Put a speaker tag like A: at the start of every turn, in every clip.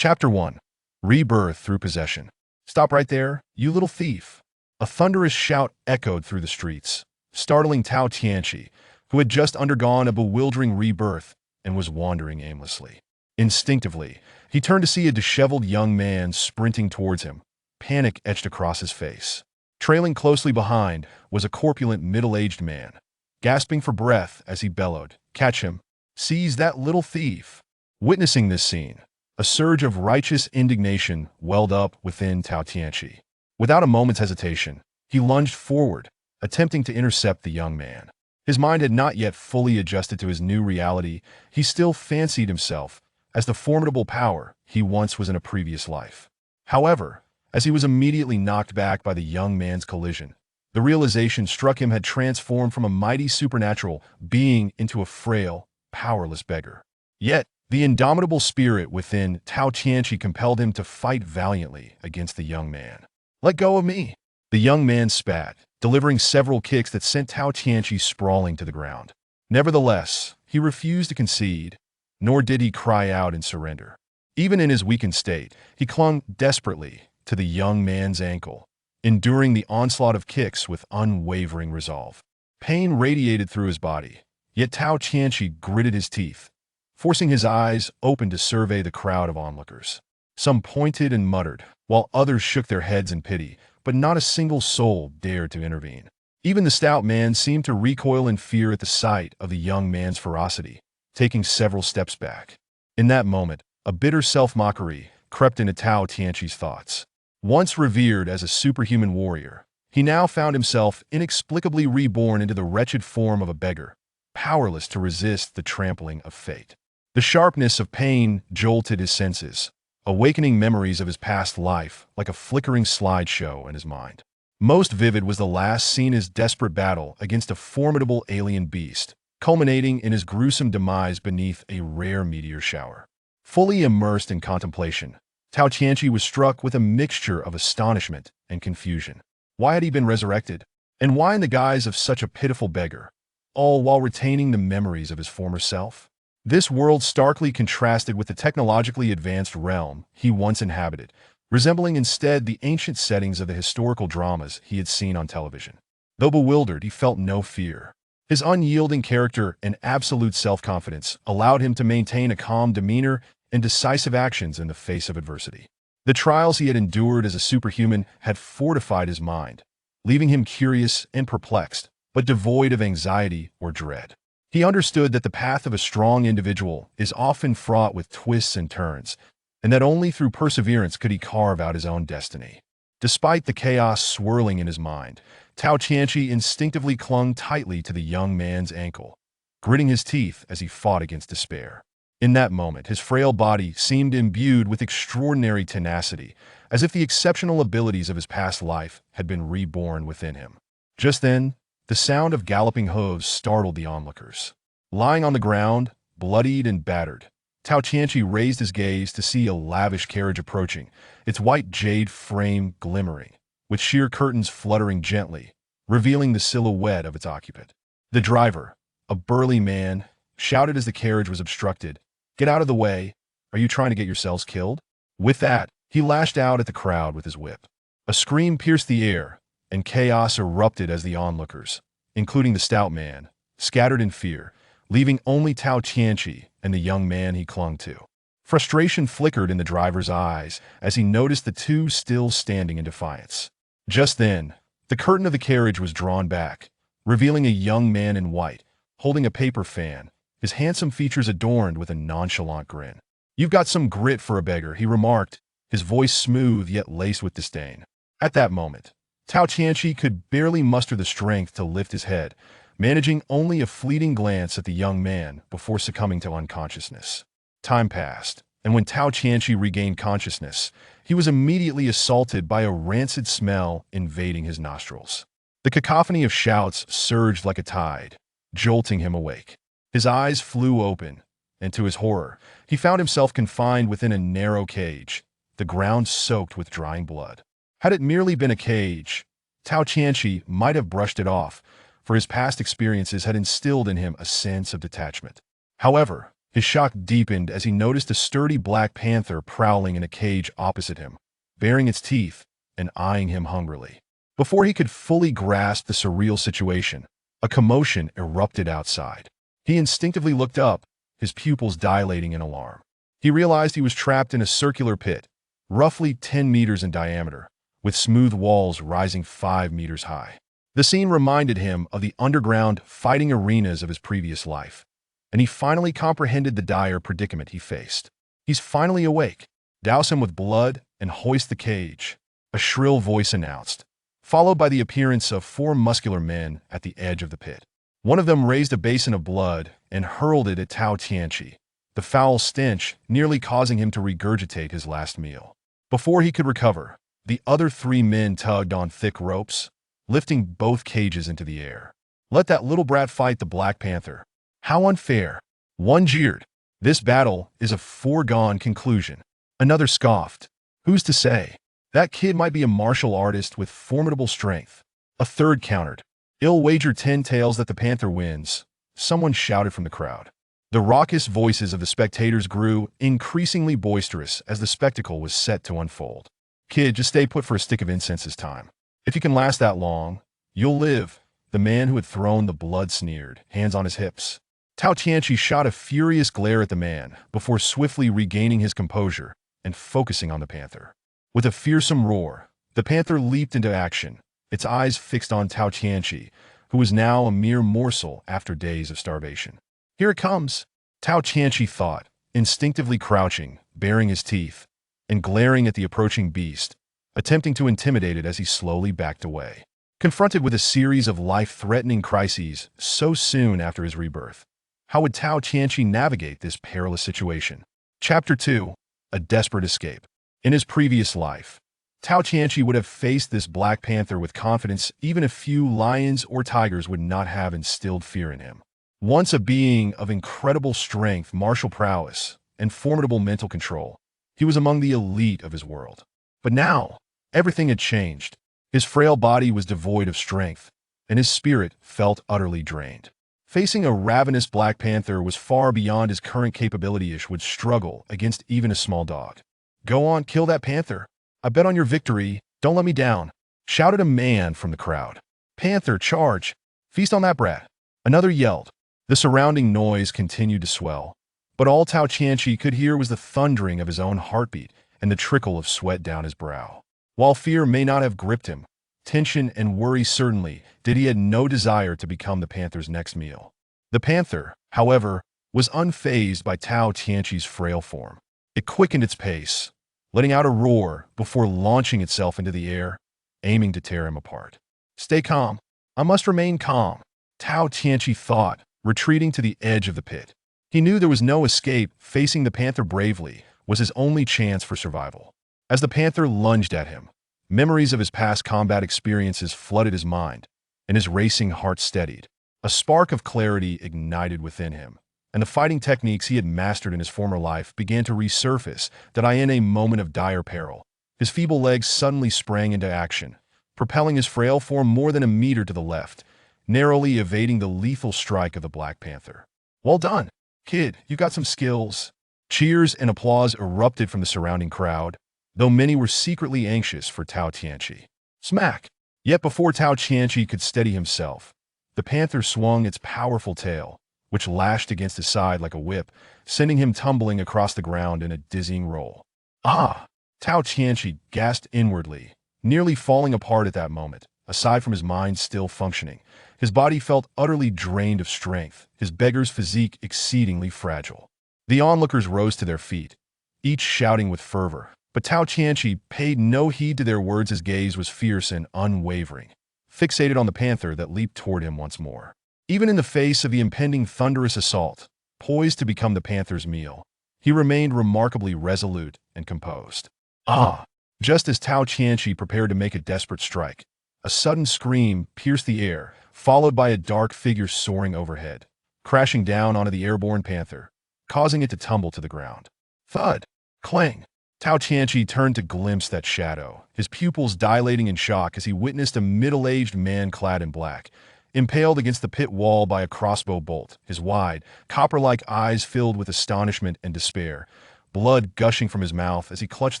A: Chapter 1. Rebirth Through Possession. Stop right there, you little thief. A thunderous shout echoed through the streets, startling Tao Tianqi, who had just undergone a bewildering rebirth and was wandering aimlessly. Instinctively, he turned to see a disheveled young man sprinting towards him, panic etched across his face. Trailing closely behind was a corpulent middle-aged man, gasping for breath as he bellowed, "Catch him! Seize that little thief!" Witnessing this scene, a surge of righteous indignation welled up within Tao Tianqi. Without a moment's hesitation, he lunged forward, attempting to intercept the young man. His mind had not yet fully adjusted to his new reality. He still fancied himself as the formidable power he once was in a previous life. However, as he was immediately knocked back by the young man's collision, the realization struck him had transformed from a mighty supernatural being into a frail, powerless beggar. Yet, the indomitable spirit within Tao Tianqi compelled him to fight valiantly against the young man. "Let go of me!" The young man spat, delivering several kicks that sent Tao Tianqi sprawling to the ground. Nevertheless, he refused to concede, nor did he cry out in surrender. Even in his weakened state, he clung desperately to the young man's ankle, enduring the onslaught of kicks with unwavering resolve. Pain radiated through his body, yet Tao Tianqi gritted his teeth, forcing his eyes open to survey the crowd of onlookers. Some pointed and muttered, while others shook their heads in pity, but not a single soul dared to intervene. Even the stout man seemed to recoil in fear at the sight of the young man's ferocity, taking several steps back. In that moment, a bitter self-mockery crept into Tao Tianqi's thoughts. Once revered as a superhuman warrior, he now found himself inexplicably reborn into the wretched form of a beggar, powerless to resist the trampling of fate. The sharpness of pain jolted his senses, awakening memories of his past life like a flickering slideshow in his mind. Most vivid was the last seen his desperate battle against a formidable alien beast, culminating in his gruesome demise beneath a rare meteor shower. Fully immersed in contemplation, Tao Tianqi was struck with a mixture of astonishment and confusion. Why had he been resurrected? And why in the guise of such a pitiful beggar, all while retaining the memories of his former self? This world starkly contrasted with the technologically advanced realm he once inhabited, resembling instead the ancient settings of the historical dramas he had seen on television. Though bewildered, he felt no fear. His unyielding character and absolute self-confidence allowed him to maintain a calm demeanor and decisive actions in the face of adversity. The trials he had endured as a superhuman had fortified his mind, leaving him curious and perplexed, but devoid of anxiety or dread. He understood that the path of a strong individual is often fraught with twists and turns, and that only through perseverance could he carve out his own destiny. Despite the chaos swirling in his mind, Tao Tianqi instinctively clung tightly to the young man's ankle, gritting his teeth as he fought against despair. In that moment, his frail body seemed imbued with extraordinary tenacity, as if the exceptional abilities of his past life had been reborn within him. Just then, the sound of galloping hooves startled the onlookers. Lying on the ground, bloodied and battered, Tao Tianqi raised his gaze to see a lavish carriage approaching, its white jade frame glimmering, with sheer curtains fluttering gently, revealing the silhouette of its occupant. The driver, a burly man, shouted as the carriage was obstructed, "Get out of the way! Are you trying to get yourselves killed?" With that, he lashed out at the crowd with his whip. A scream pierced the air, and chaos erupted as the onlookers, including the stout man, scattered in fear, leaving only Tao Tianqi and the young man he clung to. Frustration flickered in the driver's eyes as he noticed the two still standing in defiance. Just then, the curtain of the carriage was drawn back, revealing a young man in white, holding a paper fan, his handsome features adorned with a nonchalant grin. "You've got some grit for a beggar," he remarked, his voice smooth yet laced with disdain. At that moment, Tao Tianqi could barely muster the strength to lift his head, managing only a fleeting glance at the young man before succumbing to unconsciousness. Time passed, and when Tao Tianqi regained consciousness, he was immediately assaulted by a rancid smell invading his nostrils. The cacophony of shouts surged like a tide, jolting him awake. His eyes flew open, and to his horror, he found himself confined within a narrow cage, the ground soaked with drying blood. Had it merely been a cage, Tao Tianqi might have brushed it off, for his past experiences had instilled in him a sense of detachment. However, His shock deepened as he noticed a sturdy black panther prowling in a cage opposite him, baring its teeth and eyeing him hungrily. Before he could fully grasp the surreal situation, a commotion erupted outside. He instinctively looked up, his pupils dilating in alarm. He realized he was trapped in a circular pit, roughly 10 meters in diameter, with smooth walls rising 5 meters high. The scene reminded him of the underground fighting arenas of his previous life, and he finally comprehended the dire predicament he faced. He's finally awake. Douse him with blood and hoist the cage, a shrill voice announced, followed by the appearance of 4 muscular men at the edge of the pit. One of them raised a basin of blood and hurled it at Tao Tianqi, the foul stench nearly causing him to regurgitate his last meal. Before he could recover, the other 3 men tugged on thick ropes, lifting both cages into the air. Let that little brat fight the Black Panther. How unfair. One jeered. This battle is a foregone conclusion. Another scoffed. Who's to say? That kid might be a martial artist with formidable strength. A third countered. I'll wager 10 taels that the Panther wins. Someone shouted from the crowd. The raucous voices of the spectators grew increasingly boisterous as the spectacle was set to unfold. Kid, just stay put for a stick of incense this time. If you can last that long, you'll live. The man who had thrown the blood sneered, hands on his hips. Tao Tianqi shot a furious glare at the man before swiftly regaining his composure and focusing on the Panther. With a fearsome roar, the Panther leaped into action, its eyes fixed on Tao Tianqi, who was now a mere morsel after days of starvation. Here it comes, Tao Tianqi thought, instinctively crouching, baring his teeth, and glaring at the approaching beast, attempting to intimidate it as he slowly backed away. Confronted with a series of life-threatening crises so soon after his rebirth, how would Tao Tianqi navigate this perilous situation? Chapter 2. A Desperate Escape. In his previous life, Tao Tianqi would have faced this Black Panther with confidence even a few lions or tigers would not have instilled fear in him. Once a being of incredible strength, martial prowess, and formidable mental control, he was among the elite of his world. But now, everything had changed. His frail body was devoid of strength, and his spirit felt utterly drained. Facing a ravenous Black Panther was far beyond his current capability-ish would struggle against even a small dog. Go on, kill that Panther. I bet on your victory. Don't let me down, shouted a man from the crowd. Panther, charge. Feast on that brat. Another yelled. The surrounding noise continued to swell, but all Tao Tianqi could hear was the thundering of his own heartbeat and the trickle of sweat down his brow. While fear may not have gripped him, tension and worry certainly did. He had no desire to become the Panther's next meal. The Panther, however, was unfazed by Tao Tianqi's frail form. It quickened its pace, letting out a roar before launching itself into the air, aiming to tear him apart. Stay calm. I must remain calm, Tao Tianqi thought, retreating to the edge of the pit. He knew there was no escape. Facing the Panther bravely was his only chance for survival. As the Panther lunged at him, memories of his past combat experiences flooded his mind, and his racing heart steadied. A spark of clarity ignited within him, and the fighting techniques he had mastered in his former life began to resurface. That in a moment of dire peril, his feeble legs suddenly sprang into action, propelling his frail form more than a meter to the left, narrowly evading the lethal strike of the Black Panther. Well done, kid, you got some skills. Cheers and applause erupted from the surrounding crowd, though many were secretly anxious for Tao Tianqi. Smack! Yet before Tao Tianqi could steady himself, the Panther swung its powerful tail, which lashed against his side like a whip, sending him tumbling across the ground in a dizzying roll. Ah! Tao Tianqi gasped inwardly, nearly falling apart at that moment. Aside from his mind still functioning, his body felt utterly drained of strength, his beggar's physique exceedingly fragile. The onlookers rose to their feet, each shouting with fervor, but Tao Tianqi paid no heed to their words. His gaze was fierce and unwavering, fixated on the Panther that leaped toward him once more. Even in the face of the impending thunderous assault, poised to become the Panther's meal, he remained remarkably resolute and composed. Ah! Just as Tao Tianqi prepared to make a desperate strike, a sudden scream pierced the air, followed by a dark figure soaring overhead, crashing down onto the airborne Panther, causing it to tumble to the ground. Thud! Clang! Tao Tianqi turned to glimpse that shadow, his pupils dilating in shock as he witnessed a middle-aged man clad in black, impaled against the pit wall by a crossbow bolt, his wide, copper-like eyes filled with astonishment and despair, blood gushing from his mouth as he clutched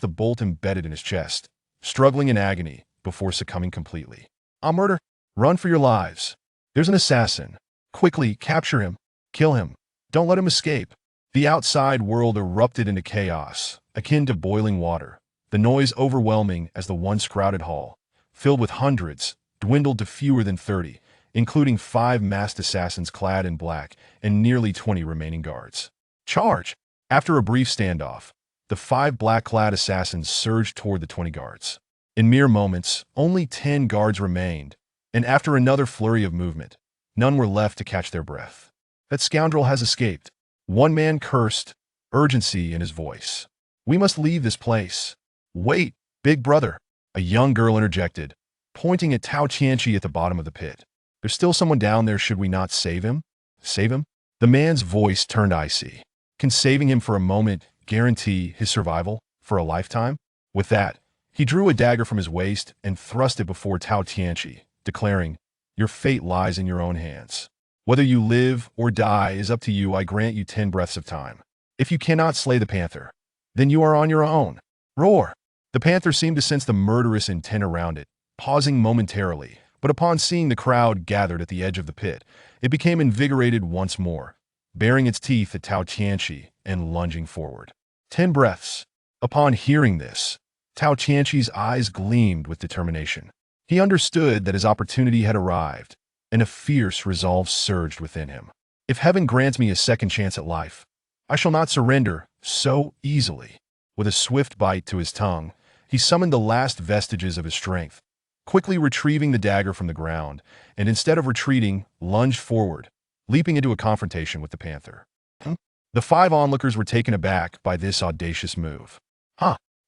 A: the bolt embedded in his chest, struggling in agony before succumbing completely. "I'll murder! Run for your lives! There's an assassin! Quickly, capture him! Kill him! Don't let him escape!" The outside world erupted into chaos, akin to boiling water, the noise overwhelming as the once crowded hall, filled with hundreds, dwindled to fewer than 30, including 5 masked assassins clad in black and nearly 20 remaining guards. "Charge!" After a brief standoff, the 5 black-clad assassins surged toward the 20 guards. In mere moments, only 10 guards remained, and after another flurry of movement, none were left to catch their breath. "That scoundrel has escaped," one man cursed, urgency in his voice. "We must leave this place." "Wait, big brother," a young girl interjected, pointing at Tao Qianqi at the bottom of the pit. "There's still someone down there. Should we not save him?" "Save him?" The man's voice turned icy. "Can saving him for a moment guarantee his survival for a lifetime?" With that, he drew a dagger from his waist and thrust it before Tao Qianqi, declaring, "Your fate lies in your own hands. Whether you live or die is up to you. I grant you 10 breaths of time. If you cannot slay the panther, then you are on your own." Roar! The panther seemed to sense the murderous intent around it, pausing momentarily, but upon seeing the crowd gathered at the edge of the pit, it became invigorated once more, baring its teeth at Tao Qianqi and lunging forward. 10 breaths. Upon hearing this, Tao Qianqi's eyes gleamed with determination. He understood that his opportunity had arrived, and a fierce resolve surged within him. "If heaven grants me a second chance at life, I shall not surrender so easily." With a swift bite to his tongue, he summoned the last vestiges of his strength, quickly retrieving the dagger from the ground, and instead of retreating, lunged forward, leaping into a confrontation with the panther. The 5 onlookers were taken aback by this audacious move.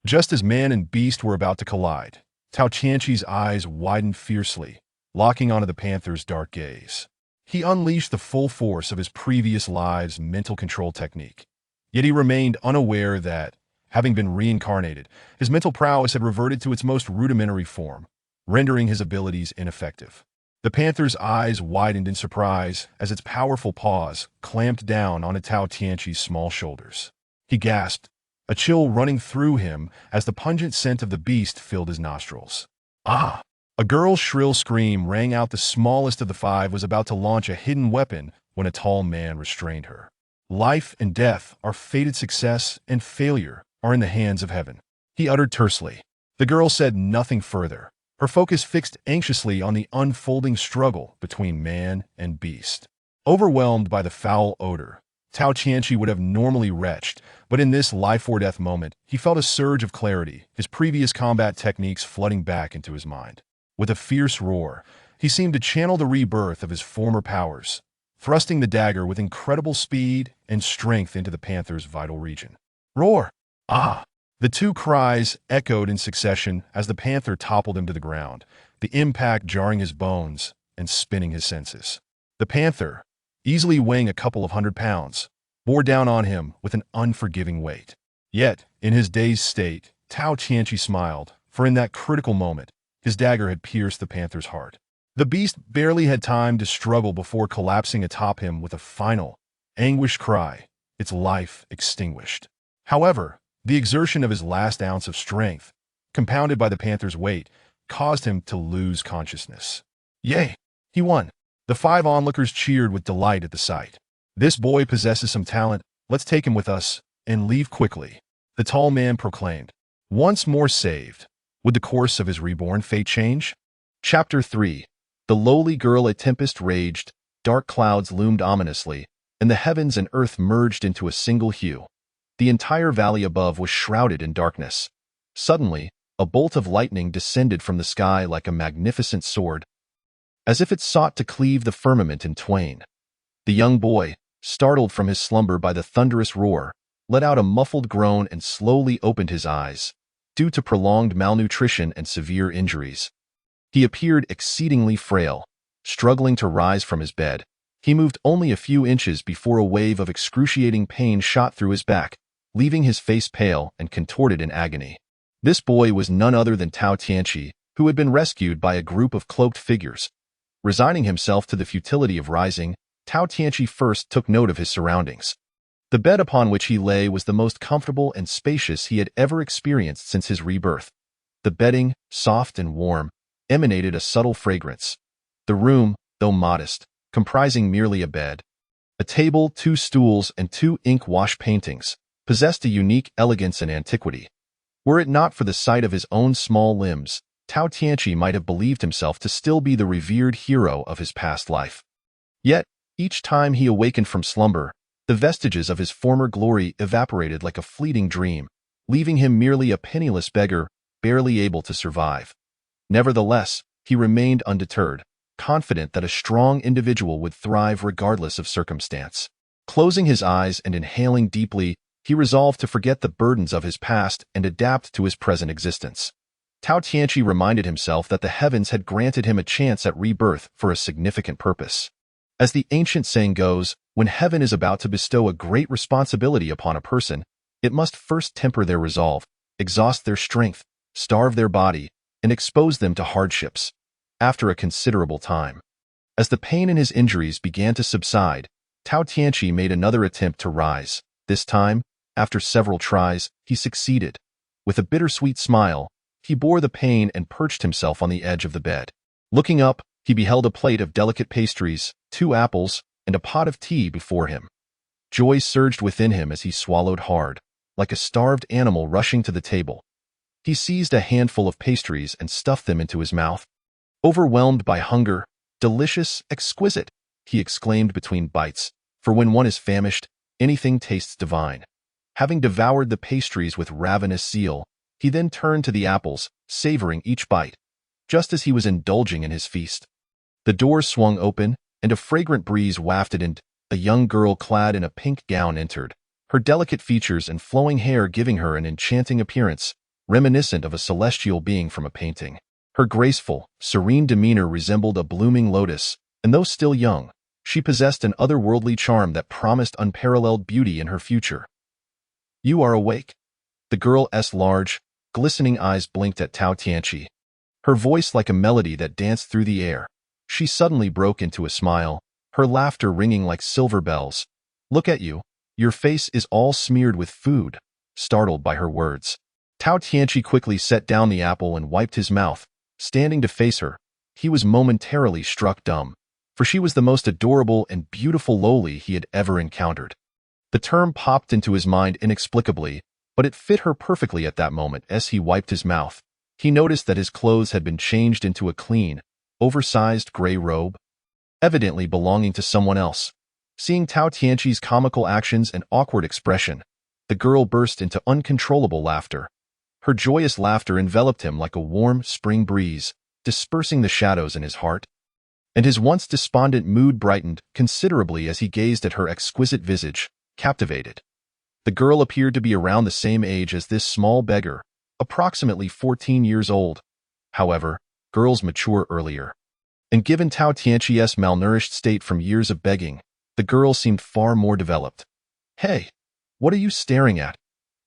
A: Just as man and beast were about to collide, Tao Qianqi's eyes widened fiercely, locking onto the panther's dark gaze. He unleashed the full force of his previous live's mental control technique, yet he remained unaware that, having been reincarnated, his mental prowess had reverted to its most rudimentary form, rendering his abilities ineffective. The panther's eyes widened in surprise as its powerful paws clamped down onto Tao Qianqi's small shoulders. He gasped, a chill running through him as the pungent scent of the beast filled his nostrils. "Ah!" A girl's shrill scream rang out. The smallest of the 5 was about to launch a hidden weapon when a tall man restrained her. "Life and death, our fated success and failure, are in the hands of heaven," he uttered tersely. The girl said nothing further, her focus fixed anxiously on the unfolding struggle between man and beast. Overwhelmed by the foul odor, Tao Qianqi would have normally retched, but in this life-or-death moment, he felt a surge of clarity, his previous combat techniques flooding back into his mind. With a fierce roar, he seemed to channel the rebirth of his former powers, thrusting the dagger with incredible speed and strength into the panther's vital region. "Roar! Ah!" The 2 cries echoed in succession as the panther toppled him to the ground, the impact jarring his bones and spinning his senses. The panther, easily weighing a couple of 100 pounds, bore down on him with an unforgiving weight. Yet, in his dazed state, Tao Qianqi smiled, for in that critical moment, his dagger had pierced the panther's heart. The beast barely had time to struggle before collapsing atop him with a final, anguished cry, its life extinguished. However, the exertion of his last ounce of strength, compounded by the panther's weight, caused him to lose consciousness. "Yay! He won!" The 5 onlookers cheered with delight at the sight. "This boy possesses some talent. Let's take him with us, and leave quickly," the tall man proclaimed. Once more saved, would the course of his reborn fate change? Chapter 3. The lowly girl. A tempest raged, dark clouds loomed ominously, and the heavens and earth merged into a single hue. The entire valley above was shrouded in darkness. Suddenly, a bolt of lightning descended from the sky like a magnificent sword, as if it sought to cleave the firmament in twain. The young boy, startled from his slumber by the thunderous roar, let out a muffled groan and slowly opened his eyes, due to prolonged malnutrition and severe injuries. He appeared exceedingly frail, struggling to rise from his bed. He moved only a few inches before a wave of excruciating pain shot through his back, leaving his face pale and contorted in agony. This boy was none other than Tao Qianqi, who had been rescued by a group of cloaked figures. Resigning himself to the futility of rising, Tao Tianqi first took note of his surroundings. The bed upon which he lay was the most comfortable and spacious he had ever experienced since his rebirth. The bedding, soft and warm, emanated a subtle fragrance. The room, though modest, comprising merely a bed, a table, 2 stools, and 2 ink-wash paintings, possessed a unique elegance and antiquity. Were it not for the sight of his own small limbs, Tao Tianqi might have believed himself to still be the revered hero of his past life. Yet, each time he awakened from slumber, the vestiges of his former glory evaporated like a fleeting dream, leaving him merely a penniless beggar, barely able to survive. Nevertheless, he remained undeterred, confident that a strong individual would thrive regardless of circumstance. Closing his eyes and inhaling deeply, he resolved to forget the burdens of his past and adapt to his present existence. Tao Tianqi reminded himself that the heavens had granted him a chance at rebirth for a significant purpose. As the ancient saying goes, when heaven is about to bestow a great responsibility upon a person, it must first temper their resolve, exhaust their strength, starve their body, and expose them to hardships. After a considerable time, as the pain in his injuries began to subside, Tao Tianqi made another attempt to rise. This time, after several tries, he succeeded. With a bittersweet smile, he bore the pain and perched himself on the edge of the bed. Looking up, he beheld a plate of delicate pastries, 2 apples, and a pot of tea before him. Joy surged within him as he swallowed hard, like a starved animal rushing to the table. He seized a handful of pastries and stuffed them into his mouth. Overwhelmed by hunger, delicious, exquisite, he exclaimed between bites, for when one is famished, anything tastes divine. Having devoured the pastries with ravenous zeal, he then turned to the apples, savoring each bite. Just as he was indulging in his feast, the door swung open, and a fragrant breeze wafted in. A young girl clad in a pink gown entered, her delicate features and flowing hair giving her an enchanting appearance, reminiscent of a celestial being from a painting. Her graceful, serene demeanor resembled a blooming lotus, and though still young, she possessed an otherworldly charm that promised unparalleled beauty in her future. "You are awake?" The girl's large, glistening eyes blinked at Tao Tianqi. Her voice like a melody that danced through the air. She suddenly broke into a smile, her laughter ringing like silver bells. "Look at you. Your face is all smeared with food." Startled by her words, Tao Tianqi quickly set down the apple and wiped his mouth. Standing to face her, he was momentarily struck dumb, for she was the most adorable and beautiful loli he had ever encountered. The term popped into his mind inexplicably, but it fit her perfectly at that moment. As he wiped his mouth, he noticed that his clothes had been changed into a clean, oversized gray robe, evidently belonging to someone else. Seeing Tao Tianqi's comical actions and awkward expression, the girl burst into uncontrollable laughter. Her joyous laughter enveloped him like a warm spring breeze, dispersing the shadows in his heart. And his once despondent mood brightened considerably as he gazed at her exquisite visage, captivated. The girl appeared to be around the same age as this small beggar, approximately 14 years old. However, girls mature earlier. And given Tao Tianqi's malnourished state from years of begging, the girl seemed far more developed. "Hey, what are you staring at?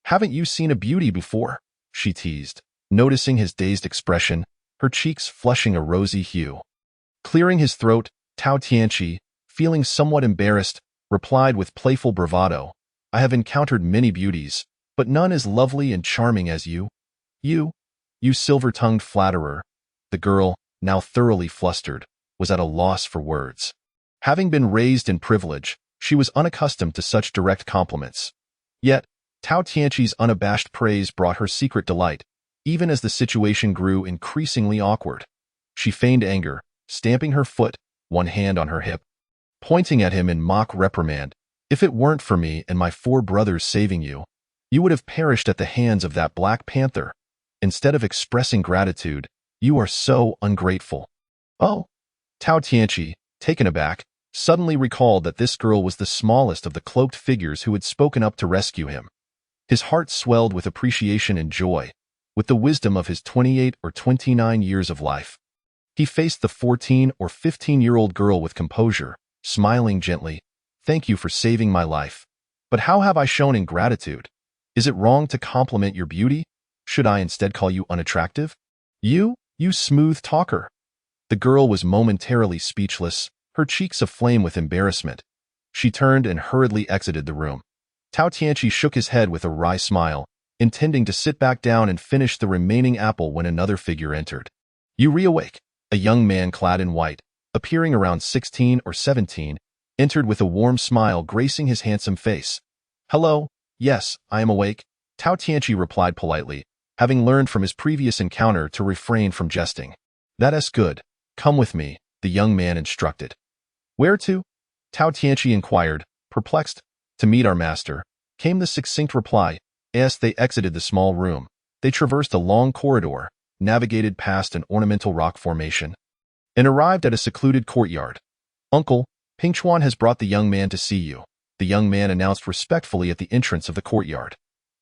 A: Haven't you seen a beauty before?" she teased, noticing his dazed expression, her cheeks flushing a rosy hue. Clearing his throat, Tao Tianqi, feeling somewhat embarrassed, replied with playful bravado, "I have encountered many beauties, but none as lovely and charming as you. You silver-tongued flatterer." The girl, now thoroughly flustered, was at a loss for words. Having been raised in privilege, she was unaccustomed to such direct compliments. Yet, Tao Tianqi's unabashed praise brought her secret delight, even as the situation grew increasingly awkward. She feigned anger, stamping her foot, one hand on her hip, pointing at him in mock reprimand. "If it weren't for me and my 4 brothers saving you, you would have perished at the hands of that Black Panther. Instead of expressing gratitude, you are so ungrateful." "Oh." Tao Tianqi, taken aback, suddenly recalled that this girl was the smallest of the cloaked figures who had spoken up to rescue him. His heart swelled with appreciation and joy, with the wisdom of his 28 or 29 years of life. He faced the 14 or 15-year-old girl with composure, smiling gently. "Thank you for saving my life. But how have I shown ingratitude? Is it wrong to compliment your beauty? Should I instead call you unattractive? You smooth talker." The girl was momentarily speechless, her cheeks aflame with embarrassment. She turned and hurriedly exited the room. Tao Tianqi shook his head with a wry smile, intending to sit back down and finish the remaining apple when another figure entered. You reawake. A young man clad in white, appearing around 16 or 17, entered with a warm smile gracing his handsome face. Hello, yes, I am awake, Tao Tianqi replied politely, having learned from his previous encounter to refrain from jesting. That is good. Come with me, the young man instructed. Where to? Tao Tianqi inquired, perplexed. To meet our master, came the succinct reply. As they exited the small room, they traversed a long corridor, navigated past an ornamental rock formation, and arrived at a secluded courtyard. Uncle, Ping Chuan has brought the young man to see you, the young man announced respectfully at the entrance of the courtyard.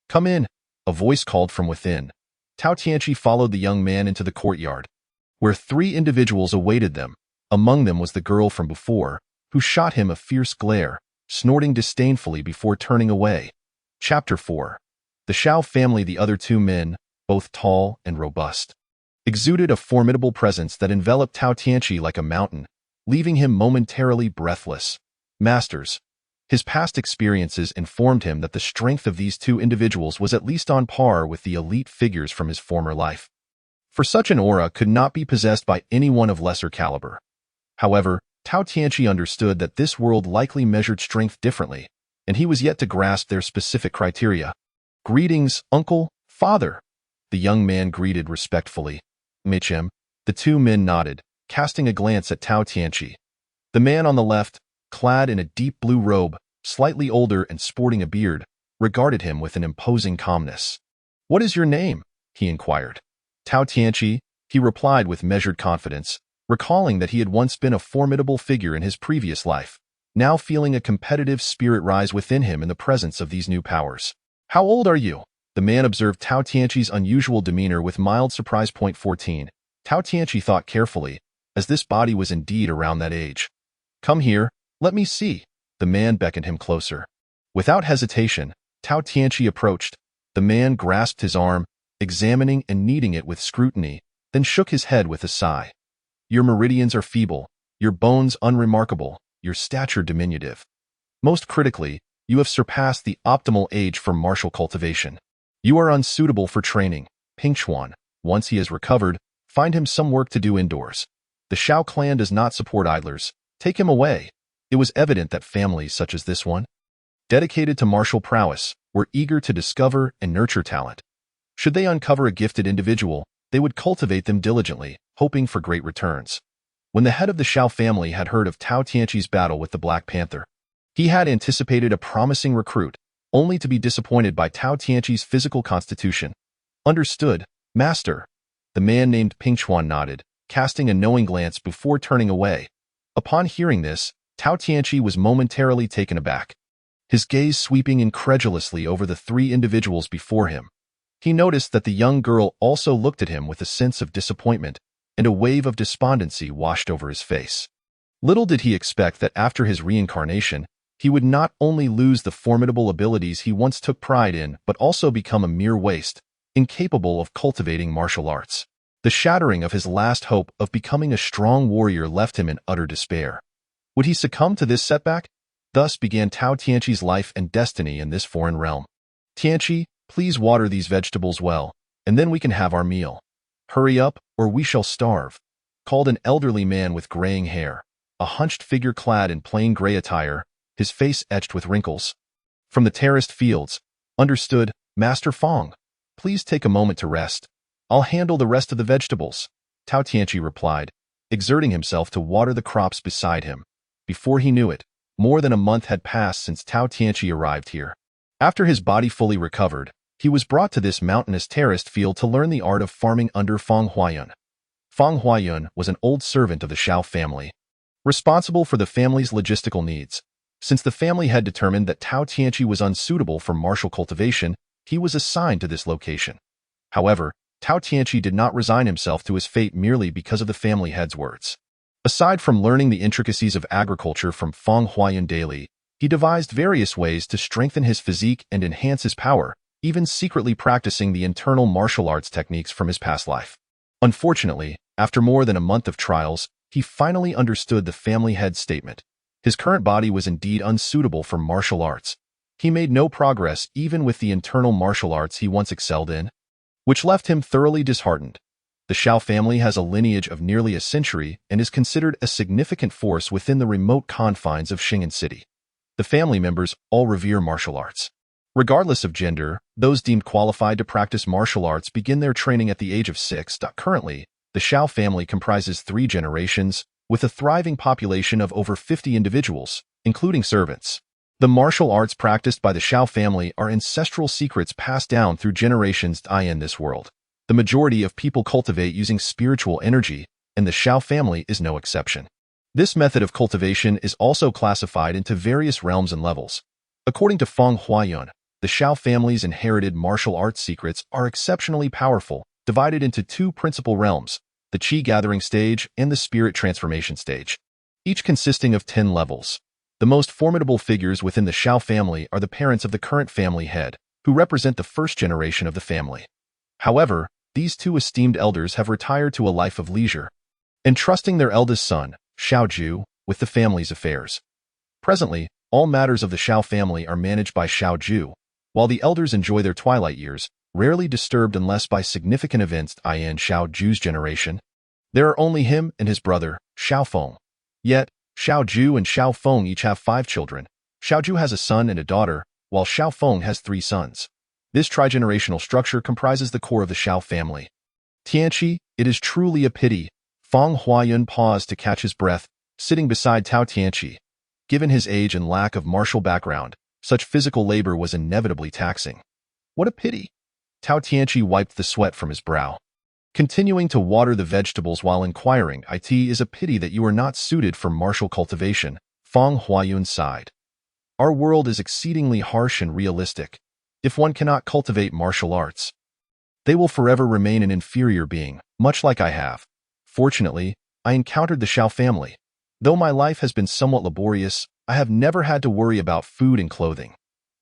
A: Come in, a voice called from within. Tao Tianqi followed the young man into the courtyard, where 3 individuals awaited them. Among them was the girl from before, who shot him a fierce glare, snorting disdainfully before turning away. Chapter 4. The Shao family. The other 2 men, both tall and robust, exuded a formidable presence that enveloped Tao Tianqi like a mountain, leaving him momentarily breathless. Masters. His past experiences informed him that the strength of these 2 individuals was at least on par with the elite figures from his former life. For such an aura could not be possessed by anyone of lesser caliber. However, Tao Tianqi understood that this world likely measured strength differently, and he was yet to grasp their specific criteria. Greetings, uncle, father, the young man greeted respectfully. Michem. The 2 men nodded, casting a glance at Tao Tianqi. The man on the left, clad in a deep blue robe, slightly older and sporting a beard, regarded him with an imposing calmness. What is your name? He inquired. Tao Tianqi, he replied with measured confidence, recalling that he had once been a formidable figure in his previous life, now feeling a competitive spirit rise within him in the presence of these new powers. How old are you? The man observed Tao Tianqi's unusual demeanor with mild surprise. 14. Tao Tianqi thought carefully, as this body was indeed around that age. Come here, let me see. The man beckoned him closer. Without hesitation, Tao Tianqi approached. The man grasped his arm, examining and kneading it with scrutiny, then shook his head with a sigh. Your meridians are feeble, your bones unremarkable, your stature diminutive. Most critically, you have surpassed the optimal age for martial cultivation. You are unsuitable for training. Ping Chuan, once he has recovered, find him some work to do indoors. The Shao clan does not support idlers. Take him away. It was evident that families such as this one, dedicated to martial prowess, were eager to discover and nurture talent. Should they uncover a gifted individual, they would cultivate them diligently, hoping for great returns. When the head of the Shao family had heard of Tao Tianqi's battle with the Black Panther, he had anticipated a promising recruit, only to be disappointed by Tao Tianqi's physical constitution. Understood, master. The man named Ping Chuan nodded, casting a knowing glance before turning away. Upon hearing this, Tao Tianqi was momentarily taken aback, his gaze sweeping incredulously over the 3 individuals before him. He noticed that the young girl also looked at him with a sense of disappointment, and a wave of despondency washed over his face. Little did he expect that after his reincarnation, he would not only lose the formidable abilities he once took pride in, but also become a mere waste, incapable of cultivating martial arts. The shattering of his last hope of becoming a strong warrior left him in utter despair. Would he succumb to this setback? Thus began Tao Tianqi's life and destiny in this foreign realm. Tianqi, please water these vegetables well, and then we can have our meal. Hurry up, or we shall starve, called an elderly man with graying hair, a hunched figure clad in plain gray attire, his face etched with wrinkles. From the terraced fields. Understood, Master Fong. Please take a moment to rest. I'll handle the rest of the vegetables, Tao Tianqi replied, exerting himself to water the crops beside him. Before he knew it, more than a month had passed since Tao Tianqi arrived here. After his body fully recovered, he was brought to this mountainous terraced field to learn the art of farming under Fang Huayun. Fang Huayun was an old servant of the Shao family, responsible for the family's logistical needs. Since the family had determined that Tao Tianqi was unsuitable for martial cultivation, he was assigned to this location. However, Tao Tianqi did not resign himself to his fate merely because of the family head's words. Aside from learning the intricacies of agriculture from Fang Huayun daily, he devised various ways to strengthen his physique and enhance his power, even secretly practicing the internal martial arts techniques from his past life. Unfortunately, After more than a month of trials, he finally understood the family head's statement. His current body was indeed unsuitable for martial arts. He made no progress even with the internal martial arts he once excelled in, which left him thoroughly disheartened. The Shao family has a lineage of nearly a century and is considered a significant force within the remote confines of Shingen City. The family members all revere martial arts. Regardless of gender, those deemed qualified to practice martial arts begin their training at the age of 6. Currently, the Shao family comprises 3 generations, with a thriving population of over 50 individuals, including servants. The martial arts practiced by the Shao family are ancestral secrets passed down through generations in this world. The majority of people cultivate using spiritual energy, and the Shao family is no exception. This method of cultivation is also classified into various realms and levels. According to Feng Huayun, the Shao family's inherited martial arts secrets are exceptionally powerful, divided into 2 principal realms, the Qi gathering stage and the spirit transformation stage, each consisting of 10 levels. The most formidable figures within the Shao family are the parents of the current family head, who represent the first generation of the family. However, these 2 esteemed elders have retired to a life of leisure, entrusting their eldest son, Shao Ju, with the family's affairs. Presently, all matters of the Shao family are managed by Shao Ju, while the elders enjoy their twilight years, rarely disturbed unless by significant events in Shao Ju's generation. There are only him and his brother, Shao Feng. Yet, Shao Ju and Shao Feng each have 5 children. Shao Ju has a son and a daughter, while Shao Feng has 3 sons. This trigenerational structure comprises the core of the Shao family. Tianqi, it is truly a pity. Feng Huayun paused to catch his breath, sitting beside Tao Tianqi. Given his age and lack of martial background, such physical labor was inevitably taxing. What a pity! Tao Tianqi wiped the sweat from his brow. Continuing to water the vegetables while inquiring, "It is a pity that you are not suited for martial cultivation," Feng Huayun sighed. Our world is exceedingly harsh and realistic. If one cannot cultivate martial arts, they will forever remain an inferior being, much like I have. Fortunately, I encountered the Shao family. Though my life has been somewhat laborious, I have never had to worry about food and clothing.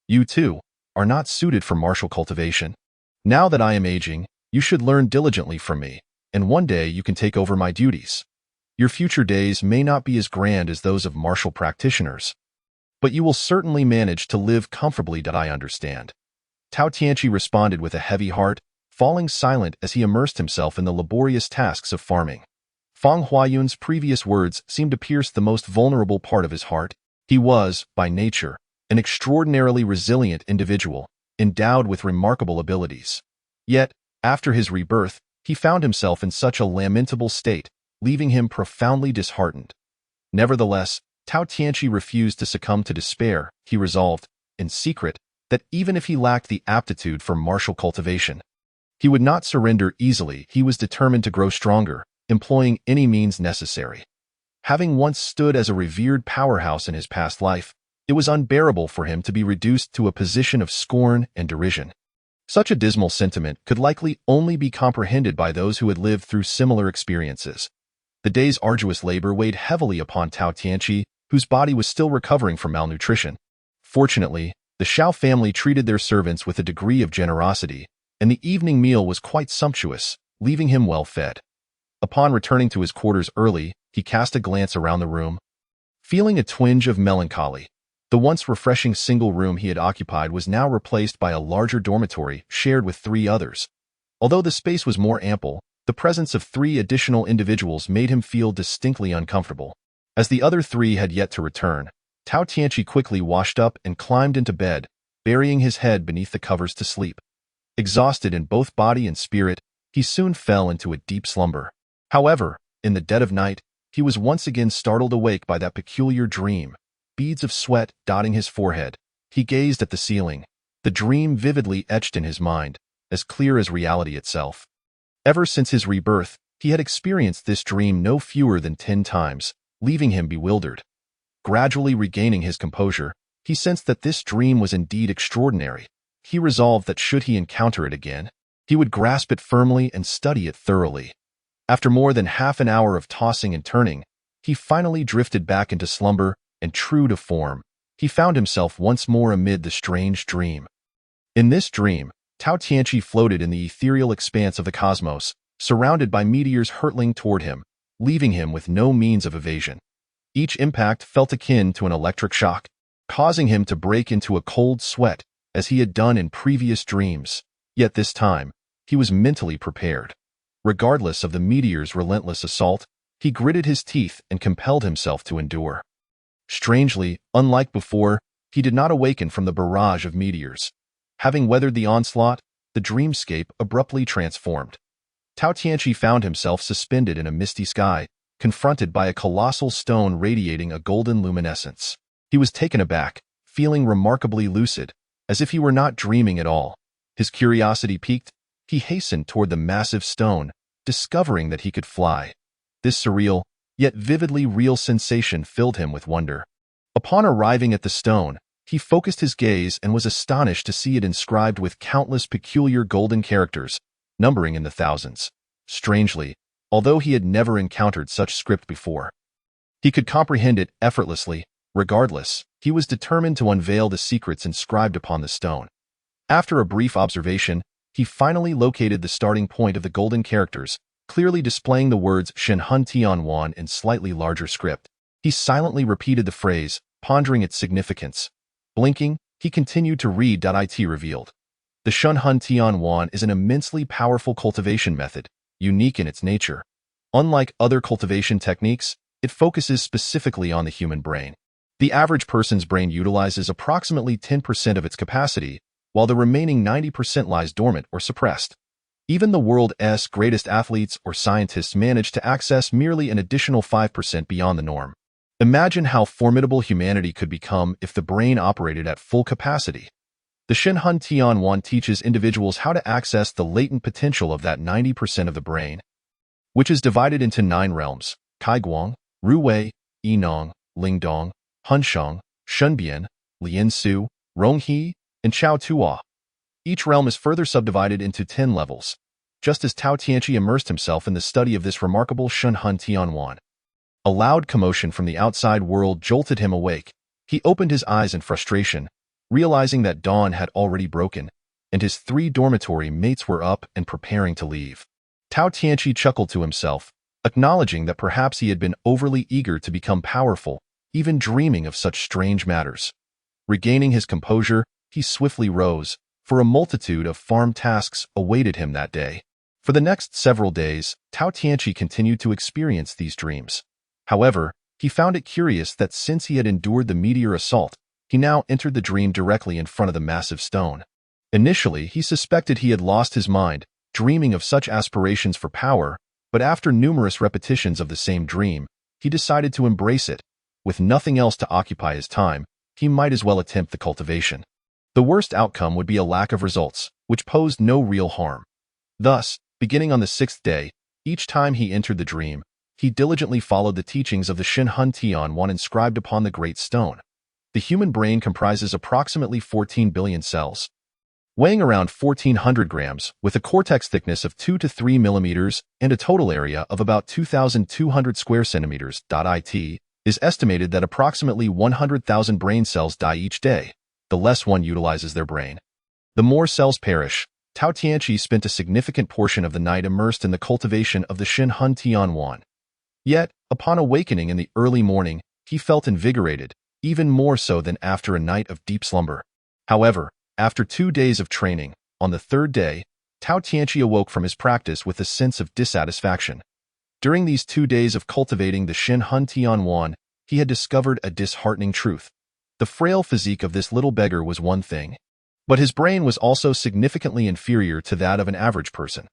A: You, too, are not suited for martial cultivation. Now that I am aging, you should learn diligently from me, and one day you can take over my duties. Your future days may not be as grand as those of martial practitioners, but you will certainly manage to live comfortably. I understand. Tao Tianqi responded with a heavy heart, falling silent as he immersed himself in the laborious tasks of farming. Feng Huayun's previous words seemed to pierce the most vulnerable part of his heart. He was, by nature, an extraordinarily resilient individual, endowed with remarkable abilities. Yet, after his rebirth, he found himself in such a lamentable state, leaving him profoundly disheartened. Nevertheless, Tao Tianqi refused to succumb to despair. He resolved, in secret, that even if he lacked the aptitude for martial cultivation, he would not surrender easily. He was determined to grow stronger, employing any means necessary. Having once stood as a revered powerhouse in his past life, it was unbearable for him to be reduced to a position of scorn and derision. Such a dismal sentiment could likely only be comprehended by those who had lived through similar experiences. The day's arduous labor weighed heavily upon Tao Tianqi, whose body was still recovering from malnutrition. Fortunately, the Shao family treated their servants with a degree of generosity, and the evening meal was quite sumptuous, leaving him well fed. Upon returning to his quarters early, he cast a glance around the room. Feeling a twinge of melancholy, the once refreshing single room he had occupied was now replaced by a larger dormitory shared with 3 others. Although the space was more ample, the presence of 3 additional individuals made him feel distinctly uncomfortable. As the other 3 had yet to return, Tao Tianqi quickly washed up and climbed into bed, burying his head beneath the covers to sleep. Exhausted in both body and spirit, he soon fell into a deep slumber. However, in the dead of night, he was once again startled awake by that peculiar dream, beads of sweat dotting his forehead. He gazed at the ceiling, the dream vividly etched in his mind, as clear as reality itself. Ever since his rebirth, he had experienced this dream no fewer than 10 times, leaving him bewildered. Gradually regaining his composure, he sensed that this dream was indeed extraordinary. He resolved that should he encounter it again, he would grasp it firmly and study it thoroughly. After more than half an hour of tossing and turning, he finally drifted back into slumber, and true to form, he found himself once more amid the strange dream. In this dream, Tao Tianqi floated in the ethereal expanse of the cosmos, surrounded by meteors hurtling toward him, leaving him with no means of evasion. Each impact felt akin to an electric shock, causing him to break into a cold sweat as he had done in previous dreams. Yet this time, he was mentally prepared. Regardless of the meteor's relentless assault, he gritted his teeth and compelled himself to endure. Strangely, unlike before, he did not awaken from the barrage of meteors. Having weathered the onslaught, the dreamscape abruptly transformed. Tao Tianqi found himself suspended in a misty sky, confronted by a colossal stone radiating a golden luminescence. He was taken aback, feeling remarkably lucid, as if he were not dreaming at all. His curiosity piqued, he hastened toward the massive stone, discovering that he could fly. This surreal, yet vividly real sensation filled him with wonder. Upon arriving at the stone, he focused his gaze and was astonished to see it inscribed with countless peculiar golden characters, numbering in the thousands. Strangely, although he had never encountered such script before, he could comprehend it effortlessly. Regardless, he was determined to unveil the secrets inscribed upon the stone. After a brief observation, he finally located the starting point of the golden characters, clearly displaying the words Shenhun Tianwan in slightly larger script. He silently repeated the phrase, pondering its significance. Blinking, he continued to read. It revealed. The Shenhun Tianwan is an immensely powerful cultivation method, unique in its nature. Unlike other cultivation techniques, it focuses specifically on the human brain. The average person's brain utilizes approximately 10% of its capacity, while the remaining 90% lies dormant or suppressed. Even the world's greatest athletes or scientists manage to access merely an additional 5% beyond the norm. Imagine how formidable humanity could become if the brain operated at full capacity. The Shenhun Tianwan teaches individuals how to access the latent potential of that 90% of the brain, which is divided into 9 realms: Kaiguang, Ruwei, Yinong, Lingdong, Hunsheng, Shunbian, Liansu, Ronghe, and Chao Tuo. Each realm is further subdivided into 10 levels. Just as Tao Tianqi immersed himself in the study of this remarkable Shenhun Tianwan, a loud commotion from the outside world jolted him awake. He opened his eyes in frustration, realizing that dawn had already broken, and his 3 dormitory mates were up and preparing to leave. Tao Tianqi chuckled to himself, acknowledging that perhaps he had been overly eager to become powerful, even dreaming of such strange matters. Regaining his composure, he swiftly rose, for a multitude of farm tasks awaited him that day. For the next several days, Tao Tianqi continued to experience these dreams. However, he found it curious that since he had endured the meteor assault, he now entered the dream directly in front of the massive stone. Initially, he suspected he had lost his mind, dreaming of such aspirations for power, but after numerous repetitions of the same dream, he decided to embrace it. With nothing else to occupy his time, he might as well attempt the cultivation. The worst outcome would be a lack of results, which posed no real harm. Thus, beginning on the 6th day, each time he entered the dream, he diligently followed the teachings of the Shenhun Tianwan inscribed upon the Great Stone. The human brain comprises approximately 14 billion cells, weighing around 1,400 grams, with a cortex thickness of 2 to 3 millimeters and a total area of about 2,200 square centimeters. It is estimated that approximately 100,000 brain cells die each day. The less one utilizes their brain, the more cells perish. Tao Tianqi spent a significant portion of the night immersed in the cultivation of the Shenhun Tianwan. Yet, upon awakening in the early morning, he felt invigorated, even more so than after a night of deep slumber. However, after 2 days of training, on the 3rd day, Tao Tianqi awoke from his practice with a sense of dissatisfaction. During these 2 days of cultivating the Shenhun Tianwan, he had discovered a disheartening truth. The frail physique of this little beggar was one thing, but his brain was also significantly inferior to that of an average person.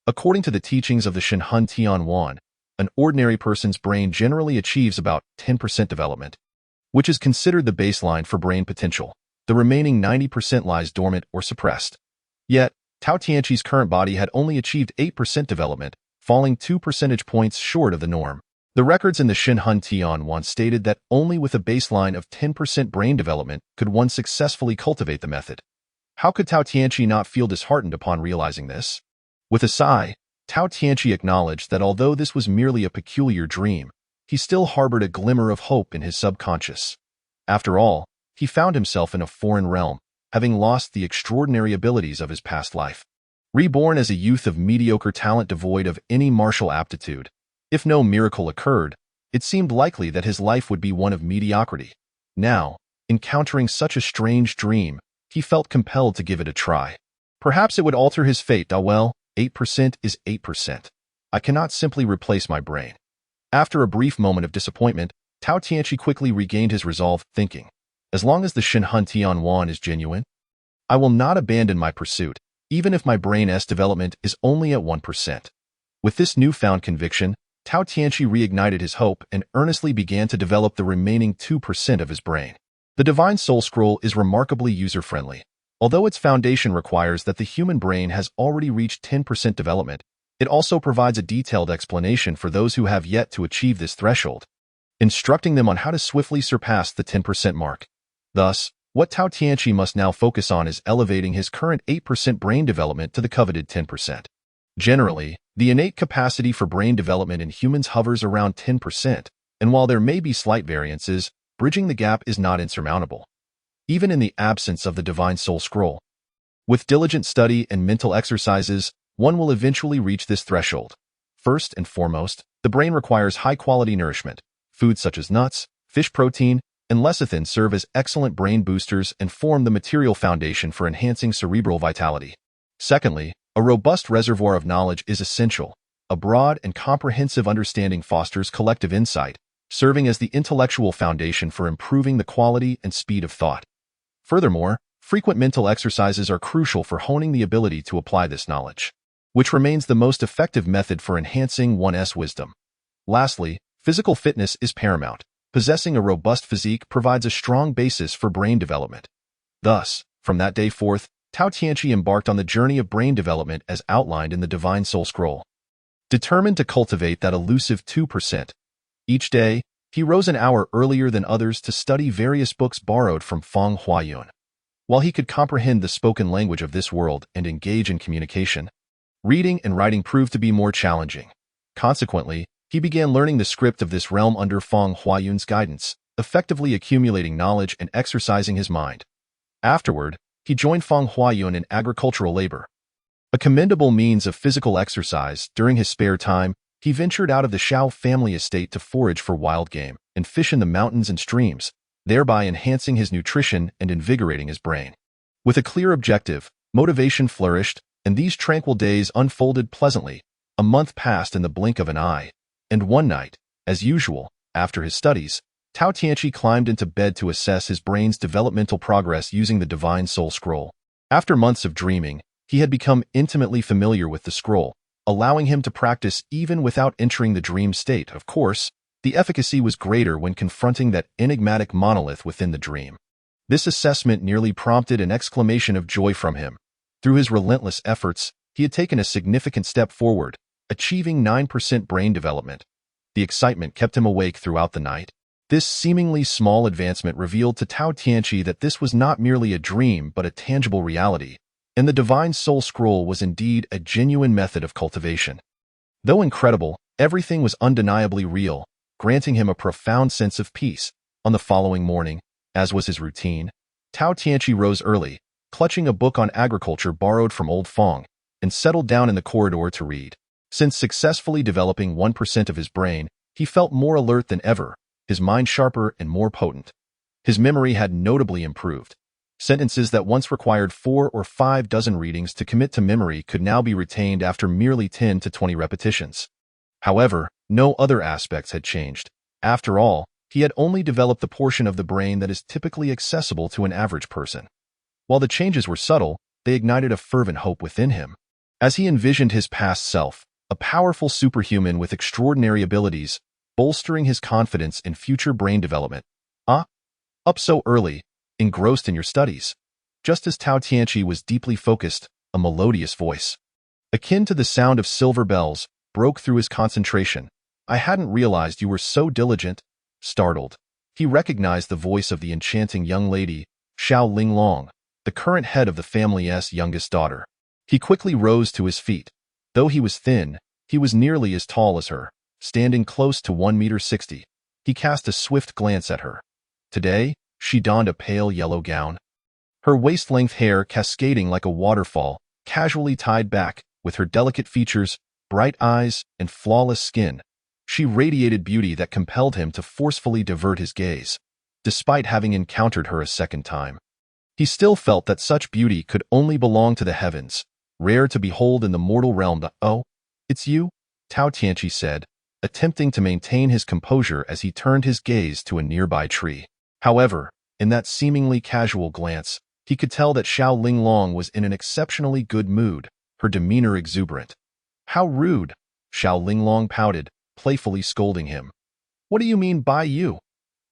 A: According to the teachings of the Shenhun Tianwan, an ordinary person's brain generally achieves about 10% development, which is considered the baseline for brain potential. The remaining 90% lies dormant or suppressed. Yet, Tao Tianqi's current body had only achieved 8% development, falling 2 percentage points short of the norm. The records in the Shenhun Tianwan stated that only with a baseline of 10% brain development could one successfully cultivate the method. How could Tao Tianqi not feel disheartened upon realizing this? With a sigh, Tao Tianqi acknowledged that although this was merely a peculiar dream, he still harbored a glimmer of hope in his subconscious. After all, he found himself in a foreign realm, having lost the extraordinary abilities of his past life. Reborn as a youth of mediocre talent devoid of any martial aptitude, if no miracle occurred, it seemed likely that his life would be one of mediocrity. Now, encountering such a strange dream, he felt compelled to give it a try. Perhaps it would alter his fate. Well, 8% is 8%. I cannot simply replace my brain. After a brief moment of disappointment, Tao Tianqi quickly regained his resolve, thinking, as long as the Shinhan Tianwan is genuine, I will not abandon my pursuit, even if my brain's development is only at 1%. With this newfound conviction, Tao Tianqi reignited his hope and earnestly began to develop the remaining 2% of his brain. The Divine Soul Scroll is remarkably user-friendly. Although its foundation requires that the human brain has already reached 10% development, it also provides a detailed explanation for those who have yet to achieve this threshold, instructing them on how to swiftly surpass the 10% mark. Thus, what Tao Tianqi must now focus on is elevating his current 8% brain development to the coveted 10%. Generally, the innate capacity for brain development in humans hovers around 10%, and while there may be slight variances, bridging the gap is not insurmountable, even in the absence of the Divine Soul Scroll. With diligent study and mental exercises, one will eventually reach this threshold. First and foremost, the brain requires high-quality nourishment. Foods such as nuts, fish protein, and lecithin serve as excellent brain boosters and form the material foundation for enhancing cerebral vitality. Secondly, a robust reservoir of knowledge is essential. A broad and comprehensive understanding fosters collective insight, serving as the intellectual foundation for improving the quality and speed of thought. Furthermore, frequent mental exercises are crucial for honing the ability to apply this knowledge, which remains the most effective method for enhancing one's wisdom. Lastly, physical fitness is paramount. Possessing a robust physique provides a strong basis for brain development. Thus, from that day forth, Tao Tianqi embarked on the journey of brain development as outlined in the Divine Soul Scroll. Determined to cultivate that elusive 2%, each day, he rose an hour earlier than others to study various books borrowed from Feng Huayun. While he could comprehend the spoken language of this world and engage in communication, reading and writing proved to be more challenging. Consequently, he began learning the script of this realm under Feng Huayun's guidance, effectively accumulating knowledge and exercising his mind. Afterward, he joined Feng Huayun in agricultural labor, a commendable means of physical exercise. During his spare time, he ventured out of the Shao family estate to forage for wild game and fish in the mountains and streams, thereby enhancing his nutrition and invigorating his brain. With a clear objective, motivation flourished, and these tranquil days unfolded pleasantly. A month passed in the blink of an eye, and one night, as usual, after his studies, Tao Tianqi climbed into bed to assess his brain's developmental progress using the Divine Soul Scroll. After months of dreaming, he had become intimately familiar with the scroll, allowing him to practice even without entering the dream state. Of course, the efficacy was greater when confronting that enigmatic monolith within the dream. This assessment nearly prompted an exclamation of joy from him. Through his relentless efforts, he had taken a significant step forward, achieving 9% brain development. The excitement kept him awake throughout the night. This seemingly small advancement revealed to Tao Tianqi that this was not merely a dream but a tangible reality, and the Divine Soul Scroll was indeed a genuine method of cultivation. Though incredible, everything was undeniably real, granting him a profound sense of peace. On the following morning, as was his routine, Tao Tianqi rose early, clutching a book on agriculture borrowed from Old Feng, and settled down in the corridor to read. Since successfully developing 1% of his brain, he felt more alert than ever, his mind sharper and more potent. His memory had notably improved. Sentences that once required 4 or 5 dozen readings to commit to memory could now be retained after merely 10 to 20 repetitions. However, no other aspects had changed. After all, he had only developed the portion of the brain that is typically accessible to an average person. While the changes were subtle, they ignited a fervent hope within him. As he envisioned his past self, a powerful superhuman with extraordinary abilities, bolstering his confidence in future brain development. Up so early, engrossed in your studies. Just as Tao Tianqi was deeply focused, a melodious voice, akin to the sound of silver bells, broke through his concentration. I hadn't realized you were so diligent. Startled, he recognized the voice of the enchanting young lady, Xiao Linglong, the current head of the family's youngest daughter. He quickly rose to his feet. Though he was thin, he was nearly as tall as her, standing close to 1.60 meters. He cast a swift glance at her. Today, she donned a pale yellow gown, her waist-length hair cascading like a waterfall, casually tied back, with her delicate features, bright eyes, and flawless skin. She radiated beauty that compelled him to forcefully divert his gaze, despite having encountered her a second time. He still felt that such beauty could only belong to the heavens, rare to behold in the mortal realm. "Oh, it's you?" Tao Tianqi said, attempting to maintain his composure as he turned his gaze to a nearby tree. However, in that seemingly casual glance, he could tell that Xiao Linglong was in an exceptionally good mood, her demeanor exuberant. "How rude!" Xiao Linglong pouted, playfully scolding him. "What do you mean by you?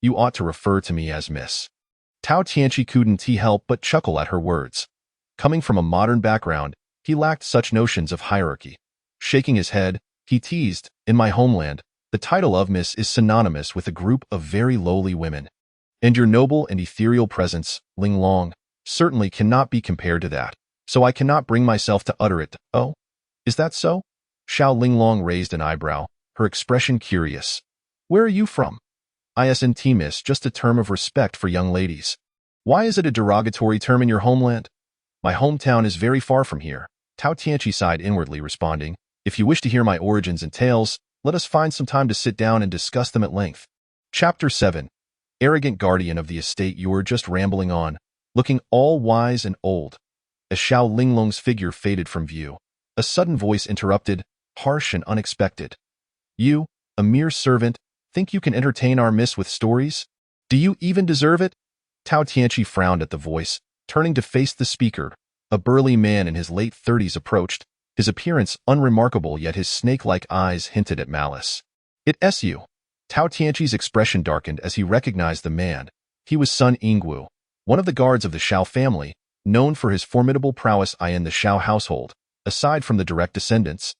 A: You ought to refer to me as Miss." Tao Tianqi couldn't help but chuckle at her words. Coming from a modern background, he lacked such notions of hierarchy. Shaking his head, he teased, "In my homeland, the title of Miss is synonymous with a group of very lowly women. And your noble and ethereal presence, Linglong, certainly cannot be compared to that, so I cannot bring myself to utter it." "Oh, is that so?" Xiao Linglong raised an eyebrow, her expression curious. "Where are you from?" "Isn't Miss just a term of respect for young ladies? Why is it a derogatory term in your homeland?" "My hometown is very far from here," Tao Tianqi sighed inwardly, responding. "If you wish to hear my origins and tales, let us find some time to sit down and discuss them at length." Chapter 7. Arrogant guardian of the estate, you were just rambling on, looking all wise and old. As Xiao Linglong's figure faded from view, a sudden voice interrupted, harsh and unexpected. "You, a mere servant, think you can entertain our miss with stories? Do you even deserve it?" Tao Tianqi frowned at the voice, turning to face the speaker. A burly man in his late 30s approached, his appearance unremarkable, yet his snake-like eyes hinted at malice. "It's you." Tao Tianqi's expression darkened as he recognized the man. He was Sun Yingwu, one of the guards of the Xiao family, known for his formidable prowess in the Xiao household. Aside from the direct descendants,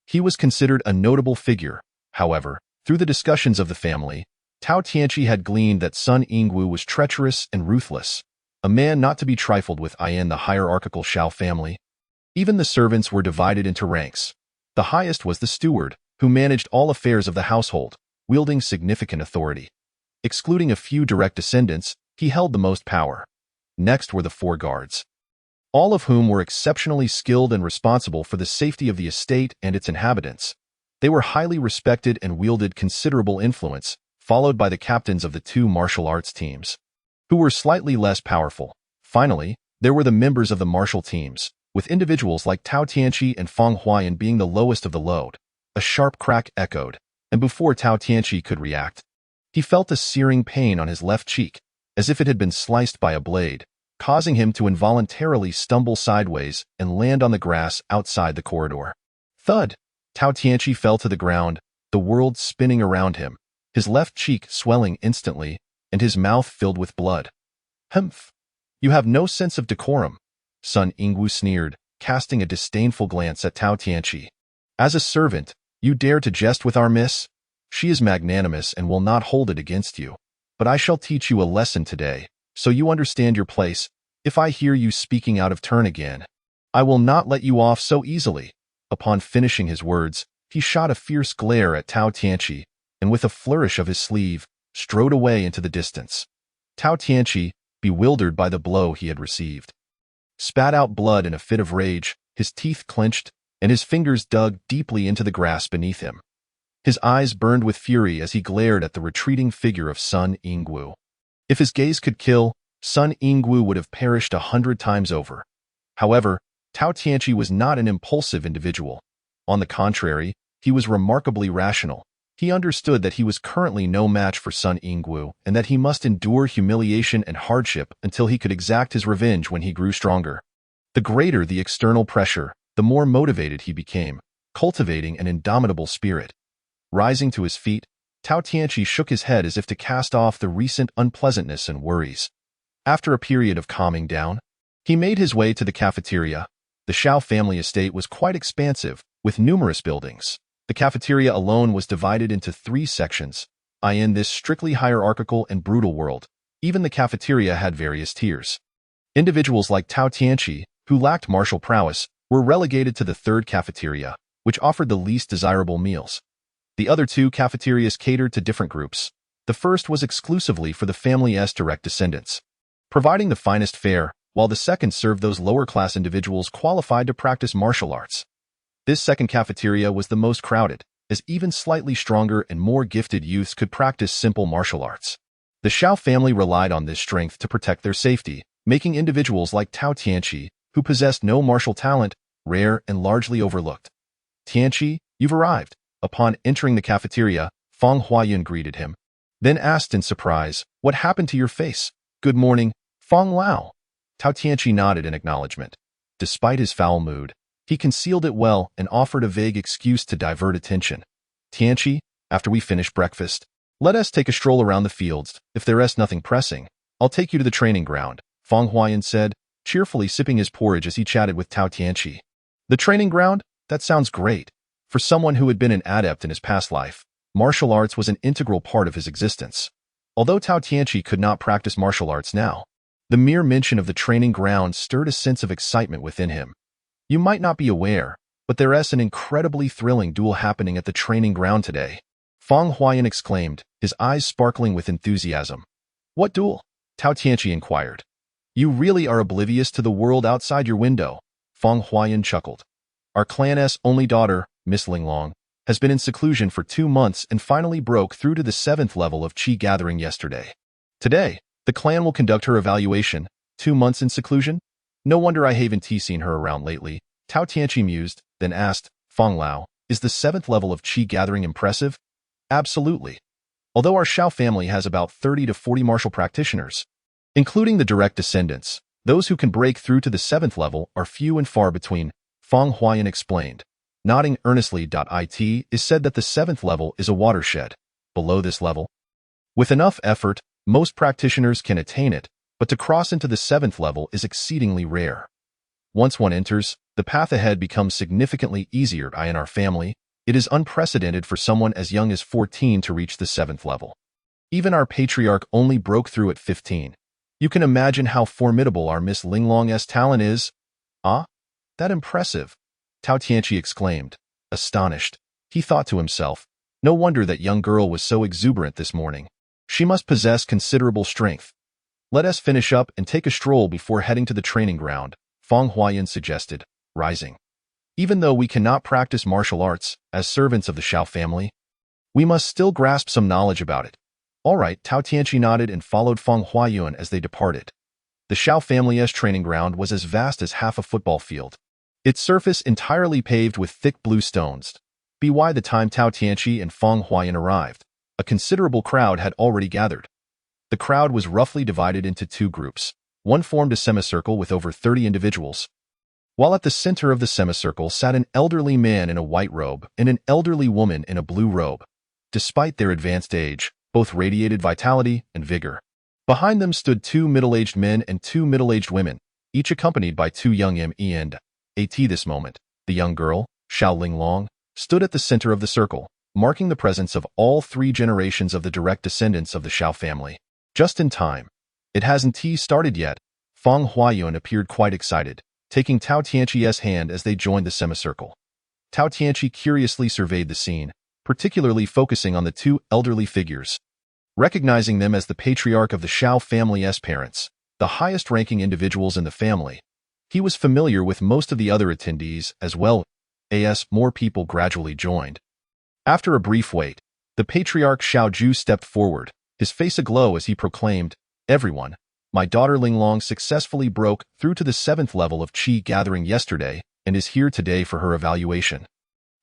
A: he was considered a notable figure. However, through the discussions of the family, Tao Tianqi had gleaned that Sun Yingwu was treacherous and ruthless, a man not to be trifled with in the hierarchical Xiao family. Even the servants were divided into ranks. The highest was the steward, who managed all affairs of the household, wielding significant authority. Excluding a few direct descendants, he held the most power. Next were the 4 guards, all of whom were exceptionally skilled and responsible for the safety of the estate and its inhabitants. They were highly respected and wielded considerable influence, followed by the captains of the 2 martial arts teams, who were slightly less powerful. Finally, there were the members of the martial teams, with individuals like Tao Tianqi and Feng Huayan being the lowest of the load. A sharp crack echoed, and before Tao Tianqi could react, he felt a searing pain on his left cheek, as if it had been sliced by a blade, causing him to involuntarily stumble sideways and land on the grass outside the corridor. Thud! Tao Tianqi fell to the ground, the world spinning around him, his left cheek swelling instantly, and his mouth filled with blood. "Humph! You have no sense of decorum," Sun Yingwu sneered, casting a disdainful glance at Tao Tianqi. "As a servant, you dare to jest with our miss? She is magnanimous and will not hold it against you. But I shall teach you a lesson today, so you understand your place. If I hear you speaking out of turn again, I will not let you off so easily." Upon finishing his words, he shot a fierce glare at Tao Tianqi, and with a flourish of his sleeve, strode away into the distance. Tao Tianqi, bewildered by the blow he had received, spat out blood in a fit of rage, his teeth clenched, and his fingers dug deeply into the grass beneath him. His eyes burned with fury as he glared at the retreating figure of Sun Yingwu. If his gaze could kill, Sun Yingwu would have perished 100 times over. However, Tao Tianqi was not an impulsive individual. On the contrary, he was remarkably rational. He understood that he was currently no match for Sun Yingwu and that he must endure humiliation and hardship until he could exact his revenge when he grew stronger. The greater the external pressure, the more motivated he became, cultivating an indomitable spirit. Rising to his feet, Tao Tianqi shook his head as if to cast off the recent unpleasantness and worries. After a period of calming down, he made his way to the cafeteria. The Xiao family estate was quite expansive, with numerous buildings. The cafeteria alone was divided into 3 sections. In this strictly hierarchical and brutal world, even the cafeteria had various tiers. Individuals like Tao Tianqi, who lacked martial prowess, were relegated to the 3rd cafeteria, which offered the least desirable meals. The other 2 cafeterias catered to different groups. The first was exclusively for the family's direct descendants, providing the finest fare, while the second served those lower-class individuals qualified to practice martial arts. This second cafeteria was the most crowded, as even slightly stronger and more gifted youths could practice simple martial arts. The Xiao family relied on this strength to protect their safety, making individuals like Tao Tianqi, who possessed no martial talent, rare and largely overlooked. "Tianqi, you've arrived." Upon entering the cafeteria, Fang Huayun greeted him, then asked in surprise, "What happened to your face?" "Good morning, Fang Lao." Tao Tianqi nodded in acknowledgement. Despite his foul mood, he concealed it well and offered a vague excuse to divert attention. "Tianqi, after we finish breakfast, let us take a stroll around the fields. If there is nothing pressing, I'll take you to the training ground," Fang Huayun said, cheerfully sipping his porridge as he chatted with Tao Tianqi. The training ground? That sounds great. For someone who had been an adept in his past life, martial arts was an integral part of his existence. Although Tao Tianqi could not practice martial arts now, the mere mention of the training ground stirred a sense of excitement within him. "You might not be aware, but there is an incredibly thrilling duel happening at the training ground today," Fang Huayun exclaimed, his eyes sparkling with enthusiasm. "What duel?" Tao Tianqi inquired. "You really are oblivious to the world outside your window," Fang Huayun chuckled. "Our clan's only daughter, Miss Linglong, has been in seclusion for 2 months and finally broke through to the 7th level of Qi gathering yesterday. Today, the clan will conduct her evaluation. 2 months in seclusion? No wonder I haven't seen her around lately," Tao Tianqi mused, then asked, "Fang Lao, is the 7th level of Qi gathering impressive?" "Absolutely. Although our Xiao family has about 30 to 40 martial practitioners, including the direct descendants, those who can break through to the 7th level are few and far between," Fang Huayun explained. Nodding earnestly. It is said that the 7th level is a watershed. Below this level, with enough effort, most practitioners can attain it, but to cross into the 7th level is exceedingly rare. Once one enters, the path ahead becomes significantly easier. In our family, it is unprecedented for someone as young as 14 to reach the 7th level. Even our patriarch only broke through at 15. You can imagine how formidable our Miss Linglong's talent is. "Ah, that impressive," Tao Tianqi exclaimed, astonished. He thought to himself, no wonder that young girl was so exuberant this morning. She must possess considerable strength. "Let us finish up and take a stroll before heading to the training ground," Fang Huayun suggested, rising. "Even though we cannot practice martial arts as servants of the Xiao family, we must still grasp some knowledge about it." "All right," Tao Tianqi nodded and followed Fang Huayun as they departed. The Xiao family's training ground was as vast as half a football field, its surface entirely paved with thick blue stones. By the time Tao Tianqi and Fang Huayun arrived, a considerable crowd had already gathered. The crowd was roughly divided into 2 groups. One formed a semicircle with over 30 individuals, while at the center of the semicircle sat an elderly man in a white robe and an elderly woman in a blue robe. Despite their advanced age, both radiated vitality and vigor. Behind them stood 2 middle-aged men and 2 middle-aged women, each accompanied by 2 young me and at this moment, the young girl, Xiao Linglong, stood at the center of the circle, marking the presence of all 3 generations of the direct descendants of the Xiao family. Just in time. "It hasn't started yet." Fang Huayun appeared quite excited, taking Tao Tianqi's hand as they joined the semicircle. Tao Tianqi curiously surveyed the scene, particularly focusing on the 2 elderly figures. Recognizing them as the patriarch of the Xiao family's parents, the highest-ranking individuals in the family, he was familiar with most of the other attendees as well. As more people gradually joined. After a brief wait, the patriarch Xiao Ju stepped forward, his face aglow as he proclaimed, "Everyone, my daughter Linglong successfully broke through to the 7th level of Qi gathering yesterday and is here today for her evaluation."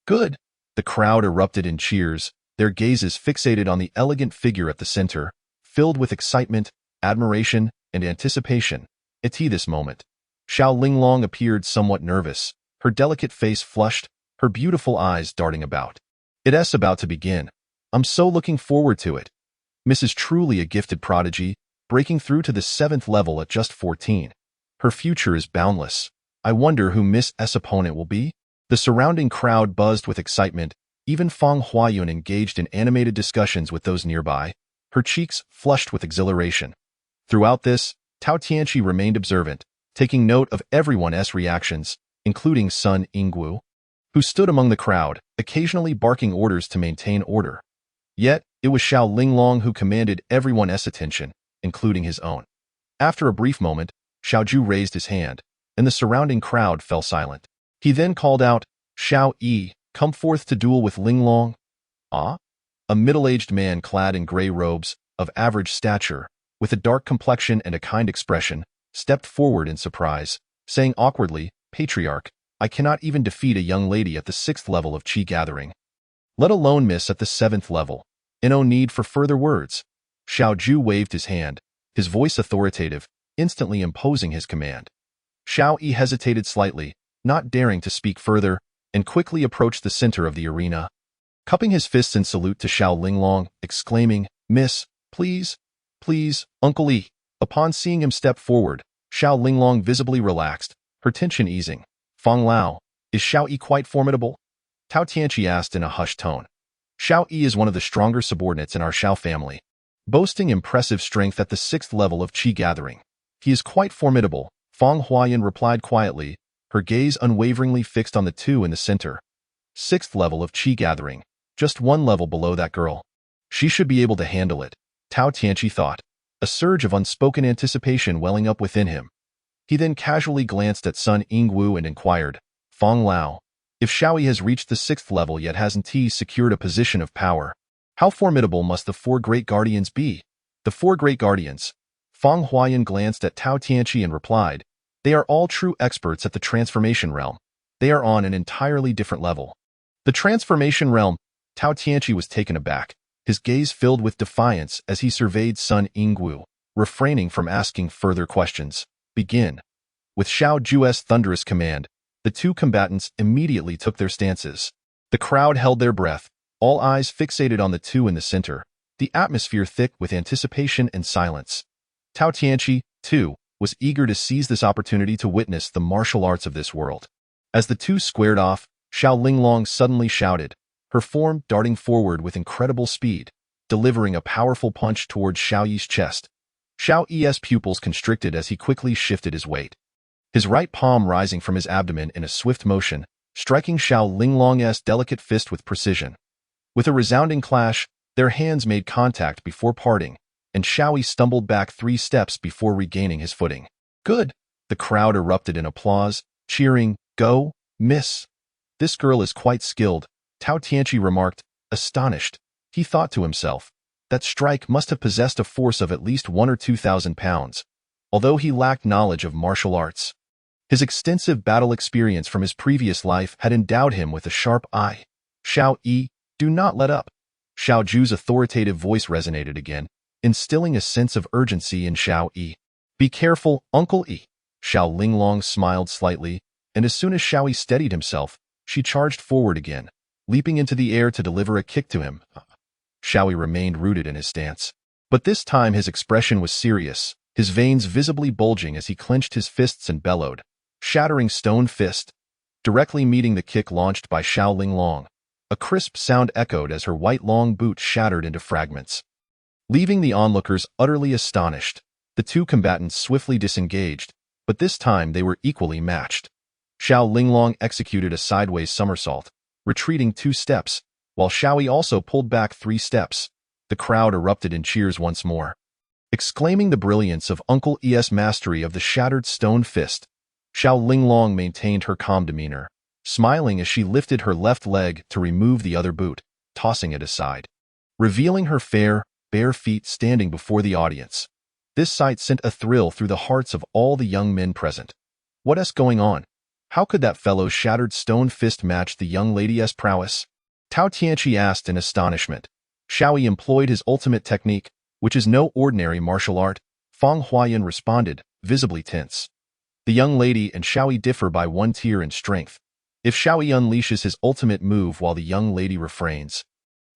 A: "Good!" The crowd erupted in cheers, their gazes fixated on the elegant figure at the center, filled with excitement, admiration, and anticipation. At this moment, Xiao Linglong appeared somewhat nervous, her delicate face flushed, her beautiful eyes darting about. "It's about to begin. I'm so looking forward to it." Miss is truly a gifted prodigy, breaking through to the 7th level at just 14. Her future is boundless. I wonder who Miss S' opponent will be? The surrounding crowd buzzed with excitement. Even Fang Huayun engaged in animated discussions with those nearby, her cheeks flushed with exhilaration. Throughout this, Tao Tianqi remained observant, taking note of everyone's reactions, including Sun Yingguo, who stood among the crowd, occasionally barking orders to maintain order. Yet, it was Xiao Linglong who commanded everyone's attention, including his own. After a brief moment, Xiaoju raised his hand, and the surrounding crowd fell silent. He then called out, "Xiao Yi, come forth to duel with Linglong." Ah? A middle-aged man clad in gray robes, of average stature, with a dark complexion and a kind expression, stepped forward in surprise, saying awkwardly, "Patriarch, I cannot even defeat a young lady at the 6th level of Qi gathering, let alone miss at the 7th level. And no need for further words." Xiaoju waved his hand, his voice authoritative, instantly imposing his command. Xiao Yi hesitated slightly, not daring to speak further, and quickly approached the center of the arena, cupping his fists in salute to Xiao Linglong, exclaiming, "Miss, please, please, Uncle Yi." Upon seeing him step forward, Xiao Linglong visibly relaxed, her tension easing. "Fang Lao, is Xiao Yi quite formidable?" Tao Tianqi asked in a hushed tone. Xiao Yi is one of the stronger subordinates in our Xiao family, boasting impressive strength at the 6th level of Qi gathering. "He is quite formidable," Fang Huayan replied quietly, her gaze unwaveringly fixed on the two in the center. 6th level of Qi gathering, just one level below that girl. She should be able to handle it, Tao Tianqi thought, a surge of unspoken anticipation welling up within him. He then casually glanced at Sun Yingwu and inquired, "Fang Lao, if Xiao Yi has reached the 6th level yet hasn't he secured a position of power, how formidable must the 4 great guardians be?" "The 4 great guardians." Fang Huayan glanced at Tao Tianqi and replied, "They are all true experts at the transformation realm. They are on an entirely different level." The transformation realm. Tao Tianqi was taken aback, his gaze filled with defiance as he surveyed Sun Yingwu, refraining from asking further questions. "Begin." With Xiao Ju's thunderous command, the two combatants immediately took their stances. The crowd held their breath, all eyes fixated on the two in the center, the atmosphere thick with anticipation and silence. Tao Tianqi, too, was eager to seize this opportunity to witness the martial arts of this world. As the two squared off, Xiao Linglong suddenly shouted, her form darting forward with incredible speed, delivering a powerful punch towards Xiao Yi's chest. Xiao Yi's pupils constricted as he quickly shifted his weight, his right palm rising from his abdomen in a swift motion, striking Xiao Linglong's delicate fist with precision. With a resounding clash, their hands made contact before parting, and Xiao Yi stumbled back 3 steps before regaining his footing. "Good!" The crowd erupted in applause, cheering, "Go, miss! This girl is quite skilled," Tao Tianqi remarked, astonished. He thought to himself, that strike must have possessed a force of at least 1,000 or 2,000 pounds, although he lacked knowledge of martial arts. His extensive battle experience from his previous life had endowed him with a sharp eye. "Xiao Yi, do not let up." Xiaoju's authoritative voice resonated again, instilling a sense of urgency in Xiao Yi. "Be careful, Uncle Yi." Xiao Linglong smiled slightly, and as soon as Xiao Yi steadied himself, she charged forward again, leaping into the air to deliver a kick to him. Xiao Yi remained rooted in his stance, but this time his expression was serious, his veins visibly bulging as he clenched his fists and bellowed, shattering stone fist, directly meeting the kick launched by Xiao Linglong. A crisp sound echoed as her white long boot shattered into fragments, leaving the onlookers utterly astonished. The two combatants swiftly disengaged, but this time they were equally matched. Xiao Linglong executed a sideways somersault, retreating 2 steps, while Xiao Yi also pulled back 3 steps. The crowd erupted in cheers once more, exclaiming the brilliance of Uncle Yi's mastery of the shattered stone fist. Xiao Linglong maintained her calm demeanor, smiling as she lifted her left leg to remove the other boot, tossing it aside, revealing her fair, bare feet standing before the audience. This sight sent a thrill through the hearts of all the young men present. What's going on? How could that fellow's shattered stone fist match the young lady's prowess? Tao Tianqi asked in astonishment. Xiao Yi employed his ultimate technique, which is no ordinary martial art, Fang Huayan responded, visibly tense. The young lady and Xiao Yi differ by 1 tier in strength. If Xiao Yi unleashes his ultimate move while the young lady refrains,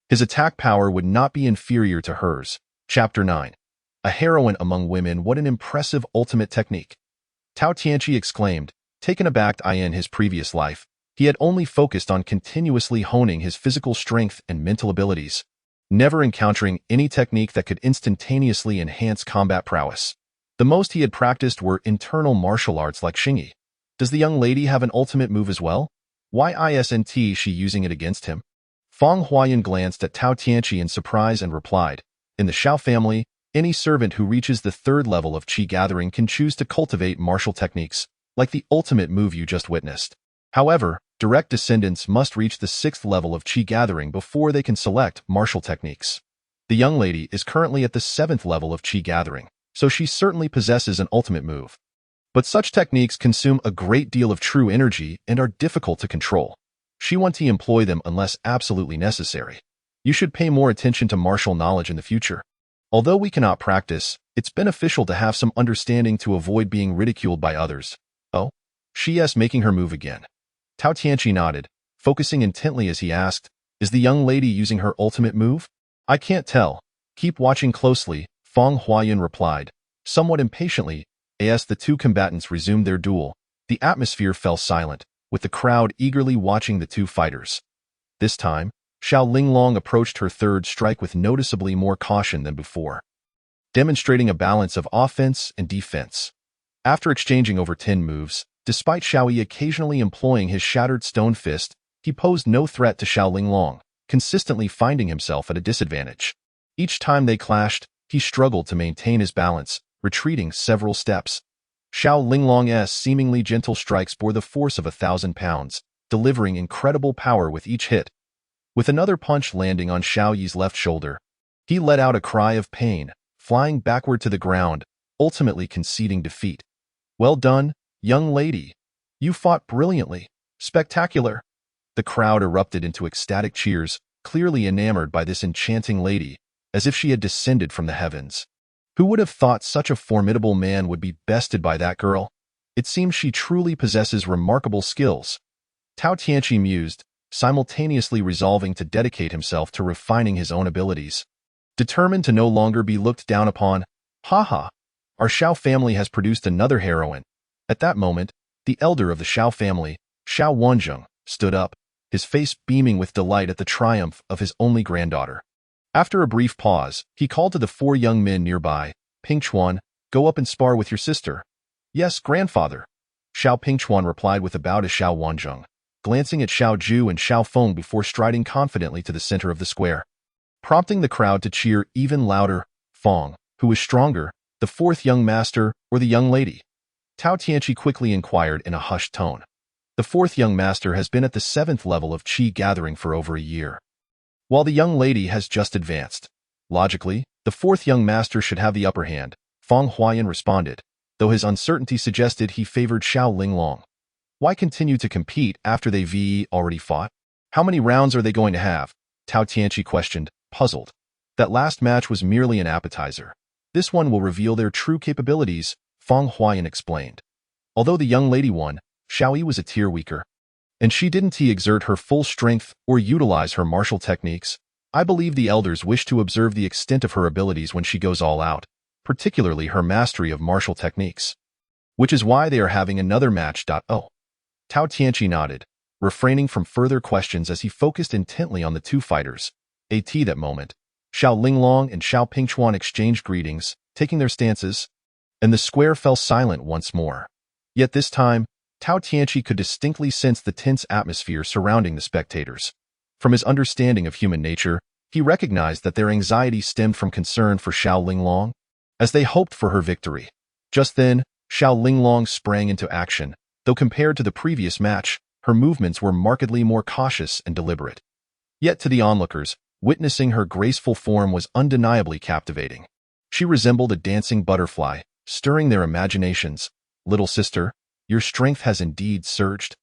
A: his attack power would not be inferior to hers. Chapter 9. A heroine among women, what an impressive ultimate technique! Tao Tianqi exclaimed, taken aback. In his previous life, he had only focused on continuously honing his physical strength and mental abilities, never encountering any technique that could instantaneously enhance combat prowess. The most he had practiced were internal martial arts like Xingyi. Does the young lady have an ultimate move as well? Why isn't she using it against him? Fang Huayan glanced at Tao Tianqi in surprise and replied, in the Xiao family, Any servant who reaches the third level of Qi gathering can choose to cultivate martial techniques, like the ultimate move you just witnessed. However, direct descendants must reach the sixth level of Qi gathering before they can select martial techniques. The young lady is currently at the seventh level of Qi gathering, so she certainly possesses an ultimate move. But such techniques consume a great deal of true energy and are difficult to control. She won't employ them unless absolutely necessary. You should pay more attention to martial knowledge in the future. Although we cannot practice, it's beneficial to have some understanding to avoid being ridiculed by others. Oh? She's making her move again. Tao Tianqi nodded, focusing intently as he asked, "Is the young lady using her ultimate move?" "I can't tell. Keep watching closely," Fang Huayun replied, somewhat impatiently. As the two combatants resumed their duel, the atmosphere fell silent, with the crowd eagerly watching the two fighters. This time, Xiao Linglong approached her third strike with noticeably more caution than before, demonstrating a balance of offense and defense. After exchanging over 10 moves, despite Xiao Yi occasionally employing his shattered stone fist, he posed no threat to Xiao Linglong, consistently finding himself at a disadvantage. Each time they clashed, he struggled to maintain his balance, retreating several steps. Xiao Linglong's seemingly gentle strikes bore the force of 1,000 pounds, delivering incredible power with each hit. With another punch landing on Xiao Yi's left shoulder, he let out a cry of pain, flying backward to the ground, ultimately conceding defeat. "Well done, young lady. You fought brilliantly. Spectacular." The crowd erupted into ecstatic cheers, clearly enamored by this enchanting lady, as if she had descended from the heavens. Who would have thought such a formidable man would be bested by that girl? It seems she truly possesses remarkable skills. Tao Tianqi mused, simultaneously resolving to dedicate himself to refining his own abilities. Determined to no longer be looked down upon, "Haha, our Xiao family has produced another heroine." At that moment, the elder of the Xiao family, Xiao Wanzheng, stood up, his face beaming with delight at the triumph of his only granddaughter. After a brief pause, he called to the 4 young men nearby, "Pingchuan, go up and spar with your sister." "Yes, grandfather." Xiao Pingchuan replied with a bow to Xiao Wanzheng, glancing at Xiao Ju and Xiao Feng before striding confidently to the center of the square. Prompting the crowd to cheer even louder, Feng, who was stronger, the 4th young master or the young lady? Tao Tianqi quickly inquired in a hushed tone. The 4th young master has been at the 7th level of Qi gathering for over a year, while the young lady has just advanced. Logically, the 4th young master should have the upper hand, Fang Huayun responded, though his uncertainty suggested he favored Xiao Linglong. Why continue to compete after they've already fought? How many rounds are they going to have? Tao Tianqi questioned, puzzled. That last match was merely an appetizer. This one will reveal their true capabilities, Fang Huayun explained. Although the young lady won, Xiao Yi was a tier weaker, and she didn't exert her full strength or utilize her martial techniques. I believe the elders wish to observe the extent of her abilities when she goes all out, particularly her mastery of martial techniques. Which is why they are having another match. Oh. Tao Tianqi nodded, refraining from further questions as he focused intently on the two fighters. At that moment, Xiao Linglong and Xiao Pingchuan exchanged greetings, taking their stances, and the square fell silent once more. Yet this time, Tao Tianqi could distinctly sense the tense atmosphere surrounding the spectators. From his understanding of human nature, he recognized that their anxiety stemmed from concern for Xiao Linglong, as they hoped for her victory. Just then, Xiao Linglong sprang into action, though compared to the previous match, her movements were markedly more cautious and deliberate. Yet to the onlookers, witnessing her graceful form was undeniably captivating. She resembled a dancing butterfly, stirring their imaginations. "Little sister, your strength has indeed surged."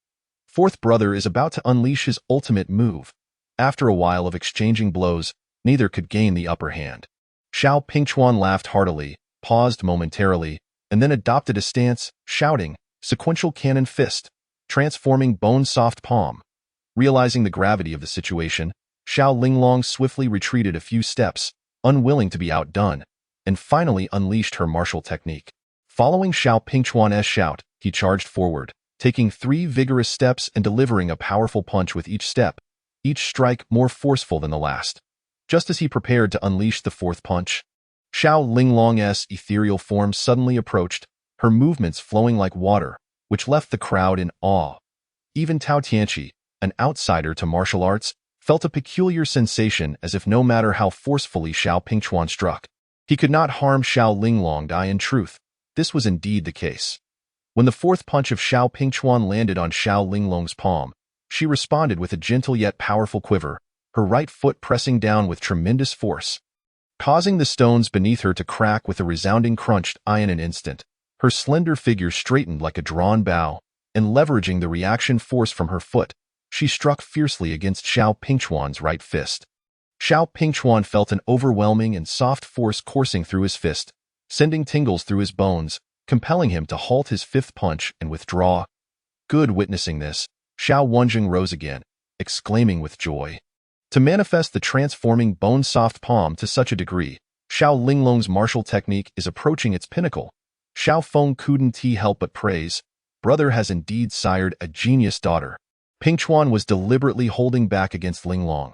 A: 4th brother is about to unleash his ultimate move. After a while of exchanging blows, neither could gain the upper hand. Xiao Pingchuan laughed heartily, paused momentarily, and then adopted a stance, shouting, "Sequential cannon fist," transforming bone-soft palm. Realizing the gravity of the situation, Xiao Linglong swiftly retreated a few steps, unwilling to be outdone, and finally unleashed her martial technique. Following Xiao Pingchuan's shout, he charged forward, taking 3 vigorous steps and delivering a powerful punch with each step, each strike more forceful than the last. Just as he prepared to unleash the 4th punch, Xiao Linglong's ethereal form suddenly approached, her movements flowing like water, which left the crowd in awe. Even Tao Tianqi, an outsider to martial arts, felt a peculiar sensation as if no matter how forcefully Xiao Pingchuan struck, He could not harm Xiao Linglong. In truth, this was indeed the case. When the fourth punch of Xiao Pingchuan landed on Xiao Linglong's palm, she responded with a gentle yet powerful quiver, her right foot pressing down with tremendous force, causing the stones beneath her to crack with a resounding crunch. In an instant, her slender figure straightened like a drawn bow, and leveraging the reaction force from her foot, she struck fiercely against Xiao Pingchuan's right fist. Xiao Pingchuan felt an overwhelming and soft force coursing through his fist, sending tingles through his bones, compelling him to halt his fifth punch and withdraw. Good. Witnessing this, Xiao Wenjing rose again, exclaiming with joy. To manifest the transforming bone-soft palm to such a degree, Xiao Linglong's martial technique is approaching its pinnacle. Xiao Feng couldn't help but praise, brother has indeed sired a genius daughter. Pingchuan was deliberately holding back against Linglong.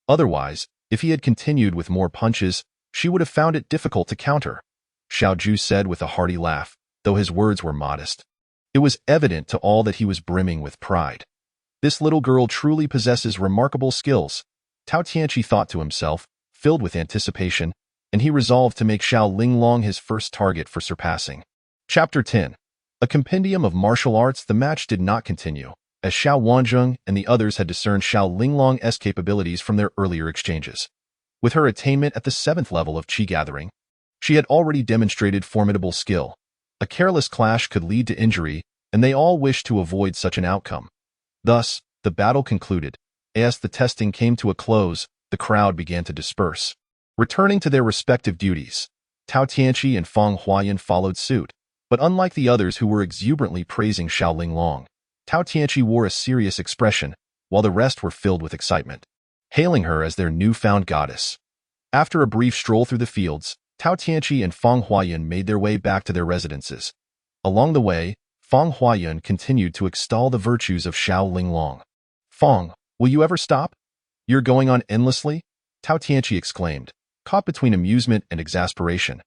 A: Otherwise, if he had continued with more punches, she would have found it difficult to counter. Xiao Ju said with a hearty laugh, though his words were modest. It was evident to all that he was brimming with pride. This little girl truly possesses remarkable skills, Tao Tianqi thought to himself, filled with anticipation, and he resolved to make Xiao Linglong his first target for surpassing. Chapter 10. A compendium of martial arts. The match did not continue, as Xiao Wenjing and the others had discerned Xiao Linglong's capabilities from their earlier exchanges. With her attainment at the 7th level of Qi gathering, she had already demonstrated formidable skill. A careless clash could lead to injury, and they all wished to avoid such an outcome. Thus, the battle concluded. As the testing came to a close, the crowd began to disperse. Returning to their respective duties, Tao Tianqi and Feng Huayan followed suit, but unlike the others who were exuberantly praising Xiao Linglong, Tao Tianqi wore a serious expression, while the rest were filled with excitement, hailing her as their newfound goddess. After a brief stroll through the fields, Tao Tianqi and Feng Huayan made their way back to their residences. Along the way, Feng Huayan continued to extol the virtues of Xiao Linglong. Feng, will you ever stop? You're going on endlessly? Tao Tianqi exclaimed, caught between amusement and exasperation.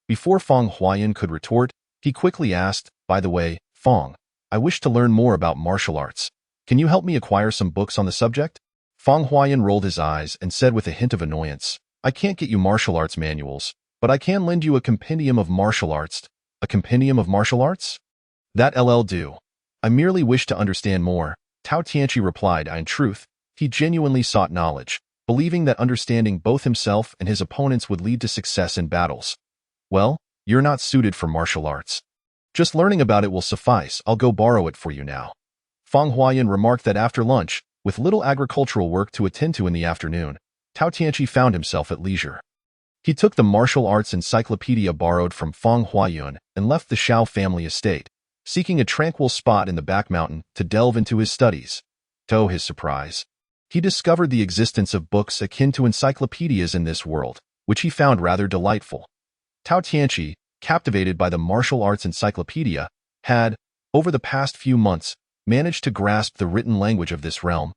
A: Before Feng Huayan could retort, he quickly asked, by the way, Feng, I wish to learn more about martial arts. Can you help me acquire some books on the subject? Feng Huayan rolled his eyes and said with a hint of annoyance, I can't get you martial arts manuals, but I can lend you a compendium of martial arts. A compendium of martial arts? That'll do. I merely wish to understand more, Tao Tianqi replied. In truth, he genuinely sought knowledge, believing that understanding both himself and his opponents would lead to success in battles. Well, you're not suited for martial arts. Just learning about it will suffice. I'll go borrow it for you now. Feng Huayan remarked that after lunch, with little agricultural work to attend to in the afternoon, Tao Tianqi found himself at leisure. He took the martial arts encyclopedia borrowed from Feng Huayan and left the Xiao family estate, seeking a tranquil spot in the back mountain to delve into his studies. To his surprise, he discovered the existence of books akin to encyclopedias in this world, which he found rather delightful. Tao Tianqi, captivated by the martial arts encyclopedia, had, over the past few months, managed to grasp the written language of this realm,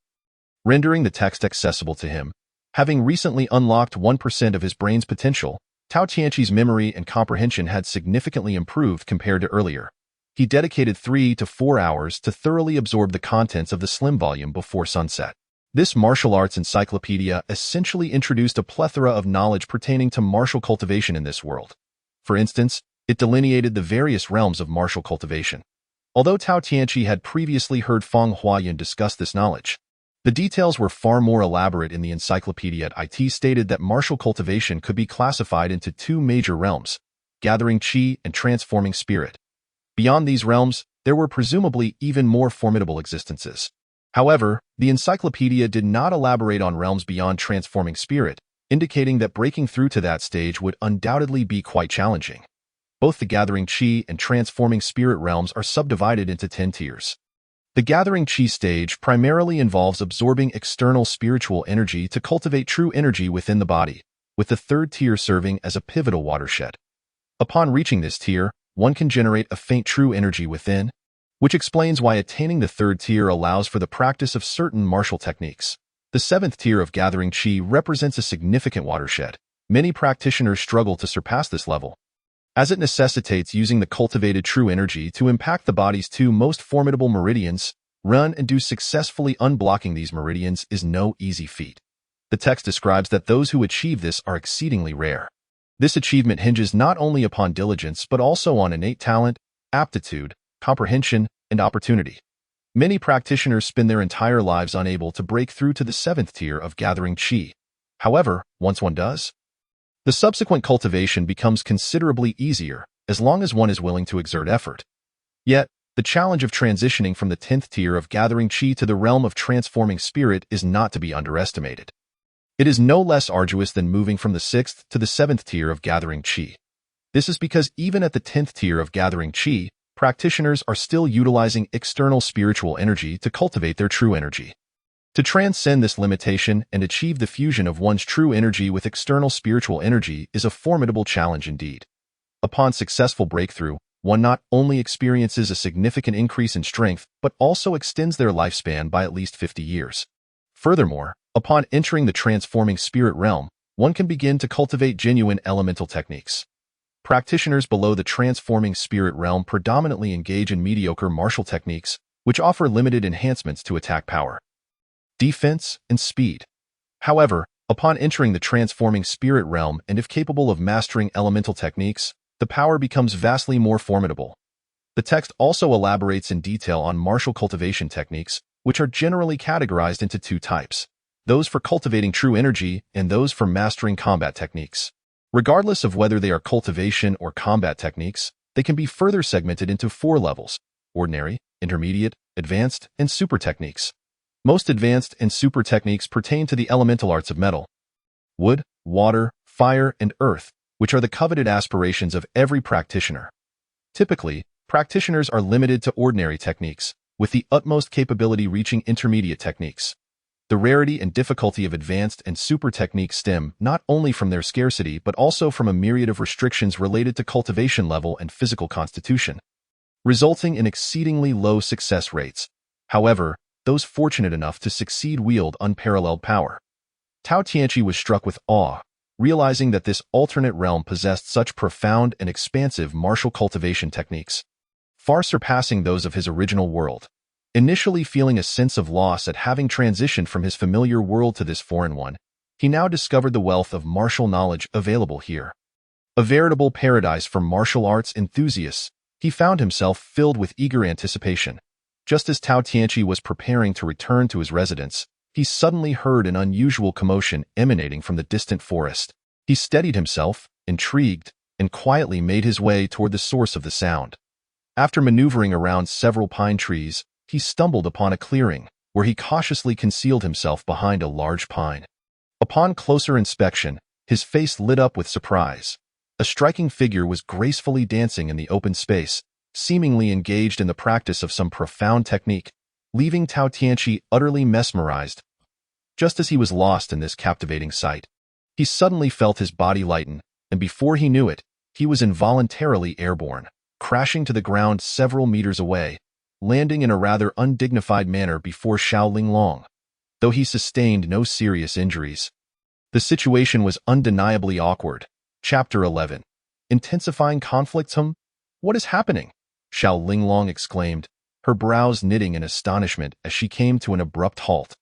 A: rendering the text accessible to him. Having recently unlocked 1% of his brain's potential, Tao Tianqi's memory and comprehension had significantly improved compared to earlier. He dedicated 3 to 4 hours to thoroughly absorb the contents of the slim volume before sunset. This martial arts encyclopedia essentially introduced a plethora of knowledge pertaining to martial cultivation in this world. For instance, it delineated the various realms of martial cultivation. Although Tao Tianqi had previously heard Feng Huayan discuss this knowledge, the details were far more elaborate in the encyclopedia. It stated that martial cultivation could be classified into 2 major realms, gathering qi and transforming spirit. Beyond these realms, there were presumably even more formidable existences. However, the encyclopedia did not elaborate on realms beyond transforming spirit, indicating that breaking through to that stage would undoubtedly be quite challenging. Both the gathering qi and transforming spirit realms are subdivided into 10 tiers. The gathering qi stage primarily involves absorbing external spiritual energy to cultivate true energy within the body, with the 3rd tier serving as a pivotal watershed. Upon reaching this tier, one can generate a faint true energy within, which explains why attaining the 3rd tier allows for the practice of certain martial techniques. The 7th tier of gathering qi represents a significant watershed. Many practitioners struggle to surpass this level, as it necessitates using the cultivated true energy to impact the body's 2 most formidable meridians. Run and do successfully unblocking these meridians is no easy feat. The text describes that those who achieve this are exceedingly rare. This achievement hinges not only upon diligence but also on innate talent, aptitude, comprehension, and opportunity. Many practitioners spend their entire lives unable to break through to the 7th tier of gathering qi. However, once one does, the subsequent cultivation becomes considerably easier as long as one is willing to exert effort. Yet, the challenge of transitioning from the 10th tier of gathering qi to the realm of transforming spirit is not to be underestimated. It is no less arduous than moving from the 6th to the 7th tier of gathering qi. This is because even at the 10th tier of gathering qi, practitioners are still utilizing external spiritual energy to cultivate their true energy. To transcend this limitation and achieve the fusion of one's true energy with external spiritual energy is a formidable challenge indeed. Upon successful breakthrough, one not only experiences a significant increase in strength, but also extends their lifespan by at least 50 years. Furthermore, upon entering the transforming spirit realm, one can begin to cultivate genuine elemental techniques. Practitioners below the transforming spirit realm predominantly engage in mediocre martial techniques, which offer limited enhancements to attack power, defense, and speed. However, upon entering the transforming spirit realm and if capable of mastering elemental techniques, the power becomes vastly more formidable. The text also elaborates in detail on martial cultivation techniques, which are generally categorized into two types: those for cultivating true energy and those for mastering combat techniques. Regardless of whether they are cultivation or combat techniques, they can be further segmented into 4 levels: ordinary, intermediate, advanced, and super techniques. Most advanced and super techniques pertain to the elemental arts of metal, wood, water, fire, and earth, which are the coveted aspirations of every practitioner. Typically, practitioners are limited to ordinary techniques, with the utmost capability reaching intermediate techniques. The rarity and difficulty of advanced and super techniques stem not only from their scarcity but also from a myriad of restrictions related to cultivation level and physical constitution, resulting in exceedingly low success rates. However, those fortunate enough to succeed wield unparalleled power. Tao Tianqi was struck with awe, realizing that this alternate realm possessed such profound and expansive martial cultivation techniques, far surpassing those of his original world. Initially feeling a sense of loss at having transitioned from his familiar world to this foreign one, he now discovered the wealth of martial knowledge available here. A veritable paradise for martial arts enthusiasts, he found himself filled with eager anticipation. Just as Tao Tianqi was preparing to return to his residence, he suddenly heard an unusual commotion emanating from the distant forest. He steadied himself, intrigued, and quietly made his way toward the source of the sound. After maneuvering around several pine trees, he stumbled upon a clearing, where he cautiously concealed himself behind a large pine. Upon closer inspection, his face lit up with surprise. A striking figure was gracefully dancing in the open space, seemingly engaged in the practice of some profound technique, leaving Tao Tianqi utterly mesmerized. Just as he was lost in this captivating sight, he suddenly felt his body lighten, and before he knew it, he was involuntarily airborne, crashing to the ground several meters away, landing in a rather undignified manner before Xiao Linglong. Though he sustained no serious injuries, the situation was undeniably awkward. Chapter 11. Intensifying conflicts. What is happening? Xiao Linglong exclaimed, her brows knitting in astonishment as she came to an abrupt halt.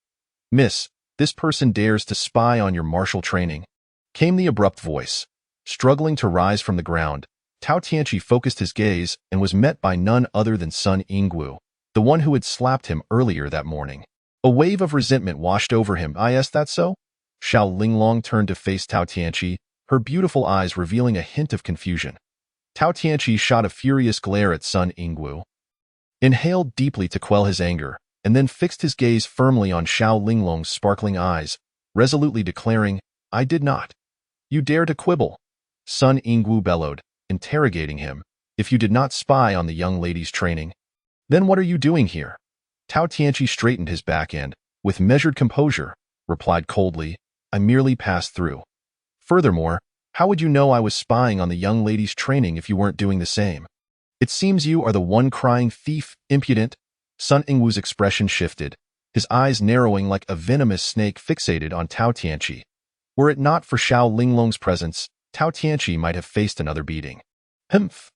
A: Miss, this person dares to spy on your martial training, came the abrupt voice. Struggling to rise from the ground, Tao Tianqi focused his gaze and was met by none other than Sun Yingguo, the one who had slapped him earlier that morning. A wave of resentment washed over him. Is that so? Xiao Linglong turned to face Tao Tianqi, her beautiful eyes revealing a hint of confusion. Tao Tianqi shot a furious glare at Sun Yingguo, inhaled deeply to quell his anger, and then fixed his gaze firmly on Xiao Linglong's sparkling eyes, resolutely declaring, I did not. You dare to quibble? Sun Yingguo bellowed, interrogating him. If you did not spy on the young lady's training, then what are you doing here? Tao Tianqi straightened his back and, with measured composure, replied coldly, I merely passed through. Furthermore, how would you know I was spying on the young lady's training if you weren't doing the same? It seems you are the one crying thief, impudent. Sun Yingguo's expression shifted, his eyes narrowing like a venomous snake fixated on Tao Tianqi. Were it not for Xiao Linglong's presence, Tao Tianqi might have faced another beating. Humph!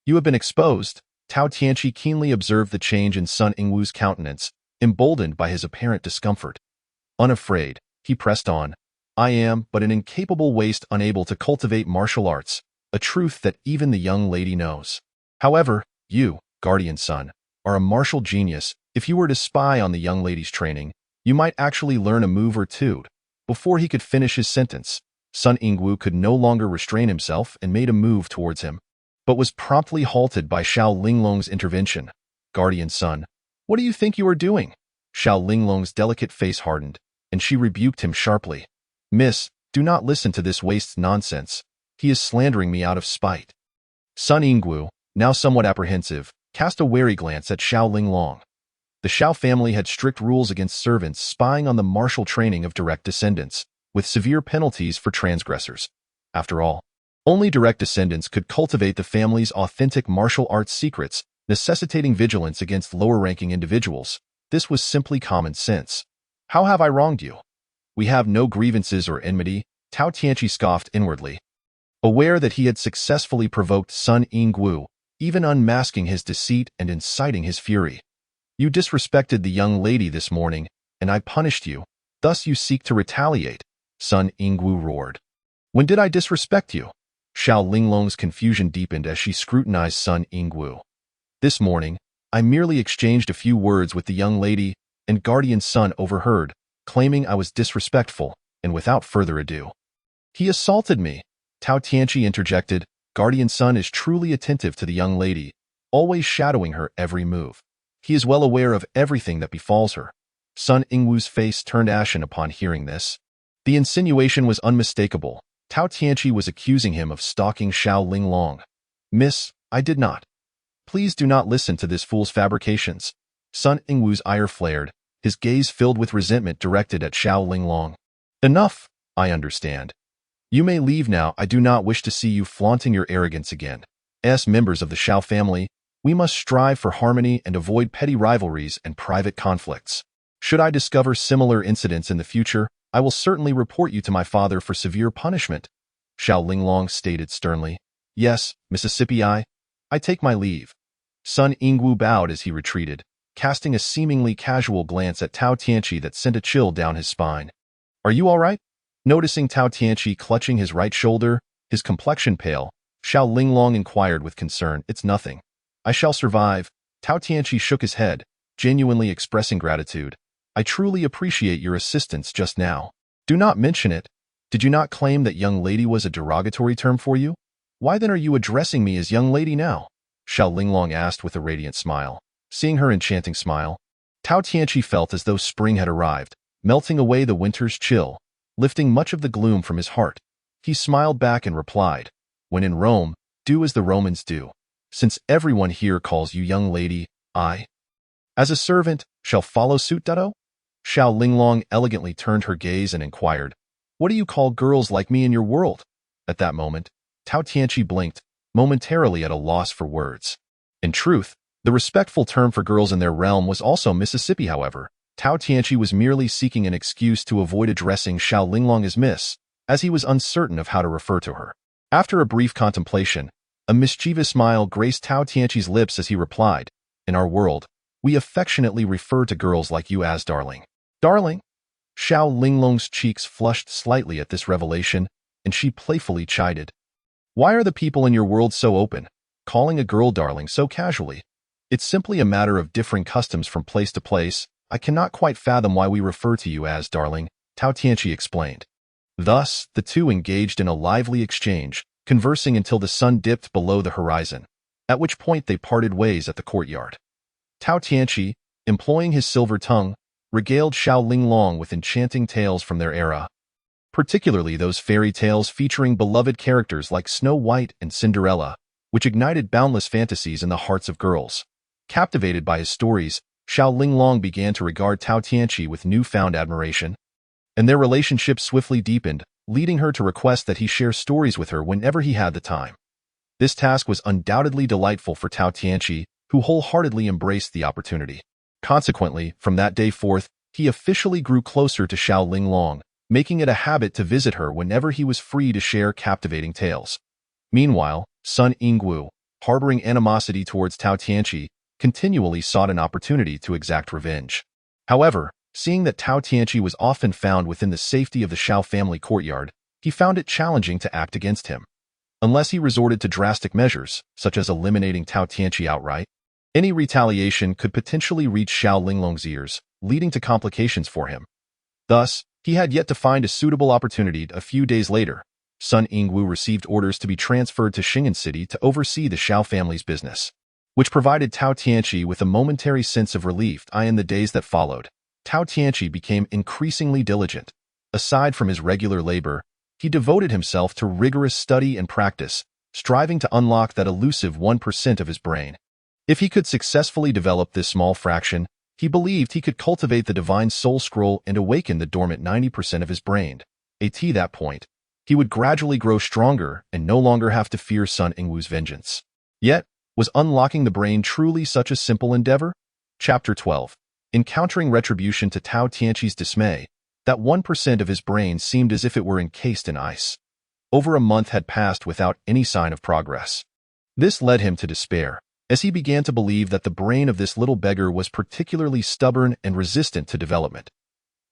A: You have been exposed. Tao Tianqi keenly observed the change in Sun Yingguo's countenance, emboldened by his apparent discomfort. Unafraid, he pressed on. I am but an incapable waste unable to cultivate martial arts, a truth that even the young lady knows. However, you, guardian son, are a martial genius. If you were to spy on the young lady's training, you might actually learn a move or two." Before he could finish his sentence, Sun Yingwu could no longer restrain himself and made a move towards him, but was promptly halted by Xiao Linglong's intervention. "Guardian son, what do you think you are doing?" Xiao Linglong's delicate face hardened, and she rebuked him sharply. "Miss, do not listen to this waste's nonsense. He is slandering me out of spite." Sun Yingwu, now somewhat apprehensive, cast a wary glance at Xiao Linglong. The Xiao family had strict rules against servants spying on the martial training of direct descendants, with severe penalties for transgressors. After all, only direct descendants could cultivate the family's authentic martial arts secrets, necessitating vigilance against lower-ranking individuals. This was simply common sense. "How have I wronged you?" "We have no grievances or enmity," Tao Tianqi scoffed inwardly. Aware that he had successfully provoked Sun Yingwu, even unmasking his deceit and inciting his fury. "You disrespected the young lady this morning, and I punished you. Thus you seek to retaliate," Sun Yingwu roared. "When did I disrespect you?" Xiao Linglong's confusion deepened as she scrutinized Sun Yingwu. "This morning, I merely exchanged a few words with the young lady, and guardian son overheard, claiming I was disrespectful, and without further ado, he assaulted me." Tao Tianqi interjected. "Guardian son is truly attentive to the young lady, always shadowing her every move. He is well aware of everything that befalls her." Sun Yingwu's face turned ashen upon hearing this. The insinuation was unmistakable. Tao Tianqi was accusing him of stalking Xiao Linglong. "Miss, I did not. Please do not listen to this fool's fabrications." Sun Yingwu's ire flared, his gaze filled with resentment directed at Xiao Linglong. "Enough, I understand. You may leave now. I do not wish to see you flaunting your arrogance again. As members of the Xiao family, we must strive for harmony and avoid petty rivalries and private conflicts. Should I discover similar incidents in the future, I will certainly report you to my father for severe punishment," Xiao Linglong stated sternly. "Yes, Mississippi, I take my leave." Sun Yingwu bowed as he retreated, casting a seemingly casual glance at Tao Tianqi that sent a chill down his spine. "Are you all right?" Noticing Tao Tianqi clutching his right shoulder, his complexion pale, Xiao Linglong inquired with concern. "It's nothing. I shall survive." Tao Tianqi shook his head, genuinely expressing gratitude. "I truly appreciate your assistance just now." "Do not mention it. Did you not claim that young lady was a derogatory term for you? Why then are you addressing me as young lady now?" Xiao Linglong asked with a radiant smile. Seeing her enchanting smile, Tao Tianqi felt as though spring had arrived, melting away the winter's chill, lifting much of the gloom from his heart. He smiled back and replied, "When in Rome, do as the Romans do. Since everyone here calls you young lady, I, as a servant, shall follow suit." Xiao Linglong elegantly turned her gaze and inquired, "What do you call girls like me in your world?" At that moment, Tao Tianqi blinked, momentarily at a loss for words. In truth, the respectful term for girls in their realm was also Mississippi. However, Tao Tianqi was merely seeking an excuse to avoid addressing Xiao Linglong as Miss, as he was uncertain of how to refer to her. After a brief contemplation, a mischievous smile graced Tao Tianqi's lips as he replied, "In our world, we affectionately refer to girls like you as darling." "Darling?" Xiao Linglong's cheeks flushed slightly at this revelation, and she playfully chided. "Why are the people in your world so open, calling a girl darling so casually? It's simply a matter of differing customs from place to place. I cannot quite fathom why we refer to you as darling," Tao Tianqi explained. Thus, the two engaged in a lively exchange, conversing until the sun dipped below the horizon, at which point they parted ways at the courtyard. Tao Tianqi, employing his silver tongue, regaled Xiao Linglong with enchanting tales from their era, particularly those fairy tales featuring beloved characters like Snow White and Cinderella, which ignited boundless fantasies in the hearts of girls. Captivated by his stories, Xiao Linglong began to regard Tao Tianqi with newfound admiration, and their relationship swiftly deepened, leading her to request that he share stories with her whenever he had the time. This task was undoubtedly delightful for Tao Tianqi, who wholeheartedly embraced the opportunity. Consequently, from that day forth, he officially grew closer to Xiao Linglong, making it a habit to visit her whenever he was free to share captivating tales. Meanwhile, Sun Yingwu, harboring animosity towards Tao Tianqi, continually sought an opportunity to exact revenge. However, Seeing that Tao Tianqi was often found within the safety of the Shao family courtyard, he found it challenging to act against him. Unless he resorted to drastic measures, such as eliminating Tao Tianqi outright, any retaliation could potentially reach Xiao Linglong's ears, leading to complications for him. Thus, he had yet to find a suitable opportunity. A few days later, Sun Yingwu received orders to be transferred to Xing'an City to oversee the Xiao family's business, which provided Tao Tianqi with a momentary sense of relief. In the days that followed, Tao Tianqi became increasingly diligent. Aside from his regular labor, he devoted himself to rigorous study and practice, striving to unlock that elusive 1% of his brain. If he could successfully develop this small fraction, he believed he could cultivate the divine soul scroll and awaken the dormant 90% of his brain. At that point, he would gradually grow stronger and no longer have to fear Sun Yingwu's vengeance. Yet, was unlocking the brain truly such a simple endeavor? Chapter 12. Encountering retribution. To Tao Tianqi's dismay, that 1% of his brain seemed as if it were encased in ice. Over a month had passed without any sign of progress. This led him to despair, as he began to believe that the brain of this little beggar was particularly stubborn and resistant to development.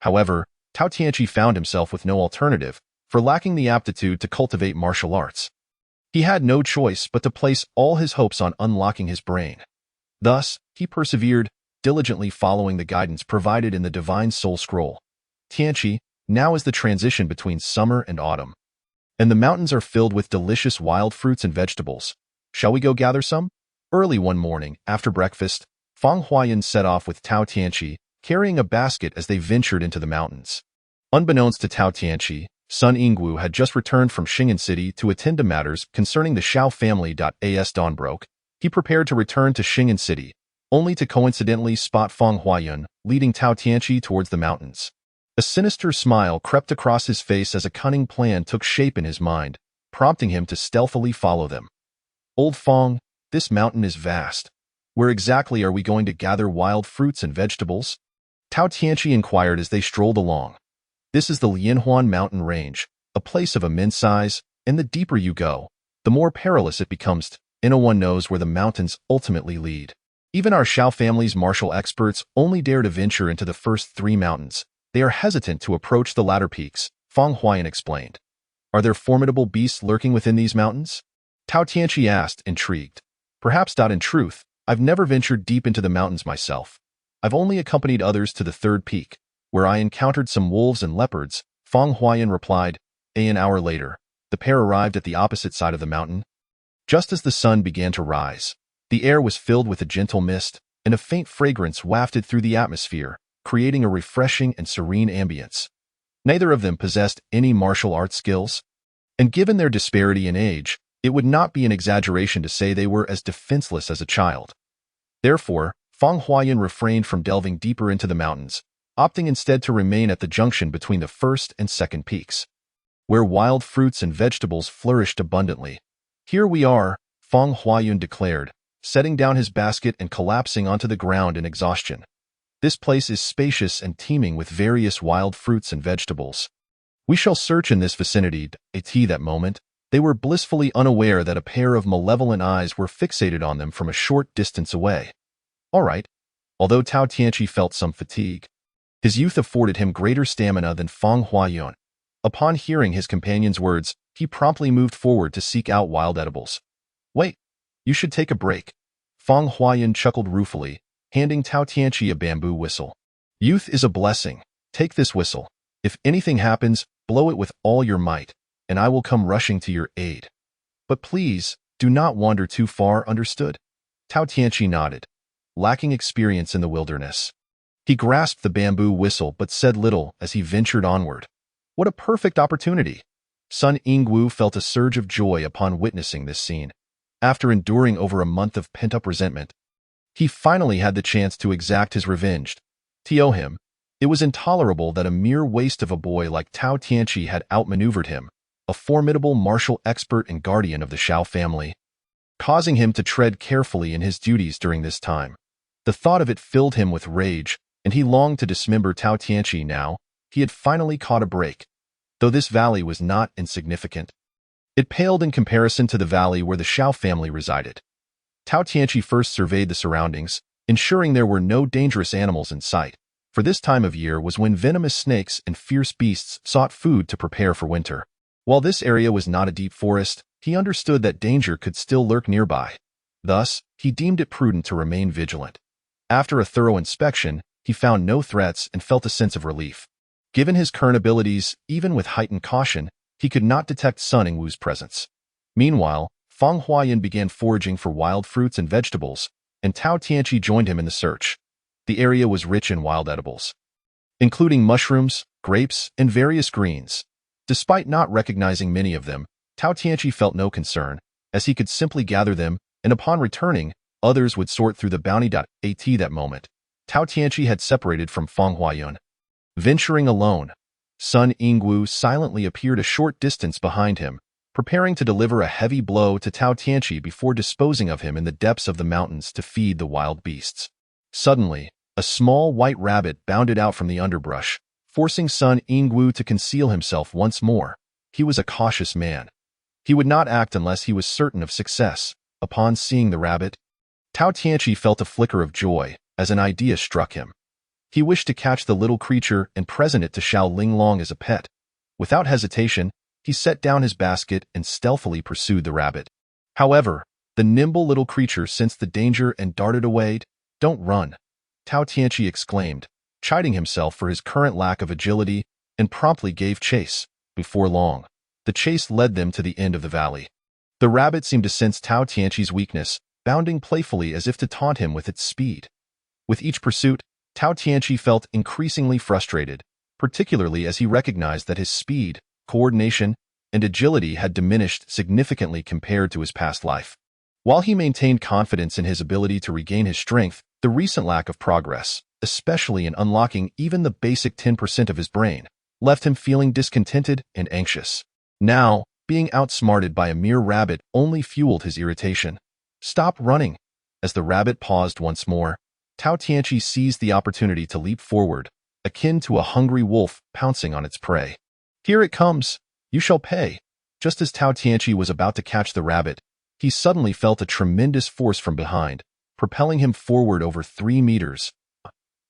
A: However, Tao Tianqi found himself with no alternative, for lacking the aptitude to cultivate martial arts. He had no choice but to place all his hopes on unlocking his brain. Thus, he persevered, diligently following the guidance provided in the Divine Soul Scroll. Tianqi, now is the transition between summer and autumn, and the mountains are filled with delicious wild fruits and vegetables. Shall we go gather some? Early one morning, after breakfast, Fang Huayan set off with Tao Tianqi, carrying a basket as they ventured into the mountains. Unbeknownst to Tao Tianqi, Sun Yingwu had just returned from Xing'an City to attend to matters concerning the Shao family. As dawn broke, he prepared to return to Xing'an City, only to coincidentally spot Fang Huayan leading Tao Tianqi towards the mountains. A sinister smile crept across his face as a cunning plan took shape in his mind, prompting him to stealthily follow them. Old Fang, this mountain is vast. Where exactly are we going to gather wild fruits and vegetables? Tao Tianqi inquired as they strolled along. This is the Lianhuan mountain range, a place of immense size, and the deeper you go, the more perilous it becomes. No one knows where the mountains ultimately lead. Even our Shao family's martial experts only dare to venture into the first 3 mountains. They are hesitant to approach the latter peaks, Fang Huayan explained. Are there formidable beasts lurking within these mountains? Tao Tianqi asked, intrigued. Perhaps. In truth, I've never ventured deep into the mountains myself. I've only accompanied others to the 3rd peak, where I encountered some wolves and leopards, Fang Huayan replied. An hour later, the pair arrived at the opposite side of the mountain. Just as the sun began to rise, the air was filled with a gentle mist, and a faint fragrance wafted through the atmosphere, creating a refreshing and serene ambience. Neither of them possessed any martial arts skills, and given their disparity in age, it would not be an exaggeration to say they were as defenseless as a child. Therefore, Fang Huayan refrained from delving deeper into the mountains, opting instead to remain at the junction between the 1st and 2nd peaks, where wild fruits and vegetables flourished abundantly. Here we are, Fang Huayan declared, setting down his basket and collapsing onto the ground in exhaustion. This place is spacious and teeming with various wild fruits and vegetables. We shall search in this vicinity. At that moment, they were blissfully unaware that a pair of malevolent eyes were fixated on them from a short distance away. All right. Although Tao Tianqi felt some fatigue, his youth afforded him greater stamina than Fang Huayan. Upon hearing his companion's words, he promptly moved forward to seek out wild edibles. Wait, you should take a break. Fang Huayan chuckled ruefully, handing Tao Tianqi a bamboo whistle. Youth is a blessing. Take this whistle. If anything happens, blow it with all your might, and I will come rushing to your aid. But please, do not wander too far, understood? Tao Tianqi nodded, lacking experience in the wilderness. He grasped the bamboo whistle but said little as he ventured onward. What a perfect opportunity! Sun Yingwu felt a surge of joy upon witnessing this scene. After enduring over a month of pent-up resentment, he finally had the chance to exact his revenge. To him, it was intolerable that a mere waste of a boy like Tao Tianqi had outmaneuvered him, a formidable martial expert and guardian of the Shao family, causing him to tread carefully in his duties during this time. The thought of it filled him with rage, and he longed to dismember Tao Tianqi now. He had finally caught a break. Though this valley was not insignificant, it paled in comparison to the valley where the Shao family resided. Tao Tianqi first surveyed the surroundings, ensuring there were no dangerous animals in sight. for this time of year was when venomous snakes and fierce beasts sought food to prepare for winter. While this area was not a deep forest, he understood that danger could still lurk nearby. Thus, he deemed it prudent to remain vigilant. After a thorough inspection, he found no threats and felt a sense of relief. Given his current abilities, even with heightened caution, he could not detect Sun Yingwu's presence. Meanwhile, Fang Huayan began foraging for wild fruits and vegetables, and Tao Tianqi joined him in the search. The area was rich in wild edibles, including mushrooms, grapes, and various greens. Despite not recognizing many of them, Tao Tianqi felt no concern, as he could simply gather them, and upon returning, others would sort through the bounty. At that moment, Tao Tianqi had separated from Fang Huayan. Venturing alone, Sun Yingwu silently appeared a short distance behind him, preparing to deliver a heavy blow to Tao Tianqi before disposing of him in the depths of the mountains to feed the wild beasts. Suddenly, a small white rabbit bounded out from the underbrush, forcing Sun Yingwu to conceal himself once more. He was a cautious man. He would not act unless he was certain of success. Upon seeing the rabbit, Tao Tianqi felt a flicker of joy as an idea struck him. He wished to catch the little creature and present it to Xiao Linglong as a pet. Without hesitation, he set down his basket and stealthily pursued the rabbit. However, the nimble little creature sensed the danger and darted away. "Don't run," Tao Tianqi exclaimed, chiding himself for his current lack of agility, and promptly gave chase. Before long, the chase led them to the end of the valley. The rabbit seemed to sense Tao Tianqi's weakness, bounding playfully as if to taunt him with its speed. With each pursuit, Tao Tianqi felt increasingly frustrated, particularly as he recognized that his speed, coordination, and agility had diminished significantly compared to his past life. While he maintained confidence in his ability to regain his strength, the recent lack of progress, especially in unlocking even the basic 10% of his brain, left him feeling discontented and anxious. Now, being outsmarted by a mere rabbit only fueled his irritation. "Stop running!" As the rabbit paused once more, Tao Tianqi seized the opportunity to leap forward, akin to a hungry wolf pouncing on its prey. "Here it comes! You shall pay!" Just as Tao Tianqi was about to catch the rabbit, he suddenly felt a tremendous force from behind, propelling him forward over 3 meters.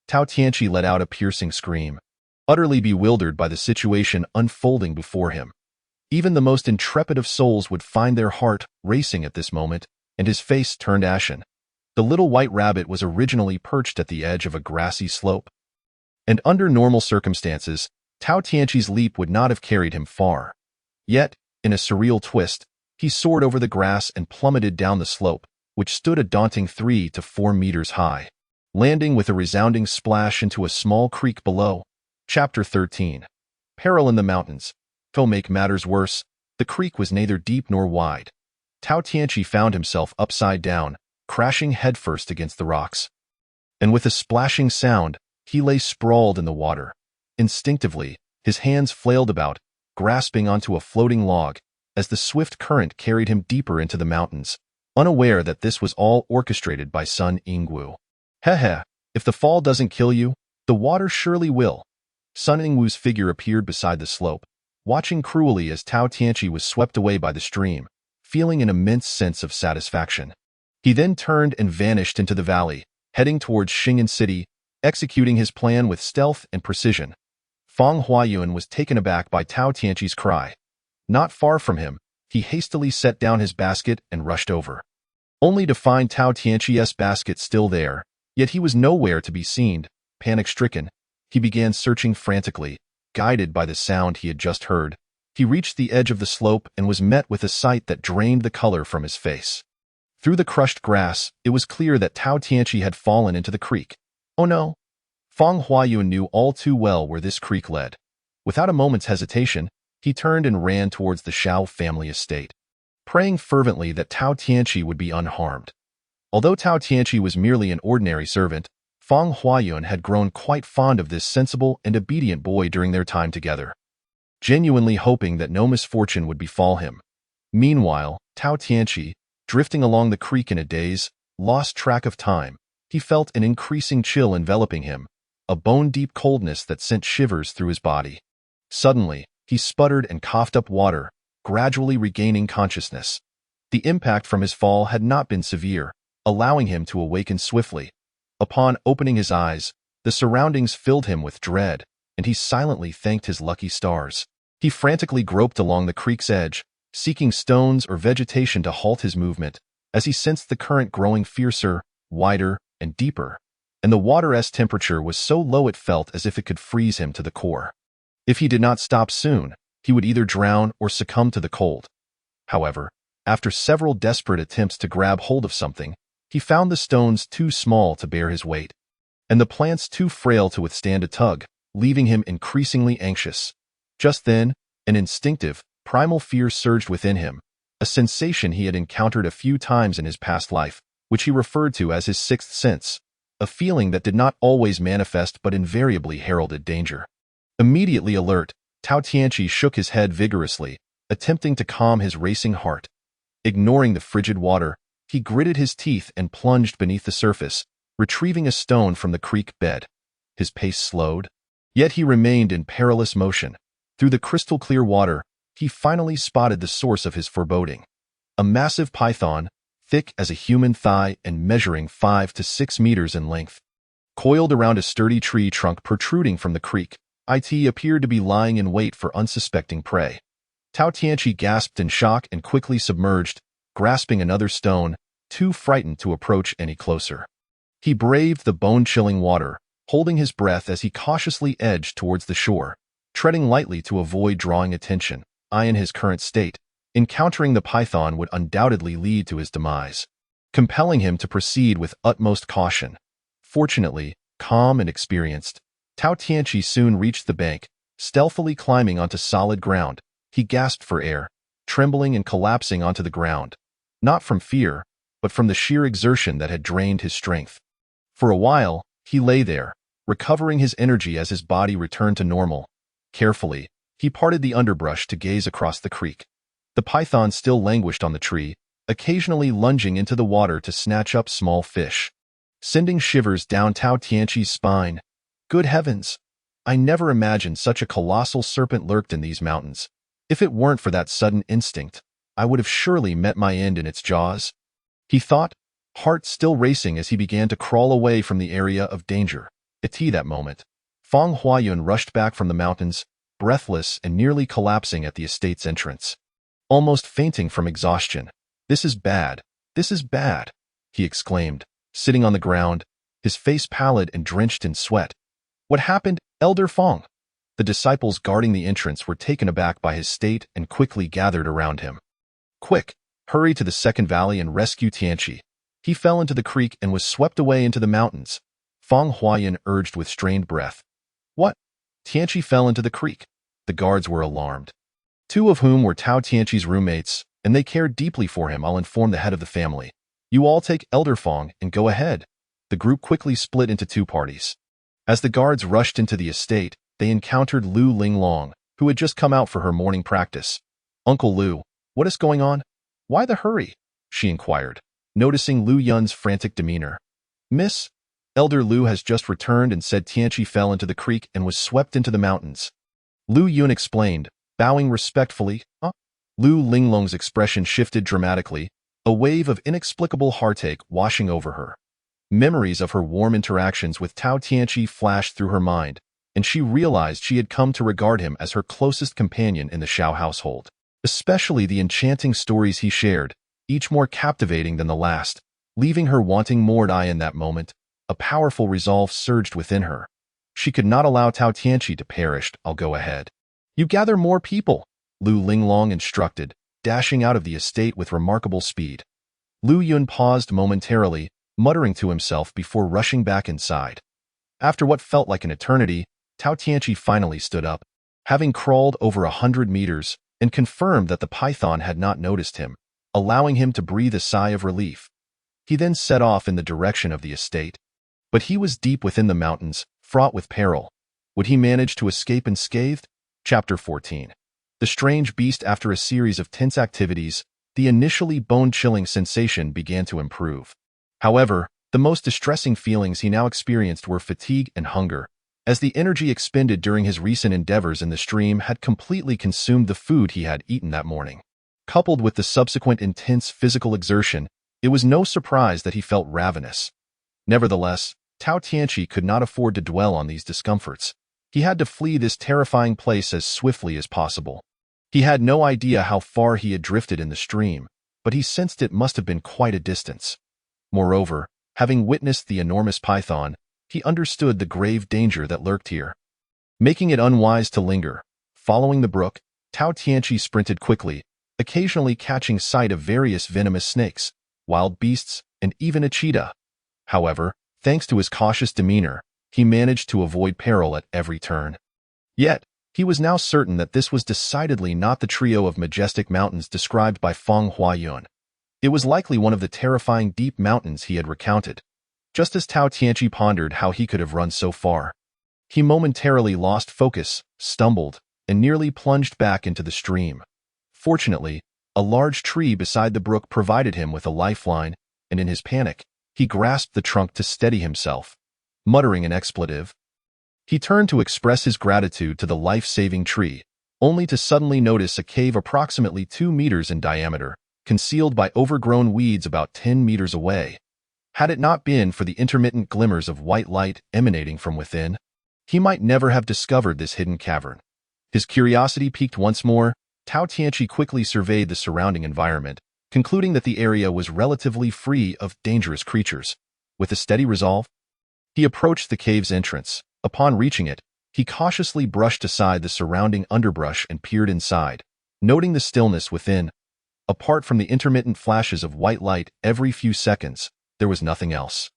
A: Tao Tianqi let out a piercing scream, utterly bewildered by the situation unfolding before him. Even the most intrepid of souls would find their heart racing at this moment, and his face turned ashen. The little white rabbit was originally perched at the edge of a grassy slope, and under normal circumstances, Tao Tianqi's leap would not have carried him far. Yet, in a surreal twist, he soared over the grass and plummeted down the slope, which stood a daunting 3 to 4 meters high, landing with a resounding splash into a small creek below. Chapter 13. Peril in the Mountains. To make matters worse, the creek was neither deep nor wide. Tao Tianqi found himself upside down, crashing headfirst against the rocks. And with a splashing sound, he lay sprawled in the water. Instinctively, his hands flailed about, grasping onto a floating log, as the swift current carried him deeper into the mountains, unaware that this was all orchestrated by Sun Yingwu. "Heh, if the fall doesn't kill you, the water surely will." Sun Yingwu's figure appeared beside the slope, watching cruelly as Tao Tianqi was swept away by the stream, feeling an immense sense of satisfaction. He then turned and vanished into the valley, heading towards Xing'an City, executing his plan with stealth and precision. Fang Huayan was taken aback by Tao Tianqi's cry. Not far from him, he hastily set down his basket and rushed over, only to find Tao Tianqi's basket still there, yet he was nowhere to be seen. Panic-stricken, he began searching frantically, guided by the sound he had just heard. He reached the edge of the slope and was met with a sight that drained the color from his face. Through the crushed grass, it was clear that Tao Tianqi had fallen into the creek. Oh no! Fang Huayan knew all too well where this creek led. Without a moment's hesitation, he turned and ran towards the Xiao family estate, praying fervently that Tao Tianqi would be unharmed. Although Tao Tianqi was merely an ordinary servant, Fang Huayan had grown quite fond of this sensible and obedient boy during their time together, genuinely hoping that no misfortune would befall him. Meanwhile, Tao Tianqi, drifting along the creek in a daze, lost track of time. He felt an increasing chill enveloping him, a bone-deep coldness that sent shivers through his body. Suddenly, he sputtered and coughed up water, gradually regaining consciousness. The impact from his fall had not been severe, allowing him to awaken swiftly. Upon opening his eyes, The surroundings filled him with dread, and he silently thanked his lucky stars. He frantically groped along the creek's edge, seeking stones or vegetation to halt his movement, as he sensed the current growing fiercer, wider, and deeper, and the water's temperature was so low it felt as if it could freeze him to the core. If he did not stop soon, he would either drown or succumb to the cold. However, after several desperate attempts to grab hold of something, he found the stones too small to bear his weight, and the plants too frail to withstand a tug, leaving him increasingly anxious. Just then, an instinctive, primal fear surged within him, a sensation he had encountered a few times in his past life, which he referred to as his sixth sense, a feeling that did not always manifest but invariably heralded danger. Immediately alert, Tao Tianqi shook his head vigorously, attempting to calm his racing heart. Ignoring the frigid water, he gritted his teeth and plunged beneath the surface, retrieving a stone from the creek bed. His pace slowed, yet he remained in perilous motion. Through the crystal-clear water, he finally spotted the source of his foreboding. A massive python, thick as a human thigh and measuring 5 to 6 meters in length. Coiled around a sturdy tree trunk protruding from the creek, it appeared to be lying in wait for unsuspecting prey. Tao Tianqi gasped in shock and quickly submerged, grasping another stone, too frightened to approach any closer. He braved the bone-chilling water, holding his breath as he cautiously edged towards the shore, treading lightly to avoid drawing attention. In his current state, encountering the python would undoubtedly lead to his demise, compelling him to proceed with utmost caution. Fortunately, calm and experienced, Tao Tianqi soon reached the bank, stealthily climbing onto solid ground. He gasped for air, trembling and collapsing onto the ground, not from fear, but from the sheer exertion that had drained his strength. For a while, he lay there, recovering his energy as his body returned to normal. Carefully, he parted the underbrush to gaze across the creek. The python still languished on the tree, occasionally lunging into the water to snatch up small fish, sending shivers down Tao Tianqi's spine. Good heavens! I never imagined such a colossal serpent lurked in these mountains. If it weren't for that sudden instinct, I would have surely met my end in its jaws. He thought, heart still racing as he began to crawl away from the area of danger. At that moment, Fang Huayun rushed back from the mountains, breathless and nearly collapsing at the estate's entrance. Almost fainting from exhaustion. "This is bad. This is bad," he exclaimed, sitting on the ground, his face pallid and drenched in sweat. "What happened, Elder Fang?" The disciples guarding the entrance were taken aback by his state and quickly gathered around him. "Quick, hurry to the second valley and rescue Tianqi. He fell into the creek and was swept away into the mountains," Fang Huayun urged with strained breath. "What? Tianqi fell into the creek?" The guards were alarmed. Two of whom were Tao Tianqi's roommates, and they cared deeply for him. "I'll inform the head of the family. You all take Elder Fang and go ahead." The group quickly split into two parties. As the guards rushed into the estate, they encountered Lu Linglong, who had just come out for her morning practice. "Uncle Lu, what is going on? Why the hurry?" she inquired, noticing Lu Yun's frantic demeanor. "Miss, Elder Lu has just returned and said Tianqi fell into the creek and was swept into the mountains." Lu Yun explained, bowing respectfully. Lu Linglong's expression shifted dramatically, a wave of inexplicable heartache washing over her. Memories of her warm interactions with Tao Tianqi flashed through her mind, and she realized she had come to regard him as her closest companion in the Shao household. Especially the enchanting stories he shared, each more captivating than the last, leaving her wanting more. In that moment, a powerful resolve surged within her. She could not allow Tao Tianqi to perish. "I'll go ahead. You gather more people," Lu Linglong instructed, dashing out of the estate with remarkable speed. Lu Yun paused momentarily, muttering to himself before rushing back inside. After what felt like an eternity, Tao Tianqi finally stood up, having crawled over 100 meters, and confirmed that the python had not noticed him, allowing him to breathe a sigh of relief. He then set off in the direction of the estate. But he was deep within the mountains, fraught with peril. Would he manage to escape unscathed? Chapter 14. The strange beast. After a series of tense activities, the initially bone-chilling sensation began to improve. However, the most distressing feelings he now experienced were fatigue and hunger, as the energy expended during his recent endeavors in the stream had completely consumed the food he had eaten that morning. Coupled with the subsequent intense physical exertion, it was no surprise that he felt ravenous. Nevertheless, Tao Tianqi could not afford to dwell on these discomforts. He had to flee this terrifying place as swiftly as possible. He had no idea how far he had drifted in the stream, but he sensed it must have been quite a distance. Moreover, having witnessed the enormous python, he understood the grave danger that lurked here. Making it unwise to linger, following the brook, Tao Tianqi sprinted quickly, occasionally catching sight of various venomous snakes, wild beasts, and even a cheetah. However, thanks to his cautious demeanor, he managed to avoid peril at every turn. Yet, he was now certain that this was decidedly not the trio of majestic mountains described by Feng Huayuan. It was likely one of the terrifying deep mountains he had recounted. Just as Tao Tianqi pondered how he could have run so far, he momentarily lost focus, stumbled, and nearly plunged back into the stream. Fortunately, a large tree beside the brook provided him with a lifeline, and in his panic, he grasped the trunk to steady himself. Muttering an expletive, he turned to express his gratitude to the life-saving tree, only to suddenly notice a cave approximately 2 meters in diameter, concealed by overgrown weeds about 10 meters away. Had it not been for the intermittent glimmers of white light emanating from within, he might never have discovered this hidden cavern. His curiosity piqued once more, Tao Tianqi quickly surveyed the surrounding environment, concluding that the area was relatively free of dangerous creatures. With a steady resolve, he approached the cave's entrance. Upon reaching it, he cautiously brushed aside the surrounding underbrush and peered inside, noting the stillness within. Apart from the intermittent flashes of white light every few seconds, there was nothing else.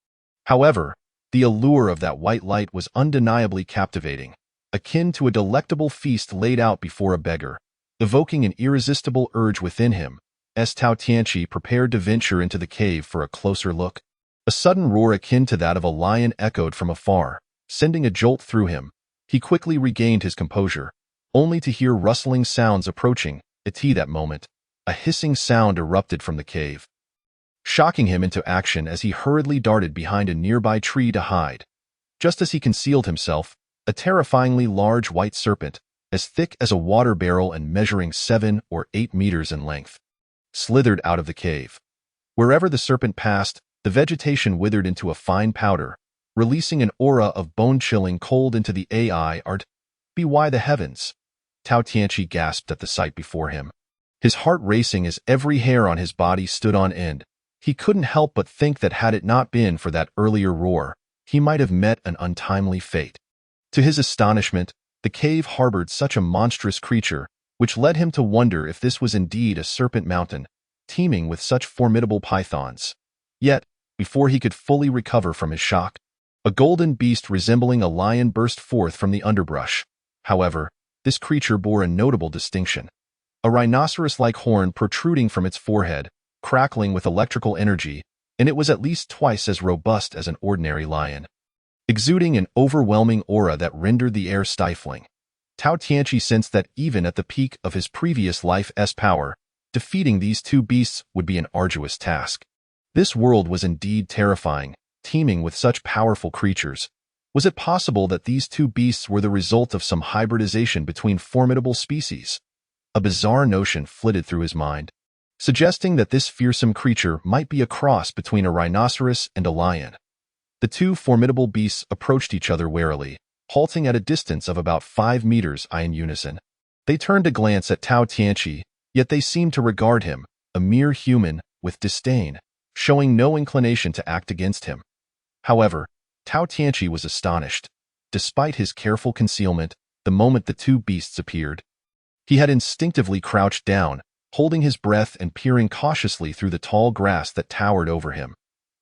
A: However, the allure of that white light was undeniably captivating, akin to a delectable feast laid out before a beggar, evoking an irresistible urge within him. As Tao Tianqi prepared to venture into the cave for a closer look, a sudden roar akin to that of a lion echoed from afar, sending a jolt through him. He quickly regained his composure, only to hear rustling sounds approaching. At that moment, a hissing sound erupted from the cave, shocking him into action as he hurriedly darted behind a nearby tree to hide. Just as he concealed himself, a terrifyingly large white serpent, as thick as a water barrel and measuring 7 or 8 meters in length, slithered out of the cave. Wherever the serpent passed, the vegetation withered into a fine powder, releasing an aura of bone-chilling cold into the air. By the heavens! Tao Tianqi gasped at the sight before him, his heart racing as every hair on his body stood on end. He couldn't help but think that had it not been for that earlier roar, he might have met an untimely fate. To his astonishment, the cave harbored such a monstrous creature, which led him to wonder if this was indeed a serpent mountain, teeming with such formidable pythons. Yet, before he could fully recover from his shock, a golden beast resembling a lion burst forth from the underbrush. However, this creature bore a notable distinction. A rhinoceros-like horn protruding from its forehead, crackling with electrical energy, and it was at least twice as robust as an ordinary lion, exuding an overwhelming aura that rendered the air stifling. Tao Tianqi sensed that even at the peak of his previous life's power, defeating these two beasts would be an arduous task. This world was indeed terrifying, teeming with such powerful creatures. Was it possible that these two beasts were the result of some hybridization between formidable species? A bizarre notion flitted through his mind, suggesting that this fearsome creature might be a cross between a rhinoceros and a lion. The two formidable beasts approached each other warily, halting at a distance of about 5 meters in unison. They turned to glance at Tao Tianqi, yet they seemed to regard him, a mere human, with disdain, showing no inclination to act against him. However, Tao Tianqi was astonished. Despite his careful concealment, the moment the two beasts appeared, he had instinctively crouched down, holding his breath and peering cautiously through the tall grass that towered over him.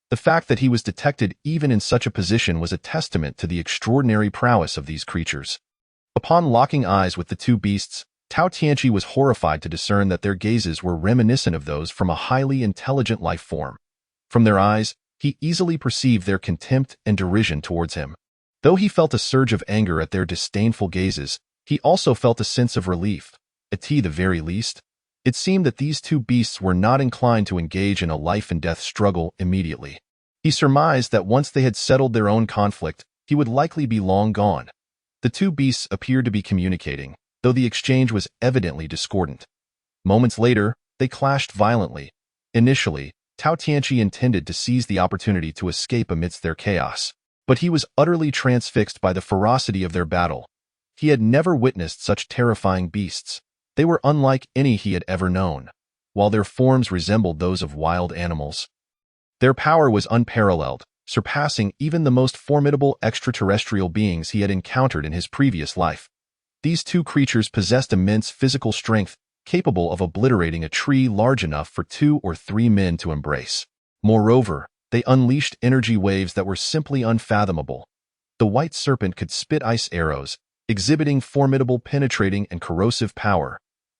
A: The fact that he was detected even in such a position was a testament to the extraordinary prowess of these creatures. Upon locking eyes with the two beasts, Tao Tianqi was horrified to discern that their gazes were reminiscent of those from a highly intelligent life form. From their eyes, he easily perceived their contempt and derision towards him. Though he felt a surge of anger at their disdainful gazes, he also felt a sense of relief. At the very least, it seemed that these two beasts were not inclined to engage in a life-and-death struggle immediately. He surmised that once they had settled their own conflict, he would likely be long gone. The two beasts appeared to be communicating, though the exchange was evidently discordant. Moments later, they clashed violently. Initially, Tao Tianqi intended to seize the opportunity to escape amidst their chaos. But he was utterly transfixed by the ferocity of their battle. He had never witnessed such terrifying beasts. They were unlike any he had ever known, while their forms resembled those of wild animals. Their power was unparalleled, surpassing even the most formidable extraterrestrial beings he had encountered in his previous life. These two creatures possessed immense physical strength, capable of obliterating a tree large enough for 2 or 3 men to embrace. Moreover, they unleashed energy waves that were simply unfathomable. The white serpent could spit ice arrows, exhibiting formidable penetrating and corrosive power.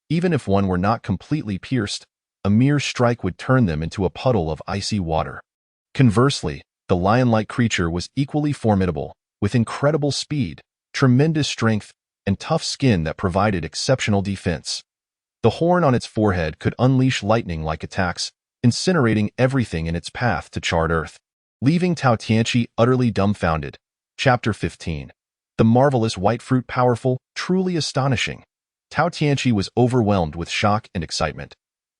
A: Even if one were not completely pierced, a mere strike would turn them into a puddle of icy water. Conversely, the lion-like creature was equally formidable, with incredible speed, tremendous strength, and tough skin that provided exceptional defense. The horn on its forehead could unleash lightning-like attacks, incinerating everything in its path to charred earth, leaving Tao Tianqi utterly dumbfounded. Chapter 15. The marvelous white fruit, powerful, truly astonishing. Tao Tianqi was overwhelmed with shock and excitement.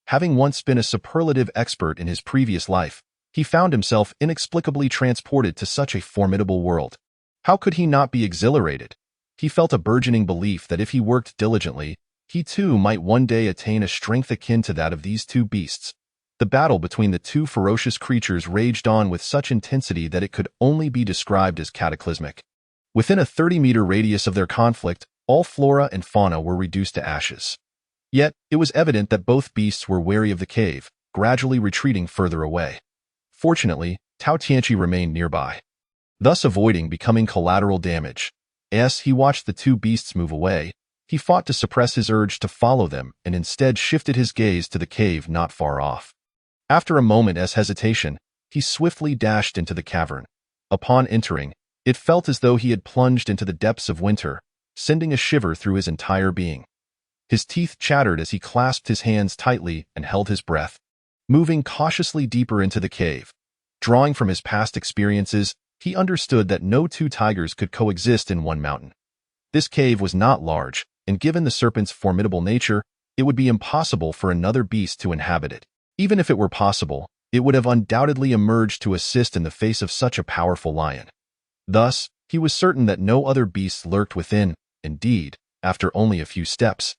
A: Having once been a superlative expert in his previous life, he found himself inexplicably transported to such a formidable world. How could he not be exhilarated? He felt a burgeoning belief that if he worked diligently, he too might one day attain a strength akin to that of these two beasts. The battle between the two ferocious creatures raged on with such intensity that it could only be described as cataclysmic. Within a 30-meter radius of their conflict, all flora and fauna were reduced to ashes. Yet, it was evident that both beasts were wary of the cave, gradually retreating further away. Fortunately, Tao Tianqi remained nearby, thus avoiding becoming collateral damage. As he watched the two beasts move away, he fought to suppress his urge to follow them and instead shifted his gaze to the cave not far off. After a moment's hesitation, he swiftly dashed into the cavern. Upon entering, it felt as though he had plunged into the depths of winter, sending a shiver through his entire being. His teeth chattered as he clasped his hands tightly and held his breath. Moving cautiously deeper into the cave, drawing from his past experiences, he understood that no two tigers could coexist in one mountain. This cave was not large, and given the serpent's formidable nature, it would be impossible for another beast to inhabit it. Even if it were possible, it would have undoubtedly emerged to assist in the face of such a powerful lion. Thus, he was certain that no other beasts lurked within. Indeed, after only a few steps,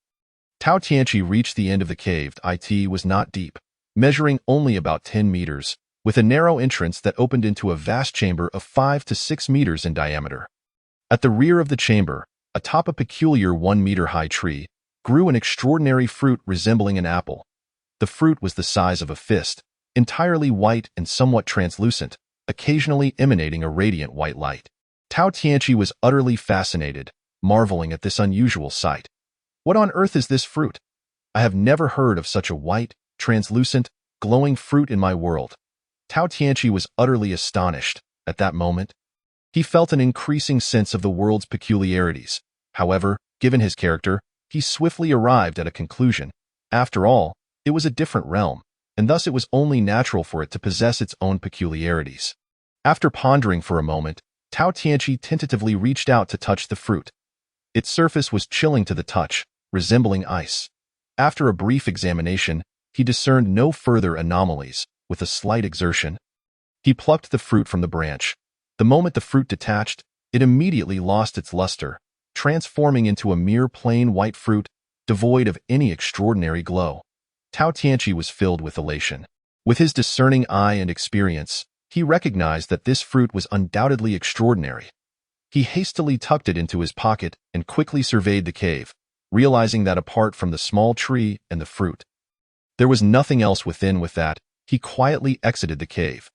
A: Tao Tianqi reached the end of the cave. It was not deep, measuring only about 10 meters, with a narrow entrance that opened into a vast chamber of 5 to 6 meters in diameter. At the rear of the chamber, atop a peculiar 1-meter-high tree, grew an extraordinary fruit resembling an apple. The fruit was the size of a fist, entirely white and somewhat translucent, occasionally emanating a radiant white light. Tao Tianqi was utterly fascinated, marveling at this unusual sight. What on earth is this fruit? I have never heard of such a white, translucent, glowing fruit in my world. Tao Tianqi was utterly astonished. At that moment, he felt an increasing sense of the world's peculiarities. However, given his character, he swiftly arrived at a conclusion. After all, it was a different realm, and thus it was only natural for it to possess its own peculiarities. After pondering for a moment, Tao Tianqi tentatively reached out to touch the fruit. Its surface was chilling to the touch, resembling ice. After a brief examination, he discerned no further anomalies. With a slight exertion, he plucked the fruit from the branch. The moment the fruit detached, it immediately lost its luster, transforming into a mere plain white fruit, devoid of any extraordinary glow. Tao Tianqi was filled with elation. With his discerning eye and experience, he recognized that this fruit was undoubtedly extraordinary. He hastily tucked it into his pocket and quickly surveyed the cave, realizing that apart from the small tree and the fruit, there was nothing else within. With that, he quietly exited the cave.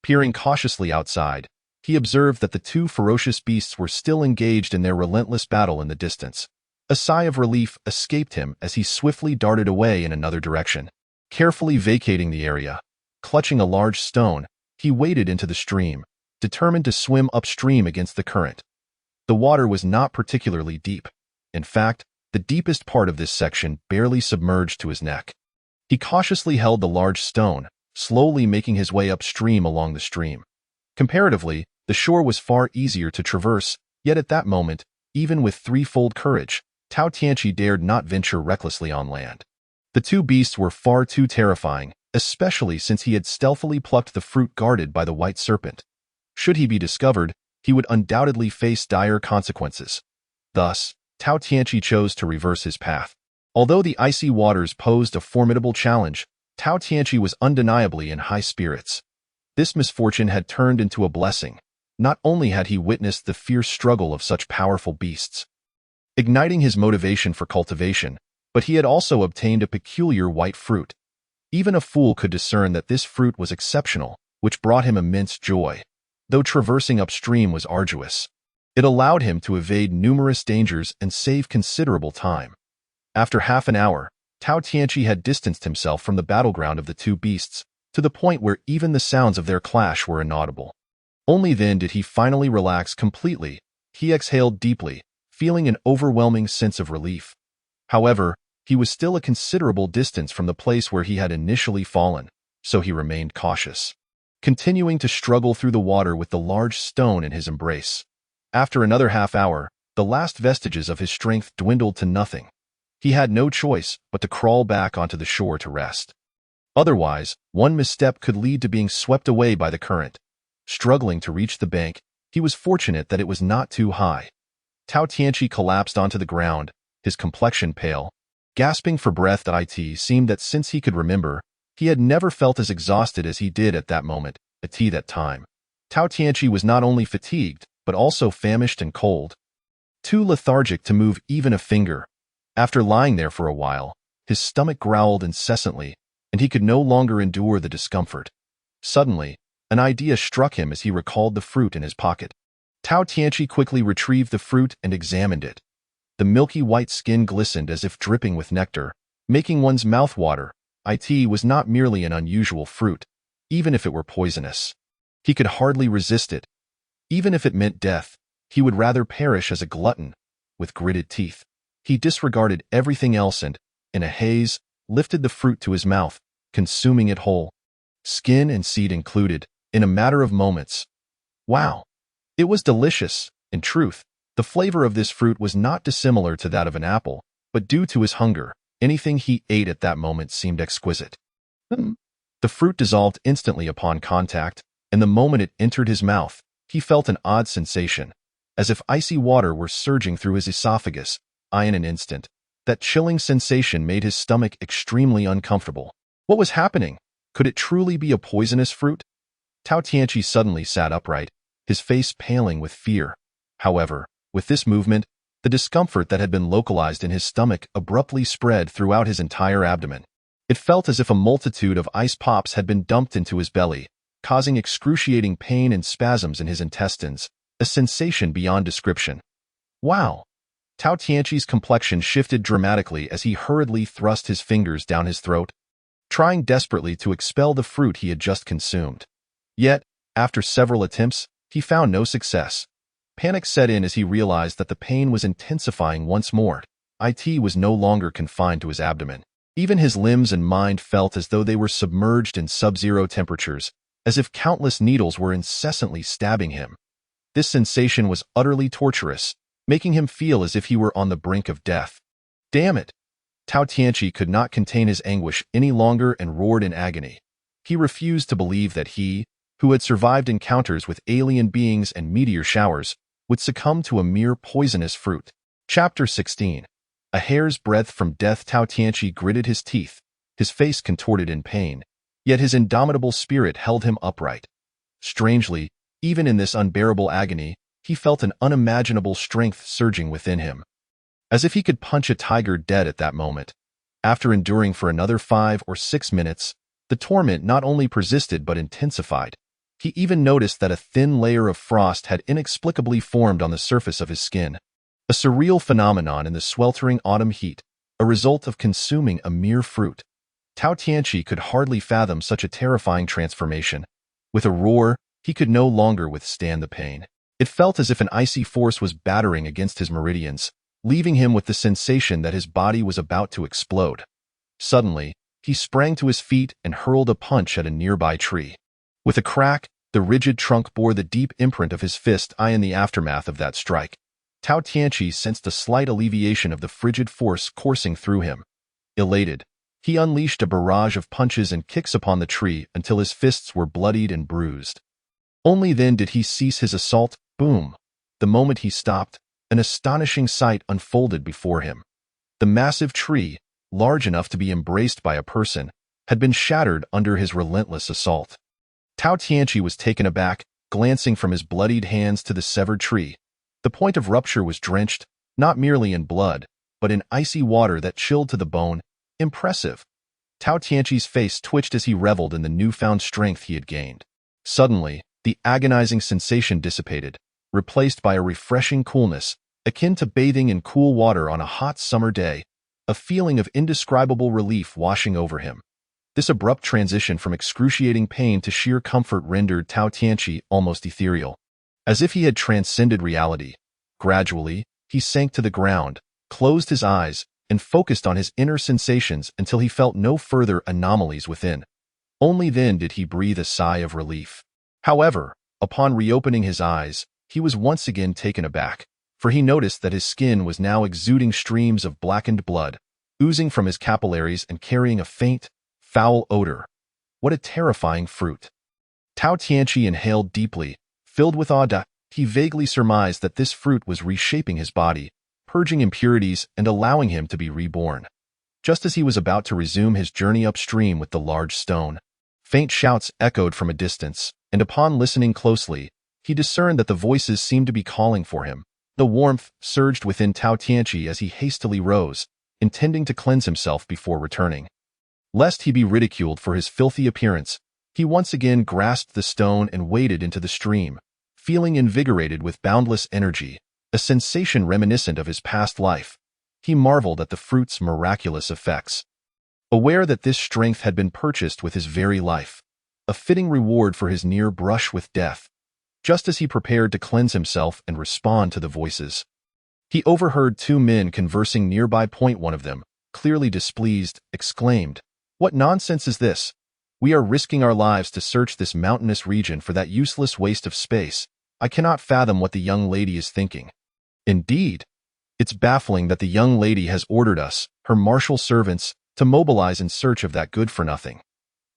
A: Peering cautiously outside, he observed that the two ferocious beasts were still engaged in their relentless battle in the distance. A sigh of relief escaped him as he swiftly darted away in another direction. Carefully vacating the area, clutching a large stone, he waded into the stream, determined to swim upstream against the current. The water was not particularly deep. In fact, the deepest part of this section barely submerged to his neck. He cautiously held the large stone, slowly making his way upstream along the stream. Comparatively, the shore was far easier to traverse, yet at that moment, even with threefold courage, Tao Tianqi dared not venture recklessly on land. The two beasts were far too terrifying, especially since he had stealthily plucked the fruit guarded by the white serpent. Should he be discovered, he would undoubtedly face dire consequences. Thus, Tao Tianqi chose to reverse his path. Although the icy waters posed a formidable challenge, Tao Tianqi was undeniably in high spirits. This misfortune had turned into a blessing. Not only had he witnessed the fierce struggle of such powerful beasts, igniting his motivation for cultivation, but he had also obtained a peculiar white fruit. Even a fool could discern that this fruit was exceptional, which brought him immense joy. Though traversing upstream was arduous, it allowed him to evade numerous dangers and save considerable time. After half an hour, Tao Tianqi had distanced himself from the battleground of the two beasts, to the point where even the sounds of their clash were inaudible. Only then did he finally relax completely. He exhaled deeply, feeling an overwhelming sense of relief. However, he was still a considerable distance from the place where he had initially fallen, so he remained cautious, continuing to struggle through the water with the large stone in his embrace. After another half hour, the last vestiges of his strength dwindled to nothing. He had no choice but to crawl back onto the shore to rest. Otherwise, one misstep could lead to being swept away by the current. Struggling to reach the bank, he was fortunate that it was not too high. Tao Tianqi collapsed onto the ground, his complexion pale. Gasping for breath, it seemed that since he could remember, he had never felt as exhausted as he did at that moment, that time. Tao Tianqi was not only fatigued, but also famished and cold, too lethargic to move even a finger. After lying there for a while, his stomach growled incessantly, and he could no longer endure the discomfort. Suddenly, an idea struck him as he recalled the fruit in his pocket. Tao Tianqi quickly retrieved the fruit and examined it. The milky white skin glistened as if dripping with nectar, making one's mouth water. It was not merely an unusual fruit, even if it were poisonous. He could hardly resist it. Even if it meant death, he would rather perish as a glutton. With gritted teeth, he disregarded everything else and, in a haze, lifted the fruit to his mouth, consuming it whole, skin and seed included, in a matter of moments. Wow! It was delicious. In truth, the flavor of this fruit was not dissimilar to that of an apple, but due to his hunger, anything he ate at that moment seemed exquisite. The fruit dissolved instantly upon contact, and the moment it entered his mouth, he felt an odd sensation, as if icy water were surging through his esophagus. In an instant, that chilling sensation made his stomach extremely uncomfortable. What was happening? Could it truly be a poisonous fruit? Tao Tianqi suddenly sat upright, his face paling with fear. However, with this movement, the discomfort that had been localized in his stomach abruptly spread throughout his entire abdomen. It felt as if a multitude of ice pops had been dumped into his belly, causing excruciating pain and spasms in his intestines, a sensation beyond description. Wow! Tao Tianqi's complexion shifted dramatically as he hurriedly thrust his fingers down his throat, trying desperately to expel the fruit he had just consumed. Yet, after several attempts, he found no success. Panic set in as he realized that the pain was intensifying once more. It was no longer confined to his abdomen. Even his limbs and mind felt as though they were submerged in sub-zero temperatures, as if countless needles were incessantly stabbing him. This sensation was utterly torturous, making him feel as if he were on the brink of death. Damn it! Tao Tianqi could not contain his anguish any longer and roared in agony. He refused to believe that he, who had survived encounters with alien beings and meteor showers, would succumb to a mere poisonous fruit. Chapter 16. A hair's breadth from death. Tao Tianqi gritted his teeth, his face contorted in pain, yet his indomitable spirit held him upright. Strangely, even in this unbearable agony, he felt an unimaginable strength surging within him, as if he could punch a tiger dead at that moment. After enduring for another 5 or 6 minutes, the torment not only persisted but intensified. He even noticed that a thin layer of frost had inexplicably formed on the surface of his skin, a surreal phenomenon in the sweltering autumn heat, a result of consuming a mere fruit. Tao Tianqi could hardly fathom such a terrifying transformation. With a roar, he could no longer withstand the pain. It felt as if an icy force was battering against his meridians, leaving him with the sensation that his body was about to explode. Suddenly, he sprang to his feet and hurled a punch at a nearby tree. With a crack, the rigid trunk bore the deep imprint of his fist. In the aftermath of that strike, Tao Tianqi sensed a slight alleviation of the frigid force coursing through him. Elated, he unleashed a barrage of punches and kicks upon the tree until his fists were bloodied and bruised. Only then did he cease his assault, Boom! The moment he stopped, an astonishing sight unfolded before him. The massive tree, large enough to be embraced by a person, had been shattered under his relentless assault. Tao Tianqi was taken aback, glancing from his bloodied hands to the severed tree. The point of rupture was drenched, not merely in blood, but in icy water that chilled to the bone. Impressive. Tao Tianqi's face twitched as he reveled in the newfound strength he had gained. Suddenly, the agonizing sensation dissipated, replaced by a refreshing coolness, akin to bathing in cool water on a hot summer day, a feeling of indescribable relief washing over him. This abrupt transition from excruciating pain to sheer comfort rendered Tao Tianqi almost ethereal. As if he had transcended reality, gradually, he sank to the ground, closed his eyes, and focused on his inner sensations until he felt no further anomalies within. Only then did he breathe a sigh of relief. However, upon reopening his eyes, he was once again taken aback, for he noticed that his skin was now exuding streams of blackened blood, oozing from his capillaries and carrying a faint, foul odor. What a terrifying fruit! Tao Tianqi inhaled deeply. Filled with awe, he vaguely surmised that this fruit was reshaping his body, purging impurities and allowing him to be reborn. Just as he was about to resume his journey upstream with the large stone, faint shouts echoed from a distance, and upon listening closely, he discerned that the voices seemed to be calling for him. The warmth surged within Tao Tianqi as he hastily rose, intending to cleanse himself before returning. Lest he be ridiculed for his filthy appearance, he once again grasped the stone and waded into the stream, feeling invigorated with boundless energy, a sensation reminiscent of his past life. He marveled at the fruit's miraculous effects. Aware that this strength had been purchased with his very life, a fitting reward for his near brush with death, just as he prepared to cleanse himself and respond to the voices, he overheard two men conversing nearby. One of them, clearly displeased, exclaimed, "What nonsense is this? We are risking our lives to search this mountainous region for that useless waste of space. I cannot fathom what the young lady is thinking. Indeed, it's baffling that the young lady has ordered us, her martial servants, to mobilize in search of that good-for-nothing.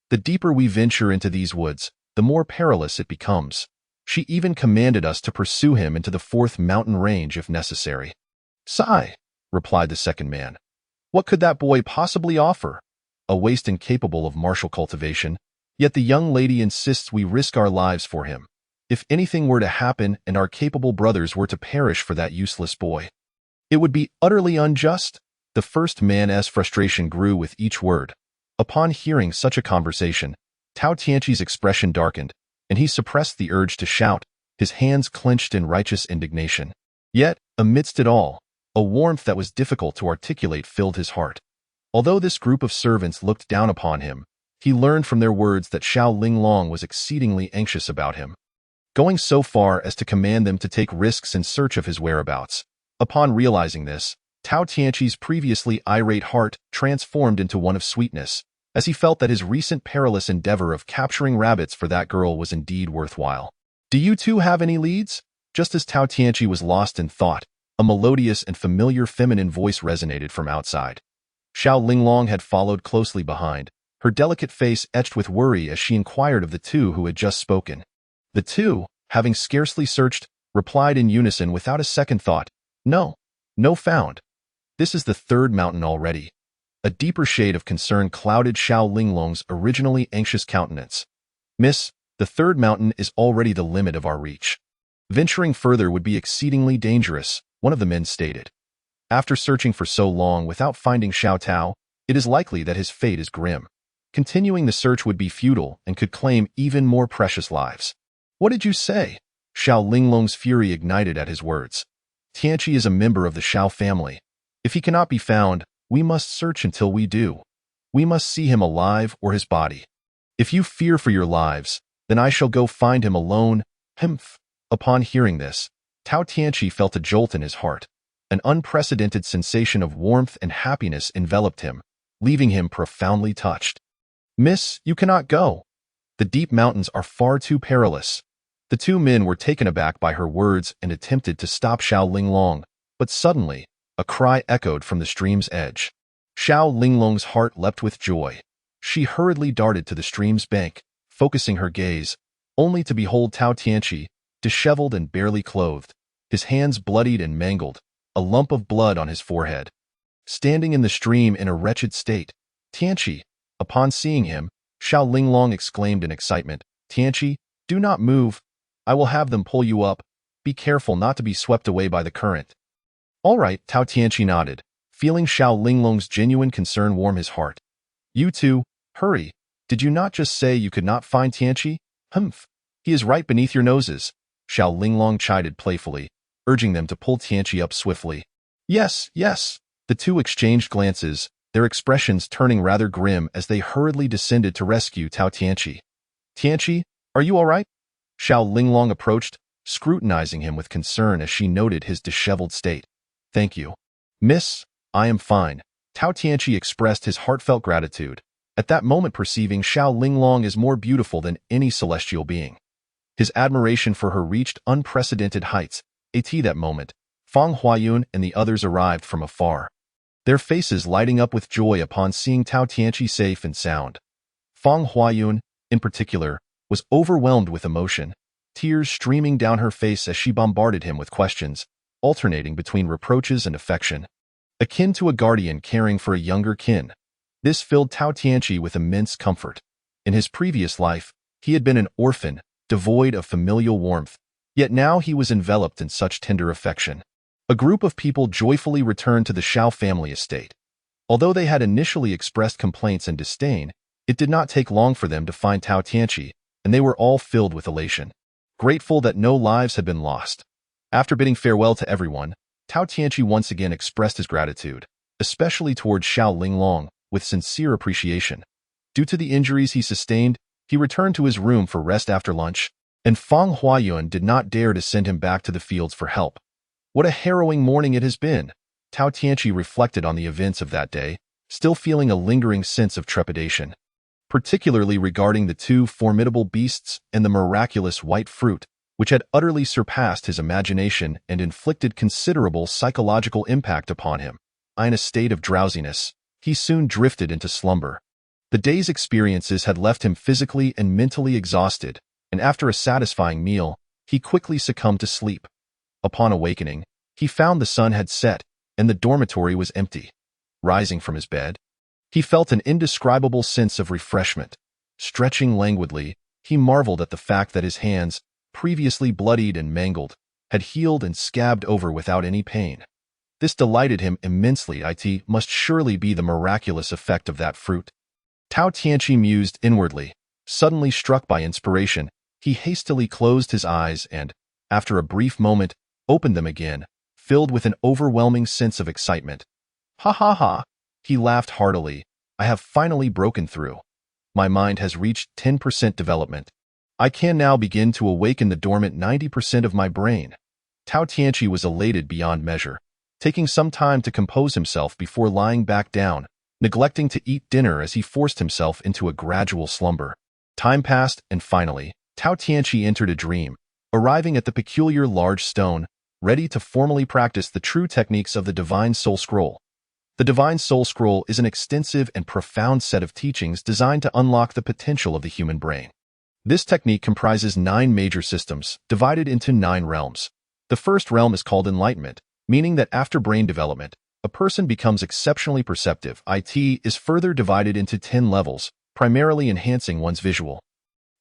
A: The deeper we venture into these woods, the more perilous it becomes. She even commanded us to pursue him into the fourth mountain range if necessary." "Sigh," replied the second man. "What could that boy possibly offer? A waste incapable of martial cultivation, yet the young lady insists we risk our lives for him. If anything were to happen and our capable brothers were to perish for that useless boy, it would be utterly unjust." The first man's frustration grew with each word. Upon hearing such a conversation, Tao Tianqi's expression darkened, and he suppressed the urge to shout, his hands clenched in righteous indignation. Yet, amidst it all, a warmth that was difficult to articulate filled his heart. Although this group of servants looked down upon him, he learned from their words that Xiao Linglong was exceedingly anxious about him, going so far as to command them to take risks in search of his whereabouts. Upon realizing this, Tao Tianqi's previously irate heart transformed into one of sweetness, as he felt that his recent perilous endeavor of capturing rabbits for that girl was indeed worthwhile. "Do you two have any leads?" Just as Tao Tianqi was lost in thought, a melodious and familiar feminine voice resonated from outside. Xiao Linglong had followed closely behind, her delicate face etched with worry as she inquired of the two who had just spoken. The two, having scarcely searched, replied in unison without a second thought, "No, no found. This is the third mountain already." A deeper shade of concern clouded Xiao Linglong's originally anxious countenance. "Miss, the third mountain is already the limit of our reach. Venturing further would be exceedingly dangerous," one of the men stated. "After searching for so long without finding Xiao Tao, it is likely that his fate is grim. Continuing the search would be futile and could claim even more precious lives." "What did you say?" Xiao Linglong's fury ignited at his words. "Tianqi is a member of the Xiao family. If he cannot be found, we must search until we do. We must see him alive or his body. If you fear for your lives, then I shall go find him alone." Humph. Upon hearing this, Tao Tianqi felt a jolt in his heart. An unprecedented sensation of warmth and happiness enveloped him, leaving him profoundly touched. "Miss, you cannot go. The deep mountains are far too perilous." The two men were taken aback by her words and attempted to stop Xiao Linglong, but suddenly, a cry echoed from the stream's edge. Xiao Linglong's heart leapt with joy. She hurriedly darted to the stream's bank, focusing her gaze, only to behold Tao Tianqi, disheveled and barely clothed, his hands bloodied and mangled, a lump of blood on his forehead. Standing in the stream in a wretched state, Tianqi, upon seeing him, Xiao Linglong exclaimed in excitement, "Tianqi, do not move. I will have them pull you up. Be careful not to be swept away by the current." "All right," Tao Tianqi nodded, feeling Xiao Linglong's genuine concern warm his heart. "You two, hurry. Did you not just say you could not find Tianqi? Humph. He is right beneath your noses," Xiao Linglong chided playfully, urging them to pull Tianqi up swiftly. "Yes, yes." The two exchanged glances, their expressions turning rather grim as they hurriedly descended to rescue Tao Tianqi. "Tianqi, are you all right?" Xiao Linglong approached, scrutinizing him with concern as she noted his disheveled state. "Thank you. Miss, I am fine." Tao Tianqi expressed his heartfelt gratitude, at that moment perceiving Xiao Linglong as more beautiful than any celestial being. His admiration for her reached unprecedented heights. At that moment, Fang Huayun and the others arrived from afar, their faces lighting up with joy upon seeing Tao Tianqi safe and sound. Fang Huayun, in particular, was overwhelmed with emotion, tears streaming down her face as she bombarded him with questions, alternating between reproaches and affection, akin to a guardian caring for a younger kin. This filled Tao Tianqi with immense comfort. In his previous life, he had been an orphan, devoid of familial warmth, yet now he was enveloped in such tender affection. A group of people joyfully returned to the Xiao family estate. Although they had initially expressed complaints and disdain, it did not take long for them to find Tao Tianqi, and they were all filled with elation, grateful that no lives had been lost. After bidding farewell to everyone, Tao Tianqi once again expressed his gratitude, especially towards Xiao Linglong, with sincere appreciation. Due to the injuries he sustained, he returned to his room for rest after lunch, and Fang Huayun did not dare to send him back to the fields for help. What a harrowing morning it has been! Tao Tianqi reflected on the events of that day, still feeling a lingering sense of trepidation, particularly regarding the two formidable beasts and the miraculous white fruit, which had utterly surpassed his imagination and inflicted considerable psychological impact upon him. In a state of drowsiness, he soon drifted into slumber. The day's experiences had left him physically and mentally exhausted, and after a satisfying meal, he quickly succumbed to sleep. Upon awakening, he found the sun had set and the dormitory was empty. Rising from his bed, he felt an indescribable sense of refreshment. Stretching languidly, he marveled at the fact that his hands, previously bloodied and mangled, had healed and scabbed over without any pain. This delighted him immensely. It must surely be the miraculous effect of that fruit. Tao Tianqi mused inwardly. Suddenly struck by inspiration, he hastily closed his eyes and, after a brief moment, opened them again, filled with an overwhelming sense of excitement. "Ha ha ha!" He laughed heartily. "I have finally broken through. My mind has reached 10% development. I can now begin to awaken the dormant 90% of my brain." Tao Tianqi was elated beyond measure, taking some time to compose himself before lying back down, neglecting to eat dinner as he forced himself into a gradual slumber. Time passed, and finally, Tao Tianqi entered a dream, arriving at the peculiar large stone, ready to formally practice the true techniques of the Divine Soul Scroll. The Divine Soul Scroll is an extensive and profound set of teachings designed to unlock the potential of the human brain. This technique comprises 9 major systems, divided into 9 realms. The first realm is called enlightenment, meaning that after brain development, a person becomes exceptionally perceptive. It is further divided into 10 levels, primarily enhancing one's visual,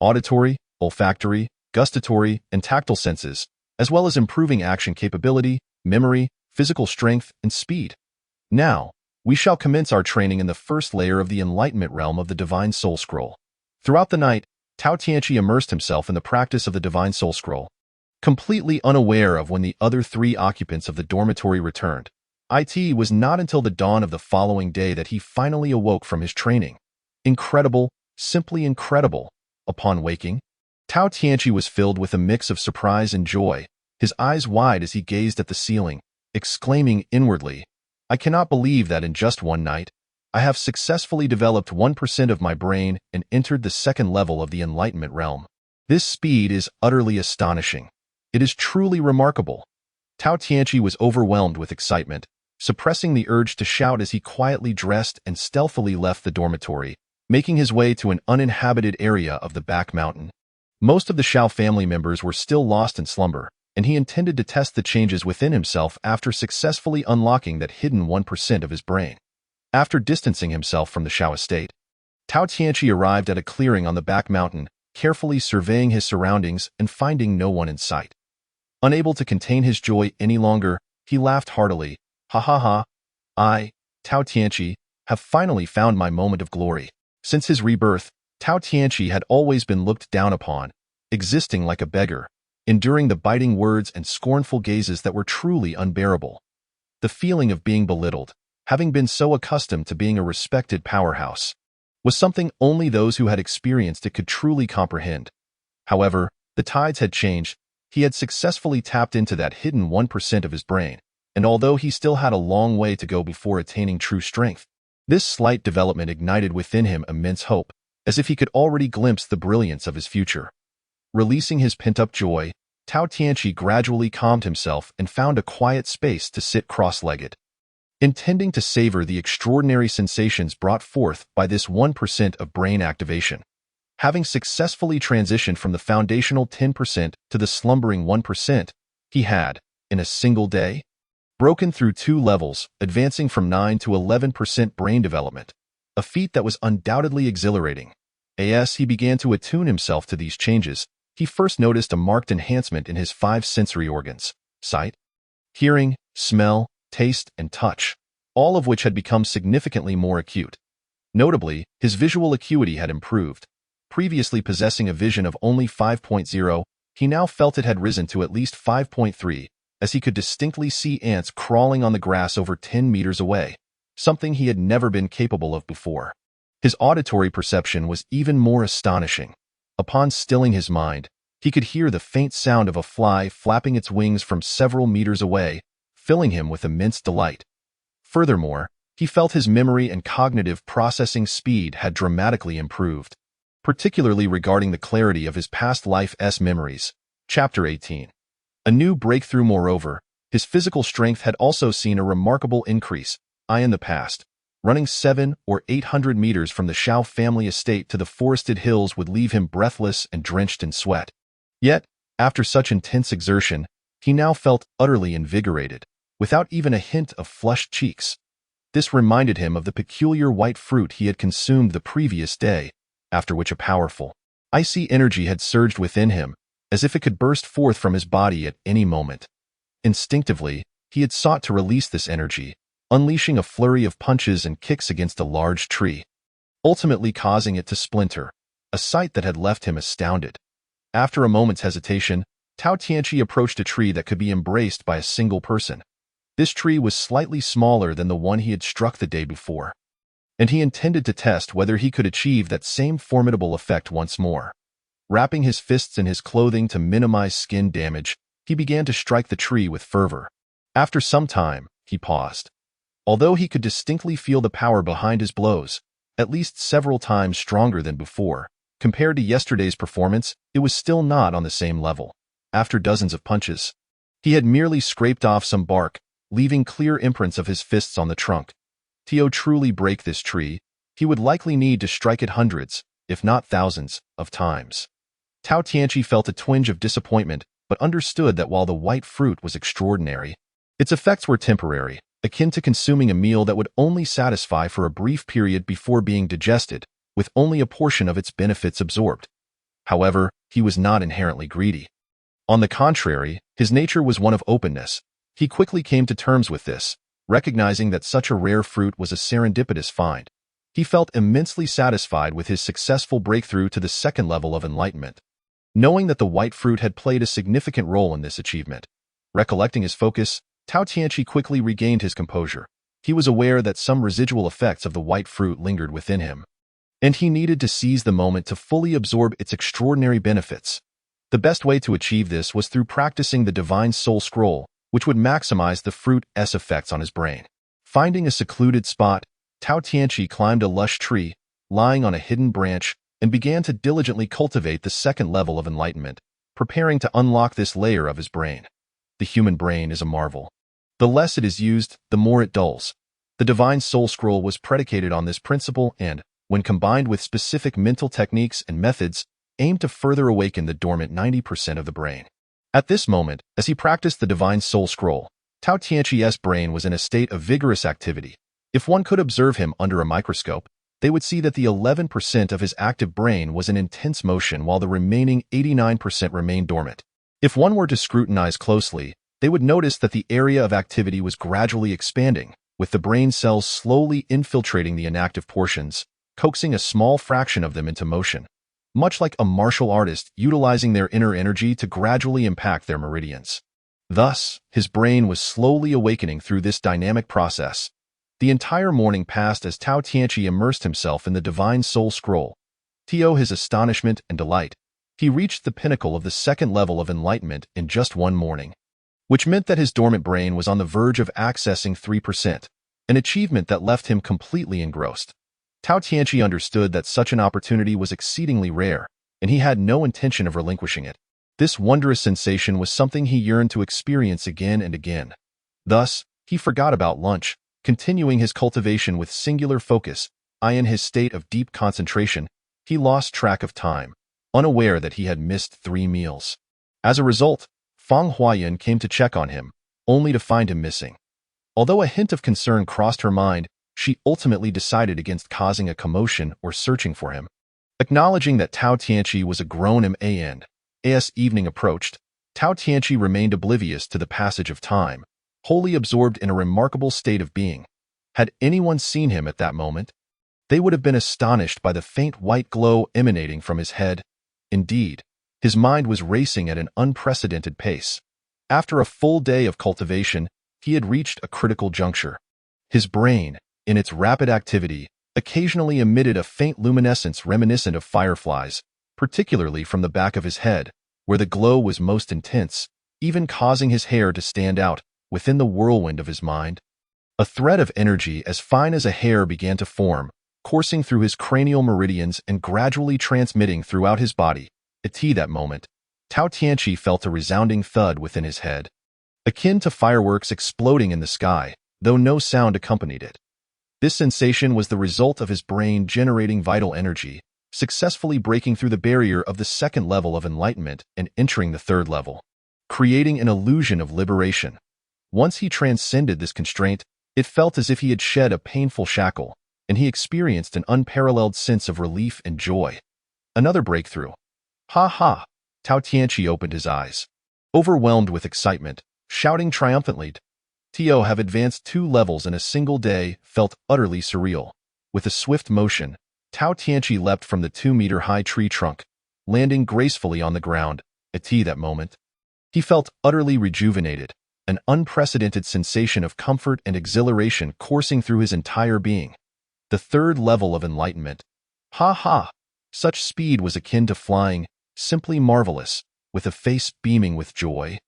A: auditory, olfactory, gustatory, and tactile senses, as well as improving action capability, memory, physical strength, and speed. Now, we shall commence our training in the first layer of the enlightenment realm of the Divine Soul Scroll. Throughout the night, Tao Tianqi immersed himself in the practice of the Divine Soul Scroll, completely unaware of when the other 3 occupants of the dormitory returned. It was not until the dawn of the following day that he finally awoke from his training. Incredible, simply incredible. Upon waking, Tao Tianqi was filled with a mix of surprise and joy, his eyes wide as he gazed at the ceiling, exclaiming inwardly, "I cannot believe that in just one night, I have successfully developed 1% of my brain and entered the second level of the enlightenment realm. This speed is utterly astonishing. It is truly remarkable." Tao Tianqi was overwhelmed with excitement, suppressing the urge to shout as he quietly dressed and stealthily left the dormitory, making his way to an uninhabited area of the back mountain. Most of the Shao family members were still lost in slumber, and he intended to test the changes within himself after successfully unlocking that hidden 1% of his brain. After distancing himself from the Shao estate, Tao Tianqi arrived at a clearing on the back mountain, carefully surveying his surroundings and finding no one in sight. Unable to contain his joy any longer, he laughed heartily. Ha ha ha! I, Tao Tianqi, have finally found my moment of glory. Since his rebirth, Tao Tianqi had always been looked down upon, existing like a beggar, enduring the biting words and scornful gazes that were truly unbearable. The feeling of being belittled, having been so accustomed to being a respected powerhouse, was something only those who had experienced it could truly comprehend. However, the tides had changed. He had successfully tapped into that hidden 1% of his brain, and although he still had a long way to go before attaining true strength, this slight development ignited within him immense hope, as if he could already glimpse the brilliance of his future. Releasing his pent-up joy, Tao Tianqi gradually calmed himself and found a quiet space to sit cross-legged. Intending to savor the extraordinary sensations brought forth by this 1% of brain activation. Having successfully transitioned from the foundational 10% to the slumbering 1%, he had, in a single day, broken through 2 levels, advancing from 9 to 11% brain development, a feat that was undoubtedly exhilarating. As he began to attune himself to these changes, he first noticed a marked enhancement in his 5 sensory organs: sight, hearing, smell, taste, and touch, all of which had become significantly more acute. Notably, his visual acuity had improved. Previously possessing a vision of only 5.0, he now felt it had risen to at least 5.3, as he could distinctly see ants crawling on the grass over 10 meters away, something he had never been capable of before. His auditory perception was even more astonishing. Upon stilling his mind, he could hear the faint sound of a fly flapping its wings from several meters away, filling him with immense delight. Furthermore, he felt his memory and cognitive processing speed had dramatically improved, particularly regarding the clarity of his past life's memories. Chapter 18. A new breakthrough. Moreover, his physical strength had also seen a remarkable increase. In the past, running 700 or 800 meters from the Shao family estate to the forested hills would leave him breathless and drenched in sweat. Yet, after such intense exertion, he now felt utterly invigorated, without even a hint of flushed cheeks. This reminded him of the peculiar white fruit he had consumed the previous day, after which a powerful, icy energy had surged within him, as if it could burst forth from his body at any moment. Instinctively, he had sought to release this energy, unleashing a flurry of punches and kicks against a large tree, ultimately causing it to splinter, a sight that had left him astounded. After a moment's hesitation, Tao Tianqi approached a tree that could be embraced by a single person. This tree was slightly smaller than the one he had struck the day before, and he intended to test whether he could achieve that same formidable effect once more. Wrapping his fists in his clothing to minimize skin damage, he began to strike the tree with fervor. After some time, he paused. Although he could distinctly feel the power behind his blows, at least several times stronger than before, compared to yesterday's performance, it was still not on the same level. After dozens of punches, he had merely scraped off some bark, leaving clear imprints of his fists on the trunk. To truly break this tree, he would likely need to strike it hundreds, if not thousands, of times. Tao Tianqi felt a twinge of disappointment, but understood that while the white fruit was extraordinary, its effects were temporary, akin to consuming a meal that would only satisfy for a brief period before being digested, with only a portion of its benefits absorbed. However, he was not inherently greedy. On the contrary, his nature was one of openness. He quickly came to terms with this, recognizing that such a rare fruit was a serendipitous find. He felt immensely satisfied with his successful breakthrough to the second level of enlightenment. Knowing that the white fruit had played a significant role in this achievement, recollecting his focus, Tao Tianqi quickly regained his composure. He was aware that some residual effects of the white fruit lingered within him, and he needed to seize the moment to fully absorb its extraordinary benefits. The best way to achieve this was through practicing the Divine Soul Scroll, which would maximize the fruit's effects on his brain. Finding a secluded spot, Tao Tianqi climbed a lush tree, lying on a hidden branch, and began to diligently cultivate the second level of enlightenment, preparing to unlock this layer of his brain. The human brain is a marvel. The less it is used, the more it dulls. The Divine Soul Scroll was predicated on this principle and, when combined with specific mental techniques and methods, aimed to further awaken the dormant 90% of the brain. At this moment, as he practiced the Divine Soul Scroll, Tao Tianqi's brain was in a state of vigorous activity. If one could observe him under a microscope, they would see that the 11% of his active brain was in intense motion while the remaining 89% remained dormant. If one were to scrutinize closely, they would notice that the area of activity was gradually expanding, with the brain cells slowly infiltrating the inactive portions, coaxing a small fraction of them into motion, much like a martial artist utilizing their inner energy to gradually impact their meridians. Thus, his brain was slowly awakening through this dynamic process. The entire morning passed as Tao Tianqi immersed himself in the Divine Soul Scroll. To his astonishment and delight, he reached the pinnacle of the second level of enlightenment in just one morning, which meant that his dormant brain was on the verge of accessing 3%, an achievement that left him completely engrossed. Tao Tianqi understood that such an opportunity was exceedingly rare, and he had no intention of relinquishing it. This wondrous sensation was something he yearned to experience again and again. Thus, he forgot about lunch, continuing his cultivation with singular focus. In his state of deep concentration, he lost track of time, unaware that he had missed 3 meals. As a result, Fang Huayan came to check on him, only to find him missing. Although a hint of concern crossed her mind, she ultimately decided against causing a commotion or searching for him. Acknowledging that Tao Tianqi was a grown man, as evening approached, Tao Tianqi remained oblivious to the passage of time, wholly absorbed in a remarkable state of being. Had anyone seen him at that moment, they would have been astonished by the faint white glow emanating from his head. Indeed, his mind was racing at an unprecedented pace. After a full day of cultivation, he had reached a critical juncture. His brain, in its rapid activity, occasionally emitted a faint luminescence reminiscent of fireflies, particularly from the back of his head, where the glow was most intense, even causing his hair to stand out within the whirlwind of his mind. A thread of energy as fine as a hair began to form, coursing through his cranial meridians and gradually transmitting throughout his body. At that moment, Tao Tianqi felt a resounding thud within his head, akin to fireworks exploding in the sky, though no sound accompanied it. This sensation was the result of his brain generating vital energy, successfully breaking through the barrier of the second level of enlightenment and entering the third level, creating an illusion of liberation. Once he transcended this constraint, it felt as if he had shed a painful shackle, and he experienced an unparalleled sense of relief and joy. Another breakthrough. Ha ha! Tao Tianqi opened his eyes, overwhelmed with excitement, shouting triumphantly. To have advanced 2 levels in a single day felt utterly surreal. With a swift motion, Tao Tianqi leapt from the 2-meter-high tree trunk, landing gracefully on the ground. At that moment, he felt utterly rejuvenated, an unprecedented sensation of comfort and exhilaration coursing through his entire being. The third level of enlightenment. Ha ha! Such speed was akin to flying, simply marvelous, with a face beaming with joy.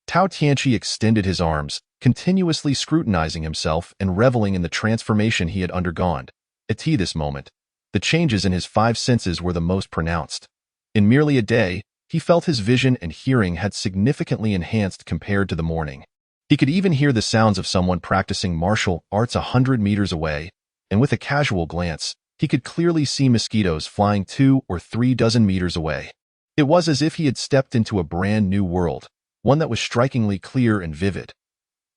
A: Tao Tianqi extended his arms, continuously scrutinizing himself and reveling in the transformation he had undergone. At this moment, the changes in his 5 senses were the most pronounced. In merely a day, he felt his vision and hearing had significantly enhanced compared to the morning. He could even hear the sounds of someone practicing martial arts 100 meters away, and with a casual glance, he could clearly see mosquitoes flying 2 or 3 dozen meters away. It was as if he had stepped into a brand new world, one that was strikingly clear and vivid.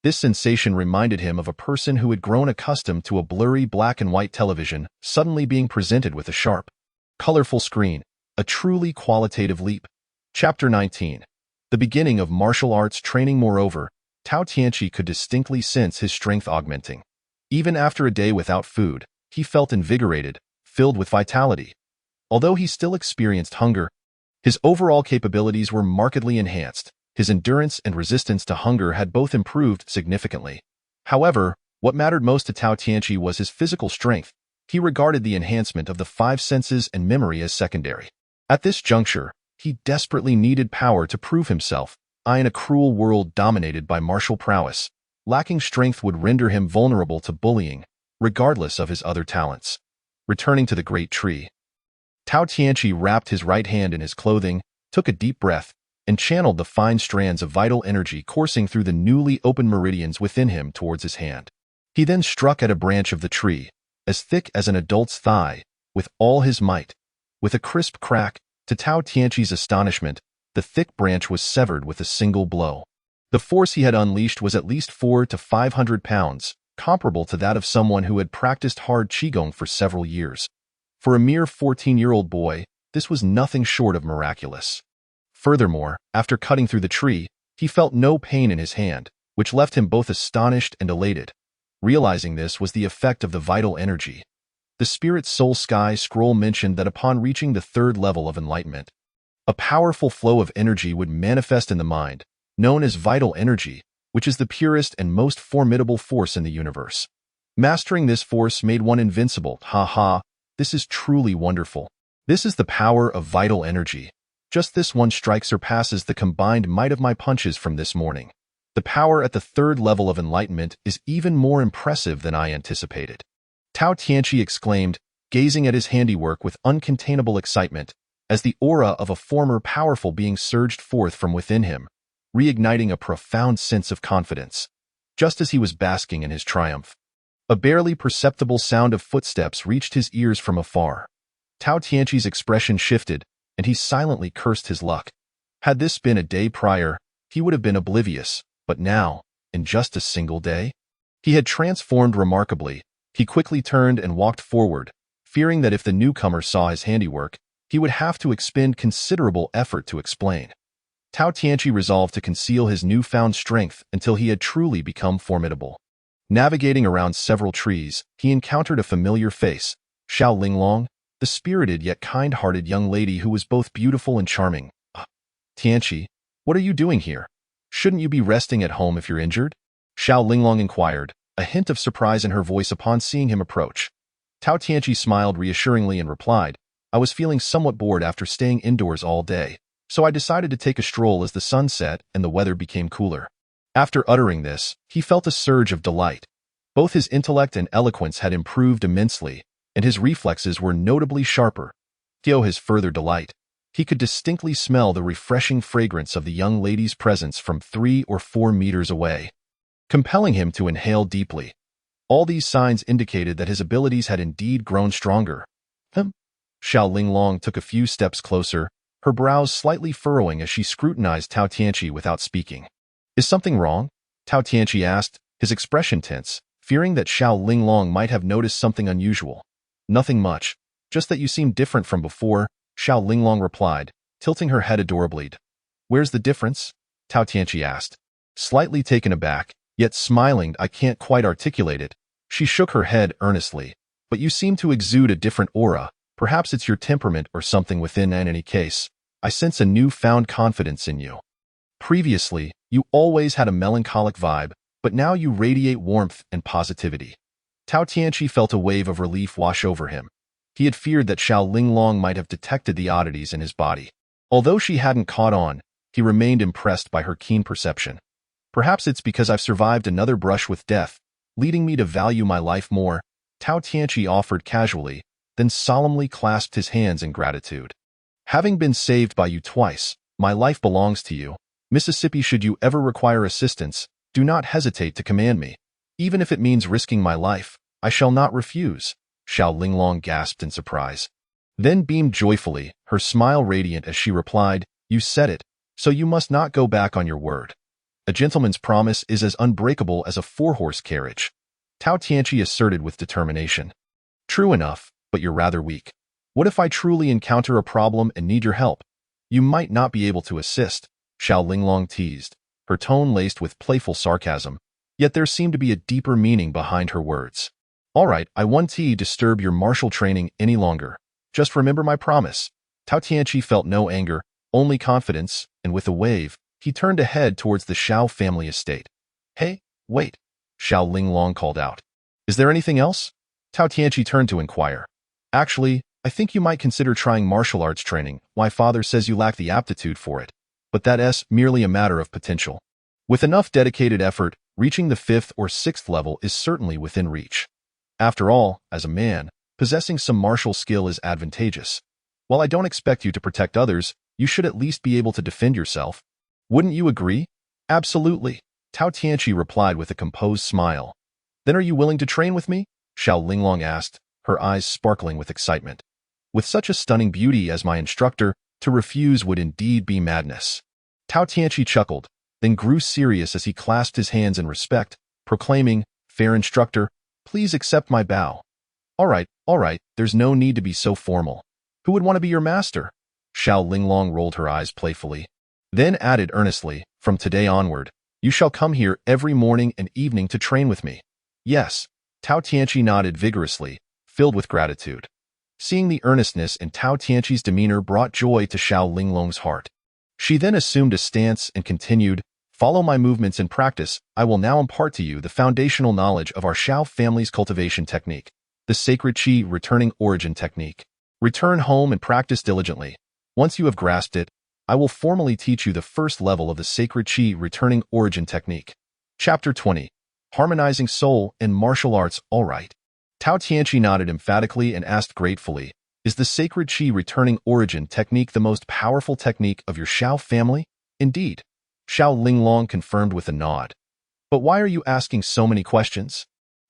A: This sensation reminded him of a person who had grown accustomed to a blurry black and white television suddenly being presented with a sharp, colorful screen, a truly qualitative leap. Chapter 19. The beginning of martial arts training. Moreover, Tao Tianqi could distinctly sense his strength augmenting. Even after a day without food, he felt invigorated, filled with vitality. Although he still experienced hunger, his overall capabilities were markedly enhanced. His endurance and resistance to hunger had both improved significantly. However, what mattered most to Tao Tianqi was his physical strength. He regarded the enhancement of the 5 senses and memory as secondary. At this juncture, he desperately needed power to prove himself. In a cruel world dominated by martial prowess, lacking strength would render him vulnerable to bullying, regardless of his other talents. Returning to the great tree, Tao Tianqi wrapped his right hand in his clothing, took a deep breath, and channeled the fine strands of vital energy coursing through the newly opened meridians within him towards his hand. He then struck at a branch of the tree, as thick as an adult's thigh, with all his might. With a crisp crack, To Tao Tianqi's astonishment, the thick branch was severed with a single blow. The force he had unleashed was at least 400 to 500 pounds, comparable to that of someone who had practiced hard qigong for several years. For a mere 14-year-old boy, this was nothing short of miraculous. Furthermore, after cutting through the tree, he felt no pain in his hand, which left him both astonished and elated. Realizing this was the effect of the vital energy. The Spirit Soul Sky scroll mentioned that upon reaching the third level of enlightenment, a powerful flow of energy would manifest in the mind, known as vital energy, which is the purest and most formidable force in the universe. Mastering this force made one invincible. This is truly wonderful. This is the power of vital energy. Just this one strike surpasses the combined might of my punches from this morning. The power at the third level of enlightenment is even more impressive than I anticipated. Tao Tianqi exclaimed, gazing at his handiwork with uncontainable excitement, as the aura of a former powerful being surged forth from within him, reigniting a profound sense of confidence. Just as he was basking in his triumph, a barely perceptible sound of footsteps reached his ears from afar. Tao Tianqi's expression shifted, and he silently cursed his luck. Had this been a day prior, he would have been oblivious, but now, in just a single day, he had transformed remarkably. He quickly turned and walked forward, fearing that if the newcomer saw his handiwork, he would have to expend considerable effort to explain. Tao Tianqi resolved to conceal his newfound strength until he had truly become formidable. Navigating around several trees, he encountered a familiar face, Xiao Linglong, the spirited yet kind-hearted young lady who was both beautiful and charming. Tianqi, what are you doing here? Shouldn't you be resting at home if you're injured? Xiao Linglong inquired, a hint of surprise in her voice upon seeing him approach. Tao Tianqi smiled reassuringly and replied, I was feeling somewhat bored after staying indoors all day, so I decided to take a stroll as the sun set and the weather became cooler. After uttering this, he felt a surge of delight. Both his intellect and eloquence had improved immensely, and his reflexes were notably sharper. To his further delight, he could distinctly smell the refreshing fragrance of the young lady's presence from 3 or 4 meters away, compelling him to inhale deeply. All these signs indicated that his abilities had indeed grown stronger. Xiao Linglong took a few steps closer, her brows slightly furrowing as she scrutinized Tao Tianqi without speaking. Is something wrong? Tao Tianqi asked, his expression tense, fearing that Xiao Linglong might have noticed something unusual. Nothing much, just that you seem different from before, Xiao Linglong replied, tilting her head adorably. Where's the difference? Tao Tianqi asked. Slightly taken aback, yet smiling, I can't quite articulate it. She shook her head earnestly. But you seem to exude a different aura. Perhaps it's your temperament or something within. In any case, I sense a newfound confidence in you. Previously, you always had a melancholic vibe, but now you radiate warmth and positivity. Tao Tianqi felt a wave of relief wash over him. He had feared that Xiao Linglong might have detected the oddities in his body. Although she hadn't caught on, he remained impressed by her keen perception. Perhaps it's because I've survived another brush with death, leading me to value my life more, Tao Tianqi offered casually, then solemnly clasped his hands in gratitude. Having been saved by you twice, my life belongs to you. Mississippi, should you ever require assistance, do not hesitate to command me. Even if it means risking my life, I shall not refuse, Xiao Linglong gasped in surprise. Then beamed joyfully, her smile radiant as she replied, You said it, so you must not go back on your word. A gentleman's promise is as unbreakable as a 4-horse carriage, Tao Tianqi asserted with determination. True enough, but you're rather weak. What if I truly encounter a problem and need your help? You might not be able to assist, Xiao Linglong teased, her tone laced with playful sarcasm, yet there seemed to be a deeper meaning behind her words. All right, I won't disturb your martial training any longer. Just remember my promise. Tao Tianqi felt no anger, only confidence, and with a wave, he turned to head towards the Xiao family estate. Hey, wait, Xiao Linglong called out. Is there anything else? Tao Tianqi turned to inquire. Actually, I think you might consider trying martial arts training. My father says you lack the aptitude for it, but that's merely a matter of potential. With enough dedicated effort, reaching the 5th or 6th level is certainly within reach. After all, as a man, possessing some martial skill is advantageous. While I don't expect you to protect others, you should at least be able to defend yourself. Wouldn't you agree? Absolutely, Tao Tianqi replied with a composed smile. Then are you willing to train with me? Xiao Linglong asked, her eyes sparkling with excitement. With such a stunning beauty as my instructor, To refuse would indeed be madness. Tao Tianqi chuckled, then grew serious as he clasped his hands in respect, proclaiming, "Fair instructor, please accept my bow." All right, there's no need to be so formal. Who would want to be your master?" Xiao Linglong rolled her eyes playfully, then added earnestly, "From today onward, you shall come here every morning and evening to train with me." "Yes." Tao Tianqi nodded vigorously, filled with gratitude. Seeing the earnestness in Tao Tianqi's demeanor brought joy to Xiao Linglong's heart. She then assumed a stance and continued, "Follow my movements in practice. I will now impart to you the foundational knowledge of our Xiao family's cultivation technique, the Sacred Qi Returning Origin Technique. Return home and practice diligently. Once you have grasped it, I will formally teach you the first level of the Sacred Qi Returning Origin Technique." Chapter 20. Harmonizing Soul and Martial Arts. All right. Tao Tianqi nodded emphatically and asked gratefully, "Is the Sacred Qi Returning Origin Technique the most powerful technique of your Xiao family?" "Indeed." Xiao Linglong confirmed with a nod. "But why are you asking so many questions?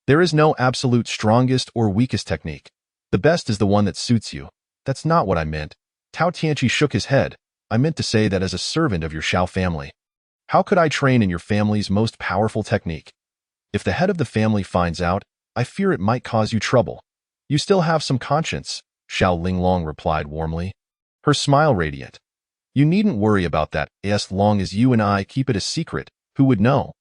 A: There is no absolute strongest or weakest technique. The best is the one that suits you." "That's not what I meant." Tao Tianqi shook his head. "I meant to say that as a servant of your Xiao family. How could I train in your family's most powerful technique? If the head of the family finds out, I fear it might cause you trouble." "You still have some conscience," Xiao Linglong replied warmly, her smile radiant. "You needn't worry about that, as long as you and I keep it a secret. Who would know?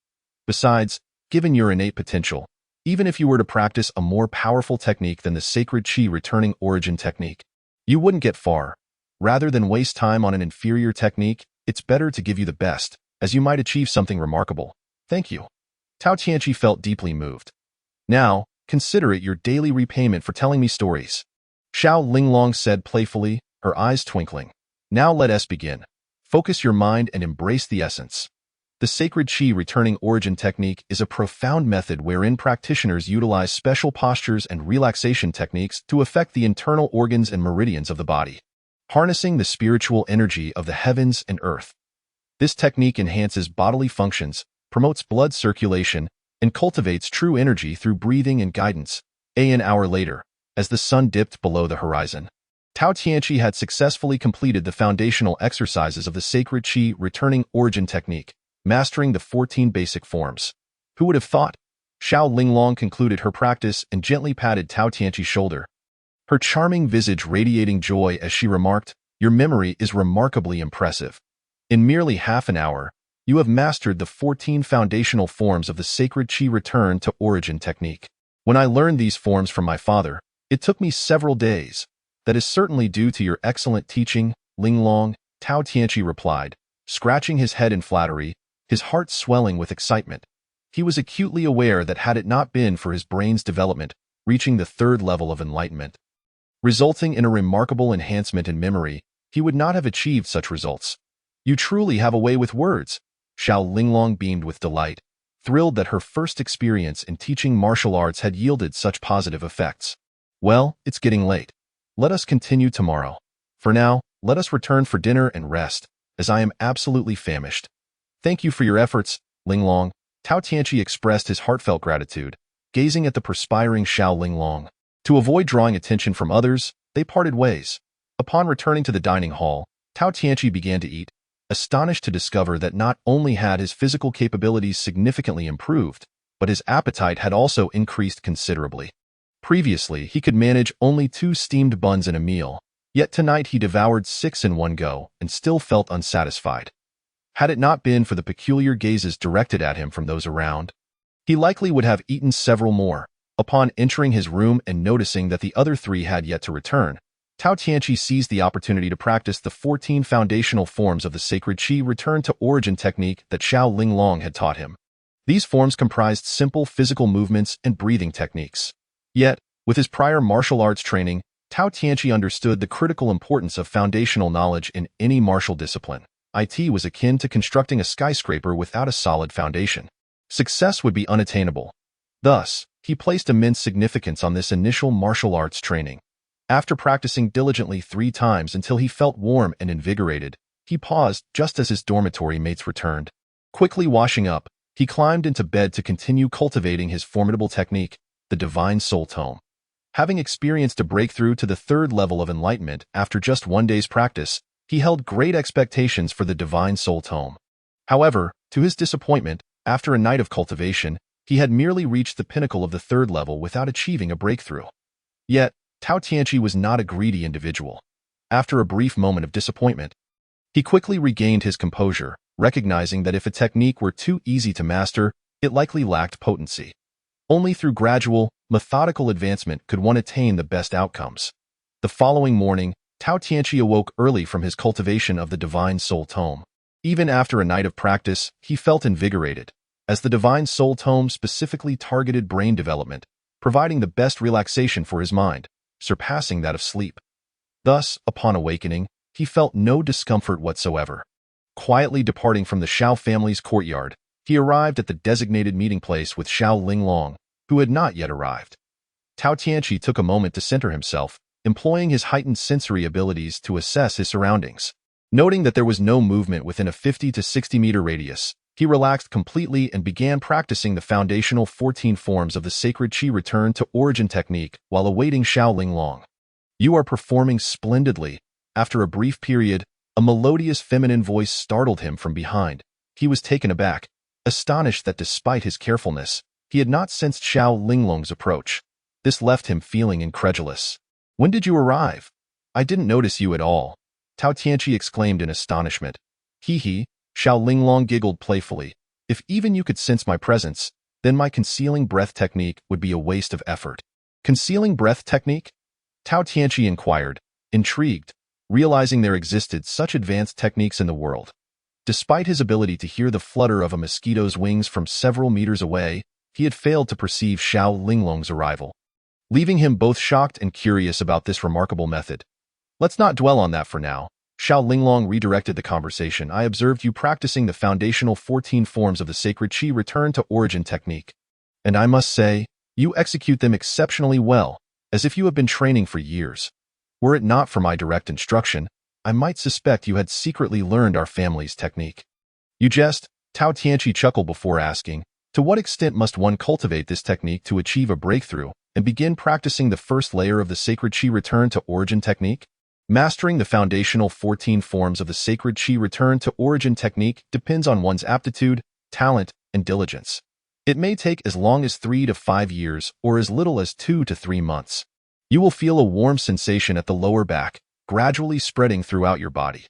A: Besides, given your innate potential, even if you were to practice a more powerful technique than the Sacred Qi Returning Origin Technique, you wouldn't get far. Rather than waste time on an inferior technique, it's better to give you the best, as you might achieve something remarkable." "Thank you." Tao Tianqi felt deeply moved. "Now, consider it your daily repayment for telling me stories," Xiao Linglong said playfully, her eyes twinkling. "Now let us begin. Focus your mind and embrace the essence." The Sacred Qi Returning Origin Technique is a profound method wherein practitioners utilize special postures and relaxation techniques to affect the internal organs and meridians of the body, harnessing the spiritual energy of the heavens and earth. This technique enhances bodily functions, promotes blood circulation, and cultivates true energy through breathing and guidance. An hour later, as the sun dipped below the horizon, Tao Tianqi had successfully completed the foundational exercises of the Sacred Qi Returning Origin Technique, mastering the 14 basic forms. Who would have thought? Xiao Linglong concluded her practice and gently patted Tao Tianqi's shoulder, her charming visage radiating joy as she remarked, "Your memory is remarkably impressive. In merely half an hour, you have mastered the 14 foundational forms of the Sacred Qi Return to Origin Technique. When I learned these forms from my father, it took me several days. That is certainly due to your excellent teaching, Linglong," Tao Tianqi replied, scratching his head in flattery, his heart swelling with excitement. He was acutely aware that had it not been for his brain's development, reaching the third level of enlightenment, resulting in a remarkable enhancement in memory, he would not have achieved such results. "You truly have a way with words." Xiao Linglong beamed with delight, thrilled that her first experience in teaching martial arts had yielded such positive effects. "Well, it's getting late. Let us continue tomorrow. For now, let us return for dinner and rest, as I am absolutely famished." "Thank you for your efforts, Linglong." Tao Tianqi expressed his heartfelt gratitude, gazing at the perspiring Xiao Linglong. To avoid drawing attention from others, they parted ways. Upon returning to the dining hall, Tao Tianqi began to eat, astonished to discover that not only had his physical capabilities significantly improved, but his appetite had also increased considerably. Previously, he could manage only 2 steamed buns in a meal, yet tonight he devoured 6 in one go and still felt unsatisfied. Had it not been for the peculiar gazes directed at him from those around, he likely would have eaten several more. Upon entering his room and noticing that the other 3 had yet to return, Tao Tianqi seized the opportunity to practice the 14 foundational forms of the Sacred Qi Return to Origin technique that Xiao Linglong had taught him. These forms comprised simple physical movements and breathing techniques. Yet, with his prior martial arts training, Tao Tianqi understood the critical importance of foundational knowledge in any martial discipline. It was akin to constructing a skyscraper without a solid foundation. Success would be unattainable. Thus, he placed immense significance on this initial martial arts training. After practicing diligently 3 times until he felt warm and invigorated, he paused just as his dormitory mates returned. Quickly washing up, he climbed into bed to continue cultivating his formidable technique, the Divine Soul Tome. Having experienced a breakthrough to the 3rd level of enlightenment after just 1 day's practice, He held great expectations for the Divine Soul Tome. However, to his disappointment, after a night of cultivation, he had merely reached the pinnacle of the third level without achieving a breakthrough. Yet, Tao Tianqi was not a greedy individual. After a brief moment of disappointment, he quickly regained his composure, recognizing that if a technique were too easy to master, it likely lacked potency. Only through gradual, methodical advancement could one attain the best outcomes. The following morning, Tao Tianqi awoke early from his cultivation of the Divine Soul Tome. Even after a night of practice, he felt invigorated, as the Divine Soul Tome specifically targeted brain development, providing the best relaxation for his mind, surpassing that of sleep. Thus, upon awakening, he felt no discomfort whatsoever. Quietly departing from the Xiao family's courtyard, he arrived at the designated meeting place with Xiao Linglong, who had not yet arrived. Tao Tianqi took a moment to center himself, employing his heightened sensory abilities to assess his surroundings. Noting that there was no movement within a 50 to 60-meter radius, he relaxed completely and began practicing the foundational 14 forms of the sacred Qi return to origin technique while awaiting Xiao Linglong. "You are performing splendidly." After a brief period, a melodious feminine voice startled him from behind. He was taken aback, astonished that despite his carefulness, he had not sensed Xiao Linglong's approach. This left him feeling incredulous. "When did you arrive? I didn't notice you at all," Tao Tianqi exclaimed in astonishment. "Hee," Xiao Linglong giggled playfully. "If even you could sense my presence, then my concealing breath technique would be a waste of effort." "Concealing breath technique?" Tao Tianqi inquired, intrigued, realizing there existed such advanced techniques in the world. Despite his ability to hear the flutter of a mosquito's wings from several meters away, he had failed to perceive Xiao Linglong's arrival, leaving him both shocked and curious about this remarkable method. "Let's not dwell on that for now." Xiao Linglong redirected the conversation. "I observed you practicing the foundational 14 forms of the sacred Qi return to origin technique. And I must say, you execute them exceptionally well, as if you have been training for years. Were it not for my direct instruction, I might suspect you had secretly learned our family's technique." "You jest," Tao Tianqi chuckled before asking, "To what extent must one cultivate this technique to achieve a breakthrough and begin practicing the first layer of the sacred Qi return to origin technique?" Mastering the foundational 14 forms of the sacred Qi return to origin technique depends on one's aptitude, talent, and diligence. It may take as long as 3 to 5 years or as little as 2 to 3 months. You will feel a warm sensation at the lower back, gradually spreading throughout your body.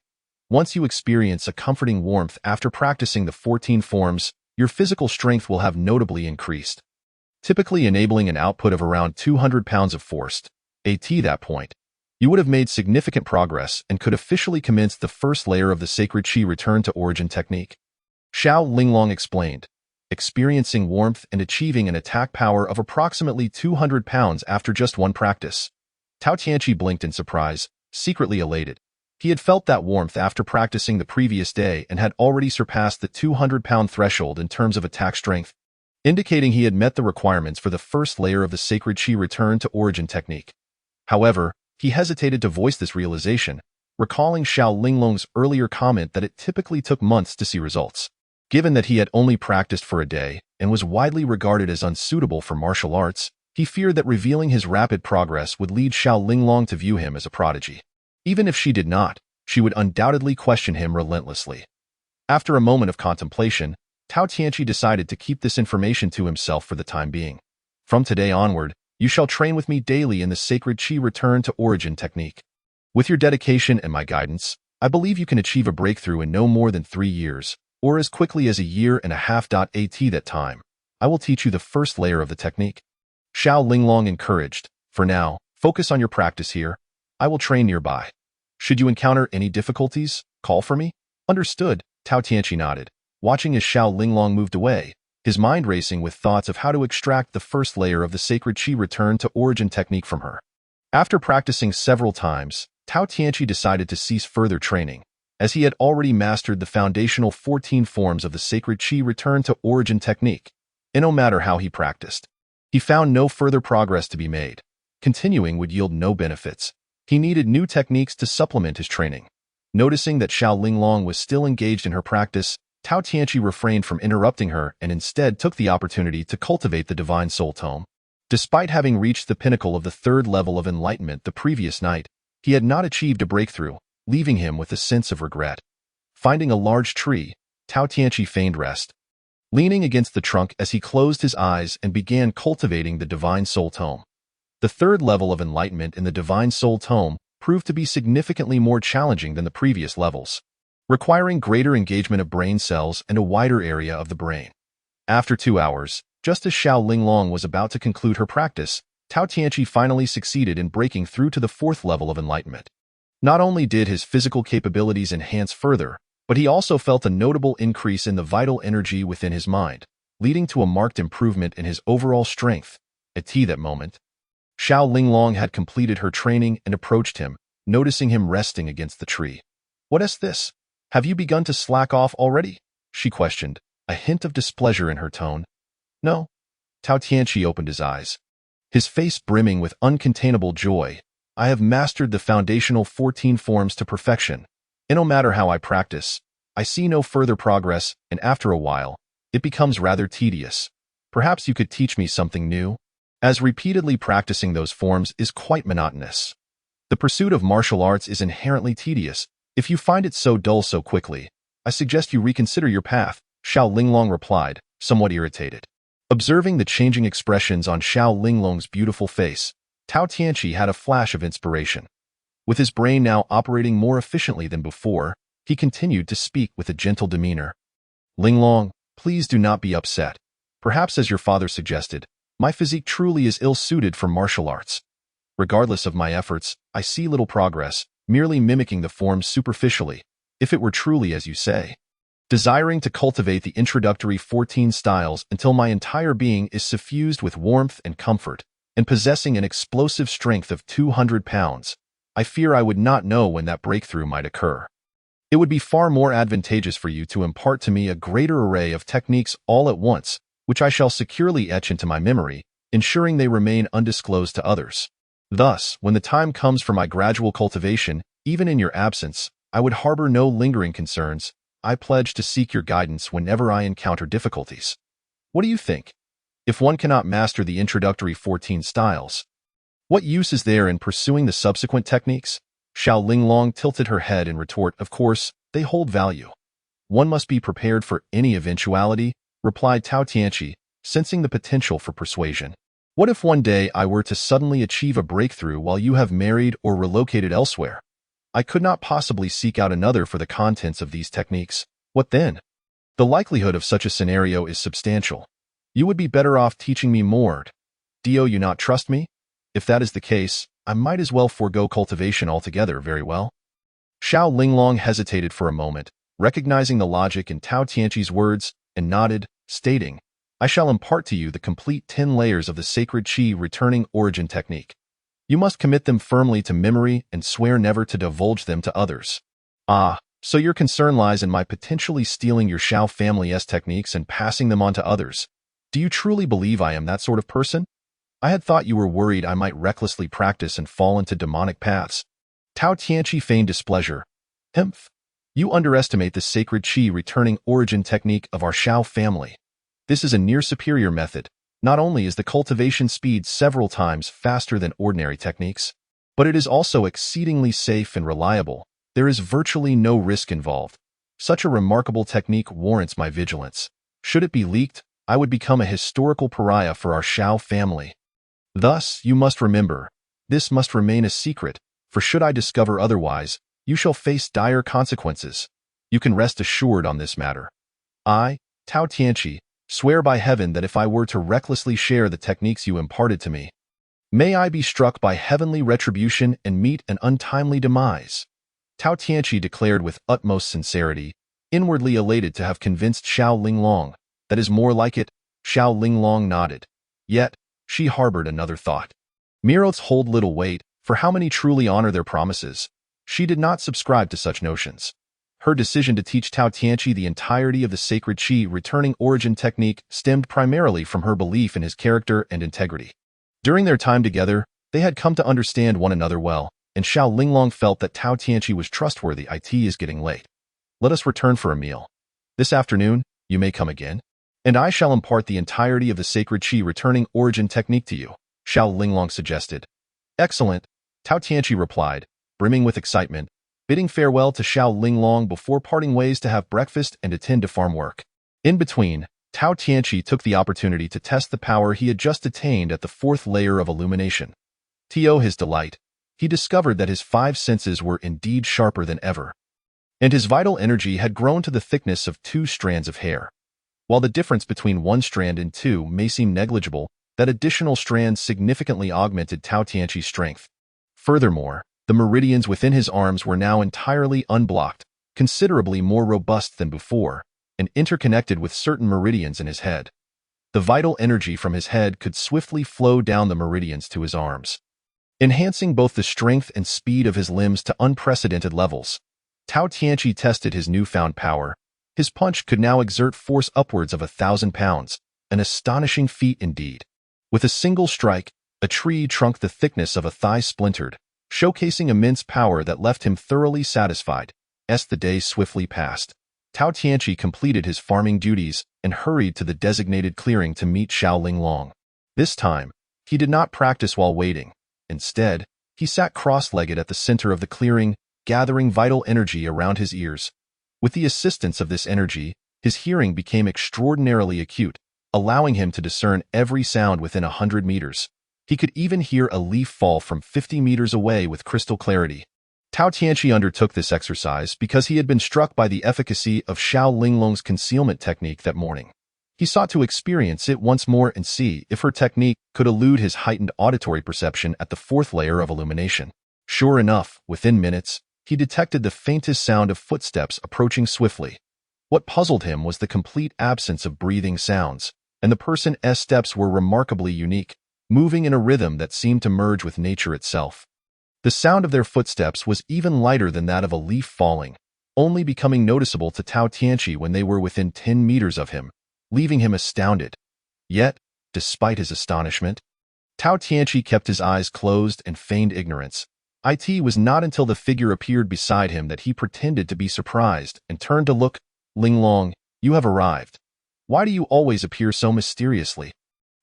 A: Once you experience a comforting warmth after practicing the 14 forms, your physical strength will have notably increased, typically enabling an output of around 200 pounds of force. At that point, you would have made significant progress and could officially commence the first layer of the sacred Qi return to origin technique. Xiao Linglong explained, experiencing warmth and achieving an attack power of approximately 200 pounds after just one practice. Tao Tianqi blinked in surprise, secretly elated. He had felt that warmth after practicing the previous day and had already surpassed the 200-pound threshold in terms of attack strength, indicating he had met the requirements for the first layer of the sacred Qi return to origin technique. However, he hesitated to voice this realization, recalling Xiao Linglong's earlier comment that it typically took months to see results. Given that he had only practiced for a day and was widely regarded as unsuitable for martial arts, he feared that revealing his rapid progress would lead Xiao Linglong to view him as a prodigy. Even if she did not, she would undoubtedly question him relentlessly. After a moment of contemplation, Tao Tianqi decided to keep this information to himself for the time being. "From today onward, you shall train with me daily in the sacred Qi return to origin technique. With your dedication and my guidance, I believe you can achieve a breakthrough in no more than 3 years, or as quickly as a year and a half. At that time, I will teach you the first layer of the technique." Xiao Linglong encouraged, "For now, focus on your practice here. I will train nearby. Should you encounter any difficulties, call for me." "Understood," Tao Tianqi nodded, watching as Xiao Linglong moved away, his mind racing with thoughts of how to extract the first layer of the sacred Qi return to origin technique from her. After practicing several times, Tao Tianqi decided to cease further training, as he had already mastered the foundational 14 forms of the sacred Qi return to origin technique. And no matter how he practiced, he found no further progress to be made. Continuing would yield no benefits. He needed new techniques to supplement his training. Noticing that Xiao Linglong was still engaged in her practice, Tao Tianqi refrained from interrupting her and instead took the opportunity to cultivate the Divine Soul Tome. Despite having reached the pinnacle of the third level of enlightenment the previous night, he had not achieved a breakthrough, leaving him with a sense of regret. Finding a large tree, Tao Tianqi feigned rest, leaning against the trunk as he closed his eyes and began cultivating the Divine Soul Tome. The third level of enlightenment in the Divine Soul Tome proved to be significantly more challenging than the previous levels, requiring greater engagement of brain cells and a wider area of the brain. After 2 hours, just as Xiao Linglong was about to conclude her practice, Tao Tianqi finally succeeded in breaking through to the fourth level of enlightenment. Not only did his physical capabilities enhance further, but he also felt a notable increase in the vital energy within his mind, leading to a marked improvement in his overall strength. At that moment, Xiao Linglong had completed her training and approached him, noticing him resting against the tree. "What is this? Have you begun to slack off already?" she questioned, a hint of displeasure in her tone. "No." Tao Tianqi opened his eyes, his face brimming with uncontainable joy. "I have mastered the foundational 14 forms to perfection, and no matter how I practice, I see no further progress, and after a while, it becomes rather tedious. Perhaps you could teach me something new, as repeatedly practicing those forms is quite monotonous. The pursuit of martial arts is inherently tedious. If you find it so dull so quickly, I suggest you reconsider your path," Xiao Linglong replied, somewhat irritated. Observing the changing expressions on Xiao Linglong's beautiful face, Tao Tianqi had a flash of inspiration. With his brain now operating more efficiently than before, he continued to speak with a gentle demeanor. "Linglong, please do not be upset. Perhaps as your father suggested, my physique truly is ill-suited for martial arts. Regardless of my efforts, I see little progress, merely mimicking the forms superficially, if it were truly as you say. Desiring to cultivate the introductory 14 styles until my entire being is suffused with warmth and comfort, and possessing an explosive strength of 200 pounds, I fear I would not know when that breakthrough might occur. It would be far more advantageous for you to impart to me a greater array of techniques all at once, which I shall securely etch into my memory, ensuring they remain undisclosed to others. Thus, when the time comes for my gradual cultivation, even in your absence, I would harbor no lingering concerns. I pledge to seek your guidance whenever I encounter difficulties. What do you think? If one cannot master the introductory 14 styles, what use is there in pursuing the subsequent techniques?" Xiao Linglong tilted her head in retort. "Of course, they hold value. One must be prepared for any eventuality," replied Tao Tianqi, sensing the potential for persuasion. "What if one day I were to suddenly achieve a breakthrough while you have married or relocated elsewhere? I could not possibly seek out another for the contents of these techniques. What then? The likelihood of such a scenario is substantial. You would be better off teaching me more. Do you not trust me? If that is the case, I might as well forego cultivation altogether. Very well." Xiao Linglong hesitated for a moment, recognizing the logic in Tao Tianqi's words, and nodded, stating, "I shall impart to you the complete 10 layers of the sacred Qi returning origin technique. You must commit them firmly to memory and swear never to divulge them to others." "Ah, so your concern lies in my potentially stealing your Xiao family's techniques and passing them on to others. Do you truly believe I am that sort of person? I had thought you were worried I might recklessly practice and fall into demonic paths." Tao Tianqi feigned displeasure. "Humph. You underestimate the sacred Qi returning origin technique of our Xiao family. This is a near superior method. Not only is the cultivation speed several times faster than ordinary techniques, but it is also exceedingly safe and reliable. There is virtually no risk involved. Such a remarkable technique warrants my vigilance. Should it be leaked, I would become a historical pariah for our Xiao family. Thus, you must remember, this must remain a secret, for should I discover otherwise, you shall face dire consequences. You can rest assured on this matter. I, Tao Tianqi, swear by heaven that if I were to recklessly share the techniques you imparted to me, may I be struck by heavenly retribution and meet an untimely demise." Tao Tianqi declared with utmost sincerity, inwardly elated to have convinced Xiao Linglong. "That is more like it." Xiao Linglong nodded. Yet, she harbored another thought. Mirrors hold little weight, for how many truly honor their promises? She did not subscribe to such notions. Her decision to teach Tao Tianqi the entirety of the sacred Qi returning origin technique stemmed primarily from her belief in his character and integrity. During their time together, they had come to understand one another well, and Xiao Linglong felt that Tao Tianqi was trustworthy. "It is getting late. Let us return for a meal. This afternoon, you may come again, and I shall impart the entirety of the sacred Qi returning origin technique to you," Xiao Linglong suggested. "Excellent," Tao Tianqi replied, brimming with excitement. bidding farewell to Xiao Linglong before parting ways to have breakfast and attend to farm work. In between, Tao Tianqi took the opportunity to test the power he had just attained at the fourth layer of illumination. To his delight, he discovered that his five senses were indeed sharper than ever, and his vital energy had grown to the thickness of 2 strands of hair. While the difference between 1 strand and 2 may seem negligible, that additional strand significantly augmented Tao Tianqi's strength. Furthermore, the meridians within his arms were now entirely unblocked, considerably more robust than before, and interconnected with certain meridians in his head. The vital energy from his head could swiftly flow down the meridians to his arms, enhancing both the strength and speed of his limbs to unprecedented levels. Tao Tianqi tested his newfound power. His punch could now exert force upwards of 1,000 pounds, an astonishing feat indeed. With a single strike, a tree trunk the thickness of a thigh splintered, showcasing immense power that left him thoroughly satisfied. As the days swiftly passed, Tao Tianqi completed his farming duties and hurried to the designated clearing to meet Xiao Linglong. This time, he did not practice while waiting. Instead, he sat cross-legged at the center of the clearing, gathering vital energy around his ears. With the assistance of this energy, his hearing became extraordinarily acute, allowing him to discern every sound within 100 meters. He could even hear a leaf fall from 50 meters away with crystal clarity. Tao Tianqi undertook this exercise because he had been struck by the efficacy of Xiao Linglong's concealment technique that morning. He sought to experience it once more and see if her technique could elude his heightened auditory perception at the fourth layer of illumination. Sure enough, within minutes, he detected the faintest sound of footsteps approaching swiftly. What puzzled him was the complete absence of breathing sounds, and the person's steps were remarkably unique, moving in a rhythm that seemed to merge with nature itself. The sound of their footsteps was even lighter than that of a leaf falling, only becoming noticeable to Tao Tianqi when they were within 10 meters of him, leaving him astounded. Yet, despite his astonishment, Tao Tianqi kept his eyes closed and feigned ignorance. It was not until the figure appeared beside him that he pretended to be surprised and turned to look. Linglong, you have arrived. Why do you always appear so mysteriously?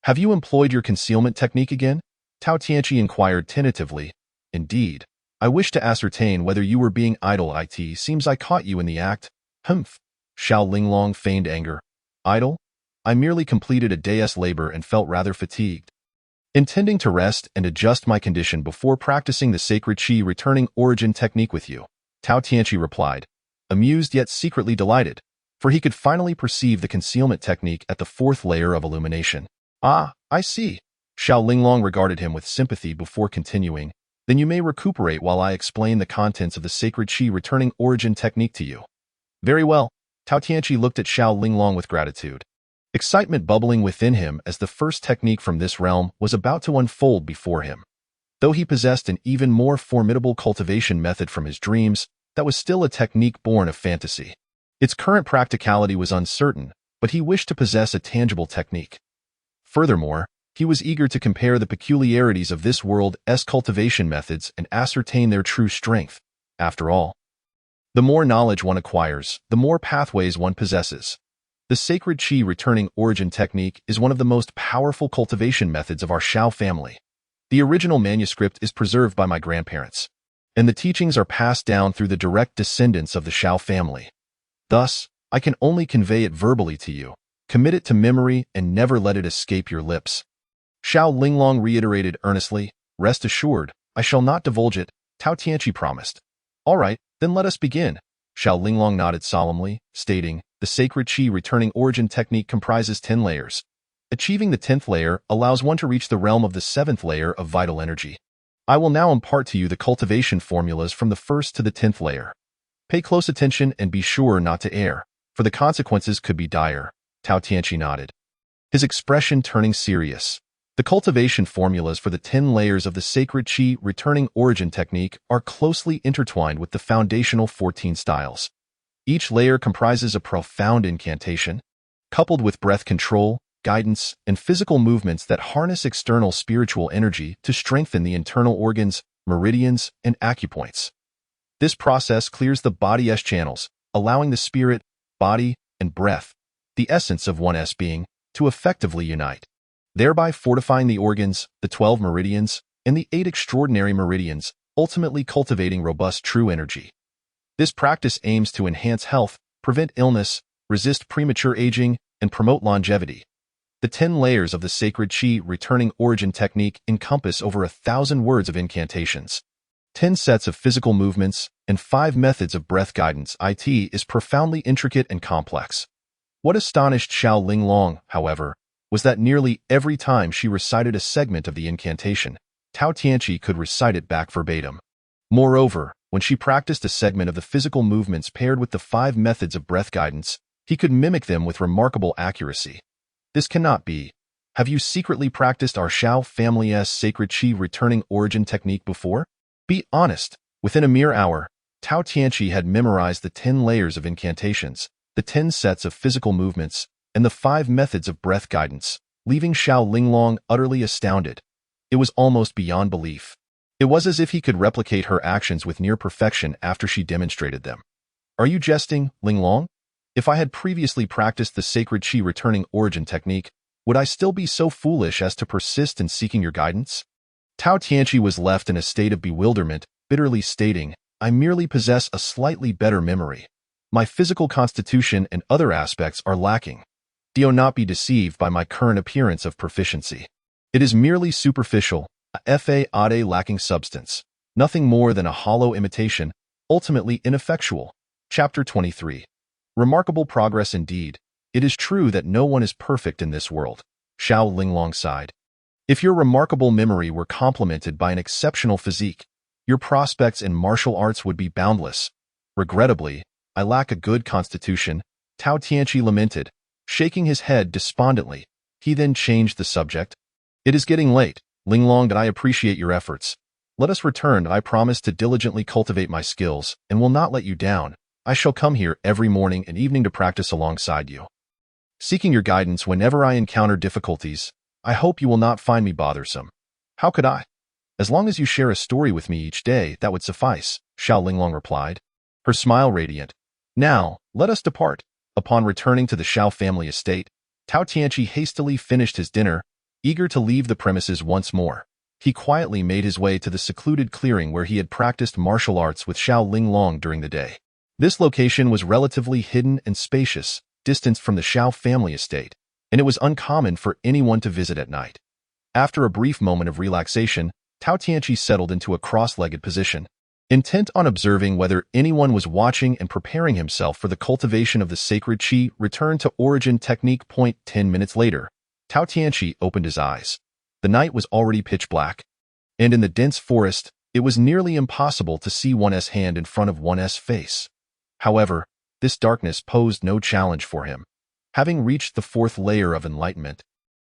A: Have you employed your concealment technique again? Tao Tianqi inquired tentatively. Indeed, I wish to ascertain whether you were being idle. It seems I caught you in the act. Humph. Xiao Linglong feigned anger. Idle? I merely completed a day's labor and felt rather fatigued, intending to rest and adjust my condition before practicing the sacred qi returning origin technique with you. Tao Tianqi replied, amused yet secretly delighted, for he could finally perceive the concealment technique at the fourth layer of illumination. Ah, I see. Xiao Linglong regarded him with sympathy before continuing. Then you may recuperate while I explain the contents of the sacred qi returning origin technique to you. Very well. Tao Tianqi looked at Xiao Linglong with gratitude, excitement bubbling within him as the first technique from this realm was about to unfold before him. Though he possessed an even more formidable cultivation method from his dreams, that was still a technique born of fantasy. Its current practicality was uncertain, but he wished to possess a tangible technique. Furthermore, he was eager to compare the peculiarities of this world's cultivation methods and ascertain their true strength. After all, the more knowledge one acquires, the more pathways one possesses. The sacred qi returning origin technique is one of the most powerful cultivation methods of our Xiao family. The original manuscript is preserved by my grandparents, and the teachings are passed down through the direct descendants of the Xiao family. Thus, I can only convey it verbally to you. Commit it to memory and never let it escape your lips. Xiao Linglong reiterated earnestly. Rest assured, I shall not divulge it, Tao Tianqi promised. All right, then let us begin. Xiao Linglong nodded solemnly, stating, the sacred qi returning origin technique comprises 10 layers. Achieving the 10th layer allows one to reach the realm of the 7th layer of vital energy. I will now impart to you the cultivation formulas from the 1st to the 10th layer. Pay close attention and be sure not to err, for the consequences could be dire. Tao Tianqi nodded, his expression turning serious. The cultivation formulas for the 10 layers of the sacred qi returning origin technique are closely intertwined with the foundational 14 styles. Each layer comprises a profound incantation, coupled with breath control, guidance, and physical movements that harness external spiritual energy to strengthen the internal organs, meridians, and acupoints. This process clears the body's channels, allowing the spirit, body, and breath, the essence of one's being, to effectively unite, thereby fortifying the organs, the 12 meridians, and the 8 extraordinary meridians, ultimately cultivating robust true energy. This practice aims to enhance health, prevent illness, resist premature aging, and promote longevity. The 10 layers of the sacred Qi returning origin technique encompass over 1,000 words of incantations, 10 sets of physical movements, and 5 methods of breath guidance. It is profoundly intricate and complex. What astonished Xiao Linglong, however, was that nearly every time she recited a segment of the incantation, Tao Tianqi could recite it back verbatim. Moreover, when she practiced a segment of the physical movements paired with the 5 methods of breath guidance, he could mimic them with remarkable accuracy. This cannot be. Have you secretly practiced our Xiao family's sacred Qi returning origin technique before? Be honest. Within a mere hour, Tao Tianqi had memorized the 10 layers of incantations, the 10 sets of physical movements, and the 5 methods of breath guidance, leaving Xiao Linglong utterly astounded. It was almost beyond belief. It was as if he could replicate her actions with near perfection after she demonstrated them. Are you jesting, Linglong? If I had previously practiced the sacred Qi returning origin technique, would I still be so foolish as to persist in seeking your guidance? Tao Tianqi was left in a state of bewilderment, bitterly stating, I merely possess a slightly better memory. My physical constitution and other aspects are lacking. Do not be deceived by my current appearance of proficiency. It is merely superficial, a fade lacking substance, nothing more than a hollow imitation, ultimately ineffectual. Chapter 23. Remarkable progress indeed. It is true that no one is perfect in this world. Xiao Linglong sighed. If your remarkable memory were complemented by an exceptional physique, your prospects in martial arts would be boundless. Regrettably, I lack a good constitution, Tao Tianqi lamented, shaking his head despondently. He then changed the subject. It is getting late, Linglong, that I appreciate your efforts. Let us return. I promise to diligently cultivate my skills and will not let you down. I shall come here every morning and evening to practice alongside you, seeking your guidance whenever I encounter difficulties. I hope you will not find me bothersome. How could I? As long as you share a story with me each day, that would suffice, Xiao Linglong replied, her smile radiant. Now, let us depart. Upon returning to the Xiao family estate, Tao Tianqi hastily finished his dinner, eager to leave the premises once more. He quietly made his way to the secluded clearing where he had practiced martial arts with Xiao Linglong during the day. This location was relatively hidden and spacious, distanced from the Xiao family estate, and it was uncommon for anyone to visit at night. After a brief moment of relaxation, Tao Tianqi settled into a cross-legged position, intent on observing whether anyone was watching and preparing himself for the cultivation of the sacred Qi return to origin technique. 10 minutes later, Tao Tianqi opened his eyes. The night was already pitch black, and in the dense forest, it was nearly impossible to see one's hand in front of one's face. However, this darkness posed no challenge for him. Having reached the 4th layer of enlightenment,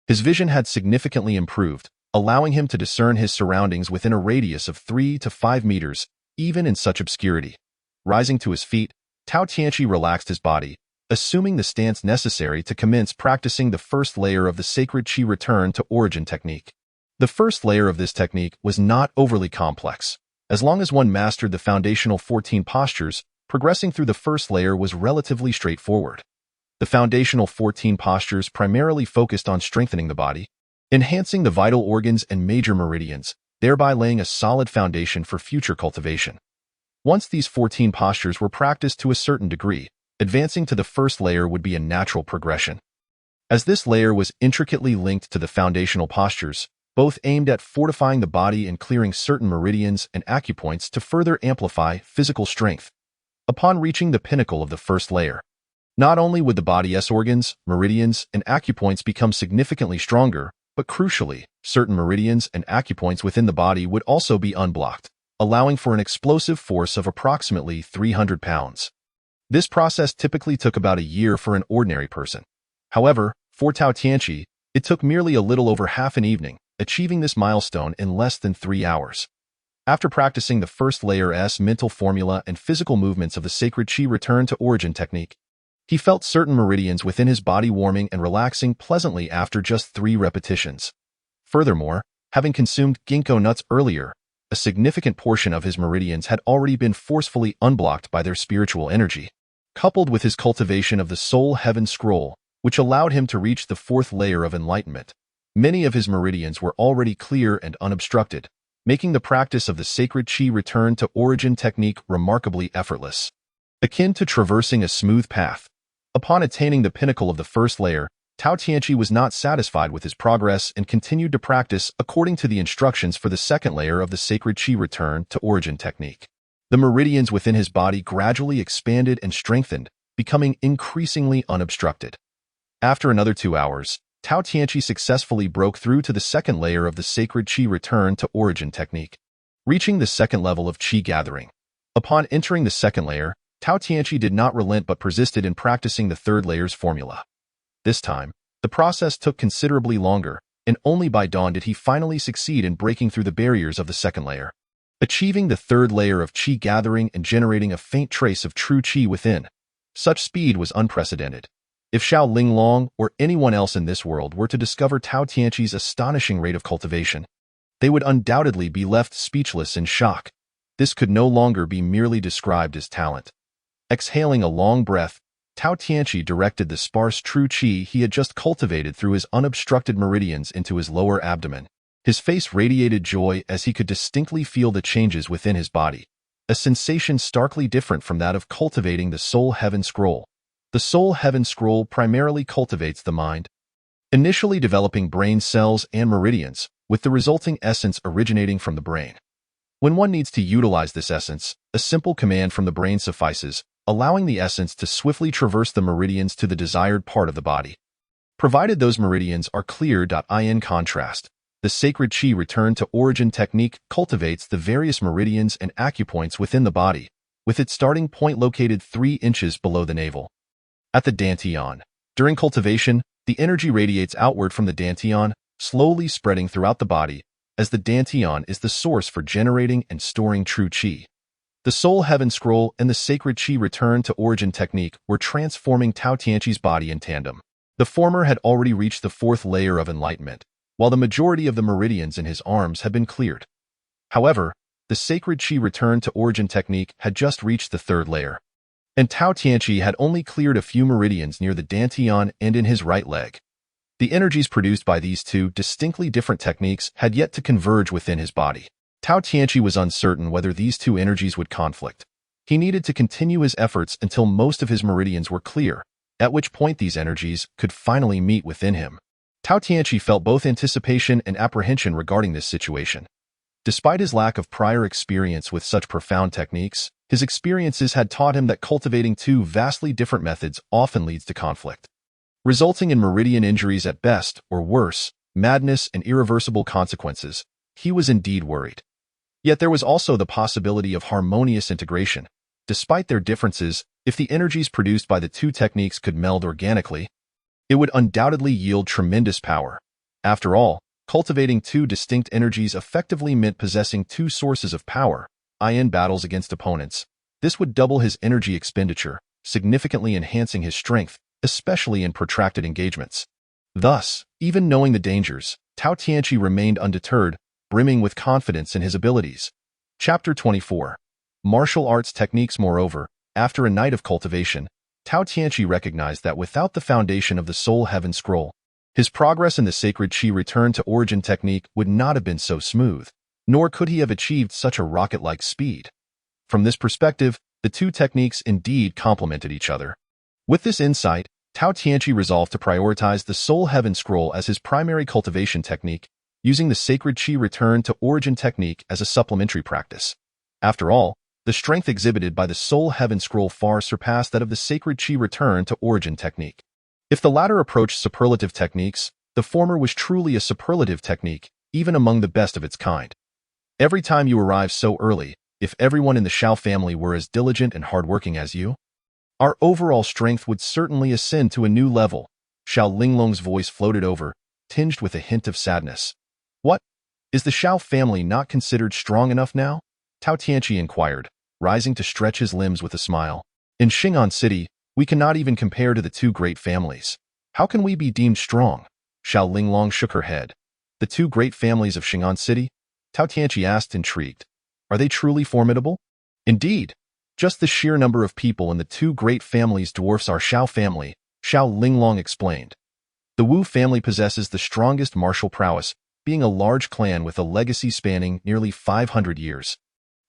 A: his vision had significantly improved, allowing him to discern his surroundings within a radius of 3 to 5 meters, even in such obscurity. Rising to his feet, Tao Tianqi relaxed his body, assuming the stance necessary to commence practicing the 1st layer of the sacred Qi return to origin technique. The 1st layer of this technique was not overly complex. As long as one mastered the foundational 14 postures, progressing through the 1st layer was relatively straightforward. The foundational 14 postures primarily focused on strengthening the body, enhancing the vital organs and major meridians, thereby laying a solid foundation for future cultivation. Once these 14 postures were practiced to a certain degree, advancing to the 1st layer would be a natural progression. As this layer was intricately linked to the foundational postures, both aimed at fortifying the body and clearing certain meridians and acupoints to further amplify physical strength. Upon reaching the pinnacle of the 1st layer, not only would the body's organs, meridians, and acupoints become significantly stronger, but crucially, certain meridians and acupoints within the body would also be unblocked, allowing for an explosive force of approximately 300 pounds. This process typically took about a year for an ordinary person. However, for Tao Tianqi, it took merely a little over half an evening, achieving this milestone in less than 3 hours. After practicing the 1st layer's mental formula and physical movements of the sacred Qi return to origin technique, he felt certain meridians within his body warming and relaxing pleasantly after just 3 repetitions. Furthermore, having consumed ginkgo nuts earlier, a significant portion of his meridians had already been forcefully unblocked by their spiritual energy. Coupled with his cultivation of the Soul Heaven Scroll, which allowed him to reach the 4th layer of enlightenment, many of his meridians were already clear and unobstructed, making the practice of the sacred Qi return to origin technique remarkably effortless. akin to traversing a smooth path. Upon attaining the pinnacle of the first layer, Tao Tianqi was not satisfied with his progress and continued to practice according to the instructions for the second layer of the sacred qi return to origin technique. The meridians within his body gradually expanded and strengthened, becoming increasingly unobstructed. After another 2 hours, Tao Tianqi successfully broke through to the second layer of the sacred qi return to origin technique, reaching the second level of qi gathering. Upon entering the second layer, Tao Tianqi did not relent but persisted in practicing the third layer's formula. This time, the process took considerably longer, and only by dawn did he finally succeed in breaking through the barriers of the second layer, achieving the third layer of qi gathering and generating a faint trace of true qi within. Such speed was unprecedented. If Xiao Linglong or anyone else in this world were to discover Tao Tianqi's astonishing rate of cultivation, they would undoubtedly be left speechless in shock. This could no longer be merely described as talent. Exhaling a long breath, Tao Tianqi directed the sparse true qi he had just cultivated through his unobstructed meridians into his lower abdomen. His face radiated joy as he could distinctly feel the changes within his body, a sensation starkly different from that of cultivating the Soul Heaven Scroll. The Soul Heaven Scroll primarily cultivates the mind, initially developing brain cells and meridians, with the resulting essence originating from the brain. When one needs to utilize this essence, a simple command from the brain suffices, allowing the essence to swiftly traverse the meridians to the desired part of the body. Provided those meridians are clear. In contrast, the sacred qi return to origin technique cultivates the various meridians and acupoints within the body, with its starting point located 3 inches below the navel. At the dantian, during cultivation, the energy radiates outward from the dantian, slowly spreading throughout the body, as the dantian is the source for generating and storing true qi. The Soul Heaven Scroll and the sacred qi return to origin technique were transforming Tao Tianqi's body in tandem. The former had already reached the 4th layer of enlightenment, while the majority of the meridians in his arms had been cleared. However, the sacred qi return to origin technique had just reached the 3rd layer, and Tao Tianqi had only cleared a few meridians near the dantian and in his right leg. The energies produced by these two distinctly different techniques had yet to converge within his body. Tao Tianqi was uncertain whether these two energies would conflict. He needed to continue his efforts until most of his meridians were clear, at which point these energies could finally meet within him. Tao Tianqi felt both anticipation and apprehension regarding this situation. Despite his lack of prior experience with such profound techniques, his experiences had taught him that cultivating two vastly different methods often leads to conflict, resulting in meridian injuries at best, or worse, madness and irreversible consequences. He was indeed worried. Yet there was also the possibility of harmonious integration. Despite their differences, if the energies produced by the two techniques could meld organically, it would undoubtedly yield tremendous power. After all, cultivating two distinct energies effectively meant possessing two sources of power. In battles against opponents, this would double his energy expenditure, significantly enhancing his strength, especially in protracted engagements. Thus, even knowing the dangers, Tao Tianqi remained undeterred, brimming with confidence in his abilities. Chapter 24. Martial Arts Techniques. Moreover, after a night of cultivation, Tao Tianqi recognized that without the foundation of the Soul Heaven Scroll, his progress in the sacred qi return to origin technique would not have been so smooth, nor could he have achieved such a rocket-like speed. From this perspective, the two techniques indeed complemented each other. With this insight, Tao Tianqi resolved to prioritize the Soul Heaven Scroll as his primary cultivation technique, using the sacred qi return to origin technique as a supplementary practice. After all, the strength exhibited by the Soul Heaven Scroll far surpassed that of the sacred qi return to origin technique. If the latter approached superlative techniques, the former was truly a superlative technique, even among the best of its kind. Every time you arrive so early, if everyone in the Xiao family were as diligent and hardworking as you, our overall strength would certainly ascend to a new level. Xiao Linglong's voice floated over, tinged with a hint of sadness. What? Is the Xiao family not considered strong enough now? Tao Tianqi inquired, rising to stretch his limbs with a smile. In Xing'an City, we cannot even compare to the two great families. How can we be deemed strong? Xiao Linglong shook her head. The two great families of Xing'an City? Tao Tianqi asked, intrigued. Are they truly formidable? Indeed. Just the sheer number of people in the two great families dwarfs our Xiao family, Xiao Linglong explained. The Wu family possesses the strongest martial prowess, being a large clan with a legacy spanning nearly 500 years.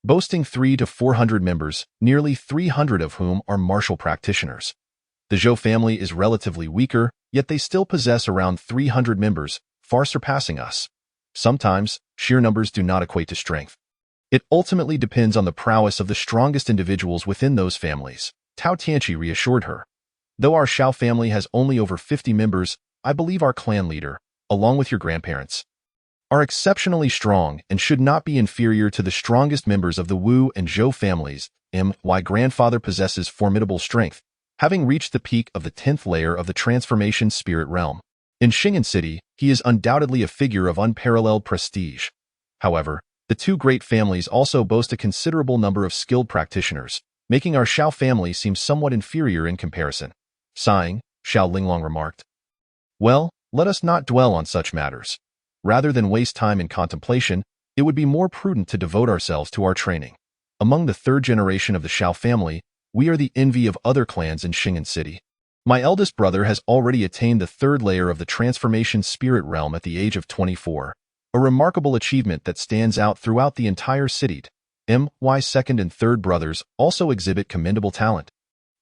A: boasting 300 to 400 members, nearly 300 of whom are martial practitioners. The Zhou family is relatively weaker, yet they still possess around 300 members, far surpassing us. Sometimes, sheer numbers do not equate to strength. It ultimately depends on the prowess of the strongest individuals within those families, Tao Tianqi reassured her. Though our Xiao family has only over 50 members, I believe our clan leader, along with your grandparents, are exceptionally strong and should not be inferior to the strongest members of the Wu and Zhou families. My grandfather possesses formidable strength, having reached the peak of the 10th layer of the transformation spirit realm. In Xing'an City, he is undoubtedly a figure of unparalleled prestige. However, the two great families also boast a considerable number of skilled practitioners, making our Xiao family seem somewhat inferior in comparison. Sighing, Xiao Linglong remarked, "Well, let us not dwell on such matters. Rather than waste time in contemplation, it would be more prudent to devote ourselves to our training. Among the third generation of the Xiao family, we are the envy of other clans in Xing'an City. My eldest brother has already attained the third layer of the transformation spirit realm at the age of 24, a remarkable achievement that stands out throughout the entire city. My second and third brothers also exhibit commendable talent.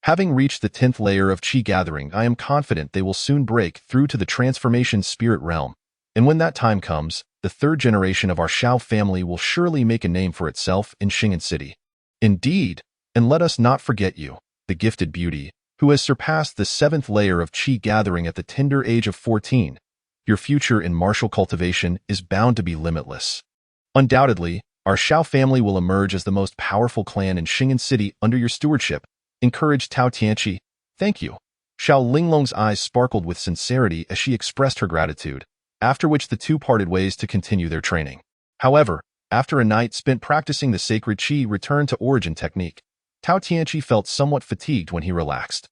A: Having reached the 10th layer of Qi gathering, I am confident they will soon break through to the transformation spirit realm. And when that time comes, the third generation of our Xiao family will surely make a name for itself in Xing'an City. Indeed, and let us not forget you, the gifted beauty, who has surpassed the 7th layer of Qi gathering at the tender age of 14. Your future in martial cultivation is bound to be limitless. Undoubtedly, our Xiao family will emerge as the most powerful clan in Xing'an City under your stewardship," encouraged Tao Tianqi. "Thank you." Xiao Linglong's eyes sparkled with sincerity as she expressed her gratitude, after which the two parted ways to continue their training. However, after a night spent practicing the sacred Qi return to origin technique, Tao Tianqi felt somewhat fatigued when he relaxed.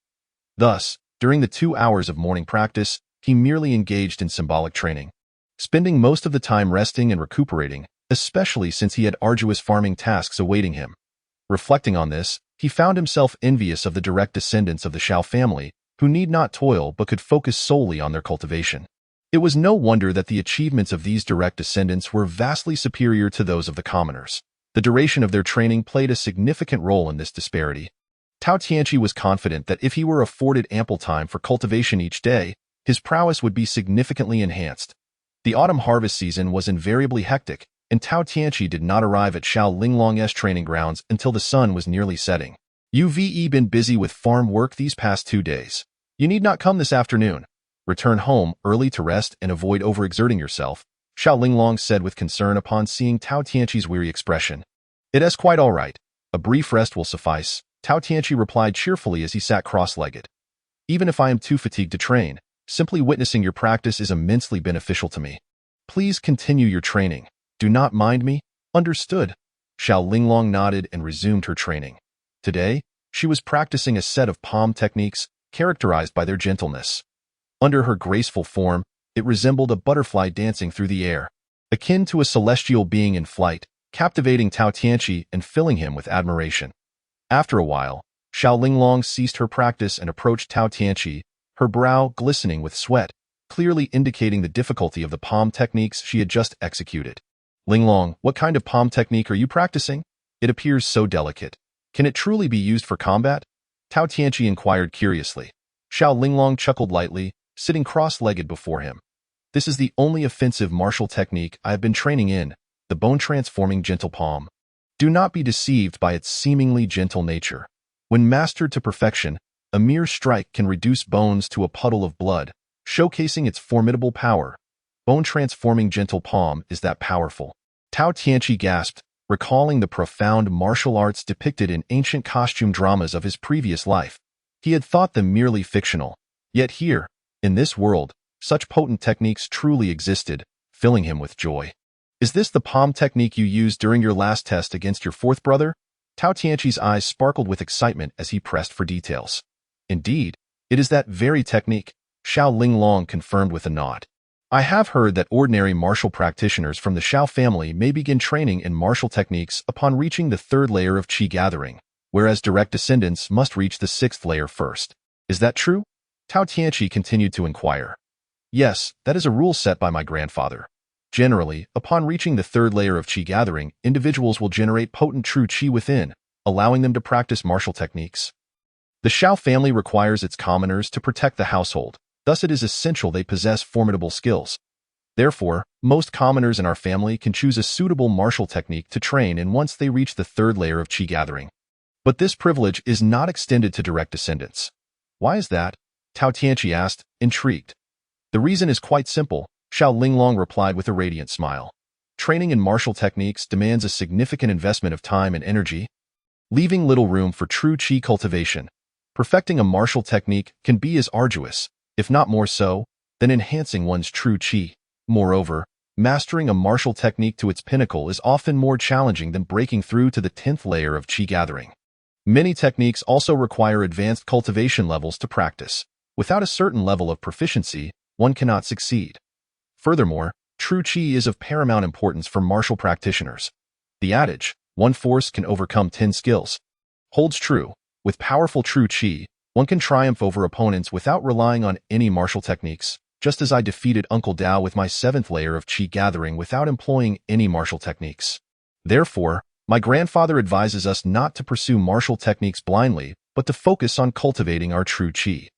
A: Thus, during the 2 hours of morning practice, he merely engaged in symbolic training, spending most of the time resting and recuperating, especially since he had arduous farming tasks awaiting him. Reflecting on this, he found himself envious of the direct descendants of the Xiao family, who need not toil but could focus solely on their cultivation. It was no wonder that the achievements of these direct descendants were vastly superior to those of the commoners. The duration of their training played a significant role in this disparity. Tao Tianqi was confident that if he were afforded ample time for cultivation each day, his prowess would be significantly enhanced. The autumn harvest season was invariably hectic, and Tao Tianqi did not arrive at Xiao Linglong's training grounds until the sun was nearly setting. "You've been busy with farm work these past 2 days. You need not come this afternoon. Return home early to rest and avoid overexerting yourself," Xiao Linglong said with concern upon seeing Tao Tianqi's weary expression. "It is quite all right. A brief rest will suffice," Tao Tianqi replied cheerfully as he sat cross-legged. "Even if I am too fatigued to train, simply witnessing your practice is immensely beneficial to me. Please continue your training. Do not mind me." "Understood." Xiao Linglong nodded and resumed her training. Today, she was practicing a set of palm techniques characterized by their gentleness. Under her graceful form, it resembled a butterfly dancing through the air, akin to a celestial being in flight, captivating Tao Tianqi and filling him with admiration. After a while, Xiao Linglong ceased her practice and approached Tao Tianqi, her brow glistening with sweat, clearly indicating the difficulty of the palm techniques she had just executed. "Linglong, what kind of palm technique are you practicing? It appears so delicate. Can it truly be used for combat?" Tao Tianqi inquired curiously. Xiao Linglong chuckled lightly, sitting cross-legged before him. "This is the only offensive martial technique I have been training in, the bone-transforming gentle palm. Do not be deceived by its seemingly gentle nature. When mastered to perfection, a mere strike can reduce bones to a puddle of blood, showcasing its formidable power. Bone-transforming gentle palm is that powerful." Tao Tianqi gasped, recalling the profound martial arts depicted in ancient costume dramas of his previous life. He had thought them merely fictional, yet here, in this world, such potent techniques truly existed, filling him with joy. "Is this the palm technique you used during your last test against your fourth brother?" Tao Tianqi's eyes sparkled with excitement as he pressed for details. "Indeed, it is that very technique," Xiao Linglong confirmed with a nod. "I have heard that ordinary martial practitioners from the Xiao family may begin training in martial techniques upon reaching the third layer of Qi gathering, whereas direct descendants must reach the 6th layer first. Is that true?" Tao Tianqi continued to inquire. "Yes, that is a rule set by my grandfather. Generally, upon reaching the third layer of Qi gathering, individuals will generate potent true Qi within, allowing them to practice martial techniques. The Shao family requires its commoners to protect the household, thus it is essential they possess formidable skills. Therefore, most commoners in our family can choose a suitable martial technique to train in once they reach the third layer of Qi gathering. But this privilege is not extended to direct descendants. Why is that? Tao Tianqi asked, intrigued. The reason is quite simple, Xiao Linglong replied with a radiant smile. Training in martial techniques demands a significant investment of time and energy, leaving little room for true Qi cultivation. Perfecting a martial technique can be as arduous, if not more so, than enhancing one's true Qi. Moreover, mastering a martial technique to its pinnacle is often more challenging than breaking through to the 10th layer of Qi gathering. Many techniques also require advanced cultivation levels to practice. Without a certain level of proficiency, one cannot succeed. Furthermore, true Qi is of paramount importance for martial practitioners. The adage, one force can overcome 10 skills, holds true. With powerful true Qi, one can triumph over opponents without relying on any martial techniques, just as I defeated Uncle Dao with my 7th layer of Qi gathering without employing any martial techniques. Therefore, my grandfather advises us not to pursue martial techniques blindly, but to focus on cultivating our true Qi.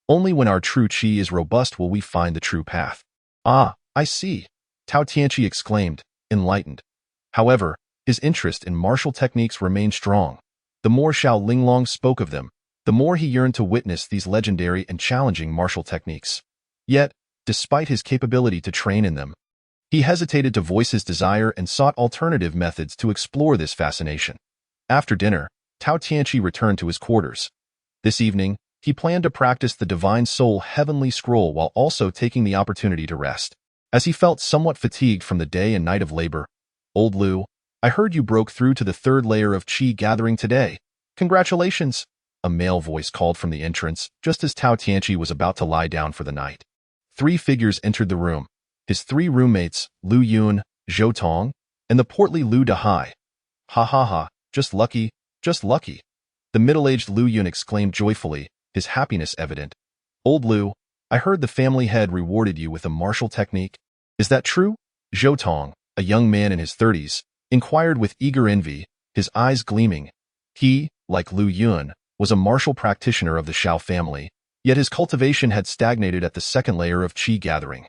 A: Only when our true Qi is robust will we find the true path. Ah, I see, Tao Tianqi exclaimed, enlightened. However, his interest in martial techniques remained strong. The more Xiao Linglong spoke of them, the more he yearned to witness these legendary and challenging martial techniques. Yet, despite his capability to train in them, he hesitated to voice his desire and sought alternative methods to explore this fascination. After dinner, Tao Tianqi returned to his quarters. This evening, he planned to practice the Divine Soul Heavenly Scroll while also taking the opportunity to rest. As he felt somewhat fatigued from the day and night of labor, "Old Lu, I heard you broke through to the third layer of Qi gathering today. Congratulations!" A male voice called from the entrance, just as Tao Tianqi was about to lie down for the night. 3 figures entered the room. His 3 roommates, Lu Yun, Zhou Tong, and the portly Lu Dahai. "Ha ha ha, just lucky, just lucky." The middle-aged Lu Yun exclaimed joyfully, his happiness evident. "Old Lu, I heard the family head rewarded you with a martial technique. Is that true?" Zhou Tong, a young man in his 30s, inquired with eager envy, his eyes gleaming. He, like Lu Yun, was a martial practitioner of the Shao family, yet his cultivation had stagnated at the 2nd layer of Qi gathering.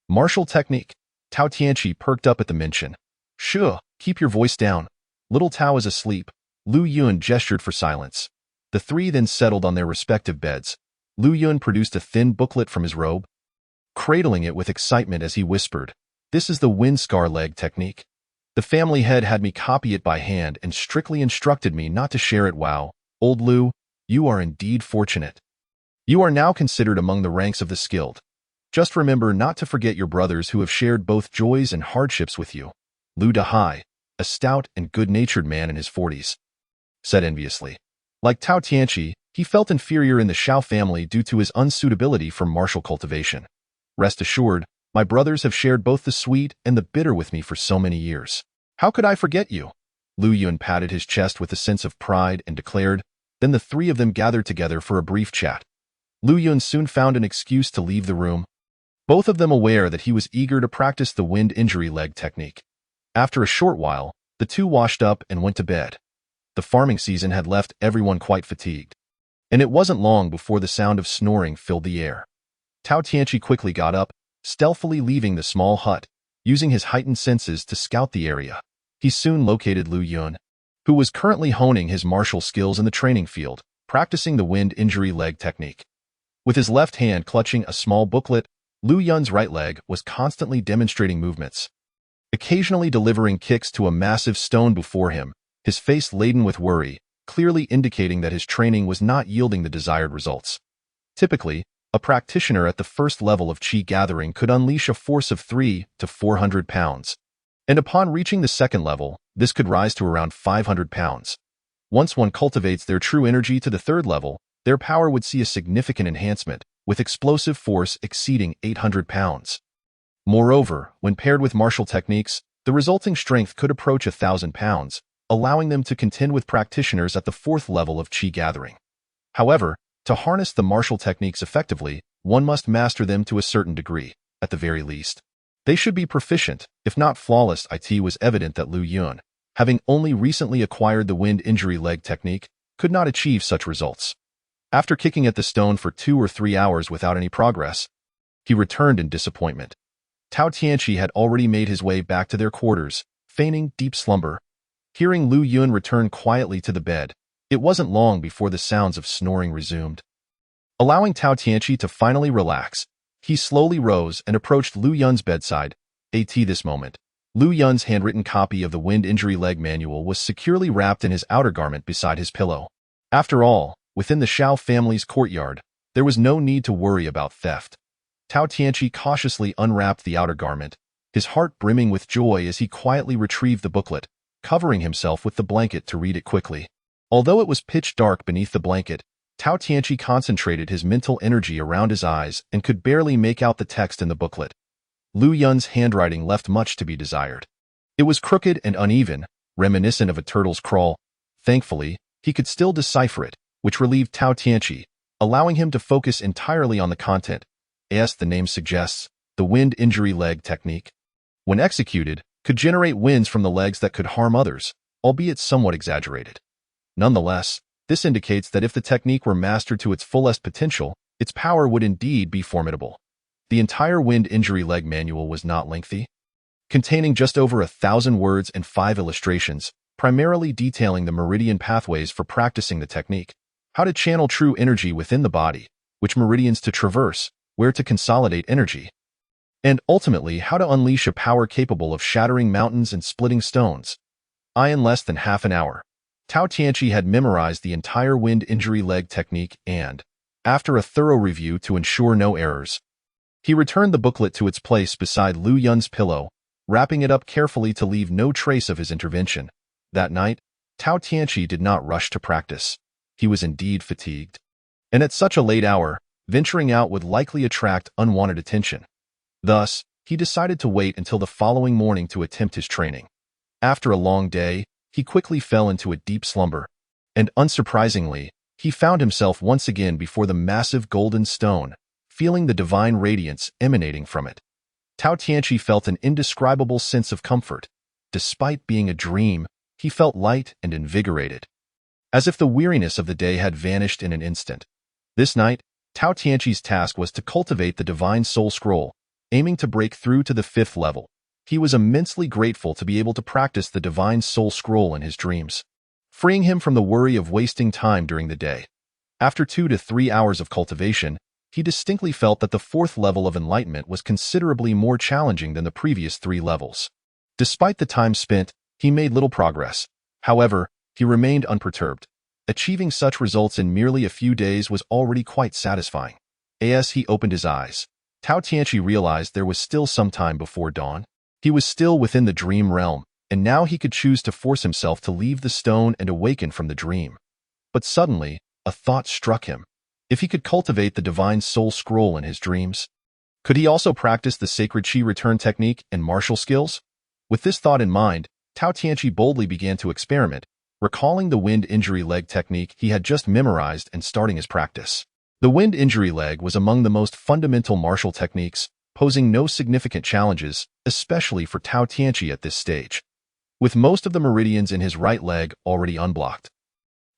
A: Martial technique? Tao Tianqi perked up at the mention. "Sure, keep your voice down. Little Tao is asleep." Lu Yun gestured for silence. The 3 then settled on their respective beds. Lu Yun produced a thin booklet from his robe, cradling it with excitement as he whispered, "This is the wind scar leg technique. The family head had me copy it by hand and strictly instructed me not to share it. Wow, Old Lu, you are indeed fortunate. You are now considered among the ranks of the skilled. Just remember not to forget your brothers who have shared both joys and hardships with you." Lu Dahai, a stout and good-natured man in his 40s, said enviously. Like Tao Tianqi, he felt inferior in the Shao family due to his unsuitability for martial cultivation. "Rest assured, my brothers have shared both the sweet and the bitter with me for so many years. How could I forget you?" Lu Yun patted his chest with a sense of pride and declared. Then the 3 of them gathered together for a brief chat. Lu Yun soon found an excuse to leave the room, both of them aware that he was eager to practice the wind injury leg technique. After a short while, the 2 washed up and went to bed. The farming season had left everyone quite fatigued, and it wasn't long before the sound of snoring filled the air. Tao Tianqi quickly got up, stealthily leaving the small hut, using his heightened senses to scout the area. He soon located Lu Yun, who was currently honing his martial skills in the training field, practicing the wind injury leg technique. With his left hand clutching a small booklet, Lu Yun's right leg was constantly demonstrating movements, occasionally delivering kicks to a massive stone before him, his face laden with worry, clearly indicating that his training was not yielding the desired results. Typically, a practitioner at the 1st level of Qi gathering could unleash a force of 300 to 400 pounds, and upon reaching the 2nd level, this could rise to around 500 pounds. Once one cultivates their true energy to the 3rd level, their power would see a significant enhancement, with explosive force exceeding 800 pounds. Moreover, when paired with martial techniques, the resulting strength could approach 1,000 pounds, allowing them to contend with practitioners at the 4th level of Qi gathering. However, to harness the martial techniques effectively, one must master them to a certain degree, at the very least. They should be proficient, if not flawless. It was evident that Lu Yun, having only recently acquired the wind injury leg technique, could not achieve such results. After kicking at the stone for 2 or 3 hours without any progress, he returned in disappointment. Tao Tianqi had already made his way back to their quarters, feigning deep slumber. Hearing Lu Yun return quietly to the bed, it wasn't long before the sounds of snoring resumed. Allowing Tao Tianqi to finally relax, he slowly rose and approached Lu Yun's bedside. At this moment, Lu Yun's handwritten copy of the wind injury leg manual was securely wrapped in his outer garment beside his pillow. After all, within the Xiao family's courtyard, there was no need to worry about theft. Tao Tianqi cautiously unwrapped the outer garment, his heart brimming with joy as he quietly retrieved the booklet, covering himself with the blanket to read it quickly. Although it was pitch dark beneath the blanket, Tao Tianqi concentrated his mental energy around his eyes and could barely make out the text in the booklet. Lu Yun's handwriting left much to be desired. It was crooked and uneven, reminiscent of a turtle's crawl. Thankfully, he could still decipher it, which relieved Tao Tianqi, allowing him to focus entirely on the content. As the name suggests, the wind injury leg technique, when executed, could generate winds from the legs that could harm others, albeit somewhat exaggerated. Nonetheless, this indicates that if the technique were mastered to its fullest potential, its power would indeed be formidable. The entire wind injury leg manual was not lengthy, containing just over 1,000 words and 5 illustrations, primarily detailing the meridian pathways for practicing the technique, how to channel true energy within the body, which meridians to traverse, where to consolidate energy, and ultimately how to unleash a power capable of shattering mountains and splitting stones. In less than half an hour, Tao Tianqi had memorized the entire wind injury leg technique and, after a thorough review to ensure no errors, he returned the booklet to its place beside Lu Yun's pillow, wrapping it up carefully to leave no trace of his intervention. That night, Tao Tianqi did not rush to practice. He was indeed fatigued. And at such a late hour, venturing out would likely attract unwanted attention. Thus, he decided to wait until the following morning to attempt his training. After a long day, he quickly fell into a deep slumber, and unsurprisingly, he found himself once again before the massive golden stone, feeling the divine radiance emanating from it. Tao Tianqi felt an indescribable sense of comfort. Despite being a dream, he felt light and invigorated, as if the weariness of the day had vanished in an instant. This night, Tao Tianqi's task was to cultivate the Divine Soul Scroll, aiming to break through to the 5th level. He was immensely grateful to be able to practice the Divine Soul Scroll in his dreams, freeing him from the worry of wasting time during the day. After 2 to 3 hours of cultivation, he distinctly felt that the 4th level of enlightenment was considerably more challenging than the previous 3 levels. Despite the time spent, he made little progress. However, he remained unperturbed. Achieving such results in merely a few days was already quite satisfying. As he opened his eyes, Tao Tianqi realized there was still some time before dawn. He was still within the dream realm, and now he could choose to force himself to leave the stone and awaken from the dream. But suddenly, a thought struck him. If he could cultivate the Divine Soul Scroll in his dreams, could he also practice the Sacred Qi Return technique and martial skills? With this thought in mind, Tao Tianqi boldly began to experiment, recalling the wind injury leg technique he had just memorized and starting his practice. The wind injury leg was among the most fundamental martial techniques, posing no significant challenges, especially for Tao Tianqi at this stage, with most of the meridians in his right leg already unblocked.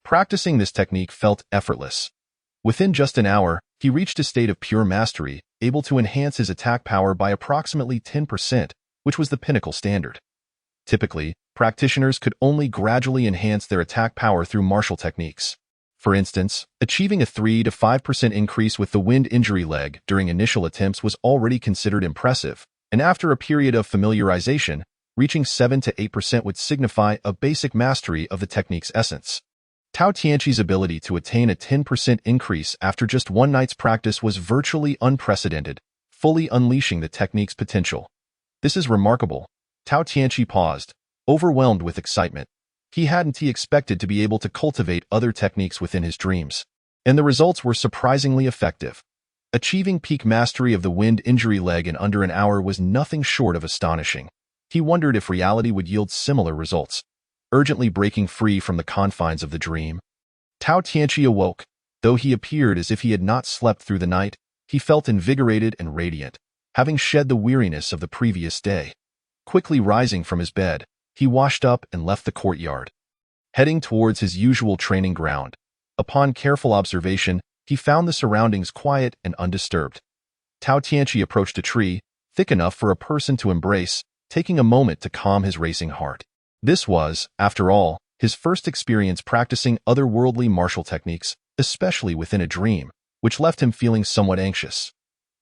A: Practicing this technique felt effortless. Within just an hour, he reached a state of pure mastery, able to enhance his attack power by approximately 10%, which was the pinnacle standard. Typically, practitioners could only gradually enhance their attack power through martial techniques. For instance, achieving a 3 to 5% increase with the wind injury leg during initial attempts was already considered impressive, and after a period of familiarization, reaching 7 to 8% would signify a basic mastery of the technique's essence. Tao Tianqi's ability to attain a 10% increase after just one night's practice was virtually unprecedented, fully unleashing the technique's potential. This is remarkable. Tao Tianqi paused, overwhelmed with excitement. He hadn't expected to be able to cultivate other techniques within his dreams, and the results were surprisingly effective. Achieving peak mastery of the wind injury leg in under an hour was nothing short of astonishing. He wondered if reality would yield similar results. Urgently breaking free from the confines of the dream, Tao Tianqi awoke. Though he appeared as if he had not slept through the night, he felt invigorated and radiant. having shed the weariness of the previous day. Quickly rising from his bed, he washed up and left the courtyard, heading towards his usual training ground. Upon careful observation, he found the surroundings quiet and undisturbed. Tao Tianqi approached a tree, thick enough for a person to embrace, taking a moment to calm his racing heart. This was, after all, his first experience practicing otherworldly martial techniques, especially within a dream, which left him feeling somewhat anxious.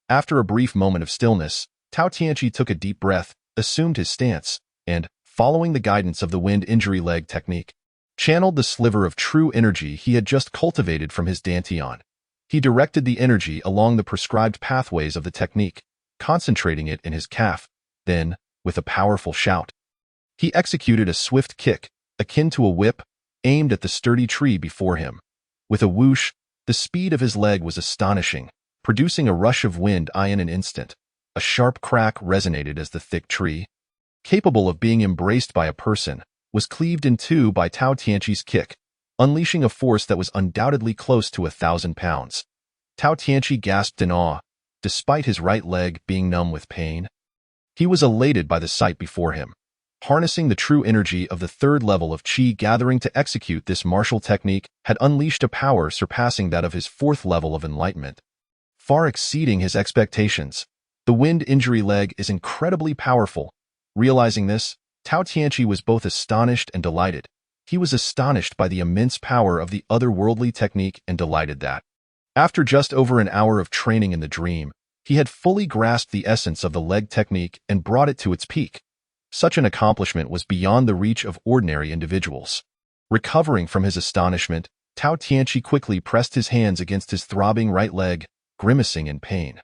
A: After a brief moment of stillness, Tao Tianqi took a deep breath, assumed his stance, and, following the guidance of the wind injury leg technique, channeled the sliver of true energy he had just cultivated from his dantian. He directed the energy along the prescribed pathways of the technique, concentrating it in his calf. Then, with a powerful shout, he executed a swift kick, akin to a whip, aimed at the sturdy tree before him. With a whoosh, the speed of his leg was astonishing, producing a rush of wind in an instant. A sharp crack resonated as the thick tree, capable of being embraced by a person, was cleaved in two by Tao Tianqi's kick, unleashing a force that was undoubtedly close to 1,000 pounds. Tao Tianqi gasped in awe, despite his right leg being numb with pain. He was elated by the sight before him. Harnessing the true energy of the third level of Qi gathering to execute this martial technique had unleashed a power surpassing that of his fourth level of enlightenment, far exceeding his expectations. The wind injury leg is incredibly powerful. Realizing this, Tao Tianqi was both astonished and delighted. He was astonished by the immense power of the otherworldly technique and delighted that, after just over an hour of training in the dream, he had fully grasped the essence of the leg technique and brought it to its peak. Such an accomplishment was beyond the reach of ordinary individuals. Recovering from his astonishment, Tao Tianqi quickly pressed his hands against his throbbing right leg, grimacing in pain.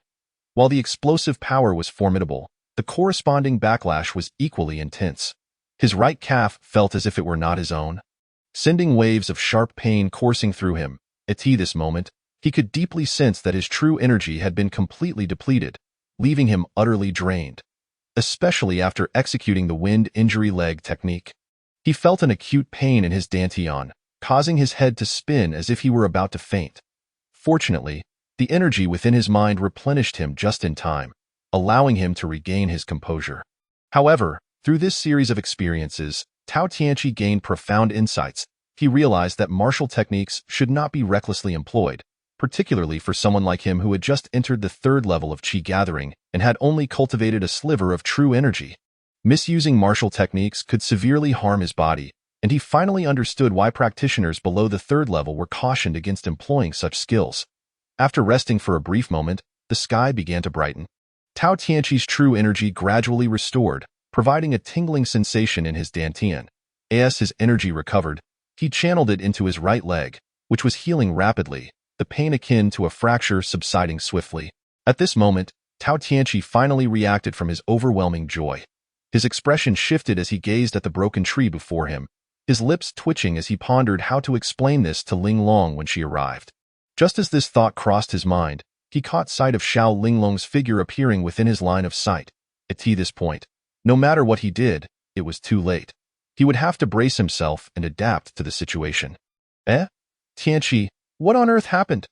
A: While the explosive power was formidable, the corresponding backlash was equally intense. His right calf felt as if it were not his own, sending waves of sharp pain coursing through him. At this moment, he could deeply sense that his true energy had been completely depleted, leaving him utterly drained, especially after executing the wind injury leg technique. He felt an acute pain in his dantian, causing his head to spin as if he were about to faint. Fortunately, the energy within his mind replenished him just in time, allowing him to regain his composure. However, through this series of experiences, Tao Tianqi gained profound insights. He realized that martial techniques should not be recklessly employed, particularly for someone like him who had just entered the third level of Qi gathering and had only cultivated a sliver of true energy. Misusing martial techniques could severely harm his body, and he finally understood why practitioners below the third level were cautioned against employing such skills. After resting for a brief moment, the sky began to brighten. Tao Tianqi's true energy gradually restored, providing a tingling sensation in his dantian. As his energy recovered, he channeled it into his right leg, which was healing rapidly, the pain akin to a fracture subsiding swiftly. At this moment, Tao Tianqi finally reacted from his overwhelming joy. His expression shifted as he gazed at the broken tree before him, his lips twitching as he pondered how to explain this to Ling Long when she arrived. Just as this thought crossed his mind, he caught sight of Xiao Linglong's figure appearing within his line of sight. At this point, no matter what he did, it was too late. He would have to brace himself and adapt to the situation. Tianqi, what on earth happened?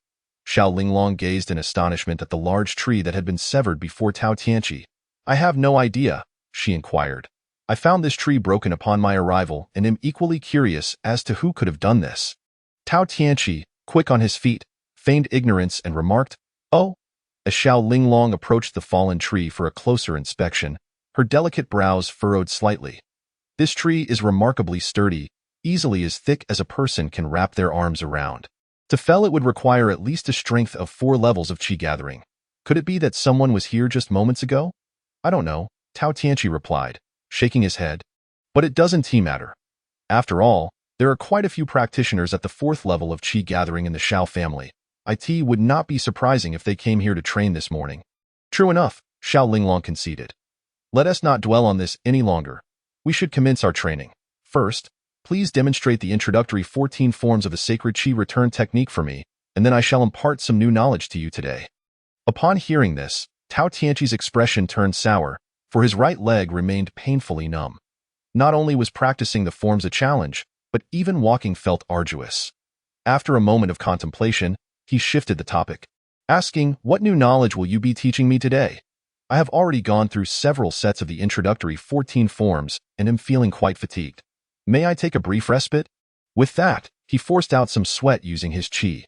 A: Xiao Linglong gazed in astonishment at the large tree that had been severed before Tao Tianqi. I have no idea, she inquired. I found this tree broken upon my arrival and am equally curious as to who could have done this. Tao Tianqi, quick on his feet, feigned ignorance and remarked, "Oh." As Xiao Linglong approached the fallen tree for a closer inspection, her delicate brows furrowed slightly. This tree is remarkably sturdy, easily as thick as a person can wrap their arms around. To fell it would require at least a strength of 4 levels of Qi gathering. Could it be that someone was here just moments ago? I don't know, Tao Tianqi replied, shaking his head. But it doesn't matter. After all, there are quite a few practitioners at the 4th level of Qi gathering in the Xiao family. It would not be surprising if they came here to train this morning. True enough, Xiao Linglong conceded. Let us not dwell on this any longer. We should commence our training. First, please demonstrate the introductory 14 forms of a sacred Qi return technique for me, and then I shall impart some new knowledge to you today. Upon hearing this, Tao Tianqi's expression turned sour, for his right leg remained painfully numb. Not only was practicing the forms a challenge, but even walking felt arduous. After a moment of contemplation, he shifted the topic, asking, "What new knowledge will you be teaching me today?" I have already gone through several sets of the introductory 14 forms and am feeling quite fatigued. May I take a brief respite? With that, he forced out some sweat using his qi.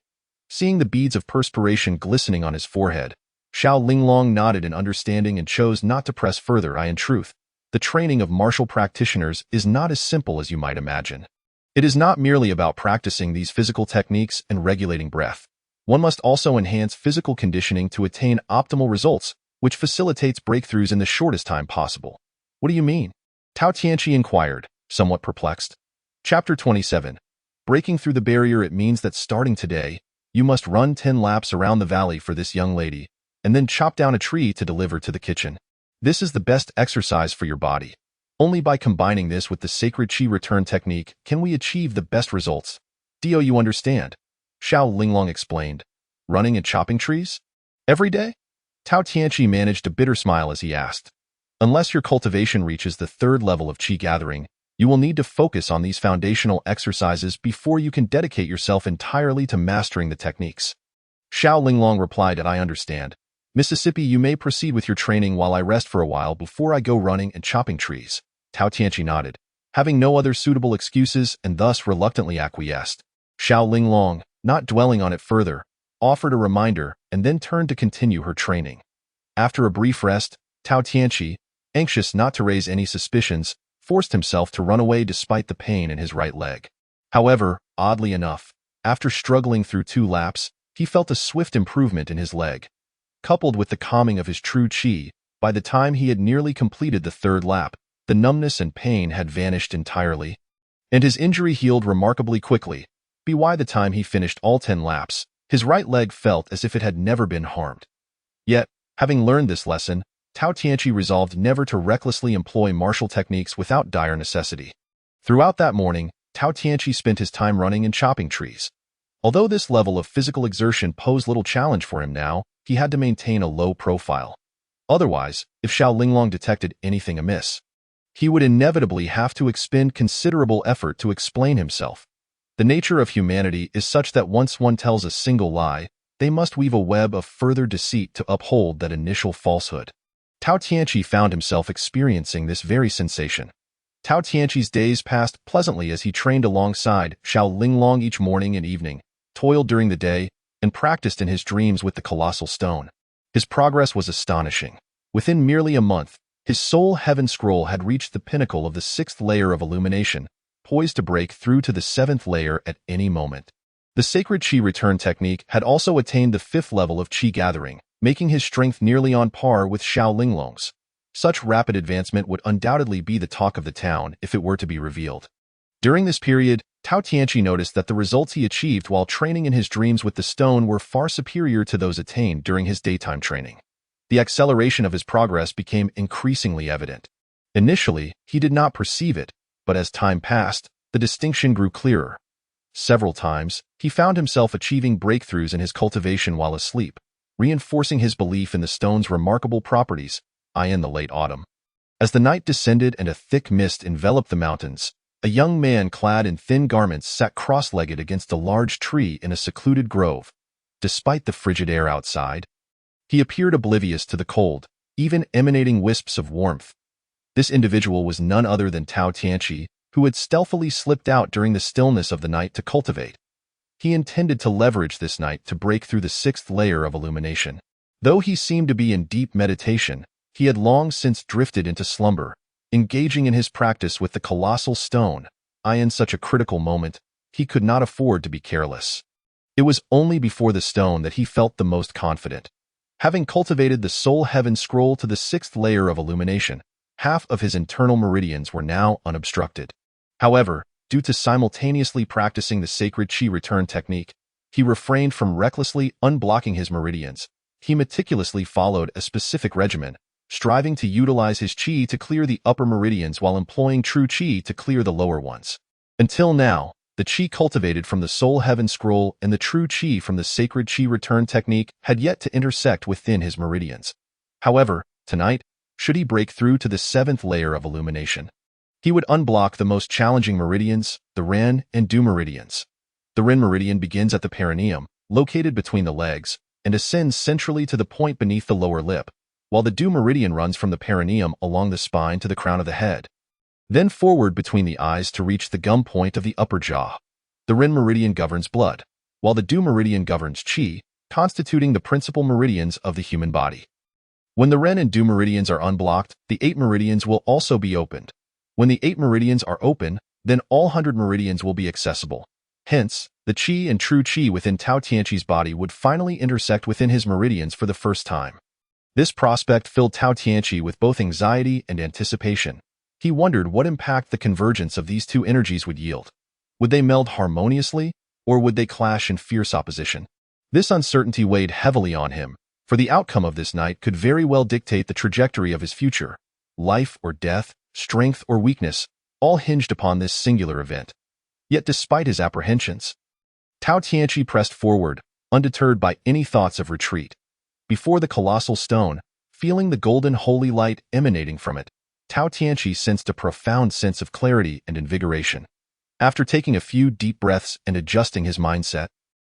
A: Seeing the beads of perspiration glistening on his forehead, Xiao Linglong nodded in understanding and chose not to press further. In truth, the training of martial practitioners is not as simple as you might imagine. It is not merely about practicing these physical techniques and regulating breath. One must also enhance physical conditioning to attain optimal results, which facilitates breakthroughs in the shortest time possible. What do you mean? Tao Tianqi inquired, somewhat perplexed. Chapter 27. Breaking through the barrier. It means that starting today, you must run 10 laps around the valley for this young lady, and then chop down a tree to deliver to the kitchen. This is the best exercise for your body. Only by combining this with the sacred qi return technique can we achieve the best results. Do you understand? Xiao Linglong explained. Running and chopping trees? Every day? Tao Tianqi managed a bitter smile as he asked. Unless your cultivation reaches the 3rd level of qi gathering, you will need to focus on these foundational exercises before you can dedicate yourself entirely to mastering the techniques. Xiao Linglong replied, I understand. Mississippi, you may proceed with your training while I rest for a while before I go running and chopping trees. Tao Tianqi nodded, having no other suitable excuses and thus reluctantly acquiesced. Xiao Linglong, not dwelling on it further, offered a reminder and then turned to continue her training. After a brief rest, Tao Tianqi, anxious not to raise any suspicions, forced himself to run away despite the pain in his right leg. However, oddly enough, after struggling through 2 laps, he felt a swift improvement in his leg. Coupled with the calming of his true qi, by the time he had nearly completed the 3rd lap, the numbness and pain had vanished entirely, and his injury healed remarkably quickly. By the time he finished all 10 laps, his right leg felt as if it had never been harmed. Yet, having learned this lesson, Tao Tianqi resolved never to recklessly employ martial techniques without dire necessity. Throughout that morning, Tao Tianqi spent his time running and chopping trees. Although this level of physical exertion posed little challenge for him now, he had to maintain a low profile. Otherwise, if Xiao Linglong detected anything amiss, he would inevitably have to expend considerable effort to explain himself. The nature of humanity is such that once one tells a single lie, they must weave a web of further deceit to uphold that initial falsehood. Tao Tianqi found himself experiencing this very sensation. Tao Tianqi's days passed pleasantly as he trained alongside Xiao Linglong each morning and evening, toiled during the day, and practiced in his dreams with the colossal stone. His progress was astonishing. Within merely a month, his soul heaven scroll had reached the pinnacle of the 6th layer of illumination, poised to break through to the 7th layer at any moment. The sacred qi return technique had also attained the 5th level of qi gathering, making his strength nearly on par with Xiao Linglong's. Such rapid advancement would undoubtedly be the talk of the town if it were to be revealed. During this period, Tao Tianqi noticed that the results he achieved while training in his dreams with the stone were far superior to those attained during his daytime training. The acceleration of his progress became increasingly evident. Initially, he did not perceive it, but as time passed, the distinction grew clearer. Several times, he found himself achieving breakthroughs in his cultivation while asleep, reinforcing his belief in the stone's remarkable properties. In the late autumn, as the night descended and a thick mist enveloped the mountains, a young man clad in thin garments sat cross-legged against a large tree in a secluded grove. Despite the frigid air outside, he appeared oblivious to the cold, even emanating wisps of warmth. This individual was none other than Tao Tianqi, who had stealthily slipped out during the stillness of the night to cultivate. He intended to leverage this night to break through the 6th layer of illumination. Though he seemed to be in deep meditation, he had long since drifted into slumber, engaging in his practice with the colossal stone. In such a critical moment, he could not afford to be careless. It was only before the stone that he felt the most confident. Having cultivated the soul heaven scroll to the 6th layer of illumination, half of his internal meridians were now unobstructed. However, due to simultaneously practicing the sacred qi return technique, he refrained from recklessly unblocking his meridians. He meticulously followed a specific regimen, striving to utilize his qi to clear the upper meridians while employing true qi to clear the lower ones. Until now, the qi cultivated from the soul heaven scroll and the true qi from the sacred qi return technique had yet to intersect within his meridians. However, tonight, should he break through to the 7th layer of illumination, he would unblock the most challenging meridians, the Ren and Du meridians. The Ren meridian begins at the perineum, located between the legs, and ascends centrally to the point beneath the lower lip. while the Du meridian runs from the perineum along the spine to the crown of the head, then forward between the eyes to reach the gum point of the upper jaw. The Ren meridian governs blood, while the Du meridian governs qi, constituting the principal meridians of the human body. When the Ren and Du meridians are unblocked, the 8 meridians will also be opened. When the 8 meridians are open, then all 100 meridians will be accessible. Hence, the qi and true qi within Tao Tianqi's body would finally intersect within his meridians for the first time. This prospect filled Tao Tianqi with both anxiety and anticipation. He wondered what impact the convergence of these two energies would yield. Would they meld harmoniously, or would they clash in fierce opposition? This uncertainty weighed heavily on him, for the outcome of this night could very well dictate the trajectory of his future. Life or death, strength or weakness, all hinged upon this singular event. Yet despite his apprehensions, Tao Tianqi pressed forward, undeterred by any thoughts of retreat. Before the colossal stone, feeling the golden holy light emanating from it, Tao Tianqi sensed a profound sense of clarity and invigoration. After taking a few deep breaths and adjusting his mindset,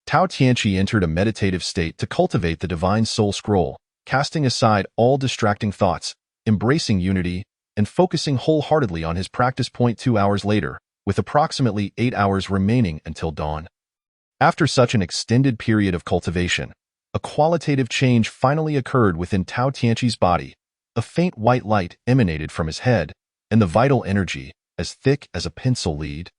A: Tao Tianqi entered a meditative state to cultivate the divine soul scroll, casting aside all distracting thoughts, embracing unity, and focusing wholeheartedly on his practice. 2 hours later, with approximately 8 hours remaining until dawn. After such an extended period of cultivation, a qualitative change finally occurred within Tao Tianqi's body. A faint white light emanated from his head, and the vital energy, as thick as a pencil lead,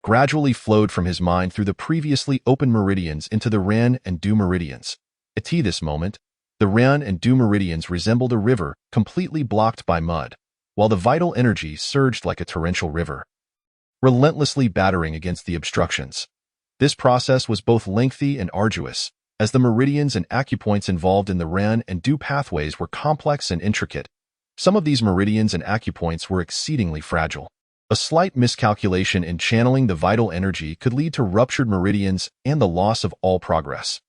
A: gradually flowed from his mind through the previously open meridians into the Ren and Du meridians. At this moment, the Ren and Du meridians resembled a river completely blocked by mud, while the vital energy surged like a torrential river, relentlessly battering against the obstructions. This process was both lengthy and arduous, as the meridians and acupoints involved in the Ren and Du pathways were complex and intricate. Some of these meridians and acupoints were exceedingly fragile. A slight miscalculation in channeling the vital energy could lead to ruptured meridians and the loss of all progress.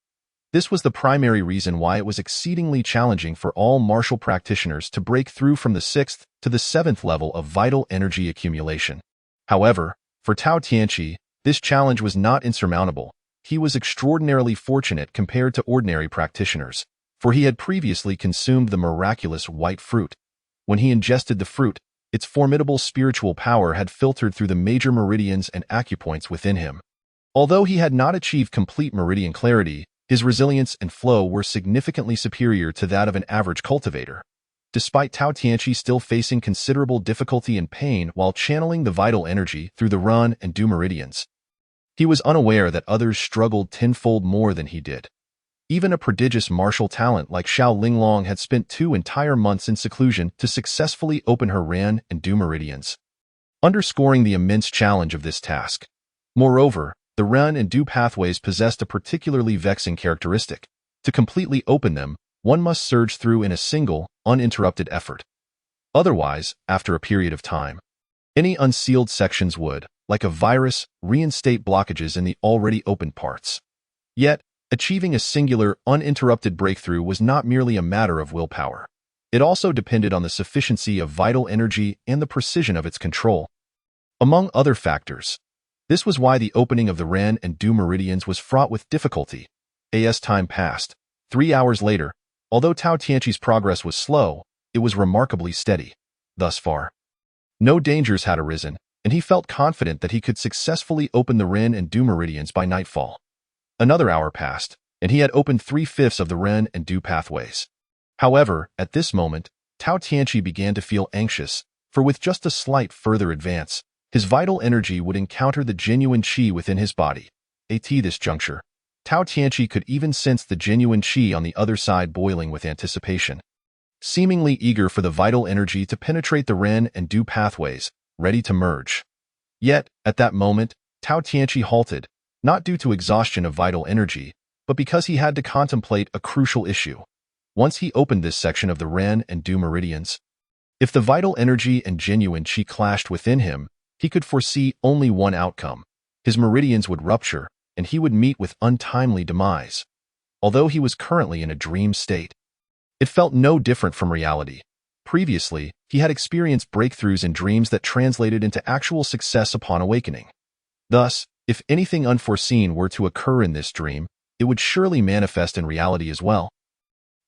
A: This was the primary reason why it was exceedingly challenging for all martial practitioners to break through from the 6th to the 7th level of vital energy accumulation. However, for Tao Tianqi, this challenge was not insurmountable. He was extraordinarily fortunate compared to ordinary practitioners, for he had previously consumed the miraculous white fruit. When he ingested the fruit, its formidable spiritual power had filtered through the major meridians and acupoints within him. Although he had not achieved complete meridian clarity, his resilience and flow were significantly superior to that of an average cultivator. Despite Tao Tianqi still facing considerable difficulty and pain while channeling the vital energy through the Ren and Du meridians, he was unaware that others struggled tenfold more than he did. Even a prodigious martial talent like Xiao Linglong had spent 2 entire months in seclusion to successfully open her Ren and Du meridians, underscoring the immense challenge of this task. Moreover, the Ren and Du pathways possessed a particularly vexing characteristic. To completely open them, one must surge through in a single, uninterrupted effort. Otherwise, after a period of time, any unsealed sections would, like a virus, reinstate blockages in the already opened parts. Yet, achieving a singular, uninterrupted breakthrough was not merely a matter of willpower. It also depended on the sufficiency of vital energy and the precision of its control. Among other factors, this was why the opening of the Ren and Du meridians was fraught with difficulty. As time passed, 3 hours later, although Tao Tianqi's progress was slow, it was remarkably steady. Thus far, no dangers had arisen, and he felt confident that he could successfully open the Ren and Du meridians by nightfall. Another hour passed, and he had opened 3/5 of the Ren and Du pathways. However, at this moment, Tao Tianqi began to feel anxious, for with just a slight further advance, his vital energy would encounter the genuine qi within his body. At this juncture, Tao Tianqi could even sense the genuine qi on the other side boiling with anticipation. Seemingly eager for the vital energy to penetrate the Ren and Du pathways, ready to merge. Yet, at that moment, Tao Tianqi halted, not due to exhaustion of vital energy, but because he had to contemplate a crucial issue. Once he opened this section of the Ren and Du meridians, if the vital energy and genuine qi clashed within him, he could foresee only one outcome. His meridians would rupture, and he would meet with untimely demise. Although he was currently in a dream state, it felt no different from reality. Previously, he had experienced breakthroughs in dreams that translated into actual success upon awakening. Thus, if anything unforeseen were to occur in this dream, it would surely manifest in reality as well.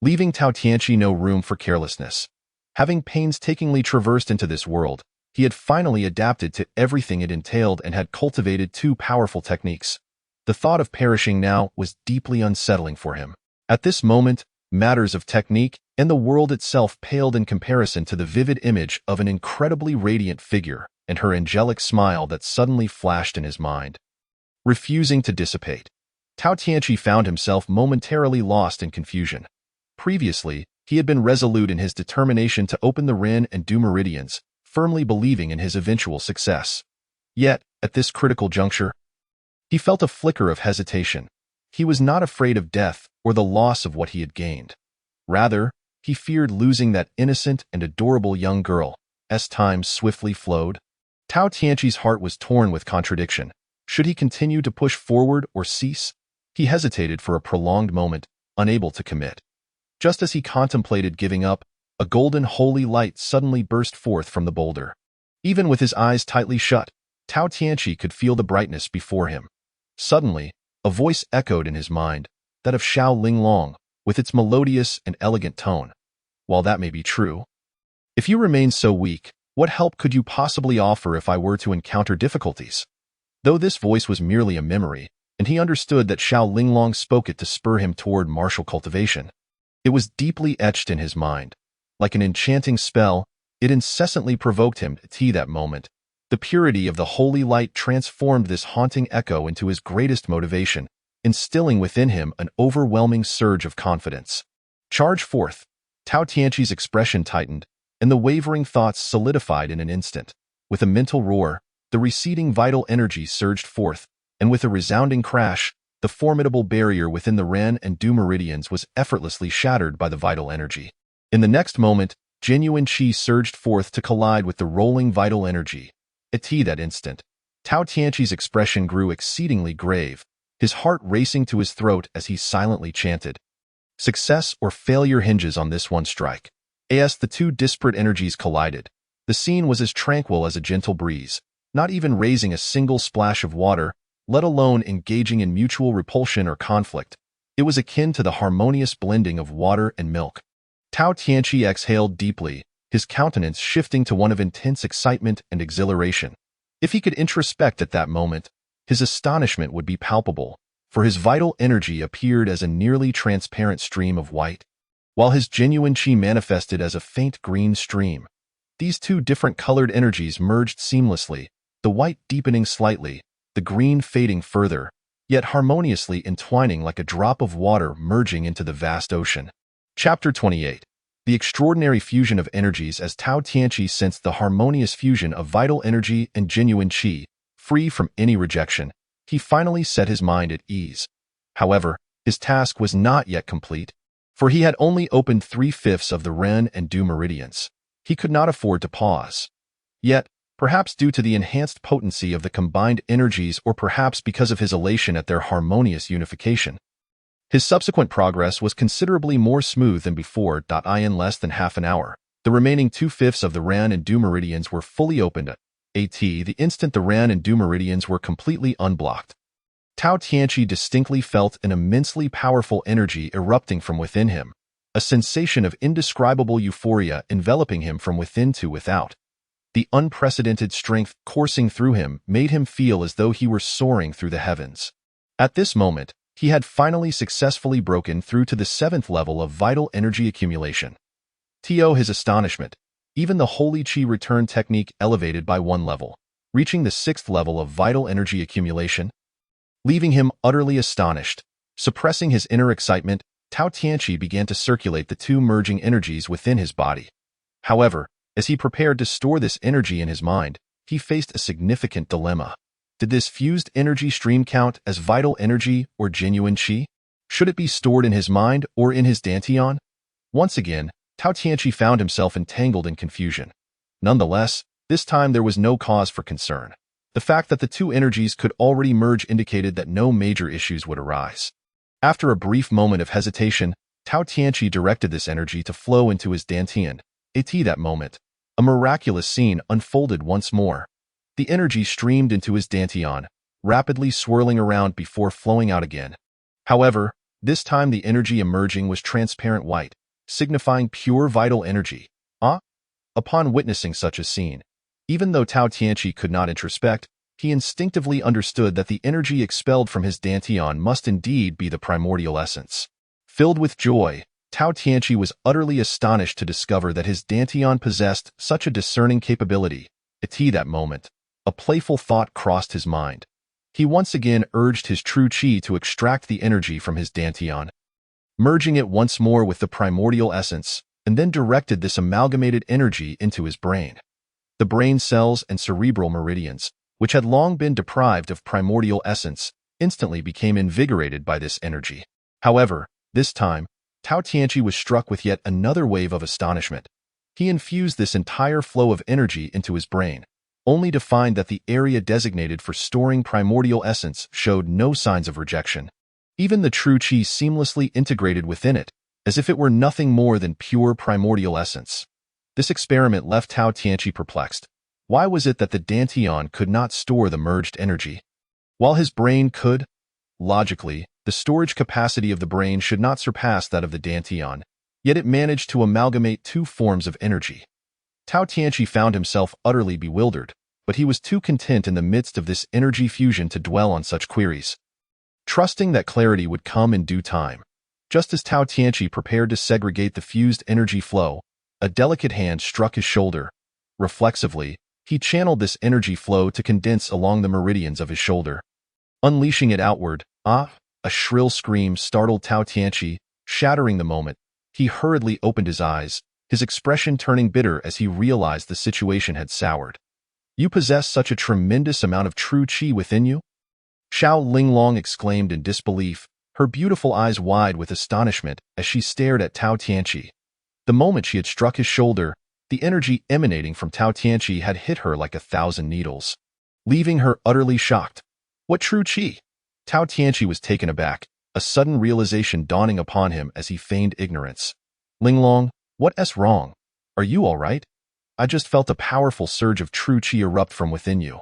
A: leaving Tao Tianqi no room for carelessness. Having painstakingly traversed into this world, he had finally adapted to everything it entailed and had cultivated two powerful techniques. The thought of perishing now was deeply unsettling for him. At this moment, matters of technique and the world itself paled in comparison to the vivid image of an incredibly radiant figure and her angelic smile that suddenly flashed in his mind. Refusing to dissipate, Tao Tianqi found himself momentarily lost in confusion. Previously, he had been resolute in his determination to open the Ren and Du meridians, firmly believing in his eventual success. Yet, at this critical juncture, he felt a flicker of hesitation. He was not afraid of death or the loss of what he had gained. Rather, he feared losing that innocent and adorable young girl. As time swiftly flowed, Tao Tianqi's heart was torn with contradiction. Should he continue to push forward or cease? He hesitated for a prolonged moment, unable to commit. Just as he contemplated giving up, a golden holy light suddenly burst forth from the boulder. Even with his eyes tightly shut, Tao Tianqi could feel the brightness before him. Suddenly, a voice echoed in his mind, that of Xiao Linglong, with its melodious and elegant tone. While that may be true, if you remain so weak, what help could you possibly offer if I were to encounter difficulties? Though this voice was merely a memory, and he understood that Xiao Linglong spoke it to spur him toward martial cultivation, it was deeply etched in his mind. Like an enchanting spell, it incessantly provoked him to tea that moment. The purity of the holy light transformed this haunting echo into his greatest motivation, instilling within him an overwhelming surge of confidence. Charge forth! Tao Tianqi's expression tightened, and the wavering thoughts solidified in an instant. With a mental roar, the receding vital energy surged forth, and with a resounding crash, the formidable barrier within the Ren and Du meridians was effortlessly shattered by the vital energy. In the next moment, genuine qi surged forth to collide with the rolling vital energy. At that instant, Tao Tianqi's expression grew exceedingly grave, his heart racing to his throat as he silently chanted. Success or failure hinges on this one strike. As the two disparate energies collided, the scene was as tranquil as a gentle breeze, not even raising a single splash of water, let alone engaging in mutual repulsion or conflict. It was akin to the harmonious blending of water and milk. Tao Tianqi exhaled deeply, his countenance shifting to one of intense excitement and exhilaration. If he could introspect at that moment, his astonishment would be palpable, for his vital energy appeared as a nearly transparent stream of white, while his genuine qi manifested as a faint green stream. These two different colored energies merged seamlessly, the white deepening slightly, the green fading further, yet harmoniously entwining like a drop of water merging into the vast ocean. Chapter 28. The extraordinary fusion of energies. As Tao Tianqi sensed the harmonious fusion of vital energy and genuine qi, free from any rejection, he finally set his mind at ease. However, his task was not yet complete, for he had only opened 3/5 of the Ren and Du meridians. He could not afford to pause. Yet, perhaps due to the enhanced potency of the combined energies or perhaps because of his elation at their harmonious unification, his subsequent progress was considerably more smooth than before. In less than half an hour, the remaining 2/5 of the Ren and Du meridians were fully opened at the instant the Ren and Du meridians were completely unblocked. Tao Tianqi distinctly felt an immensely powerful energy erupting from within him, a sensation of indescribable euphoria enveloping him from within to without. The unprecedented strength coursing through him made him feel as though he were soaring through the heavens. At this moment, he had finally successfully broken through to the 7th level of vital energy accumulation. To his astonishment, even the Holy Qi return technique elevated by 1 level, reaching the 6th level of vital energy accumulation. Leaving him utterly astonished, suppressing his inner excitement, Tao Tianqi began to circulate the two merging energies within his body. However, as he prepared to store this energy in his mind, he faced a significant dilemma. Did this fused energy stream count as vital energy or genuine qi? Should it be stored in his mind or in his dantian? Once again, Tao Tianqi found himself entangled in confusion. Nonetheless, this time there was no cause for concern. The fact that the two energies could already merge indicated that no major issues would arise. After a brief moment of hesitation, Tao Tianqi directed this energy to flow into his dantian. At that moment, a miraculous scene unfolded once more. The energy streamed into his dantian, rapidly swirling around before flowing out again. However, This time the energy emerging was transparent white, signifying pure vital energy. Upon witnessing such a scene, even though Tao Tianqi could not introspect, he instinctively understood that the energy expelled from his dantian must indeed be the primordial essence. Filled with joy, Tao Tianqi was utterly astonished to discover that his dantian possessed such a discerning capability. At that moment, a playful thought crossed his mind. He once again urged his true qi to extract the energy from his dantian, merging it once more with the primordial essence, and then directed this amalgamated energy into his brain. The brain cells and cerebral meridians, which had long been deprived of primordial essence, instantly became invigorated by this energy. However, this time, Tao Tianqi was struck with yet another wave of astonishment. He infused this entire flow of energy into his brain, only to find that the area designated for storing primordial essence showed no signs of rejection. Even the true qi seamlessly integrated within it, as if it were nothing more than pure primordial essence. This experiment left Tao Tianqi perplexed. Why was it that the dantian could not store the merged energy, while his brain could? Logically, the storage capacity of the brain should not surpass that of the dantian, yet it managed to amalgamate two forms of energy. Tao Tianqi found himself utterly bewildered, but he was too content in the midst of this energy fusion to dwell on such queries. Trusting that clarity would come in due time, just as Tao Tianqi prepared to segregate the fused energy flow, a delicate hand struck his shoulder. Reflexively, he channeled this energy flow to condense along the meridians of his shoulder. Unleashing it outward, a shrill scream startled Tao Tianqi, shattering the moment. He hurriedly opened his eyes, his expression turning bitter as he realized the situation had soured. You possess such a tremendous amount of true qi within you? Xiao Linglong exclaimed in disbelief, her beautiful eyes wide with astonishment as she stared at Tao Tianqi. The moment she had struck his shoulder, the energy emanating from Tao Tianqi had hit her like 1,000 needles, leaving her utterly shocked. What true qi? Tao Tianqi was taken aback, a sudden realization dawning upon him as he feigned ignorance. Linglong, what's wrong? Are you all right? I just felt a powerful surge of true qi erupt from within you.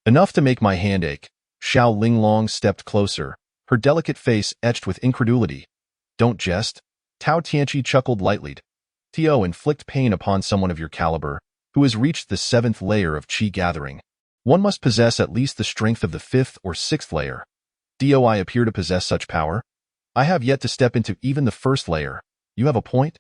A: Enough to make my hand ache. Xiao Linglong stepped closer, her delicate face etched with incredulity. Don't jest. Tao Tianqi chuckled lightly. To inflict pain upon someone of your caliber, who has reached the 7th layer of qi gathering, one must possess at least the strength of the 5th or 6th layer. Do I appear to possess such power? I have yet to step into even the 1st layer. You have a point?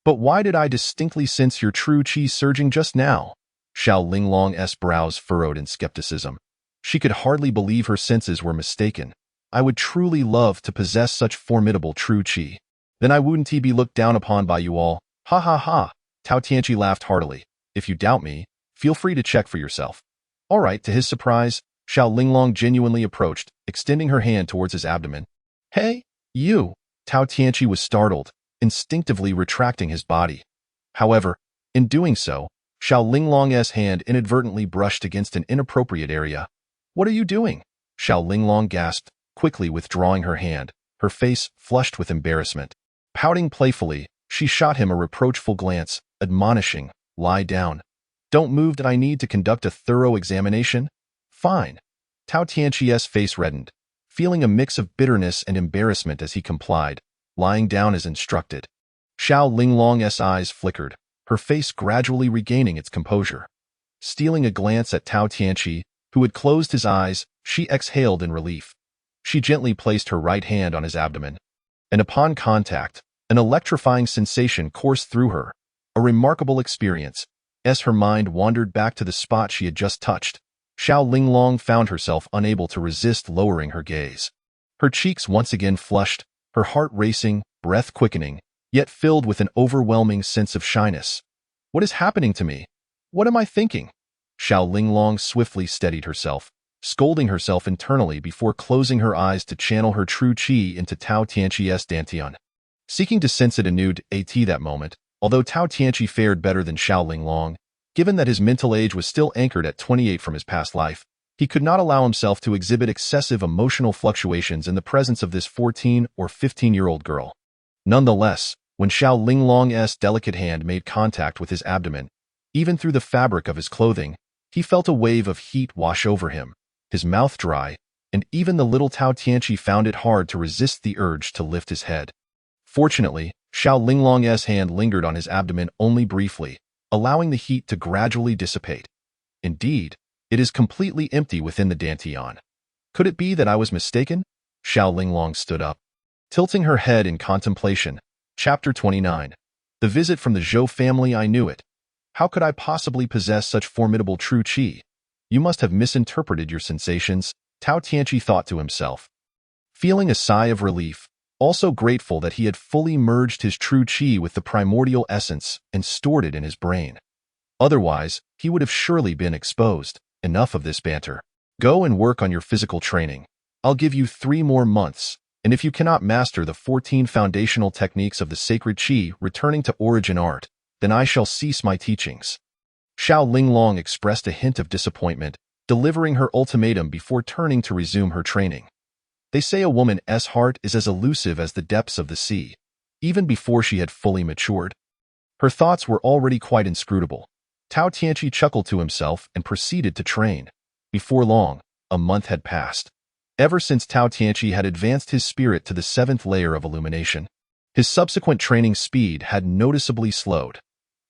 A: But why did I distinctly sense your true qi surging just now? Xiao Linglong's brows furrowed in skepticism. She could hardly believe her senses were mistaken. I would truly love to possess such formidable true qi. Then I wouldn't be looked down upon by you all. Ha ha ha. Tao Tianqi laughed heartily. If you doubt me, feel free to check for yourself. All right, to his surprise, Xiao Linglong genuinely approached, extending her hand towards his abdomen. Hey, you! Tao Tianqi was startled, instinctively retracting his body. However, in doing so, Xiao Linglong's hand inadvertently brushed against an inappropriate area. What are you doing? Xiao Linglong gasped, quickly withdrawing her hand, her face flushed with embarrassment. Pouting playfully, she shot him a reproachful glance, admonishing, lie down. Don't move, that I need to conduct a thorough examination? Fine. Tao Tianqi's face reddened, feeling a mix of bitterness and embarrassment as he complied, lying down as instructed. Xiao Linglong's eyes flickered, her face gradually regaining its composure. Stealing a glance at Tao Tianqi, who had closed his eyes, she exhaled in relief. She gently placed her right hand on his abdomen, and upon contact, an electrifying sensation coursed through her, a remarkable experience. As her mind wandered back to the spot she had just touched, Xiao Linglong found herself unable to resist lowering her gaze. Her cheeks once again flushed, her heart racing, breath quickening, yet filled with an overwhelming sense of shyness. What is happening to me? What am I thinking? Xiao Linglong swiftly steadied herself, scolding herself internally before closing her eyes to channel her true qi into Tao Tianqi's dantian. Seeking to sense it anew at that moment, although Tao Tianqi fared better than Xiao Linglong, given that his mental age was still anchored at 28 from his past life, he could not allow himself to exhibit excessive emotional fluctuations in the presence of this 14 or 15-year-old girl. Nonetheless, when Xiao Linglong's delicate hand made contact with his abdomen, even through the fabric of his clothing, he felt a wave of heat wash over him, his mouth dry, and even the little Tao Tianqi found it hard to resist the urge to lift his head. Fortunately, Xiao Linglong's hand lingered on his abdomen only briefly, allowing the heat to gradually dissipate. Indeed, it is completely empty within the Dantian. Could it be that I was mistaken? Xiao Linglong stood up, tilting her head in contemplation. Chapter 29. The visit from the Zhou family. I knew it. How could I possibly possess such formidable true qi? You must have misinterpreted your sensations, Tao Tianqi thought to himself. Feeling a sigh of relief, also grateful that he had fully merged his true qi with the primordial essence and stored it in his brain. Otherwise, he would have surely been exposed. Enough of this banter. Go and work on your physical training. I'll give you 3 more months, and if you cannot master the 14 foundational techniques of the sacred qi returning to origin art, then I shall cease my teachings. Xiao Linglong expressed a hint of disappointment, delivering her ultimatum before turning to resume her training. They say a woman's heart is as elusive as the depths of the sea, even before she had fully matured. Her thoughts were already quite inscrutable. Tao Tianqi chuckled to himself and proceeded to train. Before long, a month had passed. Ever since Tao Tianqi had advanced his spirit to the 7th layer of illumination, his subsequent training speed had noticeably slowed.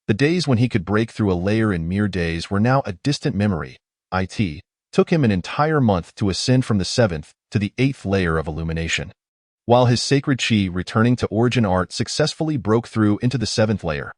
A: The days when he could break through a layer in mere days were now a distant memory. It took him an entire month to ascend from the 7th to the 8th layer of illumination. While his sacred qi returning to origin art successfully broke through into the 7th layer.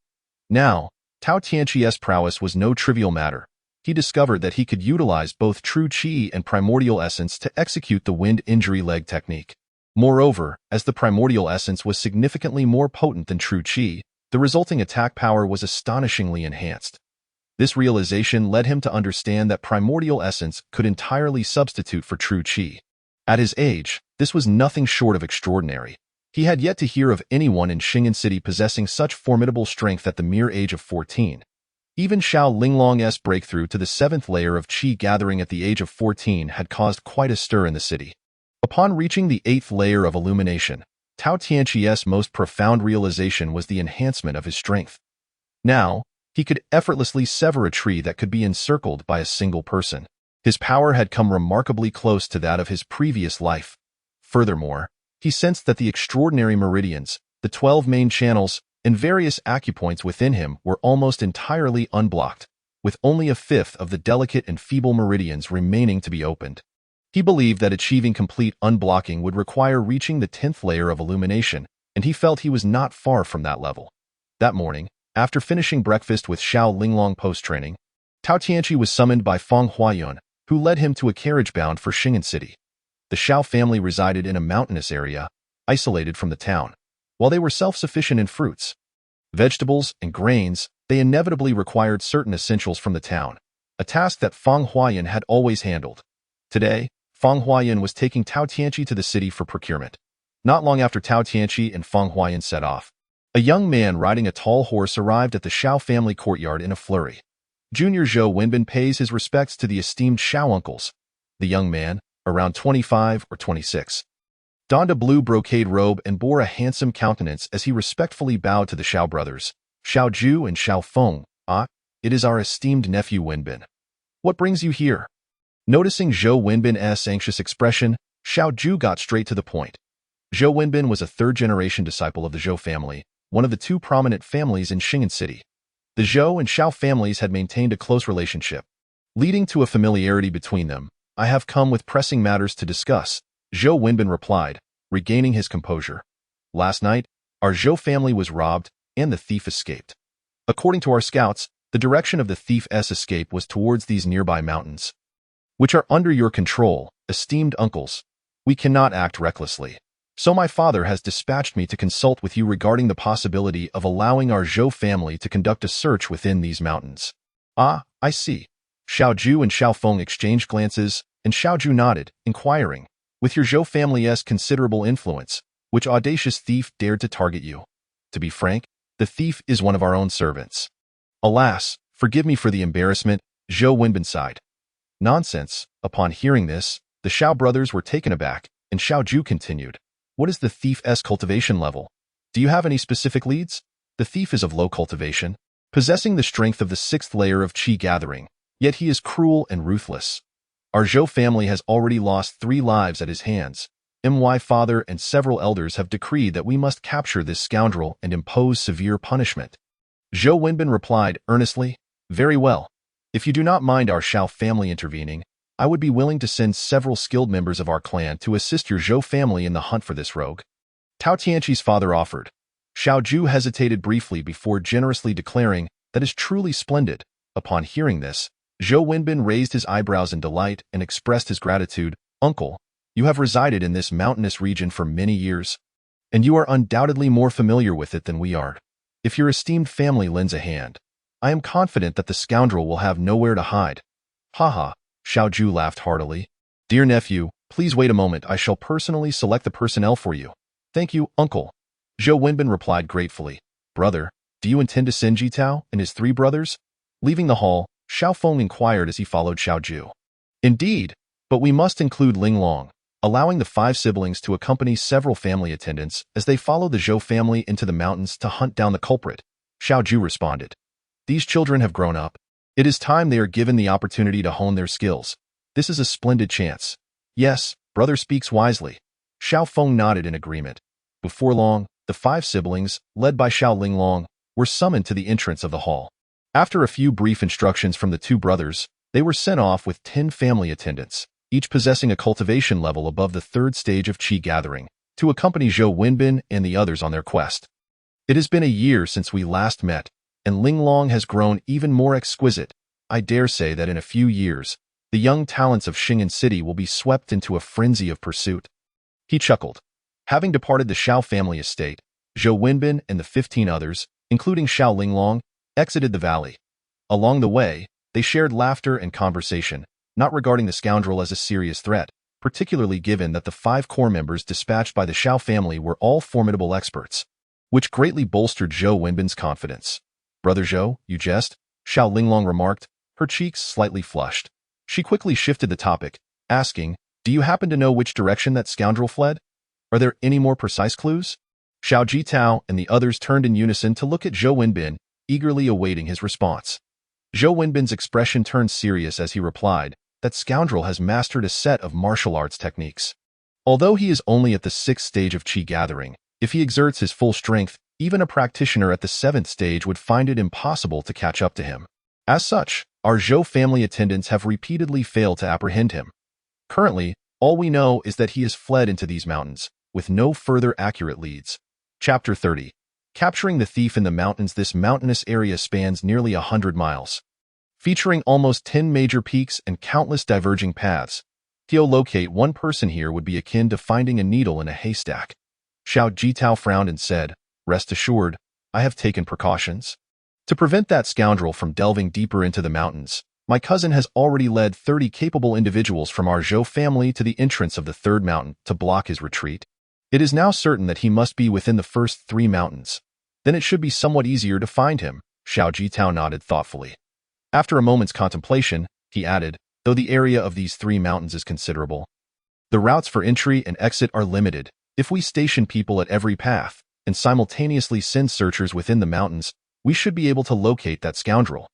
A: Now, Tao Tianqi's prowess was no trivial matter. He discovered that he could utilize both true qi and primordial essence to execute the wind injury leg technique. Moreover, as the primordial essence was significantly more potent than true qi, the resulting attack power was astonishingly enhanced. This realization led him to understand that primordial essence could entirely substitute for true qi. At his age, this was nothing short of extraordinary. He had yet to hear of anyone in Shingen City possessing such formidable strength at the mere age of 14. Even Xiao Linglong's breakthrough to the 7th layer of qi gathering at the age of 14 had caused quite a stir in the city. Upon reaching the 8th layer of illumination, Tao Tianqi's most profound realization was the enhancement of his strength. Now, he could effortlessly sever a tree that could be encircled by a single person. His power had come remarkably close to that of his previous life. Furthermore, he sensed that the extraordinary meridians, the 12 main channels, and various acupoints within him were almost entirely unblocked, with only a fifth of the delicate and feeble meridians remaining to be opened. He believed that achieving complete unblocking would require reaching the 10th layer of illumination, and he felt he was not far from that level. That morning, after finishing breakfast with Xiao Linglong post-training, Tao Tianqi was summoned by Feng Huayun, who led him to a carriage bound for Shingen City. The Xiao family resided in a mountainous area, isolated from the town. While they were self-sufficient in fruits, vegetables, and grains, they inevitably required certain essentials from the town, a task that Feng Huayun had always handled. Today, Feng Huayun was taking Tao Tianqi to the city for procurement. Not long after Tao Tianqi and Feng Huayun set off, a young man riding a tall horse arrived at the Xiao family courtyard in a flurry. Junior Zhou Wenbin pays his respects to the esteemed Xiao uncles. The young man, around 25 or 26, donned a blue brocade robe and bore a handsome countenance as he respectfully bowed to the Xiao brothers, Xiao Ju and Xiao Feng. "Ah, it is our esteemed nephew Wenbin. What brings you here?" Noticing Zhou Wenbin's anxious expression, Xiao Ju got straight to the point. Zhou Wenbin was a third-generation disciple of the Zhou family, one of the 2 prominent families in Shingen City. The Zhou and Xiao families had maintained a close relationship, leading to a familiarity between them. "I have come with pressing matters to discuss," Zhou Wenbin replied, regaining his composure. "Last night, our Zhou family was robbed, and the thief escaped. According to our scouts, the direction of the thief's escape was towards these nearby mountains, which are under your control, esteemed uncles. We cannot act recklessly. So my father has dispatched me to consult with you regarding the possibility of allowing our Zhou family to conduct a search within these mountains." "Ah, I see." Xiao Ju and Xiao Feng exchanged glances, and Xiao Ju nodded, inquiring, "With your Zhou family's considerable influence, which audacious thief dared to target you?" "To be frank, the thief is one of our own servants." "Alas, forgive me for the embarrassment," Zhou Wenbin sighed. "Nonsense." Upon hearing this, the Xiao brothers were taken aback, and Xiao Ju continued, "What is the thief's cultivation level? Do you have any specific leads?" "The thief is of low cultivation, possessing the strength of the 6th layer of qi gathering, yet he is cruel and ruthless. Our Zhou family has already lost 3 lives at his hands. My father and several elders have decreed that we must capture this scoundrel and impose severe punishment. Zhou Wenbin replied earnestly, "Very well. If you do not mind our Xiao family intervening, I would be willing to send several skilled members of our clan to assist your Zhou family in the hunt for this rogue." Tao Tianqi's father offered. Xiao Ju hesitated briefly before generously declaring, "That is truly splendid." Upon hearing this, Zhou Wenbin raised his eyebrows in delight and expressed his gratitude. "Uncle, you have resided in this mountainous region for many years, and you are undoubtedly more familiar with it than we are. If your esteemed family lends a hand, I am confident that the scoundrel will have nowhere to hide." "Haha," Xiao Ju laughed heartily. "Dear nephew, please wait a moment. I shall personally select the personnel for you." "Thank you, uncle," Zhou Wenbin replied gratefully. "Brother, do you intend to send Jitao and his 3 brothers?" Leaving the hall, Xiao Feng inquired as he followed Xiao Ju. "Indeed, but we must include Ling Long," allowing the 5 siblings to accompany several family attendants as they followed the Zhou family into the mountains to hunt down the culprit. Xiao Ju responded, "These children have grown up. It is time they are given the opportunity to hone their skills. This is a splendid chance." "Yes, brother speaks wisely." Xiao Feng nodded in agreement. Before long, the 5 siblings, led by Xiao Linglong, were summoned to the entrance of the hall. After a few brief instructions from the 2 brothers, they were sent off with 10 family attendants, each possessing a cultivation level above the 3rd stage of Qi gathering, to accompany Zhou Wenbin and the others on their quest. "It has been a year since we last met, and Linglong has grown even more exquisite. I dare say that in a few years, the young talents of Xing'an City will be swept into a frenzy of pursuit." He chuckled. Having departed the Xiao family estate, Zhou Wenbin and the 15 others, including Xiao Linglong, exited the valley. Along the way, they shared laughter and conversation, not regarding the scoundrel as a serious threat, particularly given that the 5 core members dispatched by the Xiao family were all formidable experts, which greatly bolstered Zhou Wenbin's confidence. "Brother Zhou, you jest," Xiao Linglong remarked, her cheeks slightly flushed. She quickly shifted the topic, asking, "Do you happen to know which direction that scoundrel fled? Are there any more precise clues?" Xiao Jitao and the others turned in unison to look at Zhou Wenbin, eagerly awaiting his response. Zhou Wenbin's expression turned serious as he replied, "That scoundrel has mastered a set of martial arts techniques. Although he is only at the 6th stage of Qi gathering, if he exerts his full strength, even a practitioner at the 7th stage would find it impossible to catch up to him. As such, our Zhou family attendants have repeatedly failed to apprehend him. Currently, all we know is that he has fled into these mountains, with no further accurate leads." Chapter 30. Capturing the thief in the mountains. This mountainous area spans nearly 100 miles. Featuring almost 10 major peaks and countless diverging paths, to locate one person here would be akin to finding a needle in a haystack. Xiao Jitao frowned and said, "Rest assured, I have taken precautions. To prevent that scoundrel from delving deeper into the mountains, my cousin has already led 30 capable individuals from our Zhou family to the entrance of the 3rd mountain to block his retreat. It is now certain that he must be within the first 3 mountains. Then it should be somewhat easier to find him." Xiao Jitao nodded thoughtfully. After a moment's contemplation, he added, "Though the area of these 3 mountains is considerable, the routes for entry and exit are limited. If we station people at every path and simultaneously send searchers within the mountains, we should be able to locate that scoundrel.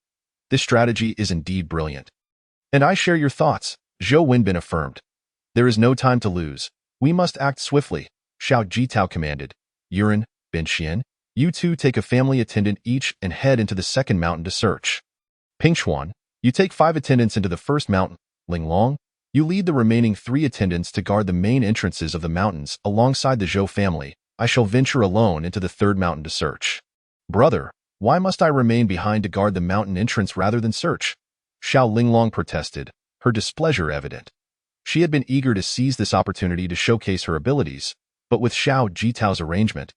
A: This strategy is indeed brilliant." "And I share your thoughts," Zhou Wenbin affirmed. "There is no time to lose. We must act swiftly," Xiao Jitao commanded. "Yuren, Ben Xian, you 2 take a family attendant each and head into the 2nd mountain to search. Pingxuan, you take 5 attendants into the 1st mountain. Linglong, you lead the remaining 3 attendants to guard the main entrances of the mountains alongside the Zhou family. I shall venture alone into the 3rd mountain to search." "Brother, why must I remain behind to guard the mountain entrance rather than search?" Xiao Linglong protested, her displeasure evident. She had been eager to seize this opportunity to showcase her abilities, but with Xiao Jitao's arrangement,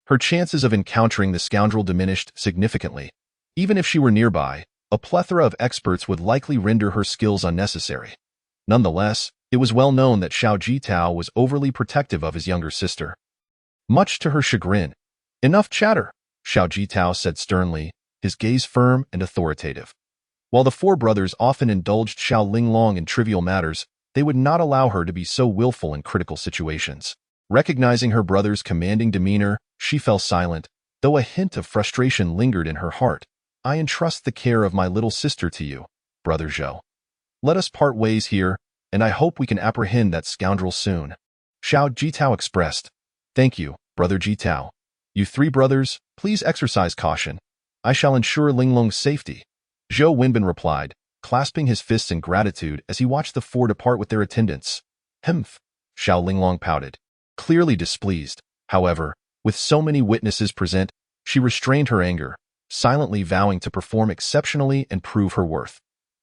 A: her chances of encountering the scoundrel diminished significantly. Even if she were nearby, a plethora of experts would likely render her skills unnecessary. Nonetheless, it was well known that Xiao Jitao was overly protective of his younger sister. Much to her chagrin. "Enough chatter," Xiao Jitao said sternly, his gaze firm and authoritative. While the 4 brothers often indulged Xiao Linglong in trivial matters, they would not allow her to be so willful in critical situations. Recognizing her brother's commanding demeanor, she fell silent, though a hint of frustration lingered in her heart. "I entrust the care of my little sister to you, Brother Zhou. Let us part ways here. and I hope we can apprehend that scoundrel soon. Xiao Jitao expressed. Thank you, Brother Jitao. You three brothers, please exercise caution. I shall ensure Linglong's safety. Zhou Wenbin replied, clasping his fists in gratitude as he watched the four depart with their attendants. Humph, Xiao Linglong pouted. Clearly displeased, however, with so many witnesses present, she restrained her anger, silently vowing to perform exceptionally and prove her worth.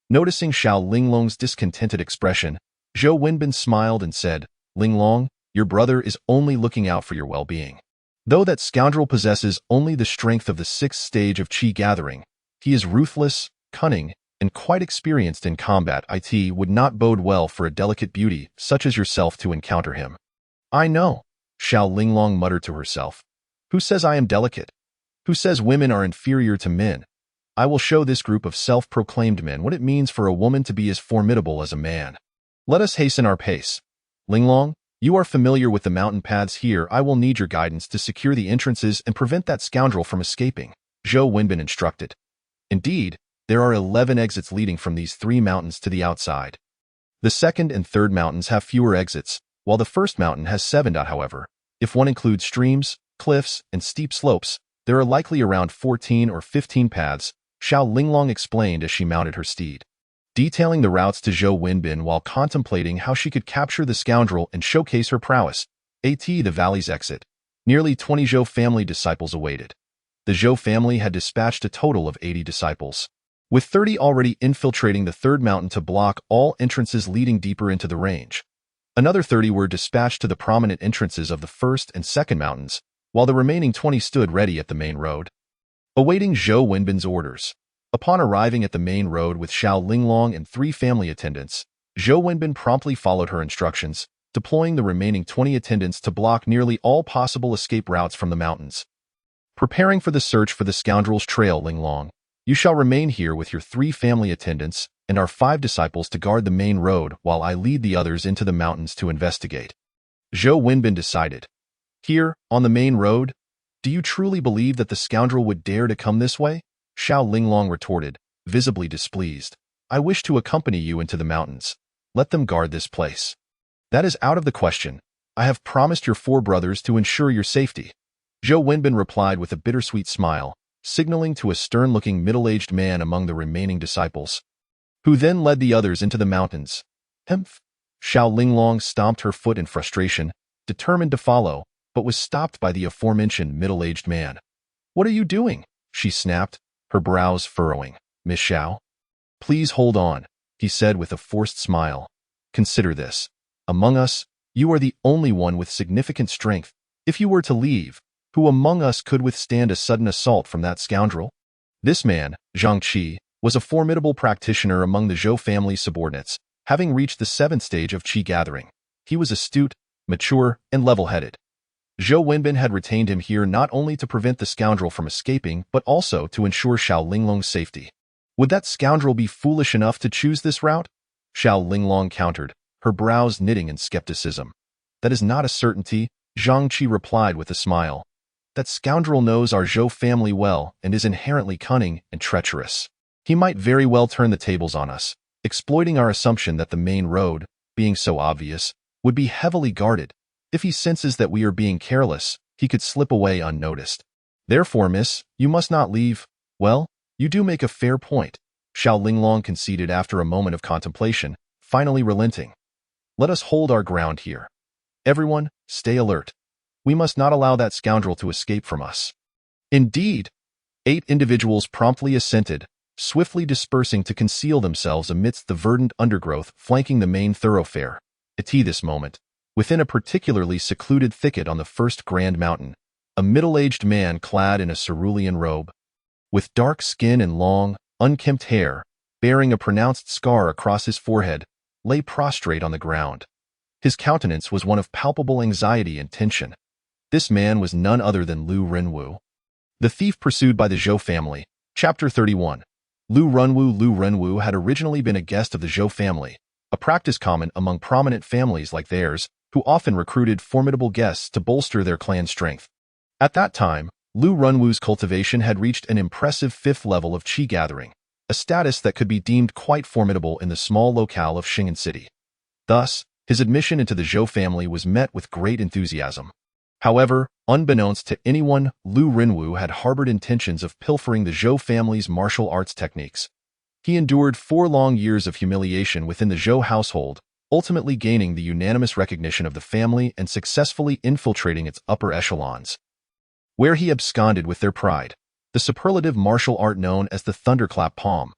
A: Noticing Xiao Linglong's discontented expression, Zhou Wenbin smiled and said, Linglong, your brother is only looking out for your well-being. Though that scoundrel possesses only the strength of the 6th stage of Qi gathering, he is ruthless, cunning, and quite experienced in combat. It would not bode well for a delicate beauty such as yourself to encounter him. I know, Xiao Linglong muttered to herself. Who says I am delicate? Who says women are inferior to men? I will show this group of self-proclaimed men what it means for a woman to be as formidable as a man. Let us hasten our pace. Linglong, you are familiar with the mountain paths here. I will need your guidance to secure the entrances and prevent that scoundrel from escaping, Zhou Wenbin instructed. Indeed, there are 11 exits leading from these 3 mountains to the outside. The 2nd and 3rd mountains have fewer exits, while the 1st mountain has 7. However, if one includes streams, cliffs, and steep slopes, there are likely around 14 or 15 paths, Xiao Linglong explained as she mounted her steed. Detailing the routes to Zhou Wenbin while contemplating how she could capture the scoundrel and showcase her prowess. The valley's exit. Nearly 20 Zhou family disciples awaited. The Zhou family had dispatched a total of 80 disciples, with 30 already infiltrating the 3rd mountain to block all entrances leading deeper into the range. Another 30 were dispatched to the prominent entrances of the 1st and 2nd mountains, while the remaining 20 stood ready at the main road, awaiting Zhou Wenbin's orders. Upon arriving at the main road with Xiao Linglong and 3 family attendants, Zhou Wenbin promptly followed her instructions, deploying the remaining 20 attendants to block nearly all possible escape routes from the mountains. Preparing for the search for the scoundrel's trail, Linglong, you shall remain here with your 3 family attendants and our 5 disciples to guard the main road while I lead the others into the mountains to investigate. Zhou Wenbin decided. Here, on the main road? Do you truly believe that the scoundrel would dare to come this way? Xiao Linglong retorted, visibly displeased. I wish to accompany you into the mountains. Let them guard this place. That is out of the question. I have promised your 4 brothers to ensure your safety. Zhou Wenbin replied with a bittersweet smile, signaling to a stern-looking middle-aged man among the remaining disciples, who then led the others into the mountains. Humph! Xiao Linglong stomped her foot in frustration, determined to follow, but was stopped by the aforementioned middle-aged man. What are you doing? She snapped, her brows furrowing. Miss Xiao? Please hold on, he said with a forced smile. Consider this. Among us, you are the only one with significant strength. If you were to leave, who among us could withstand a sudden assault from that scoundrel? This man, Zhang Qi, was a formidable practitioner among the Zhou family subordinates, having reached the 7th stage of Qi gathering. He was astute, mature, and level-headed. Zhou Wenbin had retained him here not only to prevent the scoundrel from escaping, but also to ensure Xiao Linglong's safety. Would that scoundrel be foolish enough to choose this route? Xiao Linglong countered, her brows knitting in skepticism. That is not a certainty, Zhang Qi replied with a smile. That scoundrel knows our Zhou family well and is inherently cunning and treacherous. He might very well turn the tables on us, exploiting our assumption that the main road, being so obvious, would be heavily guarded. If he senses that we are being careless, he could slip away unnoticed. Therefore, miss, you must not leave. Well, you do make a fair point, Xiao Linglong conceded after a moment of contemplation, finally relenting. Let us hold our ground here. Everyone, stay alert. We must not allow that scoundrel to escape from us. Indeed. 8 individuals promptly assented, swiftly dispersing to conceal themselves amidst the verdant undergrowth flanking the main thoroughfare. At this moment, within a particularly secluded thicket on the 1st Grand Mountain, a middle-aged man clad in a cerulean robe, with dark skin and long, unkempt hair, bearing a pronounced scar across his forehead, lay prostrate on the ground. His countenance was one of palpable anxiety and tension. This man was none other than Lu Renwu, the thief pursued by the Zhou family. Chapter 31. Lu Renwu had originally been a guest of the Zhou family, a practice common among prominent families like theirs, who often recruited formidable guests to bolster their clan strength. At that time, Lu Renwu's cultivation had reached an impressive 5th level of Qi gathering, a status that could be deemed quite formidable in the small locale of Xing'an City. Thus, his admission into the Zhou family was met with great enthusiasm. However, unbeknownst to anyone, Lu Renwu had harbored intentions of pilfering the Zhou family's martial arts techniques. He endured 4 long years of humiliation within the Zhou household, ultimately gaining the unanimous recognition of the family and successfully infiltrating its upper echelons, where he absconded with their pride, the superlative martial art known as the Thunderclap Palm.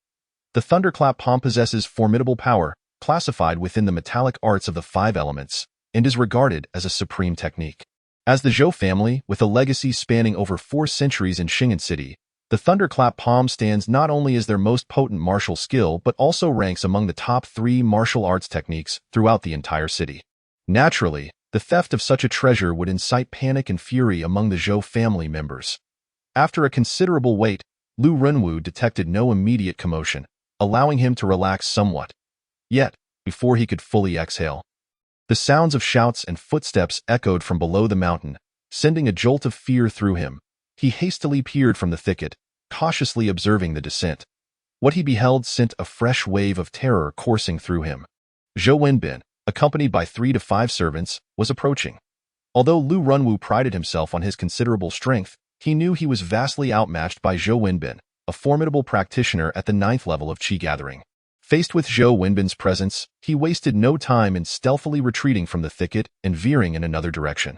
A: The Thunderclap Palm possesses formidable power, classified within the metallic arts of the 5 elements, and is regarded as a supreme technique. As the Zhou family, with a legacy spanning over 4 centuries in Xing'an City, the Thunderclap Palm stands not only as their most potent martial skill but also ranks among the top 3 martial arts techniques throughout the entire city. Naturally, the theft of such a treasure would incite panic and fury among the Zhou family members. After a considerable wait, Lu Renwu detected no immediate commotion, allowing him to relax somewhat. Yet, before he could fully exhale, the sounds of shouts and footsteps echoed from below the mountain, sending a jolt of fear through him. He hastily peered from the thicket, cautiously observing the descent. What he beheld sent a fresh wave of terror coursing through him. Zhou Wenbin, accompanied by 3 to 5 servants, was approaching. Although Lu Renwu prided himself on his considerable strength, he knew he was vastly outmatched by Zhou Wenbin, a formidable practitioner at the 9th level of Qi gathering. Faced with Zhou Wenbin's presence, he wasted no time in stealthily retreating from the thicket and veering in another direction.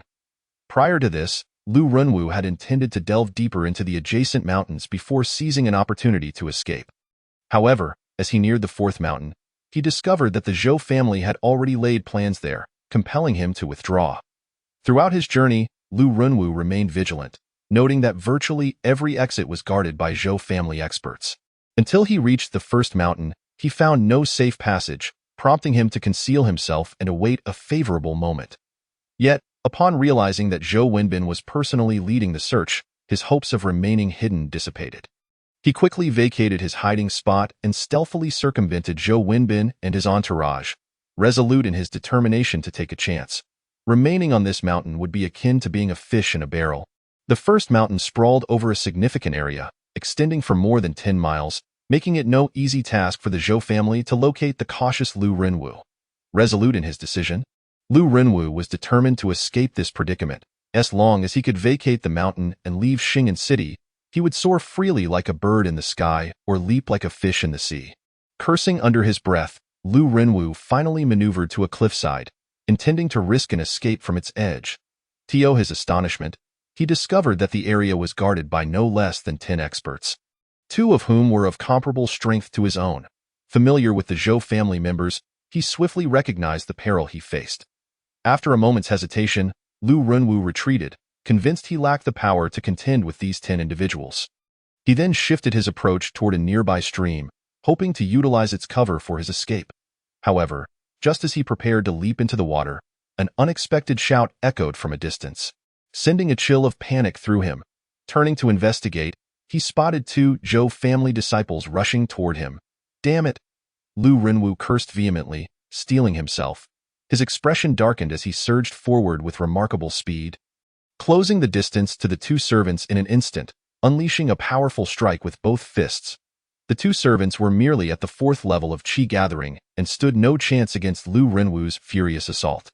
A: Prior to this, Lu Renwu had intended to delve deeper into the adjacent mountains before seizing an opportunity to escape. However, as he neared the 4th mountain, he discovered that the Zhou family had already laid plans there, compelling him to withdraw. Throughout his journey, Lu Renwu remained vigilant, noting that virtually every exit was guarded by Zhou family experts. Until he reached the 1st mountain, he found no safe passage, prompting him to conceal himself and await a favorable moment. Yet, upon realizing that Zhou Wenbin was personally leading the search, his hopes of remaining hidden dissipated. He quickly vacated his hiding spot and stealthily circumvented Zhou Wenbin and his entourage, resolute in his determination to take a chance. Remaining on this mountain would be akin to being a fish in a barrel. The 1st mountain sprawled over a significant area, extending for more than 10 miles, making it no easy task for the Zhou family to locate the cautious Lu Renwu. Resolute in his decision, Lu Renwu was determined to escape this predicament. As long as he could vacate the mountain and leave Xing'an City, he would soar freely like a bird in the sky or leap like a fish in the sea. Cursing under his breath, Lu Renwu finally maneuvered to a cliffside, intending to risk an escape from its edge. To his astonishment, he discovered that the area was guarded by no less than 10 experts, 2 of whom were of comparable strength to his own. Familiar with the Zhou family members, he swiftly recognized the peril he faced. After a moment's hesitation, Lu Renwu retreated, convinced he lacked the power to contend with these 10 individuals. He then shifted his approach toward a nearby stream, hoping to utilize its cover for his escape. However, just as he prepared to leap into the water, an unexpected shout echoed from a distance, sending a chill of panic through him. Turning to investigate, he spotted 2 Zhou family disciples rushing toward him. Damn it! Lu Renwu cursed vehemently, steeling himself. His expression darkened as he surged forward with remarkable speed, closing the distance to the 2 servants in an instant, unleashing a powerful strike with both fists. The 2 servants were merely at the 4th level of Qi gathering and stood no chance against Lu Renwu's furious assault.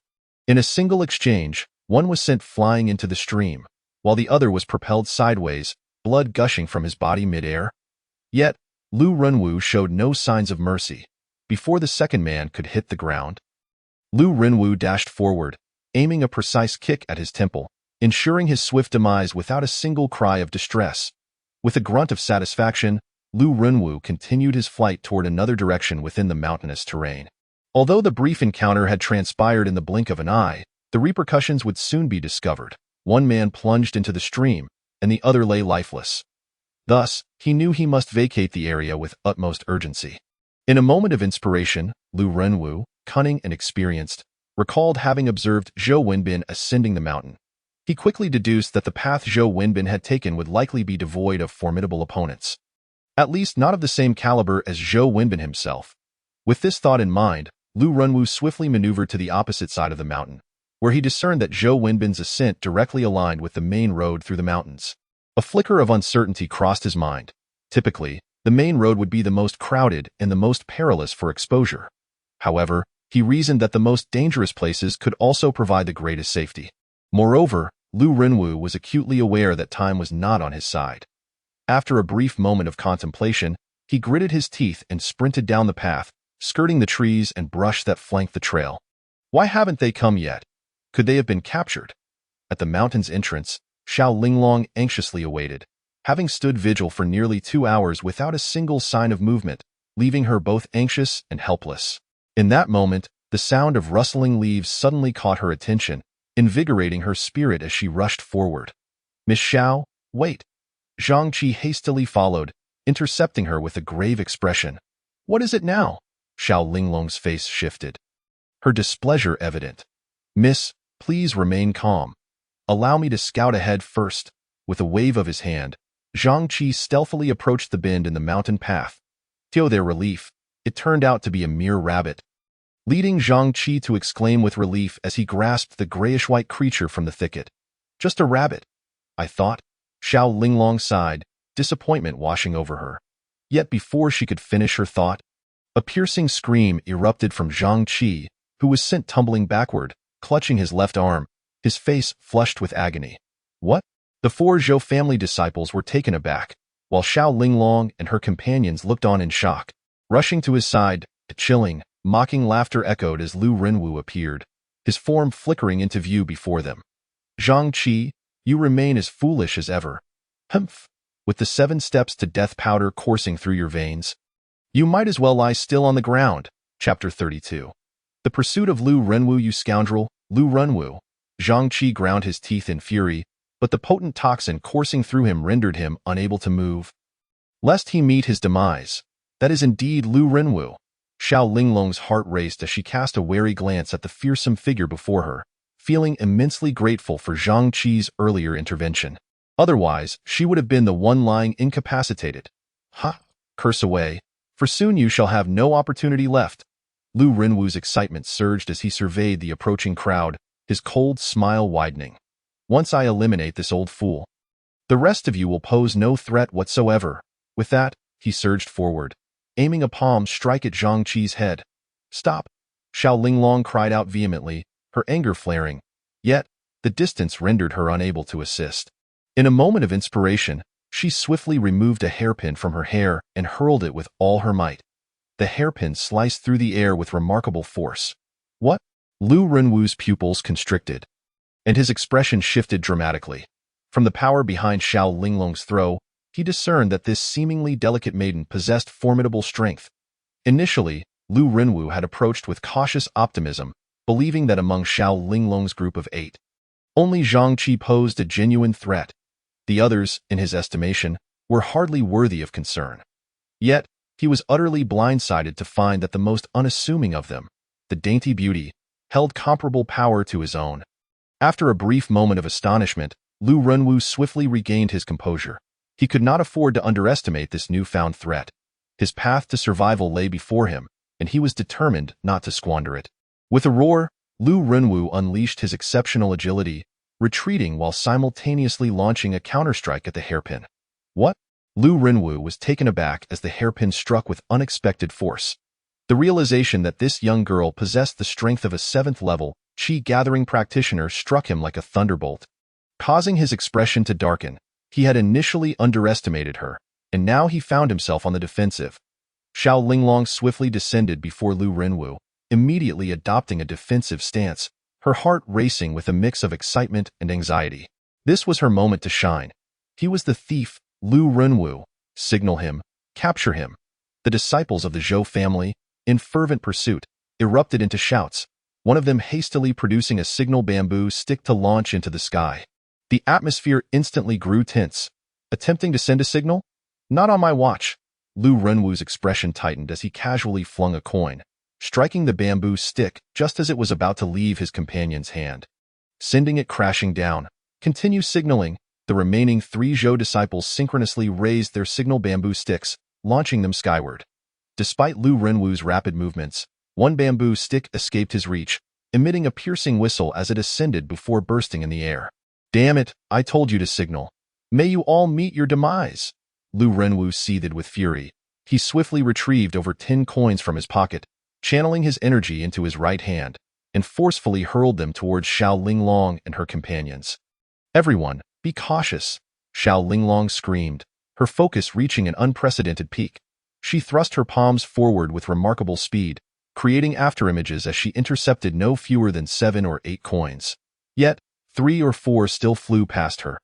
A: In a single exchange, one was sent flying into the stream, while the other was propelled sideways, blood gushing from his body mid-air. Yet, Lu Renwu showed no signs of mercy. Before the second man could hit the ground, Lu Renwu dashed forward, aiming a precise kick at his temple, ensuring his swift demise without a single cry of distress. With a grunt of satisfaction, Lu Renwu continued his flight toward another direction within the mountainous terrain. Although the brief encounter had transpired in the blink of an eye, the repercussions would soon be discovered. One man plunged into the stream, and the other lay lifeless. Thus, he knew he must vacate the area with utmost urgency. In a moment of inspiration, Lu Renwu, cunning and experienced, recalled having observed Zhou Wenbin ascending the mountain. He quickly deduced that the path Zhou Wenbin had taken would likely be devoid of formidable opponents, at least not of the same caliber as Zhou Wenbin himself. With this thought in mind, Lu Renwu swiftly maneuvered to the opposite side of the mountain, where he discerned that Zhou Wenbin's ascent directly aligned with the main road through the mountains. A flicker of uncertainty crossed his mind. Typically, the main road would be the most crowded and the most perilous for exposure. However, He reasoned that the most dangerous places could also provide the greatest safety. Moreover, Lu Renwu was acutely aware that time was not on his side. After a brief moment of contemplation, he gritted his teeth and sprinted down the path, skirting the trees and brush that flanked the trail. Why haven't they come yet? Could they have been captured? At the mountain's entrance, Xiao Linglong anxiously awaited, having stood vigil for nearly 2 hours without a single sign of movement, leaving her both anxious and helpless. In that moment, the sound of rustling leaves suddenly caught her attention, invigorating her spirit as she rushed forward. "Miss Xiao, wait." Zhang Qi hastily followed, intercepting her with a grave expression. "What is it now?" Xiao Linglong's face shifted, her displeasure evident. "Miss, please remain calm. Allow me to scout ahead first." With a wave of his hand, Zhang Qi stealthily approached the bend in the mountain path. To their relief, it turned out to be a mere rabbit, leading Zhang Qi to exclaim with relief as he grasped the grayish-white creature from the thicket. "Just a rabbit, I thought." Xiao Linglong sighed, disappointment washing over her. Yet before she could finish her thought, a piercing scream erupted from Zhang Qi, who was sent tumbling backward, clutching his left arm, his face flushed with agony. "What?" The 4 Zhou family disciples were taken aback, while Xiao Linglong and her companions looked on in shock. Rushing to his side, a chilling, mocking laughter echoed as Lu Renwu appeared, his form flickering into view before them. "Zhang Qi, you remain as foolish as ever. Humph! With the 7 steps to death powder coursing through your veins, you might as well lie still on the ground." Chapter 32. The pursuit of Lu Renwu, you scoundrel, Lu Renwu. Zhang Qi ground his teeth in fury, but the potent toxin coursing through him rendered him unable to move, lest he meet his demise. "That is indeed Lu Renwu." Xiao Linglong's heart raced as she cast a wary glance at the fearsome figure before her, feeling immensely grateful for Zhang Qi's earlier intervention. Otherwise, she would have been the one lying incapacitated. "Ha! Curse away, for soon you shall have no opportunity left." Lu Renwu's excitement surged as he surveyed the approaching crowd, his cold smile widening. "Once I eliminate this old fool, the rest of you will pose no threat whatsoever." With that, he surged forward, aiming a palm strike at Zhang Qi's head. "Stop!" Xiao Linglong cried out vehemently, her anger flaring. Yet, the distance rendered her unable to assist. In a moment of inspiration, she swiftly removed a hairpin from her hair and hurled it with all her might. The hairpin sliced through the air with remarkable force. "What?" Lu Renwu's pupils constricted, and his expression shifted dramatically. From the power behind Xiao Linglong's throw, he discerned that this seemingly delicate maiden possessed formidable strength. Initially, Lu Renwu had approached with cautious optimism, believing that among Xiao Linglong's group of 8, only Zhang Qi posed a genuine threat. The others, in his estimation, were hardly worthy of concern. Yet, he was utterly blindsided to find that the most unassuming of them, the dainty beauty, held comparable power to his own. After a brief moment of astonishment, Lu Renwu swiftly regained his composure. He could not afford to underestimate this newfound threat. His path to survival lay before him, and he was determined not to squander it. With a roar, Lu Renwu unleashed his exceptional agility, retreating while simultaneously launching a counterstrike at the hairpin. "What?" Lu Renwu was taken aback as the hairpin struck with unexpected force. The realization that this young girl possessed the strength of a 7th-level Qi-gathering practitioner struck him like a thunderbolt, causing his expression to darken. He had initially underestimated her, and now he found himself on the defensive. Xiao Linglong swiftly descended before Lu Renwu, immediately adopting a defensive stance, her heart racing with a mix of excitement and anxiety. This was her moment to shine. He was the thief, Lu Renwu. Signal him, capture him. The disciples of the Zhou family, in fervent pursuit, erupted into shouts, one of them hastily producing a signal bamboo stick to launch into the sky. The atmosphere instantly grew tense. Attempting to send a signal? "Not on my watch." Lu Renwu's expression tightened as he casually flung a coin, striking the bamboo stick just as it was about to leave his companion's hand, sending it crashing down. "Continue signaling." The remaining 3 Zhou disciples synchronously raised their signal bamboo sticks, launching them skyward. Despite Lu Renwu's rapid movements, one bamboo stick escaped his reach, emitting a piercing whistle as it ascended before bursting in the air. "Damn it, I told you to signal. May you all meet your demise." Lu Renwu seethed with fury. He swiftly retrieved over 10 coins from his pocket, channeling his energy into his right hand, and forcefully hurled them towards Xiao Linglong and her companions. "Everyone, be cautious," Xiao Linglong screamed, her focus reaching an unprecedented peak. She thrust her palms forward with remarkable speed, creating afterimages as she intercepted no fewer than 7 or 8 coins. Yet, 3 or 4 still flew past her,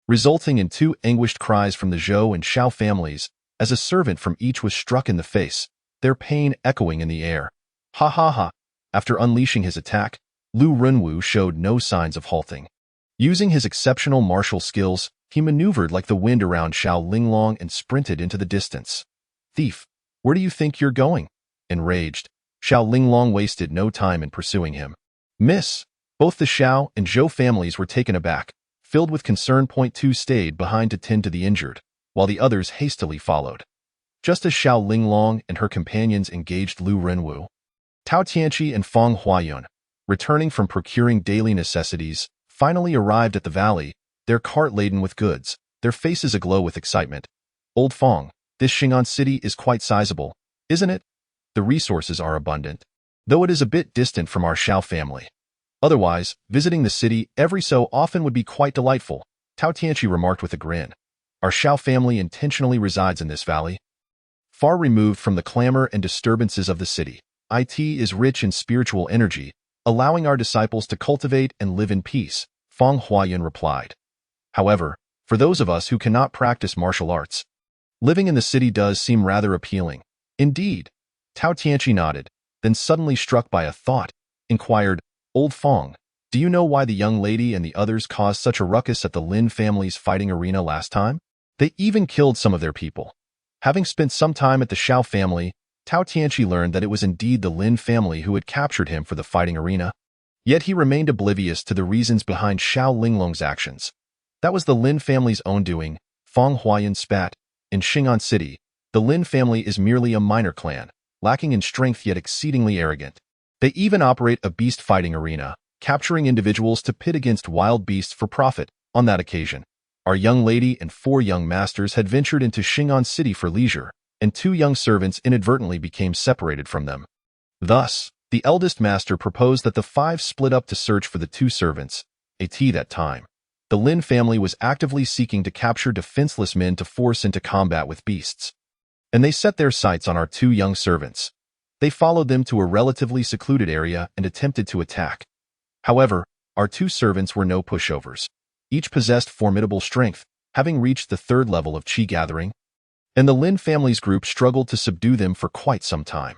A: resulting in 2 anguished cries from the Zhou and Xiao families as a servant from each was struck in the face, their pain echoing in the air. Ha ha ha! After unleashing his attack, Lu Runwu showed no signs of halting. Using his exceptional martial skills, he maneuvered like the wind around Xiao Linglong and sprinted into the distance. "Thief, where do you think you're going?" Enraged, Xiao Linglong wasted no time in pursuing him. "Miss!" Both the Xiao and Zhou families were taken aback, filled with concern. Point 2 stayed behind to tend to the injured, while the others hastily followed. Just as Xiao Linglong and her companions engaged Lu Renwu, Tao Tianqi and Feng Huayun, returning from procuring daily necessities, finally arrived at the valley, their cart laden with goods, their faces aglow with excitement. "Old Feng, this Xing'an city is quite sizable, isn't it? The resources are abundant, though it is a bit distant from our Xiao family. Otherwise, visiting the city every so often would be quite delightful," Tao Tianqi remarked with a grin. "Our Xiao family intentionally resides in this valley. Far removed from the clamor and disturbances of the city, it is rich in spiritual energy, allowing our disciples to cultivate and live in peace," Feng Huayun replied. "However, for those of us who cannot practice martial arts, living in the city does seem rather appealing." "Indeed," Tao Tianqi nodded, then suddenly struck by a thought, inquired, "Old Feng, do you know why the young lady and the others caused such a ruckus at the Lin family's fighting arena last time? They even killed some of their people." Having spent some time at the Xiao family, Tao Tianqi learned that it was indeed the Lin family who had captured him for the fighting arena. Yet he remained oblivious to the reasons behind Xiao Linglong's actions. "That was the Lin family's own doing," Feng Huayun spat. "In Xing'an City, the Lin family is merely a minor clan, lacking in strength yet exceedingly arrogant. They even operate a beast fighting arena, capturing individuals to pit against wild beasts for profit. On that occasion, our young lady and 4 young masters had ventured into Xing'an City for leisure, and 2 young servants inadvertently became separated from them. Thus, the eldest master proposed that the 5 split up to search for the 2 servants. At that time, the Lin family was actively seeking to capture defenseless men to force into combat with beasts, and they set their sights on our 2 young servants. They followed them to a relatively secluded area and attempted to attack. However, our 2 servants were no pushovers. Each possessed formidable strength, having reached the 3rd level of Qi gathering, and the Lin family's group struggled to subdue them for quite some time.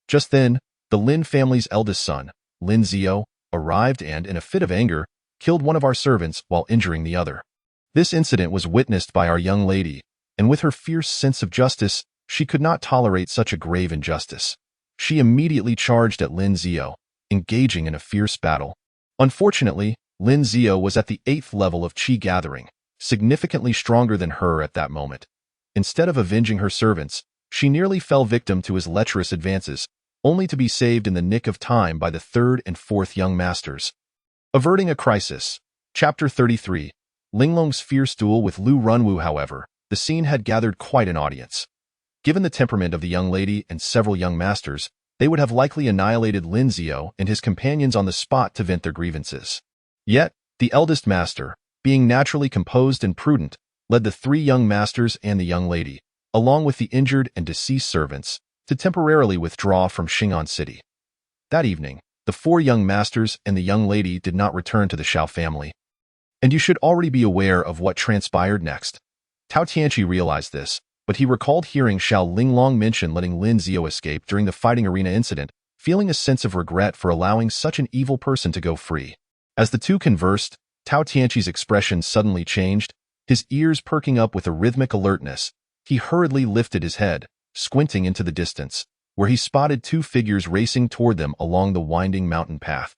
A: Just then, the Lin family's eldest son, Lin Zio, arrived and, in a fit of anger, killed one of our servants while injuring the other. This incident was witnessed by our young lady, and with her fierce sense of justice, she could not tolerate such a grave injustice. She immediately charged at Lin Zio, engaging in a fierce battle. Unfortunately, Lin Zio was at the 8th level of Qi gathering, significantly stronger than her at that moment. Instead of avenging her servants, she nearly fell victim to his lecherous advances, only to be saved in the nick of time by the 3rd and 4th young masters. Averting a crisis. Chapter 33. Linglong's fierce duel with Lu Runwu. However, the scene had gathered quite an audience. Given the temperament of the young lady and several young masters, they would have likely annihilated Lin Zio and his companions on the spot to vent their grievances. Yet, the eldest master, being naturally composed and prudent, led the 3 young masters and the young lady, along with the injured and deceased servants, to temporarily withdraw from Xing'an City. That evening, the 4 young masters and the young lady did not return to the Xiao family. And you should already be aware of what transpired next. Tao Tianqi realized this, but he recalled hearing Xiao Linglong mention letting Lin Zio escape during the fighting arena incident, feeling a sense of regret for allowing such an evil person to go free. As the 2 conversed, Tao Tianqi's expression suddenly changed, his ears perking up with a rhythmic alertness. He hurriedly lifted his head, squinting into the distance, where he spotted 2 figures racing toward them along the winding mountain path.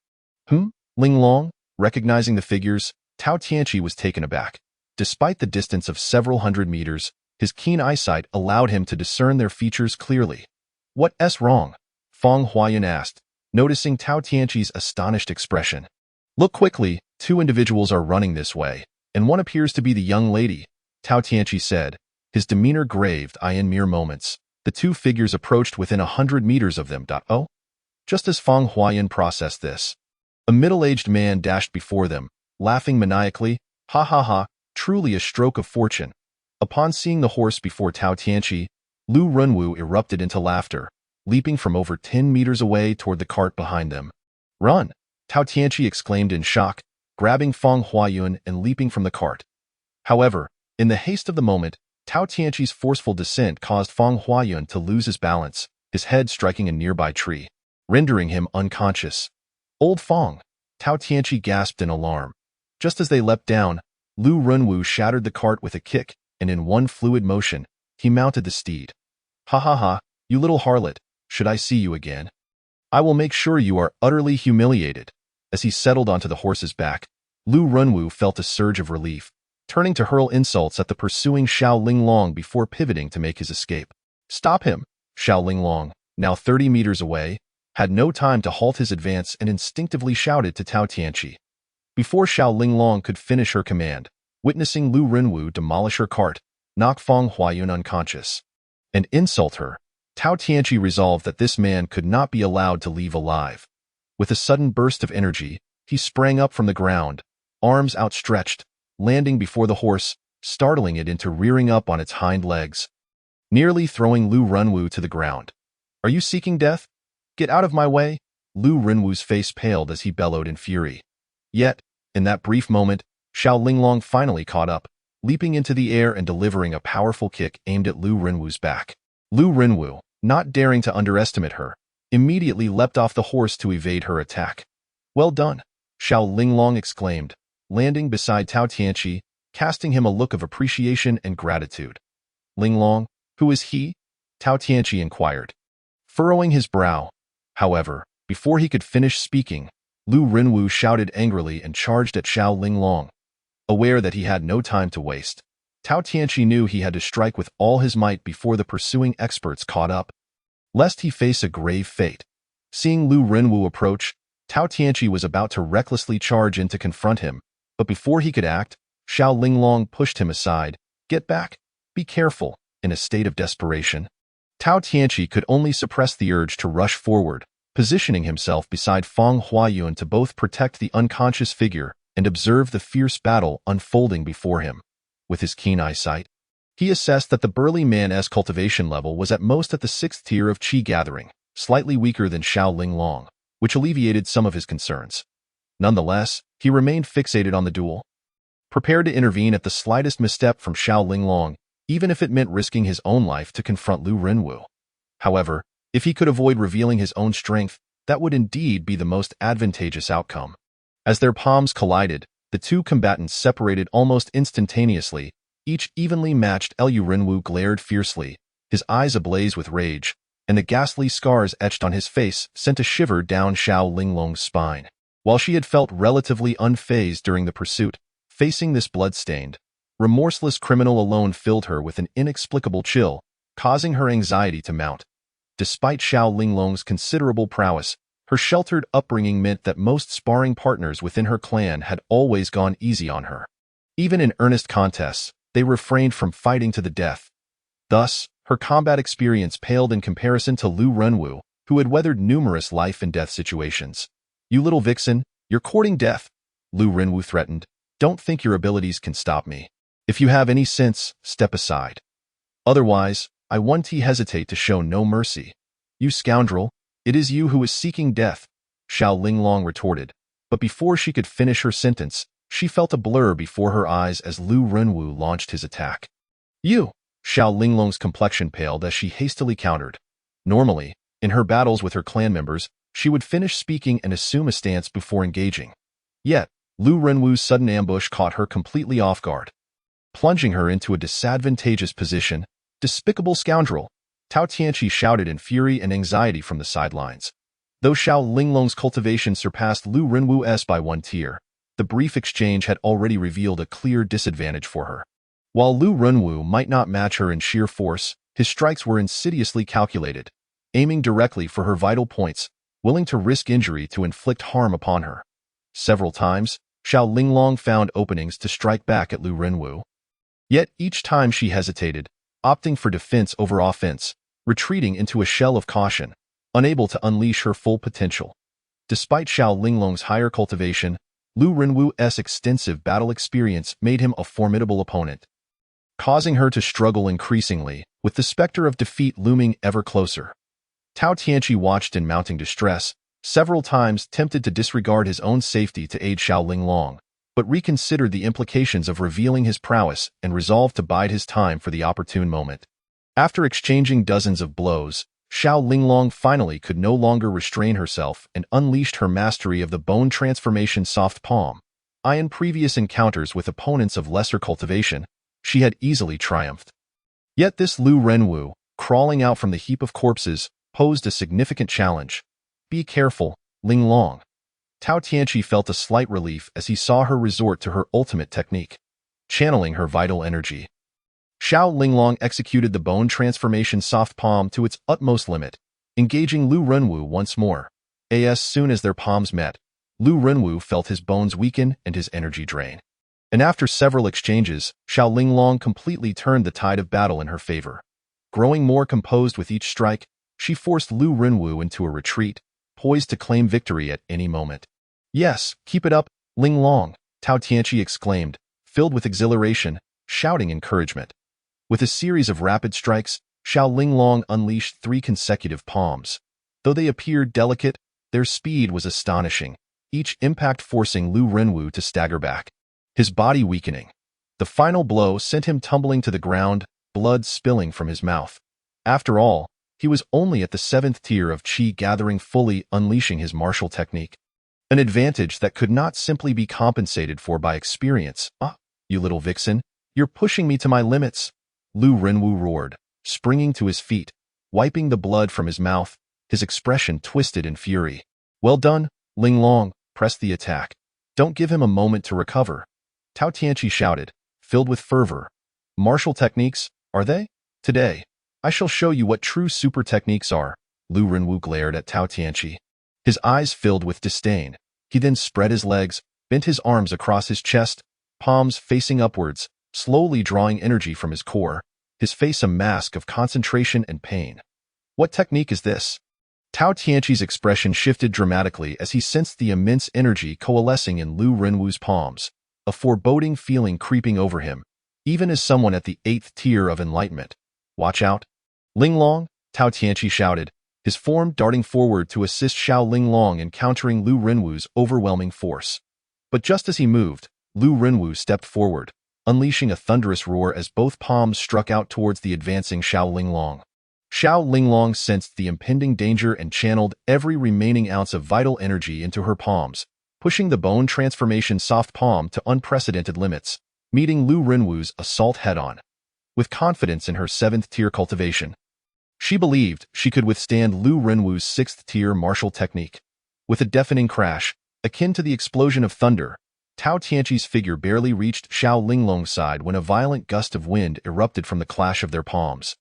A: Linglong? Recognizing the figures, Tao Tianqi was taken aback. Despite the distance of several hundred meters, his keen eyesight allowed him to discern their features clearly. "What's wrong?" Feng Huayun asked, noticing Tao Tianqi's astonished expression. "Look quickly, 2 individuals are running this way, and one appears to be the young lady," Tao Tianqi said, his demeanor grave. In mere moments, the 2 figures approached within 100 meters of them. "Oh, Just as Fang Huayan processed this, a middle-aged man dashed before them, laughing maniacally, "Ha ha ha, truly a stroke of fortune." Upon seeing the horse before Tao Tianqi, Lu Runwu erupted into laughter, leaping from over 10 meters away toward the cart behind them. "Run!" Tao Tianqi exclaimed in shock, grabbing Fang Huayun and leaping from the cart. However, in the haste of the moment, Tao Tianqi's forceful descent caused Fang Huayun to lose his balance, his head striking a nearby tree, rendering him unconscious. "Old Fang!" Tao Tianqi gasped in alarm. Just as they leapt down, Lu Runwu shattered the cart with a kick, and in one fluid motion, he mounted the steed. "Ha ha ha, you little harlot, should I see you again? I will make sure you are utterly humiliated." As he settled onto the horse's back, Lu Runwu felt a surge of relief, turning to hurl insults at the pursuing Xiao Linglong before pivoting to make his escape. "Stop him!" Xiao Linglong, now 30 meters away, had no time to halt his advance and instinctively shouted to Tao Tianqi. Before Xiao Linglong could finish her command, witnessing Lu Runwu demolish her cart, knock Fang Huayun unconscious, and insult her, Tao Tianqi resolved that this man could not be allowed to leave alive. With a sudden burst of energy, he sprang up from the ground, arms outstretched, landing before the horse, startling it into rearing up on its hind legs, nearly throwing Lu Runwu to the ground. "Are you seeking death? Get out of my way!" Lu Runwu's face paled as he bellowed in fury. Yet, in that brief moment, Xiao Linglong finally caught up, leaping into the air and delivering a powerful kick aimed at Lu Runwu's back. Lu Runwu, not daring to underestimate her, immediately leapt off the horse to evade her attack. "Well done!" Xiao Linglong exclaimed, landing beside Tao Tianqi, casting him a look of appreciation and gratitude. "Linglong, who is he?" Tao Tianqi inquired, furrowing his brow. However, before he could finish speaking, Lu Runwu shouted angrily and charged at Xiao Linglong. Aware that he had no time to waste, Tao Tianqi knew he had to strike with all his might before the pursuing experts caught up, lest he face a grave fate. Seeing Lu Runwu approach, Tao Tianqi was about to recklessly charge in to confront him, but before he could act, Xiao Linglong pushed him aside. "Get back! Be careful!" In a state of desperation, Tao Tianqi could only suppress the urge to rush forward, positioning himself beside Fang Huayun to both protect the unconscious figure and observe the fierce battle unfolding before him. With his keen eyesight, he assessed that the burly man's cultivation level was at most at the 6th tier of Qi gathering, slightly weaker than Xiao Linglong, which alleviated some of his concerns. Nonetheless, he remained fixated on the duel, prepared to intervene at the slightest misstep from Xiao Linglong, even if it meant risking his own life to confront Lu Runwu. However, if he could avoid revealing his own strength, that would indeed be the most advantageous outcome. As their palms collided, the two combatants separated almost instantaneously. Each evenly matched Lu Runwu glared fiercely, his eyes ablaze with rage, and the ghastly scars etched on his face sent a shiver down Xiao Linglong's spine. While she had felt relatively unfazed during the pursuit, facing this blood-stained, remorseless criminal alone filled her with an inexplicable chill, causing her anxiety to mount. Despite Xiao Linglong's considerable prowess, her sheltered upbringing meant that most sparring partners within her clan had always gone easy on her. Even in earnest contests, they refrained from fighting to the death. Thus, her combat experience paled in comparison to Lu Runwu, who had weathered numerous life-and-death situations. "You little vixen, you're courting death," Lu Runwu threatened. "Don't think your abilities can stop me. If you have any sense, step aside. Otherwise, I won't hesitate to show no mercy." "You scoundrel, it is you who is seeking death," Xiao Linglong retorted. But before she could finish her sentence, she felt a blur before her eyes as Lu Runwu launched his attack. "You!" Xiao Linglong's complexion paled as she hastily countered. Normally, in her battles with her clan members, she would finish speaking and assume a stance before engaging. Yet, Lu Runwu's sudden ambush caught her completely off guard, plunging her into a disadvantageous position. "Despicable scoundrel!" Tao Tianqi shouted in fury and anxiety from the sidelines. Though Xiao Linglong's cultivation surpassed Lu Runwu's by 1 tier, the brief exchange had already revealed a clear disadvantage for her. While Lu Runwu might not match her in sheer force, his strikes were insidiously calculated, aiming directly for her vital points, willing to risk injury to inflict harm upon her. Several times, Xiao Linglong found openings to strike back at Lu Runwu. Yet each time she hesitated, opting for defense over offense, retreating into a shell of caution. unable to unleash her full potential. Despite Xiao Linglong's higher cultivation, Lu Renwu's extensive battle experience made him a formidable opponent, causing her to struggle increasingly, with the specter of defeat looming ever closer. Tao Tianqi watched in mounting distress, several times tempted to disregard his own safety to aid Xiao Linglong, but reconsidered the implications of revealing his prowess and resolved to bide his time for the opportune moment. After exchanging dozens of blows, Xiao Linglong finally could no longer restrain herself and unleashed her mastery of the Bone Transformation Soft Palm. In previous encounters with opponents of lesser cultivation, she had easily triumphed. Yet this Lu Renwu, crawling out from the heap of corpses, posed a significant challenge. Be careful, Linglong. Tao Tianqi felt a slight relief as he saw her resort to her ultimate technique, channeling her vital energy. Xiao Linglong executed the Bone Transformation Soft Palm to its utmost limit, engaging Lu Renwu once more. As soon as their palms met, Lu Renwu felt his bones weaken and his energy drain. And after several exchanges, Xiao Linglong completely turned the tide of battle in her favor. Growing more composed with each strike, she forced Lu Renwu into a retreat, poised to claim victory at any moment. Yes, keep it up, Linglong, Tao Tianqi exclaimed, filled with exhilaration, shouting encouragement. With a series of rapid strikes, Xiao Linglong unleashed 3 consecutive palms. Though they appeared delicate, their speed was astonishing, each impact forcing Lu Renwu to stagger back, his body weakening. The final blow sent him tumbling to the ground, blood spilling from his mouth. After all, he was only at the 7th tier of Qi gathering, fully unleashing his martial technique. An advantage that could not simply be compensated for by experience. You little vixen, you're pushing me to my limits, Lu Renwu roared, springing to his feet, wiping the blood from his mouth, his expression twisted in fury. Well done, Linglong, press the attack. Don't give him a moment to recover, Tao Tianqi shouted, filled with fervor. Martial techniques, are they? Today, I shall show you what true super techniques are, Lu Renwu glared at Tao Tianqi. His eyes filled with disdain. He then spread his legs, bent his arms across his chest, palms facing upwards, slowly drawing energy from his core, his face a mask of concentration and pain. What technique is this? Tao Tianqi's expression shifted dramatically as he sensed the immense energy coalescing in Lu Renwu's palms, a foreboding feeling creeping over him, even as someone at the 8th tier of enlightenment. Watch out, Linglong, Tao Tianqi shouted, his form darting forward to assist Xiao Linglong in countering Lu Renwu's overwhelming force. But just as he moved, Lu Renwu stepped forward, unleashing a thunderous roar as both palms struck out towards the advancing Xiao Linglong. Xiao Linglong sensed the impending danger and channeled every remaining ounce of vital energy into her palms, pushing the Bone Transformation Soft Palm to unprecedented limits, meeting Lu Renwu's assault head-on. With confidence in her 7th tier cultivation, she believed she could withstand Lu Renwu's 6th tier martial technique. With a deafening crash, akin to the explosion of thunder, Tao Tianqi's figure barely reached Xiao Linglong's side when a violent gust of wind erupted from the clash of their palms,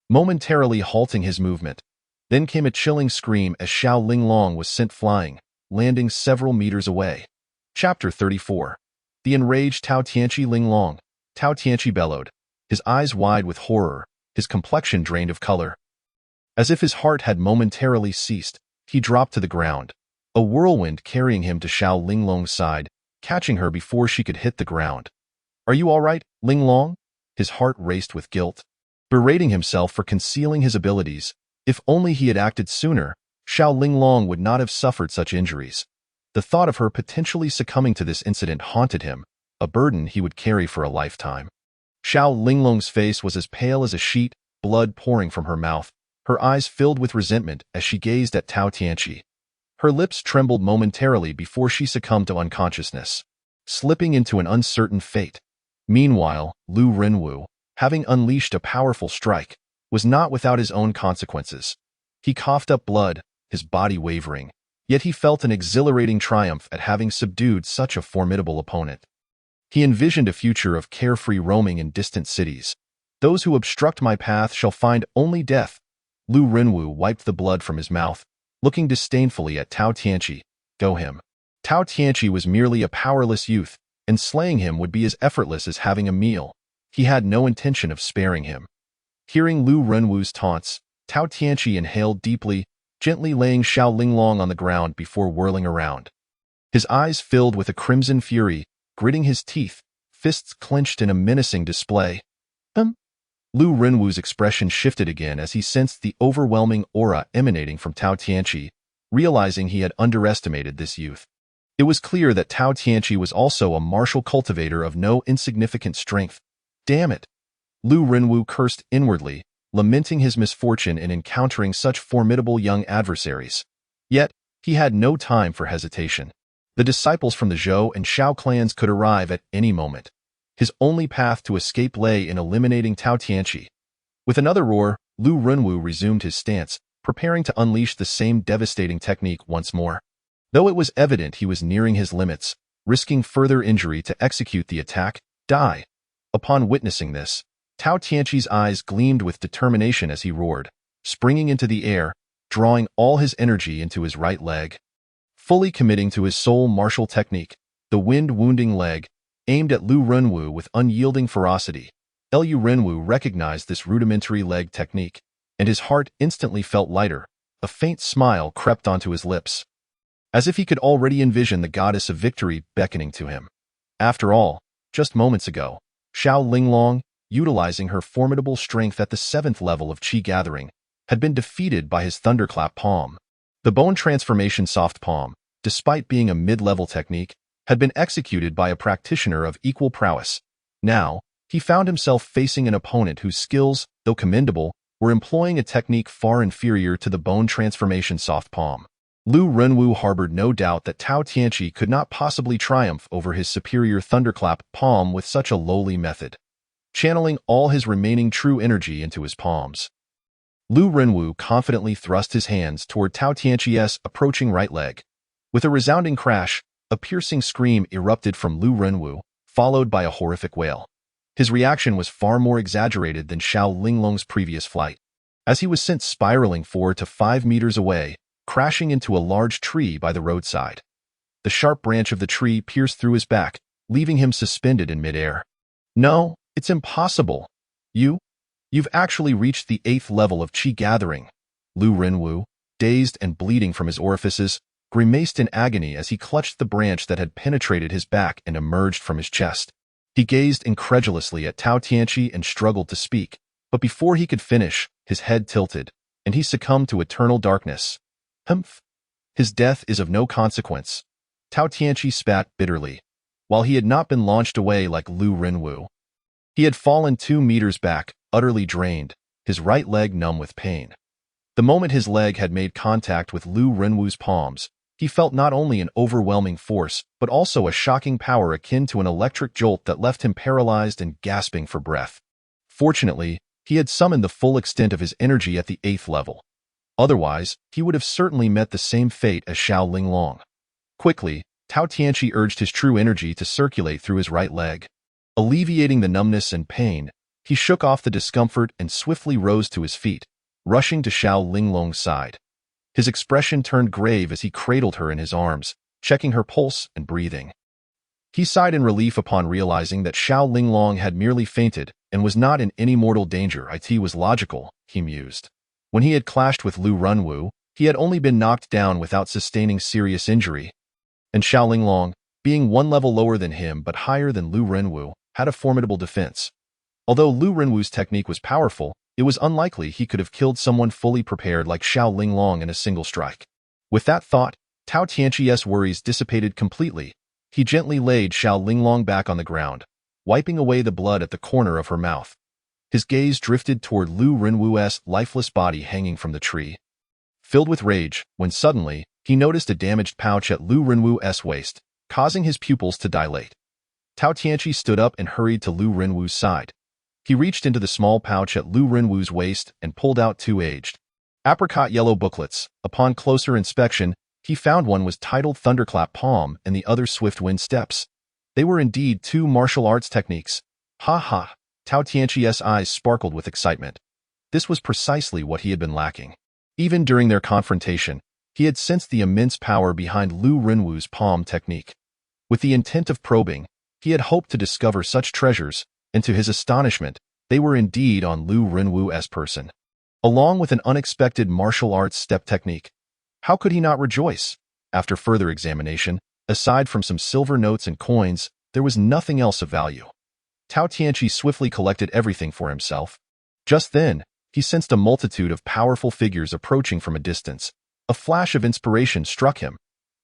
A: momentarily halting his movement. Then came a chilling scream as Xiao Linglong was sent flying, landing several meters away. Chapter 34. The enraged Tao Tianqi. Linglong, Tao Tianqi bellowed, his eyes wide with horror, his complexion drained of color. As if his heart had momentarily ceased, he dropped to the ground, a whirlwind carrying him to Xiao Linglong's side, catching her before she could hit the ground. Are you all right, Linglong? His heart raced with guilt, berating himself for concealing his abilities. If only he had acted sooner, Xiao Linglong would not have suffered such injuries. The thought of her potentially succumbing to this incident haunted him, a burden he would carry for a lifetime. Xiao Linglong's face was as pale as a sheet, blood pouring from her mouth, her eyes filled with resentment as she gazed at Tao Tianqi. Her lips trembled momentarily before she succumbed to unconsciousness, slipping into an uncertain fate. Meanwhile, Lu Renwu, having unleashed a powerful strike, was not without his own consequences. He coughed up blood, his body wavering, yet he felt an exhilarating triumph at having subdued such a formidable opponent. He envisioned a future of carefree roaming in distant cities. Those who obstruct my path shall find only death. Lu Renwu wiped the blood from his mouth, looking disdainfully at Tao Tianqi. Go him. Tao Tianqi was merely a powerless youth, and slaying him would be as effortless as having a meal. He had no intention of sparing him. Hearing Lu Renwu's taunts, Tao Tianqi inhaled deeply, gently laying Xiao Linglong on the ground before whirling around. His eyes filled with a crimson fury, gritting his teeth, fists clenched in a menacing display. Lu Renwu's expression shifted again as he sensed the overwhelming aura emanating from Tao Tianqi, realizing he had underestimated this youth. It was clear that Tao Tianqi was also a martial cultivator of no insignificant strength. Damn it! Lu Renwu cursed inwardly, lamenting his misfortune in encountering such formidable young adversaries. Yet, he had no time for hesitation. The disciples from the Zhou and Shao clans could arrive at any moment. His only path to escape lay in eliminating Tao Tianqi. With another roar, Lu Renwu resumed his stance, preparing to unleash the same devastating technique once more. Though it was evident he was nearing his limits, risking further injury to execute the attack, die. Upon witnessing this, Tao Tianqi's eyes gleamed with determination as he roared, springing into the air, drawing all his energy into his right leg. Fully committing to his sole martial technique, the wind-wounding leg, aimed at Lu Renwu with unyielding ferocity. Lu Renwu recognized this rudimentary leg technique, and his heart instantly felt lighter. A faint smile crept onto his lips, as if he could already envision the goddess of victory beckoning to him. After all, just moments ago, Xiao Linglong, utilizing her formidable strength at the 7th level of Qi Gathering, had been defeated by his Thunderclap Palm. The Bone Transformation Soft Palm, despite being a mid-level technique, had been executed by a practitioner of equal prowess. Now, he found himself facing an opponent whose skills, though commendable, were employing a technique far inferior to the Bone Transformation Soft Palm. Lu Renwu harbored no doubt that Tao Tianqi could not possibly triumph over his superior Thunderclap Palm with such a lowly method. Channeling all his remaining true energy into his palms, Lu Renwu confidently thrust his hands toward Tao Tianqi's approaching right leg. With a resounding crash, a piercing scream erupted from Lu Renwu, followed by a horrific wail. His reaction was far more exaggerated than Xiao Linglong's previous flight, as he was sent spiraling 4 to 5 meters away, crashing into a large tree by the roadside. The sharp branch of the tree pierced through his back, leaving him suspended in midair. No, it's impossible. You've actually reached the 8th level of Qi Gathering. Lu Renwu, dazed and bleeding from his orifices, grimaced in agony as he clutched the branch that had penetrated his back and emerged from his chest. He gazed incredulously at Tao Tianqi and struggled to speak, but before he could finish, his head tilted, and he succumbed to eternal darkness. Humph! His death is of no consequence. Tao Tianqi spat bitterly. While he had not been launched away like Lu Renwu, he had fallen 2 meters back, utterly drained, his right leg numb with pain. The moment his leg had made contact with Lu Renwu's palms, he felt not only an overwhelming force, but also a shocking power akin to an electric jolt that left him paralyzed and gasping for breath. Fortunately, he had summoned the full extent of his energy at the 8th level. Otherwise, he would have certainly met the same fate as Xiao Linglong. Quickly, Tao Tianqi urged his true energy to circulate through his right leg. Alleviating the numbness and pain, he shook off the discomfort and swiftly rose to his feet, rushing to Xiao Linglong's side. His expression turned grave as he cradled her in his arms, checking her pulse and breathing. He sighed in relief upon realizing that Xiao Linglong had merely fainted and was not in any mortal danger. It was logical, he mused. When he had clashed with Lu Renwu, he had only been knocked down without sustaining serious injury. And Xiao Linglong, being 1 level lower than him but higher than Lu Renwu, had a formidable defense. Although Lu Renwu's technique was powerful, it was unlikely he could have killed someone fully prepared like Xiao Linglong in a single strike. With that thought, Tao Tianqi's worries dissipated completely. He gently laid Xiao Linglong back on the ground, wiping away the blood at the corner of her mouth. His gaze drifted toward Lu Renwu's lifeless body hanging from the tree. Filled with rage, when suddenly, he noticed a damaged pouch at Lu Renwu's waist, causing his pupils to dilate. Tao Tianqi stood up and hurried to Lu Renwu's side. He reached into the small pouch at Lu Renwu's waist and pulled out 2 aged, apricot yellow booklets. Upon closer inspection, he found one was titled Thunderclap Palm and the other Swift Wind Steps. They were indeed 2 martial arts techniques. Ha ha! Tao Tianqi's eyes sparkled with excitement. This was precisely what he had been lacking. Even during their confrontation, he had sensed the immense power behind Lu Renwu's palm technique. With the intent of probing, he had hoped to discover such treasures, and to his astonishment, they were indeed on Lu Renwu's person. along with an unexpected martial arts step technique. How could he not rejoice? After further examination, aside from some silver notes and coins, there was nothing else of value. Tao Tianqi swiftly collected everything for himself. Just then, he sensed a multitude of powerful figures approaching from a distance. A flash of inspiration struck him.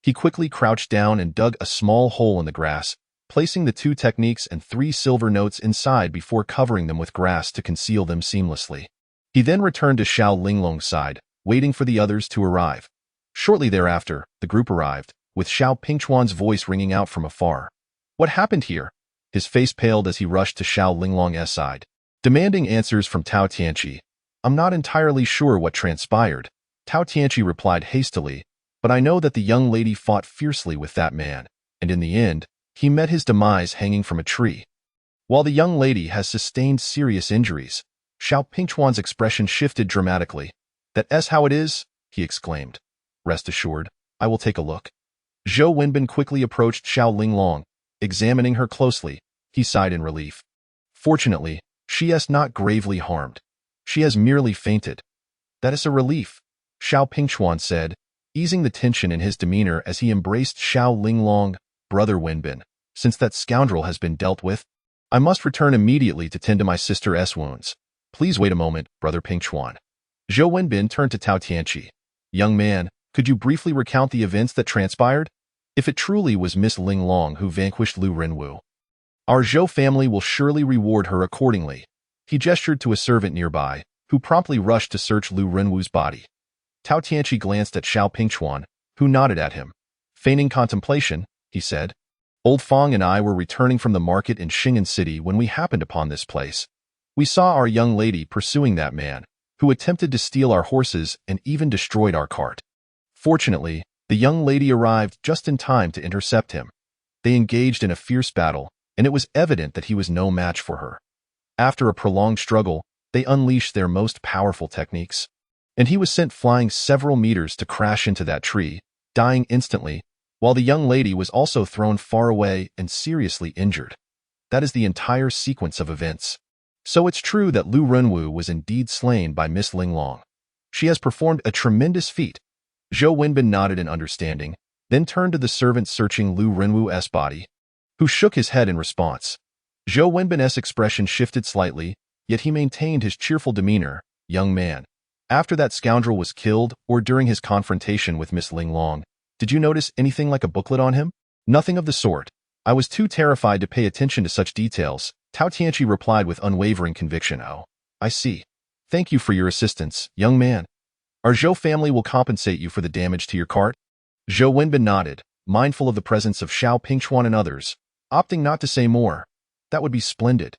A: He quickly crouched down and dug a small hole in the grass, placing the 2 techniques and 3 silver notes inside before covering them with grass to conceal them seamlessly. He then returned to Xiao Linglong's side, waiting for the others to arrive. Shortly thereafter, the group arrived, with Xiao Pingchuan's voice ringing out from afar. What happened here? His face paled as he rushed to Xiao Linglong's side, demanding answers from Tao Tianqi. I'm not entirely sure what transpired, Tao Tianqi replied hastily, but I know that the young lady fought fiercely with that man, and in the end, he met his demise hanging from a tree. While the young lady has sustained serious injuries, Xiao Pingchuan's expression shifted dramatically. That's how it is, he exclaimed. Rest assured, I will take a look. Zhou Wenbin quickly approached Xiao Linglong. Examining her closely, he sighed in relief. Fortunately, she is not gravely harmed. She has merely fainted. That is a relief, Xiao Pingchuan said, easing the tension in his demeanor as he embraced Xiao Linglong. Brother Wenbin, since that scoundrel has been dealt with, I must return immediately to tend to my sister's wounds. Please wait a moment, Brother Pingchuan. Zhou Wenbin turned to Tao Tianqi. Young man, could you briefly recount the events that transpired? If it truly was Miss Linglong who vanquished Lu Renwu, our Zhou family will surely reward her accordingly. He gestured to a servant nearby, who promptly rushed to search Lu Renwu's body. Tao Tianqi glanced at Xiao Pingchuan, who nodded at him. Feigning contemplation, he said, Old Fong and I were returning from the market in Xing'an City when we happened upon this place. We saw our young lady pursuing that man, who attempted to steal our horses and even destroyed our cart. Fortunately, the young lady arrived just in time to intercept him. They engaged in a fierce battle, and it was evident that he was no match for her. After a prolonged struggle, they unleashed their most powerful techniques, and he was sent flying several meters to crash into that tree, dying instantly, while the young lady was also thrown far away and seriously injured. That is the entire sequence of events. So it's true that Lu Renwu was indeed slain by Miss Linglong. She has performed a tremendous feat. Zhou Wenbin nodded in understanding, then turned to the servant searching Lu Renwu's body, who shook his head in response. Zhou Wenbin's expression shifted slightly, yet he maintained his cheerful demeanor. Young man, after that scoundrel was killed or during his confrontation with Miss Linglong, did you notice anything like a booklet on him? Nothing of the sort. I was too terrified to pay attention to such details, Tao Tianqi replied with unwavering conviction. Oh, I see. Thank you for your assistance, young man. Our Zhou family will compensate you for the damage to your cart. Zhou Wenbin nodded, mindful of the presence of Xiao Pingchuan and others, opting not to say more. That would be splendid.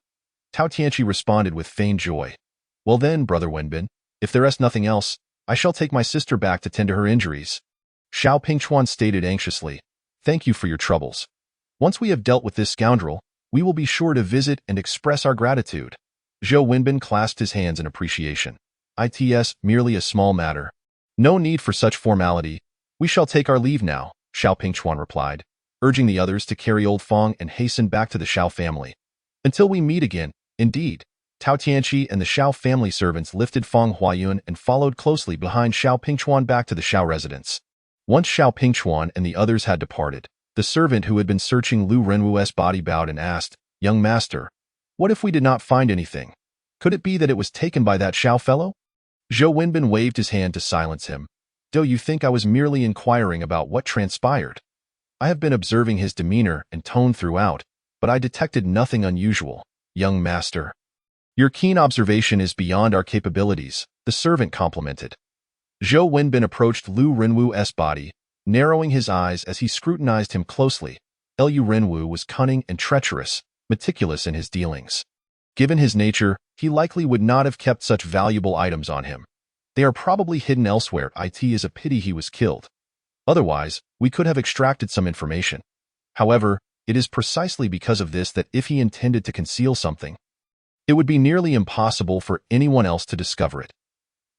A: Tao Tianqi responded with feigned joy. Well then, Brother Wenbin, if there is nothing else, I shall take my sister back to tend to her injuries. Xiao Pingchuan stated anxiously. Thank you for your troubles. Once we have dealt with this scoundrel, we will be sure to visit and express our gratitude. Zhou Wenbin clasped his hands in appreciation. It's merely a small matter. No need for such formality. We shall take our leave now, Xiao Pingchuan replied, urging the others to carry Old Fong and hasten back to the Xiao family. Until we meet again, indeed. Tao Tianqi and the Xiao family servants lifted Fong Huayun and followed closely behind Xiao Pingchuan back to the Xiao residence. Once Xiao Pingchuan and the others had departed, the servant who had been searching Lu Renwu's body bowed and asked, Young master, what if we did not find anything? Could it be that it was taken by that Xiao fellow? Zhou Wenbin waved his hand to silence him. Do you think I was merely inquiring about what transpired? I have been observing his demeanor and tone throughout, but I detected nothing unusual, young master. Your keen observation is beyond our capabilities, the servant complimented. Zhou Wenbin approached Lu Renwu's body, narrowing his eyes as he scrutinized him closely. Lu Renwu was cunning and treacherous, meticulous in his dealings. Given his nature, he likely would not have kept such valuable items on him. They are probably hidden elsewhere. It is a pity he was killed. Otherwise, we could have extracted some information. However, it is precisely because of this that if he intended to conceal something, it would be nearly impossible for anyone else to discover it.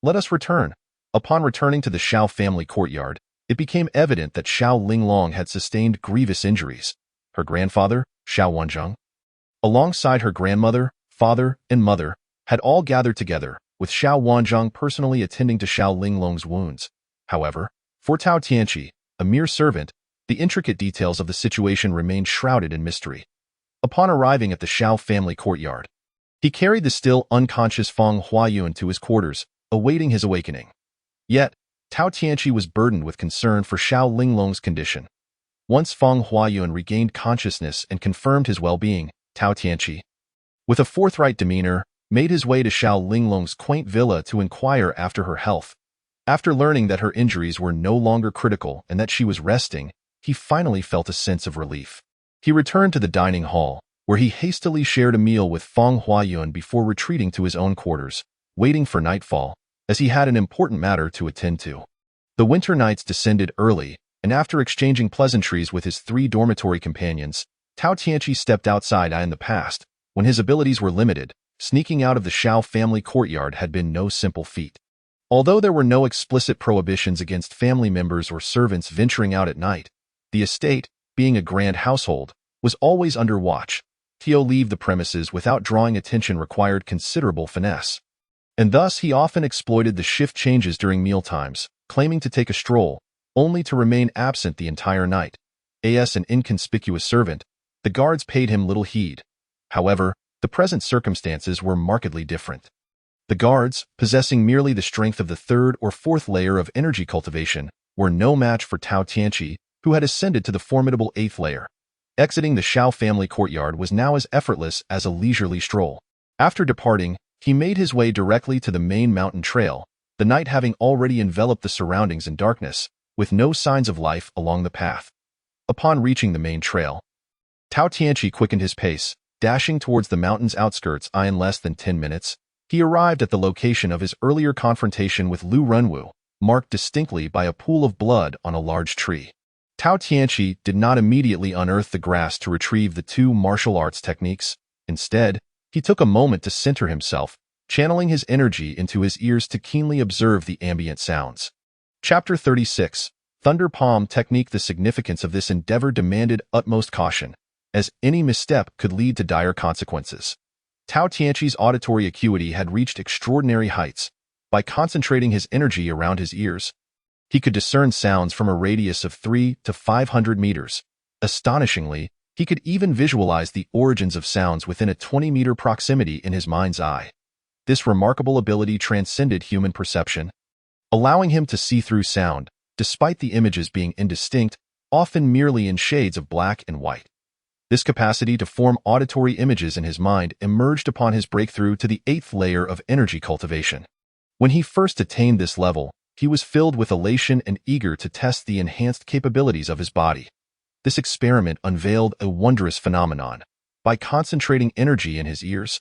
A: Let us return. Upon returning to the Xiao family courtyard, it became evident that Xiao Linglong had sustained grievous injuries. Her grandfather, Xiao Wanzheng, alongside her grandmother, father, and mother, had all gathered together, with Xiao Wanzhong personally attending to Xiao Linglong's wounds. However, for Tao Tianqi, a mere servant, the intricate details of the situation remained shrouded in mystery. Upon arriving at the Xiao family courtyard, he carried the still unconscious Feng Huayuan to his quarters, awaiting his awakening. Yet, Tao Tianqi was burdened with concern for Xiao Linglong's condition. Once Feng Huayuan regained consciousness and confirmed his well-being, Tao Tianqi, with a forthright demeanor, made his way to Xiao Linglong's quaint villa to inquire after her health. After learning that her injuries were no longer critical and that she was resting, he finally felt a sense of relief. He returned to the dining hall, where he hastily shared a meal with Feng Huayuan before retreating to his own quarters, waiting for nightfall, as he had an important matter to attend to. The winter nights descended early, and after exchanging pleasantries with his 3 dormitory companions, Tao Tianqi stepped outside in the past, when his abilities were limited. Sneaking out of the Xiao family courtyard had been no simple feat. Although there were no explicit prohibitions against family members or servants venturing out at night, the estate, being a grand household, was always under watch. To leave the premises without drawing attention required considerable finesse, and thus he often exploited the shift changes during mealtimes, claiming to take a stroll, only to remain absent the entire night. As an inconspicuous servant, the guards paid him little heed. However, the present circumstances were markedly different. The guards, possessing merely the strength of the 3rd or 4th layer of energy cultivation, were no match for Tao Tianqi, who had ascended to the formidable 8th layer. Exiting the Xiao family courtyard was now as effortless as a leisurely stroll. After departing, he made his way directly to the main mountain trail, the night having already enveloped the surroundings in darkness, with no signs of life along the path. Upon reaching the main trail, Tao Tianqi quickened his pace, dashing towards the mountain's outskirts. In less than 10 minutes, he arrived at the location of his earlier confrontation with Lu Renwu, marked distinctly by a pool of blood on a large tree. Tao Tianqi did not immediately unearth the grass to retrieve the 2 martial arts techniques. Instead, he took a moment to center himself, channeling his energy into his ears to keenly observe the ambient sounds. Chapter 36. Thunder Palm Technique. The significance of this endeavor demanded utmost caution, as any misstep could lead to dire consequences. Tao Tianqi's auditory acuity had reached extraordinary heights. By concentrating his energy around his ears, he could discern sounds from a radius of 300 to 500 meters. Astonishingly, he could even visualize the origins of sounds within a 20-meter proximity in his mind's eye. This remarkable ability transcended human perception, allowing him to see through sound, despite the images being indistinct, often merely in shades of black and white. This capacity to form auditory images in his mind emerged upon his breakthrough to the 8th layer of energy cultivation. When he first attained this level, he was filled with elation and eager to test the enhanced capabilities of his body. This experiment unveiled a wondrous phenomenon. By concentrating energy in his ears,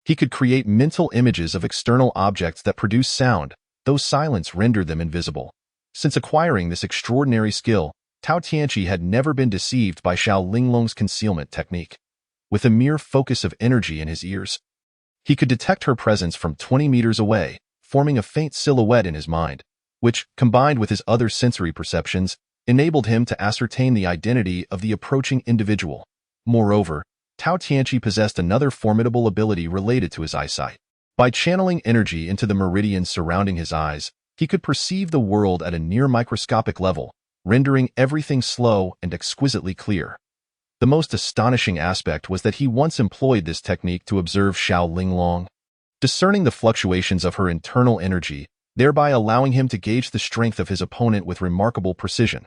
A: he could create mental images of external objects that produce sound, though silence rendered them invisible. Since acquiring this extraordinary skill, Tao Tianqi had never been deceived by Xiao Linglong's concealment technique. With a mere focus of energy in his ears, he could detect her presence from 20 meters away, forming a faint silhouette in his mind, which, combined with his other sensory perceptions, enabled him to ascertain the identity of the approaching individual. Moreover, Tao Tianqi possessed another formidable ability related to his eyesight. By channeling energy into the meridians surrounding his eyes, he could perceive the world at a near microscopic level, rendering everything slow and exquisitely clear. The most astonishing aspect was that he once employed this technique to observe Xiao Linglong, discerning the fluctuations of her internal energy, thereby allowing him to gauge the strength of his opponent with remarkable precision.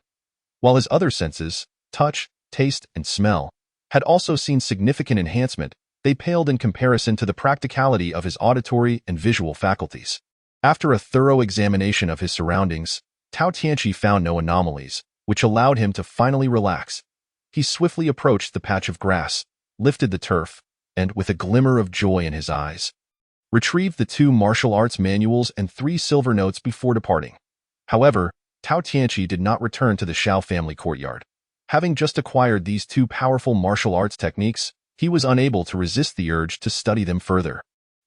A: While his other senses, touch, taste, and smell, had also seen significant enhancement, they paled in comparison to the practicality of his auditory and visual faculties. After a thorough examination of his surroundings, Tao Tianqi found no anomalies, which allowed him to finally relax. He swiftly approached the patch of grass, lifted the turf, and, with a glimmer of joy in his eyes, retrieved the 2 martial arts manuals and 3 silver notes before departing. However, Tao Tianqi did not return to the Xiao family courtyard. Having just acquired these 2 powerful martial arts techniques, he was unable to resist the urge to study them further.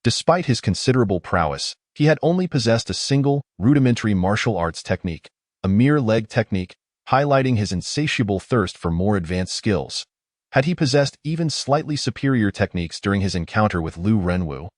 A: Despite his considerable prowess, he had only possessed a single, rudimentary martial arts technique, a mere leg technique, highlighting his insatiable thirst for more advanced skills. Had he possessed even slightly superior techniques during his encounter with Lu Renwu,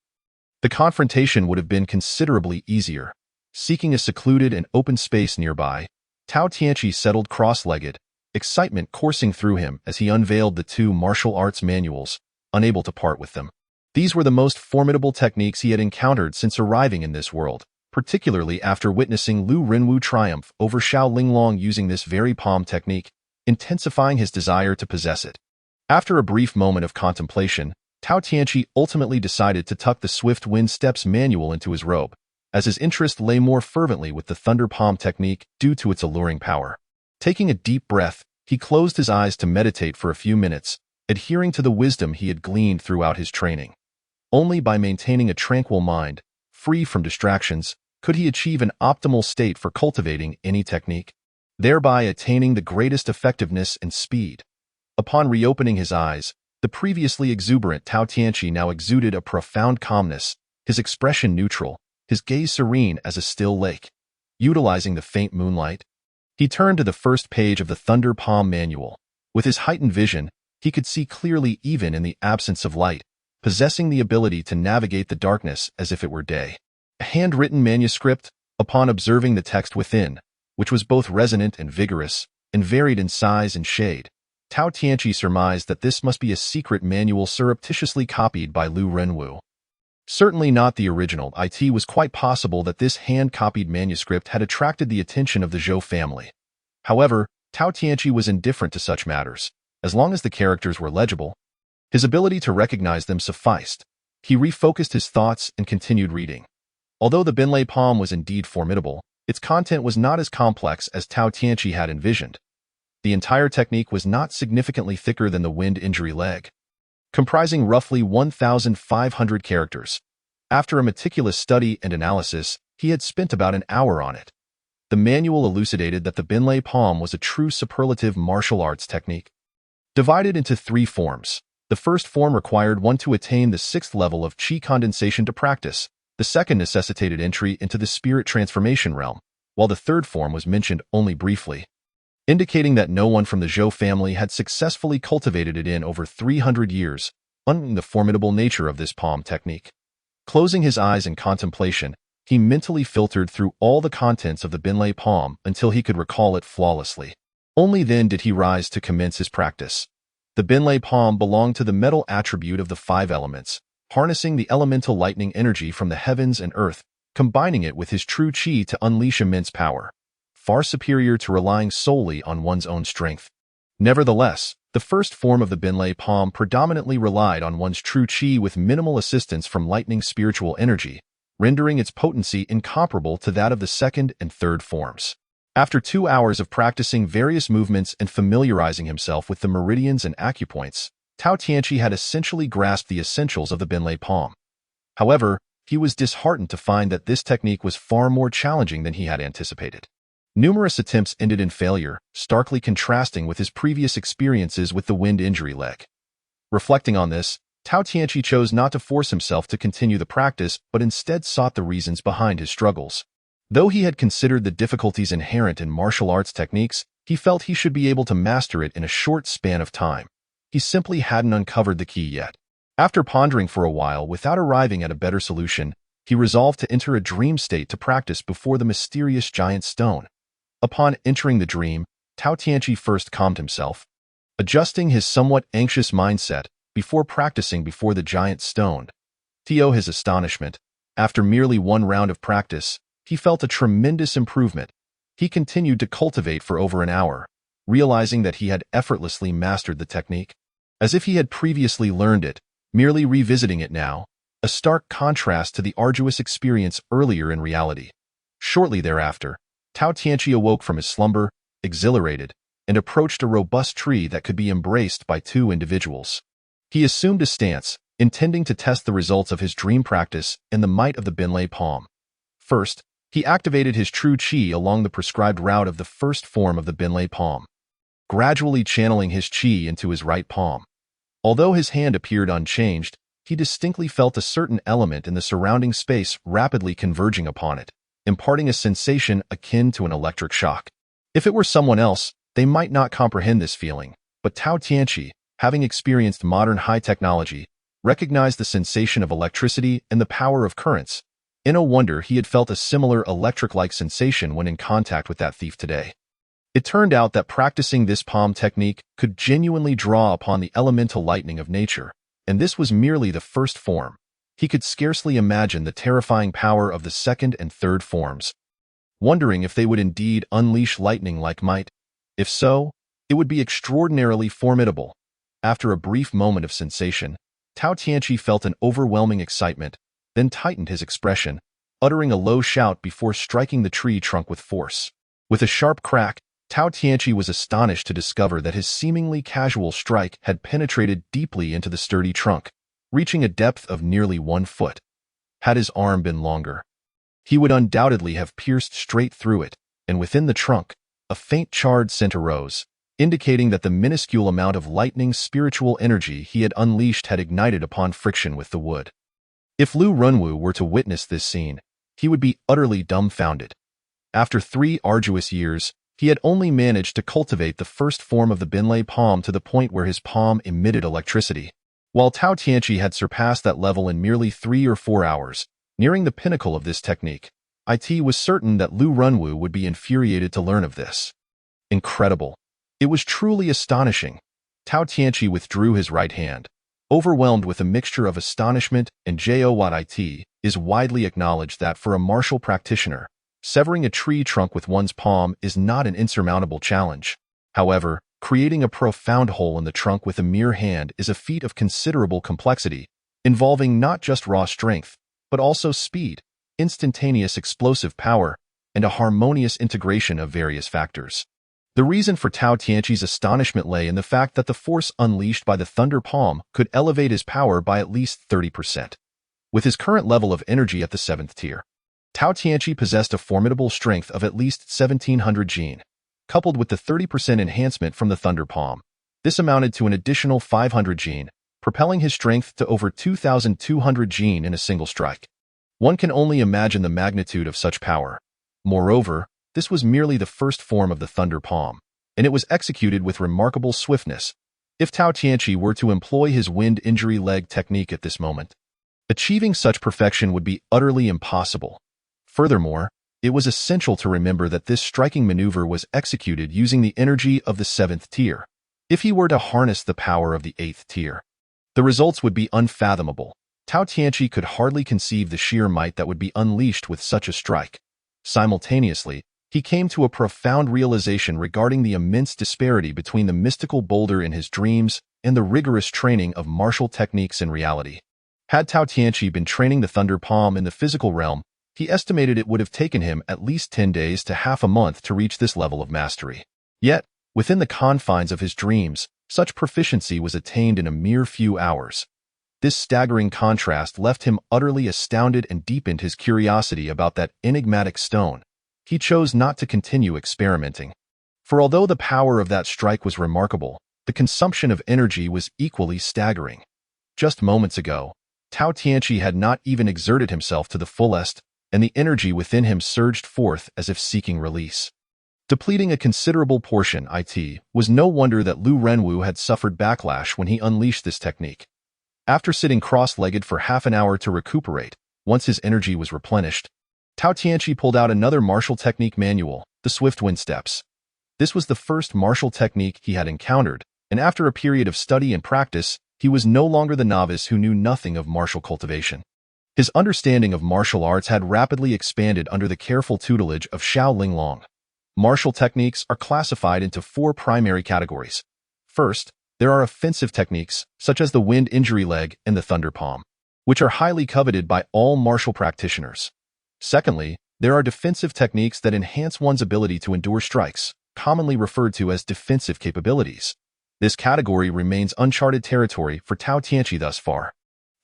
A: The confrontation would have been considerably easier. Seeking a secluded and open space nearby, Tao Tianqi settled cross-legged, excitement coursing through him as he unveiled the two martial arts manuals, unable to part with them. These were the most formidable techniques he had encountered since arriving in this world, particularly after witnessing Lu Renwu triumph over Xiao Linglong using this very palm technique, intensifying his desire to possess it. After a brief moment of contemplation, Tao Tianqi ultimately decided to tuck the Swift Wind Steps manual into his robe, as his interest lay more fervently with the Thunder Palm technique due to its alluring power. Taking a deep breath, he closed his eyes to meditate for a few minutes, adhering to the wisdom he had gleaned throughout his training. Only by maintaining a tranquil mind, free from distractions, could he achieve an optimal state for cultivating any technique, thereby attaining the greatest effectiveness and speed. Upon reopening his eyes, the previously exuberant Tao Tianqi now exuded a profound calmness, his expression neutral, his gaze serene as a still lake. Utilizing the faint moonlight, he turned to the first page of the Thunder Palm manual. With his heightened vision, he could see clearly even in the absence of light, possessing the ability to navigate the darkness as if it were day. A handwritten manuscript, upon observing the text within, which was both resonant and vigorous, and varied in size and shade, Tao Tianqi surmised that this must be a secret manual surreptitiously copied by Lu Renwu. Certainly not the original. It was quite possible that this hand-copied manuscript had attracted the attention of the Zhou family. However, Tao Tianqi was indifferent to such matters. As long as the characters were legible, his ability to recognize them sufficed. He refocused his thoughts and continued reading. Although the Binlei palm was indeed formidable, its content was not as complex as Tao Tianqi had envisioned. The entire technique was not significantly thicker than the wind injury leg, comprising roughly 1,500 characters. After a meticulous study and analysis, he had spent about an hour on it. The manual elucidated that the Binlei palm was a true superlative martial arts technique, divided into 3 forms. The first form required one to attain the 6th level of qi condensation to practice. The second necessitated entry into the spirit transformation realm, while the third form was mentioned only briefly, indicating that no one from the Zhou family had successfully cultivated it in over 300 years, understanding the formidable nature of this palm technique. Closing his eyes in contemplation, he mentally filtered through all the contents of the Binlei palm until he could recall it flawlessly. Only then did he rise to commence his practice. The Binlei palm belonged to the metal attribute of the 5 elements, harnessing the elemental lightning energy from the heavens and earth, combining it with his true qi to unleash immense power, far superior to relying solely on one's own strength. Nevertheless, the first form of the Binlei palm predominantly relied on one's true qi with minimal assistance from lightning spiritual energy, rendering its potency incomparable to that of the second and third forms. After 2 hours of practicing various movements and familiarizing himself with the meridians and acupoints, Tao Tianqi had essentially grasped the essentials of the Binlei palm. However, he was disheartened to find that this technique was far more challenging than he had anticipated. Numerous attempts ended in failure, starkly contrasting with his previous experiences with the wind injury leg. Reflecting on this, Tao Tianqi chose not to force himself to continue the practice, but instead sought the reasons behind his struggles. Though he had considered the difficulties inherent in martial arts techniques, he felt he should be able to master it in a short span of time. He simply hadn't uncovered the key yet. After pondering for a while without arriving at a better solution, he resolved to enter a dream state to practice before the mysterious giant stone. Upon entering the dream, Tao Tianqi first calmed himself, adjusting his somewhat anxious mindset before practicing before the giant stone. To his astonishment, after merely 1 round of practice, he felt a tremendous improvement. He continued to cultivate for over an hour, realizing that he had effortlessly mastered the technique, as if he had previously learned it, merely revisiting it now, a stark contrast to the arduous experience earlier in reality. Shortly thereafter, Tao Tianqi awoke from his slumber, exhilarated, and approached a robust tree that could be embraced by 2 individuals. He assumed a stance, intending to test the results of his dream practice and the might of the Binlei palm. First, he activated his true qi along the prescribed route of the first form of the Binlei palm, gradually channeling his qi into his right palm. Although his hand appeared unchanged, he distinctly felt a certain element in the surrounding space rapidly converging upon it, imparting a sensation akin to an electric shock. If it were someone else, they might not comprehend this feeling, but Tao Tianqi, having experienced modern high technology, recognized the sensation of electricity and the power of currents. In no wonder he had felt a similar electric-like sensation when in contact with that thief today. It turned out that practicing this palm technique could genuinely draw upon the elemental lightning of nature, and this was merely the first form. He could scarcely imagine the terrifying power of the second and third forms, wondering if they would indeed unleash lightning-like might. If so, it would be extraordinarily formidable. After a brief moment of sensation, Tao Tianqi felt an overwhelming excitement, then tightened his expression, uttering a low shout before striking the tree trunk with force. With a sharp crack, Tao Tianqi was astonished to discover that his seemingly casual strike had penetrated deeply into the sturdy trunk, reaching a depth of nearly 1 foot. Had his arm been longer, he would undoubtedly have pierced straight through it, and within the trunk, a faint charred scent arose, indicating that the minuscule amount of lightning spiritual energy he had unleashed had ignited upon friction with the wood. If Lu Runwu were to witness this scene, he would be utterly dumbfounded. After 3 arduous years, he had only managed to cultivate the first form of the Binlei palm to the point where his palm emitted electricity. While Tao Tianqi had surpassed that level in merely 3 or 4 hours, nearing the pinnacle of this technique, IT was certain that Lu Runwu would be infuriated to learn of this. Incredible. It was truly astonishing. Tao Tianqi withdrew his right hand, overwhelmed with a mixture of astonishment and joy. It is widely acknowledged that for a martial practitioner, severing a tree trunk with one's palm is not an insurmountable challenge. However, creating a profound hole in the trunk with a mere hand is a feat of considerable complexity, involving not just raw strength, but also speed, instantaneous explosive power, and a harmonious integration of various factors. The reason for Tao Tianqi's astonishment lay in the fact that the force unleashed by the Thunder Palm could elevate his power by at least 30%. With his current level of energy at the 7th tier, Tao Tianqi possessed a formidable strength of at least 1700 Jin. Coupled with the 30% enhancement from the Thunder Palm, this amounted to an additional 500 Jin, propelling his strength to over 2,200 Jin in a single strike. One can only imagine the magnitude of such power. Moreover, this was merely the first form of the Thunder Palm, and it was executed with remarkable swiftness. If Tao Tianqi were to employ his wind injury leg technique at this moment, achieving such perfection would be utterly impossible. Furthermore, it was essential to remember that this striking maneuver was executed using the energy of the 7th tier. If he were to harness the power of the 8th tier, the results would be unfathomable. Tao Tianqi could hardly conceive the sheer might that would be unleashed with such a strike. Simultaneously, he came to a profound realization regarding the immense disparity between the mystical boulder in his dreams and the rigorous training of martial techniques in reality. Had Tao Tianqi been training the Thunder Palm in the physical realm, he estimated it would have taken him at least 10 days to half a month to reach this level of mastery. Yet, within the confines of his dreams, such proficiency was attained in a mere few hours. This staggering contrast left him utterly astounded and deepened his curiosity about that enigmatic stone. He chose not to continue experimenting. For although the power of that strike was remarkable, the consumption of energy was equally staggering. Just moments ago, Tao Tianqi had not even exerted himself to the fullest, and the energy within him surged forth as if seeking release. Depleting a considerable portion, it was no wonder that Lu Runwu had suffered backlash when he unleashed this technique. After sitting cross-legged for half an hour to recuperate, once his energy was replenished, Tao Tianqi pulled out another martial technique manual, the Swift Wind Steps. This was the first martial technique he had encountered, and after a period of study and practice, he was no longer the novice who knew nothing of martial cultivation. His understanding of martial arts had rapidly expanded under the careful tutelage of Xiao Linglong. Martial techniques are classified into 4 primary categories. First, there are offensive techniques, such as the wind injury leg and the Thunder Palm, which are highly coveted by all martial practitioners. Secondly, there are defensive techniques that enhance one's ability to endure strikes, commonly referred to as defensive capabilities. This category remains uncharted territory for Tao Tianqi thus far.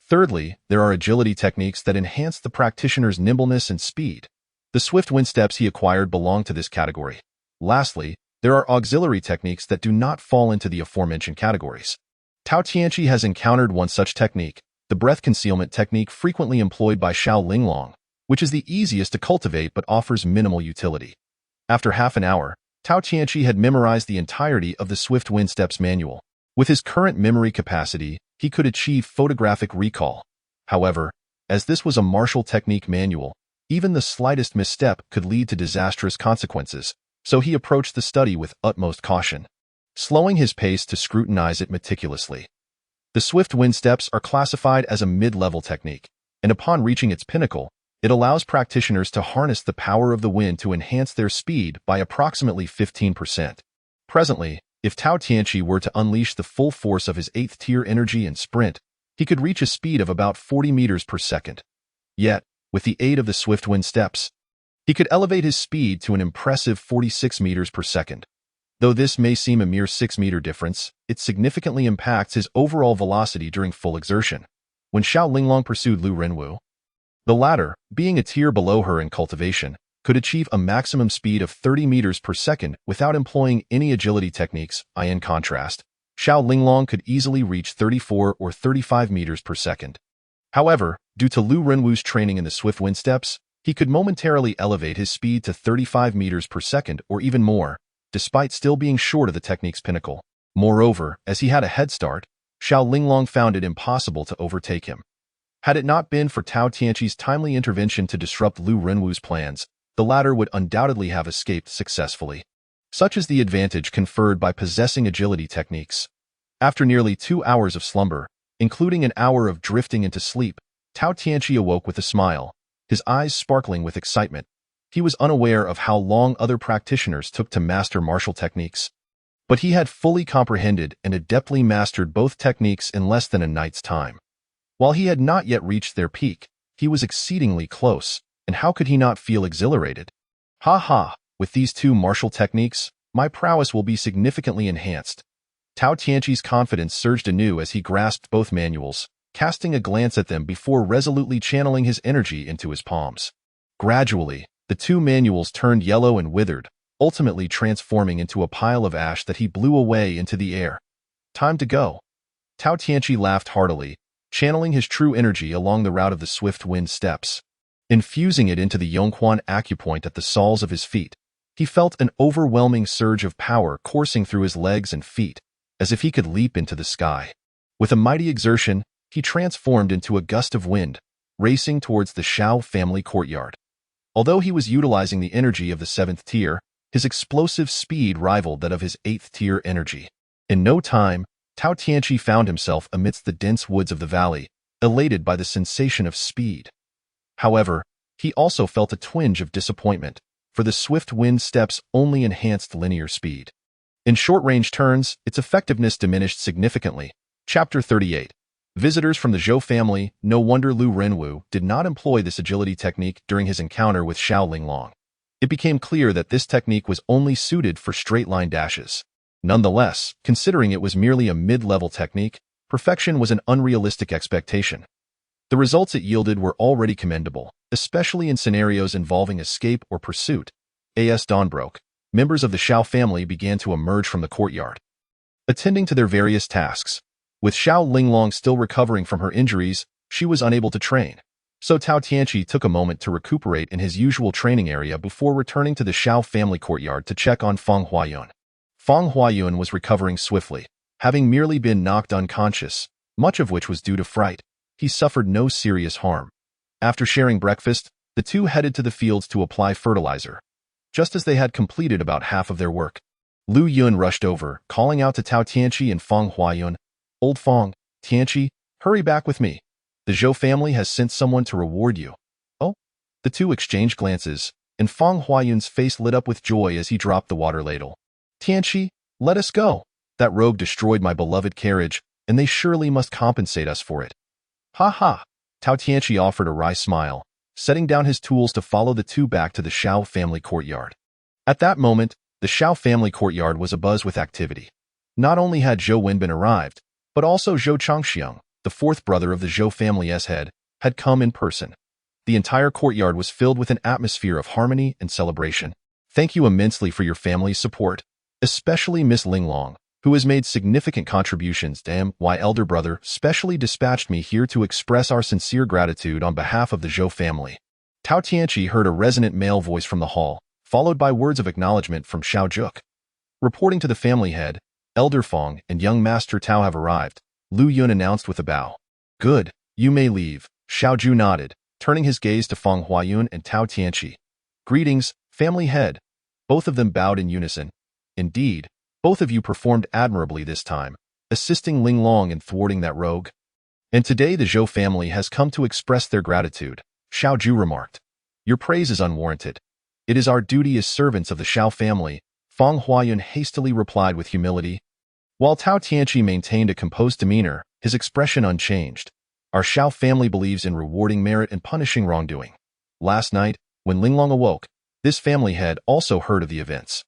A: Thirdly, there are agility techniques that enhance the practitioner's nimbleness and speed. The swift wind steps he acquired belong to this category. Lastly, there are auxiliary techniques that do not fall into the aforementioned categories. Tao Tianqi has encountered one such technique, the breath concealment technique frequently employed by Xiao Linglong, which is the easiest to cultivate but offers minimal utility. After half an hour, Tao Tianqi had memorized the entirety of the Swift Wind Steps manual. With his current memory capacity, he could achieve photographic recall. However, as this was a martial technique manual, even the slightest misstep could lead to disastrous consequences, so he approached the study with utmost caution, slowing his pace to scrutinize it meticulously. The swift wind steps are classified as a mid-level technique, and upon reaching its pinnacle, it allows practitioners to harness the power of the wind to enhance their speed by approximately 15%. Presently, if Tao Tianqi were to unleash the full force of his 8th tier energy and sprint, he could reach a speed of about 40 meters per second. Yet, with the aid of the swift wind steps, he could elevate his speed to an impressive 46 meters per second. Though this may seem a mere 6-meter difference, it significantly impacts his overall velocity during full exertion. When Xiao Linglong pursued Lu Renwu, the latter, being a tier below her in cultivation, could achieve a maximum speed of 30 meters per second without employing any agility techniques. In contrast, Xiao Linglong could easily reach 34 or 35 meters per second. However, due to Lu Renwu's training in the swift wind steps, he could momentarily elevate his speed to 35 meters per second or even more, despite still being short of the technique's pinnacle. Moreover, as he had a head start, Xiao Linglong found it impossible to overtake him. Had it not been for Tao Tianqi's timely intervention to disrupt Lu Renwu's plans, the latter would undoubtedly have escaped successfully. Such is the advantage conferred by possessing agility techniques. After nearly 2 hours of slumber, including an hour of drifting into sleep, Tao Tianqi awoke with a smile, his eyes sparkling with excitement. He was unaware of how long other practitioners took to master martial techniques. But he had fully comprehended and adeptly mastered both techniques in less than a night's time. While he had not yet reached their peak, he was exceedingly close, and how could he not feel exhilarated? Ha ha, with these 2 martial techniques, my prowess will be significantly enhanced. Tao Tianqi's confidence surged anew as he grasped both manuals, casting a glance at them before resolutely channeling his energy into his palms. Gradually, the 2 manuals turned yellow and withered, ultimately transforming into a pile of ash that he blew away into the air. Time to go. Tao Tianqi laughed heartily, channeling his true energy along the route of the swift wind steps. Infusing it into the Yongquan acupoint at the soles of his feet, he felt an overwhelming surge of power coursing through his legs and feet, as if he could leap into the sky. With a mighty exertion, he transformed into a gust of wind, racing towards the Xiao family courtyard. Although he was utilizing the energy of the 7th tier, his explosive speed rivaled that of his 8th tier energy. In no time, Tao Tianqi found himself amidst the dense woods of the valley, elated by the sensation of speed. However, he also felt a twinge of disappointment, for the swift wind steps only enhanced linear speed. In short-range turns, its effectiveness diminished significantly. Chapter 38. Visitors from the Zhou family. No wonder Lu Renwu did not employ this agility technique during his encounter with Xiao Linglong. It became clear that this technique was only suited for straight-line dashes. Nonetheless, considering it was merely a mid-level technique, perfection was an unrealistic expectation. The results it yielded were already commendable, especially in scenarios involving escape or pursuit. As dawn broke, members of the Xiao family began to emerge from the courtyard, attending to their various tasks. With Xiao Linglong still recovering from her injuries, she was unable to train. So Tao Tianqi took a moment to recuperate in his usual training area before returning to the Xiao family courtyard to check on Feng Huayun. Feng Huayun was recovering swiftly, having merely been knocked unconscious, much of which was due to fright. He suffered no serious harm. After sharing breakfast, the 2 headed to the fields to apply fertilizer. Just as they had completed about half of their work, Lu Yun rushed over, calling out to Tao Tianqi and Feng Huayun, "Old Feng, Tianqi, hurry back with me. The Zhou family has sent someone to reward you." Oh? The 2 exchanged glances, and Feng Huayun's face lit up with joy as he dropped the water ladle. "Tianqi, let us go. That rogue destroyed my beloved carriage, and they surely must compensate us for it." Ha ha! Tao Tianqi offered a wry smile, setting down his tools to follow the 2 back to the Xiao family courtyard. At that moment, the Xiao family courtyard was abuzz with activity. Not only had Zhou Wenbin arrived, but also Zhou Changxiang, the 4th brother of the Zhou family's head, had come in person. The entire courtyard was filled with an atmosphere of harmony and celebration. "Thank you immensely for your family's support, especially Miss Linglong, who has made significant contributions. My elder brother specially dispatched me here to express our sincere gratitude on behalf of the Zhou family." Tao Tianqi heard a resonant male voice from the hall, followed by words of acknowledgement from Xiao Juk. Reporting to the family head, Elder Feng and young Master Tao have arrived. Lu Yun announced with a bow. Good, you may leave, Xiao Zhu nodded, turning his gaze to Feng Huayun and Tao Tianqi. Greetings, family head. Both of them bowed in unison. Indeed, both of you performed admirably this time, assisting Ling Long in thwarting that rogue. And today the Zhou family has come to express their gratitude, Xiao Zhu remarked. Your praise is unwarranted. It is our duty as servants of the Xiao family, Feng Huayun hastily replied with humility. While Tao Tianqi maintained a composed demeanor, his expression unchanged. Our Xiao family believes in rewarding merit and punishing wrongdoing. Last night, when Linglong awoke, this family had also heard of the events.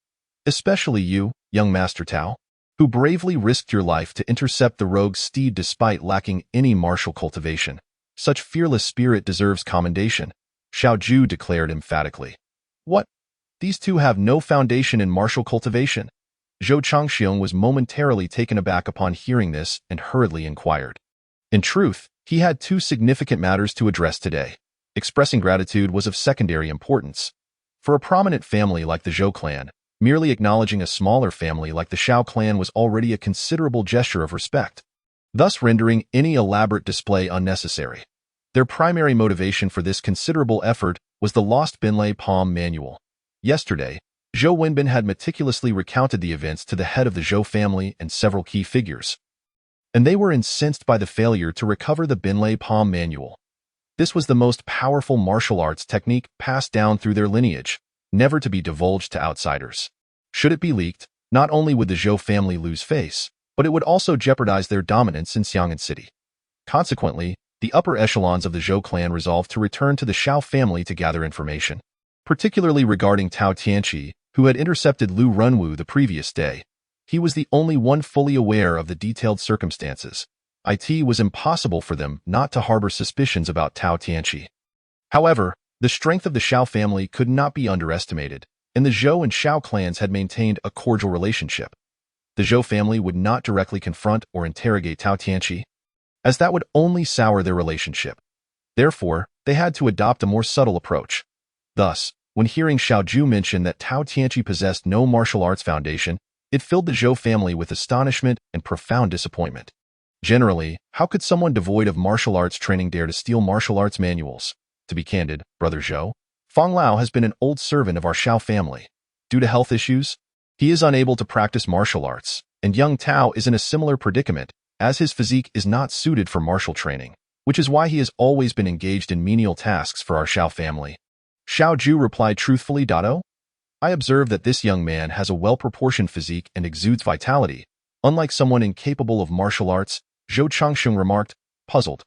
A: Especially you, young Master Tao, who bravely risked your life to intercept the rogue's steed despite lacking any martial cultivation. Such fearless spirit deserves commendation, Xiao Zhu declared emphatically. What? These two have no foundation in martial cultivation? Zhou Changxiong was momentarily taken aback upon hearing this and hurriedly inquired. In truth, he had two significant matters to address today. Expressing gratitude was of secondary importance. For a prominent family like the Zhou clan, merely acknowledging a smaller family like the Xiao clan was already a considerable gesture of respect, thus rendering any elaborate display unnecessary. Their primary motivation for this considerable effort was the lost Binlei Palm manual. Yesterday, Zhou Wenbin had meticulously recounted the events to the head of the Zhou family and several key figures, and they were incensed by the failure to recover the Binlei Palm manual. This was the most powerful martial arts technique passed down through their lineage, never to be divulged to outsiders. Should it be leaked, not only would the Zhou family lose face, but it would also jeopardize their dominance in Xiang'an City. Consequently, the upper echelons of the Zhou clan resolved to return to the Xiao family to gather information, particularly regarding Tao Tianqi, who had intercepted Lu Runwu the previous day. He was the only one fully aware of the detailed circumstances. It was impossible for them not to harbor suspicions about Tao Tianqi. However, the strength of the Xiao family could not be underestimated, and the Zhou and Xiao clans had maintained a cordial relationship. The Zhou family would not directly confront or interrogate Tao Tianqi, as that would only sour their relationship. Therefore, they had to adopt a more subtle approach. Thus, when hearing Xiao Zhu mention that Tao Tianqi possessed no martial arts foundation, it filled the Zhou family with astonishment and profound disappointment. Generally, how could someone devoid of martial arts training dare to steal martial arts manuals? To be candid, Brother Zhou, Feng Lao has been an old servant of our Xiao family. Due to health issues, he is unable to practice martial arts, and young Tao is in a similar predicament, as his physique is not suited for martial training, which is why he has always been engaged in menial tasks for our Xiao family. Xiao Zhu replied truthfully, Dado. I observe that this young man has a well-proportioned physique and exudes vitality, unlike someone incapable of martial arts, Zhou Changxiong remarked, puzzled.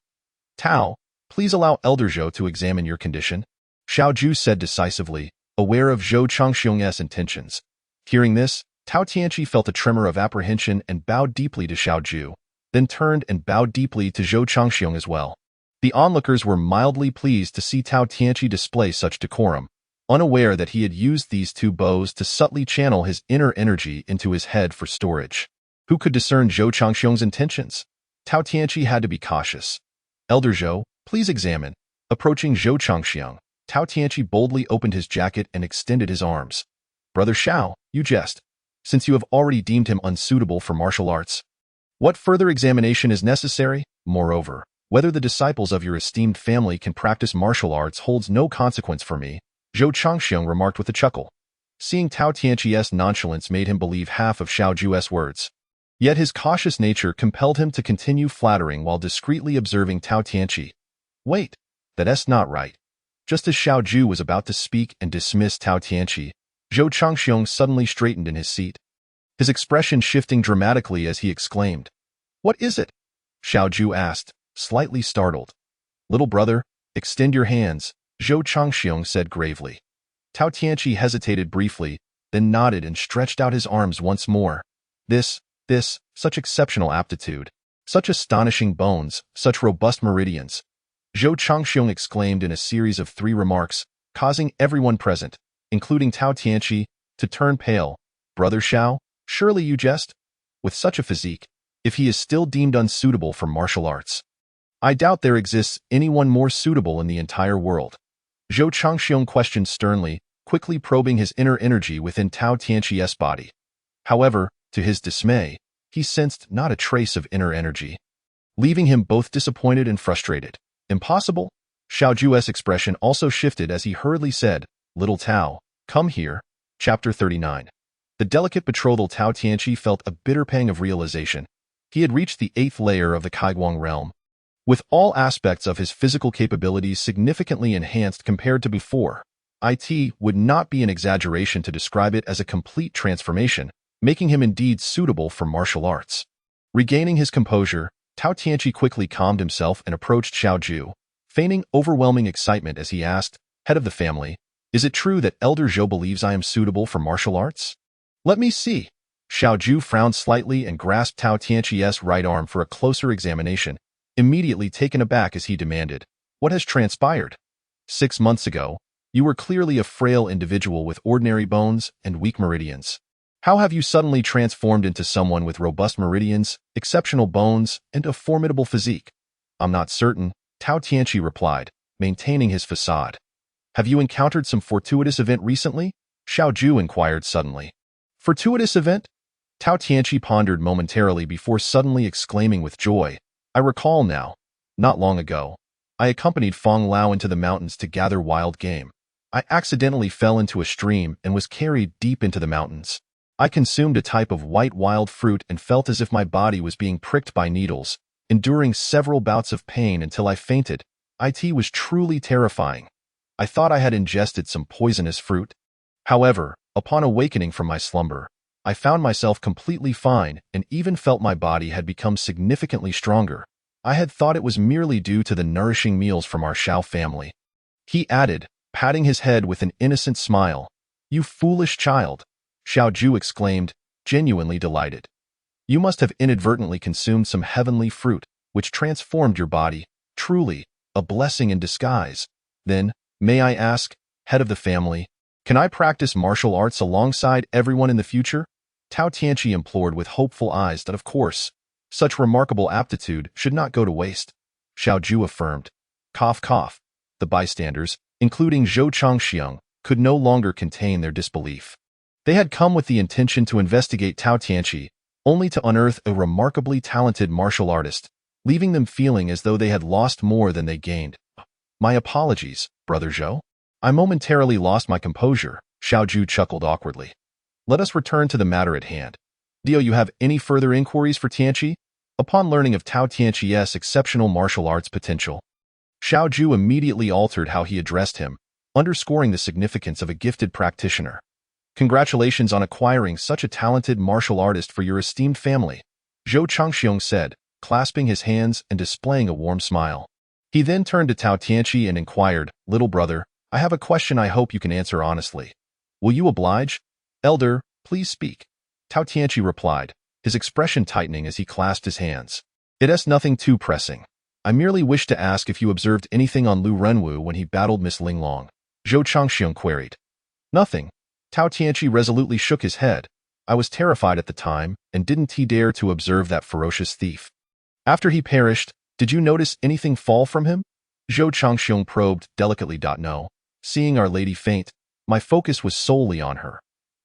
A: Tao, please allow Elder Zhou to examine your condition, Xiao Zhu said decisively, aware of Zhou Changxiong's intentions. Hearing this, Tao Tianqi felt a tremor of apprehension and bowed deeply to Xiao Zhu, then turned and bowed deeply to Zhou Changxiong as well. The onlookers were mildly pleased to see Tao Tianqi display such decorum, unaware that he had used these two bows to subtly channel his inner energy into his head for storage. Who could discern Zhou Changxiong's intentions? Tao Tianqi had to be cautious. Elder Zhou, please examine. Approaching Zhou Changxiong, Tao Tianqi boldly opened his jacket and extended his arms. Brother Xiao, you jest, since you have already deemed him unsuitable for martial arts. What further examination is necessary? Moreover, whether the disciples of your esteemed family can practice martial arts holds no consequence for me, Zhou Changxiong remarked with a chuckle. Seeing Tao Tianqi's nonchalance made him believe half of Xiao Zhu's words. Yet his cautious nature compelled him to continue flattering while discreetly observing Tao Tianqi. Wait, that's not right. Just as Xiao Zhu was about to speak and dismiss Tao Tianqi, Zhou Changxiong suddenly straightened in his seat, his expression shifting dramatically as he exclaimed. What is it? Xiao Zhu asked, slightly startled. Little brother, extend your hands, Zhou Changxiong said gravely. Tao Tianqi hesitated briefly, then nodded and stretched out his arms once more. Such exceptional aptitude, such astonishing bones, such robust meridians. Zhou Changxiong exclaimed in a series of 3 remarks, causing everyone present, including Tao Tianqi, to turn pale. Brother Xiao, surely you jest? With such a physique, if he is still deemed unsuitable for martial arts, I doubt there exists anyone more suitable in the entire world. Zhou Changxiong questioned sternly, quickly probing his inner energy within Tao Tianqi's body. However, to his dismay, he sensed not a trace of inner energy. leaving him both disappointed and frustrated. Impossible? Xiao Ju's expression also shifted as he hurriedly said, "Little Tao, come here." Chapter 39. The delicate betrothal Tao Tianqi felt a bitter pang of realization. He had reached the 8th layer of the Kaiguang realm, with all aspects of his physical capabilities significantly enhanced compared to before. It would not be an exaggeration to describe it as a complete transformation, making him indeed suitable for martial arts. Regaining his composure, Tao Tianqi quickly calmed himself and approached Xiao Ju, feigning overwhelming excitement as he asked, "Head of the family, is it true that Elder Zhou believes I am suitable for martial arts?" "Let me see." Xiao Ju frowned slightly and grasped Tao Tianqi's right arm for a closer examination, immediately taken aback as he demanded, "What has transpired? 6 months ago, you were clearly a frail individual with ordinary bones and weak meridians. How have you suddenly transformed into someone with robust meridians, exceptional bones, and a formidable physique?" "I'm not certain," Tao Tianqi replied, maintaining his facade. "Have you encountered some fortuitous event recently?" Xiao Ju inquired suddenly. "Fortuitous event?" Tao Tianqi pondered momentarily before suddenly exclaiming with joy, "I recall now. Not long ago, I accompanied Fong Lao into the mountains to gather wild game. I accidentally fell into a stream and was carried deep into the mountains. I consumed a type of white wild fruit and felt as if my body was being pricked by needles, enduring several bouts of pain until I fainted. It was truly terrifying. I thought I had ingested some poisonous fruit. However, upon awakening from my slumber, I found myself completely fine and even felt my body had become significantly stronger. I had thought it was merely due to the nourishing meals from our Xiao family." He added, patting his head with an innocent smile, "You foolish child," Xiao Ju exclaimed, genuinely delighted. "You must have inadvertently consumed some heavenly fruit, which transformed your body. Truly, a blessing in disguise. Then, may I ask, head of the family, can I practice martial arts alongside everyone in the future?" Tao Tianqi implored with hopeful eyes that, of course, such remarkable aptitude should not go to waste. Xiao Ju affirmed. Cough, cough. The bystanders, including Zhou Changxiang, could no longer contain their disbelief. They had come with the intention to investigate Tao Tianqi, only to unearth a remarkably talented martial artist, leaving them feeling as though they had lost more than they gained. "My apologies, Brother Zhou. I momentarily lost my composure," Xiao Ju chuckled awkwardly. "Let us return to the matter at hand. Do you have any further inquiries for Tianqi?" Upon learning of Tao Tianqi's exceptional martial arts potential, Xiao Ju immediately altered how he addressed him, underscoring the significance of a gifted practitioner. "Congratulations on acquiring such a talented martial artist for your esteemed family," Zhou Changxiong said, clasping his hands and displaying a warm smile. He then turned to Tao Tianqi and inquired, "Little brother, I have a question I hope you can answer honestly. Will you oblige?" "Elder, please speak," Tao Tianqi replied, his expression tightening as he clasped his hands. "It is nothing too pressing. I merely wish to ask if you observed anything on Lu Renwu when he battled Miss Linglong," Zhou Changxiong queried. "Nothing." Tao Tianqi resolutely shook his head. "I was terrified at the time, and didn't dare to observe that ferocious thief. After he perished, did you notice anything fall from him?" Zhou Changxiong probed delicately. "No. Seeing Our Lady faint, my focus was solely on her.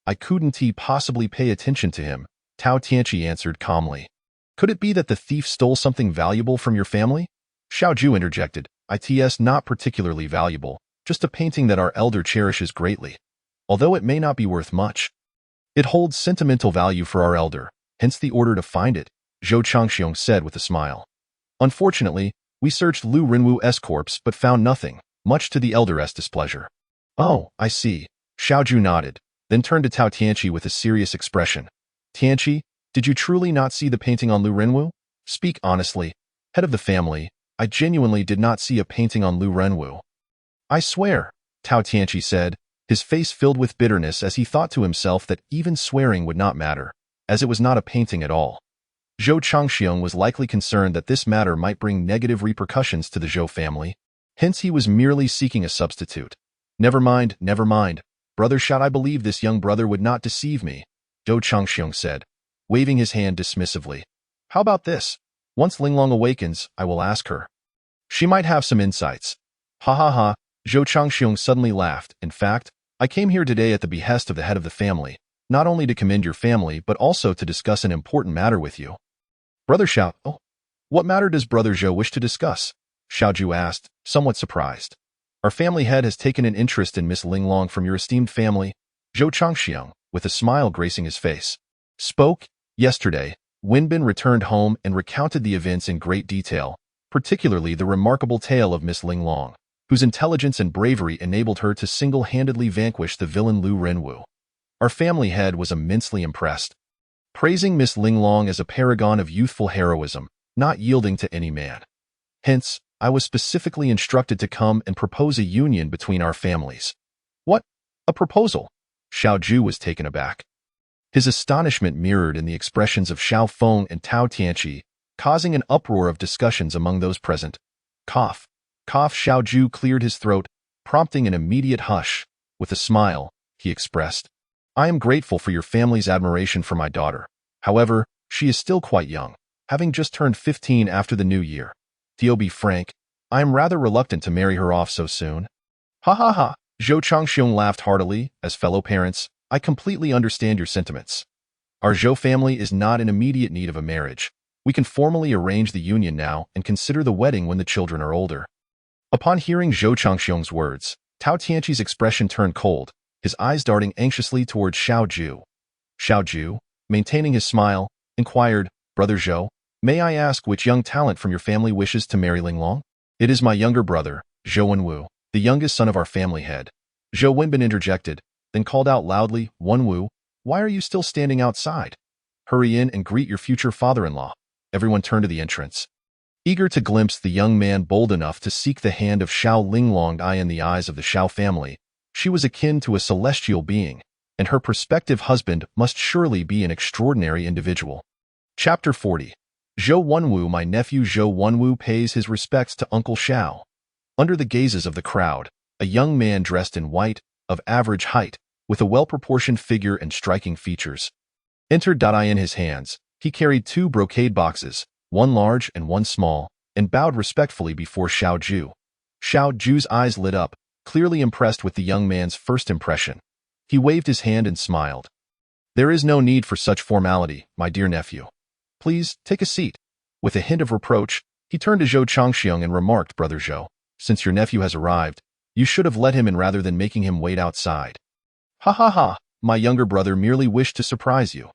A: I couldn't possibly pay attention to him," Tao Tianqi answered calmly. "Could it be that the thief stole something valuable from your family?" Xiao Ju interjected. "It's not particularly valuable, just a painting that our elder cherishes greatly. Although it may not be worth much, it holds sentimental value for our elder, hence the order to find it," Zhou Changxiong said with a smile. "Unfortunately, we searched Lu Renwu's corpse but found nothing, much to the elder's displeasure." "Oh, I see." Xiao Ju nodded, then turned to Tao Tianqi with a serious expression. "Tianqi, did you truly not see the painting on Lu Renwu? Speak honestly. Head of the family, I genuinely did not see a painting on Lu Renwu." "I swear," Tao Tianqi said, his face filled with bitterness as he thought to himself that even swearing would not matter, as it was not a painting at all. Zhou Changxiong was likely concerned that this matter might bring negative repercussions to the Zhou family, hence he was merely seeking a substitute. Never mind, Brother Shout, I believe this young brother would not deceive me," Zhou Changxiong said, waving his hand dismissively. "How about this? Once Linglong awakens, I will ask her. She might have some insights." "Ha ha ha," Zhou Changxiong suddenly laughed. "In fact, I came here today at the behest of the head of the family, not only to commend your family but also to discuss an important matter with you." "Brother Xiao, oh, What matter does Brother Zhou wish to discuss? Xiaoju asked, somewhat surprised. Our family head has taken an interest in Miss Linglong from your esteemed family, Zhou Changxiang, with a smile gracing his face. Spoke. Yesterday, Wenbin returned home and recounted the events in great detail, particularly the remarkable tale of Miss Linglong, whose intelligence and bravery enabled her to single-handedly vanquish the villain Lu Renwu. Our family head was immensely impressed, praising Miss Linglong as a paragon of youthful heroism, not yielding to any man. Hence, I was specifically instructed to come and propose a union between our families. What? A proposal? Xiao Ju was taken aback. His astonishment mirrored in the expressions of Xiao Feng and Tao Tianqi, causing an uproar of discussions among those present. Cough. Cough. Xiao Ju cleared his throat, prompting an immediate hush. With a smile, he expressed, I am grateful for your family's admiration for my daughter. However, she is still quite young, having just turned 15 after the new year. To be frank, I am rather reluctant to marry her off so soon. Ha ha ha. Zhou Changxiang laughed heartily. As fellow parents, I completely understand your sentiments. Our Zhou family is not in immediate need of a marriage. We can formally arrange the union now and consider the wedding when the children are older. Upon hearing Zhou Changxiang's words, Tao Tianqi's expression turned cold, his eyes darting anxiously towards Xiao Ju. Xiao Ju, maintaining his smile, inquired, Brother Zhou, may I ask which young talent from your family wishes to marry Linglong? It is my younger brother, Zhou Wenwu, the youngest son of our family head. Zhou Wenbin interjected, then called out loudly, Wenwu, why are you still standing outside? Hurry in and greet your future father-in-law. Everyone turned to the entrance, eager to glimpse the young man bold enough to seek the hand of Xiao Linglong. In the eyes of the Xiao family, she was akin to a celestial being, and her prospective husband must surely be an extraordinary individual. Chapter 40. Zhou Wenwu. My nephew Zhou Wenwu pays his respects to Uncle Xiao. Under the gazes of the crowd, a young man dressed in white, of average height, with a well-proportioned figure and striking features, entered. In his hands, he carried 2 brocade boxes, one large and one small, and bowed respectfully before Xiao Ju. Xiao Ju's eyes lit up, clearly impressed with the young man's first impression. He waved his hand and smiled. There is no need for such formality, my dear nephew. Please, take a seat. With a hint of reproach, he turned to Zhou Changxiang and remarked, Brother Zhou, since your nephew has arrived, you should have let him in rather than making him wait outside. Ha ha ha, my younger brother merely wished to surprise you.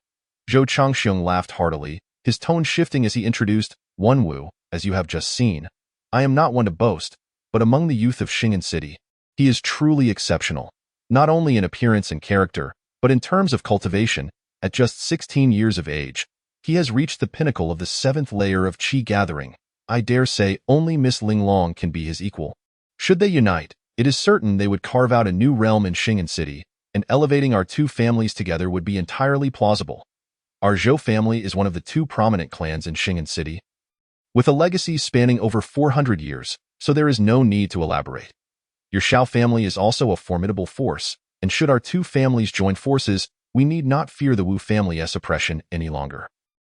A: Zhou Changxiang laughed heartily, his tone shifting as he introduced, Wenwu, as you have just seen. I am not one to boast, but among the youth of Xing'an City, he is truly exceptional, not only in appearance and character, but in terms of cultivation. At just 16 years of age, he has reached the pinnacle of the 7th layer of qi gathering. I dare say only Miss Linglong can be his equal. Should they unite, it is certain they would carve out a new realm in Xing'an City, and elevating our 2 families together would be entirely plausible. Our Zhou family is one of the 2 prominent clans in Xing'an City, with a legacy spanning over 400 years, so there is no need to elaborate. Your Xiao family is also a formidable force, and should our 2 families join forces, we need not fear the Wu family's oppression any longer.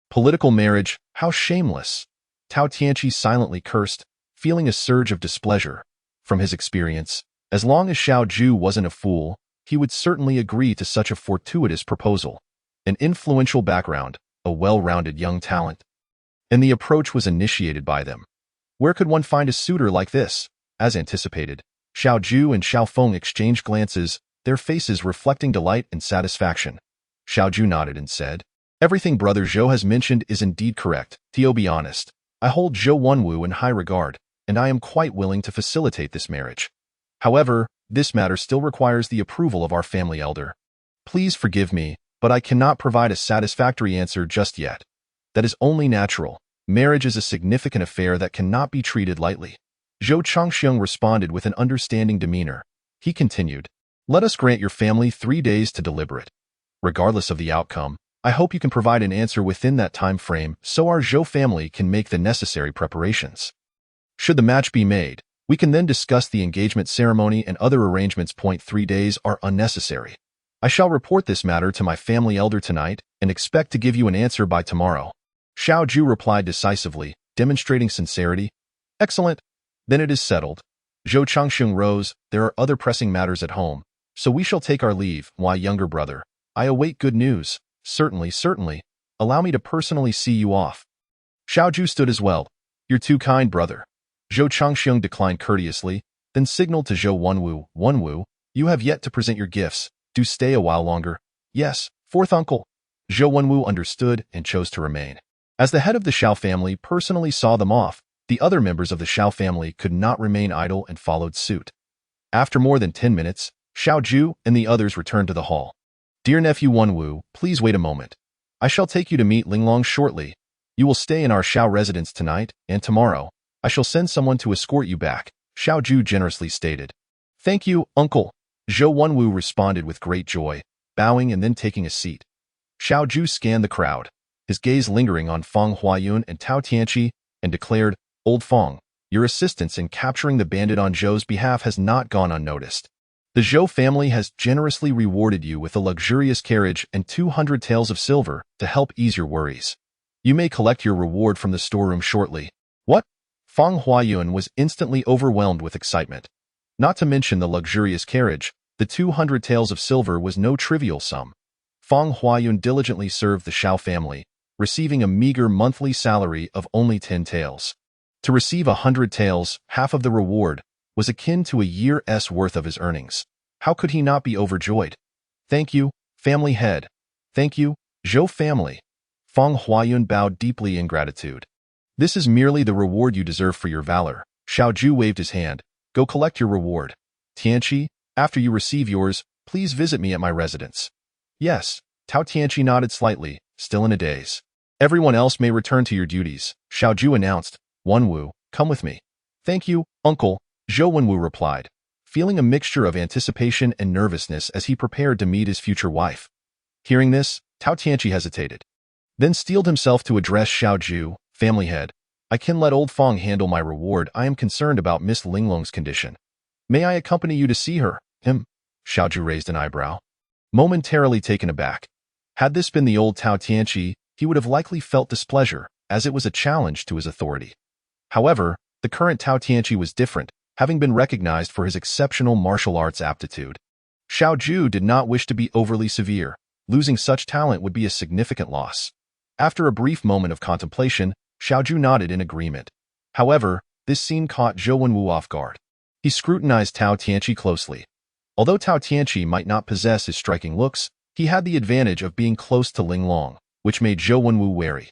A: Political marriage, how shameless! Tao Tianqi silently cursed, feeling a surge of displeasure. From his experience, as long as Xiao Ju wasn't a fool, he would certainly agree to such a fortuitous proposal. An influential background, a well-rounded young talent, and the approach was initiated by them. Where could one find a suitor like this? As anticipated, Xiao Ju and Xiao Feng exchanged glances, their faces reflecting delight and satisfaction. Xiao Ju nodded and said, Everything Brother Zhou has mentioned is indeed correct. To be honest, I hold Zhou Wenwu in high regard, and I am quite willing to facilitate this marriage. However, this matter still requires the approval of our family elder. Please forgive me, but I cannot provide a satisfactory answer just yet. That is only natural. Marriage is a significant affair that cannot be treated lightly. Zhou Changxiang responded with an understanding demeanor. He continued, Let us grant your family 3 days to deliberate. Regardless of the outcome, I hope you can provide an answer within that time frame so our Zhou family can make the necessary preparations. Should the match be made, we can then discuss the engagement ceremony and other arrangements. 3 days are unnecessary. I shall report this matter to my family elder tonight and expect to give you an answer by tomorrow. Xiao Ju replied decisively, demonstrating sincerity. Excellent. Then it is settled. Zhou Changxiang rose. There are other pressing matters at home, so we shall take our leave. My younger brother, I await good news. Certainly, certainly. Allow me to personally see you off. Xiao Ju stood as well, You're too kind, brother. Zhou Changxiang declined courteously, then signaled to Zhou Wenwu, Wenwu, you have yet to present your gifts. Do stay a while longer. Yes, fourth uncle. Zhou Wenwu understood and chose to remain. As the head of the Xiao family personally saw them off, the other members of the Xiao family could not remain idle and followed suit. After more than 10 minutes, Xiao Ju and the others returned to the hall. Dear nephew Wenwu, please wait a moment. I shall take you to meet Linglong shortly. You will stay in our Xiao residence tonight, and tomorrow, I shall send someone to escort you back, Xiao Ju generously stated. Thank you, uncle. Zhou Wenwu responded with great joy, bowing and then taking a seat. Xiao Ju scanned the crowd, his gaze lingering on Feng Huayun and Tao Tianqi, and declared, Old Feng, your assistance in capturing the bandit on Zhou's behalf has not gone unnoticed. The Zhou family has generously rewarded you with a luxurious carriage and 200 taels of silver to help ease your worries. You may collect your reward from the storeroom shortly. What? Feng Huayun was instantly overwhelmed with excitement. Not to mention the luxurious carriage, the 200 taels of silver was no trivial sum. Feng Huayun diligently served the Xiao family, receiving a meager monthly salary of only 10 taels. To receive 100 taels, half of the reward, was akin to a year's worth of his earnings. How could he not be overjoyed? Thank you, family head. Thank you, Zhou family. Feng Huayun bowed deeply in gratitude. This is merely the reward you deserve for your valor. Xiao Ju waved his hand. Go collect your reward. Tianqi, after you receive yours, please visit me at my residence. Yes, Tao Tianqi nodded slightly, still in a daze. Everyone else may return to your duties, Xiao Ju announced. Wenwu, come with me. Thank you, uncle, Zhou Wenwu replied, feeling a mixture of anticipation and nervousness as he prepared to meet his future wife. Hearing this, Tao Tianqi hesitated, then steeled himself to address Xiao Ju, family head. I can let old Feng handle my reward. I am concerned about Miss Linglong's condition. May I accompany you to see her? Him? Xiao Ju raised an eyebrow, momentarily taken aback. Had this been the old Tao Tianqi, he would have likely felt displeasure, as it was a challenge to his authority. However, the current Tao Tianqi was different, having been recognized for his exceptional martial arts aptitude. Xiao Ju did not wish to be overly severe. Losing such talent would be a significant loss. After a brief moment of contemplation, Xiao Ju nodded in agreement. However, this scene caught Zhou Wenwu off guard. He scrutinized Tao Tianqi closely. Although Tao Tianqi might not possess his striking looks, he had the advantage of being close to Linglong, which made Zhou Wenwu wary.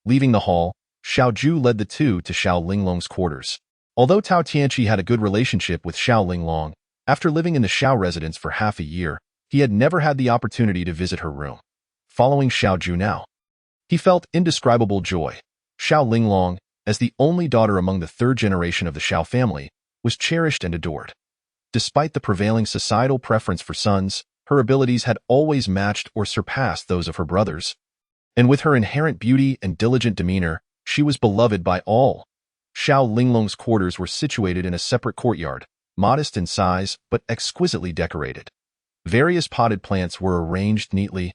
A: Leaving the hall, Xiao Ju led the two to Xiao Linglong's quarters. Although Tao Tianqi had a good relationship with Xiao Linglong, after living in the Xiao residence for half a year, he had never had the opportunity to visit her room. Following Xiao Ju now, he felt indescribable joy. Xiao Linglong, as the only daughter among the third generation of the Xiao family, was cherished and adored. Despite the prevailing societal preference for sons, her abilities had always matched or surpassed those of her brothers. And with her inherent beauty and diligent demeanor, she was beloved by all. Xiao Linglong's quarters were situated in a separate courtyard, modest in size but exquisitely decorated. Various potted plants were arranged neatly.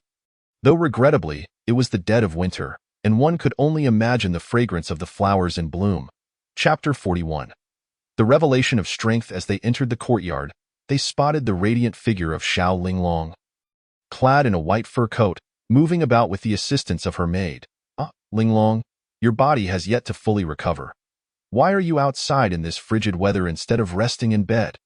A: Though regrettably, it was the dead of winter, and one could only imagine the fragrance of the flowers in bloom. Chapter 41. The revelation of strength. As they entered the courtyard, they spotted the radiant figure of Xiao Linglong. Clad in a white fur coat, moving about with the assistance of her maid. Linglong, your body has yet to fully recover. Why are you outside in this frigid weather instead of resting in bed?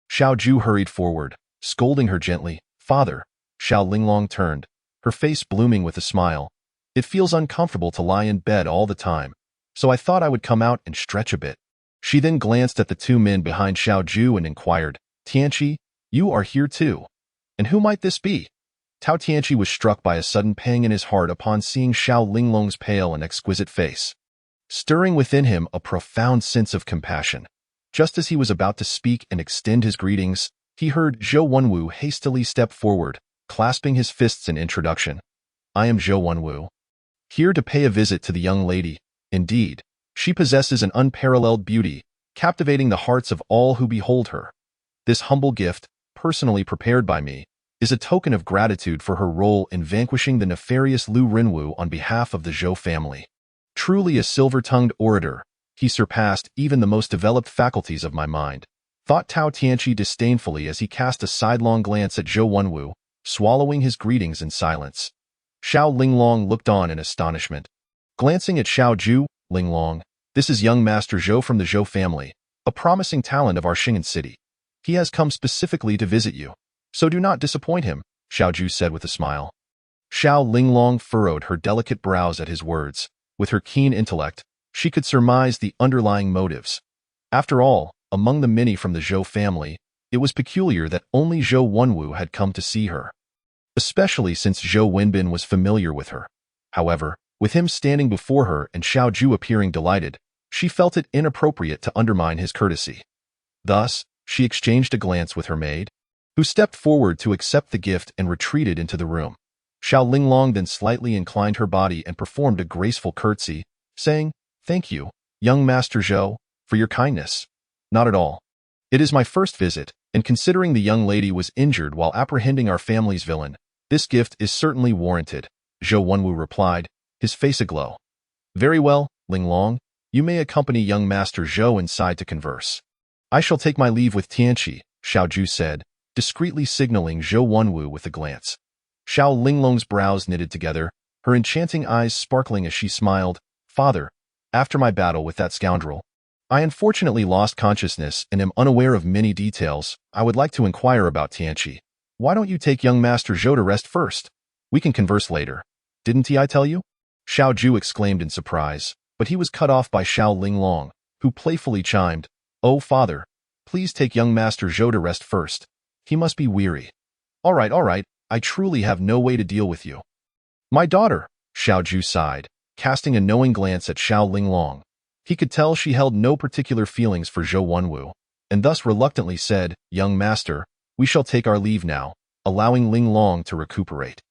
A: Xiao Ju hurried forward, scolding her gently. Father, Xiao Linglong turned, her face blooming with a smile. It feels uncomfortable to lie in bed all the time, so I thought I would come out and stretch a bit. She then glanced at the two men behind Xiao Ju and inquired, Tianqi, you are here too. And who might this be? Tao Tianqi was struck by a sudden pang in his heart upon seeing Xiao Linglong's pale and exquisite face, stirring within him a profound sense of compassion. Just as he was about to speak and extend his greetings, he heard Zhou Wenwu hastily step forward, clasping his fists in introduction. I am Zhou Wenwu, here to pay a visit to the young lady. Indeed, she possesses an unparalleled beauty, captivating the hearts of all who behold her. This humble gift, personally prepared by me, is a token of gratitude for her role in vanquishing the nefarious Lu Renwu on behalf of the Zhou family. Truly a silver-tongued orator, he surpassed even the most developed faculties of my mind, thought Tao Tianqi disdainfully as he cast a sidelong glance at Zhou Wenwu, swallowing his greetings in silence. Xiao Linglong looked on in astonishment. Glancing at Xiao Ju, Linglong, This is young Master Zhou from the Zhou family, a promising talent of our Xing'an city. He has come specifically to visit you, so do not disappoint him, Xiao Ju said with a smile. Xiao Linglong furrowed her delicate brows at his words. With her keen intellect, she could surmise the underlying motives. After all, among the many from the Zhou family, it was peculiar that only Zhou Wenwu had come to see her, especially since Zhou Wenbin was familiar with her. However, with him standing before her and Xiao Ju appearing delighted, she felt it inappropriate to undermine his courtesy. Thus, she exchanged a glance with her maid, who stepped forward to accept the gift and retreated into the room. Xiao Linglong then slightly inclined her body and performed a graceful curtsy, saying, "Thank you, young Master Zhou, for your kindness." "Not at all. It is my first visit, and considering the young lady was injured while apprehending our family's villain, this gift is certainly warranted," Zhou Wenwu replied, his face aglow. "Very well, Linglong, you may accompany young Master Zhou inside to converse." "I shall take my leave with Tianqi," Xiao Ju said, discreetly signaling Zhou Wenwu with a glance. Xiao Linglong's brows knitted together, her enchanting eyes sparkling as she smiled. "Father, after my battle with that scoundrel, I unfortunately lost consciousness and am unaware of many details. I would like to inquire about Tianqi. Why don't you take young Master Zhou to rest first? We can converse later. Didn't I tell you?" Xiao Ju exclaimed in surprise, but he was cut off by Xiao Linglong, who playfully chimed, "Oh, father, please take young Master Zhou to rest first. He must be weary." All right, I truly have no way to deal with you." "My daughter," Xiao Ju sighed, casting a knowing glance at Xiao Linglong. He could tell she held no particular feelings for Zhou Wenwu, and thus reluctantly said, "Young master, we shall take our leave now, allowing Linglong to recuperate.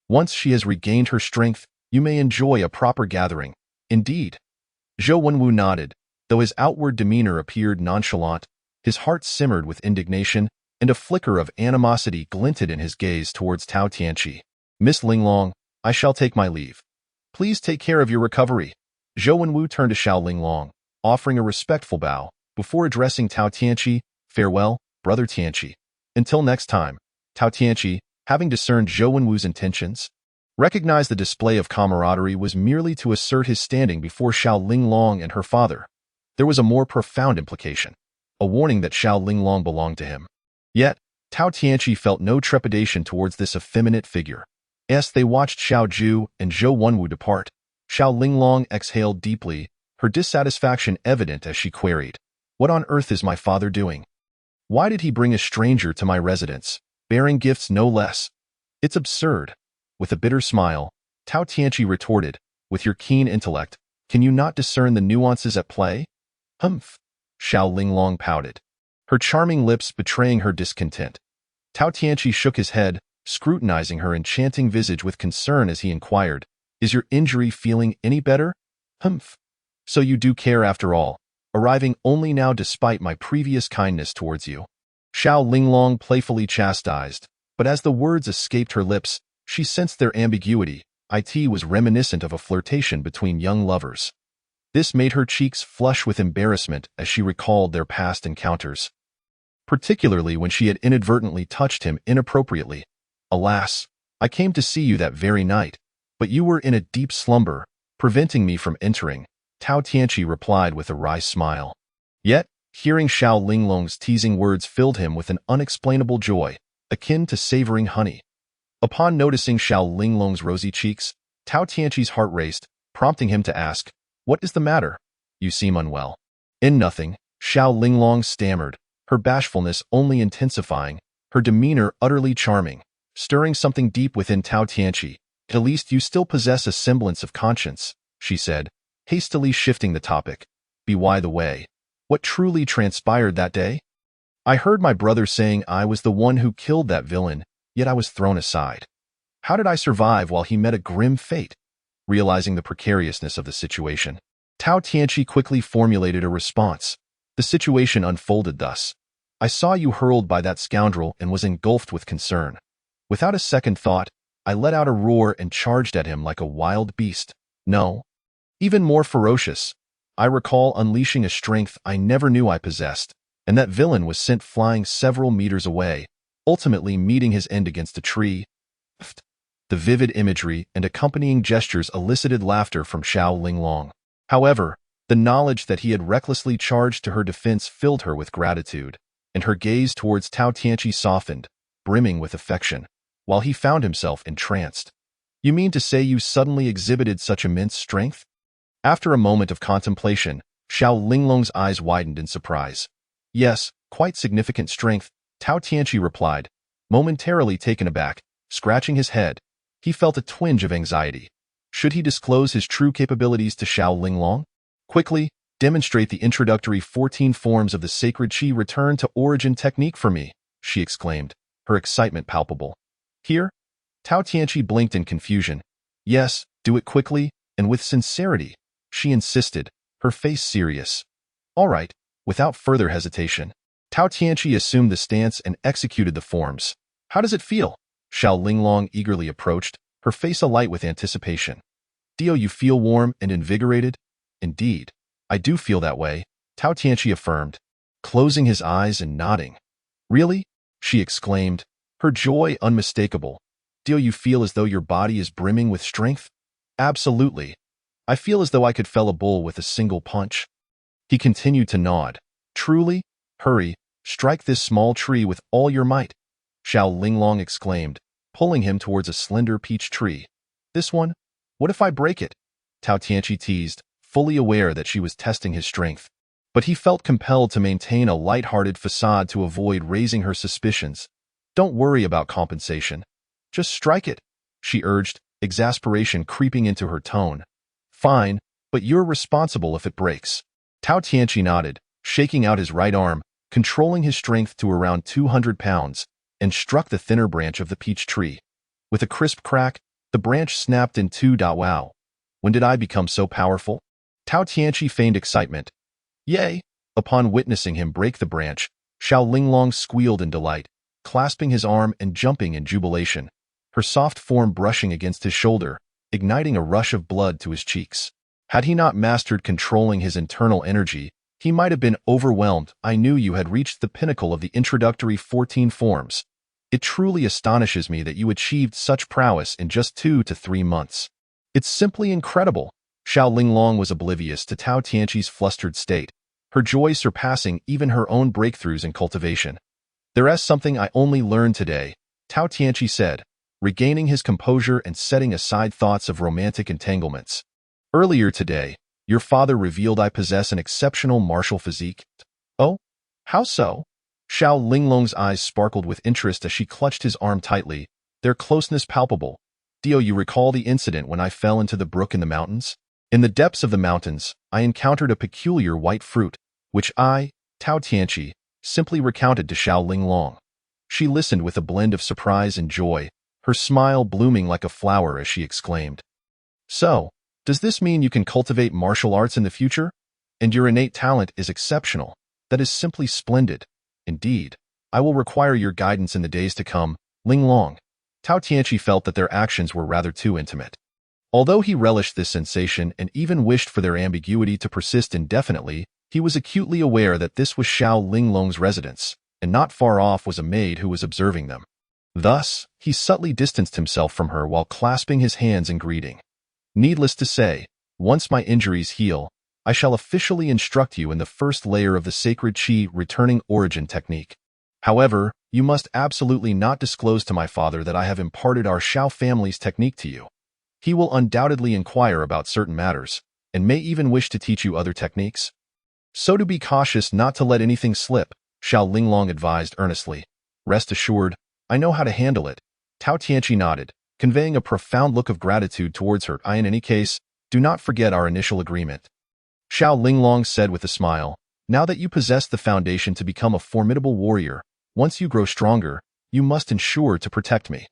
A: Once she has regained her strength, you may enjoy a proper gathering." "Indeed." Zhou Wenwu nodded. Though his outward demeanor appeared nonchalant, his heart simmered with indignation, and a flicker of animosity glinted in his gaze towards Tao Tianqi. "Miss Linglong, I shall take my leave. Please take care of your recovery." Zhou Wenwu turned to Xiao Linglong, offering a respectful bow, before addressing Tao Tianqi, "Farewell, brother Tianqi. Until next time." Tao Tianqi, having discerned Zhou Wenwu's intentions, recognized the display of camaraderie was merely to assert his standing before Xiao Linglong and her father. There was a more profound implication, a warning that Xiao Linglong belonged to him. Yet, Tao Tianqi felt no trepidation towards this effeminate figure. As they watched Xiao Ju and Zhou Wenwu depart, Xiao Linglong exhaled deeply, her dissatisfaction evident as she queried, "What on earth is my father doing? Why did he bring a stranger to my residence, bearing gifts no less? It's absurd." With a bitter smile, Tao Tianqi retorted, "With your keen intellect, can you not discern the nuances at play?" "Humph," Xiao Linglong pouted, her charming lips betraying her discontent. Tao Tianqi shook his head, scrutinizing her enchanting visage with concern as he inquired, "Is your injury feeling any better?" "Humph. So you do care after all, arriving only now despite my previous kindness towards you," Xiao Linglong playfully chastised, but as the words escaped her lips, she sensed their ambiguity. It was reminiscent of a flirtation between young lovers. This made her cheeks flush with embarrassment as she recalled their past encounters, particularly when she had inadvertently touched him inappropriately. "Alas, I came to see you that very night, but you were in a deep slumber, preventing me from entering," Tao Tianqi replied with a wry smile. Yet, hearing Xiao Linglong's teasing words filled him with an unexplainable joy, akin to savoring honey. Upon noticing Xiao Linglong's rosy cheeks, Tao Tianqi's heart raced, prompting him to ask, "What is the matter? You seem unwell." "In nothing," Xiao Linglong stammered, her bashfulness only intensifying, her demeanor utterly charming, stirring something deep within Tao Tianqi. "At least you still possess a semblance of conscience," she said, hastily shifting the topic. "By the way, what truly transpired that day? I heard my brother saying I was the one who killed that villain, yet I was thrown aside. How did I survive while he met a grim fate?" Realizing the precariousness of the situation, Tao Tianqi quickly formulated a response. The situation unfolded thus. "I saw you hurled by that scoundrel and was engulfed with concern. Without a second thought, I let out a roar and charged at him like a wild beast. No, even more ferocious. I recall unleashing a strength I never knew I possessed, and that villain was sent flying several meters away, ultimately meeting his end against a tree." The vivid imagery and accompanying gestures elicited laughter from Xiao Linglong. However, The knowledge that he had recklessly charged to her defense filled her with gratitude, and her gaze towards Tao Tianqi softened, brimming with affection, while he found himself entranced. You mean to say you suddenly exhibited such immense strength? After a moment of contemplation, Xiao Linglong's eyes widened in surprise. Yes, quite significant strength, Tao Tianqi replied, momentarily taken aback, scratching his head. He felt a twinge of anxiety. Should he disclose his true capabilities to Xiao Linglong? Quickly, demonstrate the introductory 14 forms of the sacred Qi return to origin technique for me, she exclaimed, her excitement palpable. Here? Tao Tianqi blinked in confusion. Yes, do it quickly, and with sincerity, she insisted, her face serious. All right, without further hesitation. Tao Tianqi assumed the stance and executed the forms. How does it feel? Xiao Linglong eagerly approached, her face alight with anticipation. Do you feel warm and invigorated? Indeed, I do feel that way, Tao Tianqi affirmed, closing his eyes and nodding. Really? She exclaimed, her joy unmistakable. Do you feel as though your body is brimming with strength? Absolutely. I feel as though I could fell a bull with a single punch. He continued to nod. Truly? Hurry, strike this small tree with all your might, Xiao Linglong exclaimed, pulling him towards a slender peach tree. This one? What if I break it? Tao Tianqi teased, fully aware that she was testing his strength. But he felt compelled to maintain a light-hearted facade to avoid raising her suspicions. Don't worry about compensation. Just strike it, she urged, exasperation creeping into her tone. Fine, but you're responsible if it breaks. Tao Tianqi nodded, shaking out his right arm, controlling his strength to around 200 pounds, and struck the thinner branch of the peach tree. With a crisp crack, the branch snapped in two. Wow. When did I become so powerful? Tao Tianqi feigned excitement. Yay! Upon witnessing him break the branch, Xiao Linglong squealed in delight, clasping his arm and jumping in jubilation, her soft form brushing against his shoulder, igniting a rush of blood to his cheeks. Had he not mastered controlling his internal energy, he might have been overwhelmed. I knew you had reached the pinnacle of the introductory 14 forms. It truly astonishes me that you achieved such prowess in just 2 to 3 months. It's simply incredible. Xiao Linglong was oblivious to Tao Tianqi's flustered state, her joy surpassing even her own breakthroughs in cultivation. There's something I only learned today, Tao Tianqi said, regaining his composure and setting aside thoughts of romantic entanglements. Earlier today, your father revealed I possess an exceptional martial physique. Oh? How so? Xiao Linglong's eyes sparkled with interest as she clutched his arm tightly, their closeness palpable. Do you recall the incident when I fell into the brook in the mountains? In the depths of the mountains, I encountered a peculiar white fruit, which I, Tao Tianqi, simply recounted to Xiao Linglong. She listened with a blend of surprise and joy, her smile blooming like a flower as she exclaimed. So, does this mean you can cultivate martial arts in the future? And your innate talent is exceptional. That is simply splendid. Indeed, I will require your guidance in the days to come, Linglong. Tao Tianqi felt that their actions were rather too intimate. Although he relished this sensation and even wished for their ambiguity to persist indefinitely, he was acutely aware that this was Xiao Linglong's residence, and not far off was a maid who was observing them. Thus, he subtly distanced himself from her while clasping his hands in greeting. Needless to say, once my injuries heal, I shall officially instruct you in the first layer of the sacred Qi returning origin technique. However, you must absolutely not disclose to my father that I have imparted our Xiao family's technique to you. He will undoubtedly inquire about certain matters, and may even wish to teach you other techniques. So do be cautious not to let anything slip, Xiao Linglong advised earnestly. Rest assured, I know how to handle it. Tao Tianqi nodded, conveying a profound look of gratitude towards her. In any case, do not forget our initial agreement. Xiao Linglong said with a smile, now that you possess the foundation to become a formidable warrior, once you grow stronger, you must ensure to protect me.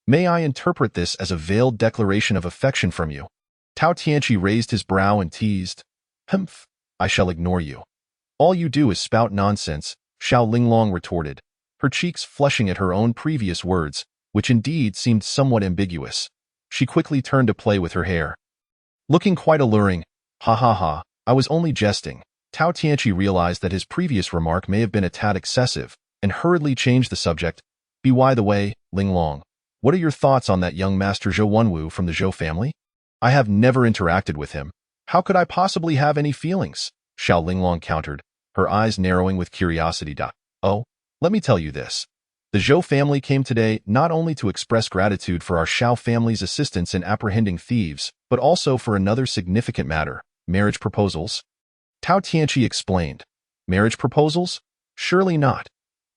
A: May I interpret this as a veiled declaration of affection from you? Tao Tianqi raised his brow and teased. Humph, I shall ignore you. All you do is spout nonsense, Xiao Linglong retorted, her cheeks flushing at her own previous words, which indeed seemed somewhat ambiguous. She quickly turned to play with her hair. Looking quite alluring, ha ha ha, I was only jesting. Tao Tianqi realized that his previous remark may have been a tad excessive, and hurriedly changed the subject. By the way, Linglong, what are your thoughts on that young master Zhou Wenwu from the Zhou family? I have never interacted with him, How could I possibly have any feelings? Xiao Linglong countered, her eyes narrowing with curiosity. Oh, let me tell you this. The Zhou family came today not only to express gratitude for our Xiao family's assistance in apprehending thieves, but also for another significant matter, marriage proposals. Tao Tianqi explained. Marriage proposals? Surely not.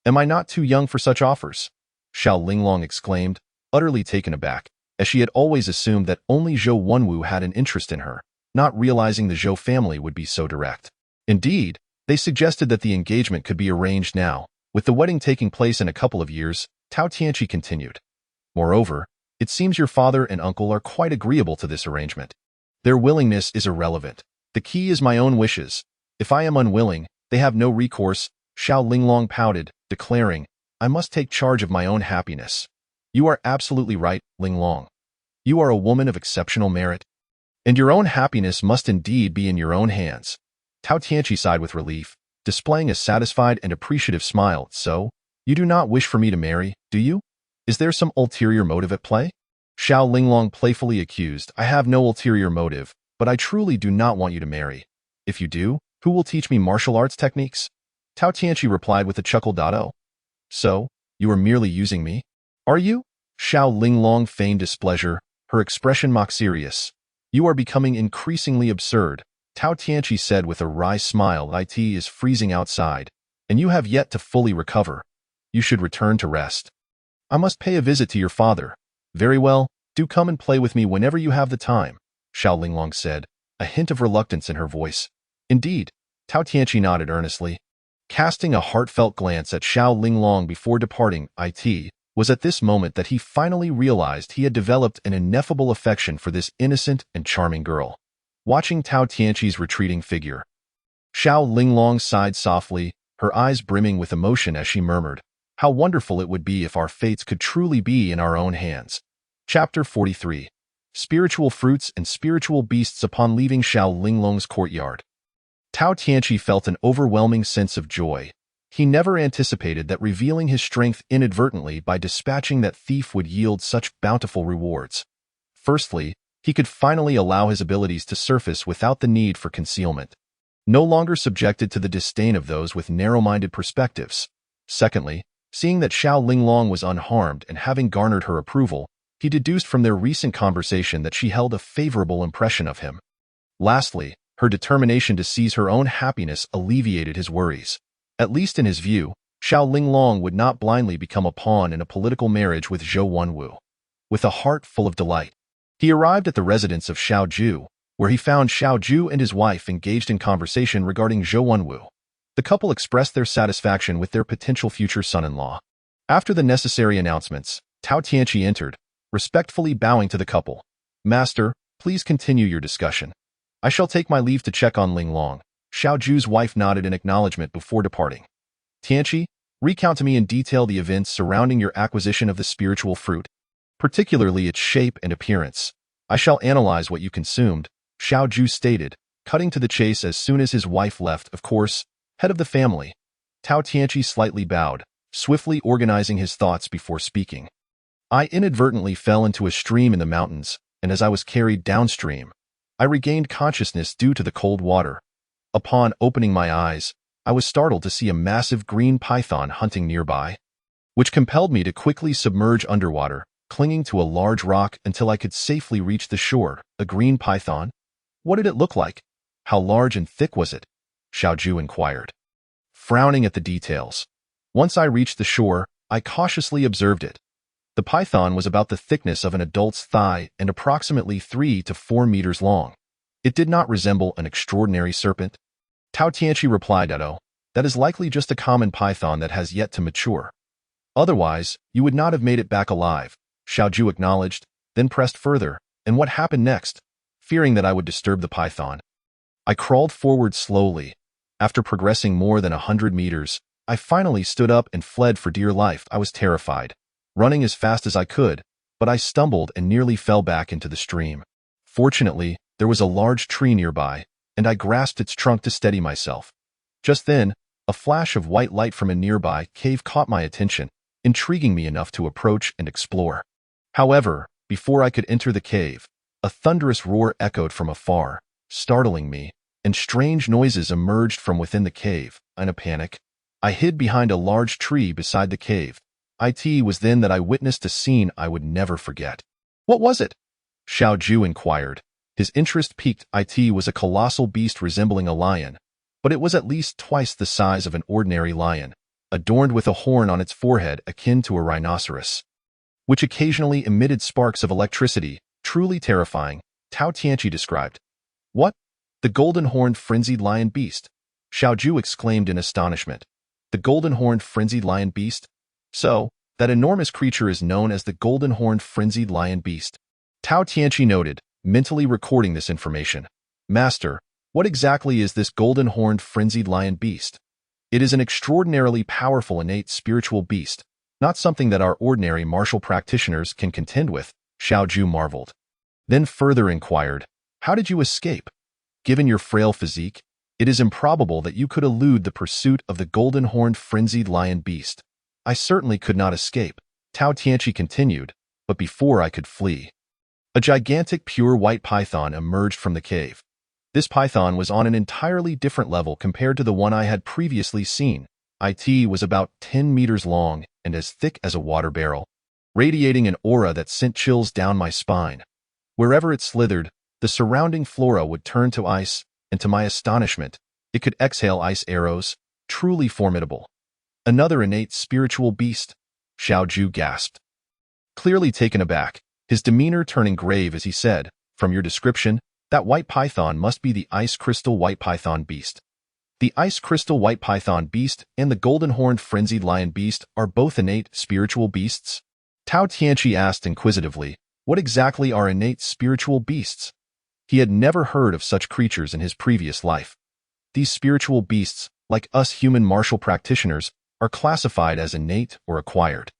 A: Am I not too young for such offers? Xiao Linglong exclaimed, utterly taken aback, as she had always assumed that only Zhou Wenwu had an interest in her, not realizing the Zhou family would be so direct. Indeed, they suggested that the engagement could be arranged now, with the wedding taking place in a couple of years. Tao Tianqi continued. Moreover, it seems your father and uncle are quite agreeable to this arrangement. Their willingness is irrelevant. The key is my own wishes. If I am unwilling, they have no recourse. Xiao Linglong pouted, declaring, I must take charge of my own happiness. You are absolutely right, Linglong. You are a woman of exceptional merit, and your own happiness must indeed be in your own hands. Tao Tianqi sighed with relief, displaying a satisfied and appreciative smile. So, you do not wish for me to marry, do you? Is there some ulterior motive at play? Xiao Linglong playfully accused, I have no ulterior motive, but I truly do not want you to marry. If you do, who will teach me martial arts techniques? Tao Tianqi replied with a chuckle. Oh. So, you are merely using me? Are you? Xiao Linglong feigned displeasure, her expression mock serious. You are becoming increasingly absurd, Tao Tianqi said with a wry smile. It is freezing outside, and you have yet to fully recover. You should return to rest. I must pay a visit to your father. Very well, do come and play with me whenever you have the time, Xiao Linglong said, a hint of reluctance in her voice. Indeed, Tao Tianqi nodded earnestly. Casting a heartfelt glance at Xiao Linglong before departing, it was at this moment that he finally realized he had developed an ineffable affection for this innocent and charming girl. Watching Tao Tianqi's retreating figure, Xiao Linglong sighed softly, her eyes brimming with emotion as she murmured, how wonderful it would be if our fates could truly be in our own hands. Chapter 43. Spiritual Fruits and Spiritual Beasts. Upon leaving Xiao Linglong's courtyard, Tao Tianqi felt an overwhelming sense of joy. He never anticipated that revealing his strength inadvertently by dispatching that thief would yield such bountiful rewards. Firstly, he could finally allow his abilities to surface without the need for concealment, no longer subjected to the disdain of those with narrow-minded perspectives. Secondly, seeing that Xiao Linglong was unharmed and having garnered her approval, he deduced from their recent conversation that she held a favorable impression of him. Lastly, her determination to seize her own happiness alleviated his worries. At least in his view, Xiao Linglong would not blindly become a pawn in a political marriage with Zhou Wenwu. With a heart full of delight, he arrived at the residence of Xiao Ju, where he found Xiao Ju and his wife engaged in conversation regarding Zhou Wenwu. The couple expressed their satisfaction with their potential future son-in-law. After the necessary announcements, Tao Tianqi entered, respectfully bowing to the couple. Master, please continue your discussion. I shall take my leave to check on Linglong. Xiao Ju's wife nodded in acknowledgement before departing. Tianqi, recount to me in detail the events surrounding your acquisition of the spiritual fruit, particularly its shape and appearance. I shall analyze what you consumed, Xiao Ju stated, cutting to the chase as soon as his wife left. Of course, head of the family. Tao Tianqi slightly bowed, swiftly organizing his thoughts before speaking. I inadvertently fell into a stream in the mountains, and as I was carried downstream, I regained consciousness due to the cold water. Upon opening my eyes, I was startled to see a massive green python hunting nearby, which compelled me to quickly submerge underwater, clinging to a large rock until I could safely reach the shore. A green python? What did it look like? How large and thick was it? Xiao Ju inquired, frowning at the details. Once I reached the shore, I cautiously observed it. The python was about the thickness of an adult's thigh and approximately 3 to 4 meters long. It did not resemble an extraordinary serpent. Tao Tianqi replied, "Oh, that is likely just a common python that has yet to mature. Otherwise, you would not have made it back alive," Xiao Ju acknowledged, then pressed further. And what happened next? Fearing that I would disturb the python, I crawled forward slowly. After progressing more than 100 meters, I finally stood up and fled for dear life. I was terrified, running as fast as I could, but I stumbled and nearly fell back into the stream. Fortunately, there was a large tree nearby, and I grasped its trunk to steady myself. Just then, a flash of white light from a nearby cave caught my attention, intriguing me enough to approach and explore. However, before I could enter the cave, a thunderous roar echoed from afar. startling me, and strange noises emerged from within the cave. In a panic, I hid behind a large tree beside the cave. It was then that I witnessed a scene I would never forget. What was it? Xiao Ju inquired. His interest piqued. It was a colossal beast resembling a lion, but it was at least twice the size of an ordinary lion, adorned with a horn on its forehead akin to a rhinoceros, which occasionally emitted sparks of electricity, truly terrifying, Tao Tianqi described. What? The golden-horned frenzied lion beast? Xiao Ju exclaimed in astonishment. The golden-horned frenzied lion beast? So, that enormous creature is known as the golden-horned frenzied lion beast. Tao Tianqi noted, mentally recording this information. Master, what exactly is this golden-horned frenzied lion beast? It is an extraordinarily powerful innate spiritual beast, not something that our ordinary martial practitioners can contend with, Xiao Ju marveled. Then further inquired, how did you escape? Given your frail physique, it is improbable that you could elude the pursuit of the golden-horned frenzied lion beast. I certainly could not escape, Tao Tianqi continued, but before I could flee, a gigantic pure white python emerged from the cave. This python was on an entirely different level compared to the one I had previously seen. It was about 10 meters long and as thick as a water barrel, radiating an aura that sent chills down my spine. Wherever it slithered, the surrounding flora would turn to ice, and to my astonishment, it could exhale ice arrows, truly formidable. Another innate spiritual beast, Xiao Ju gasped. Clearly taken aback, his demeanor turning grave as he said, from your description, that white python must be the ice crystal white python beast. The ice crystal white python beast and the golden-horned frenzied lion beast are both innate spiritual beasts? Tao Tianqi asked inquisitively, what exactly are innate spiritual beasts? He had never heard of such creatures in his previous life. These spiritual beasts, like us human martial practitioners, are classified as innate or acquired.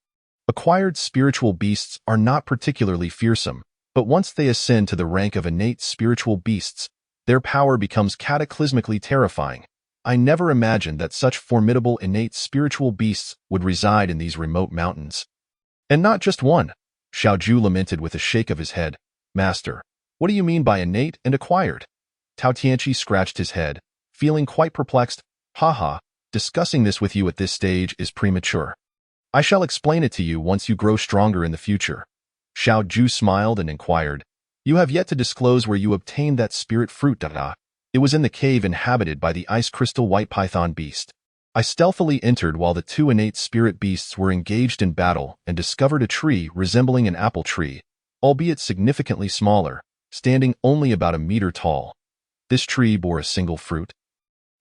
A: Acquired spiritual beasts are not particularly fearsome, but once they ascend to the rank of innate spiritual beasts, their power becomes cataclysmically terrifying. I never imagined that such formidable innate spiritual beasts would reside in these remote mountains. And not just one, Xiao Ju lamented with a shake of his head. Master, what do you mean by innate and acquired? Tao Tianqi scratched his head, feeling quite perplexed. Haha, discussing this with you at this stage is premature. I shall explain it to you once you grow stronger in the future. Xiao Ju smiled and inquired, you have yet to disclose where you obtained that spirit fruit. It was in the cave inhabited by the ice crystal white python beast. I stealthily entered while the two innate spirit beasts were engaged in battle and discovered a tree resembling an apple tree, albeit significantly smaller, standing only about a meter tall. This tree bore a single fruit,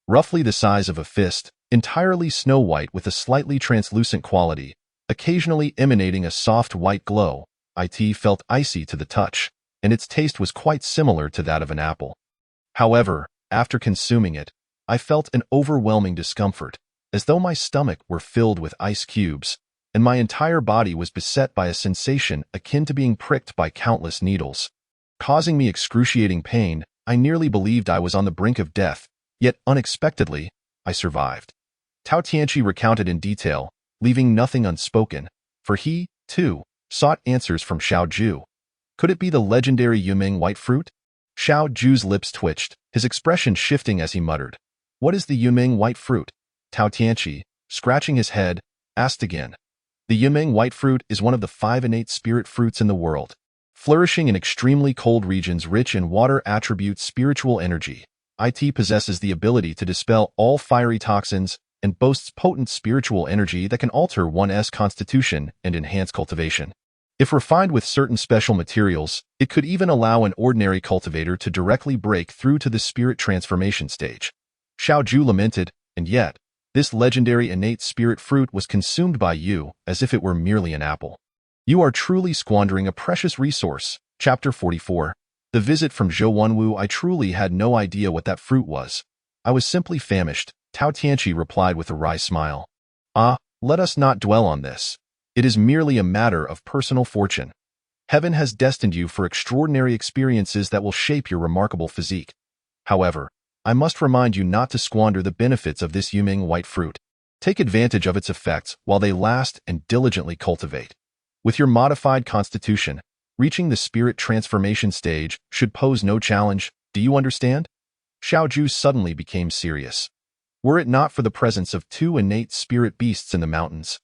A: roughly the size of a fist, entirely snow-white with a slightly translucent quality, occasionally emanating a soft white glow. It felt icy to the touch, and its taste was quite similar to that of an apple. However, after consuming it, I felt an overwhelming discomfort, as though my stomach were filled with ice cubes, and my entire body was beset by a sensation akin to being pricked by countless needles. Causing me excruciating pain, I nearly believed I was on the brink of death, yet unexpectedly, I survived. Tao Tianqi recounted in detail, leaving nothing unspoken, for he, too, sought answers from Xiao Ju. Could it be the legendary Yuming white fruit? Xiao Ju's lips twitched, his expression shifting as he muttered. What is the Yuming white fruit? Tao Tianqi, scratching his head, asked again. The Yuming white fruit is one of the 5 innate spirit fruits in the world, flourishing in extremely cold regions rich in water attribute spiritual energy. It possesses the ability to dispel all fiery toxins and boasts potent spiritual energy that can alter one's constitution and enhance cultivation. If refined with certain special materials, it could even allow an ordinary cultivator to directly break through to the spirit transformation stage. Xiao Ju lamented, and yet, this legendary innate spirit fruit was consumed by you as if it were merely an apple. You are truly squandering a precious resource. Chapter 44. The visit from Zhou Wenwu. I truly had no idea what that fruit was. I was simply famished, Tao Tianqi replied with a wry smile. Let us not dwell on this. It is merely a matter of personal fortune. Heaven has destined you for extraordinary experiences that will shape your remarkable physique. However, I must remind you not to squander the benefits of this Yuming white fruit. Take advantage of its effects while they last and diligently cultivate. With your modified constitution, reaching the spirit transformation stage should pose no challenge. Do you understand? Xiao Zhu suddenly became serious. Were it not for the presence of two innate spirit beasts in the mountains,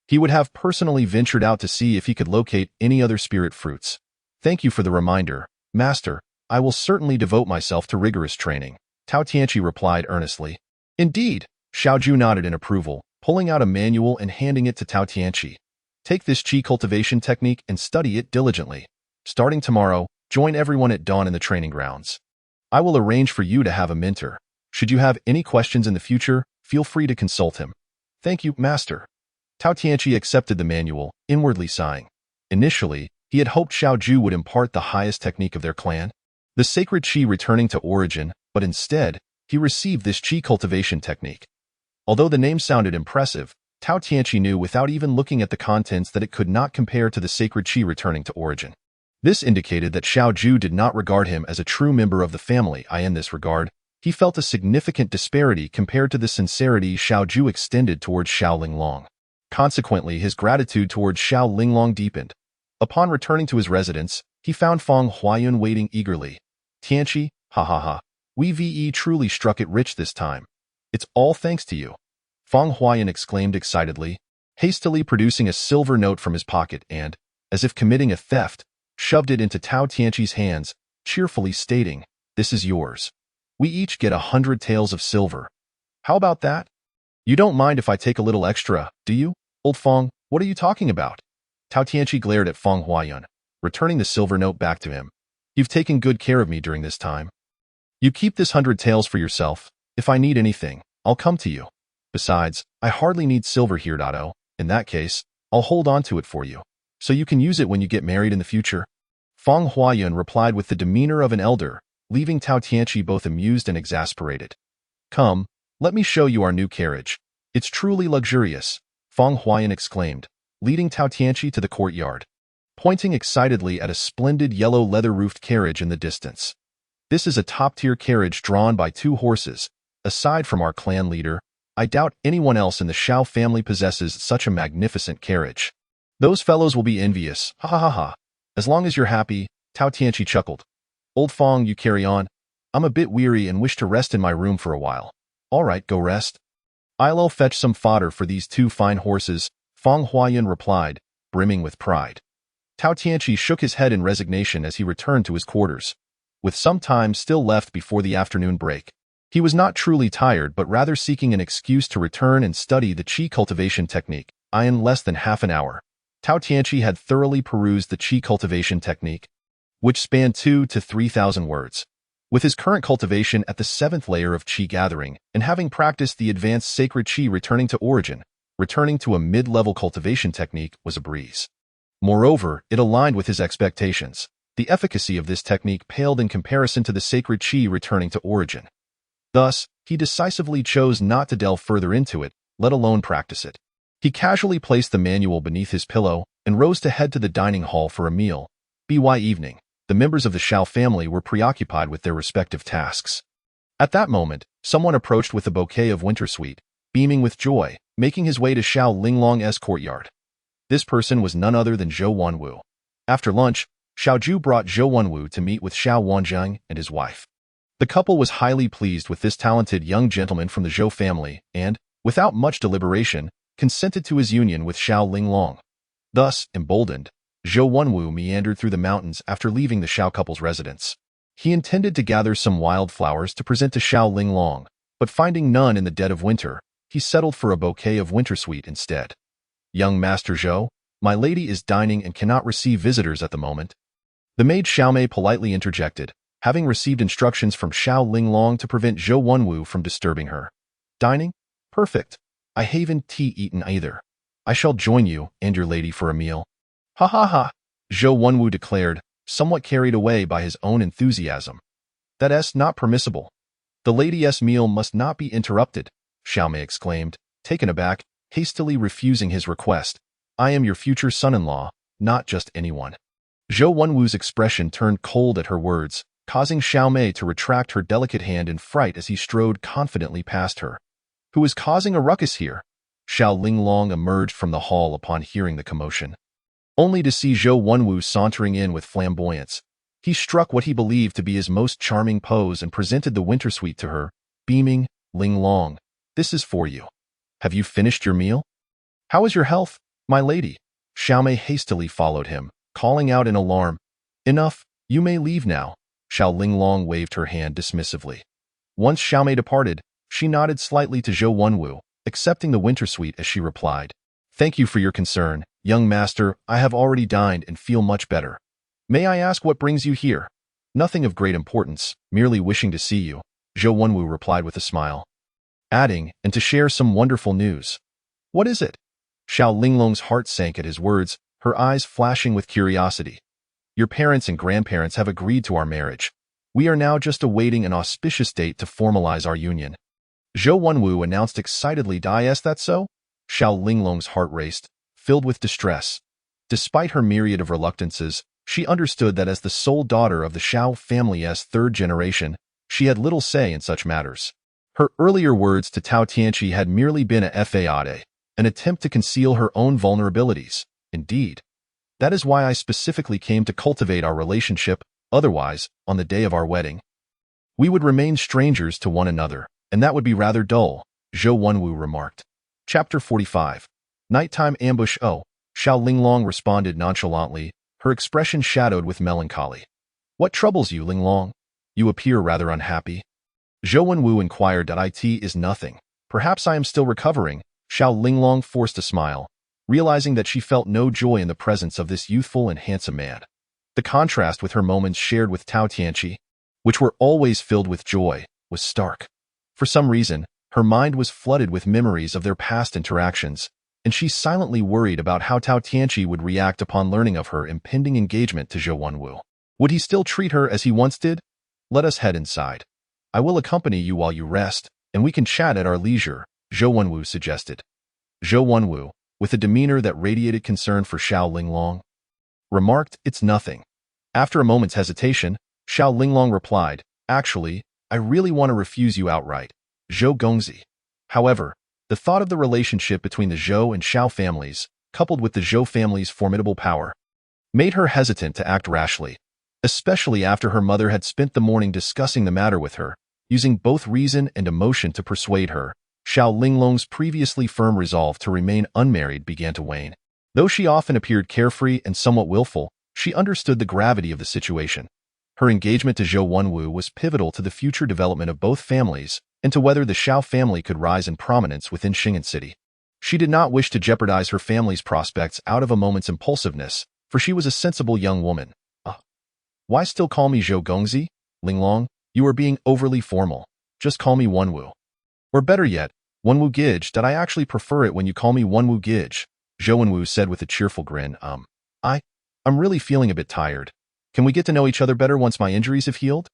A: he would have personally ventured out to see if he could locate any other spirit fruits. Thank you for the reminder, Master. I will certainly devote myself to rigorous training, Tao Tianqi replied earnestly. Indeed, Xiao Zhu nodded in approval, pulling out a manual and handing it to Tao Tianqi. Take this qi cultivation technique and study it diligently. Starting tomorrow, join everyone at dawn in the training grounds. I will arrange for you to have a mentor. Should you have any questions in the future, feel free to consult him. Thank you, Master. Tao Tianqi accepted the manual, inwardly sighing. Initially, he had hoped Xiao Zhu would impart the highest technique of their clan, the sacred qi returning to origin, but instead, he received this qi cultivation technique. Although the name sounded impressive, Tao Tianqi knew without even looking at the contents that it could not compare to the sacred qi returning to origin. This indicated that Xiao Zhu did not regard him as a true member of the family. In this regard, he felt a significant disparity compared to the sincerity Xiao Zhu extended towards Xiao Linglong. Consequently, his gratitude towards Xiao Linglong deepened. Upon returning to his residence, he found Feng Huayun waiting eagerly. Tianqi, we truly struck it rich this time. It's all thanks to you. Feng Huayun exclaimed excitedly, hastily producing a silver note from his pocket and, as if committing a theft, shoved it into Tao Tianqi's hands, cheerfully stating, "This is yours. We each get 100 taels of silver. How about that? You don't mind if I take a little extra, do you? Old Feng, what are you talking about?" Tao Tianqi glared at Feng Huayun, returning the silver note back to him. "You've taken good care of me during this time. You keep this 100 taels for yourself. If I need anything, I'll come to you. Besides, I hardly need silver here, Dado. In that case, I'll hold on to it for you, so you can use it when you get married in the future." Feng Huayun replied with the demeanor of an elder, leaving Tao Tianqi both amused and exasperated. "Come, let me show you our new carriage. It's truly luxurious," Feng Huayun exclaimed, leading Tao Tianqi to the courtyard, pointing excitedly at a splendid yellow leather-roofed carriage in the distance. "This is a top-tier carriage drawn by 2 horses. Aside from our clan leader, I doubt anyone else in the Xiao family possesses such a magnificent carriage. Those fellows will be envious, ha ha ha ha. As long as you're happy," Tao Tianqi chuckled. "Old Feng, you carry on. I'm a bit weary and wish to rest in my room for a while." "All right, go rest. I'll fetch some fodder for these 2 fine horses," Feng Huayun replied, brimming with pride. Tao Tianqi shook his head in resignation as he returned to his quarters. With some time still left before the afternoon break, he was not truly tired but rather seeking an excuse to return and study the qi cultivation technique. In less than half an hour, Tao Tianqi had thoroughly perused the qi cultivation technique, which spanned 2,000 to 3,000 words. With his current cultivation at the 7th layer of qi gathering, and having practiced the advanced sacred qi returning to origin, returning to a mid-level cultivation technique was a breeze. Moreover, it aligned with his expectations. The efficacy of this technique paled in comparison to the sacred qi returning to origin. Thus, he decisively chose not to delve further into it, let alone practice it. He casually placed the manual beneath his pillow and rose to head to the dining hall for a meal. By evening, the members of the Xiao family were preoccupied with their respective tasks. At that moment, someone approached with a bouquet of wintersweet, beaming with joy, making his way to Xiao Linglong's courtyard. This person was none other than Zhou Wanwu. After lunch, Xiao Zhu brought Zhou Wanwu to meet with Xiao Wanzheng and his wife. The couple was highly pleased with this talented young gentleman from the Zhou family and, without much deliberation, consented to his union with Xiao Linglong. Thus, emboldened, Zhou Wanwu meandered through the mountains after leaving the Xiao couple's residence. He intended to gather some wildflowers to present to Xiao Linglong, but finding none in the dead of winter, he settled for a bouquet of wintersweet instead. "Young Master Zhou, my lady is dining and cannot receive visitors at the moment." The maid Xiaomei politely interjected, having received instructions from Xiao Linglong to prevent Zhou Wanwu from disturbing her. "Dining? Perfect. I haven't tea eaten either. I shall join you and your lady for a meal." "Ha ha ha," Zhou Wanwu declared, somewhat carried away by his own enthusiasm. "That's not permissible. The lady's meal must not be interrupted," Xiaomei exclaimed, taken aback, hastily refusing his request. "I am your future son-in-law, not just anyone." Zhou Wanwu's expression turned cold at her words, causing Xiaomei to retract her delicate hand in fright as he strode confidently past her. "Who is causing a ruckus here?" Xiao Linglong emerged from the hall upon hearing the commotion, only to see Zhou Wanwu sauntering in with flamboyance. He struck what he believed to be his most charming pose and presented the wintersweet to her, beaming, "Ling Long, this is for you. Have you finished your meal? How is your health, my lady?" Xiaomei hastily followed him, calling out in alarm, "Enough, you may leave now." Xiao Linglong waved her hand dismissively. Once Xiaomei departed, she nodded slightly to Zhou Wenwu, accepting the wintersweet as she replied, "Thank you for your concern, young master. I have already dined and feel much better. May I ask what brings you here?" "Nothing of great importance, merely wishing to see you," Zhou Wenwu replied with a smile, adding, "and to share some wonderful news." "What is it?" Xiao Linglong's heart sank at his words, her eyes flashing with curiosity. "Your parents and grandparents have agreed to our marriage. We are now just awaiting an auspicious date to formalize our union." Zhou Wenwu announced excitedly, "Is that so?" Xiao Linglong's heart raced, filled with distress. Despite her myriad of reluctances, she understood that as the sole daughter of the Xiao family's third generation, she had little say in such matters. Her earlier words to Tao Tianqi had merely been a faade, an attempt to conceal her own vulnerabilities. "Indeed. That is why I specifically came to cultivate our relationship. Otherwise, on the day of our wedding, we would remain strangers to one another, and that would be rather dull," Zhou Wenwu remarked. Chapter 45. Nighttime Ambush. "Oh," Xiao Linglong responded nonchalantly, her expression shadowed with melancholy. "What troubles you, Linglong? You appear rather unhappy." Zhou Wenwu inquired. "It is nothing. Perhaps I am still recovering." Xiao Linglong forced a smile, realizing that she felt no joy in the presence of this youthful and handsome man. The contrast with her moments shared with Tao Tianqi, which were always filled with joy, was stark. For some reason, her mind was flooded with memories of their past interactions, and she silently worried about how Tao Tianqi would react upon learning of her impending engagement to Zhou Wenwu. Would he still treat her as he once did? "Let us head inside. I will accompany you while you rest, and we can chat at our leisure," Zhou Wenwu suggested. Zhou Wenwu, with a demeanor that radiated concern for Xiao Linglong, remarked, "It's nothing." After a moment's hesitation, Xiao Linglong replied, "Actually, I really want to refuse you outright, Zhou Gongzi." However, the thought of the relationship between the Zhou and Xiao families, coupled with the Zhou family's formidable power, made her hesitant to act rashly, especially after her mother had spent the morning discussing the matter with her, using both reason and emotion to persuade her. Xiao Linglong's previously firm resolve to remain unmarried began to wane. Though she often appeared carefree and somewhat willful, she understood the gravity of the situation. Her engagement to Zhou Wenwu was pivotal to the future development of both families and to whether the Xiao family could rise in prominence within Xing'an City. She did not wish to jeopardize her family's prospects out of a moment's impulsiveness, for she was a sensible young woman. Why still call me Zhou Gongzi? Linglong, you are being overly formal. Just call me Wenwu. Or better yet, Wenwu Gij. I actually prefer it when you call me Wenwu Gij," Zhou Wenwu said with a cheerful grin. I'm really feeling a bit tired. Can we get to know each other better once my injuries have healed?"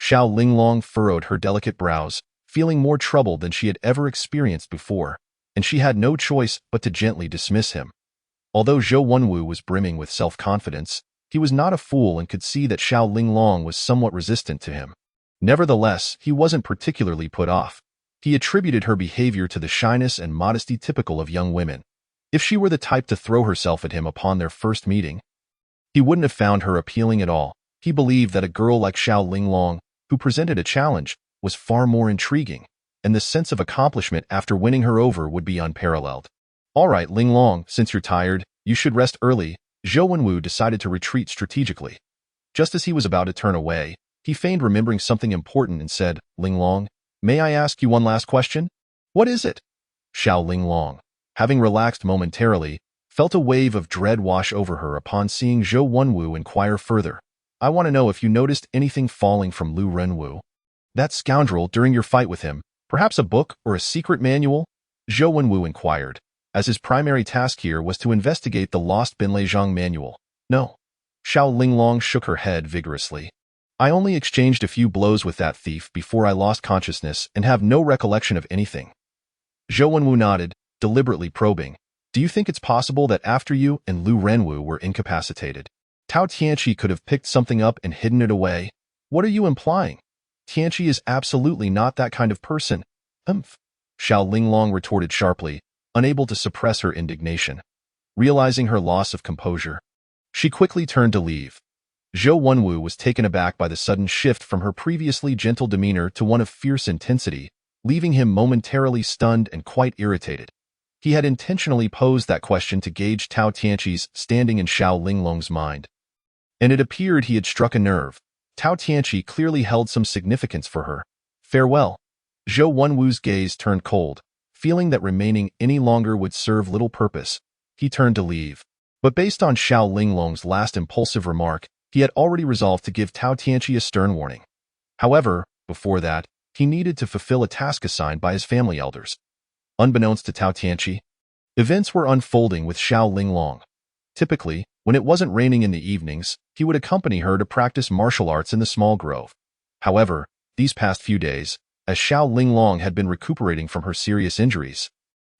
A: Xiao Linglong furrowed her delicate brows, feeling more troubled than she had ever experienced before, and she had no choice but to gently dismiss him. Although Zhou Wenwu was brimming with self-confidence, he was not a fool and could see that Xiao Linglong was somewhat resistant to him. Nevertheless, he wasn't particularly put off. He attributed her behavior to the shyness and modesty typical of young women. If she were the type to throw herself at him upon their first meeting, he wouldn't have found her appealing at all. He believed that a girl like Xiao Linglong, who presented a challenge, was far more intriguing, and the sense of accomplishment after winning her over would be unparalleled. "All right, Linglong, since you're tired, you should rest early." Zhou Wenwu decided to retreat strategically. Just as he was about to turn away, he feigned remembering something important and said, "Linglong, may I ask you one last question?" "What is it?" Xiao Linglong, having relaxed momentarily, felt a wave of dread wash over her upon seeing Zhou Wenwu inquire further. "I want to know if you noticed anything falling from Lu Renwu, that scoundrel, during your fight with him. Perhaps a book or a secret manual?" Zhou Wenwu inquired, as his primary task here was to investigate the lost Binleizhang manual. "No." Xiao Linglong shook her head vigorously. "I only exchanged a few blows with that thief before I lost consciousness and have no recollection of anything." Zhou Wenwu nodded, deliberately probing. "Do you think it's possible that after you and Lu Renwu were incapacitated, Tao Tianqi could have picked something up and hidden it away?" "What are you implying? Tianqi is absolutely not that kind of person." Xiao Linglong retorted sharply, unable to suppress her indignation. Realizing her loss of composure, she quickly turned to leave. Zhou Wenwu was taken aback by the sudden shift from her previously gentle demeanor to one of fierce intensity, leaving him momentarily stunned and quite irritated. He had intentionally posed that question to gauge Tao Tianqi's standing in Xiao Linglong's mind. And it appeared he had struck a nerve. Tao Tianqi clearly held some significance for her. Farewell. Zhou Wenwu's gaze turned cold. Feeling that remaining any longer would serve little purpose, he turned to leave. But based on Xiao Linglong's last impulsive remark, he had already resolved to give Tao Tianqi a stern warning. However, before that, he needed to fulfill a task assigned by his family elders. Unbeknownst to Tao Tianqi, events were unfolding with Xiao Linglong. Typically, when it wasn't raining in the evenings, he would accompany her to practice martial arts in the small grove. However, these past few days, as Xiao Linglong had been recuperating from her serious injuries,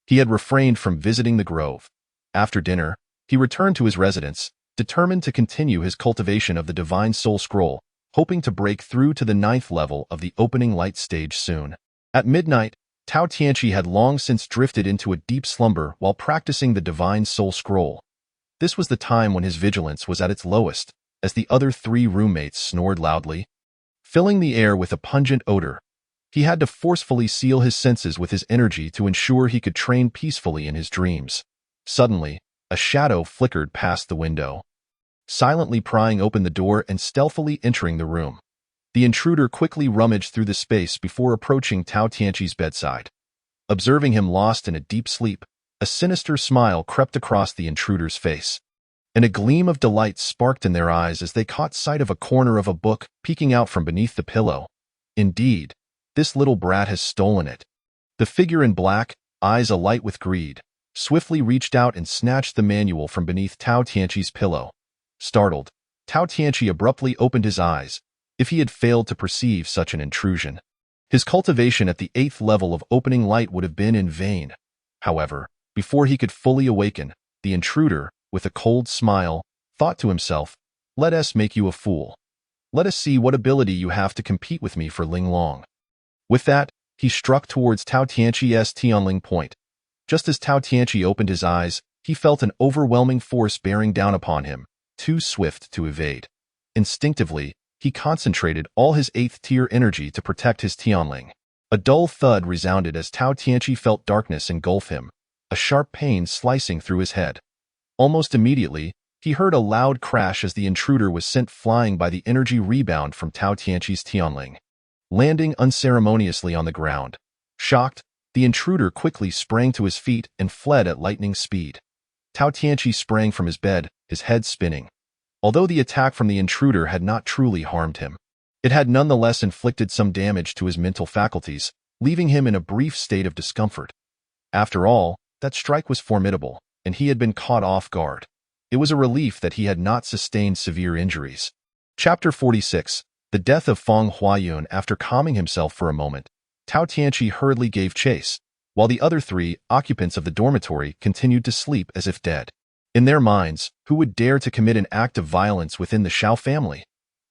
A: he had refrained from visiting the grove. After dinner, he returned to his residence, determined to continue his cultivation of the Divine Soul Scroll, hoping to break through to the 9th level of the opening light stage soon. At midnight, Tao Tianqi had long since drifted into a deep slumber while practicing the Divine Soul Scroll. This was the time when his vigilance was at its lowest, as the other 3 roommates snored loudly, filling the air with a pungent odor. He had to forcefully seal his senses with his energy to ensure he could train peacefully in his dreams. Suddenly, a shadow flickered past the window, silently prying open the door and stealthily entering the room. The intruder quickly rummaged through the space before approaching Tao Tianqi's bedside. Observing him lost in a deep sleep, a sinister smile crept across the intruder's face, and a gleam of delight sparked in their eyes as they caught sight of a corner of a book peeking out from beneath the pillow. Indeed, this little brat has stolen it. The figure in black, eyes alight with greed, swiftly reached out and snatched the manual from beneath Tao Tianqi's pillow. Startled, Tao Tianqi abruptly opened his eyes. If he had failed to perceive such an intrusion, his cultivation at the 8th level of opening light would have been in vain. However, before he could fully awaken, the intruder, with a cold smile, thought to himself, "Let us make you a fool. Let us see what ability you have to compete with me for Linglong." With that, he struck towards Tao Tianqi's Tianling point. Just as Tao Tianqi opened his eyes, he felt an overwhelming force bearing down upon him, too swift to evade. Instinctively, he concentrated all his 8th-tier energy to protect his Tianling. A dull thud resounded as Tao Tianqi felt darkness engulf him, a sharp pain slicing through his head. Almost immediately, he heard a loud crash as the intruder was sent flying by the energy rebound from Tao Tianqi's Tianling, landing unceremoniously on the ground. Shocked, the intruder quickly sprang to his feet and fled at lightning speed. Tao Tianqi sprang from his bed, his head spinning. Although the attack from the intruder had not truly harmed him, it had nonetheless inflicted some damage to his mental faculties, leaving him in a brief state of discomfort. After all, that strike was formidable, and he had been caught off guard. It was a relief that he had not sustained severe injuries. Chapter 46. The Death of Feng Huayun. After calming himself for a moment, Tao Tianqi hurriedly gave chase, while the other 3 occupants of the dormitory continued to sleep as if dead. In their minds, who would dare to commit an act of violence within the Xiao family?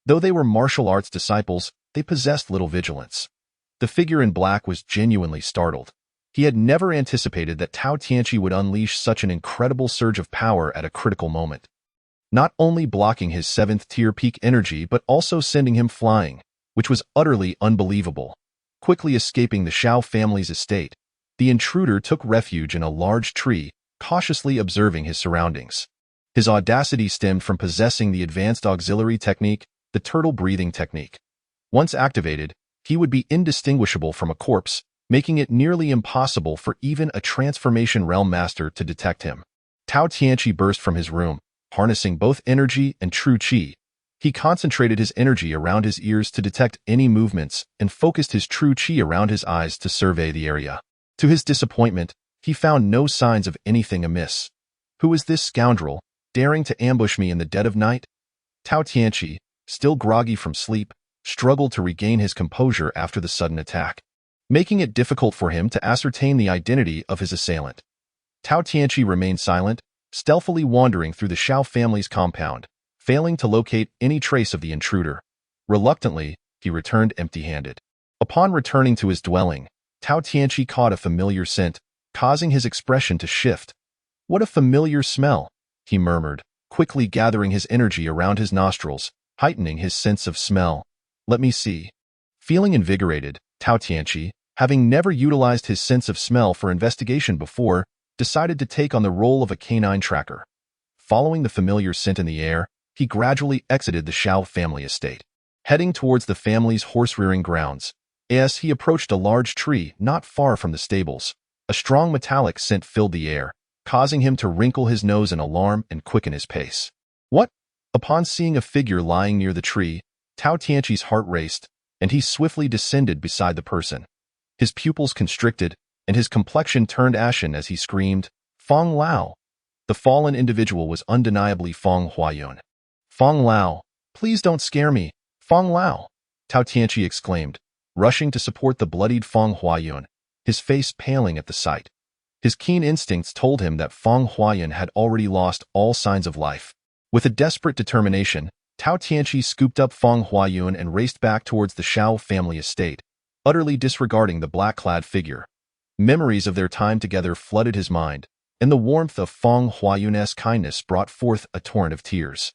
A: Though they were martial arts disciples, they possessed little vigilance. The figure in black was genuinely startled. He had never anticipated that Tao Tianqi would unleash such an incredible surge of power at a critical moment, not only blocking his 7th-tier peak energy but also sending him flying, which was utterly unbelievable. Quickly escaping the Xiao family's estate, the intruder took refuge in a large tree, cautiously observing his surroundings. His audacity stemmed from possessing the advanced auxiliary technique, the turtle breathing technique. Once activated, he would be indistinguishable from a corpse, making it nearly impossible for even a transformation realm master to detect him. Tao Tianqi burst from his room, harnessing both energy and true qi. He concentrated his energy around his ears to detect any movements and focused his true qi around his eyes to survey the area. To his disappointment, he found no signs of anything amiss. Who is this scoundrel, daring to ambush me in the dead of night? Tao Tianqi, still groggy from sleep, struggled to regain his composure after the sudden attack, making it difficult for him to ascertain the identity of his assailant. Tao Tianqi remained silent, stealthily wandering through the Xiao family's compound, failing to locate any trace of the intruder. Reluctantly, he returned empty-handed. Upon returning to his dwelling, Tao Tianqi caught a familiar scent, causing his expression to shift. "What a familiar smell," he murmured, quickly gathering his energy around his nostrils, heightening his sense of smell. Let me see. Feeling invigorated, Tao Tianqi, having never utilized his sense of smell for investigation before, decided to take on the role of a canine tracker. Following the familiar scent in the air, he gradually exited the Xiao family estate. Heading towards the family's horse-rearing grounds, as he approached a large tree not far from the stables, a strong metallic scent filled the air, causing him to wrinkle his nose in alarm and quicken his pace. What? Upon seeing a figure lying near the tree, Tao Tianqi's heart raced, and he swiftly descended beside the person. His pupils constricted, and his complexion turned ashen as he screamed, "Fong Lao!" The fallen individual was undeniably Fong Huayun. "Fong Lao, please don't scare me, Fong Lao!" Tao Tianqi exclaimed, rushing to support the bloodied Fong Huayun, his face paling at the sight. His keen instincts told him that Fong Huayun had already lost all signs of life. With a desperate determination, Tao Tianqi scooped up Fong Huayun and raced back towards the Xiao family estate, utterly disregarding the black-clad figure. Memories of their time together flooded his mind, and the warmth of Fong Huayun's kindness brought forth a torrent of tears.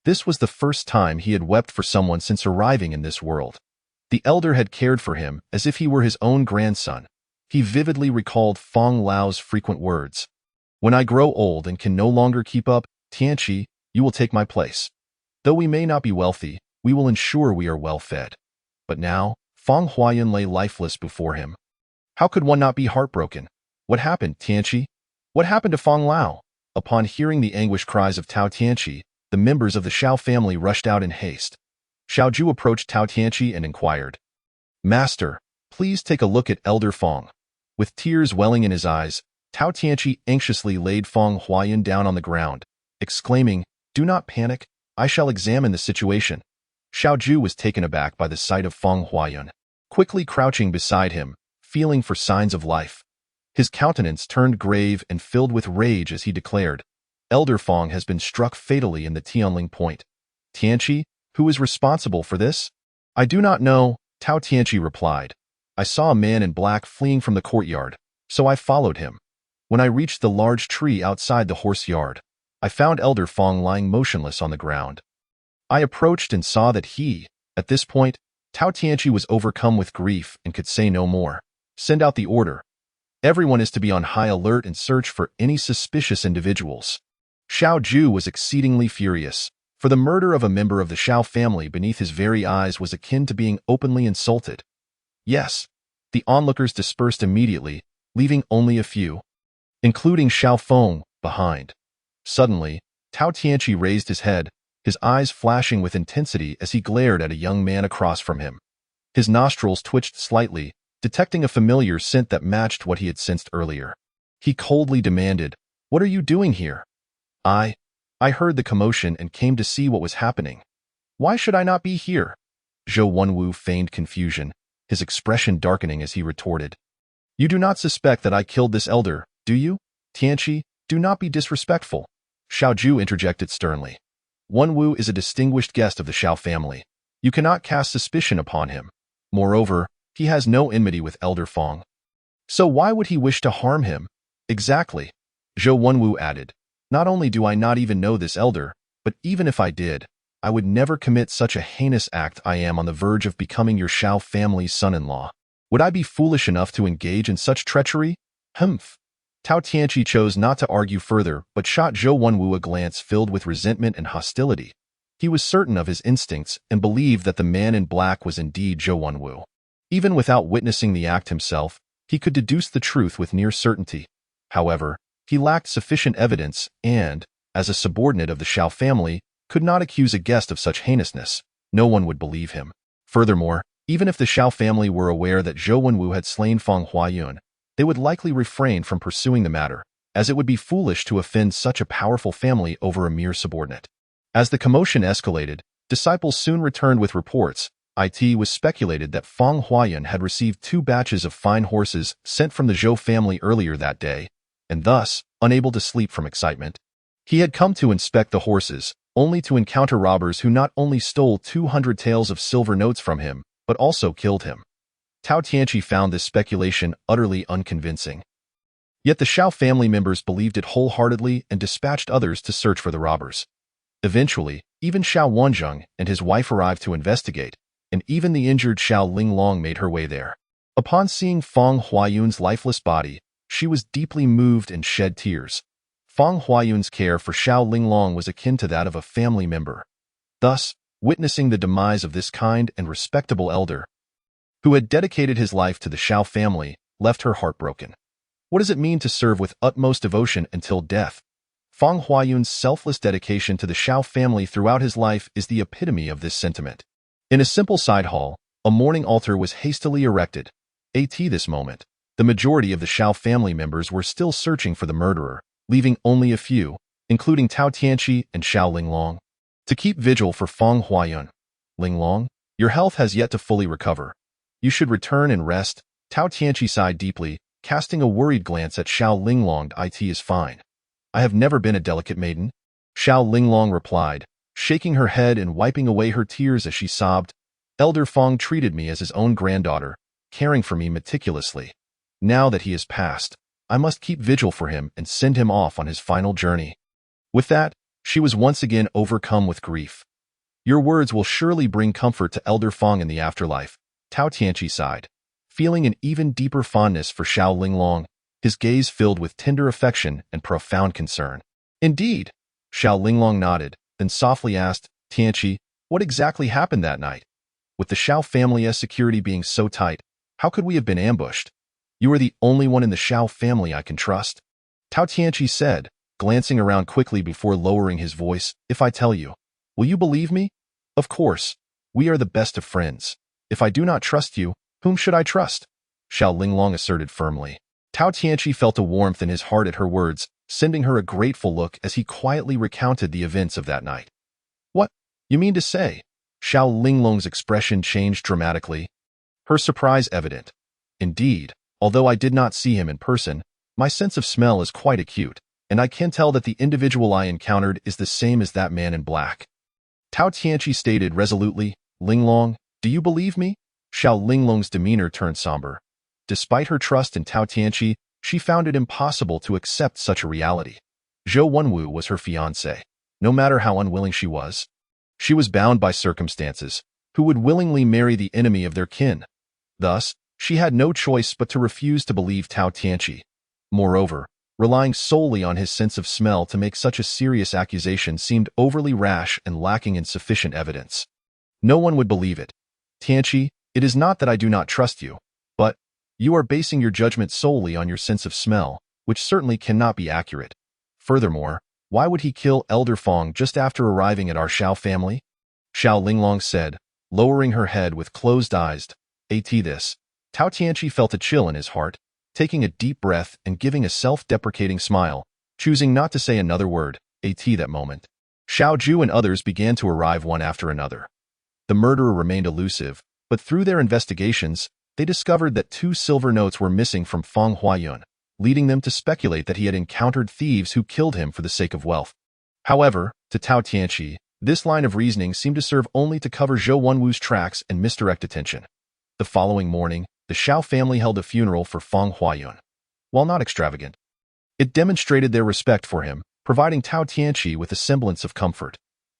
A: This was the first time he had wept for someone since arriving in this world. The elder had cared for him as if he were his own grandson. He vividly recalled Fong Lao's frequent words. "When I grow old and can no longer keep up, Tianqi, you will take my place. Though we may not be wealthy, we will ensure we are well fed." But now, Fong Huayun lay lifeless before him. How could one not be heartbroken? What happened, Tianqi? What happened to Fong Lao? Upon hearing the anguished cries of Tao Tianqi, the members of the Xiao family rushed out in haste. Xiaoju approached Tao Tianqi and inquired, "Master, please take a look at Elder Fong." With tears welling in his eyes, Tao Tianqi anxiously laid Fong Huayun down on the ground, exclaiming, "Do not panic, I shall examine the situation." Xiaoju was taken aback by the sight of Fong Huayun, quickly crouching beside him, feeling for signs of life. His countenance turned grave and filled with rage as he declared, "Elder Fong has been struck fatally in the Tianling Point. Tianqi, who is responsible for this?" "I do not know," Tao Tianqi replied. "I saw a man in black fleeing from the courtyard, so I followed him. When I reached the large tree outside the horse yard, I found Elder Fong lying motionless on the ground. I approached and saw that he, at this point, Tao Tianqi was overcome with grief and could say no more. Send out the order. Everyone is to be on high alert and search for any suspicious individuals." Xiaoju was exceedingly furious, for the murder of a member of the Xiao family beneath his very eyes was akin to being openly insulted. Yes, the onlookers dispersed immediately, leaving only a few, including Xiao Feng, behind. Suddenly, Tao Tianqi raised his head, his eyes flashing with intensity as he glared at a young man across from him. His nostrils twitched slightly, detecting a familiar scent that matched what he had sensed earlier. He coldly demanded, "What are you doing here?" I heard the commotion and came to see what was happening. Why should I not be here?" Zhou Wenwu feigned confusion, his expression darkening as he retorted. "You do not suspect that I killed this elder, do you? Tianqi, do not be disrespectful." Xiaoju interjected sternly. "Wenwu is a distinguished guest of the Xiao family. You cannot cast suspicion upon him. Moreover, he has no enmity with Elder Fong. So why would he wish to harm him?" "Exactly," Zhou Wenwu added. "Not only do I not even know this elder, but even if I did, I would never commit such a heinous act. I am on the verge of becoming your Xiao family's son-in-law. Would I be foolish enough to engage in such treachery? Humph." Tao Tianqi chose not to argue further, but shot Zhou Wenwu a glance filled with resentment and hostility. He was certain of his instincts and believed that the man in black was indeed Zhou Wenwu. Even without witnessing the act himself, he could deduce the truth with near certainty. However, he lacked sufficient evidence and, as a subordinate of the Xiao family, could not accuse a guest of such heinousness. No one would believe him. Furthermore, even if the Xiao family were aware that Zhou Wenwu had slain Fong Huayun, they would likely refrain from pursuing the matter, as it would be foolish to offend such a powerful family over a mere subordinate. As the commotion escalated, disciples soon returned with reports. It was speculated that Fong Huayun had received 2 batches of fine horses sent from the Zhou family earlier that day, and thus, unable to sleep from excitement, he had come to inspect the horses, only to encounter robbers who not only stole 200 taels of silver notes from him, but also killed him. Tao Tianqi found this speculation utterly unconvincing. Yet the Xiao family members believed it wholeheartedly and dispatched others to search for the robbers. Eventually, Even Xiao Wanzheng and his wife arrived to investigate, and even the injured Xiao Linglong made her way there. Upon seeing Fang Huayun's lifeless body, she was deeply moved and shed tears. Fang Huayun's care for Xiao Linglong was akin to that of a family member. Thus, witnessing the demise of this kind and respectable elder, who had dedicated his life to the Xiao family, left her heartbroken. What does it mean to serve with utmost devotion until death? Fang Huayun's selfless dedication to the Xiao family throughout his life is the epitome of this sentiment. In a simple side hall, a mourning altar was hastily erected. At this moment, the majority of the Xiao family members were still searching for the murderer, leaving only a few, including Tao Tianqi and Xiao Linglong, to keep vigil for Fang Huayun. Linglong, your health has yet to fully recover. You should return and rest. Tao Tianqi sighed deeply, casting a worried glance at Xiao Linglong. It is fine. I have never been a delicate maiden. Xiao Linglong replied, shaking her head and wiping away her tears as she sobbed. Elder Fang treated me as his own granddaughter, caring for me meticulously. Now that he has passed, I must keep vigil for him and send him off on his final journey. With that, she was once again overcome with grief. Your words will surely bring comfort to Elder Fang in the afterlife. Tao Tianqi sighed, feeling an even deeper fondness for Xiao Linglong, his gaze filled with tender affection and profound concern. Indeed, Xiao Linglong nodded, then softly asked, Tianqi, what exactly happened that night? With the Xiao family's security being so tight, how could we have been ambushed? You are the only one in the Xiao family I can trust. Tao Tianqi said, glancing around quickly before lowering his voice, if I tell you, will you believe me? Of course, we are the best of friends. If I do not trust you, whom should I trust? Xiao Linglong asserted firmly. Tao Tianqi felt a warmth in his heart at her words, sending her a grateful look as he quietly recounted the events of that night. What? You mean to say? Xiao Linglong's expression changed dramatically, her surprise evident. Indeed, although I did not see him in person, my sense of smell is quite acute, and I can tell that the individual I encountered is the same as that man in black. Tao Tianqi stated resolutely, Linglong, do you believe me? Xiao Linglong's demeanor turned somber. Despite her trust in Tao Tianqi, she found it impossible to accept such a reality. Zhou Wenwu was her fiancé. No matter how unwilling she was bound by circumstances, who would willingly marry the enemy of their kin. Thus, she had no choice but to refuse to believe Tao Tianqi. Moreover, relying solely on his sense of smell to make such a serious accusation seemed overly rash and lacking in sufficient evidence. No one would believe it. Tianqi, it is not that I do not trust you, but you are basing your judgment solely on your sense of smell, which certainly cannot be accurate. Furthermore, why would he kill Elder Fang just after arriving at our Xiao family? Xiao Linglong said, lowering her head with closed eyes. At this, Tao Tianqi felt a chill in his heart, taking a deep breath and giving a self-deprecating smile, choosing not to say another word. At that moment, Xiao Ju and others began to arrive one after another. The murderer remained elusive, but through their investigations, they discovered that 2 silver notes were missing from Fang Huayun, leading them to speculate that he had encountered thieves who killed him for the sake of wealth. However, to Tao Tianqi, this line of reasoning seemed to serve only to cover Zhou Wenwu's tracks and misdirect attention. The following morning, the Xiao family held a funeral for Fang Huayun. While not extravagant, it demonstrated their respect for him, providing Tao Tianqi with a semblance of comfort.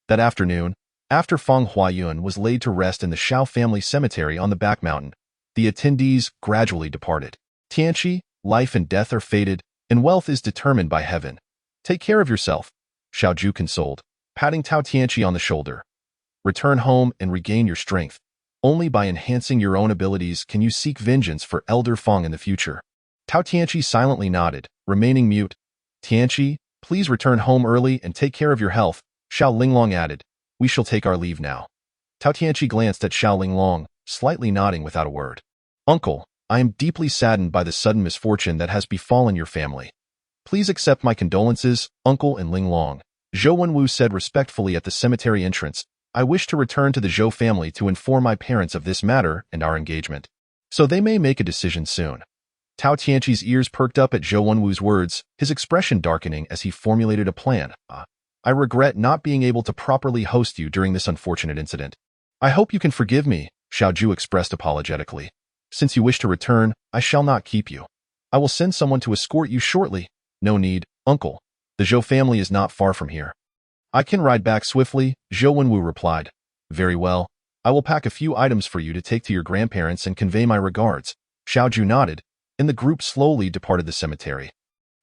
A: That afternoon, after Fang Huayun was laid to rest in the Xiao family cemetery on the back mountain, the attendees gradually departed. Tianqi, life and death are fated, and wealth is determined by heaven. Take care of yourself, Xiao Ju consoled, patting Tao Tianqi on the shoulder. Return home and regain your strength. Only by enhancing your own abilities can you seek vengeance for Elder Fang in the future. Tao Tianqi silently nodded, remaining mute. Tianqi, please return home early and take care of your health, Xiao Linglong added. We shall take our leave now. Tao Tianqi glanced at Xiao Linglong, slightly nodding without a word. Uncle, I am deeply saddened by the sudden misfortune that has befallen your family. Please accept my condolences, Uncle and Linglong. Zhou Wenwu said respectfully at the cemetery entrance. I wish to return to the Zhou family to inform my parents of this matter and our engagement, so they may make a decision soon. Tao Tianqi's ears perked up at Zhou Wenwu's words, his expression darkening as he formulated a plan. I regret not being able to properly host you during this unfortunate incident. I hope you can forgive me, Xiao Ju expressed apologetically. Since you wish to return, I shall not keep you. I will send someone to escort you shortly. No need, Uncle. The Zhou family is not far from here. I can ride back swiftly, Zhou Wenwu replied. Very well. I will pack a few items for you to take to your grandparents and convey my regards. Xiao Ju nodded, and the group slowly departed the cemetery.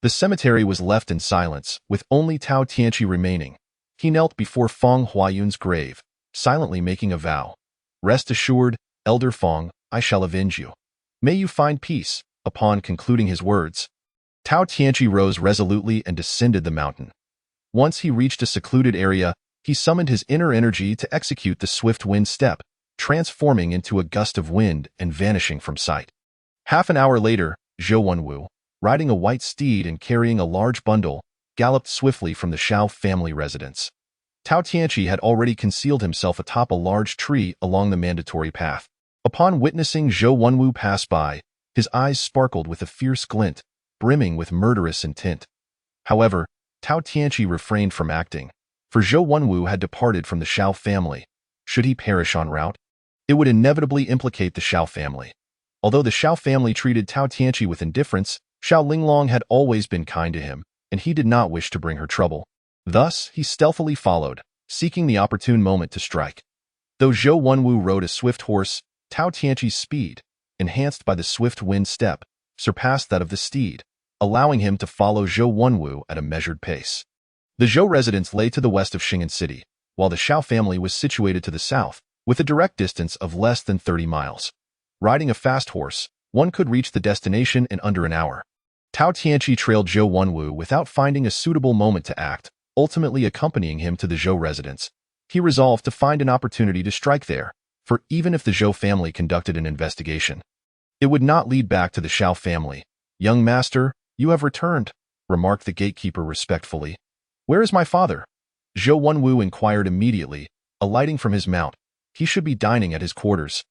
A: The cemetery was left in silence, with only Tao Tianqi remaining. He knelt before Feng Huayun's grave, silently making a vow. Rest assured, Elder Feng, I shall avenge you. May you find peace. Upon concluding his words, Tao Tianqi rose resolutely and descended the mountain. Once he reached a secluded area, he summoned his inner energy to execute the swift wind step, transforming into a gust of wind and vanishing from sight. Half an hour later, Zhou Wenwu, riding a white steed and carrying a large bundle, galloped swiftly from the Shao family residence. Tao Tianqi had already concealed himself atop a large tree along the mandatory path. Upon witnessing Zhou Wenwu pass by, his eyes sparkled with a fierce glint, brimming with murderous intent. However, Tao Tianqi refrained from acting, for Zhou Wenwu had departed from the Shao family. Should he perish en route, it would inevitably implicate the Shao family. Although the Shao family treated Tao Tianqi with indifference, Xiao Linglong had always been kind to him, and he did not wish to bring her trouble. Thus, he stealthily followed, seeking the opportune moment to strike. Though Zhou Wenwu rode a swift horse, Tao Tianqi's speed, enhanced by the swift wind step, surpassed that of the steed, allowing him to follow Zhou Wenwu at a measured pace. The Zhou residence lay to the west of Xing'an City, while the Shao family was situated to the south, with a direct distance of less than 30 miles. Riding a fast horse, one could reach the destination in under an hour. Tao Tianqi trailed Zhou Wenwu without finding a suitable moment to act, ultimately accompanying him to the Zhou residence. He resolved to find an opportunity to strike there, for even if the Zhou family conducted an investigation, it would not lead back to the Shao family. Young master, you have returned, remarked the gatekeeper respectfully. Where is my father? Zhou Wenwu inquired immediately, alighting from his mount. He should be dining at his quarters.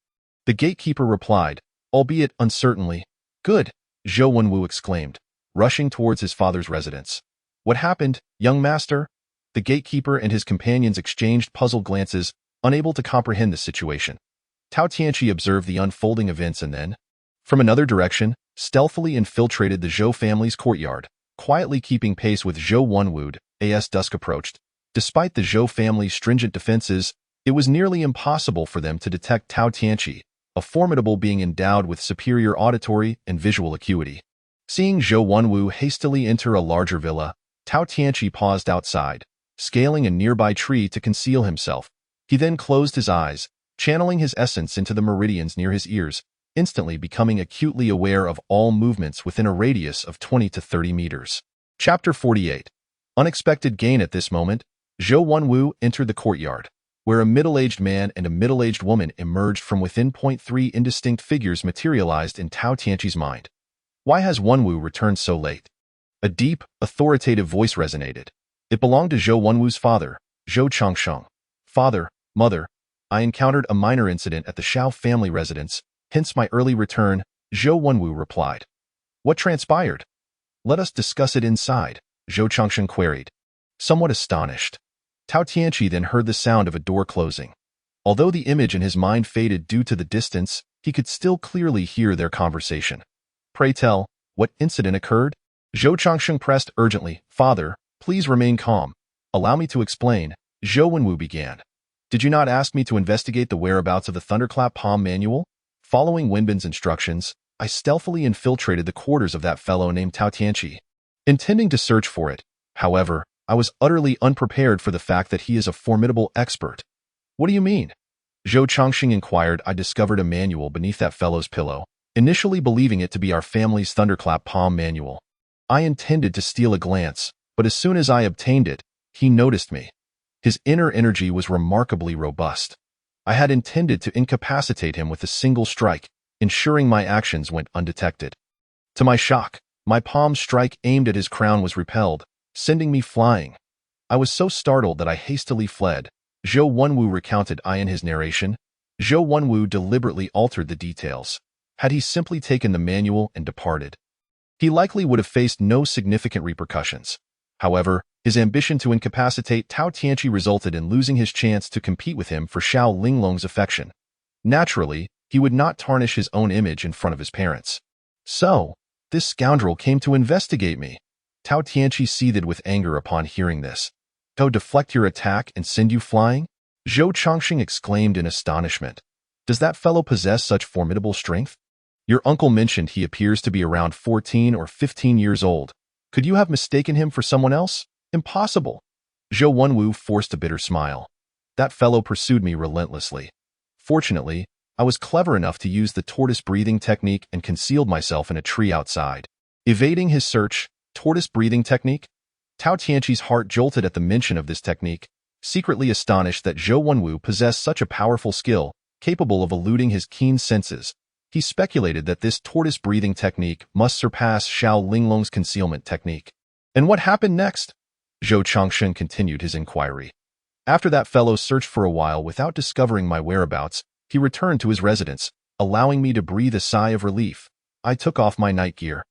A: The gatekeeper replied, albeit uncertainly. Good, Zhou Wenwu exclaimed, rushing towards his father's residence. What happened, young master? The gatekeeper and his companions exchanged puzzled glances, unable to comprehend the situation. Tao Tianqi observed the unfolding events and then, from another direction, stealthily infiltrated the Zhou family's courtyard, quietly keeping pace with Zhou Wenwu as dusk approached. Despite the Zhou family's stringent defenses, it was nearly impossible for them to detect Tao Tianqi, a formidable being endowed with superior auditory and visual acuity. Seeing Zhou Wenwu hastily enter a larger villa, Tao Tianqi paused outside, scaling a nearby tree to conceal himself. He then closed his eyes, channeling his essence into the meridians near his ears, instantly becoming acutely aware of all movements within a radius of 20 to 30 meters. Chapter 48. Unexpected gain. At this moment, Zhou Wenwu entered the courtyard, where a middle-aged man and a middle-aged woman emerged from within. 3 indistinct figures materialized in Tao Tianqi's mind. Why has Wenwu returned so late? A deep, authoritative voice resonated. It belonged to Zhou Wenwu's father, Zhou Changsheng. Father, mother, I encountered a minor incident at the Shao family residence, hence my early return, Zhou Wenwu replied. What transpired? Let us discuss it inside, Zhou Changsheng queried. Somewhat astonished, Tao Tianqi then heard the sound of a door closing. Although the image in his mind faded due to the distance, he could still clearly hear their conversation. Pray tell, what incident occurred? Zhou Changsheng pressed urgently. Father, please remain calm. Allow me to explain, Zhou Wenwu began. Did you not ask me to investigate the whereabouts of the Thunderclap Palm manual? Following Wenbin's instructions, I stealthily infiltrated the quarters of that fellow named Tao Tianqi, intending to search for it. However, I was utterly unprepared for the fact that he is a formidable expert. What do you mean? Zhou Changsheng inquired. I discovered a manual beneath that fellow's pillow, initially believing it to be our family's Thunderclap Palm manual. I intended to steal a glance, but as soon as I obtained it, he noticed me. His inner energy was remarkably robust. I had intended to incapacitate him with a single strike, ensuring my actions went undetected. To my shock, my palm strike aimed at his crown was repelled, sending me flying. I was so startled that I hastily fled. Zhou Wenwu recounted in his narration. Zhou Wenwu deliberately altered the details. Had he simply taken the manual and departed, he likely would have faced no significant repercussions. However, his ambition to incapacitate Tao Tianqi resulted in losing his chance to compete with him for Xiao Linglong's affection. Naturally, he would not tarnish his own image in front of his parents. So, this scoundrel came to investigate me. Tao Tianqi seethed with anger upon hearing this. To deflect your attack and send you flying? Zhou Chongqing exclaimed in astonishment. Does that fellow possess such formidable strength? Your uncle mentioned he appears to be around 14 or 15 years old. Could you have mistaken him for someone else? Impossible. Zhou Wenwu forced a bitter smile. That fellow pursued me relentlessly. Fortunately, I was clever enough to use the tortoise breathing technique and concealed myself in a tree outside. Evading his search, tortoise breathing technique? Tao Tianqi's heart jolted at the mention of this technique, secretly astonished that Zhou Wenwu possessed such a powerful skill, capable of eluding his keen senses. He speculated that this tortoise breathing technique must surpass Xiao Linglong's concealment technique. And what happened next? Zhou Chongqing continued his inquiry. After that fellow searched for a while without discovering my whereabouts, he returned to his residence, allowing me to breathe a sigh of relief. I took off my night gear.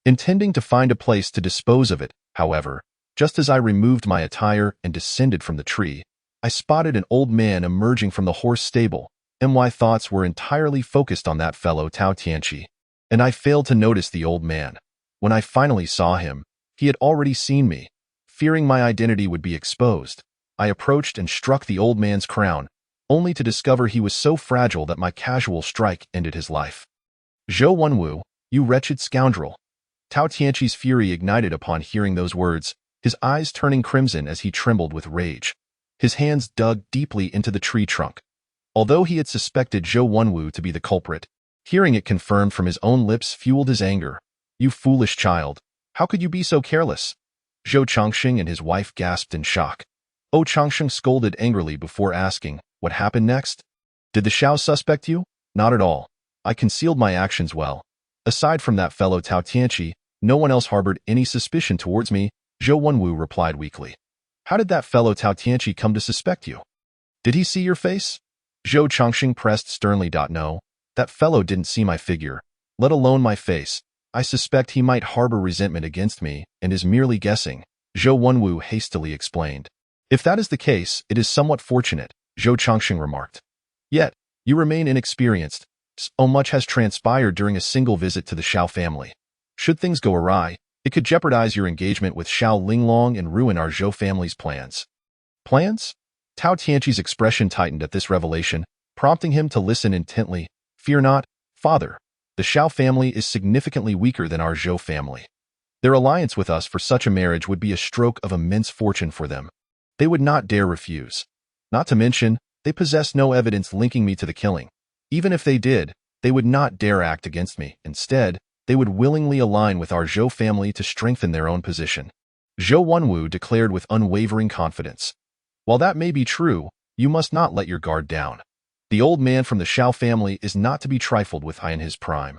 A: Intending to find a place to dispose of it, however, just as I removed my attire and descended from the tree, I spotted an old man emerging from the horse stable, and my thoughts were entirely focused on that fellow Tao Tianqi. And I failed to notice the old man. When I finally saw him, he had already seen me. Fearing my identity would be exposed, I approached and struck the old man's crown, only to discover he was so fragile that my casual strike ended his life. Zhou Wenwu, you wretched scoundrel. Tao Tianqi's fury ignited upon hearing those words, his eyes turning crimson as he trembled with rage. His hands dug deeply into the tree trunk. Although he had suspected Zhou Wenwu to be the culprit, hearing it confirmed from his own lips fueled his anger. You foolish child, how could you be so careless? Zhou Chongqing and his wife gasped in shock. Oh, Chongqing scolded angrily before asking, what happened next? Did the Xiao suspect you? Not at all. I concealed my actions well. Aside from that fellow Tao Tianqi, no one else harbored any suspicion towards me, Zhou Wenwu replied weakly. How did that fellow Tao Tianqi come to suspect you? Did he see your face? Zhou Chongqing pressed sternly. No, that fellow didn't see my figure, let alone my face. I suspect he might harbor resentment against me and is merely guessing, Zhou Wenwu hastily explained. If that is the case, it is somewhat fortunate, Zhou Chongqing remarked. Yet, you remain inexperienced. So much has transpired during a single visit to the Xiao family. Should things go awry, it could jeopardize your engagement with Xiao Linglong and ruin our Zhou family's plans. Plans? Tao Tianqi's expression tightened at this revelation, prompting him to listen intently. Fear not, father. The Xiao family is significantly weaker than our Zhou family. Their alliance with us for such a marriage would be a stroke of immense fortune for them. They would not dare refuse. Not to mention, they possess no evidence linking me to the killing. Even if they did, they would not dare act against me. Instead, they would willingly align with our Zhou family to strengthen their own position. Zhou Wenwu declared with unwavering confidence. While that may be true, you must not let your guard down. The old man from the Xiao family is not to be trifled with in his prime.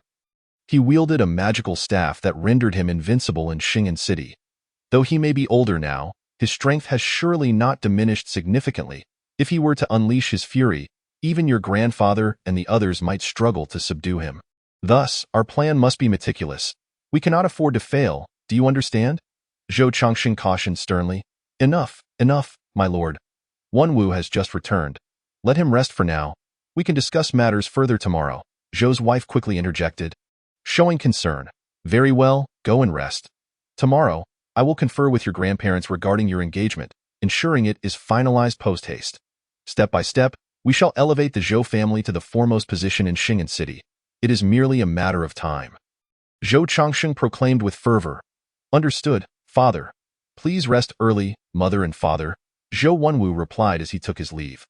A: He wielded a magical staff that rendered him invincible in Xing'an City. Though he may be older now, his strength has surely not diminished significantly. If he were to unleash his fury, even your grandfather and the others might struggle to subdue him. Thus, our plan must be meticulous. We cannot afford to fail, do you understand? Zhou Chongqing cautioned sternly. Enough, my lord. Wenwu has just returned. Let him rest for now. We can discuss matters further tomorrow, Zhou's wife quickly interjected. Showing concern. Very well, go and rest. Tomorrow, I will confer with your grandparents regarding your engagement, ensuring it is finalized post-haste. Step by step, we shall elevate the Zhou family to the foremost position in Xing'an City. It is merely a matter of time. Zhou Chongqing proclaimed with fervor. Understood, father. Please rest early, mother and father, Zhou Wenwu replied as he took his leave.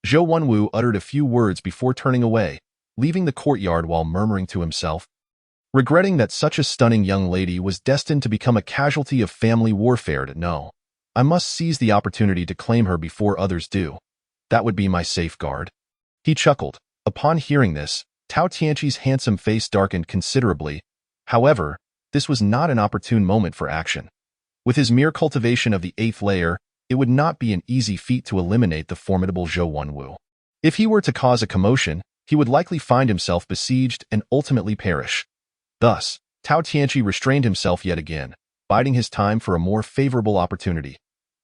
A: Zhou Wenwu uttered a few words before turning away, leaving the courtyard while murmuring to himself. Regretting that such a stunning young lady was destined to become a casualty of family warfare. No, I must seize the opportunity to claim her before others do. That would be my safeguard. He chuckled. Upon hearing this, Tao Tianqi's handsome face darkened considerably. However, this was not an opportune moment for action. With his mere cultivation of the 8th layer, it would not be an easy feat to eliminate the formidable Zhou Wenwu. If he were to cause a commotion, he would likely find himself besieged and ultimately perish. Thus, Tao Tianqi restrained himself yet again, biding his time for a more favorable opportunity.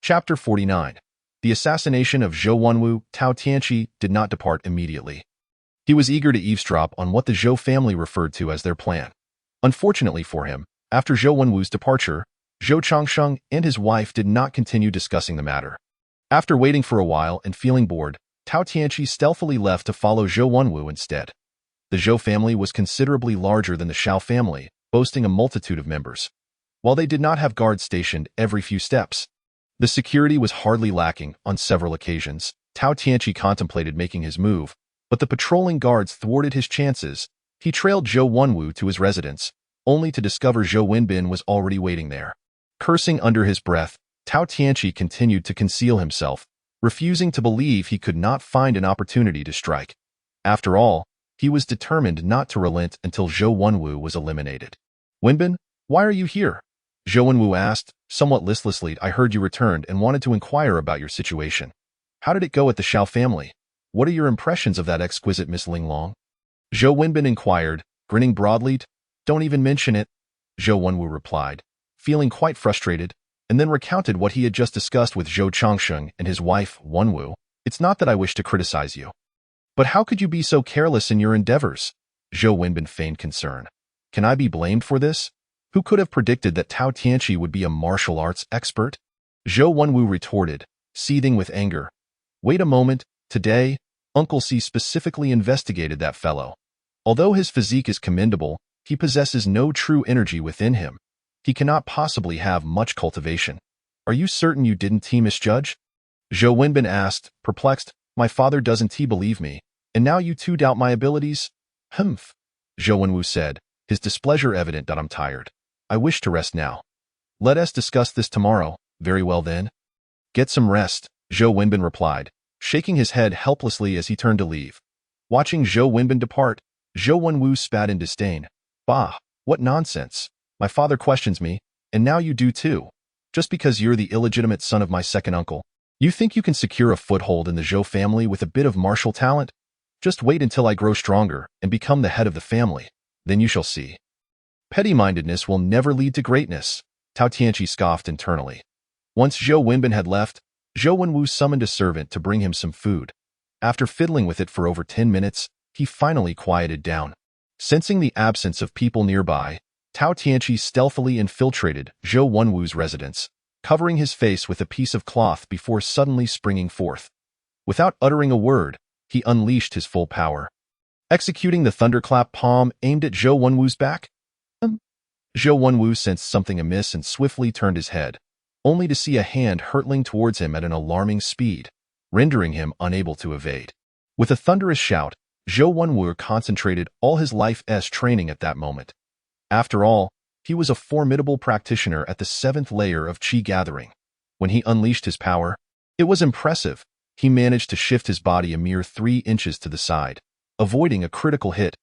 A: Chapter 49. The assassination of Zhou Wenwu. Tao Tianqi did not depart immediately. He was eager to eavesdrop on what the Zhou family referred to as their plan. Unfortunately for him, after Zhou Wenwu's departure, Zhou Changsheng and his wife did not continue discussing the matter. After waiting for a while and feeling bored, Tao Tianqi stealthily left to follow Zhou Wenwu instead. The Zhou family was considerably larger than the Shao family, boasting a multitude of members. While they did not have guards stationed every few steps, the security was hardly lacking. On several occasions, Tao Tianqi contemplated making his move, but the patrolling guards thwarted his chances. He trailed Zhou Wenwu to his residence, only to discover Zhou Wenbin was already waiting there. Cursing under his breath, Tao Tianqi continued to conceal himself, refusing to believe he could not find an opportunity to strike. After all, he was determined not to relent until Zhou Wenwu was eliminated. "Wenbin, why are you here?" Zhou Wenwu asked, somewhat listlessly. "I heard you returned and wanted to inquire about your situation. How did it go at the Shao family? What are your impressions of that exquisite Miss Linglong?" Zhou Wenbin inquired, grinning broadly. "Don't even mention it," Zhou Wenwu replied, feeling quite frustrated, and then recounted what he had just discussed with Zhou Changsheng and his wife, Wenwu. "It's not that I wish to criticize you. But how could you be so careless in your endeavors?" Zhou Wenbin feigned concern. "Can I be blamed for this? Who could have predicted that Tao Tianqi would be a martial arts expert?" Zhou Wenwu retorted, seething with anger. "Wait a moment. Today, Uncle C specifically investigated that fellow. Although his physique is commendable, he possesses no true energy within him. He cannot possibly have much cultivation. Are you certain you didn't misjudge?" Zhou Wenbin asked, perplexed. "My father doesn't believe me, and now you too doubt my abilities?" "Humph," Zhou Wenwu said, his displeasure evident. "I'm tired. I wish to rest now. Let us discuss this tomorrow." "Very well then. Get some rest," Zhou Wenbin replied, shaking his head helplessly as he turned to leave. Watching Zhou Wenbin depart, Zhou Wenwu spat in disdain. "Bah, what nonsense. My father questions me, and now you do too. Just because you're the illegitimate son of my second uncle. You think you can secure a foothold in the Zhou family with a bit of martial talent? Just wait until I grow stronger and become the head of the family. Then you shall see. Petty-mindedness will never lead to greatness," Tao Tianqi scoffed internally. Once Zhou Wenbin had left, Zhou Wenwu summoned a servant to bring him some food. After fiddling with it for over 10 minutes, he finally quieted down. Sensing the absence of people nearby, Tao Tianqi stealthily infiltrated Zhou Wenwu's residence, covering his face with a piece of cloth before suddenly springing forth. Without uttering a word, he unleashed his full power. Executing the thunderclap palm aimed at Zhou Wenwu's back, Zhou Wenwu sensed something amiss and swiftly turned his head, only to see a hand hurtling towards him at an alarming speed, rendering him unable to evade. With a thunderous shout, Zhou Wenwu concentrated all his life's training at that moment. After all, he was a formidable practitioner at the 7th layer of Qi gathering. When he unleashed his power, it was impressive. He managed to shift his body a mere 3 inches to the side, avoiding a critical hit.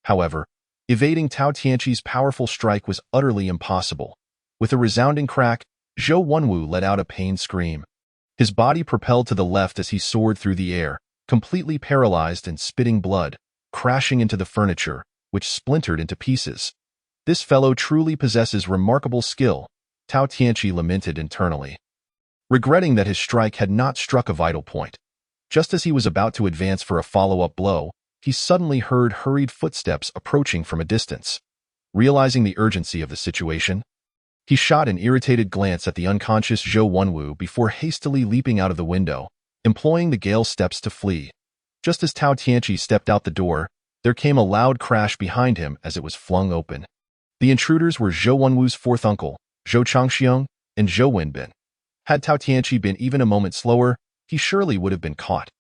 A: However, evading Tao Tianqi's powerful strike was utterly impossible. With a resounding crack, Zhou Wenwu let out a pained scream. His body propelled to the left as he soared through the air, completely paralyzed and spitting blood, crashing into the furniture, which splintered into pieces. "This fellow truly possesses remarkable skill," Tao Tianqi lamented internally, regretting that his strike had not struck a vital point. Just as he was about to advance for a follow-up blow, he suddenly heard hurried footsteps approaching from a distance. Realizing the urgency of the situation, he shot an irritated glance at the unconscious Zhou Wenwu before hastily leaping out of the window, employing the gale steps to flee. Just as Tao Tianqi stepped out the door, there came a loud crash behind him as it was flung open. The intruders were Zhou Wenwu's fourth uncle, Zhou Changxiong, and Zhou Wenbin. Had Tao Tianqi been even a moment slower, he surely would have been caught.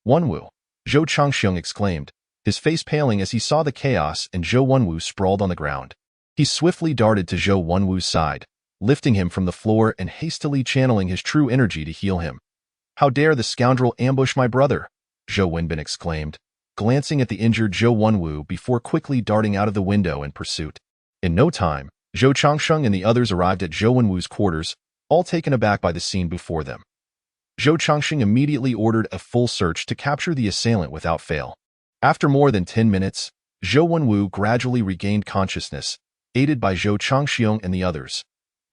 A: "Wenwu!" Zhou Changxiong exclaimed, his face paling as he saw the chaos and Zhou Wenwu sprawled on the ground. He swiftly darted to Zhou Wenwu's side, lifting him from the floor and hastily channeling his true energy to heal him. "How dare the scoundrel ambush my brother?" Zhou Wenbin exclaimed, glancing at the injured Zhou Wenwu before quickly darting out of the window in pursuit. In no time, Zhou Changsheng and the others arrived at Zhou Wenwu's quarters, all taken aback by the scene before them. Zhou Changsheng immediately ordered a full search to capture the assailant without fail. After more than 10 minutes, Zhou Wenwu gradually regained consciousness, aided by Zhou Changxiong and the others.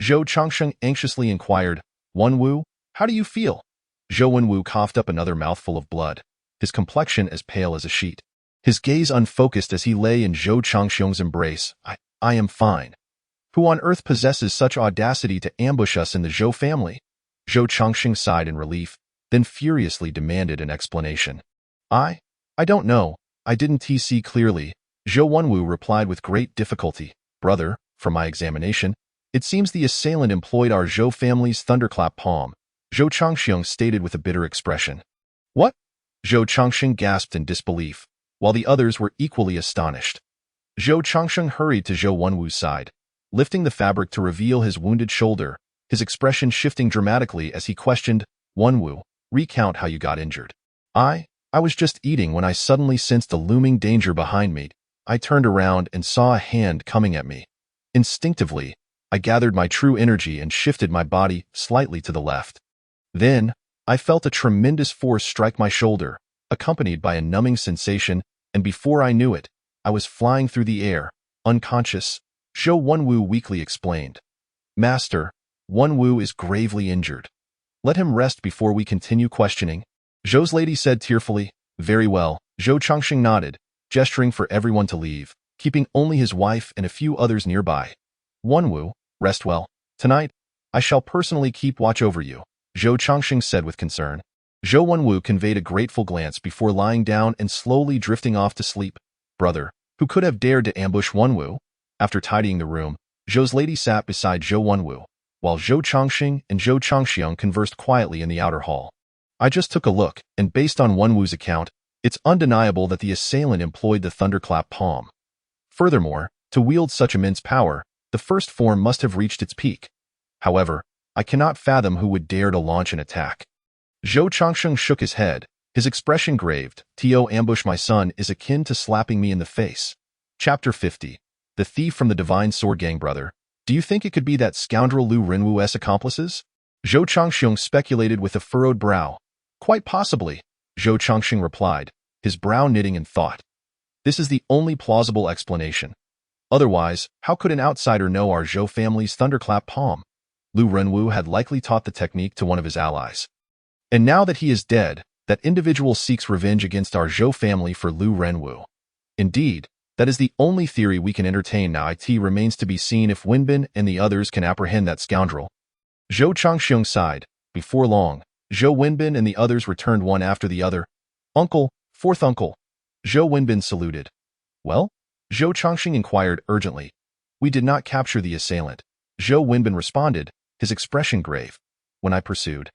A: Zhou Changsheng anxiously inquired, "Wenwu, how do you feel?" Zhou Wenwu coughed up another mouthful of blood, his complexion as pale as a sheet. His gaze unfocused as he lay in Zhou Changxiong's embrace. I am fine. Who on earth possesses such audacity to ambush us in the Zhou family? Zhou Chongqing sighed in relief, then furiously demanded an explanation. I don't know. I didn't see clearly, Zhou Wenwu replied with great difficulty. Brother, from my examination, it seems the assailant employed our Zhou family's thunderclap palm, Zhou Chongqing stated with a bitter expression. What? Zhou Chongqing gasped in disbelief, while the others were equally astonished. Zhou Chongqing hurried to Zhou Wenwu's side, lifting the fabric to reveal his wounded shoulder, his expression shifting dramatically as he questioned, Wenwu, recount how you got injured. I was just eating when I suddenly sensed a looming danger behind me. I turned around and saw a hand coming at me. Instinctively, I gathered my true energy and shifted my body slightly to the left. Then, I felt a tremendous force strike my shoulder, accompanied by a numbing sensation, and before I knew it, I was flying through the air, unconscious, Zhou Wenwu weakly explained. Master, Wenwu is gravely injured. Let him rest before we continue questioning, Zhou's lady said tearfully. Very well, Zhou Chongqing nodded, gesturing for everyone to leave, keeping only his wife and a few others nearby. Wenwu, rest well. Tonight, I shall personally keep watch over you, Zhou Chongqing said with concern. Zhou Wenwu conveyed a grateful glance before lying down and slowly drifting off to sleep. Brother, who could have dared to ambush Wenwu? After tidying the room, Zhou's lady sat beside Zhou Wenwu, while Zhou Chongqing and Zhou Chongxiang conversed quietly in the outer hall. I just took a look, and based on Wenwu's account, it's undeniable that the assailant employed the thunderclap palm. Furthermore, to wield such immense power, the first form must have reached its peak. However, I cannot fathom who would dare to launch an attack. Zhou Chongqing shook his head, his expression graved. To ambush my son is akin to slapping me in the face. Chapter 50. The thief from the Divine Sword Gang. Brother, do you think it could be that scoundrel Lu Renwu's accomplices? Zhou Chongqing speculated with a furrowed brow. Quite possibly, Zhou Chongqing replied, his brow knitting in thought. This is the only plausible explanation. Otherwise, how could an outsider know our Zhou family's thunderclap palm? Lu Renwu had likely taught the technique to one of his allies. And now that he is dead, that individual seeks revenge against our Zhou family for Lu Renwu. Indeed, that is the only theory we can entertain now. It remains to be seen if Wenbin and the others can apprehend that scoundrel. Zhou Chongqing sighed. Before long, Zhou Wenbin and the others returned one after the other. Uncle, fourth uncle. Zhou Wenbin saluted. Well? Zhou Chongqing inquired urgently. We did not capture the assailant, Zhou Wenbin responded, his expression grave. When I pursued,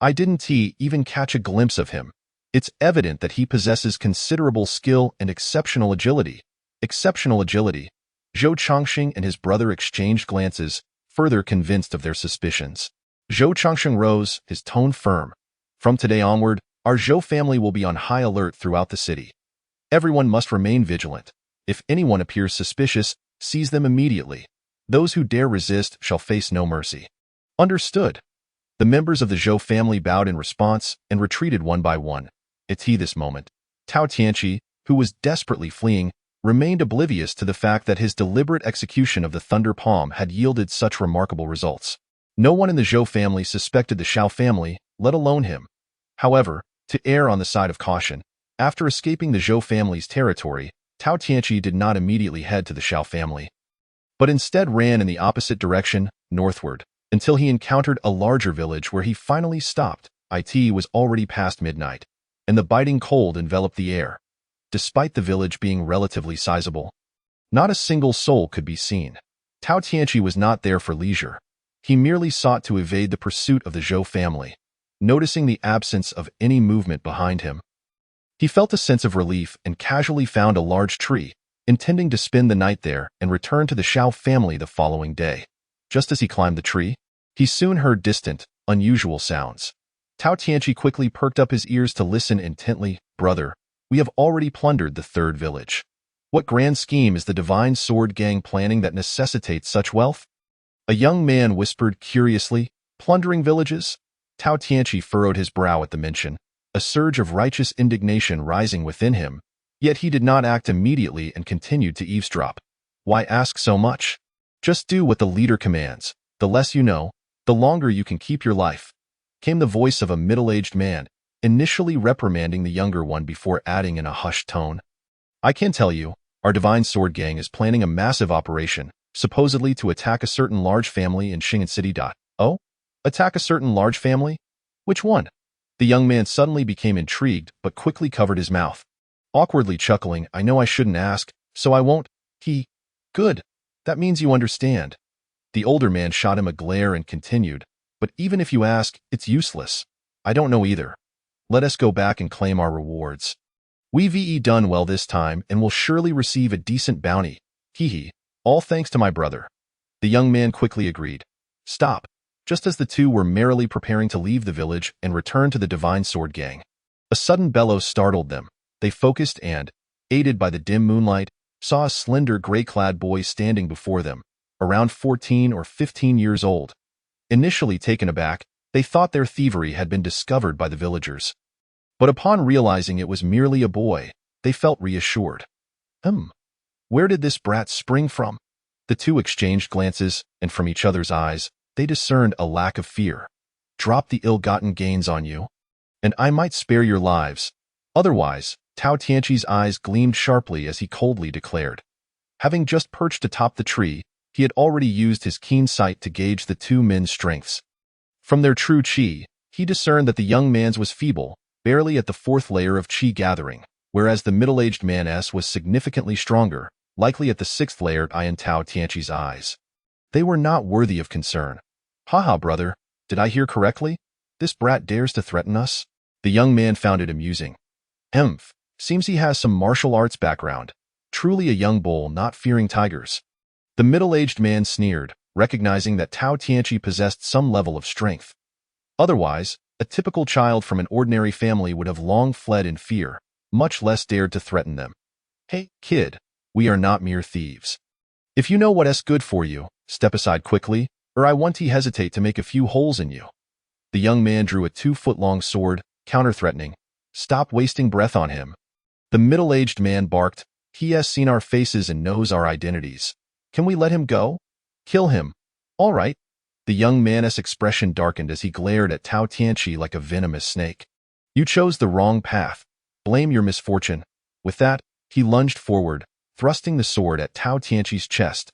A: I didn't even catch a glimpse of him. It's evident that he possesses considerable skill and exceptional agility. Exceptional agility. Zhou Chongqing and his brother exchanged glances, further convinced of their suspicions. Zhou Chongqing rose, his tone firm. From today onward, our Zhou family will be on high alert throughout the city. Everyone must remain vigilant. If anyone appears suspicious, seize them immediately. Those who dare resist shall face no mercy. Understood. The members of the Zhou family bowed in response and retreated one by one. At this moment, Tao Tianqi, who was desperately fleeing, remained oblivious to the fact that his deliberate execution of the Thunder Palm had yielded such remarkable results. No one in the Zhou family suspected the Xiao family, let alone him. However, to err on the side of caution, after escaping the Zhou family's territory, Tao Tianqi did not immediately head to the Xiao family, but instead ran in the opposite direction, northward, until he encountered a larger village where he finally stopped. It was already past midnight, and the biting cold enveloped the air. Despite the village being relatively sizable, not a single soul could be seen. Tao Tianqi was not there for leisure. He merely sought to evade the pursuit of the Zhou family. Noticing the absence of any movement behind him, he felt a sense of relief and casually found a large tree, intending to spend the night there and return to the Xiao family the following day. Just as he climbed the tree, he soon heard distant, unusual sounds. Tao Tianqi quickly perked up his ears to listen intently. Brother, we have already plundered the third village. What grand scheme is the Divine Sword Gang planning that necessitates such wealth? A young man whispered curiously. Plundering villages? Tao Tianqi furrowed his brow at the mention, a surge of righteous indignation rising within him, yet he did not act immediately and continued to eavesdrop. Why ask so much? Just do what the leader commands. The less you know, the longer you can keep your life, came the voice of a middle-aged man, initially reprimanding the younger one before adding in a hushed tone. I can tell you, our Divine Sword Gang is planning a massive operation, supposedly to attack a certain large family in Shingen City. Oh? Attack a certain large family? Which one? The young man suddenly became intrigued, but quickly covered his mouth. Awkwardly chuckling, I know I shouldn't ask, so I won't. Good. That means you understand. The older man shot him a glare and continued, but even if you ask, it's useless. I don't know either. Let us go back and claim our rewards. We've done well this time and will surely receive a decent bounty. All thanks to my brother. The young man quickly agreed. Stop. Just as the two were merrily preparing to leave the village and return to the Divine Sword Gang, a sudden bellow startled them. They focused and, aided by the dim moonlight, saw a slender gray-clad boy standing before them, around 14 or 15 years old. Initially taken aback, they thought their thievery had been discovered by the villagers. But upon realizing it was merely a boy, they felt reassured. Where did this brat spring from? The two exchanged glances, and from each other's eyes, they discerned a lack of fear. Drop the ill-gotten gains on you, and I might spare your lives. Otherwise, Tao Tianqi's eyes gleamed sharply as he coldly declared. Having just perched atop the tree, he had already used his keen sight to gauge the two men's strengths. From their true qi, he discerned that the young man's was feeble, barely at the fourth layer of qi gathering, whereas the middle-aged man's was significantly stronger, likely at the sixth layer in Tao Tianqi's eyes. They were not worthy of concern. Haha, brother, did I hear correctly? This brat dares to threaten us? The young man found it amusing. Seems he has some martial arts background. Truly a young bull not fearing tigers. The middle-aged man sneered, recognizing that Tao Tianqi possessed some level of strength. Otherwise, a typical child from an ordinary family would have long fled in fear, much less dared to threaten them. Hey, kid, we are not mere thieves. If you know what's good for you, step aside quickly, or I won't hesitate to make a few holes in you. The young man drew a 2-foot-long sword, counter-threatening. Stop wasting breath on him. The middle-aged man barked. He has seen our faces and knows our identities. Can we let him go? Kill him. All right. The young man's expression darkened as he glared at Tao Tianqi like a venomous snake. You chose the wrong path. Blame your misfortune. With that, he lunged forward, thrusting the sword at Tao Tianqi's chest.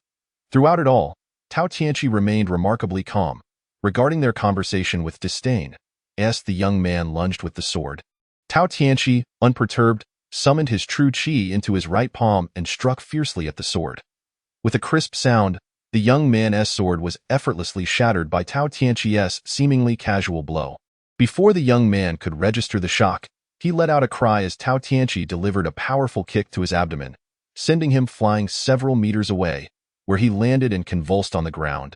A: Throughout it all, Tao Tianqi remained remarkably calm, regarding their conversation with disdain. As the young man lunged with the sword, Tao Tianqi, unperturbed, summoned his true qi into his right palm and struck fiercely at the sword. With a crisp sound, the young man's sword was effortlessly shattered by Tao Tianqi's seemingly casual blow. Before the young man could register the shock, he let out a cry as Tao Tianqi delivered a powerful kick to his abdomen, sending him flying several meters away, where he landed and convulsed on the ground,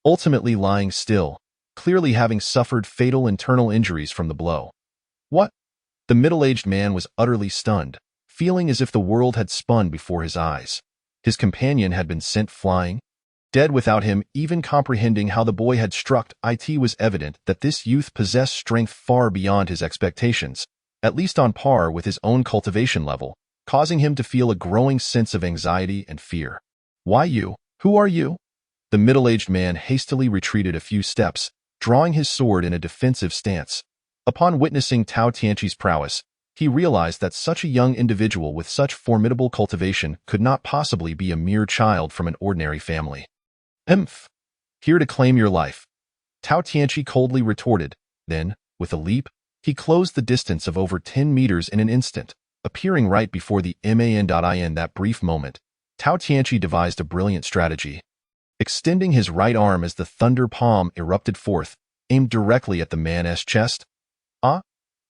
A: ultimately lying still, clearly having suffered fatal internal injuries from the blow. What? The middle-aged man was utterly stunned, feeling as if the world had spun before his eyes. His companion had been sent flying, dead without him even comprehending how the boy had struck. It was evident that this youth possessed strength far beyond his expectations, at least on par with his own cultivation level, causing him to feel a growing sense of anxiety and fear. Why you? Who are you? The middle-aged man hastily retreated a few steps, drawing his sword in a defensive stance. Upon witnessing Tao Tianqi's prowess, he realized that such a young individual with such formidable cultivation could not possibly be a mere child from an ordinary family. Here to claim your life. Tao Tianqi coldly retorted. Then, with a leap, he closed the distance of over 10 meters in an instant, appearing right before the man. In that brief moment, Tao Tianqi devised a brilliant strategy. Extending his right arm as the thunder palm erupted forth, aimed directly at the man's chest.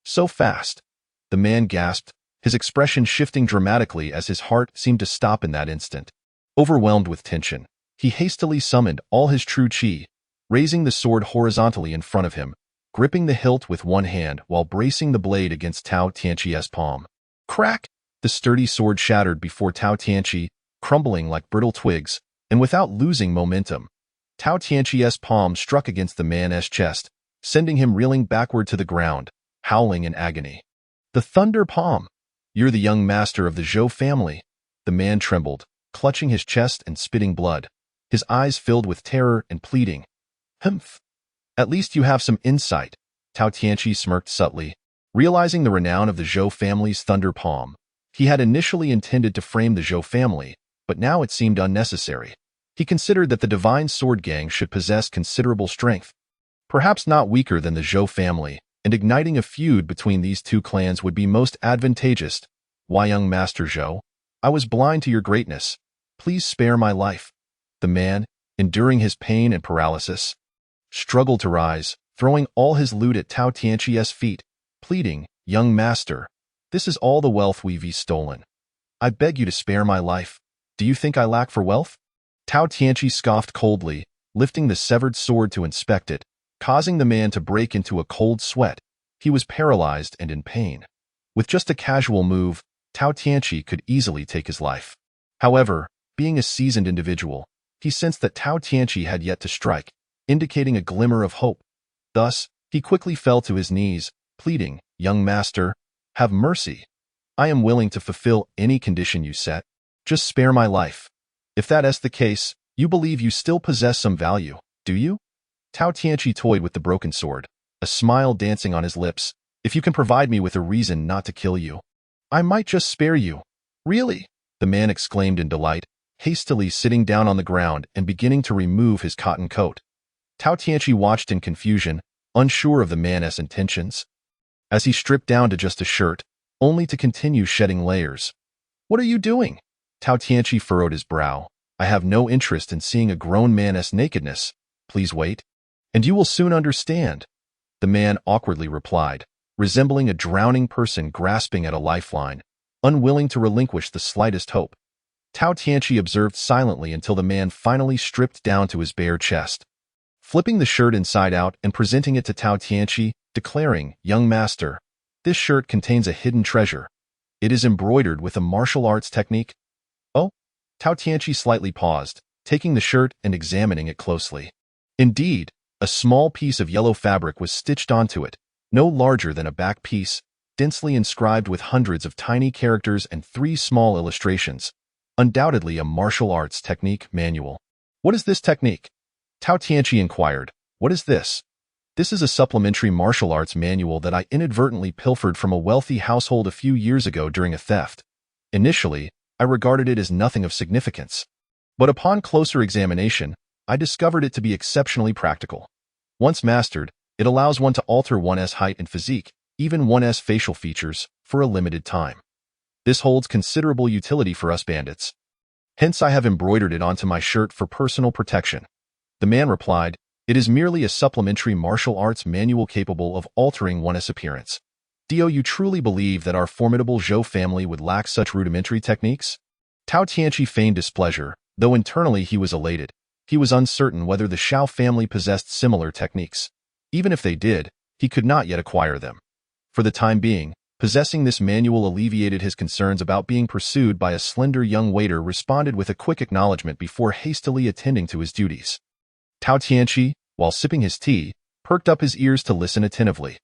A: So fast. The man gasped, his expression shifting dramatically as his heart seemed to stop in that instant. Overwhelmed with tension, he hastily summoned all his true qi, raising the sword horizontally in front of him, gripping the hilt with one hand while bracing the blade against Tao Tianqi's palm. Crack! The sturdy sword shattered before Tao Tianqi, crumbling like brittle twigs, and without losing momentum. Tao Tianqi's palm struck against the man's chest, sending him reeling backward to the ground, howling in agony. The thunder palm! You're the young master of the Zhou family. The man trembled, clutching his chest and spitting blood, his eyes filled with terror and pleading. At least you have some insight. Tao Tianqi smirked subtly, realizing the renown of the Zhou family's thunder palm. He had initially intended to frame the Zhou family, but now it seemed unnecessary. He considered that the Divine Sword Gang should possess considerable strength, perhaps not weaker than the Zhou family, and igniting a feud between these two clans would be most advantageous. Why, young Master Zhou, I was blind to your greatness. Please spare my life. The man, enduring his pain and paralysis, struggled to rise, throwing all his loot at Tao Tianqi's feet, pleading, Young Master, this is all the wealth we've stolen. I beg you to spare my life. Do you think I lack for wealth? Tao Tianqi scoffed coldly, lifting the severed sword to inspect it, causing the man to break into a cold sweat. He was paralyzed and in pain. With just a casual move, Tao Tianqi could easily take his life. However, being a seasoned individual, he sensed that Tao Tianqi had yet to strike, indicating a glimmer of hope. Thus, he quickly fell to his knees, pleading, Young Master, have mercy. I am willing to fulfill any condition you set. Just spare my life. If that is the case, you believe you still possess some value, do you? Tao Tianqi toyed with the broken sword, a smile dancing on his lips. If you can provide me with a reason not to kill you, I might just spare you. Really? The man exclaimed in delight, hastily sitting down on the ground and beginning to remove his cotton coat. Tao Tianqi watched in confusion, unsure of the man's intentions. As he stripped down to just a shirt, only to continue shedding layers. What are you doing? Tao Tianqi furrowed his brow. I have no interest in seeing a grown man's nakedness. Please wait, and you will soon understand. The man awkwardly replied, resembling a drowning person grasping at a lifeline, unwilling to relinquish the slightest hope. Tao Tianqi observed silently until the man finally stripped down to his bare chest. Flipping the shirt inside out and presenting it to Tao Tianqi, declaring, Young Master, this shirt contains a hidden treasure. It is embroidered with a martial arts technique. Oh? Tao Tianqi slightly paused, taking the shirt and examining it closely. Indeed, a small piece of yellow fabric was stitched onto it, no larger than a back piece, densely inscribed with hundreds of tiny characters and 3 small illustrations. Undoubtedly a martial arts technique manual. What is this technique? Tao Tianqi inquired. What is this? This is a supplementary martial arts manual that I inadvertently pilfered from a wealthy household a few years ago during a theft. Initially, I regarded it as nothing of significance. But upon closer examination, I discovered it to be exceptionally practical. Once mastered, it allows one to alter one's height and physique, even one's facial features, for a limited time. This holds considerable utility for us bandits. Hence I have embroidered it onto my shirt for personal protection. The man replied, It is merely a supplementary martial arts manual capable of altering one's appearance. Do you truly believe that our formidable Zhou family would lack such rudimentary techniques? Tao Tianqi feigned displeasure, though internally he was elated. He was uncertain whether the Xiao family possessed similar techniques. Even if they did, he could not yet acquire them. For the time being, possessing this manual alleviated his concerns about being pursued by a slender young waiter responded with a quick acknowledgement before hastily attending to his duties. Tao Tianqi, while sipping his tea, perked up his ears to listen attentively.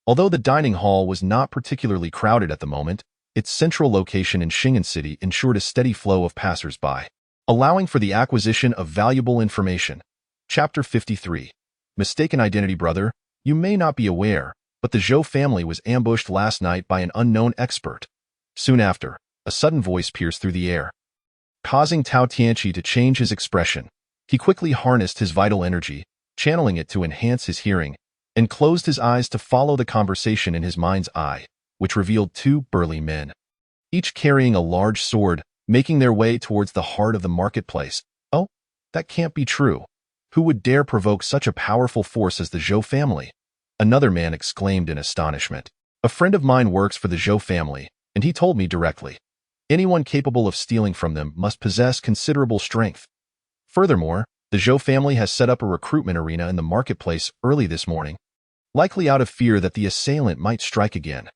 A: Although the dining hall was not particularly crowded at the moment, its central location in Xing'an City ensured a steady flow of passers-by, allowing for the acquisition of valuable information. Chapter 53. Mistaken identity. Brother, you may not be aware, but the Zhou family was ambushed last night by an unknown expert. Soon after, a sudden voice pierced through the air, causing Tao Tianqi to change his expression. He quickly harnessed his vital energy, channeling it to enhance his hearing, and closed his eyes to follow the conversation in his mind's eye, which revealed 2 burly men, each carrying a large sword, making their way towards the heart of the marketplace. Oh, that can't be true. Who would dare provoke such a powerful force as the Zhou family? Another man exclaimed in astonishment. A friend of mine works for the Zhou family, and he told me directly. Anyone capable of stealing from them must possess considerable strength. Furthermore, the Zhou family has set up a recruitment arena in the marketplace early this morning, likely out of fear that the assailant might strike again.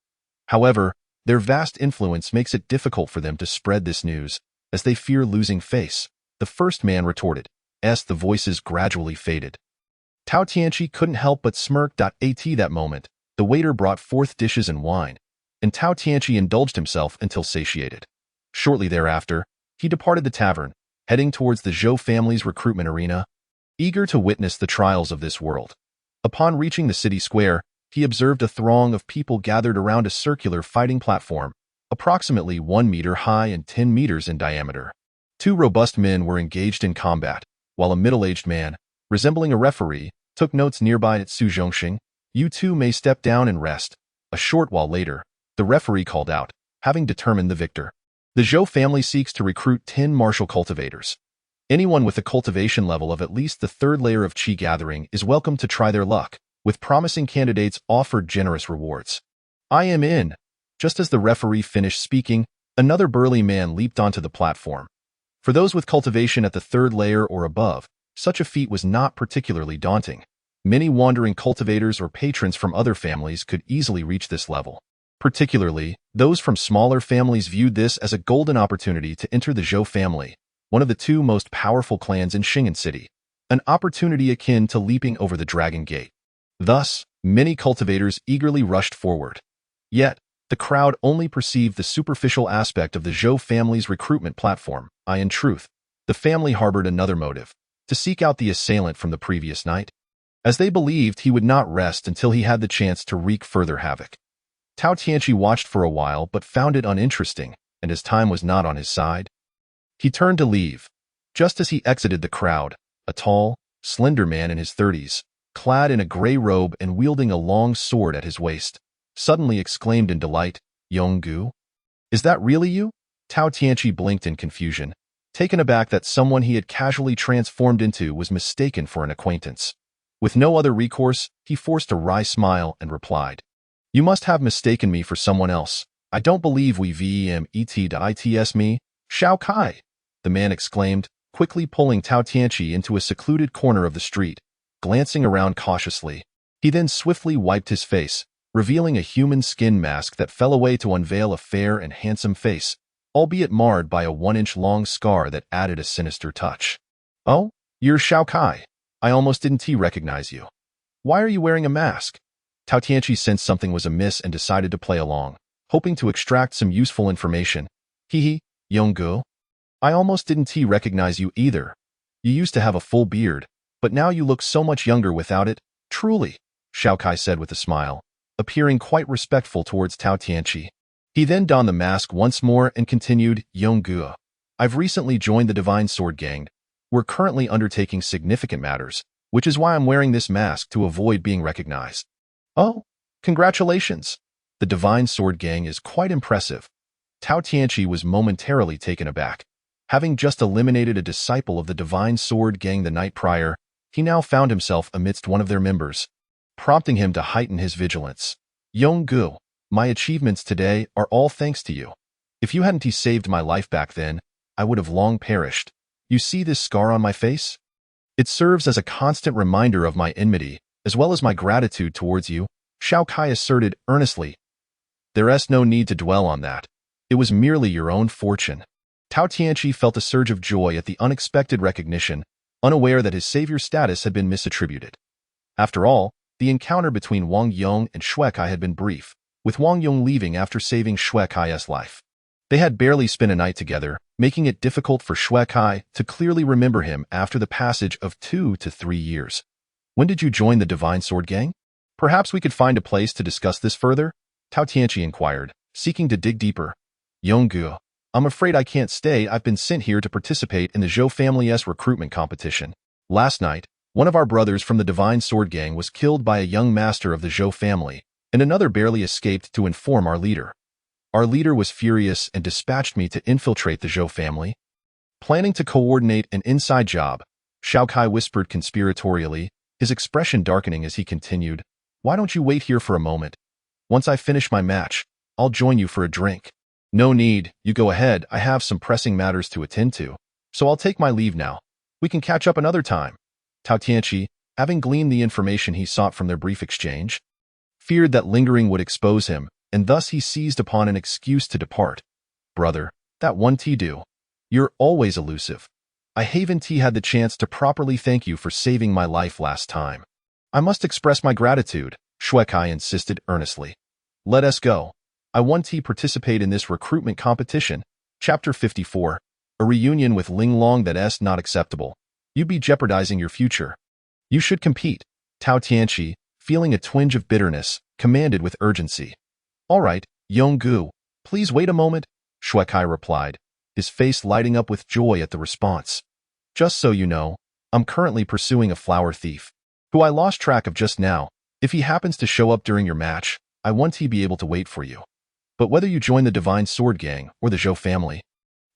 A: However, their vast influence makes it difficult for them to spread this news, as they fear losing face. The first man retorted, as the voices gradually faded. Tao Tianqi couldn't help but smirk. At that moment, the waiter brought forth dishes and wine, and Tao Tianqi indulged himself until satiated. Shortly thereafter, he departed the tavern, heading towards the Zhou family's recruitment arena, eager to witness the trials of this world. Upon reaching the city square, he observed a throng of people gathered around a circular fighting platform, approximately 1 meter high and 10 meters in diameter. Two robust men were engaged in combat, while a middle-aged man, resembling a referee, took notes nearby at Su Zhongxing. You two may step down and rest. A short while later, the referee called out, having determined the victor. The Zhou family seeks to recruit 10 martial cultivators. Anyone with a cultivation level of at least the third layer of Qi gathering is welcome to try their luck, with promising candidates offered generous rewards. I am in. Just as the referee finished speaking, another burly man leaped onto the platform. For those with cultivation at the third layer or above, such a feat was not particularly daunting. Many wandering cultivators or patrons from other families could easily reach this level. Particularly, those from smaller families viewed this as a golden opportunity to enter the Zhou family, one of the two most powerful clans in Xing'an City, an opportunity akin to leaping over the Dragon Gate. Thus, many cultivators eagerly rushed forward. Yet, the crowd only perceived the superficial aspect of the Zhou family's recruitment platform. In truth, the family harbored another motive, to seek out the assailant from the previous night, as they believed he would not rest until he had the chance to wreak further havoc. Tao Tianqi watched for a while but found it uninteresting, and as time was not on his side, he turned to leave. Just as he exited the crowd, a tall, slender man in his 30s, clad in a gray robe and wielding a long sword at his waist, suddenly exclaimed in delight, "Yonggu? Is that really you?" Tao Tianqi blinked in confusion, taken aback that someone he had casually transformed into was mistaken for an acquaintance. With no other recourse, he forced a wry smile and replied, "You must have mistaken me for someone else. I don't believe we VMET.ITS me, Shao Kai," the man exclaimed, quickly pulling Tao Tianqi into a secluded corner of the street, glancing around cautiously. He then swiftly wiped his face, revealing a human skin mask that fell away to unveil a fair and handsome face, albeit marred by a 1-inch-long scar that added a sinister touch. "Oh, you're Shao Kai. I almost didn't recognize you. Why are you wearing a mask?" Tao Tianqi sensed something was amiss and decided to play along, hoping to extract some useful information. "Hehe, Yonggu. I almost didn't recognize you either. You used to have a full beard, but now you look so much younger without it." "Truly," Shao Kai said with a smile, appearing quite respectful towards Tao Tianqi. He then donned the mask once more and continued, "Yonggu, I've recently joined the Divine Sword Gang. We're currently undertaking significant matters, which is why I'm wearing this mask to avoid being recognized." "Oh, congratulations. The Divine Sword Gang is quite impressive." Tao Tianqi was momentarily taken aback. Having just eliminated a disciple of the Divine Sword Gang the night prior, he now found himself amidst one of their members, prompting him to heighten his vigilance. "Yonggu, my achievements today are all thanks to you. If you hadn't saved my life back then, I would have long perished. You see this scar on my face? It serves as a constant reminder of my enmity, as well as my gratitude towards you," Shao Kai asserted earnestly. "There's no need to dwell on that. It was merely your own fortune." Tao Tianqi felt a surge of joy at the unexpected recognition, unaware that his savior status had been misattributed. After all, the encounter between Wang Yong and Xue Kai had been brief, with Wang Yong leaving after saving Xue Kai's life. They had barely spent a night together, making it difficult for Xue Kai to clearly remember him after the passage of 2 to 3 years. "When did you join the Divine Sword Gang? Perhaps we could find a place to discuss this further?" Tao Tianqi inquired, seeking to dig deeper. "Yonggu, I'm afraid I can't stay. I've been sent here to participate in the Zhou family's recruitment competition. Last night, one of our brothers from the Divine Sword Gang was killed by a young master of the Zhou family, and another barely escaped to inform our leader. Our leader was furious and dispatched me to infiltrate the Zhou family. Planning to coordinate an inside job," Shao Kai whispered conspiratorially, his expression darkening as he continued, "Why don't you wait here for a moment? Once I finish my match, I'll join you for a drink." "No need, you go ahead. I have some pressing matters to attend to, so I'll take my leave now. We can catch up another time." Tao Tianqi, having gleaned the information he sought from their brief exchange, feared that lingering would expose him, and thus he seized upon an excuse to depart. "Brother, that one do. You're always elusive. I haven't had the chance to properly thank you for saving my life last time." "I must express my gratitude," Xue Kai insisted earnestly. "Let us go. I want to participate in this recruitment competition." Chapter 54. A reunion with Ling Long that's not acceptable. You'd be jeopardizing your future. "You should compete," Tao Tianqi, feeling a twinge of bitterness, commanded with urgency. "All right, Yonggu, please wait a moment," Xue Kai replied, his face lighting up with joy at the response. "Just so you know, I'm currently pursuing a flower thief, who I lost track of just now. If he happens to show up during your match, I want to be able to wait for you. But whether you join the Divine Sword Gang or the Zhou family,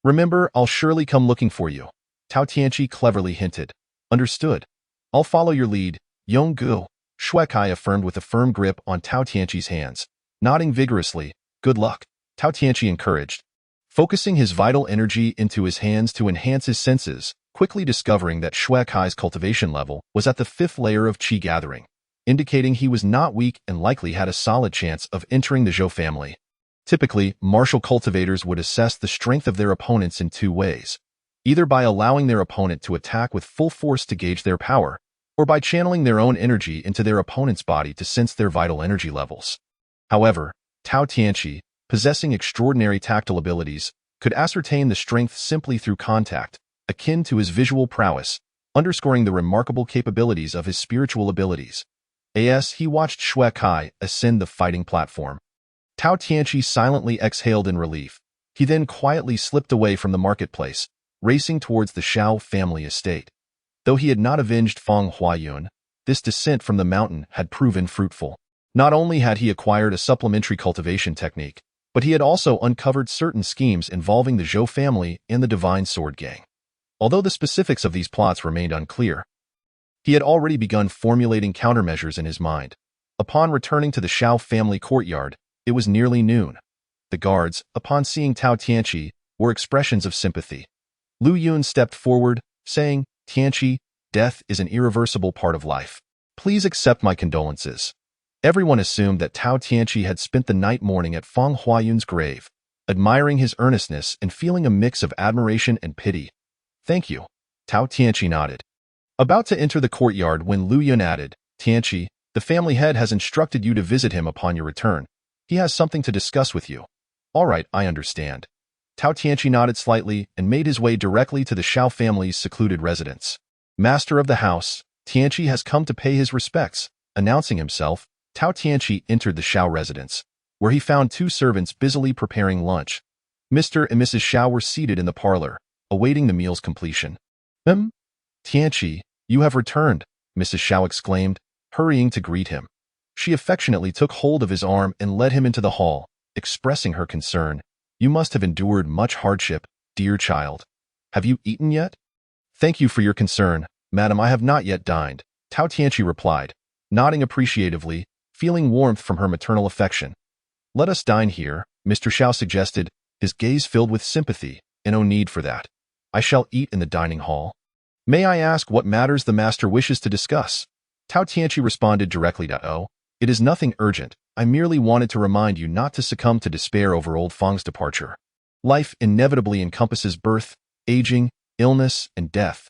A: remember, I'll surely come looking for you," Tao Tianqi cleverly hinted. "Understood. I'll follow your lead, Yonggu," Shuekai affirmed with a firm grip on Tao Tianqi's hands. Nodding vigorously, "Good luck," Tao Tianqi encouraged, focusing his vital energy into his hands to enhance his senses, quickly discovering that Shuekai's cultivation level was at the 5th layer of Qi gathering, indicating he was not weak and likely had a solid chance of entering the Zhou family. Typically, martial cultivators would assess the strength of their opponents in 2 ways, either by allowing their opponent to attack with full force to gauge their power, or by channeling their own energy into their opponent's body to sense their vital energy levels. However, Tao Tianqi, possessing extraordinary tactile abilities, could ascertain the strength simply through contact, akin to his visual prowess, underscoring the remarkable capabilities of his spiritual abilities. As he watched Shuekai ascend the fighting platform, Tao Tianqi silently exhaled in relief. He then quietly slipped away from the marketplace, racing towards the Shao family estate. Though he had not avenged Feng Huayun, this descent from the mountain had proven fruitful. Not only had he acquired a supplementary cultivation technique, but he had also uncovered certain schemes involving the Zhou family and the Divine Sword Gang. Although the specifics of these plots remained unclear, he had already begun formulating countermeasures in his mind. Upon returning to the Shao family courtyard, it was nearly noon. The guards, upon seeing Tao Tianqi, were expressions of sympathy. Lu Yun stepped forward, saying, "Tianqi, death is an irreversible part of life. Please accept my condolences." Everyone assumed that Tao Tianqi had spent the night mourning at Feng Huayun's grave, admiring his earnestness and feeling a mix of admiration and pity. "Thank you," Tao Tianqi nodded, about to enter the courtyard when Lu Yun added, "Tianqi, the family head has instructed you to visit him upon your return. He has something to discuss with you." "All right, I understand." Tao Tianqi nodded slightly and made his way directly to the Shao family's secluded residence. "Master of the house, Tianqi has come to pay his respects." Announcing himself, Tao Tianqi entered the Shao residence, where he found 2 servants busily preparing lunch. Mr. and Mrs. Shao were seated in the parlor, awaiting the meal's completion. "Tianqi, you have returned," Mrs. Shao exclaimed, hurrying to greet him. She affectionately took hold of his arm and led him into the hall, expressing her concern. "You must have endured much hardship, dear child. Have you eaten yet?" "Thank you for your concern, madam. I have not yet dined," Tao Tianqi replied, nodding appreciatively, feeling warmth from her maternal affection. "Let us dine here," Mr. Shao suggested, his gaze filled with sympathy. "No need for that. I shall eat in the dining hall." "May I ask what matters the master wishes to discuss?" Tao Tianqi responded directly to "Oh, it is nothing urgent. I merely wanted to remind you not to succumb to despair over old Feng's departure. Life inevitably encompasses birth, aging, illness, and death.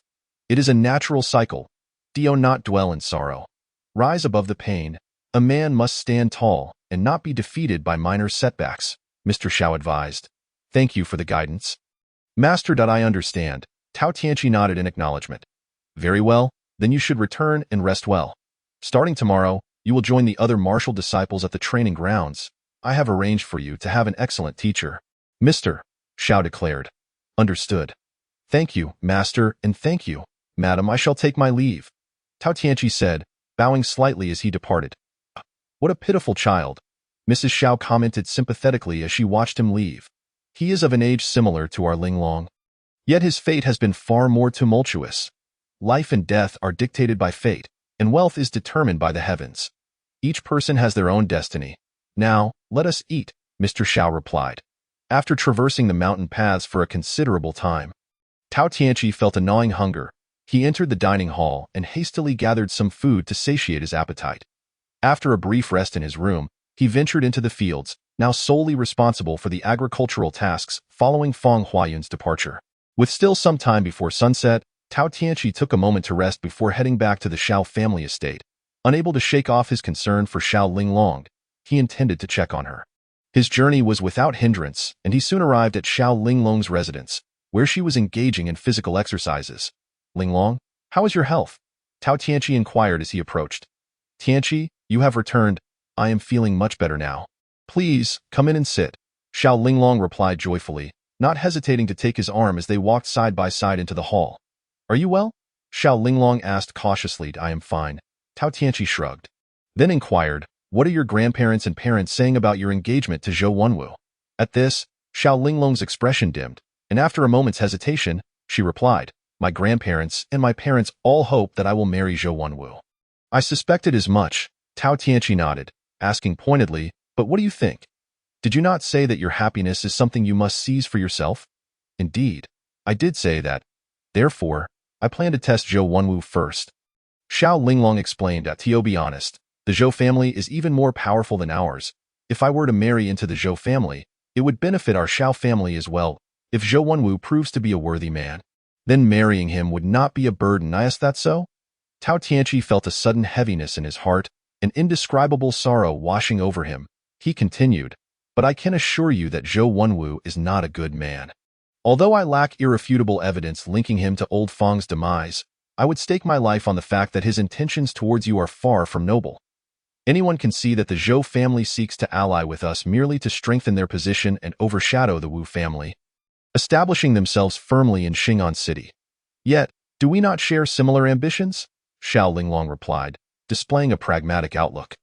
A: It is a natural cycle. Do not dwell in sorrow. Rise above the pain. A man must stand tall and not be defeated by minor setbacks," Mr. Shao advised. "Thank you for the guidance." "Master, I understand." Tao Tianqi nodded in acknowledgement. "Very well, then you should return and rest well. Starting tomorrow, you will join the other martial disciples at the training grounds. I have arranged for you to have an excellent teacher." "Mr. Shao declared. "Understood. Thank you, master, and thank you, madam. I shall take my leave," Tao Tianqi said, bowing slightly as he departed. "What a pitiful child," Mrs. Shao commented sympathetically as she watched him leave. "He is of an age similar to our Linglong. Yet his fate has been far more tumultuous. Life and death are dictated by fate, and wealth is determined by the heavens. Each person has their own destiny. Now, let us eat," Mr. Shao replied. After traversing the mountain paths for a considerable time, Tao Tianqi felt a gnawing hunger. He entered the dining hall and hastily gathered some food to satiate his appetite. After a brief rest in his room, he ventured into the fields, now solely responsible for the agricultural tasks following Feng Huayun's departure. With still some time before sunset, Tao Tianqi took a moment to rest before heading back to the Shao family estate. Unable to shake off his concern for Shao Linglong, he intended to check on her. His journey was without hindrance, and he soon arrived at Shao Linglong's residence, where she was engaging in physical exercises. "Linglong, how is your health?" Tao Tianqi inquired as he approached. "Tianqi, you have returned. I am feeling much better now. Please, come in and sit," Shao Linglong replied joyfully, not hesitating to take his arm as they walked side by side into the hall. "Are you well?" Xiao Linglong asked cautiously. "I am fine." Tao Tianqi shrugged. Then inquired, "What are your grandparents and parents saying about your engagement to Zhou Wenwu?" At this, Xiao Linglong's expression dimmed, and after a moment's hesitation, she replied, "My grandparents and my parents all hope that I will marry Zhou Wenwu." "I suspected as much," Tao Tianqi nodded, asking pointedly, "But what do you think? Did you not say that your happiness is something you must seize for yourself?" "Indeed, I did say that. Therefore, I plan to test Zhou Wenwu first." Xiao Linglong explained that, "To be honest, the Zhou family is even more powerful than ours. If I were to marry into the Zhou family, it would benefit our Xiao family as well. If Zhou Wenwu proves to be a worthy man, then marrying him would not be a burden. Is that so?" Tao Tianqi felt a sudden heaviness in his heart, an indescribable sorrow washing over him. He continued, "But I can assure you that Zhou Wenwu is not a good man. Although I lack irrefutable evidence linking him to Old Feng's demise, I would stake my life on the fact that his intentions towards you are far from noble. Anyone can see that the Zhou family seeks to ally with us merely to strengthen their position and overshadow the Wu family, establishing themselves firmly in Xing'an City. Yet, do we not share similar ambitions?" Xiao Linglong replied, displaying a pragmatic outlook.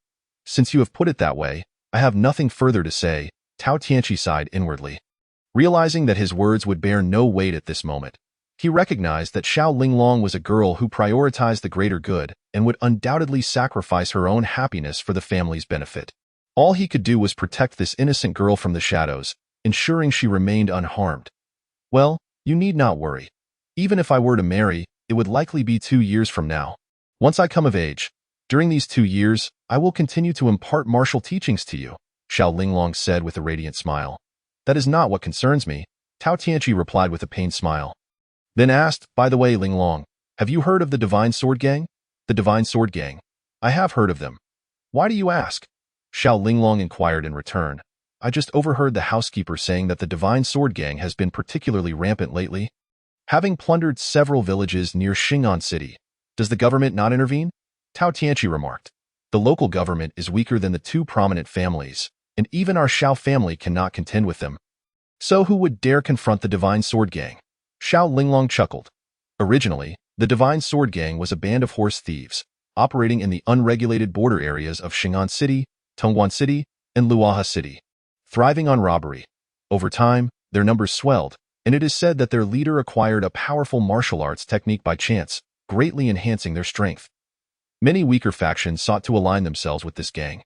A: "Since you have put it that way, I have nothing further to say." Tao Tianqi sighed inwardly. Realizing that his words would bear no weight at this moment, he recognized that Xiao Linglong was a girl who prioritized the greater good and would undoubtedly sacrifice her own happiness for the family's benefit. All he could do was protect this innocent girl from the shadows, ensuring she remained unharmed. "Well, you need not worry. Even if I were to marry, it would likely be 2 years from now. Once I come of age, during these 2 years, I will continue to impart martial teachings to you," Xiao Linglong said with a radiant smile. "That is not what concerns me," Tao Tianqi replied with a pained smile. Then asked, "By the way, Linglong, have you heard of the Divine Sword Gang?" "The Divine Sword Gang? I have heard of them. Why do you ask?" Xiao Linglong inquired in return. "I just overheard the housekeeper saying that the Divine Sword Gang has been particularly rampant lately, having plundered several villages near Xing'an City. Does the government not intervene?" Tao Tianqi remarked. "The local government is weaker than the 2 prominent families, and even our Xiao family cannot contend with them. So who would dare confront the Divine Sword Gang?" Xiao Linglong chuckled. Originally, the Divine Sword Gang was a band of horse thieves, operating in the unregulated border areas of Xing'an City, Tongguan City, and Luoha City, thriving on robbery. Over time, their numbers swelled, and it is said that their leader acquired a powerful martial arts technique by chance, greatly enhancing their strength. Many weaker factions sought to align themselves with this gang,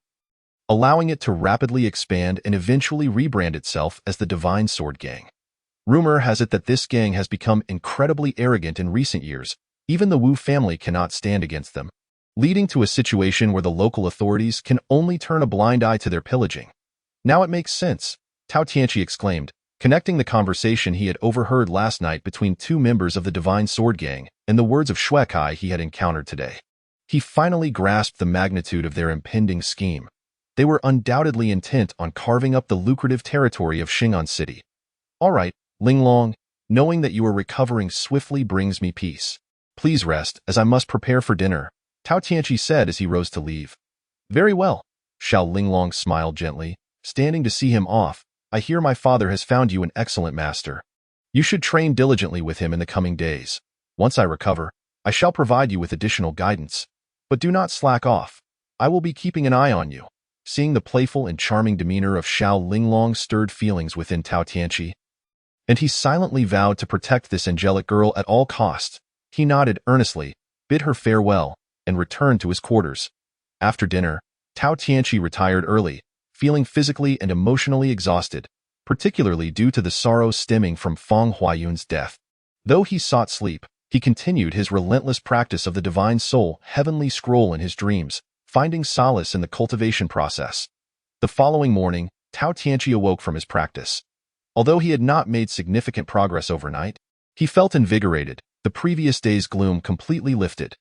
A: allowing it to rapidly expand and eventually rebrand itself as the Divine Sword Gang. Rumor has it that this gang has become incredibly arrogant in recent years. Even the Wu family cannot stand against them, leading to a situation where the local authorities can only turn a blind eye to their pillaging. "Now it makes sense," Tao Tianqi exclaimed, connecting the conversation he had overheard last night between 2 members of the Divine Sword Gang and the words of Xue Kai he had encountered today. He finally grasped the magnitude of their impending scheme. They were undoubtedly intent on carving up the lucrative territory of Xing'an City. "All right, Linglong, knowing that you are recovering swiftly brings me peace. Please rest, as I must prepare for dinner," Tao Tianqi said as he rose to leave. "Very well," Xiao Linglong smiled gently, standing to see him off. "I hear my father has found you an excellent master. You should train diligently with him in the coming days. Once I recover, I shall provide you with additional guidance. But do not slack off. I will be keeping an eye on you." Seeing the playful and charming demeanor of Xiao Linglong stirred feelings within Tao Tianqi, and he silently vowed to protect this angelic girl at all costs. He nodded earnestly, bid her farewell, and returned to his quarters. After dinner, Tao Tianqi retired early, feeling physically and emotionally exhausted, particularly due to the sorrow stemming from Feng Huayun's death. Though he sought sleep, he continued his relentless practice of the Divine Soul Heavenly Scroll in his dreams, finding solace in the cultivation process. The following morning, Tao Tianqi awoke from his practice. Although he had not made significant progress overnight, he felt invigorated. The previous day's gloom completely lifted.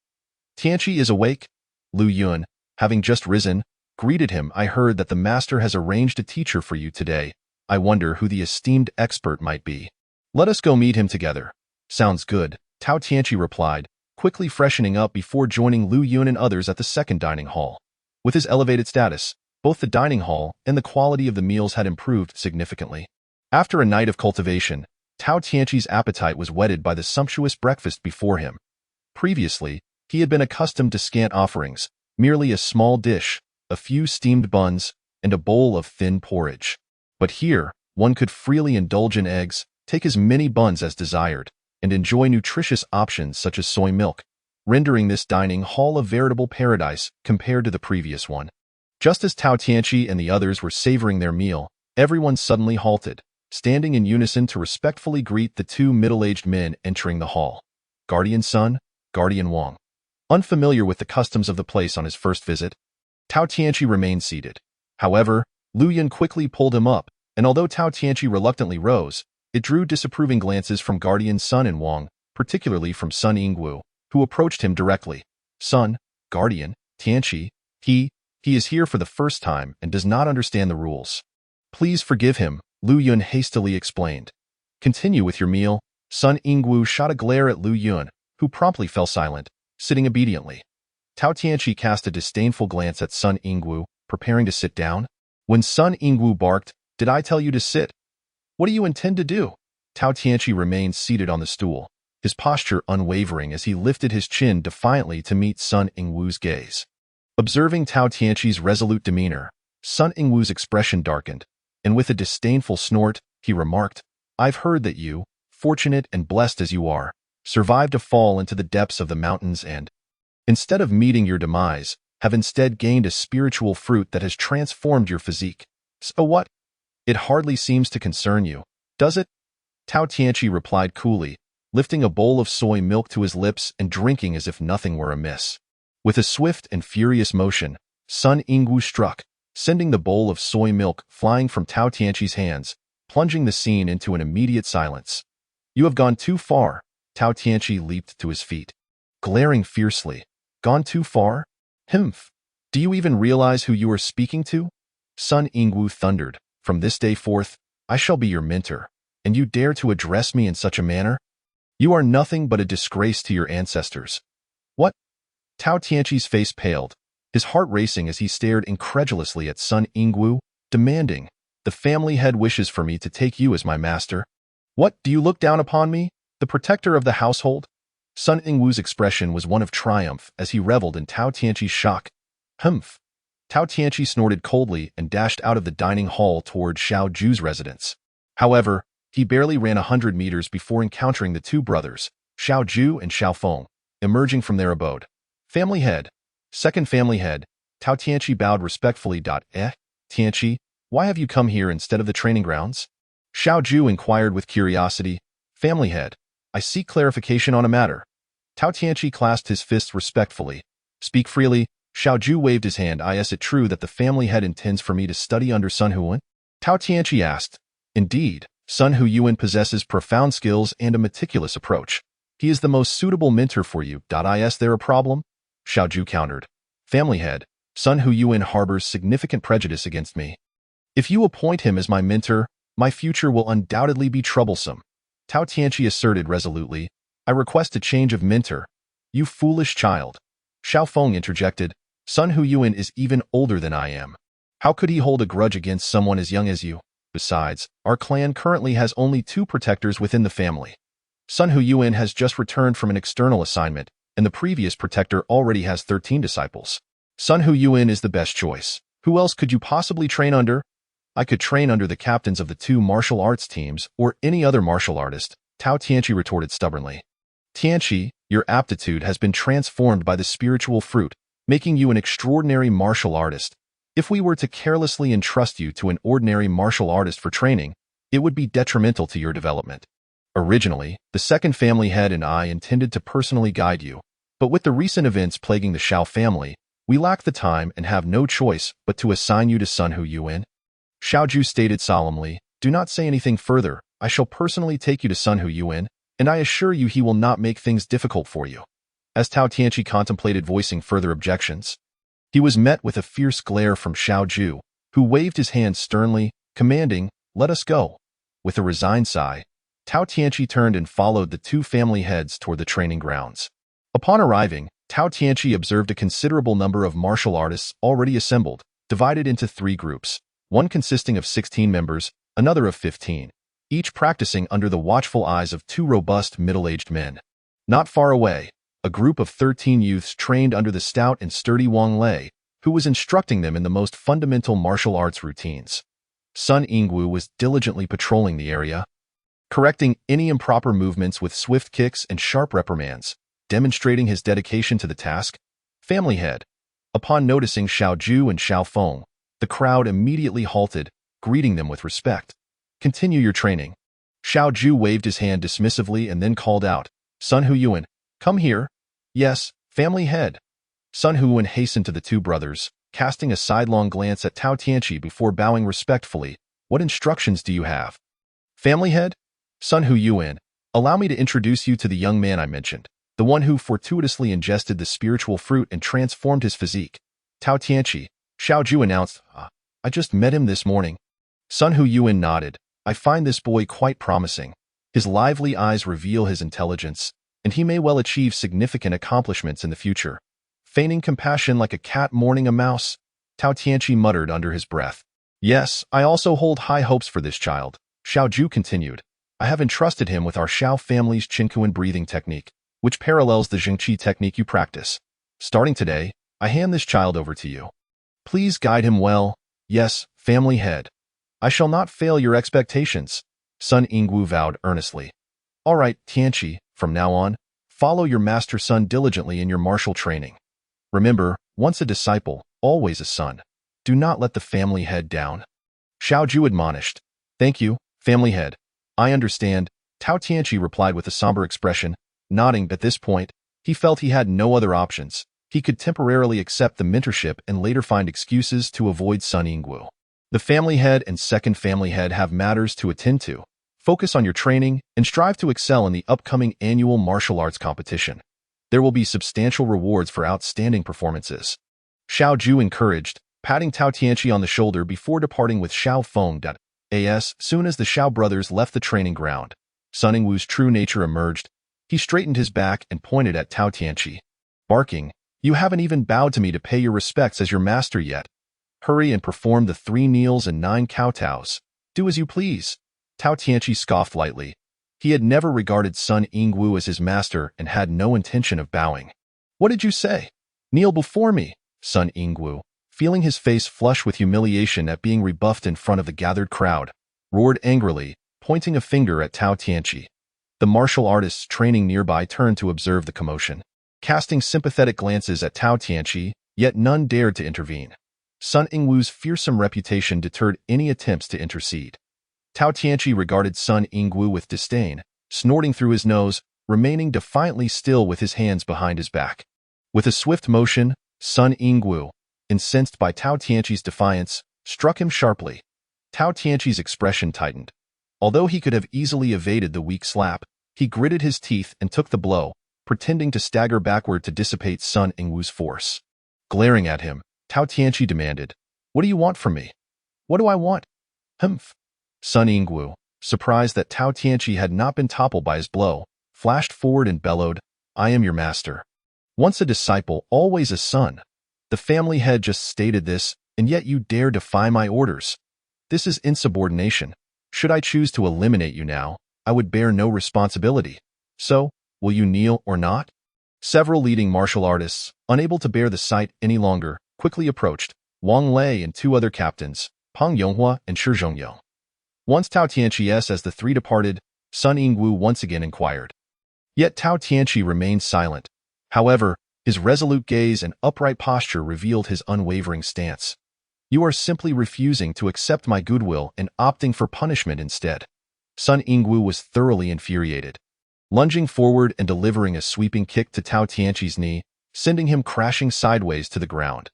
A: "Tianqi is awake?" Lu Yun, having just risen, greeted him. "I heard that the master has arranged a teacher for you today. I wonder who the esteemed expert might be. Let us go meet him together." "Sounds good," Tao Tianqi replied, quickly freshening up before joining Lu Yun and others at the second dining hall. With his elevated status, both the dining hall and the quality of the meals had improved significantly. After a night of cultivation, Tao Tianqi's appetite was whetted by the sumptuous breakfast before him. Previously, he had been accustomed to scant offerings, merely a small dish, a few steamed buns, and a bowl of thin porridge. But here, one could freely indulge in eggs, take as many buns as desired, and enjoy nutritious options such as soy milk, rendering this dining hall a veritable paradise compared to the previous one. Just as Tao Tianqi and the others were savoring their meal, everyone suddenly halted, standing in unison to respectfully greet the two middle-aged men entering the hall. Guardian Sun, Guardian Wang. Unfamiliar with the customs of the place on his first visit, Tao Tianqi remained seated. However, Lu Yun quickly pulled him up, and although Tao Tianqi reluctantly rose, it drew disapproving glances from Guardian Sun and Wang, particularly from Sun Yingwu, who approached him directly. Sun, Guardian, Tianqi, he is here for the first time and does not understand the rules. Please forgive him, Lu Yun hastily explained. Continue with your meal. Sun Yingwu shot a glare at Lu Yun, who promptly fell silent, sitting obediently. Tao Tianqi cast a disdainful glance at Sun Yingwu, preparing to sit down. When Sun Yingwu barked, "Did I tell you to sit? What do you intend to do?" Tao Tianqi remained seated on the stool, his posture unwavering as he lifted his chin defiantly to meet Sun Yingwu's gaze. Observing Tao Tianqi's resolute demeanor, Sun Yingwu's expression darkened, and with a disdainful snort, he remarked, "I've heard that you, fortunate and blessed as you are, survived a fall into the depths of the mountains and, instead of meeting your demise, have instead gained a spiritual fruit that has transformed your physique. So what? It hardly seems to concern you, does it?" Tao Tianqi replied coolly, lifting a bowl of soy milk to his lips and drinking as if nothing were amiss. With a swift and furious motion, Sun Yingwu struck, sending the bowl of soy milk flying from Tao Tianqi's hands, plunging the scene into an immediate silence. "You have gone too far." Tao Tianqi leaped to his feet, glaring fiercely. "Gone too far? Humph! Do you even realize who you are speaking to?" Sun Yingwu thundered. "From this day forth, I shall be your mentor, and you dare to address me in such a manner? You are nothing but a disgrace to your ancestors." "What?" Tao Tianqi's face paled, his heart racing as he stared incredulously at Sun Yingwu, demanding, "The family head wishes for me to take you as my master. What, do you look down upon me, the protector of the household?" Sun Yingwu's expression was one of triumph as he reveled in Tao Tianqi's shock. "Humph!" Tao Tianqi snorted coldly and dashed out of the dining hall toward Xiao Ju's residence. However, he barely ran 100 meters before encountering the two brothers, Xiao Ju and Xiao Feng, emerging from their abode. "Family head." "Second family head." Tao Tianqi bowed respectfully. Tianqi, why have you come here instead of the training grounds?" Xiao Ju inquired with curiosity. "Family head, I seek clarification on a matter." Tao Tianqi clasped his fists respectfully. "Speak freely." Xiao Ju waved his hand. "Is it true that the family head intends for me to study under Sun Huan?" Tao Tianqi asked. "Indeed, Sun Huan possesses profound skills and a meticulous approach. He is the most suitable mentor for you. Is there a problem?" Xiao Ju countered. "Family head, Sun Huan harbors significant prejudice against me. If you appoint him as my mentor, my future will undoubtedly be troublesome." Tao Tianqi asserted resolutely. "I request a change of mentor." "You foolish child." Xiao Feng interjected. "Sun Huan is even older than I am. How could he hold a grudge against someone as young as you? Besides, our clan currently has only 2 protectors within the family. Sun Huan has just returned from an external assignment, and the previous protector already has 13 disciples. Sun Huan is the best choice. Who else could you possibly train under?" "I could train under the captains of the 2 martial arts teams or any other martial artist," Tao Tianqi retorted stubbornly. "Tianqi, your aptitude has been transformed by the spiritual fruit, making you an extraordinary martial artist. If we were to carelessly entrust you to an ordinary martial artist for training, it would be detrimental to your development. Originally, the second family head and I intended to personally guide you, but with the recent events plaguing the Xiao family, we lack the time and have no choice but to assign you to Sun Huan." Xiao Ju stated solemnly, "Do not say anything further. I shall personally take you to Sun Huan, and I assure you he will not make things difficult for you." As Tao Tianqi contemplated voicing further objections, he was met with a fierce glare from Xiao Ju, who waved his hand sternly, commanding, "Let us go." With a resigned sigh, Tao Tianqi turned and followed the 2 family heads toward the training grounds. Upon arriving, Tao Tianqi observed a considerable number of martial artists already assembled, divided into 3 groups, one consisting of 16 members, another of 15, each practicing under the watchful eyes of two robust middle-aged men. Not far away, a group of 13 youths trained under the stout and sturdy Wang Lei, who was instructing them in the most fundamental martial arts routines. Sun Yingwu was diligently patrolling the area, correcting any improper movements with swift kicks and sharp reprimands, demonstrating his dedication to the task. Family head. Upon noticing Xiao Ju and Xiao Feng, the crowd immediately halted, greeting them with respect. Continue your training. Xiao Ju waved his hand dismissively and then called out, Sun Huyuan, come here. Yes, family head. Sun Huyuan hastened to the two brothers, casting a sidelong glance at Tao Tianqi before bowing respectfully. What instructions do you have? Family head? Sun Huyuan, allow me to introduce you to the young man I mentioned, the one who fortuitously ingested the spiritual fruit and transformed his physique. Tao Tianqi, Xiao Ju announced, I just met him this morning. Sun Huyuan nodded. I find this boy quite promising. His lively eyes reveal his intelligence, and he may well achieve significant accomplishments in the future. Feigning compassion like a cat mourning a mouse, Tao Tianqi muttered under his breath. Yes, I also hold high hopes for this child, Xiao Ju continued. I have entrusted him with our Xiao family's Qinkuan breathing technique, which parallels the Zhengqi technique you practice. Starting today, I hand this child over to you. Please guide him well. Yes, family head. I shall not fail your expectations, Sun Yingwu vowed earnestly. All right, Tianqi, from now on, follow your master Sun diligently in your martial training. Remember, once a disciple, always a son. Do not let the family head down. Xiao Ju admonished. Thank you, family head. I understand, Tao Tianqi replied with a somber expression, nodding. At this point, he felt he had no other options. He could temporarily accept the mentorship and later find excuses to avoid Sun Yingwu. The family head and second family head have matters to attend to. Focus on your training and strive to excel in the upcoming annual martial arts competition. There will be substantial rewards for outstanding performances. Xiao Ju encouraged, patting Tao Tianqi on the shoulder before departing with Xiao Feng. As soon as the Xiao brothers left the training ground, Sun Yingwu's true nature emerged. He straightened his back and pointed at Tao Tianqi, barking, You haven't even bowed to me to pay your respects as your master yet. Hurry and perform the 3 kneels and 9 kowtows. Do as you please. Tao Tianqi scoffed lightly. He had never regarded Sun Yingwu as his master and had no intention of bowing. What did you say? Kneel before me, Sun Yingwu, feeling his face flush with humiliation at being rebuffed in front of the gathered crowd, roared angrily, pointing a finger at Tao Tianqi. The martial artists training nearby turned to observe the commotion, casting sympathetic glances at Tao Tianqi, yet none dared to intervene. Sun Yingwu's fearsome reputation deterred any attempts to intercede. Tao Tianqi regarded Sun Yingwu with disdain, snorting through his nose, remaining defiantly still with his hands behind his back. With a swift motion, Sun Yingwu, incensed by Tao Tianqi's defiance, struck him sharply. Tao Tianqi's expression tightened. Although he could have easily evaded the weak slap, he gritted his teeth and took the blow, pretending to stagger backward to dissipate Sun Yingwu's force. Glaring at him, Tao Tianqi demanded, What do you want from me? What do I want? Humph. Sun Yingwu, surprised that Tao Tianqi had not been toppled by his blow, flashed forward and bellowed, I am your master. Once a disciple, always a son. The family head just stated this, and yet you dare defy my orders. This is insubordination. Should I choose to eliminate you now, I would bear no responsibility. So, will you kneel or not? Several leading martial artists, unable to bear the sight any longer, quickly approached, Wang Lei and 2 other captains, Pang Yonghua and Shi Zhongyong. Once Tao Tianqi as the 3 departed, Sun Yingwu once again inquired. Yet Tao Tianqi remained silent. However, his resolute gaze and upright posture revealed his unwavering stance. You are simply refusing to accept my goodwill and opting for punishment instead. Sun Yingwu was thoroughly infuriated. Lunging forward and delivering a sweeping kick to Tao Tianqi's knee, sending him crashing sideways to the ground.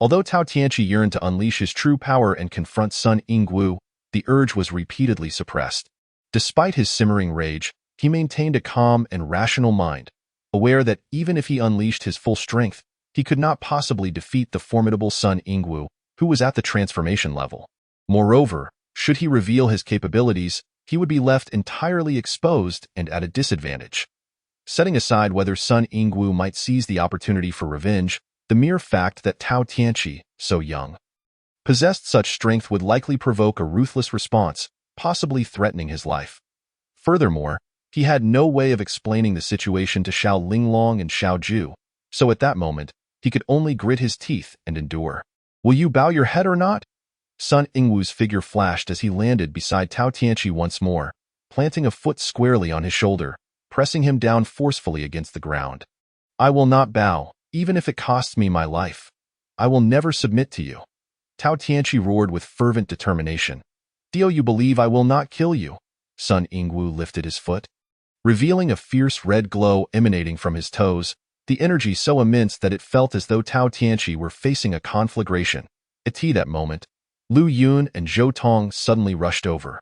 A: Although Tao Tianqi yearned to unleash his true power and confront Sun Yingwu, the urge was repeatedly suppressed. Despite his simmering rage, he maintained a calm and rational mind, aware that even if he unleashed his full strength, he could not possibly defeat the formidable Sun Yingwu, who was at the transformation level. Moreover, should he reveal his capabilities, he would be left entirely exposed and at a disadvantage. Setting aside whether Sun Yingwu might seize the opportunity for revenge, the mere fact that Tao Tianqi, so young, possessed such strength would likely provoke a ruthless response, possibly threatening his life. Furthermore, he had no way of explaining the situation to Xiao Linglong and Xiao Ju, so at that moment, he could only grit his teeth and endure. "Will you bow your head or not?" Sun Yingwu's figure flashed as he landed beside Tao Tianqi once more, planting a foot squarely on his shoulder, pressing him down forcefully against the ground. "I will not bow, even if it costs me my life. I will never submit to you." Tao Tianqi roared with fervent determination. "Do you believe I will not kill you?" Sun Yingwu lifted his foot, revealing a fierce red glow emanating from his toes, the energy so immense that it felt as though Tao Tianqi were facing a conflagration. At that moment, Lu Yun and Zhou Tong suddenly rushed over.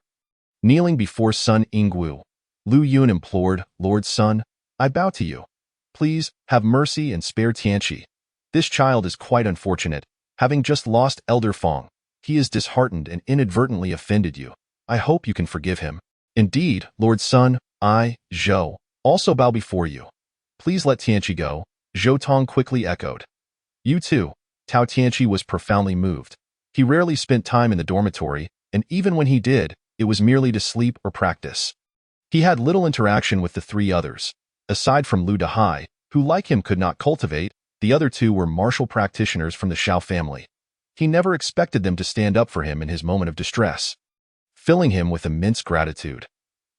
A: Kneeling before Sun Yingwu, Lu Yun implored, "Lord Sun, I bow to you. Please, have mercy and spare Tianqi. This child is quite unfortunate, having just lost Elder Fong. He is disheartened and inadvertently offended you. I hope you can forgive him." "Indeed, Lord Sun, I, Zhou, also bow before you. Please let Tianqi go," Zhou Tong quickly echoed. "You too." Tao Tianqi was profoundly moved. He rarely spent time in the dormitory, and even when he did, it was merely to sleep or practice. He had little interaction with the three others. Aside from Lu Dahai, who like him could not cultivate, the other two were martial practitioners from the Xiao family. He never expected them to stand up for him in his moment of distress, filling him with immense gratitude.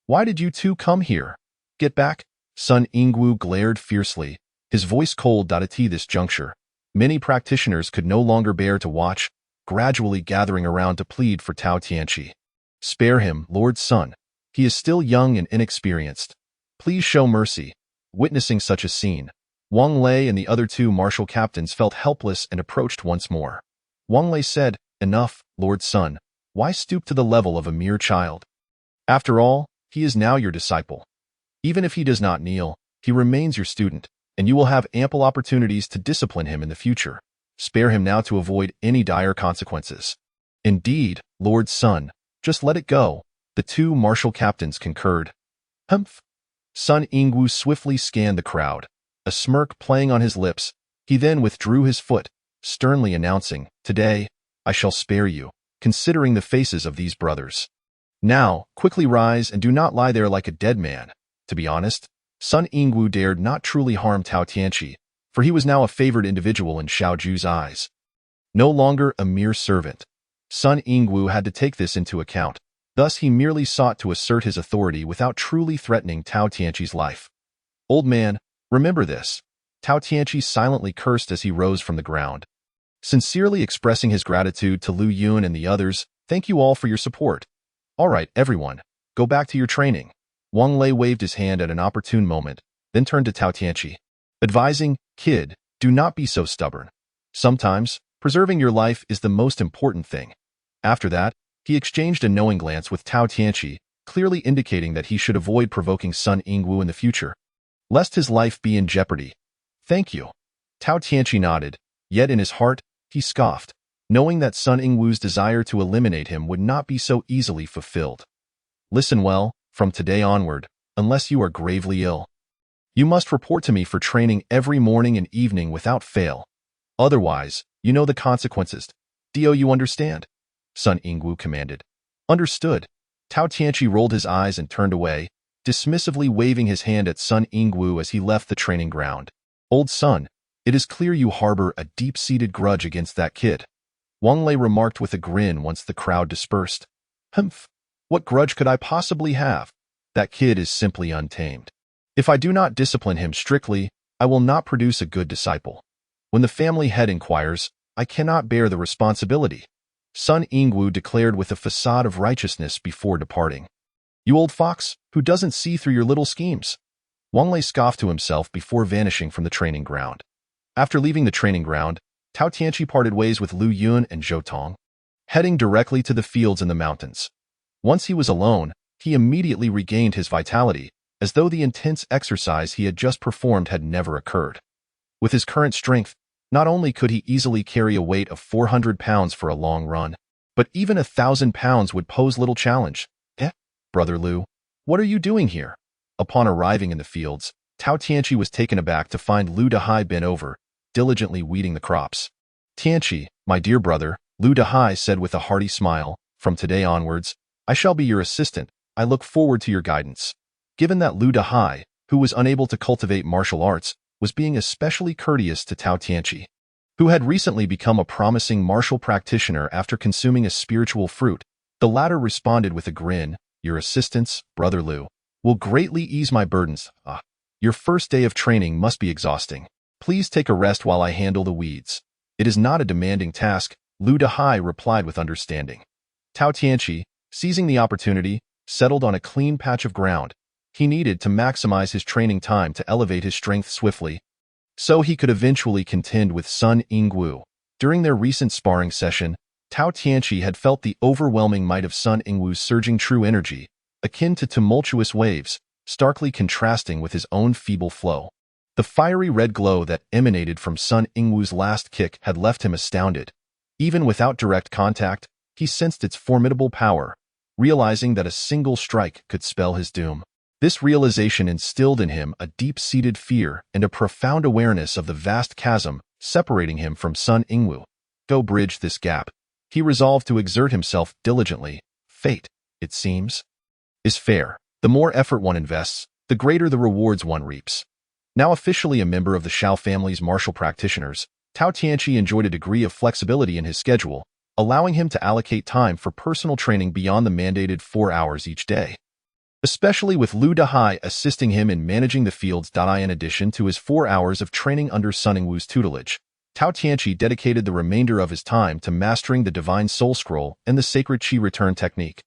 A: "Why did you two come here? Get back!" Sun Yingwu glared fiercely, his voice cold at this juncture. Many practitioners could no longer bear to watch, gradually gathering around to plead for Tao Tianqi. "Spare him, Lord Sun. He is still young and inexperienced. Please show mercy." Witnessing such a scene, Wang Lei and the other two martial captains felt helpless and approached once more. Wang Lei said, "Enough, Lord Sun. Why stoop to the level of a mere child? After all, he is now your disciple. Even if he does not kneel, he remains your student, and you will have ample opportunities to discipline him in the future. Spare him now to avoid any dire consequences." "Indeed, Lord Sun, just let it go," the two martial captains concurred. "Humph." Sun Yingwu swiftly scanned the crowd, a smirk playing on his lips. He then withdrew his foot, sternly announcing, "Today, I shall spare you, considering the faces of these brothers. Now, quickly rise and do not lie there like a dead man." To be honest, Sun Yingwu dared not truly harm Tao Tianqi, for he was now a favored individual in Xiao Ju's eyes. No longer a mere servant. Sun Yingwu had to take this into account. Thus he merely sought to assert his authority without truly threatening Tao Tianqi's life. "Old man, remember this." Tao Tianqi silently cursed as he rose from the ground. Sincerely expressing his gratitude to Lu Yun and the others, "Thank you all for your support. All right, everyone, go back to your training." Wang Lei waved his hand at an opportune moment, then turned to Tao Tianqi, advising, "Kid, do not be so stubborn. Sometimes, preserving your life is the most important thing." After that, he exchanged a knowing glance with Tao Tianqi, clearly indicating that he should avoid provoking Sun Yingwu in the future, lest his life be in jeopardy. "Thank you." Tao Tianqi nodded, yet in his heart, he scoffed, knowing that Sun Yingwu's desire to eliminate him would not be so easily fulfilled. "Listen well, from today onward, unless you are gravely ill, you must report to me for training every morning and evening without fail. Otherwise, you know the consequences. Do you understand?" Sun Yingwu commanded. "Understood." Tao Tianqi rolled his eyes and turned away, dismissively waving his hand at Sun Yingwu as he left the training ground. "Old Sun, it is clear you harbor a deep-seated grudge against that kid," Wang Lei remarked with a grin once the crowd dispersed. "Humph, what grudge could I possibly have? That kid is simply untamed. If I do not discipline him strictly, I will not produce a good disciple. When the family head inquires, I cannot bear the responsibility," Sun Yingwu declared with a facade of righteousness before departing. "You old fox, who doesn't see through your little schemes." Wang Lei scoffed to himself before vanishing from the training ground. After leaving the training ground, Tao Tianqi parted ways with Lu Yun and Zhou Tong, heading directly to the fields in the mountains. Once he was alone, he immediately regained his vitality, as though the intense exercise he had just performed had never occurred. With his current strength, not only could he easily carry a weight of 400 pounds for a long run, but even 1,000 pounds would pose little challenge. Brother Lu, what are you doing here?" Upon arriving in the fields, Tao Tianqi was taken aback to find Lu Dahai bent over, diligently weeding the crops. "Tianqi, my dear brother," Lu Dahai said with a hearty smile, "from today onwards, I shall be your assistant. I look forward to your guidance. Given that Lu Dahai, who was unable to cultivate martial arts, was being especially courteous to Tao Tianqi, who had recently become a promising martial practitioner after consuming a spiritual fruit, the latter responded with a grin, "Your assistance, Brother Lu, will greatly ease my burdens. Your first day of training must be exhausting. Please take a rest while I handle the weeds." "It is not a demanding task," Lu Dahai replied with understanding. Tao Tianqi, seizing the opportunity, settled on a clean patch of ground. He needed to maximize his training time to elevate his strength swiftly, so he could eventually contend with Sun Yingwu. During their recent sparring session, Tao Tianqi had felt the overwhelming might of Sun Yingwu's surging true energy, akin to tumultuous waves, starkly contrasting with his own feeble flow. The fiery red glow that emanated from Sun Yingwu's last kick had left him astounded. Even without direct contact, he sensed its formidable power, realizing that a single strike could spell his doom. This realization instilled in him a deep-seated fear and a profound awareness of the vast chasm separating him from Sun Yingwu. Go bridge this gap. He resolved to exert himself diligently. Fate, it seems, is fair. The more effort one invests, the greater the rewards one reaps. Now officially a member of the Shao family's martial practitioners, Tao Tianqi enjoyed a degree of flexibility in his schedule, allowing him to allocate time for personal training beyond the mandated 4 hours each day. Especially with Lu Dahai assisting him in managing the fields. In addition to his 4 hours of training under Sun Yingwu's tutelage, Tao Tianqi dedicated the remainder of his time to mastering the Divine Soul Scroll and the Sacred Qi Return technique,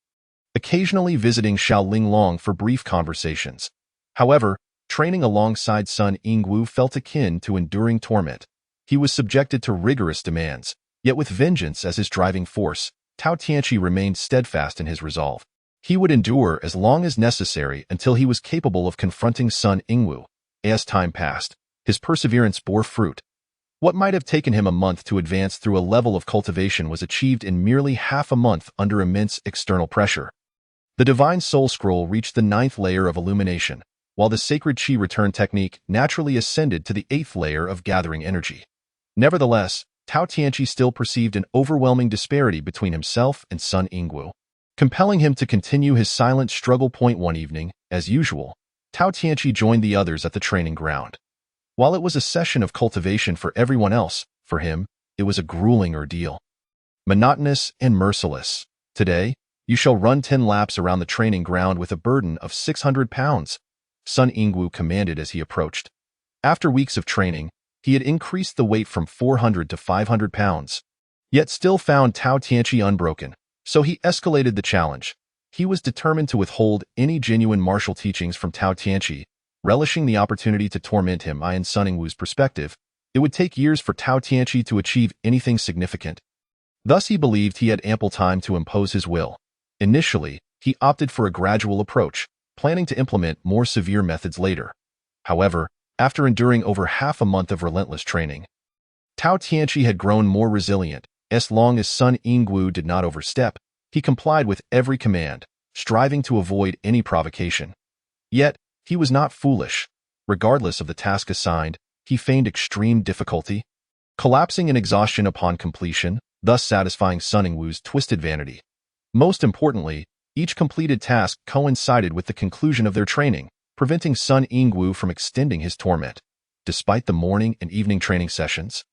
A: occasionally visiting Shaolin Long for brief conversations. However, training alongside Sun Yingwu felt akin to enduring torment. He was subjected to rigorous demands, yet with vengeance as his driving force, Tao Tianqi remained steadfast in his resolve. He would endure as long as necessary until he was capable of confronting Sun Yingwu. As time passed, his perseverance bore fruit. What might have taken him a month to advance through a level of cultivation was achieved in merely half a month under immense external pressure. The Divine Soul Scroll reached the 9th layer of illumination, while the Sacred Qi Return technique naturally ascended to the 8th layer of gathering energy. Nevertheless, Tao Tianqi still perceived an overwhelming disparity between himself and Sun Yingwu, compelling him to continue his silent struggle. One evening, as usual, Tao Tianqi joined the others at the training ground. While it was a session of cultivation for everyone else, for him, it was a grueling ordeal. Monotonous and merciless. "Today, you shall run 10 laps around the training ground with a burden of 600 pounds, Sun Yingwu commanded as he approached. After weeks of training, he had increased the weight from 400 to 500 pounds, yet still found Tao Tianqi unbroken. So he escalated the challenge. He was determined to withhold any genuine martial teachings from Tao Tianqi, relishing the opportunity to torment him. In Sun Yingwu's perspective, it would take years for Tao Tianqi to achieve anything significant. Thus he believed he had ample time to impose his will. Initially, he opted for a gradual approach, planning to implement more severe methods later. However, after enduring over half a month of relentless training, Tao Tianqi had grown more resilient. As long as Sun Yingwu did not overstep, he complied with every command, striving to avoid any provocation. Yet, he was not foolish. Regardless of the task assigned, he feigned extreme difficulty, collapsing in exhaustion upon completion, thus satisfying Sun Yingwu's twisted vanity. Most importantly, each completed task coincided with the conclusion of their training, preventing Sun Yingwu from extending his torment. Despite the morning and evening training sessions,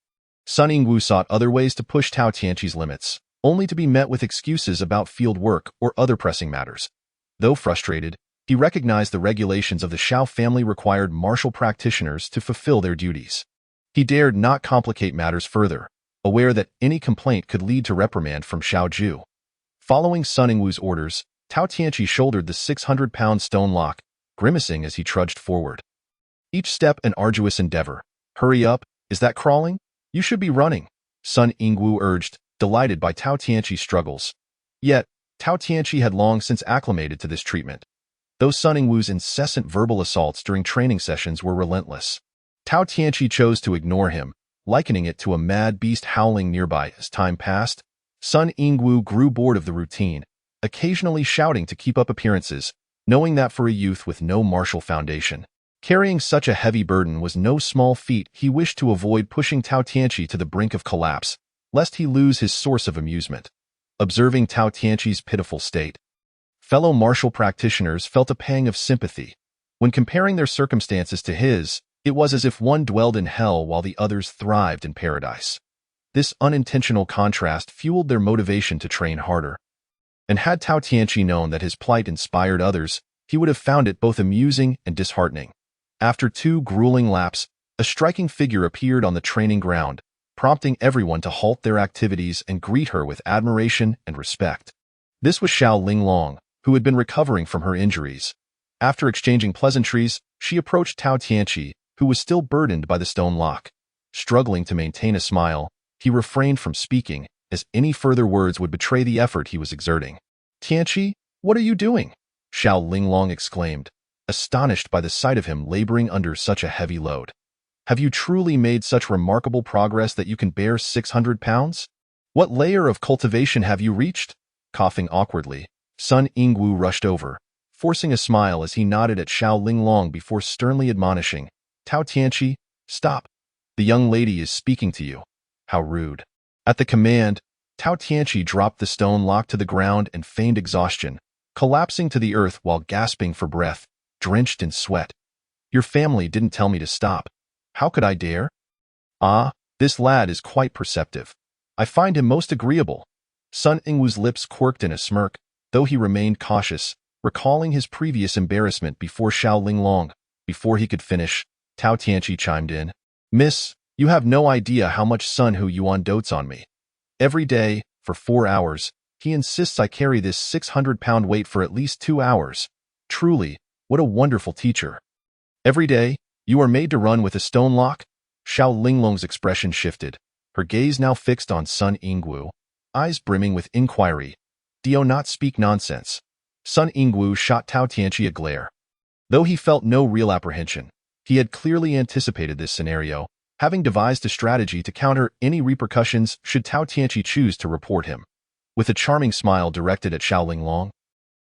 A: Sun Yingwu sought other ways to push Tao Tianqi's limits, only to be met with excuses about field work or other pressing matters. Though frustrated, he recognized the regulations of the Shao family required martial practitioners to fulfill their duties. He dared not complicate matters further, aware that any complaint could lead to reprimand from Shao Ju. Following Sun Yingwu's orders, Tao Tianqi shouldered the 600-pound stone lock, grimacing as he trudged forward. Each step an arduous endeavor. "Hurry up, is that crawling? You should be running," Sun Yingwu urged, delighted by Tao Tianqi's struggles. Yet, Tao Tianqi had long since acclimated to this treatment. Though Sun Yingwu's incessant verbal assaults during training sessions were relentless, Tao Tianqi chose to ignore him, likening it to a mad beast howling nearby. As time passed, Sun Yingwu grew bored of the routine, occasionally shouting to keep up appearances, knowing that for a youth with no martial foundation, carrying such a heavy burden was no small feat. He wished to avoid pushing Tao Tianqi to the brink of collapse, lest he lose his source of amusement. Observing Tao Tianqi's pitiful state, Fellow martial practitioners felt a pang of sympathy. When comparing their circumstances to his, it was as if one dwelled in hell while the others thrived in paradise. This unintentional contrast fueled their motivation to train harder. And had Tao Tianqi known that his plight inspired others, he would have found it both amusing and disheartening. After 2 grueling laps, a striking figure appeared on the training ground, prompting everyone to halt their activities and greet her with admiration and respect. This was Xiao Linglong, who had been recovering from her injuries. After exchanging pleasantries, she approached Tao Tianqi, who was still burdened by the stone lock. Struggling to maintain a smile, he refrained from speaking, as any further words would betray the effort he was exerting. "Tianqi, what are you doing?" Xiao Linglong exclaimed, astonished by the sight of him laboring under such a heavy load. "Have you truly made such remarkable progress that you can bear 600 pounds? What layer of cultivation have you reached?" Coughing awkwardly, Sun Yingwu rushed over, forcing a smile as he nodded at Xiao Linglong before sternly admonishing, "Tao Tianqi, stop. The young lady is speaking to you." How rude. At the command, Tao Tianqi dropped the stone lock to the ground and feigned exhaustion, collapsing to the earth while gasping for breath, drenched in sweat. "Your family didn't tell me to stop. How could I dare?" "Ah, this lad is quite perceptive. I find him most agreeable." Sun Yingwu's lips quirked in a smirk, though he remained cautious, recalling his previous embarrassment before Xiao Linglong. Before he could finish, Tao Tianqi chimed in. "Miss, you have no idea how much Sun Hu Yuan dotes on me. Every day, for 4 hours, he insists I carry this 600-pound weight for at least 2 hours. Truly, what a wonderful teacher." "Every day, you are made to run with a stone lock?" Xiao Linglong's expression shifted, her gaze now fixed on Sun Yingwu, eyes brimming with inquiry. "Do you not speak nonsense?" Sun Yingwu shot Tao Tianqi a glare. Though he felt no real apprehension, he had clearly anticipated this scenario, having devised a strategy to counter any repercussions should Tao Tianqi choose to report him. With a charming smile directed at Xiao Linglong,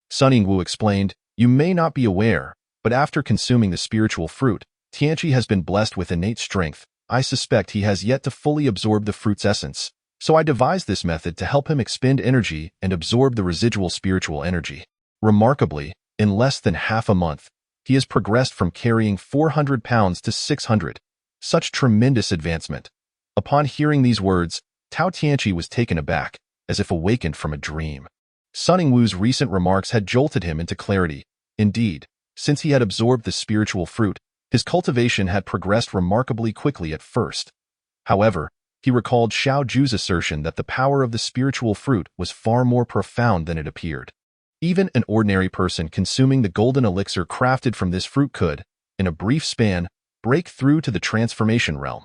A: Sun Yingwu explained, "You may not be aware, but after consuming the spiritual fruit, Tianqi has been blessed with innate strength. I suspect he has yet to fully absorb the fruit's essence, so I devised this method to help him expend energy and absorb the residual spiritual energy. Remarkably, in less than half a month, he has progressed from carrying 400 pounds to 600. Such tremendous advancement." Upon hearing these words, Tao Tianqi was taken aback, as if awakened from a dream. Sun Yingwu's recent remarks had jolted him into clarity. Indeed, since he had absorbed the spiritual fruit, his cultivation had progressed remarkably quickly at first. However, he recalled Xiao Zhu's assertion that the power of the spiritual fruit was far more profound than it appeared. Even an ordinary person consuming the golden elixir crafted from this fruit could, in a brief span, break through to the transformation realm.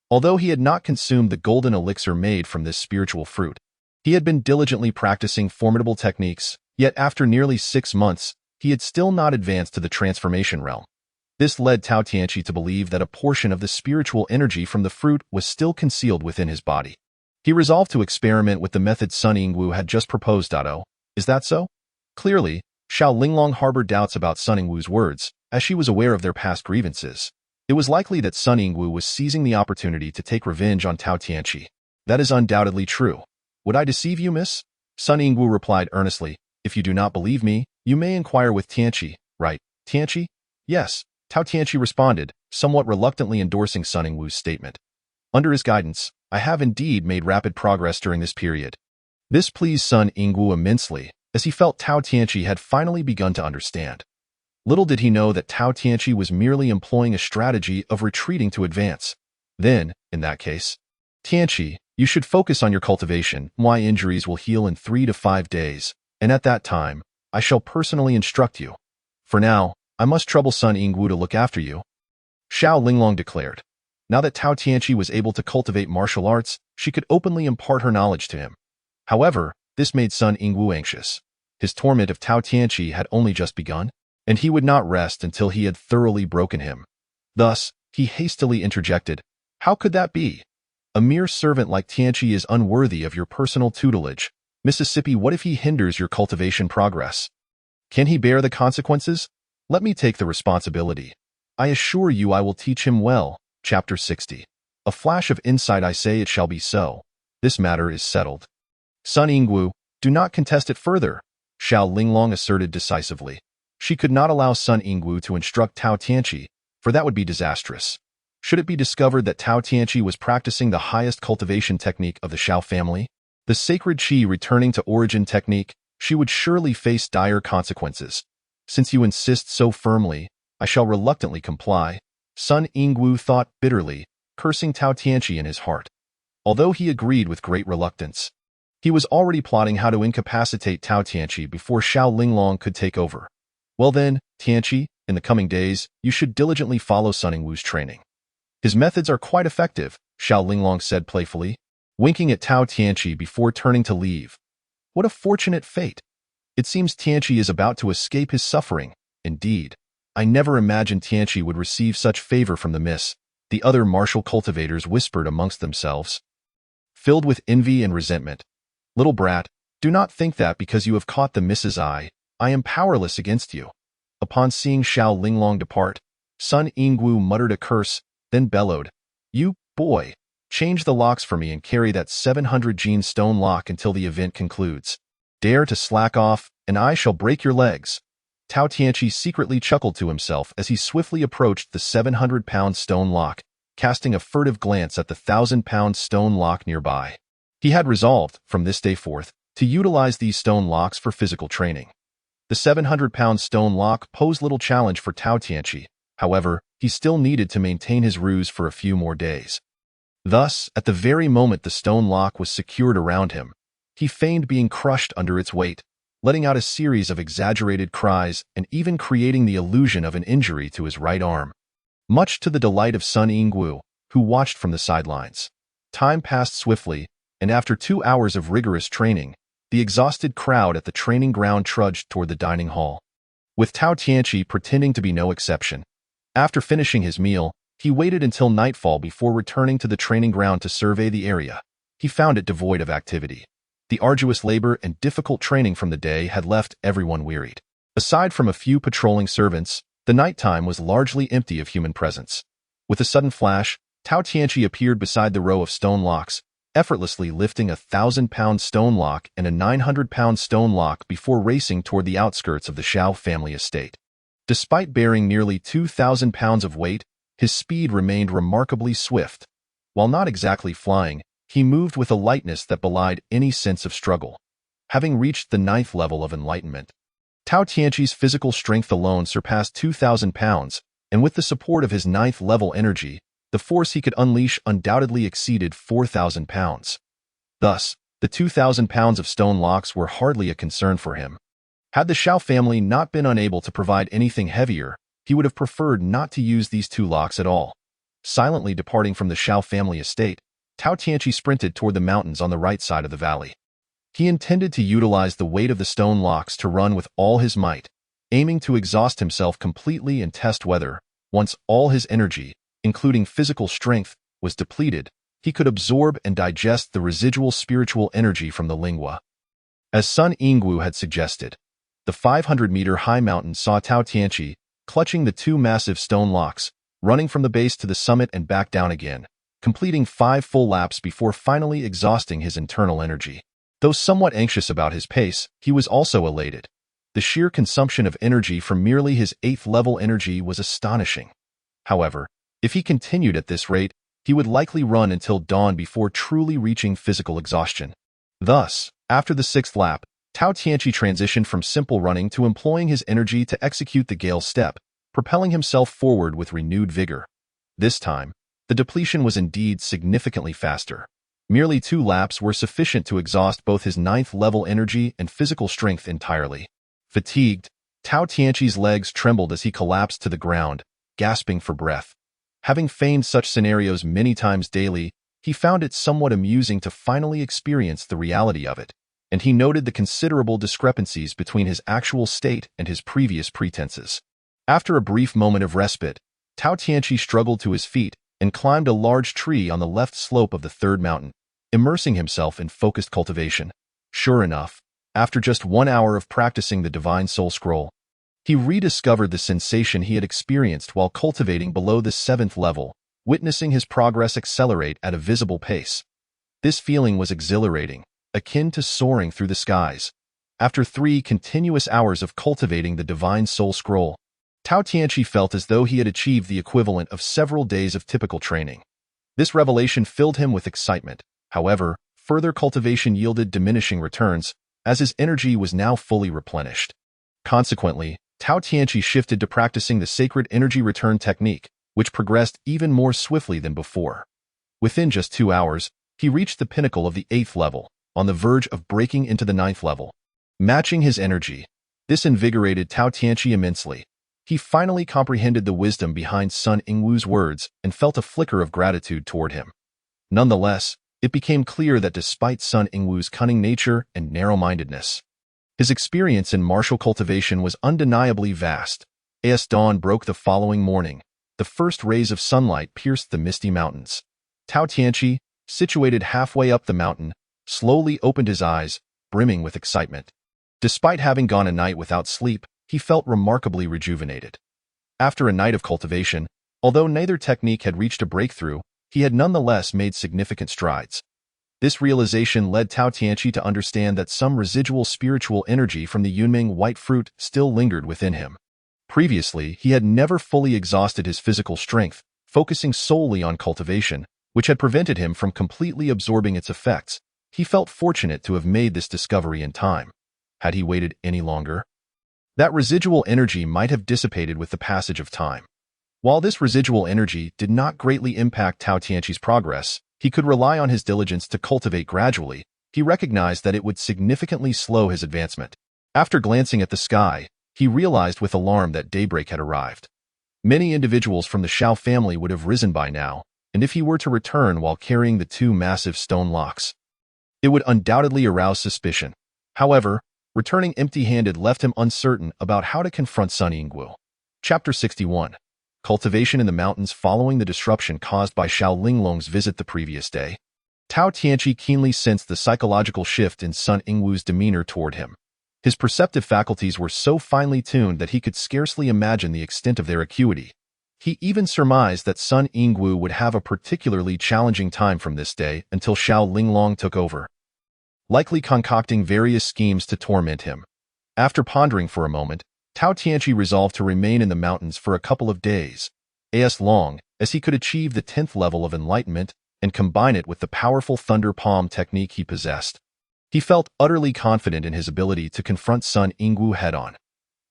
A: Although he had not consumed the golden elixir made from this spiritual fruit, he had been diligently practicing formidable techniques, yet after nearly 6 months, he had still not advanced to the transformation realm. This led Tao Tianqi to believe that a portion of the spiritual energy from the fruit was still concealed within his body. He resolved to experiment with the method Sun Yingwu had just proposed. Is that so? Clearly, Xiao Linglong harbored doubts about Sun Yingwu's words, as she was aware of their past grievances. It was likely that Sun Yingwu was seizing the opportunity to take revenge on Tao Tianqi. "That is undoubtedly true. Would I deceive you, miss?" Sun Yingwu replied earnestly. "If you do not believe me, you may inquire with Tianqi, right?" "Tianqi?" "Yes," Tao Tianqi responded, somewhat reluctantly endorsing Sun Yingwu's statement. "Under his guidance, I have indeed made rapid progress during this period." This pleased Sun Yingwu immensely, as he felt Tao Tianqi had finally begun to understand. Little did he know that Tao Tianqi was merely employing a strategy of retreating to advance. Then, in that case, "Tianqi, you should focus on your cultivation. My injuries will heal in 3 to 5 days, and at that time, I shall personally instruct you. For now, I must trouble Sun Yingwu to look after you," Xiao Linglong declared. Now that Tao Tianqi was able to cultivate martial arts, she could openly impart her knowledge to him. However, this made Sun Yingwu anxious. His torment of Tao Tianqi had only just begun, and he would not rest until he had thoroughly broken him. Thus, he hastily interjected, "How could that be? A mere servant like Tianqi is unworthy of your personal tutelage. Mississippi, what if he hinders your cultivation progress? Can he bear the consequences? Let me take the responsibility. I assure you I will teach him well." Chapter 60. A flash of insight. "I say it shall be so. This matter is settled. Sun Yingwu, do not contest it further." Xiao Linglong asserted decisively. She could not allow Sun Yingwu to instruct Tao Tianqi, for that would be disastrous. Should it be discovered that Tao Tianqi was practicing the highest cultivation technique of the Xiao family, the sacred qi returning to origin technique, she would surely face dire consequences. Since you insist so firmly, I shall reluctantly comply, Sun Yingwu thought bitterly, cursing Tao Tianqi in his heart. Although he agreed with great reluctance, he was already plotting how to incapacitate Tao Tianqi before Xiao Linglong could take over. Well then, Tianqi, in the coming days, you should diligently follow Sun Yingwu's training. His methods are quite effective, Xiao Linglong said playfully, winking at Tao Tianqi before turning to leave. What a fortunate fate! It seems Tianqi is about to escape his suffering. Indeed, I never imagined Tianqi would receive such favor from the miss, the other martial cultivators whispered amongst themselves. Filled with envy and resentment. Little brat, do not think that because you have caught the miss's eye, I am powerless against you. Upon seeing Xiao Linglong depart, Sun Yingwu muttered a curse, then bellowed, You, boy, change the locks for me and carry that 700 gene stone lock until the event concludes. Dare to slack off, and I shall break your legs. Tao Tianqi secretly chuckled to himself as he swiftly approached the 700-pound stone lock, casting a furtive glance at the 1,000-pound stone lock nearby. He had resolved, from this day forth, to utilize these stone locks for physical training. The 700-pound stone lock posed little challenge for Tao Tianqi. However, he still needed to maintain his ruse for a few more days. Thus, at the very moment the stone lock was secured around him, he feigned being crushed under its weight, letting out a series of exaggerated cries and even creating the illusion of an injury to his right arm. Much to the delight of Sun Yingwu, who watched from the sidelines. Time passed swiftly, and after 2 hours of rigorous training, the exhausted crowd at the training ground trudged toward the dining hall, with Tao Tianqi pretending to be no exception. After finishing his meal, he waited until nightfall before returning to the training ground to survey the area. He found it devoid of activity. The arduous labor and difficult training from the day had left everyone wearied. Aside from a few patrolling servants, the nighttime was largely empty of human presence. With a sudden flash, Tao Tianqi appeared beside the row of stone locks, effortlessly lifting a 1,000-pound stone lock and a 900-pound stone lock before racing toward the outskirts of the Xiao family estate. Despite bearing nearly 2,000 pounds of weight, his speed remained remarkably swift. While not exactly flying, he moved with a lightness that belied any sense of struggle. Having reached the 9th level of enlightenment, Tao Tianqi's physical strength alone surpassed 2,000 pounds, and with the support of his 9th level energy, the force he could unleash undoubtedly exceeded 4,000 pounds. Thus, the 2,000 pounds of stone locks were hardly a concern for him. Had the Xiao family not been unable to provide anything heavier, he would have preferred not to use these 2 locks at all. Silently departing from the Xiao family estate, Tao Tianqi sprinted toward the mountains on the right side of the valley. He intended to utilize the weight of the stone locks to run with all his might, aiming to exhaust himself completely and test whether, once all his energy, including physical strength, was depleted, he could absorb and digest the residual spiritual energy from the lingua. As Sun Yingwu had suggested, the 500-meter high mountain saw Tao Tianqi, clutching the 2 massive stone locks, running from the base to the summit and back down again, completing 5 full laps before finally exhausting his internal energy. Though somewhat anxious about his pace, he was also elated. The sheer consumption of energy from merely his 8th level energy was astonishing. However, if he continued at this rate, he would likely run until dawn before truly reaching physical exhaustion. Thus, after the 6th lap, Tao Tianqi transitioned from simple running to employing his energy to execute the Gale Step, propelling himself forward with renewed vigor. This time, the depletion was indeed significantly faster. Merely 2 laps were sufficient to exhaust both his 9th level energy and physical strength entirely. Fatigued, Tao Tianqi's legs trembled as he collapsed to the ground, gasping for breath. Having feigned such scenarios many times daily, he found it somewhat amusing to finally experience the reality of it, and he noted the considerable discrepancies between his actual state and his previous pretenses. After a brief moment of respite, Tao Tianqi struggled to his feet and climbed a large tree on the left slope of the 3rd mountain, immersing himself in focused cultivation. Sure enough, after just 1 hour of practicing the Divine Soul Scroll, he rediscovered the sensation he had experienced while cultivating below the 7th level, witnessing his progress accelerate at a visible pace. This feeling was exhilarating, akin to soaring through the skies. After 3 continuous hours of cultivating the Divine Soul Scroll, Tao Tianqi felt as though he had achieved the equivalent of several days of typical training. This revelation filled him with excitement. However, further cultivation yielded diminishing returns, as his energy was now fully replenished. Consequently, Tao Tianqi shifted to practicing the sacred energy return technique, which progressed even more swiftly than before. Within just 2 hours, he reached the pinnacle of the 8th level, on the verge of breaking into the 9th level. Matching his energy, this invigorated Tao Tianqi immensely. He finally comprehended the wisdom behind Sun Yingwu's words and felt a flicker of gratitude toward him. Nonetheless, it became clear that despite Sun Yingwu's cunning nature and narrow-mindedness, his experience in martial cultivation was undeniably vast. As dawn broke the following morning, the first rays of sunlight pierced the misty mountains. Tao Tianqi, situated halfway up the mountain, slowly opened his eyes, brimming with excitement. Despite having gone a night without sleep, he felt remarkably rejuvenated. After a night of cultivation, although neither technique had reached a breakthrough, he had nonetheless made significant strides. This realization led Tao Tianqi to understand that some residual spiritual energy from the Yunming white fruit still lingered within him. Previously, he had never fully exhausted his physical strength, focusing solely on cultivation, which had prevented him from completely absorbing its effects. He felt fortunate to have made this discovery in time. Had he waited any longer, that residual energy might have dissipated with the passage of time. While this residual energy did not greatly impact Tao Tianqi's progress, he could rely on his diligence to cultivate gradually. He recognized that it would significantly slow his advancement. After glancing at the sky, he realized with alarm that daybreak had arrived. Many individuals from the Shao family would have risen by now, and if he were to return while carrying the 2 massive stone locks, it would undoubtedly arouse suspicion. However, returning empty-handed left him uncertain about how to confront Sun Yingwu. Chapter 61. Cultivation in the mountains following the disruption caused by Xiao Linglong's visit the previous day. Tao Tianqi keenly sensed the psychological shift in Sun Yingwu's demeanor toward him. His perceptive faculties were so finely tuned that he could scarcely imagine the extent of their acuity. He even surmised that Sun Yingwu would have a particularly challenging time from this day until Xiao Linglong took over, likely concocting various schemes to torment him. After pondering for a moment, Tao Tianqi resolved to remain in the mountains for a couple of days, as long as he could achieve the 10th level of enlightenment and combine it with the powerful thunder palm technique he possessed. He felt utterly confident in his ability to confront Sun Yingwu head-on.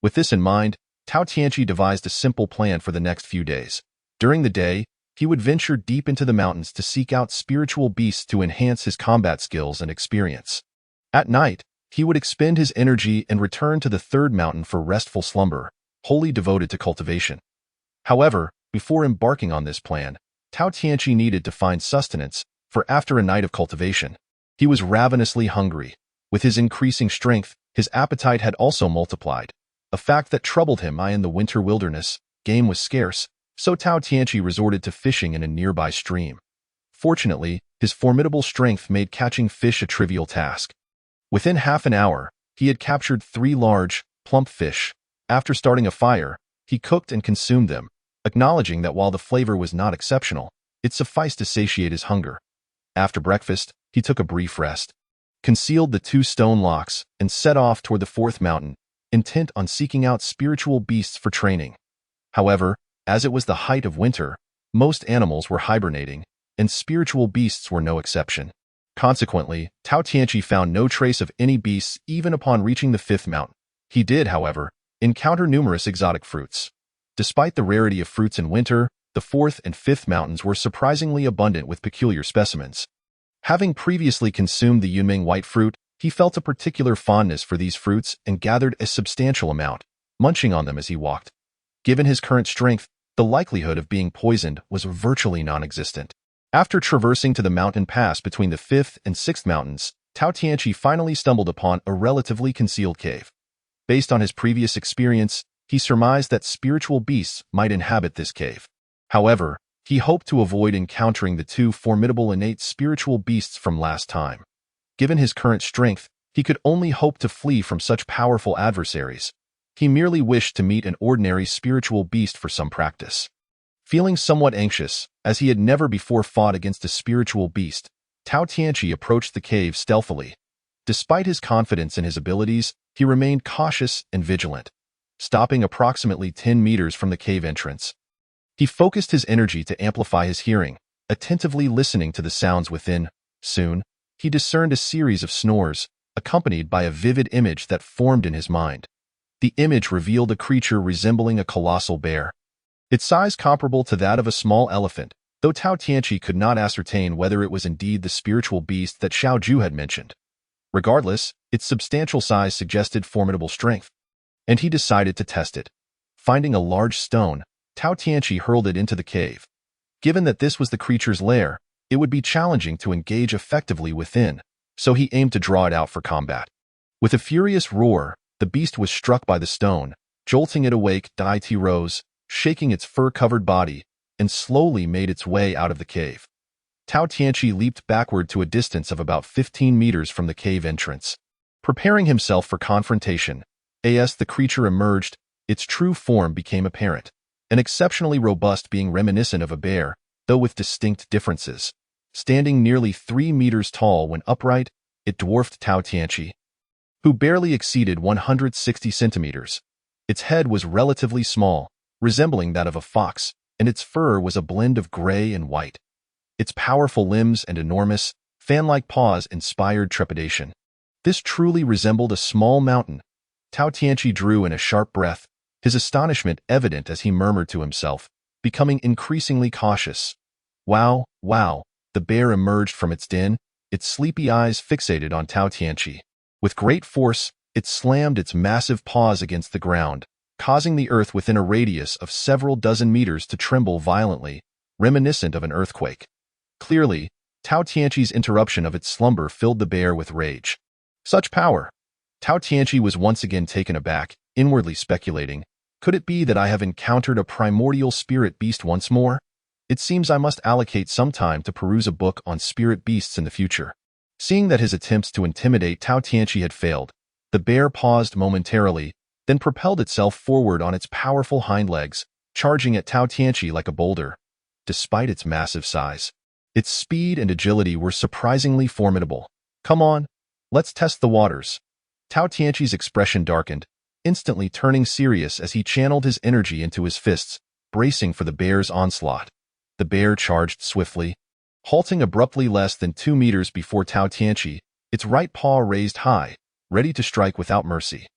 A: With this in mind, Tao Tianqi devised a simple plan for the next few days. During the day, he would venture deep into the mountains to seek out spiritual beasts to enhance his combat skills and experience. At night, he would expend his energy and return to the 3rd mountain for restful slumber, wholly devoted to cultivation. However, before embarking on this plan, Tao Tianqi needed to find sustenance, for after a night of cultivation, he was ravenously hungry. With his increasing strength, his appetite had also multiplied, a fact that troubled him. In the winter wilderness, game was scarce, so Tao Tianqi resorted to fishing in a nearby stream. Fortunately, his formidable strength made catching fish a trivial task. Within half an hour, he had captured 3 large, plump fish. After starting a fire, he cooked and consumed them, acknowledging that while the flavor was not exceptional, it sufficed to satiate his hunger. After breakfast, he took a brief rest, concealed the 2 stone locks, and set off toward the 4th mountain, intent on seeking out spiritual beasts for training. However, as it was the height of winter, most animals were hibernating, and spiritual beasts were no exception. Consequently, Tao Tianqi found no trace of any beasts even upon reaching the 5th mountain. He did, however, encounter numerous exotic fruits. Despite the rarity of fruits in winter, the 4th and 5th mountains were surprisingly abundant with peculiar specimens. Having previously consumed the Yunming white fruit, he felt a particular fondness for these fruits and gathered a substantial amount, munching on them as he walked. Given his current strength, the likelihood of being poisoned was virtually non-existent. After traversing to the mountain pass between the 5th and 6th mountains, Tao Tianqi finally stumbled upon a relatively concealed cave. Based on his previous experience, he surmised that spiritual beasts might inhabit this cave. However, he hoped to avoid encountering the 2 formidable innate spiritual beasts from last time. Given his current strength, he could only hope to flee from such powerful adversaries. He merely wished to meet an ordinary spiritual beast for some practice. Feeling somewhat anxious, as he had never before fought against a spiritual beast, Tao Tianqi approached the cave stealthily. Despite his confidence in his abilities, he remained cautious and vigilant, stopping approximately 10 meters from the cave entrance. He focused his energy to amplify his hearing, attentively listening to the sounds within. Soon, he discerned a series of snores, accompanied by a vivid image that formed in his mind. The image revealed a creature resembling a colossal bear, its size comparable to that of a small elephant, though Tao Tianqi could not ascertain whether it was indeed the spiritual beast that Xiao Ju had mentioned. Regardless, its substantial size suggested formidable strength, and he decided to test it. Finding a large stone, Tao Tianqi hurled it into the cave. Given that this was the creature's lair, it would be challenging to engage effectively within, so he aimed to draw it out for combat. With a furious roar, the beast was struck by the stone, jolting it awake. Dai Ti rose, shaking its fur-covered body, and slowly made its way out of the cave. Tao Tianqi leaped backward to a distance of about 15 meters from the cave entrance. Preparing himself for confrontation, as the creature emerged, its true form became apparent, an exceptionally robust being reminiscent of a bear, though with distinct differences. Standing nearly 3 meters tall when upright, it dwarfed Tao Tianqi, who barely exceeded 160 centimeters. Its head was relatively small, resembling that of a fox, and its fur was a blend of gray and white. Its powerful limbs and enormous, fan-like paws inspired trepidation. This truly resembled a small mountain. Tao Tianqi drew in a sharp breath, his astonishment evident as he murmured to himself, becoming increasingly cautious. Wow, wow, the bear emerged from its den, its sleepy eyes fixated on Tao Tianqi. With great force, it slammed its massive paws against the ground, causing the earth within a radius of several dozen meters to tremble violently, reminiscent of an earthquake. Clearly, Tao Tianqi's interruption of its slumber filled the bear with rage. Such power! Tao Tianqi was once again taken aback, inwardly speculating, could it be that I have encountered a primordial spirit beast once more? It seems I must allocate some time to peruse a book on spirit beasts in the future. Seeing that his attempts to intimidate Tao Tianqi had failed, the bear paused momentarily, then propelled itself forward on its powerful hind legs, charging at Tao Tianqi like a boulder. Despite its massive size, its speed and agility were surprisingly formidable. Come on, let's test the waters. Tao Tianqi's expression darkened, instantly turning serious as he channeled his energy into his fists, bracing for the bear's onslaught. The bear charged swiftly, halting abruptly less than 2 meters before Tao Tianqi, its right paw raised high, ready to strike without mercy.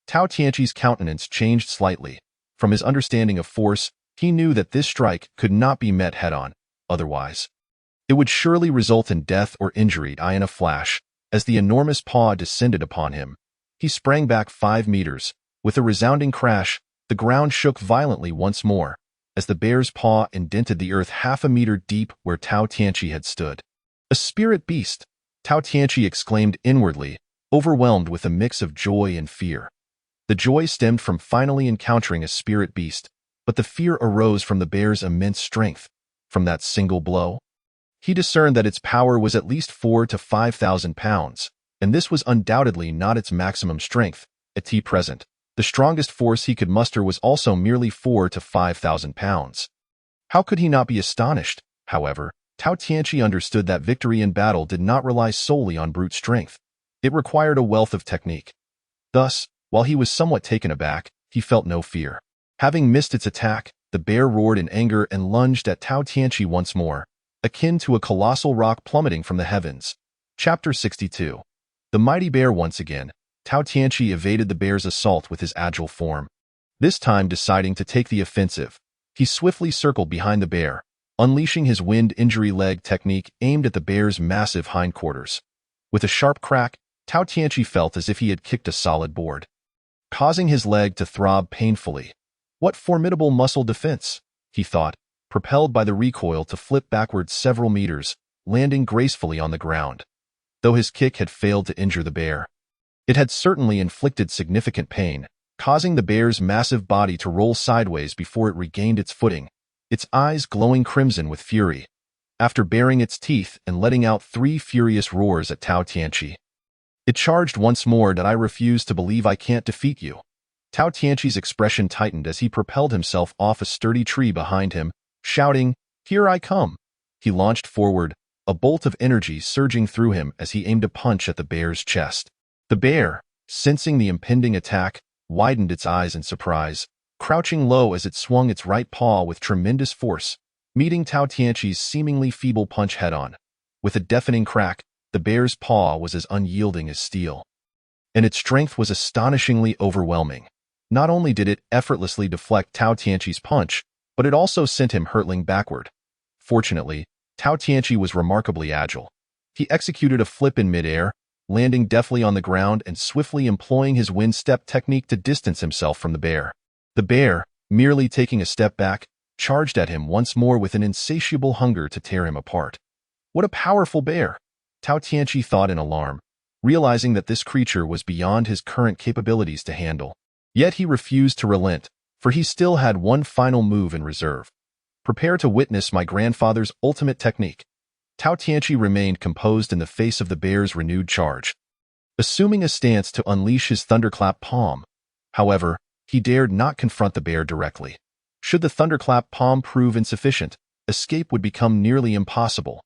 A: Tao Tianqi's countenance changed slightly. From his understanding of force, he knew that this strike could not be met head-on, otherwise it would surely result in death or injury. In a flash, as the enormous paw descended upon him, he sprang back 5 meters. With a resounding crash, the ground shook violently once more, as the bear's paw indented the earth half a meter deep where Tao Tianqi had stood. A spirit beast! Tao Tianqi exclaimed inwardly, overwhelmed with a mix of joy and fear. The joy stemmed from finally encountering a spirit beast, but the fear arose from the bear's immense strength. From that single blow, he discerned that its power was at least 4,000 to 5,000 pounds, and this was undoubtedly not its maximum strength. At present, the strongest force he could muster was also merely 4,000 to 5,000 pounds. How could he not be astonished? However, Tao Tianqi understood that victory in battle did not rely solely on brute strength. It required a wealth of technique. Thus, while he was somewhat taken aback, he felt no fear. Having missed its attack, the bear roared in anger and lunged at Tao Tianqi once more, akin to a colossal rock plummeting from the heavens. Chapter 62. The mighty bear once again. Tao Tianqi evaded the bear's assault with his agile form. This time deciding to take the offensive, he swiftly circled behind the bear, unleashing his wind injury leg technique aimed at the bear's massive hindquarters. With a sharp crack, Tao Tianqi felt as if he had kicked a solid board, causing his leg to throb painfully. What formidable muscle defense, he thought, propelled by the recoil to flip backwards several meters, landing gracefully on the ground. Though his kick had failed to injure the bear, it had certainly inflicted significant pain, causing the bear's massive body to roll sideways before it regained its footing, its eyes glowing crimson with fury. After baring its teeth and letting out 3 furious roars at Tao Tianqi, it charged once more. "That I refuse to believe I can't defeat you." Tao Tianqi's expression tightened as he propelled himself off a sturdy tree behind him, shouting, "Here I come!" He launched forward, a bolt of energy surging through him as he aimed a punch at the bear's chest. The bear, sensing the impending attack, widened its eyes in surprise, crouching low as it swung its right paw with tremendous force, meeting Tao Tianqi's seemingly feeble punch head-on. With a deafening crack, the bear's paw was as unyielding as steel, and its strength was astonishingly overwhelming. Not only did it effortlessly deflect Tao Tianqi's punch, but it also sent him hurtling backward. Fortunately, Tao Tianqi was remarkably agile. He executed a flip in midair, landing deftly on the ground and swiftly employing his wind step technique to distance himself from the bear. The bear, merely taking a step back, charged at him once more with an insatiable hunger to tear him apart. What a powerful bear! Tao Tianqi thought in alarm, realizing that this creature was beyond his current capabilities to handle. Yet he refused to relent, for he still had one final move in reserve. Prepare to witness my grandfather's ultimate technique. Tao Tianqi remained composed in the face of the bear's renewed charge, assuming a stance to unleash his thunderclap palm. However, he dared not confront the bear directly. Should the thunderclap palm prove insufficient, escape would become nearly impossible.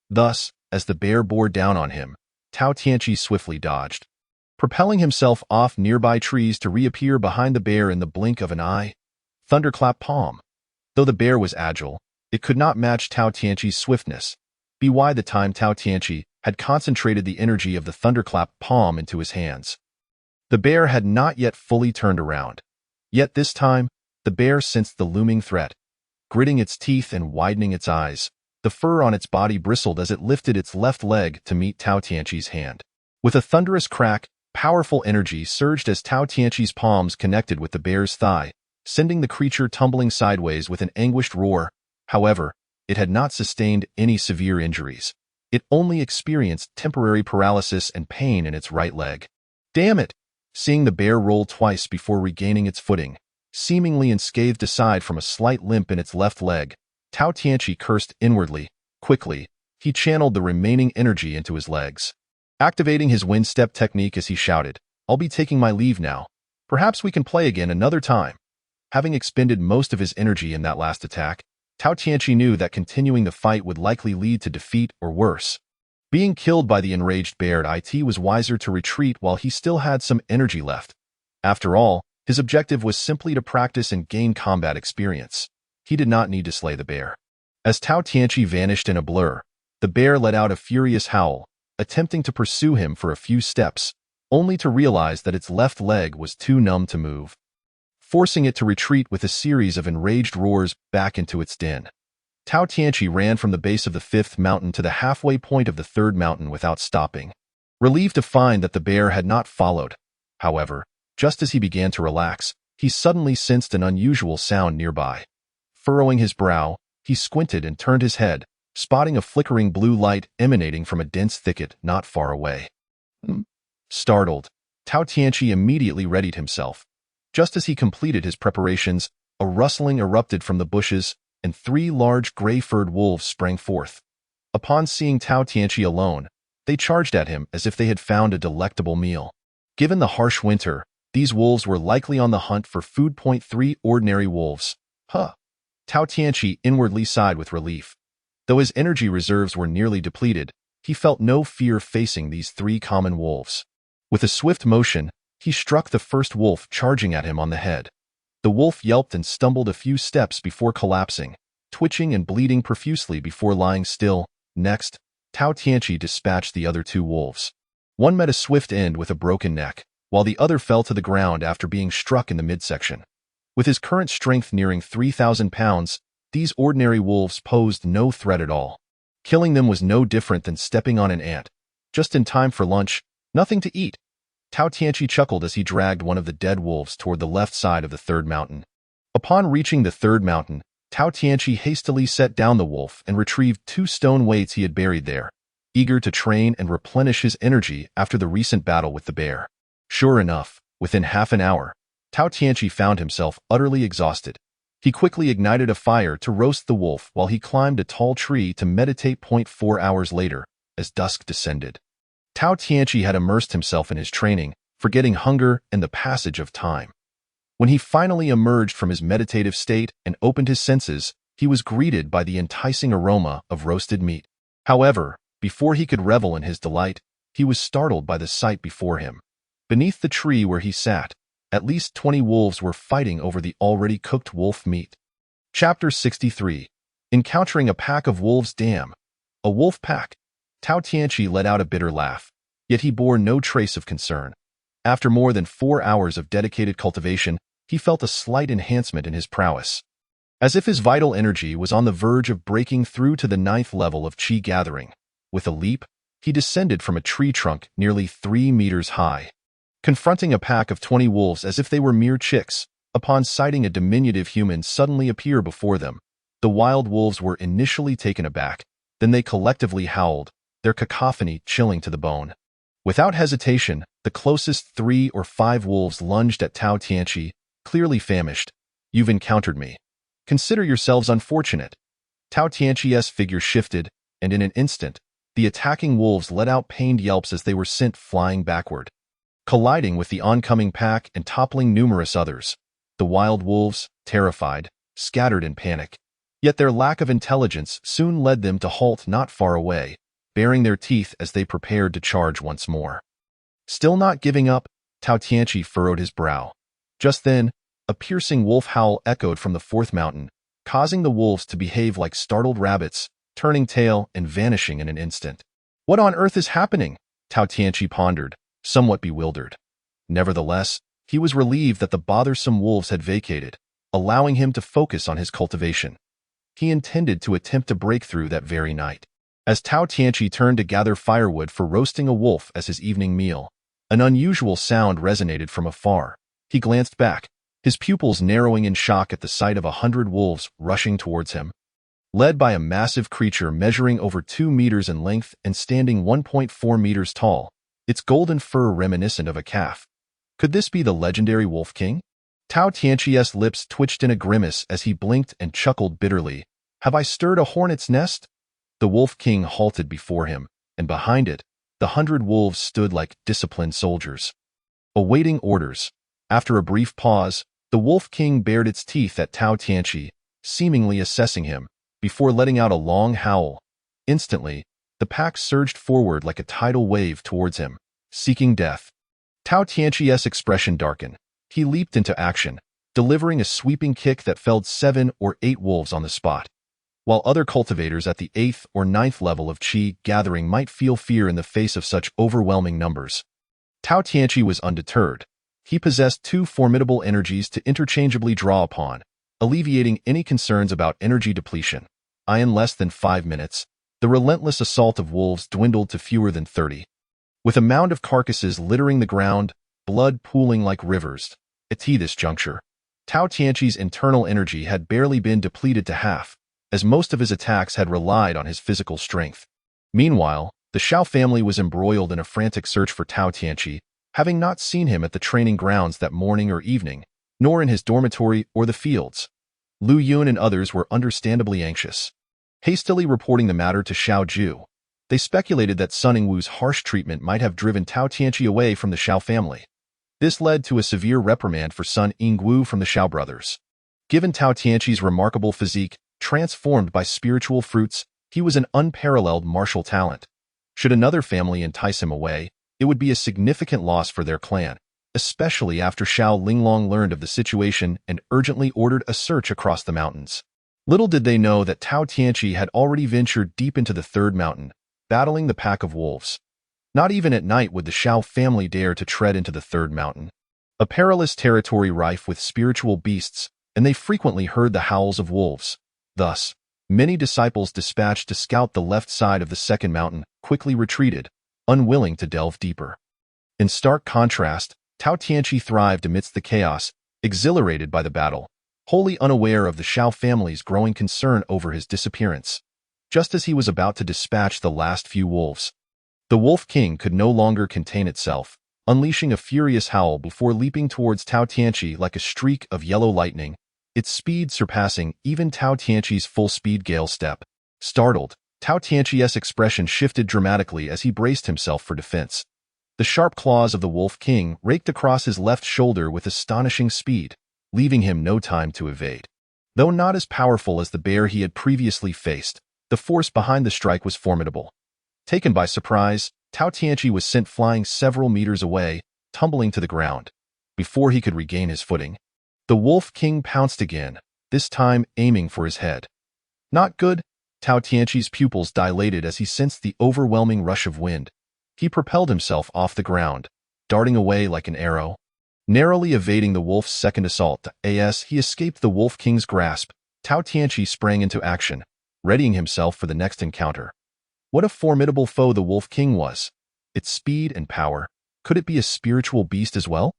A: Thus, as the bear bore down on him, Tao Tianqi swiftly dodged, propelling himself off nearby trees to reappear behind the bear in the blink of an eye. Thunderclap palm. Though the bear was agile, it could not match Tao Tianqi's swiftness. By the time Tao Tianqi had concentrated the energy of the thunderclap palm into his hands, the bear had not yet fully turned around. Yet this time, the bear sensed the looming threat. Gritting its teeth and widening its eyes, the fur on its body bristled as it lifted its left leg to meet Tao Tianqi's hand. With a thunderous crack, powerful energy surged as Tao Tianqi's palms connected with the bear's thigh, sending the creature tumbling sideways with an anguished roar. However, it had not sustained any severe injuries. It only experienced temporary paralysis and pain in its right leg. Damn it! Seeing the bear roll twice before regaining its footing, seemingly unscathed aside from a slight limp in its left leg, Tao Tianqi cursed inwardly. Quickly, he channeled the remaining energy into his legs, activating his wind step technique as he shouted, "I'll be taking my leave now. Perhaps we can play again another time." Having expended most of his energy in that last attack, Tao Tianqi knew that continuing the fight would likely lead to defeat or worse. Being killed by the enraged bear, it was wiser to retreat while he still had some energy left. After all, his objective was simply to practice and gain combat experience. He did not need to slay the bear. As Tao Tianqi vanished in a blur, the bear let out a furious howl, attempting to pursue him for a few steps, only to realize that its left leg was too numb to move, forcing it to retreat with a series of enraged roars back into its den. Tao Tianqi ran from the base of the 5th mountain to the halfway point of the 3rd mountain without stopping, relieved to find that the bear had not followed. However, just as he began to relax, he suddenly sensed an unusual sound nearby. Furrowing his brow, he squinted and turned his head, spotting a flickering blue light emanating from a dense thicket not far away. Startled, Tao Tianqi immediately readied himself. Just as he completed his preparations, a rustling erupted from the bushes, and 3 large gray-furred wolves sprang forth. Upon seeing Tao Tianqi alone, they charged at him as if they had found a delectable meal. Given the harsh winter, these wolves were likely on the hunt for food. 3 ordinary wolves. Tao Tianqi inwardly sighed with relief. Though his energy reserves were nearly depleted, he felt no fear facing these 3 common wolves. With a swift motion, he struck the first wolf charging at him on the head. The wolf yelped and stumbled a few steps before collapsing, twitching and bleeding profusely before lying still. Next, Tao Tianqi dispatched the other 2 wolves. One met a swift end with a broken neck, while the other fell to the ground after being struck in the midsection. With his current strength nearing 3,000 pounds, these ordinary wolves posed no threat at all. Killing them was no different than stepping on an ant. Just in time for lunch, nothing to eat. Tao Tianqi chuckled as he dragged one of the dead wolves toward the left side of the 3rd mountain. Upon reaching the 3rd mountain, Tao Tianqi hastily set down the wolf and retrieved 2 stone weights he had buried there, eager to train and replenish his energy after the recent battle with the bear. Sure enough, within half an hour, Tao Tianqi found himself utterly exhausted. He quickly ignited a fire to roast the wolf while he climbed a tall tree to meditate. 4 hours later, as dusk descended, Tao Tianqi had immersed himself in his training, forgetting hunger and the passage of time. When he finally emerged from his meditative state and opened his senses, he was greeted by the enticing aroma of roasted meat. However, before he could revel in his delight, he was startled by the sight before him. Beneath the tree where he sat, at least 20 wolves were fighting over the already cooked wolf meat. Chapter 63. Encountering a pack of wolves. Damn. A wolf pack. Tao Tianqi let out a bitter laugh, yet he bore no trace of concern. After more than 4 hours of dedicated cultivation, he felt a slight enhancement in his prowess. As if his vital energy was on the verge of breaking through to the 9th level of qi gathering. With a leap, he descended from a tree trunk nearly 3 meters high. Confronting a pack of 20 wolves as if they were mere chicks, upon sighting a diminutive human suddenly appear before them, the wild wolves were initially taken aback, then they collectively howled, their cacophony chilling to the bone. Without hesitation, the closest 3 or 5 wolves lunged at Tao Tianqi, clearly famished. You've encountered me. Consider yourselves unfortunate. Tao Tianqi's figure shifted, and in an instant, the attacking wolves let out pained yelps as they were sent flying backward, colliding with the oncoming pack and toppling numerous others. The wild wolves, terrified, scattered in panic. Yet their lack of intelligence soon led them to halt not far away, baring their teeth as they prepared to charge once more. Still not giving up, Tao Tianqi furrowed his brow. Just then, a piercing wolf howl echoed from the 4th mountain, causing the wolves to behave like startled rabbits, turning tail and vanishing in an instant. What on earth is happening? Tao Tianqi pondered, somewhat bewildered. Nevertheless, he was relieved that the bothersome wolves had vacated, allowing him to focus on his cultivation. He intended to attempt a breakthrough that very night. As Tao Tianqi turned to gather firewood for roasting a wolf as his evening meal, an unusual sound resonated from afar. He glanced back, his pupils narrowing in shock at the sight of 100 wolves rushing towards him. Led by a massive creature measuring over 2 meters in length and standing 1.4 meters tall, its golden fur reminiscent of a calf. Could this be the legendary Wolf King? Tao Tianqi's lips twitched in a grimace as he blinked and chuckled bitterly. Have I stirred a hornet's nest? The Wolf King halted before him, and behind it, the 100 wolves stood like disciplined soldiers, awaiting orders. After a brief pause, the Wolf King bared its teeth at Tao Tianqi, seemingly assessing him, before letting out a long howl. Instantly, the pack surged forward like a tidal wave towards him, seeking death. Tao Tianqi's expression darkened. He leaped into action, delivering a sweeping kick that felled 7 or 8 wolves on the spot. While other cultivators at the 8th or 9th level of qi gathering might feel fear in the face of such overwhelming numbers, Tao Tianqi was undeterred. He possessed 2 formidable energies to interchangeably draw upon, alleviating any concerns about energy depletion. In less than 5 minutes, the relentless assault of wolves dwindled to fewer than 30. With a mound of carcasses littering the ground, blood pooling like rivers, at this juncture, Tao Tianqi's internal energy had barely been depleted to half, as most of his attacks had relied on his physical strength. Meanwhile, the Xiao family was embroiled in a frantic search for Tao Tianqi, having not seen him at the training grounds that morning or evening, nor in his dormitory or the fields. Lu Yun and others were understandably anxious. Hastily reporting the matter to Xiao Ju, they speculated that Sun Yingwu's harsh treatment might have driven Tao Tianqi away from the Xiao family. This led to a severe reprimand for Sun Yingwu from the Xiao brothers. Given Tao Tianqi's remarkable physique, transformed by spiritual fruits, he was an unparalleled martial talent. Should another family entice him away, it would be a significant loss for their clan, especially after Xiao Linglong learned of the situation and urgently ordered a search across the mountains. Little did they know that Tao Tianqi had already ventured deep into the 3rd mountain, battling the pack of wolves. Not even at night would the Xiao family dare to tread into the 3rd mountain, a perilous territory rife with spiritual beasts, and they frequently heard the howls of wolves. Thus, many disciples dispatched to scout the left side of the 2nd mountain quickly retreated, unwilling to delve deeper. In stark contrast, Tao Tianqi thrived amidst the chaos, exhilarated by the battle, wholly unaware of the Xiao family's growing concern over his disappearance. Just as he was about to dispatch the last few wolves, the Wolf King could no longer contain itself, unleashing a furious howl before leaping towards Tao Tianqi like a streak of yellow lightning, its speed surpassing even Tao Tianqi's full-speed gale step. Startled, Tao Tianqi's expression shifted dramatically as he braced himself for defense. The sharp claws of the Wolf King raked across his left shoulder with astonishing speed, leaving him no time to evade. Though not as powerful as the bear he had previously faced, The force behind the strike was formidable. Taken by surprise, Tao Tianqi was sent flying several meters away, tumbling to the ground. Before he could regain his footing, the Wolf King pounced again, this time aiming for his head. Not good. Tao Tianqi's pupils dilated as he sensed the overwhelming rush of wind. He propelled himself off the ground, darting away like an arrow. Narrowly evading the wolf's second assault, as he escaped the Wolf King's grasp, Tao Tianqi sprang into action, readying himself for the next encounter. What a formidable foe the Wolf King was! Its speed and power. Could it be a spiritual beast as well?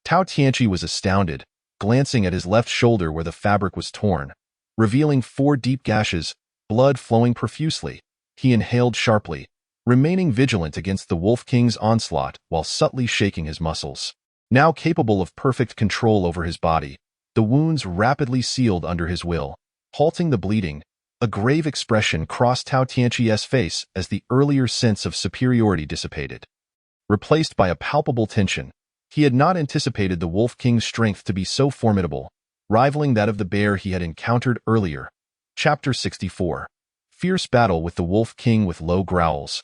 A: Tao Tianqi was astounded, glancing at his left shoulder where the fabric was torn, revealing 4 deep gashes, blood flowing profusely. He inhaled sharply, remaining vigilant against the Wolf King's onslaught while subtly shaking his muscles. Now capable of perfect control over his body, the wounds rapidly sealed under his will, halting the bleeding. A grave expression crossed Tao Tianqi's face as the earlier sense of superiority dissipated, replaced by a palpable tension. He had not anticipated the Wolf King's strength to be so formidable, rivaling that of the bear he had encountered earlier. Chapter 64. Fierce Battle with the Wolf King with Low Growls.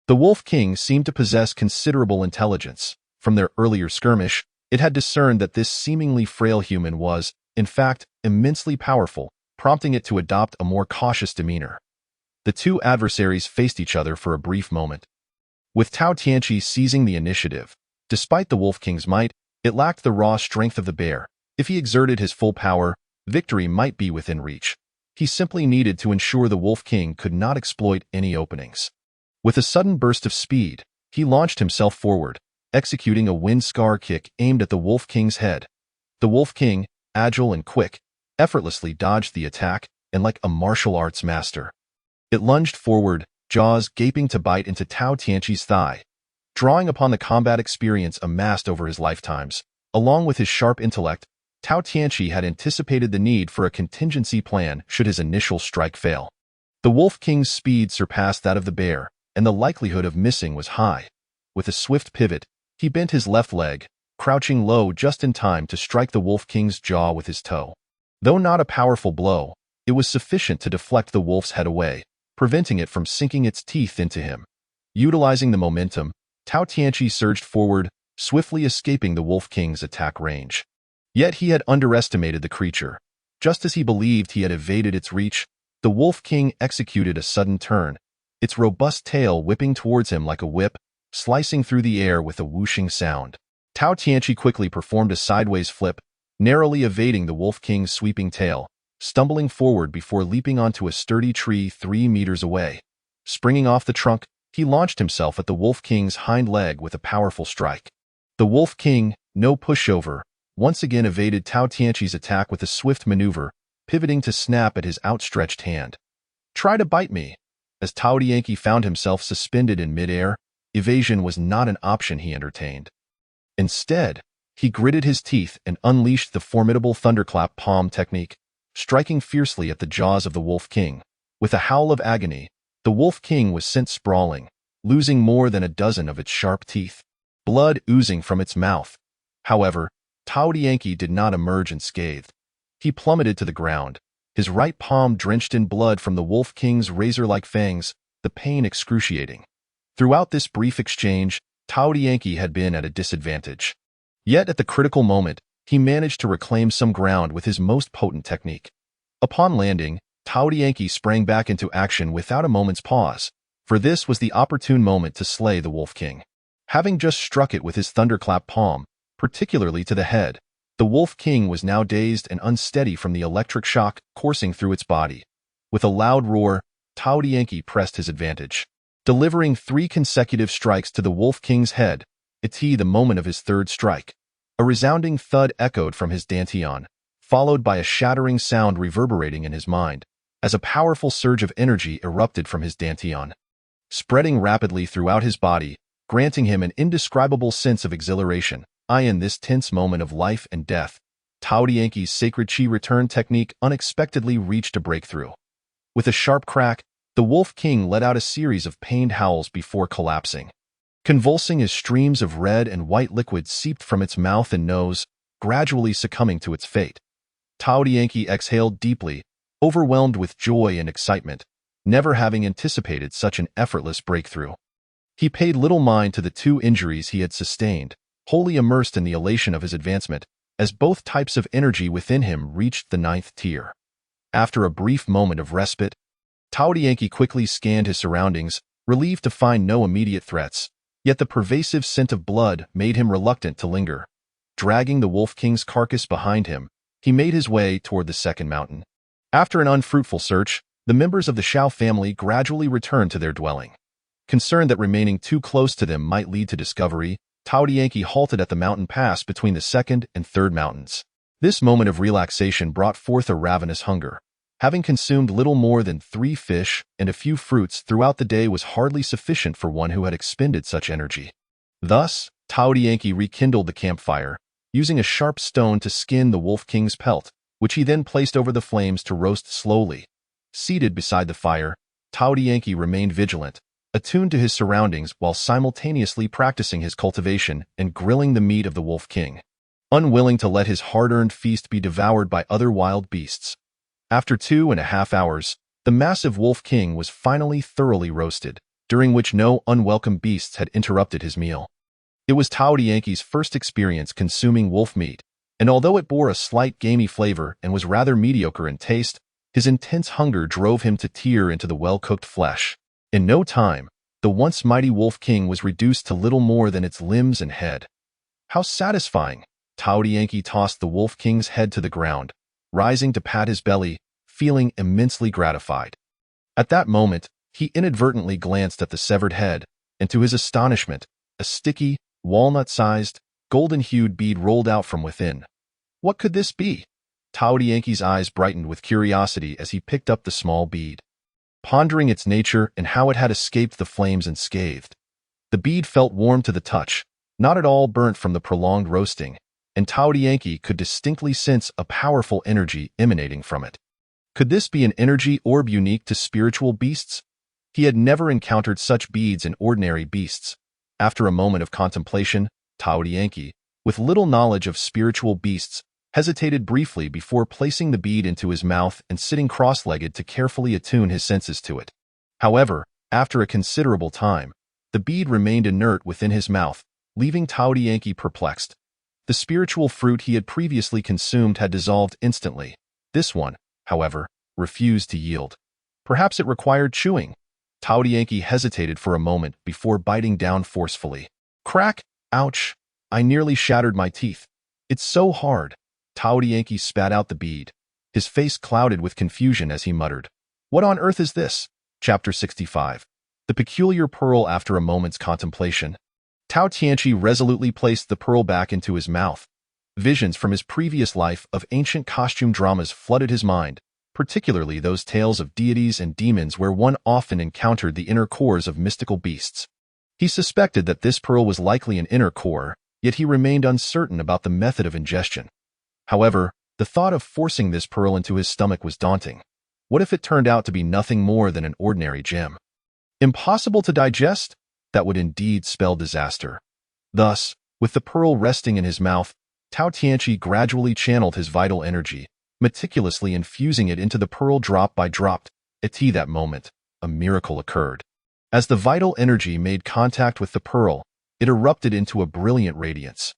A: The Wolf King seemed to possess considerable intelligence. From their earlier skirmish, it had discerned that this seemingly frail human was, in fact, immensely powerful, prompting it to adopt a more cautious demeanor. The two adversaries faced each other for a brief moment, with Tao Tianqi seizing the initiative. Despite the Wolf King's might, it lacked the raw strength of the bear. If he exerted his full power, victory might be within reach. He simply needed to ensure the Wolf King could not exploit any openings. With a sudden burst of speed, he launched himself forward, executing a wind scar kick aimed at the Wolf King's head. The Wolf King, agile and quick, effortlessly dodged the attack, and like a martial arts master, it lunged forward, jaws gaping to bite into Tao Tianqi's thigh. Drawing upon the combat experience amassed over his lifetimes, along with his sharp intellect, Tao Tianqi had anticipated the need for a contingency plan should his initial strike fail. The Wolf King's speed surpassed that of the bear, and the likelihood of missing was high. With a swift pivot, he bent his left leg, crouching low just in time to strike the Wolf King's jaw with his toe. Though not a powerful blow, it was sufficient to deflect the wolf's head away, preventing it from sinking its teeth into him. Utilizing the momentum, Tao Tianqi surged forward, swiftly escaping the Wolf King's attack range. Yet he had underestimated the creature. Just as he believed he had evaded its reach, the Wolf King executed a sudden turn, its robust tail whipping towards him like a whip, slicing through the air with a whooshing sound. Tao Tianqi quickly performed a sideways flip, narrowly evading the Wolf King's sweeping tail, stumbling forward before leaping onto a sturdy tree 3 meters away. Springing off the trunk, he launched himself at the Wolf King's hind leg with a powerful strike. The Wolf King, no pushover, once again evaded Tao Tianqi's attack with a swift maneuver, pivoting to snap at his outstretched hand. Try to bite me. As Tao Tianqi found himself suspended in midair, evasion was not an option he entertained. Instead, he gritted his teeth and unleashed the formidable thunderclap palm technique, striking fiercely at the jaws of the Wolf King. With a howl of agony, the Wolf King was sent sprawling, losing more than a dozen of its sharp teeth, blood oozing from its mouth. However, Tao Tianqi did not emerge unscathed. He plummeted to the ground, his right palm drenched in blood from the Wolf King's razor-like fangs, the pain excruciating. Throughout this brief exchange, Tao Tianqi had been at a disadvantage. Yet at the critical moment, he managed to reclaim some ground with his most potent technique. Upon landing, Tao Tianqi sprang back into action without a moment's pause, for this was the opportune moment to slay the Wolf King. Having just struck it with his thunderclap palm, particularly to the head, the Wolf King was now dazed and unsteady from the electric shock coursing through its body. With a loud roar, Tao Tianqi pressed his advantage, delivering 3 consecutive strikes to the Wolf King's head. It's the moment of his third strike. A resounding thud echoed from his dantian, followed by a shattering sound reverberating in his mind, as a powerful surge of energy erupted from his dantian, spreading rapidly throughout his body, granting him an indescribable sense of exhilaration. In this tense moment of life and death, Tao Tianqi's sacred chi return technique unexpectedly reached a breakthrough. With a sharp crack, the Wolf King let out a series of pained howls before collapsing. Convulsing as streams of red and white liquid seeped from its mouth and nose, gradually succumbing to its fate. Tao Tianqi exhaled deeply, overwhelmed with joy and excitement. never having anticipated such an effortless breakthrough. He paid little mind to the 2 injuries he had sustained, wholly immersed in the elation of his advancement, as both types of energy within him reached the 9th tier. After a brief moment of respite, Tao Tianqi quickly scanned his surroundings, relieved to find no immediate threats, yet the pervasive scent of blood made him reluctant to linger. Dragging the Wolf King's carcass behind him, he made his way toward the second mountain. After an unfruitful search, the members of the Shao family gradually returned to their dwelling. Concerned that remaining too close to them might lead to discovery, Tao Tianqi halted at the mountain pass between the 2nd and 3rd mountains. This moment of relaxation brought forth a ravenous hunger. Having consumed little more than 3 fish and a few fruits throughout the day was hardly sufficient for one who had expended such energy. Thus, Tao Tianqi rekindled the campfire, using a sharp stone to skin the Wolf King's pelt, which he then placed over the flames to roast slowly. Seated beside the fire, Tao Tianqi remained vigilant, attuned to his surroundings while simultaneously practicing his cultivation and grilling the meat of the Wolf King, unwilling to let his hard-earned feast be devoured by other wild beasts. After 2.5 hours, the massive Wolf King was finally thoroughly roasted, during which no unwelcome beasts had interrupted his meal. It was Tao Tianqi's first experience consuming wolf meat, and although it bore a slight gamey flavor and was rather mediocre in taste, his intense hunger drove him to tear into the well-cooked flesh. In no time, the once mighty Wolf King was reduced to little more than its limbs and head. How satisfying! Tao Tianqi tossed the Wolf King's head to the ground, rising to pat his belly, feeling immensely gratified. At that moment, he inadvertently glanced at the severed head, and to his astonishment, a sticky, walnut-sized, golden-hued bead rolled out from within. What could this be? Tao Tianqi's eyes brightened with curiosity as he picked up the small bead. Pondering its nature and how it had escaped the flames unscathed, the bead felt warm to the touch, not at all burnt from the prolonged roasting, and Tao Tianqi could distinctly sense a powerful energy emanating from it. Could this be an energy orb unique to spiritual beasts? He had never encountered such beads in ordinary beasts. After a moment of contemplation, Tao Tianqi, with little knowledge of spiritual beasts, hesitated briefly before placing the bead into his mouth and sitting cross-legged to carefully attune his senses to it. However, after a considerable time, the bead remained inert within his mouth, leaving Tao Tianqi perplexed. The spiritual fruit he had previously consumed had dissolved instantly. This one, however, refused to yield. Perhaps it required chewing. Tao Tianqi hesitated for a moment before biting down forcefully. Crack! Ouch! I nearly shattered my teeth. It's so hard. Tao Tianqi spat out the bead, his face clouded with confusion as he muttered, "What on earth is this?" Chapter 65. The Peculiar Pearl. After a moment's contemplation, Tao Tianqi resolutely placed the pearl back into his mouth. Visions from his previous life of ancient costume dramas flooded his mind, particularly those tales of deities and demons where one often encountered the inner cores of mystical beasts. He suspected that this pearl was likely an inner core, yet he remained uncertain about the method of ingestion. However, the thought of forcing this pearl into his stomach was daunting. What if it turned out to be nothing more than an ordinary gem? Impossible to digest? That would indeed spell disaster. Thus, with the pearl resting in his mouth, Tao Tianqi gradually channeled his vital energy, meticulously infusing it into the pearl drop by drop. At that moment, a miracle occurred. As the vital energy made contact with the pearl, it erupted into a brilliant radiance.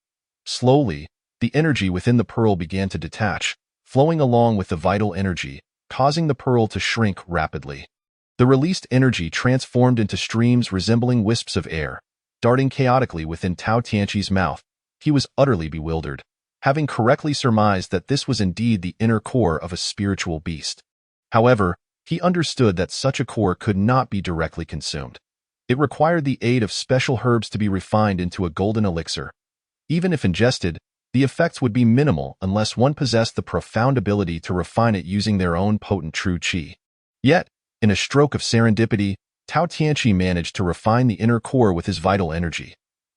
A: Slowly, the energy within the pearl began to detach, flowing along with the vital energy, causing the pearl to shrink rapidly. The released energy transformed into streams resembling wisps of air, darting chaotically within Tao Tianqi's mouth. He was utterly bewildered, having correctly surmised that this was indeed the inner core of a spiritual beast. However, he understood that such a core could not be directly consumed. It required the aid of special herbs to be refined into a golden elixir. Even if ingested, the effects would be minimal unless one possessed the profound ability to refine it using their own potent true qi. Yet, in a stroke of serendipity, Tao Tianqi managed to refine the inner core with his vital energy.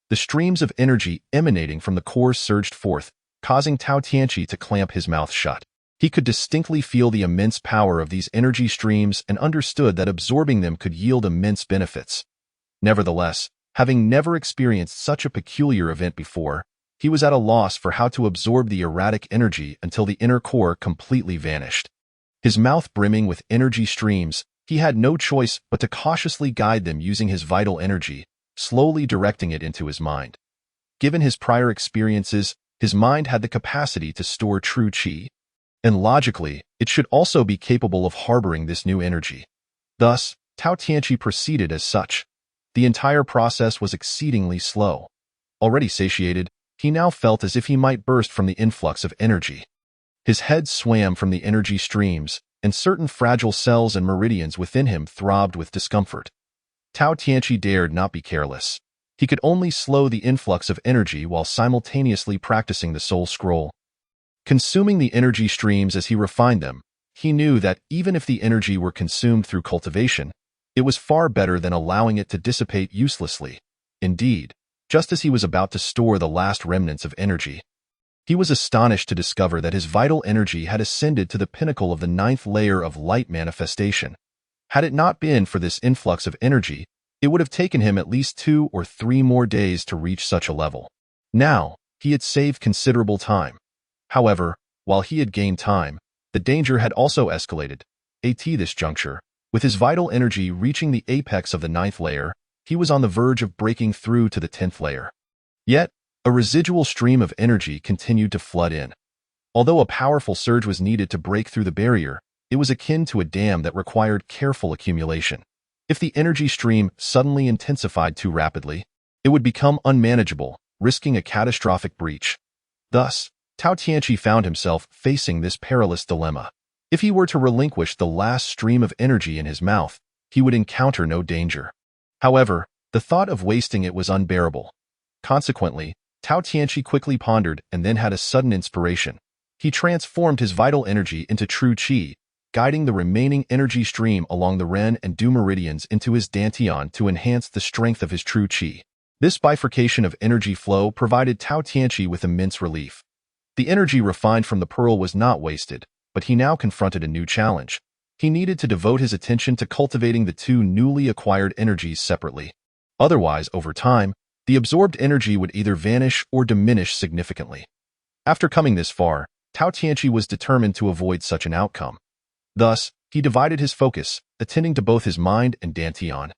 A: The streams of energy emanating from the core surged forth, causing Tao Tianqi to clamp his mouth shut. He could distinctly feel the immense power of these energy streams and understood that absorbing them could yield immense benefits. Nevertheless, having never experienced such a peculiar event before, he was at a loss for how to absorb the erratic energy until the inner core completely vanished. His mouth brimming with energy streams, He had no choice but to cautiously guide them using his vital energy, slowly directing it into his mind. Given his prior experiences, his mind had the capacity to store true qi, and logically, it should also be capable of harboring this new energy. Thus, Tao Tianqi proceeded as such. The entire process was exceedingly slow. Already satiated, he now felt as if he might burst from the influx of energy. His head swam from the energy streams, and certain fragile cells and meridians within him throbbed with discomfort. Tao Tianqi dared not be careless. He could only slow the influx of energy while simultaneously practicing the soul scroll. Consuming the energy streams as he refined them, he knew that even if the energy were consumed through cultivation, it was far better than allowing it to dissipate uselessly. Indeed, just as he was about to store the last remnants of energy, he was astonished to discover that his vital energy had ascended to the pinnacle of the 9th layer of light manifestation. Had it not been for this influx of energy, it would have taken him at least 2 or 3 more days to reach such a level. Now, he had saved considerable time. However, while he had gained time, the danger had also escalated. At this juncture, with his vital energy reaching the apex of the 9th layer, he was on the verge of breaking through to the 10th layer. Yet, a residual stream of energy continued to flood in. Although a powerful surge was needed to break through the barrier, it was akin to a dam that required careful accumulation. If the energy stream suddenly intensified too rapidly, it would become unmanageable, risking a catastrophic breach. Thus, Tao Tianqi found himself facing this perilous dilemma. If he were to relinquish the last stream of energy in his mouth, he would encounter no danger. However, the thought of wasting it was unbearable. Consequently, Tao Tianqi quickly pondered and then had a sudden inspiration. He transformed his vital energy into true qi, guiding the remaining energy stream along the Ren and Du meridians into his dantian to enhance the strength of his true qi. This bifurcation of energy flow provided Tao Tianqi with immense relief. The energy refined from the pearl was not wasted, but he now confronted a new challenge. He needed to devote his attention to cultivating the two newly acquired energies separately. Otherwise, over time, the absorbed energy would either vanish or diminish significantly. After coming this far, Tao Tianqi was determined to avoid such an outcome. Thus, he divided his focus, attending to both his mind and dantian,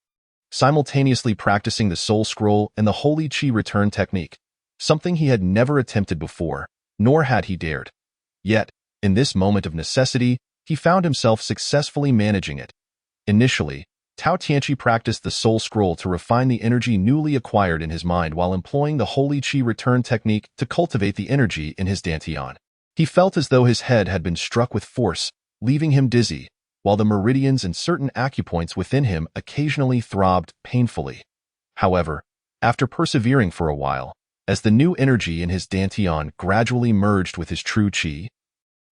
A: simultaneously practicing the soul scroll and the holy qi return technique, something he had never attempted before, nor had he dared. Yet, in this moment of necessity, he found himself successfully managing it. Initially, Tao Tianqi practiced the soul scroll to refine the energy newly acquired in his mind while employing the holy qi return technique to cultivate the energy in his dantian. He felt as though his head had been struck with force, leaving him dizzy, while the meridians and certain acupoints within him occasionally throbbed painfully. However, after persevering for a while, as the new energy in his dantian gradually merged with his true qi,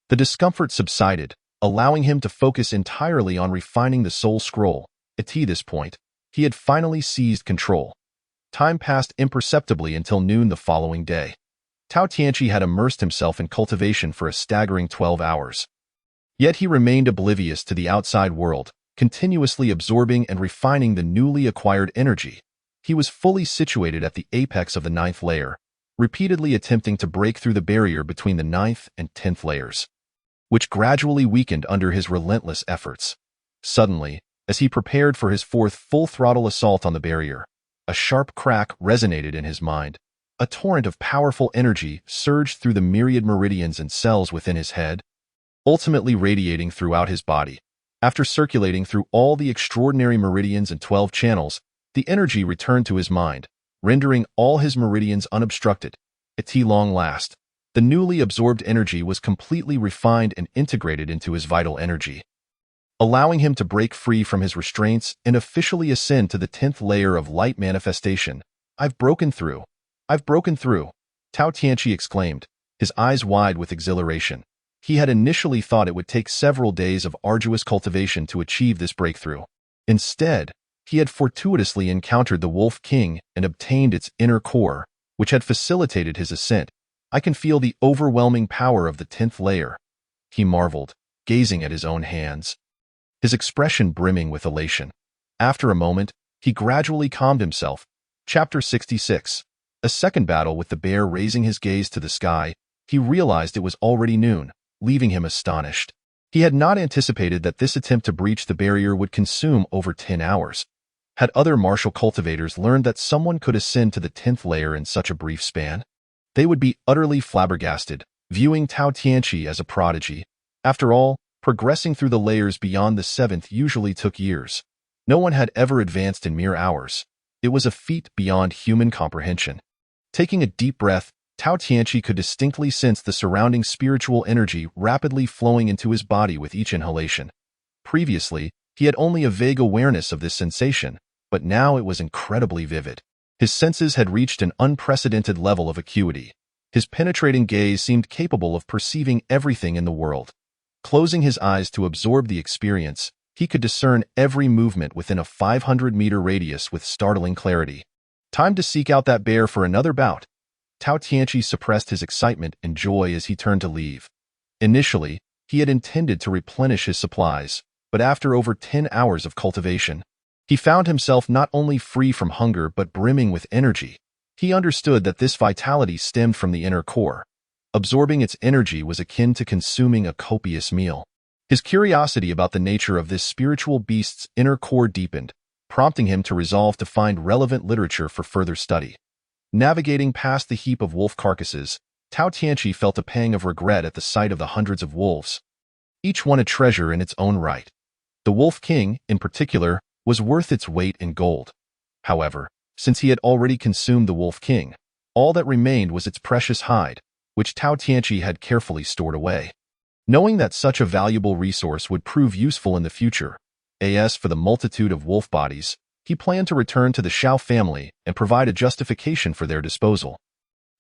A: the discomfort subsided, allowing him to focus entirely on refining the soul scroll. At this point, he had finally seized control. Time passed imperceptibly until noon the following day. Tao Tianqi had immersed himself in cultivation for a staggering 12 hours. Yet he remained oblivious to the outside world, continuously absorbing and refining the newly acquired energy. He was fully situated at the apex of the 9th layer, repeatedly attempting to break through the barrier between the 9th and 10th layers, which gradually weakened under his relentless efforts. Suddenly, as he prepared for his 4th full-throttle assault on the barrier, a sharp crack resonated in his mind. A torrent of powerful energy surged through the myriad meridians and cells within his head, ultimately radiating throughout his body. After circulating through all the extraordinary meridians and 12 channels, the energy returned to his mind, rendering all his meridians unobstructed. At long last, the newly absorbed energy was completely refined and integrated into his vital energy, allowing him to break free from his restraints and officially ascend to the 10th layer of light manifestation. I've broken through. I've broken through, Tao Tianqi exclaimed, his eyes wide with exhilaration. He had initially thought it would take several days of arduous cultivation to achieve this breakthrough. Instead, he had fortuitously encountered the Wolf King and obtained its inner core, which had facilitated his ascent. I can feel the overwhelming power of the 10th layer, he marveled, gazing at his own hands, his expression brimming with elation. After a moment, he gradually calmed himself. Chapter 66. A second battle with the bear. Raising his gaze to the sky, he realized it was already noon, leaving him astonished. He had not anticipated that this attempt to breach the barrier would consume over 10 hours. Had other martial cultivators learned that someone could ascend to the 10th layer in such a brief span, they would be utterly flabbergasted, viewing Tao Tianqi as a prodigy. After all, progressing through the layers beyond the 7th usually took years. No one had ever advanced in mere hours. It was a feat beyond human comprehension. Taking a deep breath, Tao Tianqi could distinctly sense the surrounding spiritual energy rapidly flowing into his body with each inhalation. Previously, he had only a vague awareness of this sensation, but now it was incredibly vivid. His senses had reached an unprecedented level of acuity. His penetrating gaze seemed capable of perceiving everything in the world. Closing his eyes to absorb the experience, he could discern every movement within a 500-meter radius with startling clarity. Time to seek out that bear for another bout. Tao Tianqi suppressed his excitement and joy as he turned to leave. Initially, he had intended to replenish his supplies, but after over 10 hours of cultivation, he found himself not only free from hunger but brimming with energy. He understood that this vitality stemmed from the inner core. Absorbing its energy was akin to consuming a copious meal. His curiosity about the nature of this spiritual beast's inner core deepened, prompting him to resolve to find relevant literature for further study. Navigating past the heap of wolf carcasses, Tao Tianqi felt a pang of regret at the sight of the hundreds of wolves, each one a treasure in its own right. The Wolf King, in particular, was worth its weight in gold. However, since he had already consumed the Wolf King, all that remained was its precious hide, which Tao Tianqi had carefully stored away. Knowing that such a valuable resource would prove useful in the future, as for the multitude of wolf bodies, he planned to return to the Shao family and provide a justification for their disposal,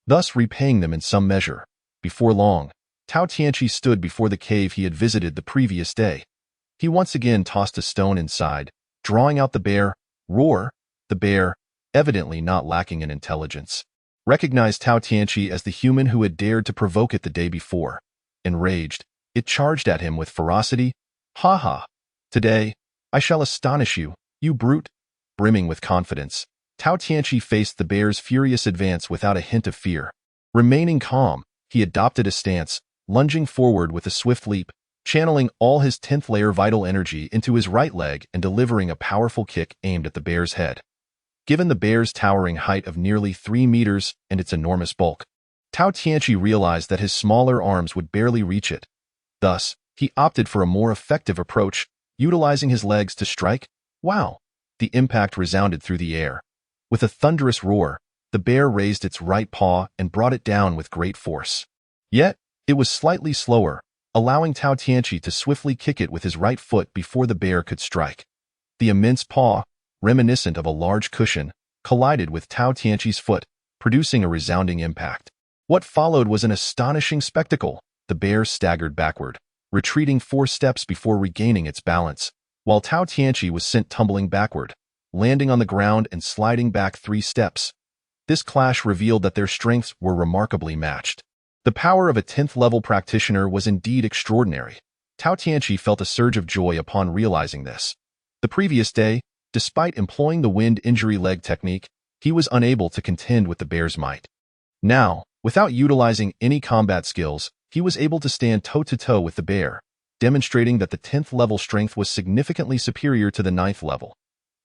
A: thus repaying them in some measure. Before long, Tao Tianqi stood before the cave he had visited the previous day. He once again tossed a stone inside, drawing out the bear. Roar! The bear, evidently not lacking in intelligence, recognized Tao Tianqi as the human who had dared to provoke it the day before. Enraged, it charged at him with ferocity. Ha ha! Today, I shall astonish you, you brute! Brimming with confidence, Tao Tianqi faced the bear's furious advance without a hint of fear. Remaining calm, he adopted a stance, lunging forward with a swift leap, channeling all his 10th layer vital energy into his right leg and delivering a powerful kick aimed at the bear's head. Given the bear's towering height of nearly 3 meters and its enormous bulk, Tao Tianqi realized that his smaller arms would barely reach it. Thus, he opted for a more effective approach, utilizing his legs to strike. Wow! The impact resounded through the air. With a thunderous roar, the bear raised its right paw and brought it down with great force. Yet, it was slightly slower, allowing Tao Tianqi to swiftly kick it with his right foot before the bear could strike. The immense paw, reminiscent of a large cushion, collided with Tao Tianqi's foot, producing a resounding impact. What followed was an astonishing spectacle. The bear staggered backward, retreating 4 steps before regaining its balance, while Tao Tianqi was sent tumbling backward, landing on the ground and sliding back 3 steps. This clash revealed that their strengths were remarkably matched. The power of a 10th level practitioner was indeed extraordinary. Tao Tianqi felt a surge of joy upon realizing this. The previous day, despite employing the wind injury leg technique, he was unable to contend with the bear's might. Now, without utilizing any combat skills, he was able to stand toe-to-toe with the bear, demonstrating that the 10th level strength was significantly superior to the 9th level.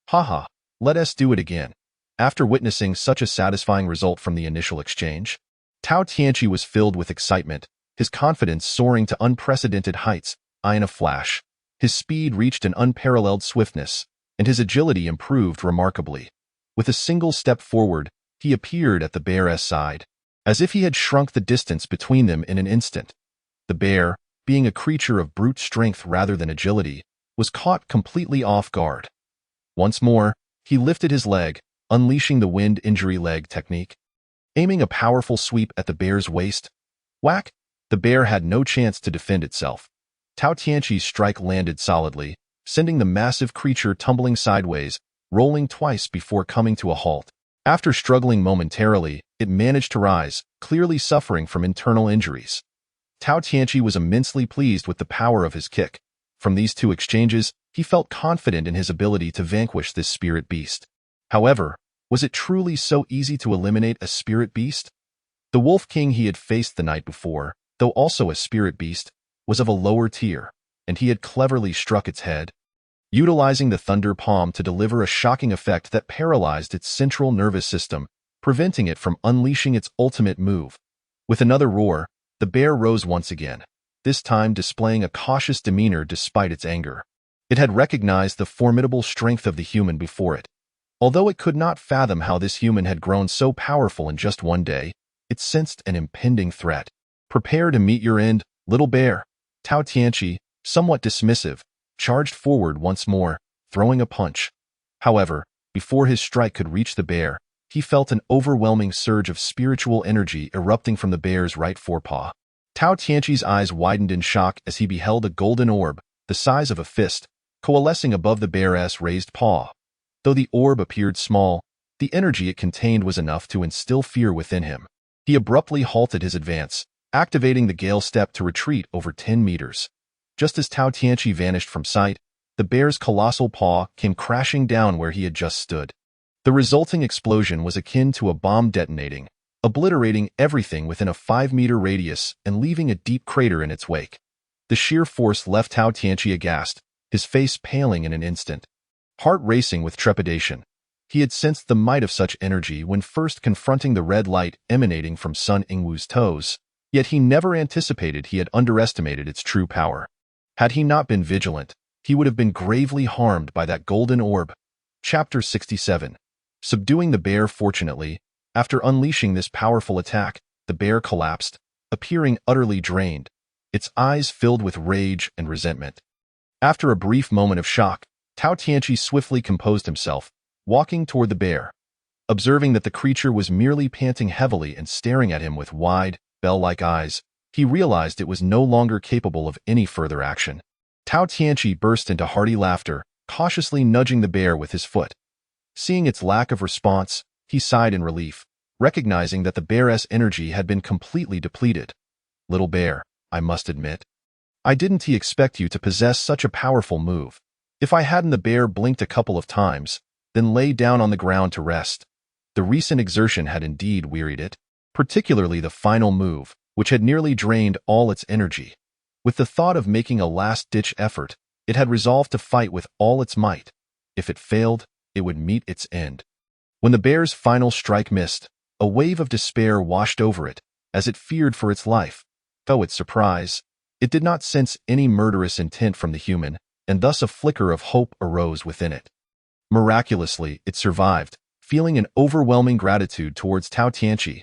A: Haha, let us do it again. After witnessing such a satisfying result from the initial exchange, Tao Tianqi was filled with excitement, his confidence soaring to unprecedented heights. In a flash, his speed reached an unparalleled swiftness, and his agility improved remarkably. With a single step forward, he appeared at the bear's side, as if he had shrunk the distance between them in an instant. The bear, being a creature of brute strength rather than agility, was caught completely off guard. Once more, he lifted his leg, unleashing the wind injury leg technique. Aiming a powerful sweep at the bear's waist, whack! The bear had no chance to defend itself. Tao Tianqi's strike landed solidly, sending the massive creature tumbling sideways, rolling twice before coming to a halt. After struggling momentarily, it managed to rise, clearly suffering from internal injuries. Tao Tianqi was immensely pleased with the power of his kick. From these 2 exchanges, he felt confident in his ability to vanquish this spirit beast. However, was it truly so easy to eliminate a spirit beast? The Wolf King he had faced the night before, though also a spirit beast, was of a lower tier. and he had cleverly struck its head, utilizing the thunder palm to deliver a shocking effect that paralyzed its central nervous system, preventing it from unleashing its ultimate move. With another roar, the bear rose once again, this time displaying a cautious demeanor despite its anger. It had recognized the formidable strength of the human before it. Although it could not fathom how this human had grown so powerful in just one day, it sensed an impending threat. "Prepare to meet your end, little bear." Tao Tianqi, somewhat dismissive, charged forward once more, throwing a punch. However, before his strike could reach the bear, he felt an overwhelming surge of spiritual energy erupting from the bear's right forepaw. Tao Tianqi's eyes widened in shock as he beheld a golden orb, the size of a fist, coalescing above the bear's raised paw. Though the orb appeared small, the energy it contained was enough to instill fear within him. He abruptly halted his advance, activating the Gale Step to retreat over 10 meters. Just as Tao Tianqi vanished from sight, the bear's colossal paw came crashing down where he had just stood. The resulting explosion was akin to a bomb detonating, obliterating everything within a 5-meter radius and leaving a deep crater in its wake. The sheer force left Tao Tianqi aghast, his face paling in an instant. Heart racing with trepidation, he had sensed the might of such energy when first confronting the red light emanating from Sun Yingwu's toes, yet he never anticipated he had underestimated its true power. Had he not been vigilant, he would have been gravely harmed by that golden orb. Chapter 67. Subduing the bear. Fortunately, after unleashing this powerful attack, the bear collapsed, appearing utterly drained, its eyes filled with rage and resentment. After a brief moment of shock, Tao Tianqi swiftly composed himself, walking toward the bear. Observing that the creature was merely panting heavily and staring at him with wide, bell-like eyes, he realized it was no longer capable of any further action. Tao Tianqi burst into hearty laughter, cautiously nudging the bear with his foot. Seeing its lack of response, he sighed in relief, recognizing that the bear's energy had been completely depleted. "Little bear, I must admit, I didn't expect you to possess such a powerful move. If I hadn't." The bear blinked a couple of times, then lay down on the ground to rest. The recent exertion had indeed wearied it, particularly the final move, which had nearly drained all its energy. With the thought of making a last-ditch effort, it had resolved to fight with all its might. If it failed, it would meet its end. When the bear's final strike missed, a wave of despair washed over it, as it feared for its life. Though its surprise, it did not sense any murderous intent from the human, and thus a flicker of hope arose within it. Miraculously, it survived, feeling an overwhelming gratitude towards Tao Tianqi.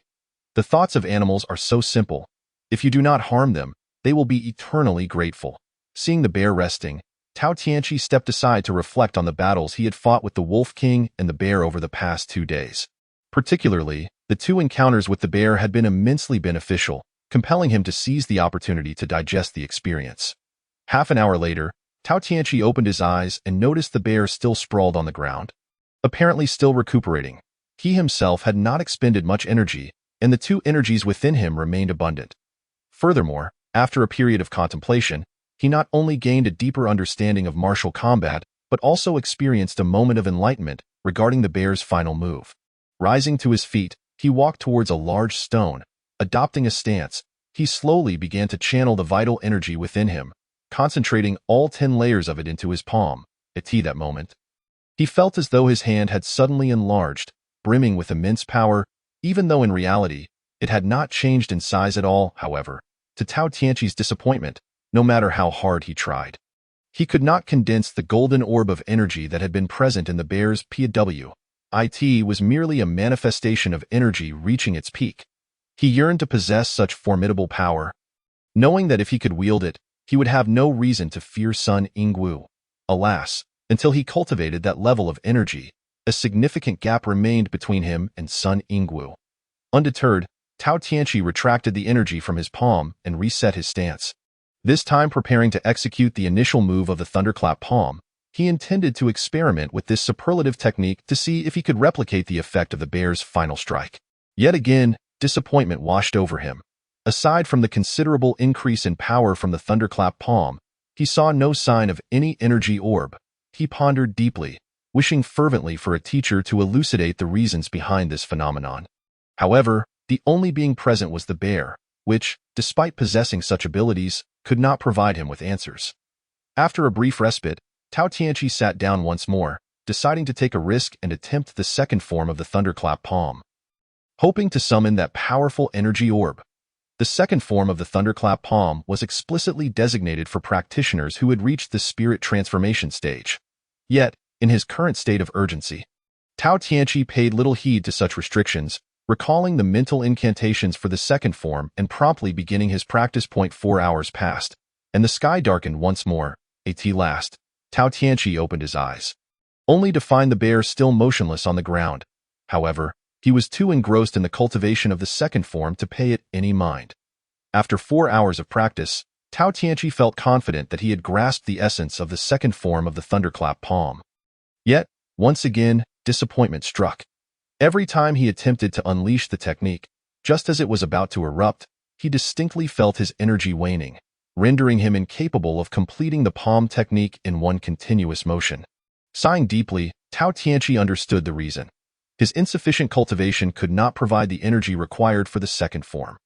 A: The thoughts of animals are so simple. If you do not harm them, they will be eternally grateful. Seeing the bear resting, Tao Tianqi stepped aside to reflect on the battles he had fought with the Wolf King and the bear over the past 2 days. Particularly, the 2 encounters with the bear had been immensely beneficial, compelling him to seize the opportunity to digest the experience. Half an hour later, Tao Tianqi opened his eyes and noticed the bear still sprawled on the ground, apparently still recuperating. He himself had not expended much energy, and the 2 energies within him remained abundant. Furthermore, after a period of contemplation, he not only gained a deeper understanding of martial combat, but also experienced a moment of enlightenment regarding the bear's final move. Rising to his feet, he walked towards a large stone. Adopting a stance, he slowly began to channel the vital energy within him, concentrating all 10 layers of it into his palm. At that moment, he felt as though his hand had suddenly enlarged, brimming with immense power, even though in reality, it had not changed in size at all. However, to Tao Tianqi's disappointment, no matter how hard he tried, he could not condense the golden orb of energy that had been present in the bear's PW. It was merely a manifestation of energy reaching its peak. He yearned to possess such formidable power, knowing that if he could wield it, he would have no reason to fear Sun Yingwu. Alas, until he cultivated that level of energy, a significant gap remained between him and Sun Yingwu. Undeterred, Tao Tianqi retracted the energy from his palm and reset his stance. This time preparing to execute the initial move of the thunderclap palm, he intended to experiment with this superlative technique to see if he could replicate the effect of the bear's final strike. Yet again, disappointment washed over him. Aside from the considerable increase in power from the thunderclap palm, he saw no sign of any energy orb. He pondered deeply, wishing fervently for a teacher to elucidate the reasons behind this phenomenon. However, the only being present was the bear, which, despite possessing such abilities, could not provide him with answers. After a brief respite, Tao Tianqi sat down once more, deciding to take a risk and attempt the second form of the Thunderclap Palm. Hoping to summon that powerful energy orb. The second form of the Thunderclap Palm was explicitly designated for practitioners who had reached the spirit transformation stage. Yet, in his current state of urgency, Tao Tianqi paid little heed to such restrictions, recalling the mental incantations for the second form and promptly beginning his practice. 4 hours passed, and the sky darkened once more. At last, Tao Tianqi opened his eyes, only to find the bear still motionless on the ground. However, he was too engrossed in the cultivation of the second form to pay it any mind. After 4 hours of practice, Tao Tianqi felt confident that he had grasped the essence of the second form of the Thunderclap Palm. Yet, once again, disappointment struck. Every time he attempted to unleash the technique, just as it was about to erupt, he distinctly felt his energy waning, rendering him incapable of completing the palm technique in one continuous motion. Sighing deeply, Tao Tianqi understood the reason. His insufficient cultivation could not provide the energy required for the second form.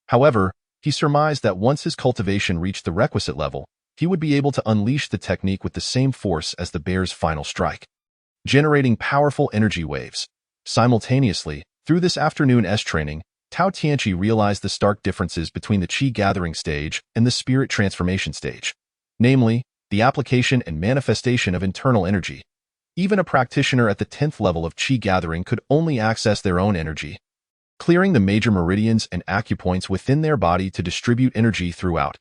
A: However, he surmised that once his cultivation reached the requisite level, he would be able to unleash the technique with the same force as the bear's final strike, generating powerful energy waves. Simultaneously, through this afternoon's training, Tao Tianqi realized the stark differences between the Qi gathering stage and the spirit transformation stage, namely, the application and manifestation of internal energy. Even a practitioner at the 10th level of Qi gathering could only access their own energy, clearing the major meridians and acupoints within their body to distribute energy throughout.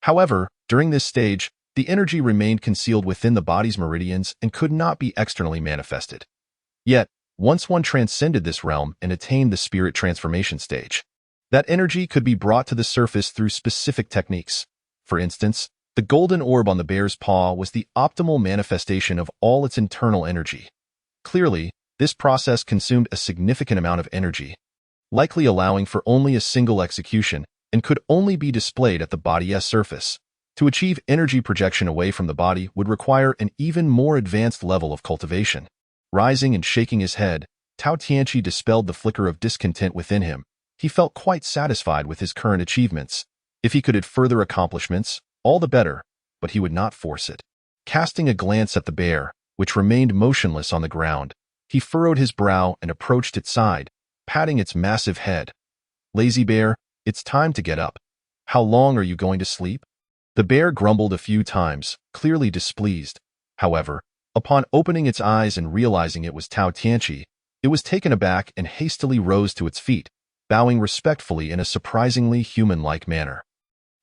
A: However, during this stage, the energy remained concealed within the body's meridians and could not be externally manifested. Yet, once one transcended this realm and attained the spirit transformation stage, that energy could be brought to the surface through specific techniques. For instance, the golden orb on the bear's paw was the optimal manifestation of all its internal energy. Clearly, this process consumed a significant amount of energy, likely allowing for only a single execution, and could only be displayed at the body's surface. To achieve energy projection away from the body would require an even more advanced level of cultivation. Rising and shaking his head, Tao Tianqi dispelled the flicker of discontent within him. He felt quite satisfied with his current achievements. If he could add further accomplishments, all the better, but he would not force it. Casting a glance at the bear, which remained motionless on the ground, he furrowed his brow and approached its side, patting its massive head. "Lazy bear, it's time to get up. How long are you going to sleep?" The bear grumbled a few times, clearly displeased. However, upon opening its eyes and realizing it was Tao Tianqi, it was taken aback and hastily rose to its feet, bowing respectfully in a surprisingly human-like manner.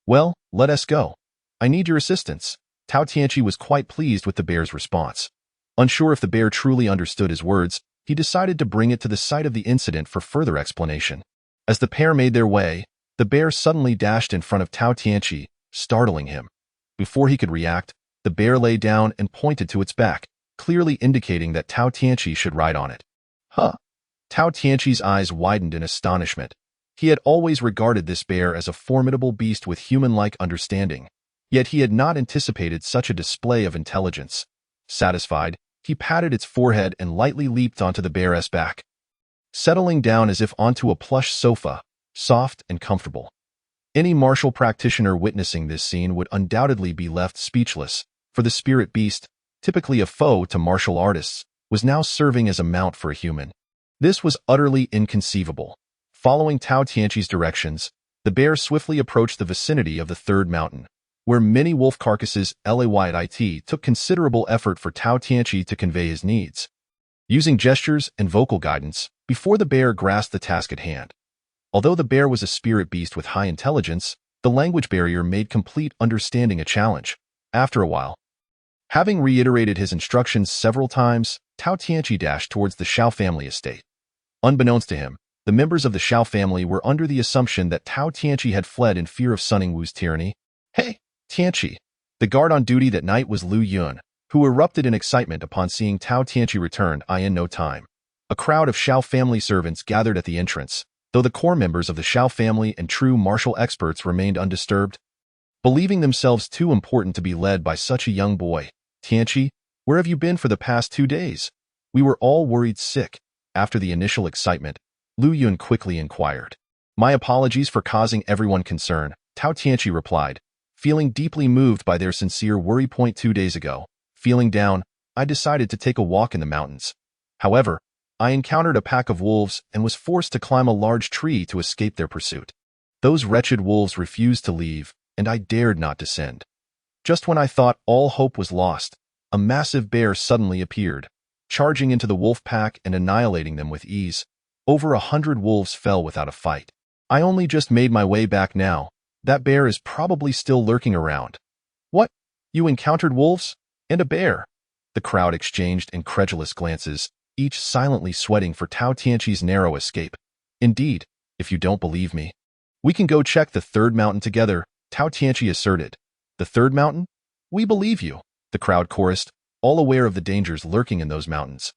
A: "Well, let us go. I need your assistance." Tao Tianqi was quite pleased with the bear's response. Unsure if the bear truly understood his words, he decided to bring it to the site of the incident for further explanation. As the pair made their way, the bear suddenly dashed in front of Tao Tianqi, startling him. Before he could react, the bear lay down and pointed to its back, clearly indicating that Tao Tianqi should ride on it. Huh! Tao Tianqi's eyes widened in astonishment. He had always regarded this bear as a formidable beast with human-like understanding, yet he had not anticipated such a display of intelligence. Satisfied, he patted its forehead and lightly leaped onto the bear's back, settling down as if onto a plush sofa, soft and comfortable. Any martial practitioner witnessing this scene would undoubtedly be left speechless, for the spirit beast, typically a foe to martial artists, was now serving as a mount for a human. This was utterly inconceivable. Following Tao Tianqi's directions, the bear swiftly approached the vicinity of the third mountain, where many wolf carcasses layit took considerable effort for Tao Tianqi to convey his needs, using gestures and vocal guidance before the bear grasped the task at hand. Although the bear was a spirit beast with high intelligence, the language barrier made complete understanding a challenge. After a while, having reiterated his instructions several times, Tao Tianqi dashed towards the Xiao family estate. Unbeknownst to him, the members of the Xiao family were under the assumption that Tao Tianqi had fled in fear of Sun Yingwu's tyranny. "Hey, Tianqi!" The guard on duty that night was Lu Yun, who erupted in excitement upon seeing Tao Tianqi return in no time. A crowd of Xiao family servants gathered at the entrance, though the core members of the Xiao family and true martial experts remained undisturbed, believing themselves too important to be led by such a young boy. "Tianqi, where have you been for the past 2 days? We were all worried sick." After the initial excitement, Lu Yun quickly inquired. "My apologies for causing everyone concern," Tao Tianqi replied, feeling deeply moved by their sincere worry. 2 days ago, feeling down, I decided to take a walk in the mountains. However, I encountered a pack of wolves and was forced to climb a large tree to escape their pursuit. Those wretched wolves refused to leave, and I dared not descend. Just when I thought all hope was lost, a massive bear suddenly appeared, charging into the wolf pack and annihilating them with ease. Over 100 wolves fell without a fight. I only just made my way back now. That bear is probably still lurking around. What? You encountered wolves? And a bear? The crowd exchanged incredulous glances, each silently sweating for Tao Tianqi's narrow escape. Indeed, if you don't believe me, we can go check the third mountain together, Tao Tianqi asserted. The third mountain? We believe you, the crowd chorused, all aware of the dangers lurking in those mountains.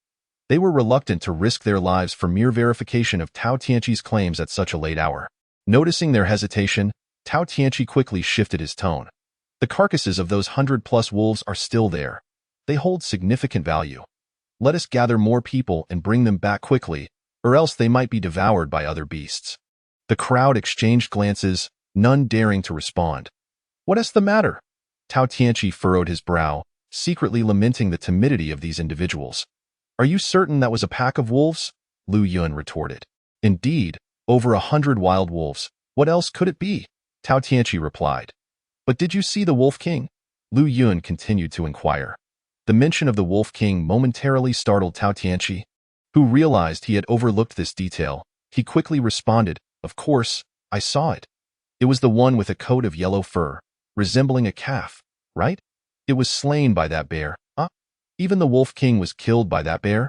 A: They were reluctant to risk their lives for mere verification of Tao Tianqi's claims at such a late hour. Noticing their hesitation, Tao Tianqi quickly shifted his tone. The carcasses of those 100+ wolves are still there. They hold significant value. Let us gather more people and bring them back quickly, or else they might be devoured by other beasts. The crowd exchanged glances, none daring to respond. What is the matter? Tao Tianqi furrowed his brow, secretly lamenting the timidity of these individuals. Are you certain that was a pack of wolves? Lu Yun retorted. Indeed, over 100 wild wolves. What else could it be? Tao Tianqi replied. But did you see the Wolf King? Lu Yun continued to inquire. The mention of the Wolf King momentarily startled Tao Tianqi, who realized he had overlooked this detail. He quickly responded, Of course, I saw it. It was the one with a coat of yellow fur, resembling a calf, right? It was slain by that bear. Even the Wolf King was killed by that bear?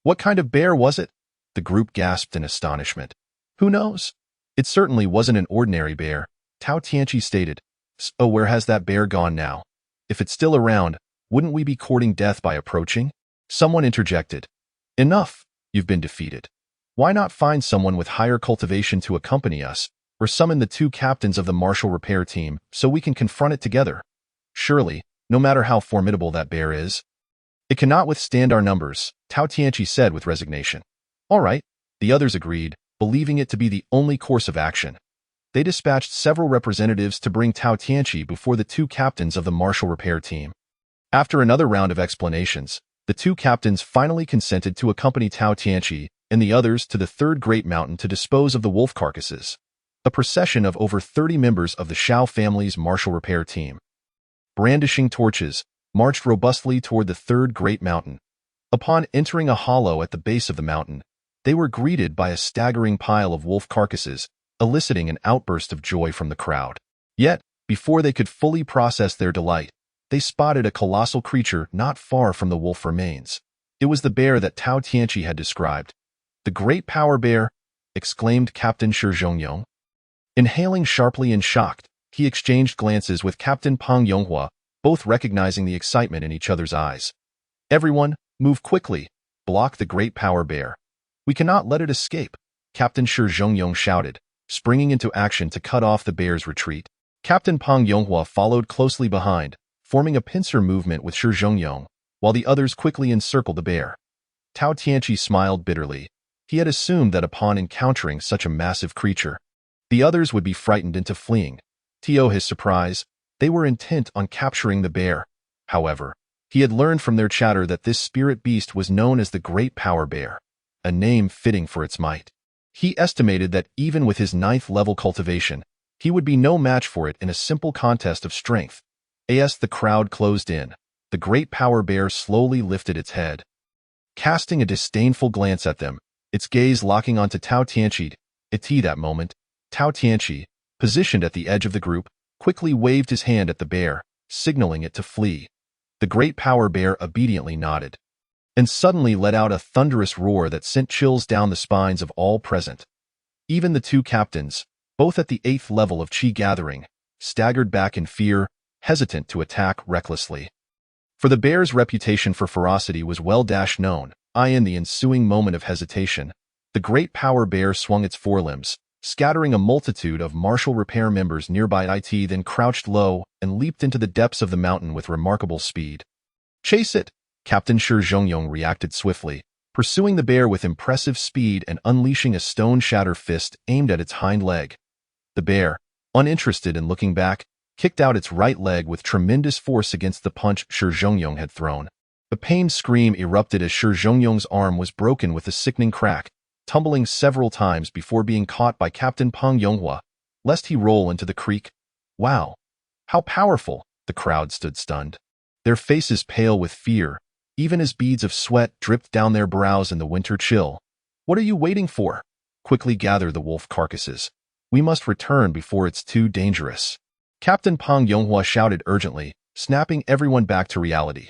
A: What kind of bear was it? The group gasped in astonishment. Who knows? It certainly wasn't an ordinary bear, Tao Tianqi stated. So where has that bear gone now? If it's still around, wouldn't we be courting death by approaching? Someone interjected. Enough, you've been defeated. Why not find someone with higher cultivation to accompany us, or summon the 2 captains of the martial repair team so we can confront it together? Surely, no matter how formidable that bear is, it cannot withstand our numbers, Tao Tianqi said with resignation. All right, the others agreed, believing it to be the only course of action. They dispatched several representatives to bring Tao Tianqi before the 2 captains of the martial repair team. After another round of explanations, the 2 captains finally consented to accompany Tao Tianqi and the others to the third great mountain to dispose of the wolf carcasses. A procession of over 30 members of the Shao family's martial repair team, brandishing torches, marched robustly toward the third great mountain. Upon entering a hollow at the base of the mountain, they were greeted by a staggering pile of wolf carcasses, eliciting an outburst of joy from the crowd. Yet, before they could fully process their delight, they spotted a colossal creature not far from the wolf remains. It was the bear that Tao Tianqi had described. The great power bear, exclaimed Captain Shi Zhongyong. Inhaling sharply and shocked, he exchanged glances with Captain Pang Yonghua, both recognizing the excitement in each other's eyes. Everyone, move quickly, block the great power bear. We cannot let it escape, Captain Shi Zhongyong shouted, springing into action to cut off the bear's retreat. Captain Pang Yonghua followed closely behind, forming a pincer movement with Shi Zhongyong, while the others quickly encircled the bear. Tao Tianqi smiled bitterly. He had assumed that upon encountering such a massive creature, the others would be frightened into fleeing. To his surprise, they were intent on capturing the bear. However, he had learned from their chatter that this spirit beast was known as the Great Power Bear, a name fitting for its might. He estimated that even with his 9th-level cultivation, he would be no match for it in a simple contest of strength. As the crowd closed in, the Great Power Bear slowly lifted its head. Casting a disdainful glance at them, its gaze locking onto Tao Tianqi. At that moment, Tao Tianqi, positioned at the edge of the group, quickly waved his hand at the bear, signaling it to flee. The Great Power Bear obediently nodded, and suddenly let out a thunderous roar that sent chills down the spines of all present. Even the 2 captains, both at the 8th level of Qi gathering, staggered back in fear, hesitant to attack recklessly. For the bear's reputation for ferocity was well-known. In the ensuing moment of hesitation, the Great Power Bear swung its forelimbs, scattering a multitude of martial repair members nearby. Then crouched low and leaped into the depths of the mountain with remarkable speed. Chase it! Captain Shi Zhongyong reacted swiftly, pursuing the bear with impressive speed and unleashing a stone-shatter fist aimed at its hind leg. The bear, uninterested in looking back, kicked out its right leg with tremendous force against the punch Shi Zhongyong had thrown. A pained scream erupted as Shi Zhongyong's arm was broken with a sickening crack, tumbling several times before being caught by Captain Peng Yonghua, lest he roll into the creek. Wow! How powerful! The crowd stood stunned, their faces pale with fear, even as beads of sweat dripped down their brows in the winter chill. What are you waiting for? Quickly gather the wolf carcasses. We must return before it's too dangerous. Captain Peng Yonghua shouted urgently, snapping everyone back to reality.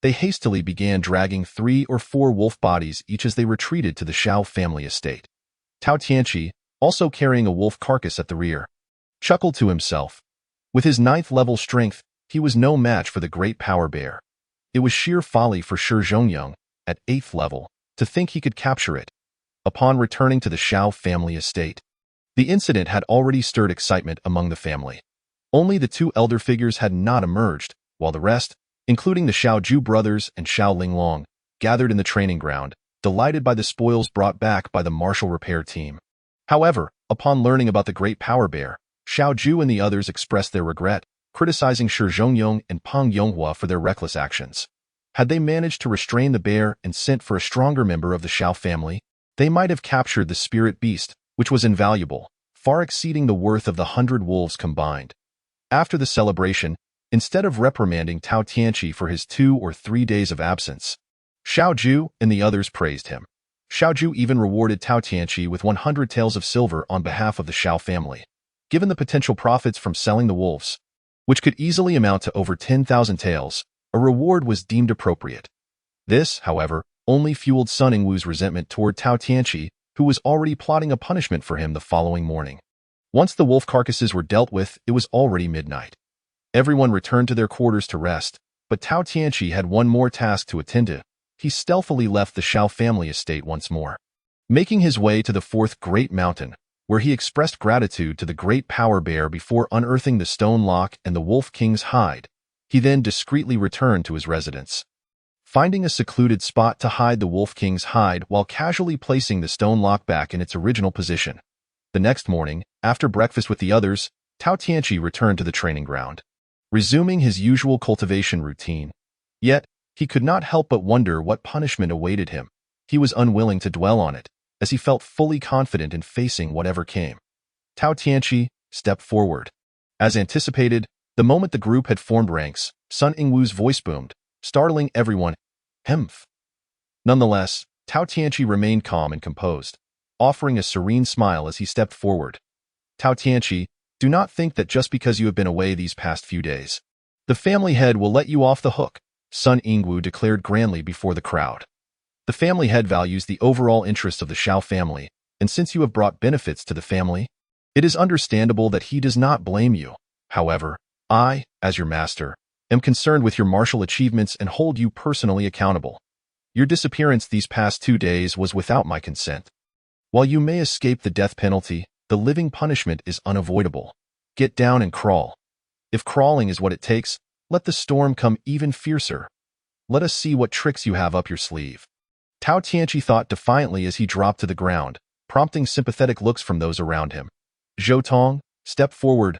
A: They hastily began dragging 3 or 4 wolf bodies each as they retreated to the Shao family estate. Tao Tianqi, also carrying a wolf carcass at the rear, chuckled to himself. With his 9th-level strength, he was no match for the great power bear. It was sheer folly for Shi Zhongyong, at 8th level, to think he could capture it. Upon returning to the Shao family estate, the incident had already stirred excitement among the family. Only the 2 elder figures had not emerged, while the rest, including the Xiaoju brothers and Xiao Linglong, gathered in the training ground, delighted by the spoils brought back by the martial repair team. However, upon learning about the great power bear, Xiaoju and the others expressed their regret, criticizing Shi Zhongyong and Peng Yonghua for their reckless actions. Had they managed to restrain the bear and sent for a stronger member of the Xiao family, they might have captured the spirit beast, which was invaluable, far exceeding the worth of the 100 wolves combined. After the celebration, instead of reprimanding Tao Tianqi for his 2 or 3 days of absence, Xiaoju and the others praised him. Xiaoju even rewarded Tao Tianqi with 100 taels of silver on behalf of the Xiao family. Given the potential profits from selling the wolves, which could easily amount to over 10,000 taels, a reward was deemed appropriate. This, however, only fueled Sun Yingwu's resentment toward Tao Tianqi, who was already plotting a punishment for him the following morning. Once the wolf carcasses were dealt with, it was already midnight. Everyone returned to their quarters to rest, but Tao Tianqi had one more task to attend to. He stealthily left the Shao family estate once more, making his way to the 4th great mountain, where he expressed gratitude to the great power bear before unearthing the stone lock and the wolf king's hide. He then discreetly returned to his residence, finding a secluded spot to hide the wolf king's hide while casually placing the stone lock back in its original position. The next morning, after breakfast with the others, Tao Tianqi returned to the training ground, resuming his usual cultivation routine. Yet, he could not help but wonder what punishment awaited him. He was unwilling to dwell on it, as he felt fully confident in facing whatever came. Tao Tianqi stepped forward. As anticipated, the moment the group had formed ranks, Sun Yingwu's voice boomed, startling everyone. Hemph. Nonetheless, Tao Tianqi remained calm and composed, offering a serene smile as he stepped forward. Tao Tianqi, do not think that just because you have been away these past few days, the family head will let you off the hook, Sun Yingwu declared grandly before the crowd. The family head values the overall interest of the Shao family, and since you have brought benefits to the family, it is understandable that he does not blame you. However, I, as your master, am concerned with your martial achievements and hold you personally accountable. Your disappearance these past 2 days was without my consent. While you may escape the death penalty, the living punishment is unavoidable. Get down and crawl. If crawling is what it takes, let the storm come even fiercer. Let us see what tricks you have up your sleeve. Tao Tianqi thought defiantly as he dropped to the ground, prompting sympathetic looks from those around him. Zhou Tong, step forward.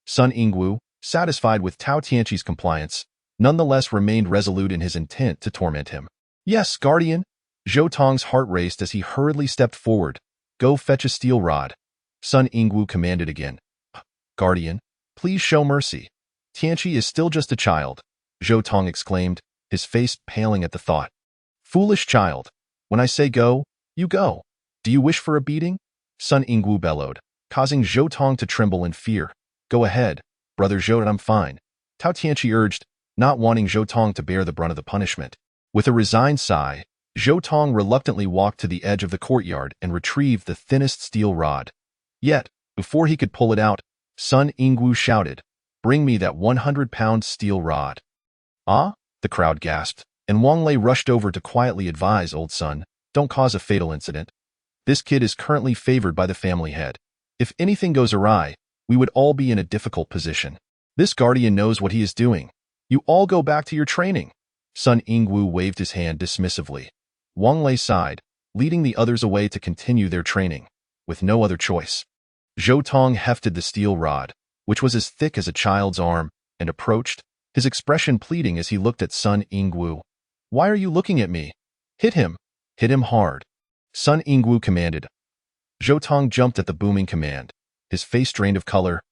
A: Sun Yingwu, satisfied with Tao Tianqi's compliance, nonetheless remained resolute in his intent to torment him. Yes, Guardian. Zhou Tong's heart raced as he hurriedly stepped forward. Go fetch a steel rod. Sun Yingwu commanded again. Guardian, please show mercy. Tianqi is still just a child, Zhou Tong exclaimed, his face paling at the thought. Foolish child. When I say go, you go. Do you wish for a beating? Sun Yingwu bellowed, causing Zhou Tong to tremble in fear. Go ahead, brother Zhou, I'm fine. Tao Tianqi urged, not wanting Zhou Tong to bear the brunt of the punishment. With a resigned sigh, Zhou Tong reluctantly walked to the edge of the courtyard and retrieved the thinnest steel rod. Yet, before he could pull it out, Sun Yingwu shouted, Bring me that 100-pound steel rod. Ah? The crowd gasped, and Wang Lei rushed over to quietly advise old Sun, don't cause a fatal incident. This kid is currently favored by the family head. If anything goes awry, we would all be in a difficult position. This guardian knows what he is doing. You all go back to your training. Sun Yingwu waved his hand dismissively. Wang Lei sighed, leading the others away to continue their training, with no other choice. Zhou Tong hefted the steel rod, which was as thick as a child's arm, and approached, his expression pleading as he looked at Sun Yingwu. "Why are you looking at me? Hit him. Hit him hard." Sun Yingwu commanded. Zhou Tong jumped at the booming command, his face drained of color.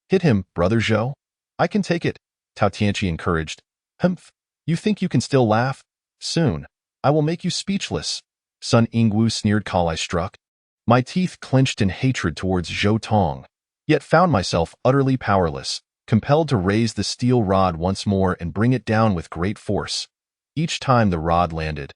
A: "Hit him, brother Zhou. I can take it," Tao Tianqi encouraged. "Humph, you think you can still laugh? Soon, I will make you speechless." Sun Yingwu sneered. "Call I struck." My teeth clenched in hatred towards Zhou Tong, yet found myself utterly powerless, compelled to raise the steel rod once more and bring it down with great force. Each time the rod landed,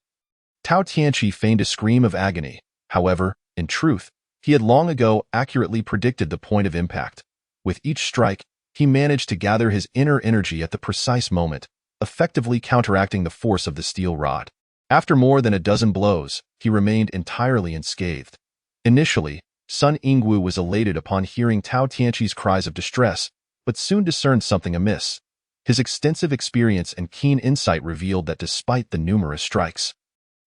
A: Tao Tianqi feigned a scream of agony. However, in truth, he had long ago accurately predicted the point of impact. With each strike, he managed to gather his inner energy at the precise moment, effectively counteracting the force of the steel rod. After more than a dozen blows, he remained entirely unscathed. Initially, Sun Yingwu was elated upon hearing Tao Tianqi's cries of distress, but soon discerned something amiss. His extensive experience and keen insight revealed that despite the numerous strikes,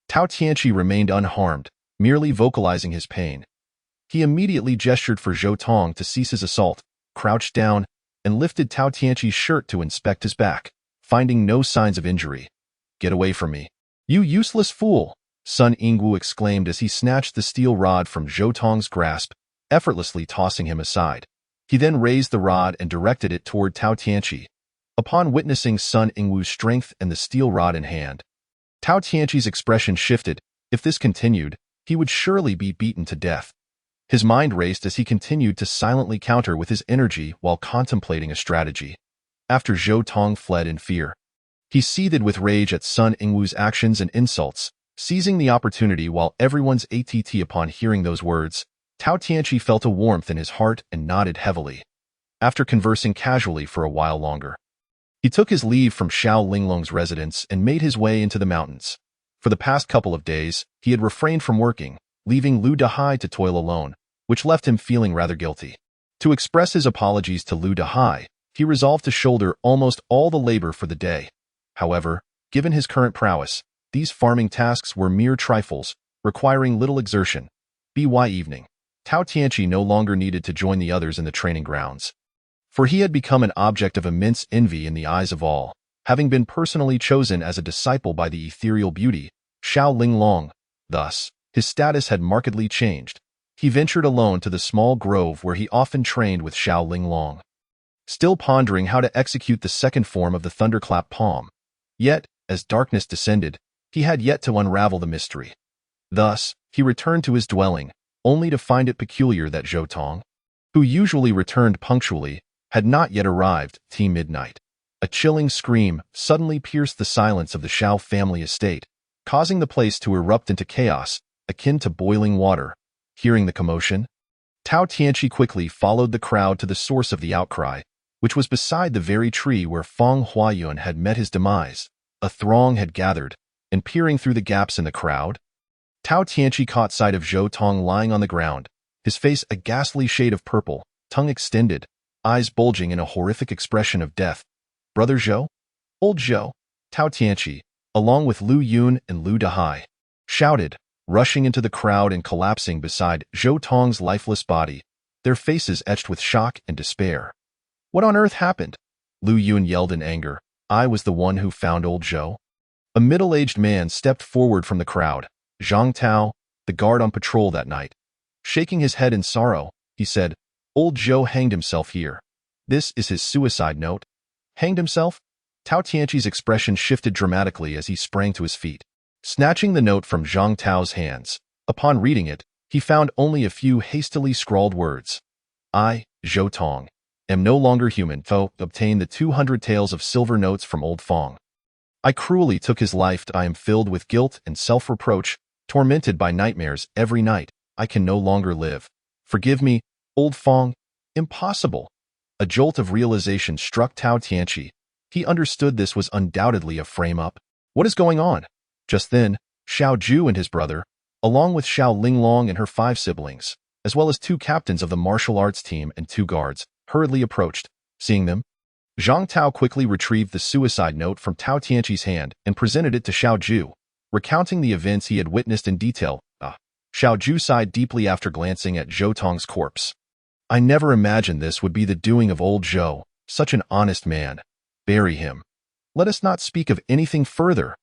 A: Tao Tianqi remained unharmed, merely vocalizing his pain. He immediately gestured for Zhou Tong to cease his assault, crouched down, and lifted Tao Tianqi's shirt to inspect his back, finding no signs of injury. "Get away from me, you useless fool!" Sun Yingwu exclaimed as he snatched the steel rod from Zhou Tong's grasp, effortlessly tossing him aside. He then raised the rod and directed it toward Tao Tianqi. Upon witnessing Sun Yingwu's strength and the steel rod in hand, Tao Tianqi's expression shifted. If this continued, he would surely be beaten to death. His mind raced as he continued to silently counter with his energy while contemplating a strategy. After Zhou Tong fled in fear, he seethed with rage at Sun Yingwu's actions and insults. Seizing the opportunity while everyone's ATT upon hearing those words, Tao Tianqi felt a warmth in his heart and nodded heavily. After conversing casually for a while longer, he took his leave from Xiao Linglong's residence and made his way into the mountains. For the past couple of days, he had refrained from working, leaving Lu Dahai to toil alone, which left him feeling rather guilty. To express his apologies to Lu Dahai, he resolved to shoulder almost all the labor for the day. However, given his current prowess, these farming tasks were mere trifles, requiring little exertion. By evening, Tao Tianqi no longer needed to join the others in the training grounds, for he had become an object of immense envy in the eyes of all, having been personally chosen as a disciple by the ethereal beauty, Xiao Linglong. Thus, his status had markedly changed. He ventured alone to the small grove where he often trained with Xiao Linglong, still pondering how to execute the second form of the thunderclap palm. Yet, as darkness descended, he had yet to unravel the mystery. Thus, he returned to his dwelling, only to find it peculiar that Zhou Tong, who usually returned punctually, had not yet arrived. Midnight. A chilling scream suddenly pierced the silence of the Xiao family estate, causing the place to erupt into chaos, akin to boiling water. Hearing the commotion, Tao Tianqi quickly followed the crowd to the source of the outcry, which was beside the very tree where Feng Huayun had met his demise. A throng had gathered, and peering through the gaps in the crowd, Tao Tianqi caught sight of Zhou Tong lying on the ground, his face a ghastly shade of purple, tongue extended, eyes bulging in a horrific expression of death. "Brother Zhou? Old Zhou?" Tao Tianqi, along with Lu Yun and Lu Dahai, shouted, rushing into the crowd and collapsing beside Zhou Tong's lifeless body, their faces etched with shock and despair. "What on earth happened?" Lu Yun yelled in anger. "I was the one who found old Zhou." A middle-aged man stepped forward from the crowd, Zhang Tao, the guard on patrol that night. Shaking his head in sorrow, he said, "Old Zhou hanged himself here. This is his suicide note." "Hanged himself?" Tao Tianqi's expression shifted dramatically as he sprang to his feet, snatching the note from Zhang Tao's hands. Upon reading it, he found only a few hastily scrawled words. "I, Zhou Tong, am no longer human, to obtain the 200 taels of silver notes from old Feng. I cruelly took his life. I am filled with guilt and self-reproach, tormented by nightmares every night. I can no longer live. Forgive me, old Feng." Impossible. A jolt of realization struck Tao Tianqi. He understood this was undoubtedly a frame-up. What is going on? Just then, Xiao Ju and his brother, along with Xiao Linglong and her 5 siblings, as well as 2 captains of the martial arts team and 2 guards, hurriedly approached. Seeing them, Zhang Tao quickly retrieved the suicide note from Tao Tianqi's hand and presented it to Xiao Ju, recounting the events he had witnessed in detail. Xiao Ju sighed deeply after glancing at Zhou Tong's corpse. I never imagined this would be the doing of old Zhou, such an honest man. Bury him. Let us not speak of anything further.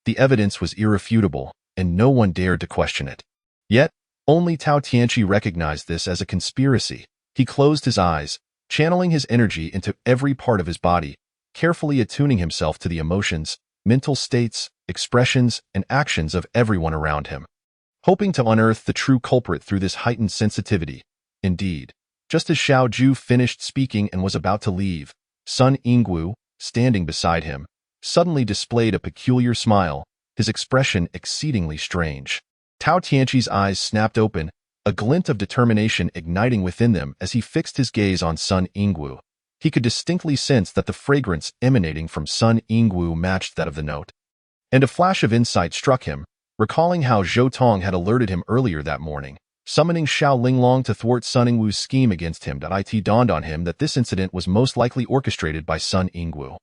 A: The evidence was irrefutable, and no one dared to question it. Yet, only Tao Tianqi recognized this as a conspiracy. He closed his eyes, channeling his energy into every part of his body, carefully attuning himself to the emotions, mental states, expressions, and actions of everyone around him, hoping to unearth the true culprit through this heightened sensitivity. Indeed, just as Xiao Ju finished speaking and was about to leave, Sun Yingwu, standing beside him, suddenly displayed a peculiar smile, his expression exceedingly strange. Tao Tianqi's eyes snapped open, a glint of determination igniting within them as he fixed his gaze on Sun Yingwu. He could distinctly sense that the fragrance emanating from Sun Yingwu matched that of the note. And a flash of insight struck him, recalling how Zhou Tong had alerted him earlier that morning, summoning Xiao Linglong to thwart Sun Yingwu's scheme against him. It dawned on him that this incident was most likely orchestrated by Sun Yingwu.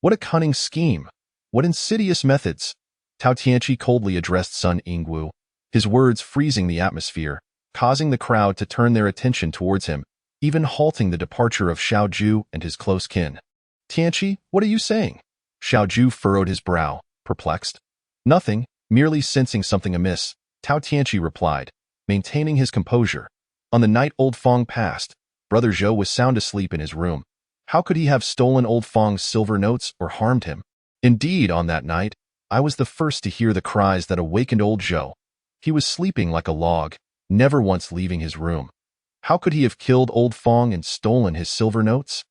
A: What a cunning scheme! What insidious methods! Tao Tianqi coldly addressed Sun Yingwu, his words freezing the atmosphere, causing the crowd to turn their attention towards him, even halting the departure of Xiao Ju and his close kin. Tianqi, what are you saying? Xiao Ju furrowed his brow, perplexed. Nothing, merely sensing something amiss, Tao Tianqi replied, maintaining his composure. On the night old Fong passed, Brother Zhou was sound asleep in his room. How could he have stolen old Fong's silver notes or harmed him? Indeed, on that night, I was the first to hear the cries that awakened old Zhou. He was sleeping like a log, never once leaving his room. How could he have killed old Fong and stolen his silver notes?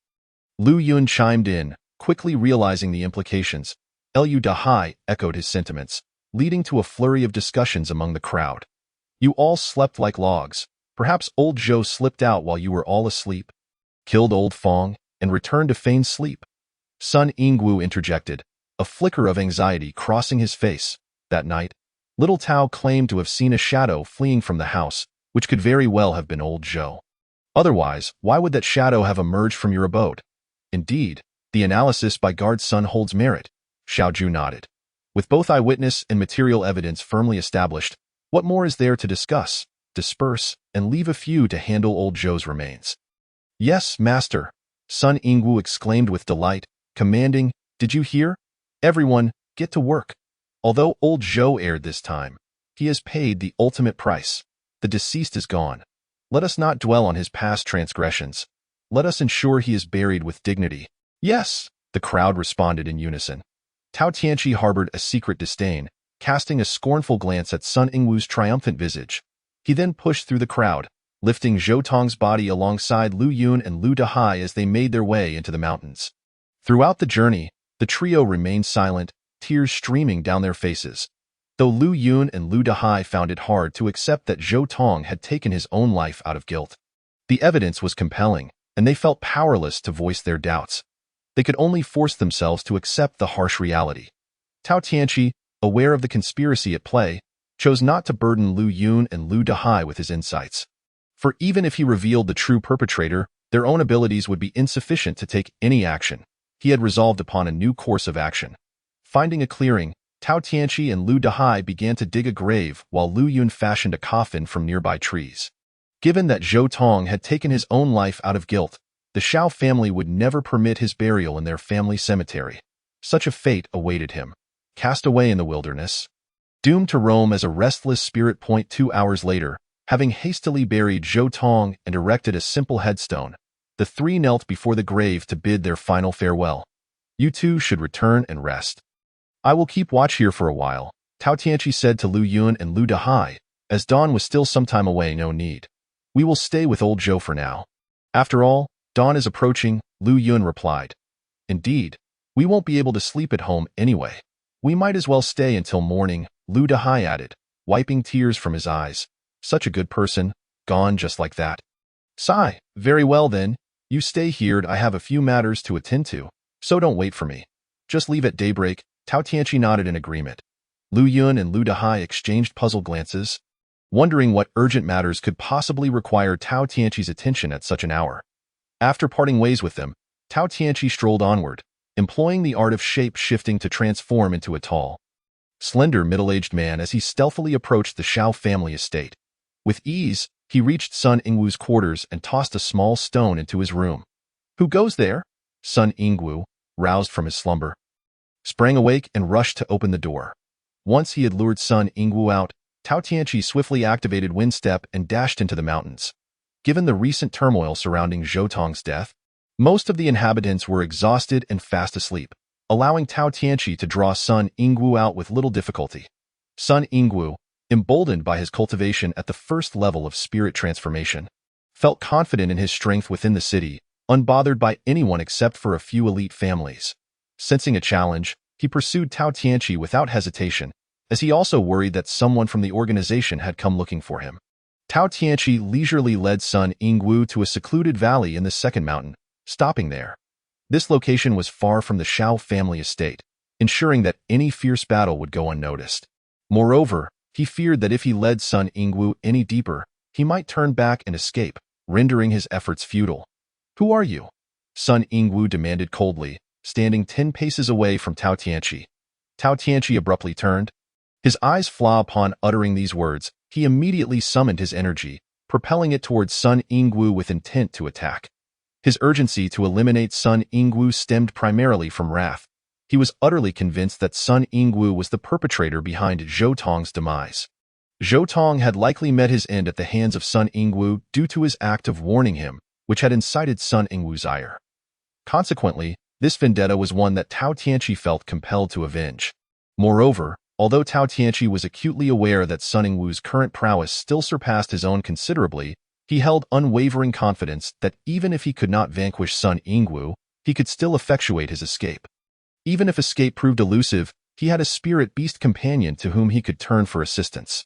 A: Lu Yun chimed in, quickly realizing the implications. Lu Dahai echoed his sentiments, leading to a flurry of discussions among the crowd. You all slept like logs. Perhaps old Zhou slipped out while you were all asleep, killed old Fong, and returned to feigned sleep. Sun Yingwu interjected, a flicker of anxiety crossing his face. That night, little Tao claimed to have seen a shadow fleeing from the house, which could very well have been old Zhou. Otherwise, why would that shadow have emerged from your abode? Indeed, the analysis by Guard Sun holds merit. Xiao Ju nodded. With both eyewitness and material evidence firmly established, what more is there to discuss, disperse, and leave a few to handle old Zhou's remains? Yes, master, Sun Yingwu exclaimed with delight, commanding, did you hear? Everyone, get to work. Although old Zhou erred this time, he has paid the ultimate price. The deceased is gone. Let us not dwell on his past transgressions. Let us ensure he is buried with dignity. Yes, the crowd responded in unison. Tao Tianqi harbored a secret disdain, casting a scornful glance at Sun Yingwu's triumphant visage. He then pushed through the crowd, lifting Zhou Tong's body alongside Lu Yun and Lu Dahai as they made their way into the mountains. Throughout the journey, the trio remained silent, tears streaming down their faces. Though Lu Yun and Lu Dahai found it hard to accept that Zhou Tong had taken his own life out of guilt. The evidence was compelling, and they felt powerless to voice their doubts. They could only force themselves to accept the harsh reality. Tao Tianqi, aware of the conspiracy at play, chose not to burden Lu Yun and Lu Dahai with his insights. For even if he revealed the true perpetrator, their own abilities would be insufficient to take any action. He had resolved upon a new course of action. Finding a clearing, Tao Tianqi and Lu Dahai began to dig a grave while Lu Yun fashioned a coffin from nearby trees. Given that Zhou Tong had taken his own life out of guilt, the Xiao family would never permit his burial in their family cemetery. Such a fate awaited him. Cast away in the wilderness, doomed to roam as a restless spirit. 2 hours later, having hastily buried Zhou Tong and erected a simple headstone, the three knelt before the grave to bid their final farewell. You two should return and rest. I will keep watch here for a while, Tao Tianqi said to Lu Yun and Lu Dahai, as dawn was still some time away. No need. We will stay with old Zhou for now. After all, dawn is approaching, Lu Yun replied. Indeed, we won't be able to sleep at home anyway. We might as well stay until morning, Lu Dahai added, wiping tears from his eyes. Such a good person, gone just like that. Sigh, very well then, you stay here. I have a few matters to attend to, so don't wait for me. Just leave at daybreak. Tao Tianqi nodded in agreement. Lu Yun and Lu Dahai exchanged puzzled glances, wondering what urgent matters could possibly require Tao Tianqi's attention at such an hour. After parting ways with them, Tao Tianqi strolled onward, employing the art of shape-shifting to transform into a tall, slender middle-aged man as he stealthily approached the Xiao family estate. With ease, He reached Sun Yingwu's quarters and tossed a small stone into his room. "Who goes there?" Sun Yingwu, roused from his slumber, sprang awake and rushed to open the door. Once he had lured Sun Yingwu out, Tao Tianqi swiftly activated Wind Step and dashed into the mountains. Given the recent turmoil surrounding Zhou Tong's death, most of the inhabitants were exhausted and fast asleep, allowing Tao Tianqi to draw Sun Yingwu out with little difficulty. Sun Yingwu, emboldened by his cultivation at the first level of spirit transformation, felt confident in his strength within the city, unbothered by anyone except for a few elite families. Sensing a challenge, he pursued Tao Tianqi without hesitation, as he also worried that someone from the organization had come looking for him. Tao Tianqi leisurely led Sun Yingwu to a secluded valley in the second mountain, stopping there. This location was far from the Shao family estate, ensuring that any fierce battle would go unnoticed. Moreover, he feared that if he led Sun Yingwu any deeper, he might turn back and escape, rendering his efforts futile. "Who are you?" Sun Yingwu demanded coldly, standing 10 paces away from Tao Tianqi. Tao Tianqi abruptly turned. His eyes flaw upon uttering these words. He immediately summoned his energy, propelling it towards Sun Yingwu with intent to attack. His urgency to eliminate Sun Yingwu stemmed primarily from wrath. He was utterly convinced that Sun Yingwu was the perpetrator behind Zhou Tong's demise. Zhou Tong had likely met his end at the hands of Sun Yingwu due to his act of warning him, which had incited Sun Yingwu's ire. Consequently, this vendetta was one that Tao Tianqi felt compelled to avenge. Moreover, although Tao Tianqi was acutely aware that Sun Yingwu's current prowess still surpassed his own considerably, he held unwavering confidence that even if he could not vanquish Sun Yingwu, he could still effectuate his escape. Even if escape proved elusive, he had a spirit beast companion to whom he could turn for assistance.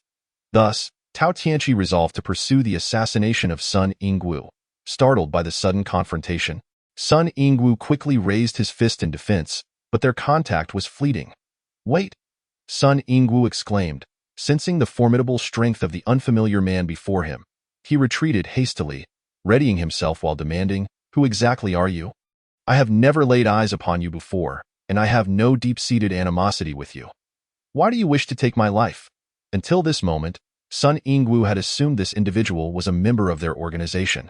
A: Thus, Tao Tianqi resolved to pursue the assassination of Sun Yingwu. Startled by the sudden confrontation, Sun Yingwu quickly raised his fist in defense, but their contact was fleeting. "Wait!" Sun Yingwu exclaimed, sensing the formidable strength of the unfamiliar man before him. He retreated hastily, readying himself while demanding, "Who exactly are you? I have never laid eyes upon you before, and I have no deep-seated animosity with you. Why do you wish to take my life?" Until this moment, Sun Yingwu had assumed this individual was a member of their organization.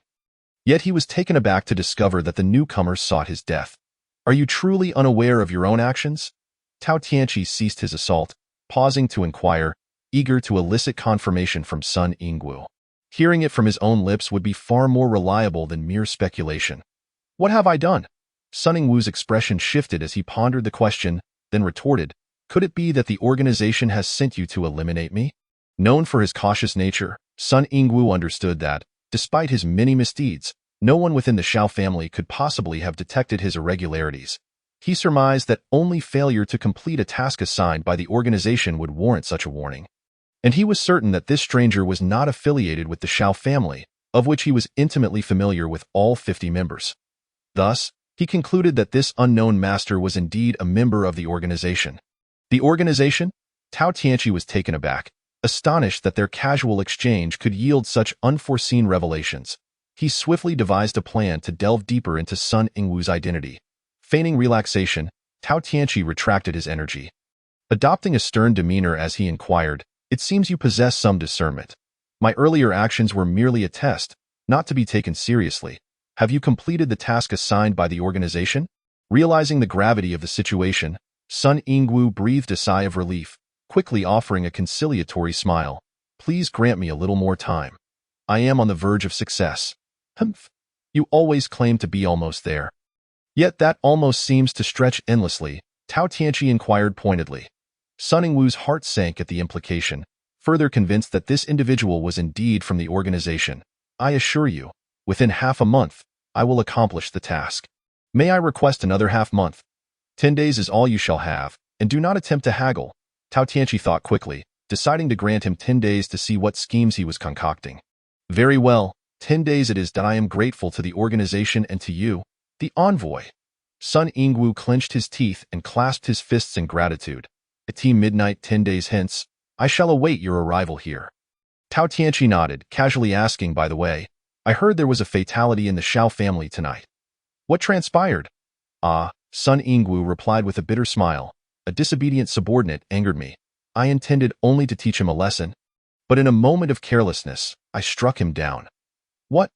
A: Yet he was taken aback to discover that the newcomer sought his death. "Are you truly unaware of your own actions?" Tao Tianqi ceased his assault, pausing to inquire, eager to elicit confirmation from Sun Yingwu. Hearing it from his own lips would be far more reliable than mere speculation. "What have I done?" Sun Yingwu's expression shifted as he pondered the question, then retorted, "Could it be that the organization has sent you to eliminate me?" Known for his cautious nature, Sun Yingwu understood that, despite his many misdeeds, no one within the Shao family could possibly have detected his irregularities. He surmised that only failure to complete a task assigned by the organization would warrant such a warning. And he was certain that this stranger was not affiliated with the Shao family, of which he was intimately familiar with all 50 members. Thus, he concluded that this unknown master was indeed a member of the organization. The organization? Tao Tianqi was taken aback, astonished that their casual exchange could yield such unforeseen revelations. He swiftly devised a plan to delve deeper into Sun Yingwu's identity. Feigning relaxation, Tao Tianqi retracted his energy. Adopting a stern demeanor as he inquired, "It seems you possess some discernment. My earlier actions were merely a test, not to be taken seriously. Have you completed the task assigned by the organization?" Realizing the gravity of the situation, Sun Yingwu breathed a sigh of relief, quickly offering a conciliatory smile. "Please grant me a little more time. I am on the verge of success." "Humph. You always claim to be almost there." "Yet that almost seems to stretch endlessly," Tao Tianqi inquired pointedly. Sun Yingwu's heart sank at the implication, further convinced that this individual was indeed from the organization. "I assure you, within half a month, I will accomplish the task. May I request another half-month? 10 days is all you shall have, and do not attempt to haggle." Tao Tianqi thought quickly, deciding to grant him 10 days to see what schemes he was concocting. "Very well, 10 days it is that I am grateful to the organization and to you, the envoy." Sun Yingwu clenched his teeth and clasped his fists in gratitude. "At midnight 10 days hence, I shall await your arrival here." Tao Tianqi nodded, casually asking, "By the way, I heard there was a fatality in the Shao family tonight. What transpired?" "Ah," Sun Yingwu replied with a bitter smile, "a disobedient subordinate angered me. I intended only to teach him a lesson." But in a moment of carelessness, I struck him down. What?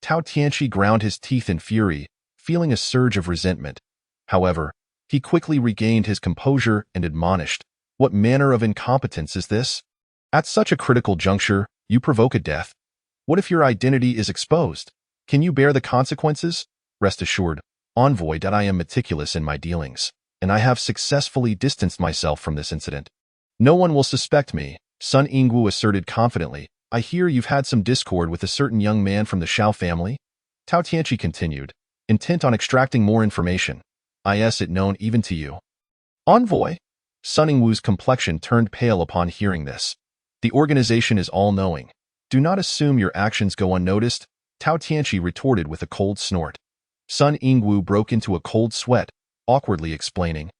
A: Tao Tianqi ground his teeth in fury, feeling a surge of resentment. However, he quickly regained his composure and admonished, "What manner of incompetence is this? At such a critical juncture, you provoke a death. What if your identity is exposed? Can you bear the consequences? Rest assured, Envoy, that I am meticulous in my dealings, and I have successfully distanced myself from this incident. No one will suspect me," Sun Yingwu asserted confidently. "I hear you've had some discord with a certain young man from the Shao family?" Tao Tianqi continued, intent on extracting more information. "Is it known even to you?" "Envoy?" Sun Yingwu's complexion turned pale upon hearing this. "The organization is all-knowing. Do not assume your actions go unnoticed," Tao Tianqi retorted with a cold snort. Sun Yingwu broke into a cold sweat, awkwardly explaining,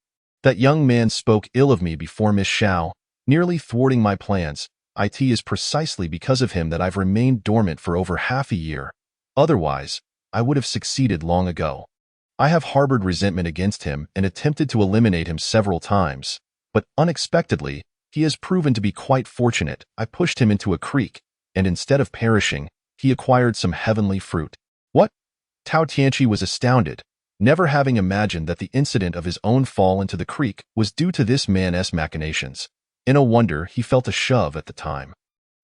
A: "That young man spoke ill of me before Miss Shao, nearly thwarting my plans. It is precisely because of him that I've remained dormant for over half a year. Otherwise, I would have succeeded long ago. I have harbored resentment against him and attempted to eliminate him several times, but unexpectedly, he has proven to be quite fortunate. I pushed him into a creek, and instead of perishing, he acquired some heavenly fruit." "What?" Tao Tianqi was astounded, never having imagined that the incident of his own fall into the creek was due to this man's machinations. No wonder he felt a shove at the time.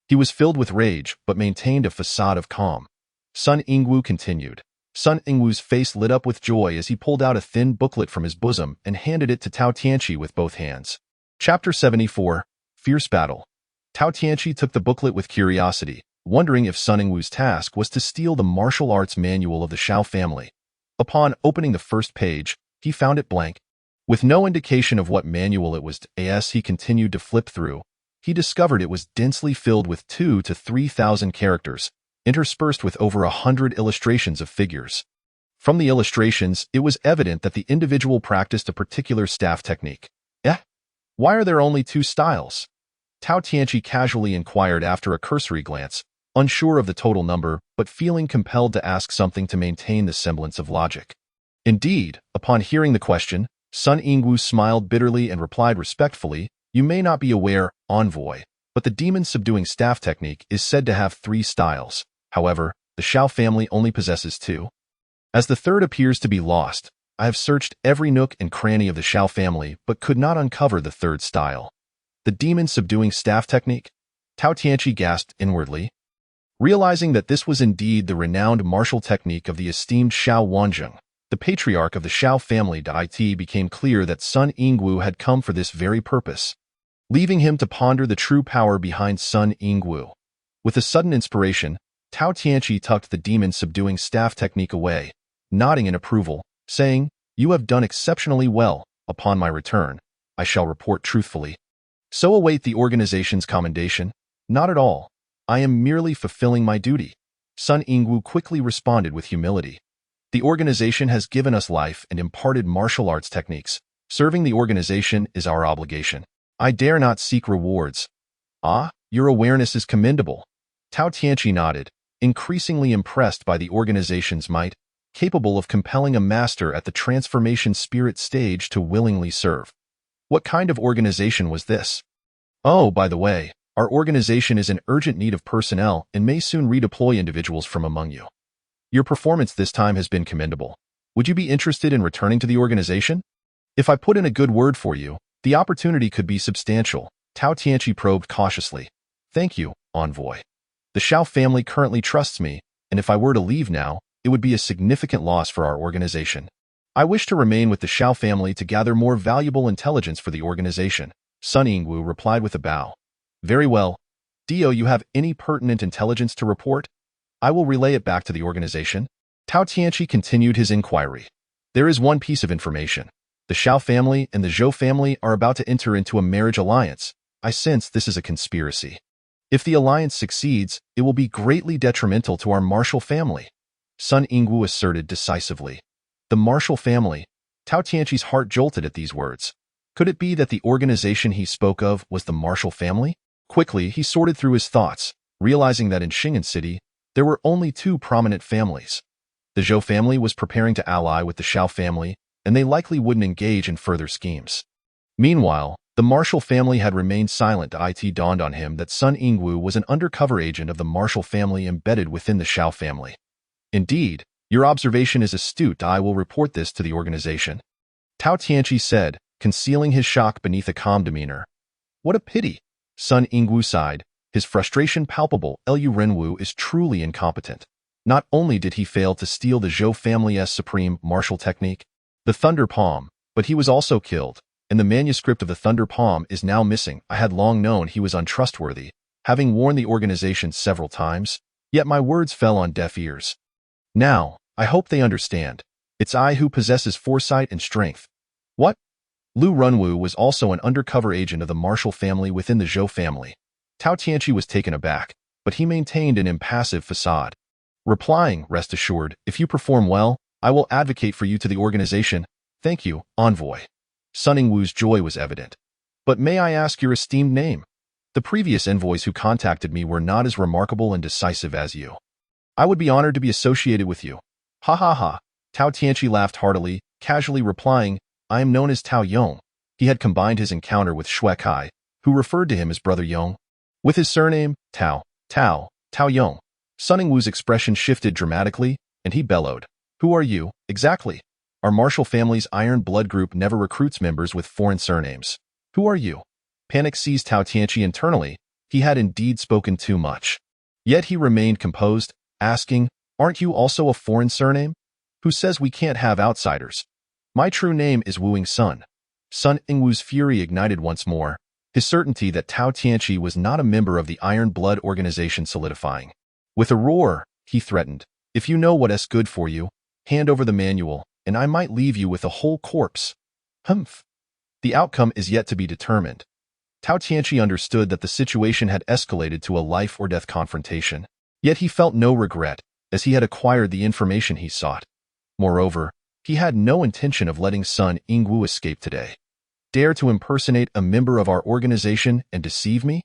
A: He was filled with rage, but maintained a facade of calm. Sun Yingwu continued. Sun Yingwu's face lit up with joy as he pulled out a thin booklet from his bosom and handed it to Tao Tianqi with both hands. Chapter 74, Fierce Battle. Tao Tianqi took the booklet with curiosity, wondering if Sun Yingwu's task was to steal the martial arts manual of the Shao family. Upon opening the first page, he found it blank. With no indication of what manual it was, as he continued to flip through, he discovered it was densely filled with 2,000 to 3,000 characters, interspersed with over 100 illustrations of figures. From the illustrations, it was evident that the individual practiced a particular staff technique. Why are there only 2 styles? Tao Tianqi casually inquired after a cursory glance, unsure of the total number, but feeling compelled to ask something to maintain the semblance of logic. Indeed, upon hearing the question, Sun Yingwu smiled bitterly and replied respectfully, "You may not be aware, Envoy, but the demon-subduing staff technique is said to have 3 styles. However, the Shao family only possesses 2. As the third appears to be lost, I have searched every nook and cranny of the Shao family but could not uncover the third style." "The demon-subduing staff technique?" Tao Tianqi gasped inwardly. Realizing that this was indeed the renowned martial technique of the esteemed Shao Wanzheng, the patriarch of the Shao family, it became clear that Sun Yingwu had come for this very purpose, leaving him to ponder the true power behind Sun Yingwu. With a sudden inspiration, Tao Tianqi tucked the demon-subduing staff technique away, nodding in approval, saying, "You have done exceptionally well. Upon my return, I shall report truthfully." "So await the organization's commendation?" "Not at all. I am merely fulfilling my duty," Sun Yingwu quickly responded with humility. "The organization has given us life and imparted martial arts techniques. Serving the organization is our obligation. I dare not seek rewards." "Ah, your awareness is commendable." Tao Tianqi nodded, increasingly impressed by the organization's might, capable of compelling a master at the transformation spirit stage to willingly serve. "What kind of organization was this?" "Oh, by the way, our organization is in urgent need of personnel and may soon redeploy individuals from among you. Your performance this time has been commendable. Would you be interested in returning to the organization? If I put in a good word for you, the opportunity could be substantial." Tao Tianqi probed cautiously. "Thank you, Envoy. The Shao family currently trusts me, and if I were to leave now, it would be a significant loss for our organization. I wish to remain with the Shao family to gather more valuable intelligence for the organization," Sun Yingwu replied with a bow. "Very well. Do you have any pertinent intelligence to report? I will relay it back to the organization." Tao Tianqi continued his inquiry. "There is one piece of information. The Shao family and the Zhou family are about to enter into a marriage alliance. I sense this is a conspiracy. If the alliance succeeds, it will be greatly detrimental to our martial family," Sun Yingwu asserted decisively. "The martial family?" Tao Tianqi's heart jolted at these words. Could it be that the organization he spoke of was the martial family? Quickly, he sorted through his thoughts, realizing that in Xing'an City, there were only 2 prominent families. The Zhou family was preparing to ally with the Shao family, and they likely wouldn't engage in further schemes. Meanwhile, The Marshall family had remained silent. It dawned on him that Sun Yingwu was an undercover agent of the Marshall family embedded within the Shao family. Indeed, your observation is astute. I will report this to the organization. Tao Tianqi said, concealing his shock beneath a calm demeanor. What a pity. Sun Yingwu sighed, his frustration palpable. Liu Renwu is truly incompetent. Not only did he fail to steal the Zhou family's supreme martial technique, the Thunder Palm, but he was also killed, and the manuscript of the Thunder Palm is now missing. I had long known he was untrustworthy, having warned the organization several times, yet my words fell on deaf ears. Now, I hope they understand. It's I who possesses foresight and strength. What? Liu Renwu was also an undercover agent of the Marshall family within the Zhou family. Tao Tianqi was taken aback, but he maintained an impassive facade. Replying, rest assured, if you perform well, I will advocate for you to the organization. Thank you, envoy. Sun Yingwu's joy was evident. But may I ask your esteemed name? The previous envoys who contacted me were not as remarkable and decisive as you. I would be honored to be associated with you. Ha ha ha. Tao Tianqi laughed heartily, casually replying, I am known as Tao Yong. He had combined his encounter with Xue Kai, who referred to him as Brother Yong, with his surname, Tao Yong. Sun Yingwu's expression shifted dramatically, and he bellowed. Who are you, exactly? Our Marshall family's Iron Blood group never recruits members with foreign surnames. Who are you? Panic seized Tao Tianqi internally. He had indeed spoken too much. Yet he remained composed, asking, aren't you also a foreign surname? Who says we can't have outsiders? My true name is Wu Yingsun. Sun Yingwu's fury ignited once more, his certainty that Tao Tianqi was not a member of the Iron Blood organization solidifying. With a roar, he threatened, if you know what's good for you, hand over the manual, and I might leave you with a whole corpse. Humph. The outcome is yet to be determined. Tao Tianqi understood that the situation had escalated to a life-or-death confrontation, yet he felt no regret, as he had acquired the information he sought. Moreover, he had no intention of letting Sun Yingwu escape today. Dare to impersonate a member of our organization and deceive me?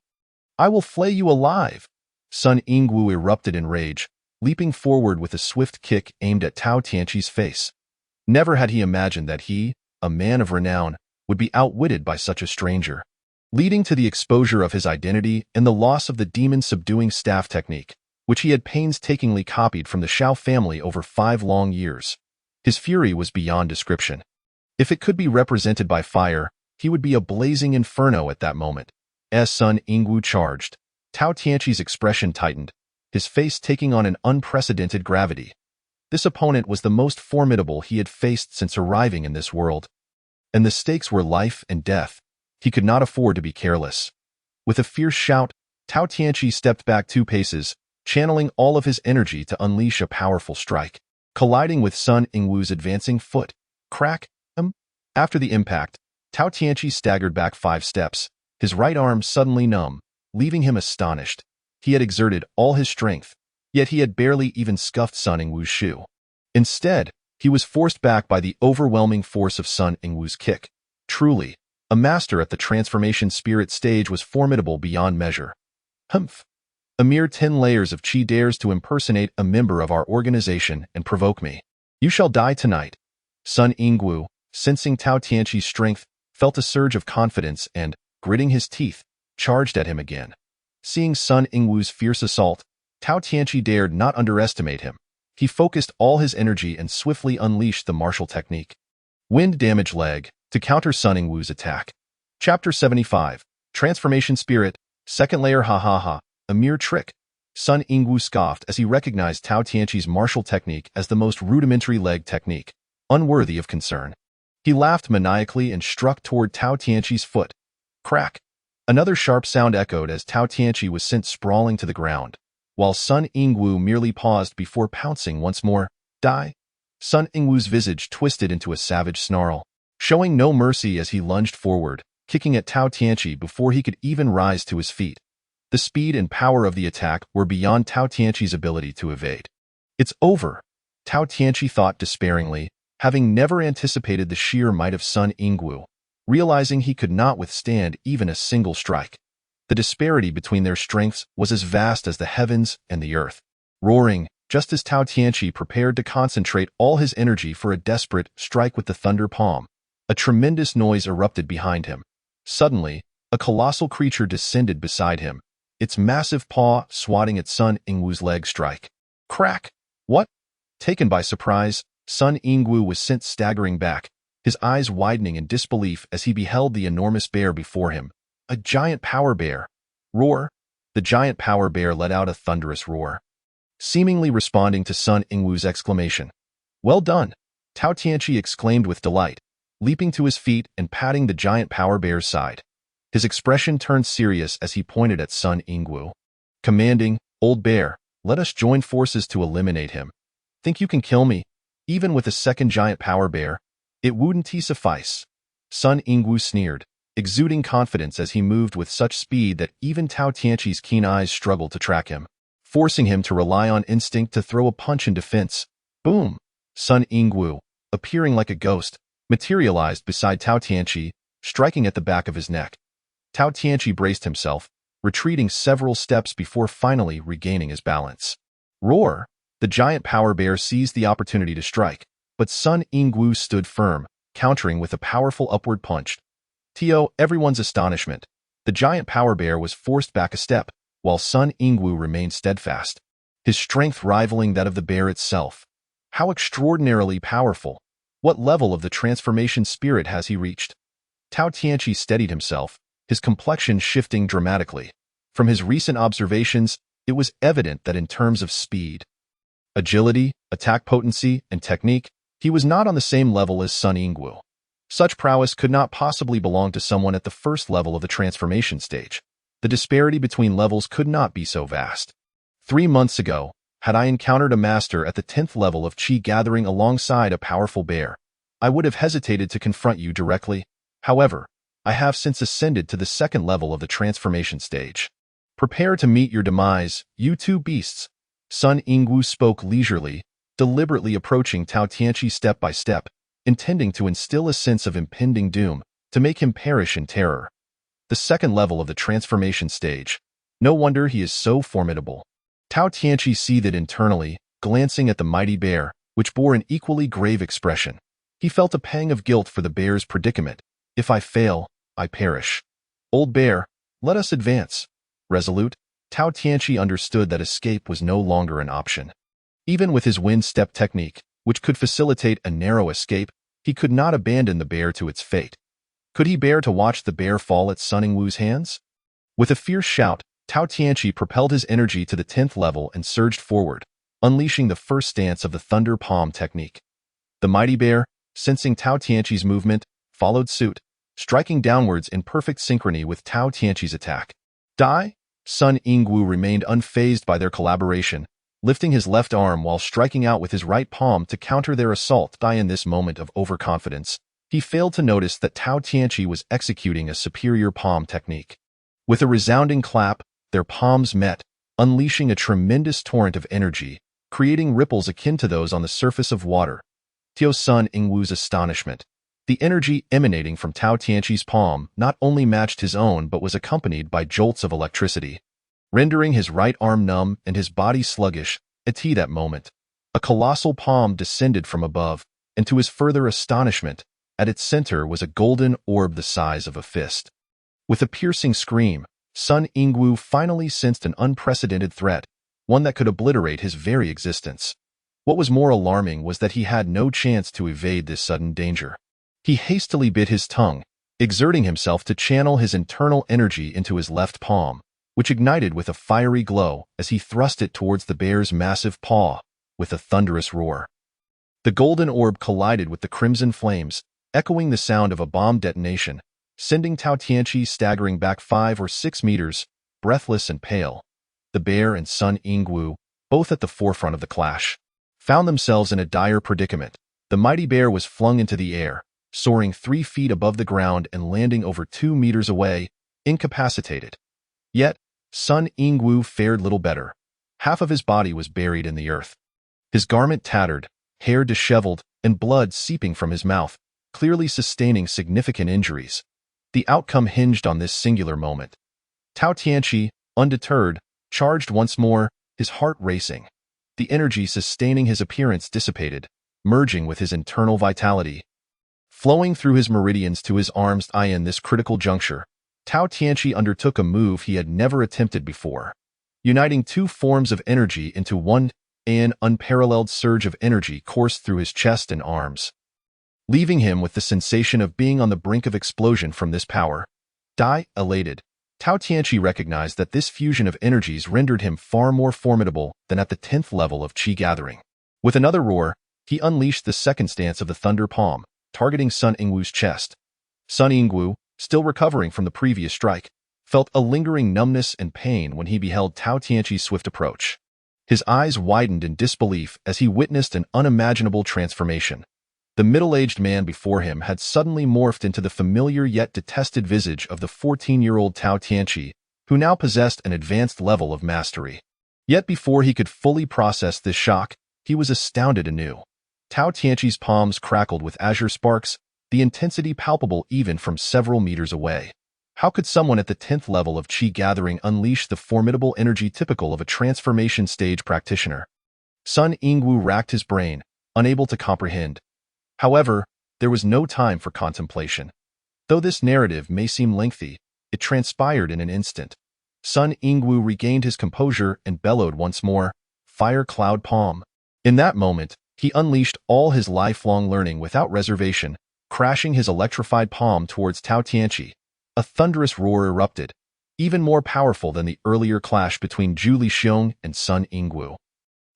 A: I will flay you alive. Sun Yingwu erupted in rage, leaping forward with a swift kick aimed at Tao Tianqi's face. Never had he imagined that he, a man of renown, would be outwitted by such a stranger, leading to the exposure of his identity and the loss of the demon-subduing staff technique, which he had painstakingly copied from the Shao family over 5 long years. His fury was beyond description. If it could be represented by fire, he would be a blazing inferno at that moment. As Sun Yingwu charged, Tao Tianqi's expression tightened, his face taking on an unprecedented gravity. This opponent was the most formidable he had faced since arriving in this world. And the stakes were life and death. He could not afford to be careless. With a fierce shout, Tao Tianqi stepped back 2 paces, channeling all of his energy to unleash a powerful strike, colliding with Sun Yingwu's advancing foot. Crack! After the impact, Tao Tianqi staggered back 5 steps, his right arm suddenly numb, leaving him astonished. He had exerted all his strength, yet he had barely even scuffed Sun Yingwu's shoe. Instead, he was forced back by the overwhelming force of Sun Yingwu's kick. Truly, a master at the transformation spirit stage was formidable beyond measure. Humph! A mere 10 layers of chi dares to impersonate a member of our organization and provoke me. You shall die tonight. Sun Yingwu, sensing Tao Tianqi's strength, felt a surge of confidence and, gritting his teeth, charged at him again. Seeing Sun Yingwu's fierce assault, Tao Tianqi dared not underestimate him. He focused all his energy and swiftly unleashed the martial technique. Wind Damage Leg, to counter Sun Yingwu's attack. Chapter 75, Transformation Spirit, Second Layer. Ha ha ha, a mere trick. Sun Yingwu scoffed as he recognized Tao Tianqi's martial technique as the most rudimentary leg technique, unworthy of concern. He laughed maniacally and struck toward Tao Tianqi's foot. Crack! Another sharp sound echoed as Tao Tianqi was sent sprawling to the ground, while Sun Yingwu merely paused before pouncing once more. Die! Sun Yingwu's visage twisted into a savage snarl, showing no mercy as he lunged forward, kicking at Tao Tianqi before he could even rise to his feet. The speed and power of the attack were beyond Tao Tianqi's ability to evade. It's over, Tao Tianqi thought despairingly, having never anticipated the sheer might of Sun Yingwu, realizing he could not withstand even a single strike. The disparity between their strengths was as vast as the heavens and the earth. Roaring, just as Tao Tianqi prepared to concentrate all his energy for a desperate strike with the Thunder Palm, a tremendous noise erupted behind him. Suddenly, a colossal creature descended beside him, its massive paw swatting at Sun Yingwu's leg strike. Crack! What? Taken by surprise, Sun Yingwu was sent staggering back, his eyes widening in disbelief as he beheld the enormous bear before him. A giant power bear. Roar! The giant power bear let out a thunderous roar, seemingly responding to Sun Yingwu's exclamation. Well done! Tao Tianqi exclaimed with delight, leaping to his feet and patting the giant power bear's side. His expression turned serious as he pointed at Sun Yingwu, commanding, Old Bear, let us join forces to eliminate him. Think you can kill me? Even with a second giant power bear? It wouldn't suffice. Sun Yingwu sneered, exuding confidence as he moved with such speed that even Tao Tianqi's keen eyes struggled to track him, forcing him to rely on instinct to throw a punch in defense. Boom! Sun Yingwu, appearing like a ghost, materialized beside Tao Tianqi, striking at the back of his neck. Tao Tianqi braced himself, retreating several steps before finally regaining his balance. Roar! The giant power bear seized the opportunity to strike, but Sun Yingwu stood firm, countering with a powerful upward punch. To everyone's astonishment, the giant power bear was forced back a step, while Sun Yingwu remained steadfast, his strength rivaling that of the bear itself. How extraordinarily powerful! What level of the transformation spirit has he reached? Tao Tianqi steadied himself, his complexion shifting dramatically. From his recent observations, it was evident that in terms of speed, agility, attack potency, and technique, he was not on the same level as Sun Yingwu. Such prowess could not possibly belong to someone at the first level of the transformation stage. The disparity between levels could not be so vast. 3 months ago, had I encountered a master at the 10th level of Qi gathering alongside a powerful bear, I would have hesitated to confront you directly. However, I have since ascended to the 2nd level of the transformation stage. Prepare to meet your demise, you two beasts. Sun Yingwu spoke leisurely, deliberately approaching Tao Tianqi step by step, intending to instill a sense of impending doom, to make him perish in terror. The 2nd level of the transformation stage. No wonder he is so formidable. Tao Tianqi seethed internally, glancing at the mighty bear, which bore an equally grave expression. He felt a pang of guilt for the bear's predicament. If I fail, I perish. Old bear, let us advance. Resolute, Tao Tianqi understood that escape was no longer an option. Even with his wind step technique, which could facilitate a narrow escape, he could not abandon the bear to its fate. Could he bear to watch the bear fall at Sun Yingwu's hands? With a fierce shout, Tao Tianqi propelled his energy to the 10th level and surged forward, unleashing the first stance of the Thunder Palm technique. The mighty bear, sensing Tao Tianqi's movement, followed suit, striking downwards in perfect synchrony with Tao Tianqi's attack. Die? Sun Yingwu remained unfazed by their collaboration, lifting his left arm while striking out with his right palm to counter their assault. In this moment of overconfidence, he failed to notice that Tao Tianqi was executing a superior palm technique. With a resounding clap, their palms met, unleashing a tremendous torrent of energy, creating ripples akin to those on the surface of water. To Sun Yingwu's astonishment, the energy emanating from Tao Tianqi's palm not only matched his own but was accompanied by jolts of electricity, rendering his right arm numb and his body sluggish. At that moment, a colossal palm descended from above, and to his further astonishment, at its center was a golden orb the size of a fist. With a piercing scream, Sun Yingwu finally sensed an unprecedented threat, one that could obliterate his very existence. What was more alarming was that he had no chance to evade this sudden danger. He hastily bit his tongue, exerting himself to channel his internal energy into his left palm, which ignited with a fiery glow as he thrust it towards the bear's massive paw, with a thunderous roar. The golden orb collided with the crimson flames, echoing the sound of a bomb detonation, sending Tao Tianqi staggering back 5 or 6 meters, breathless and pale. The bear and Sun Yingwu, both at the forefront of the clash, found themselves in a dire predicament. The mighty bear was flung into the air, soaring 3 feet above the ground and landing over 2 meters away, incapacitated. Yet, Sun Yingwu fared little better. Half of his body was buried in the earth. His garment tattered, hair disheveled, and blood seeping from his mouth, clearly sustaining significant injuries. The outcome hinged on this singular moment. Tao Tianqi, undeterred, charged once more, his heart racing. The energy sustaining his appearance dissipated, merging with his internal vitality. flowing through his meridians to his arms. In this critical juncture, Tao Tianqi undertook a move he had never attempted before, uniting two forms of energy into one. An unparalleled surge of energy coursed through his chest and arms, leaving him with the sensation of being on the brink of explosion from this power. Elated, Tao Tianqi recognized that this fusion of energies rendered him far more formidable than at the 10th level of Qi gathering. With another roar, he unleashed the second stance of the Thunder Palm, targeting Sun Yingwu's chest. Sun Yingwu, still recovering from the previous strike, felt a lingering numbness and pain when he beheld Tao Tianqi's swift approach. His eyes widened in disbelief as he witnessed an unimaginable transformation. The middle-aged man before him had suddenly morphed into the familiar yet detested visage of the 14-year-old Tao Tianqi, who now possessed an advanced level of mastery. Yet before he could fully process this shock, he was astounded anew. Tao Tianqi's palms crackled with azure sparks, the intensity palpable even from several meters away. How could someone at the 10th level of Qi gathering unleash the formidable energy typical of a transformation stage practitioner? Sun Yingwu racked his brain, unable to comprehend. However, there was no time for contemplation. Though this narrative may seem lengthy, it transpired in an instant. Sun Yingwu regained his composure and bellowed once more, "Fire Cloud Palm." In that moment, he unleashed all his lifelong learning without reservation, crashing his electrified palm towards Tao Tianqi. A thunderous roar erupted, even more powerful than the earlier clash between Zhu Lixiong and Sun Yingwu,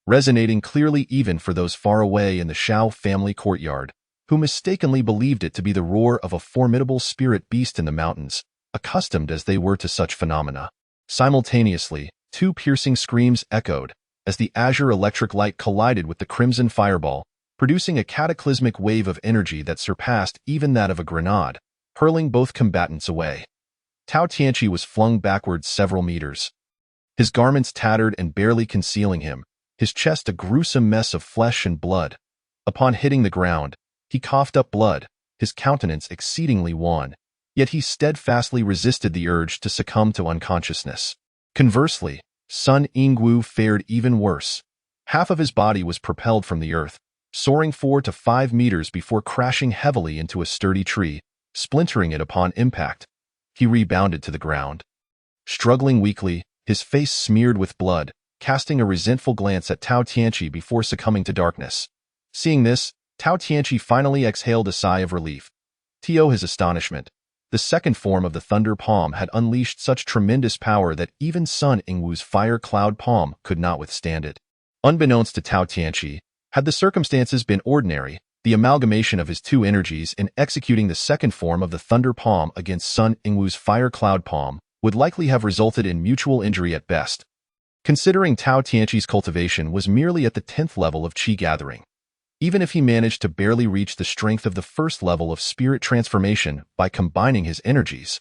A: resonating clearly even for those far away in the Shao family courtyard, who mistakenly believed it to be the roar of a formidable spirit beast in the mountains, accustomed as they were to such phenomena. Simultaneously, two piercing screams echoed as the azure electric light collided with the crimson fireball, producing a cataclysmic wave of energy that surpassed even that of a grenade, hurling both combatants away. Tao Tianqi was flung backwards several meters, his garments tattered and barely concealing him, his chest a gruesome mess of flesh and blood. Upon hitting the ground, he coughed up blood, his countenance exceedingly wan, yet he steadfastly resisted the urge to succumb to unconsciousness. Conversely, Sun Yingwu fared even worse. Half of his body was propelled from the earth, soaring 4 to 5 meters before crashing heavily into a sturdy tree, splintering it upon impact. He rebounded to the ground, struggling weakly, his face smeared with blood, casting a resentful glance at Tao Tianqi before succumbing to darkness. Seeing this, Tao Tianqi finally exhaled a sigh of relief. To his astonishment, the second form of the Thunder Palm had unleashed such tremendous power that even Sun Yingwu's Fire Cloud Palm could not withstand it. Unbeknownst to Tao Tianqi, had the circumstances been ordinary, the amalgamation of his two energies in executing the second form of the Thunder Palm against Sun Yingwu's Fire Cloud Palm would likely have resulted in mutual injury at best. Considering Tao Tianqi's cultivation was merely at the 10th level of Qi gathering, even if he managed to barely reach the strength of the first level of spirit transformation by combining his energies,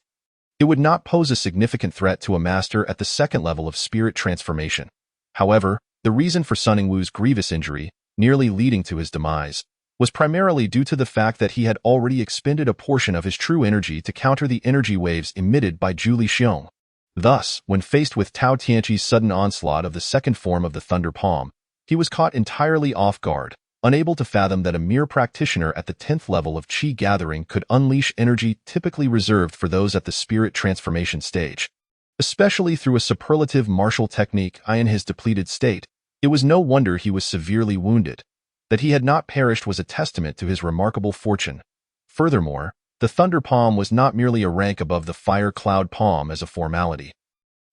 A: it would not pose a significant threat to a master at the second level of spirit transformation. However, the reason for Sun Yingwu's grievous injury, nearly leading to his demise, was primarily due to the fact that he had already expended a portion of his true energy to counter the energy waves emitted by Zhu Lixiong. Thus, when faced with Tao Tianqi's sudden onslaught of the second form of the Thunder Palm, he was caught entirely off guard, unable to fathom that a mere practitioner at the 10th level of Qi gathering could unleash energy typically reserved for those at the spirit transformation stage. Especially through a superlative martial technique in his depleted state, it was no wonder he was severely wounded. That he had not perished was a testament to his remarkable fortune. Furthermore, the Thunder Palm was not merely a rank above the Fire Cloud Palm as a formality.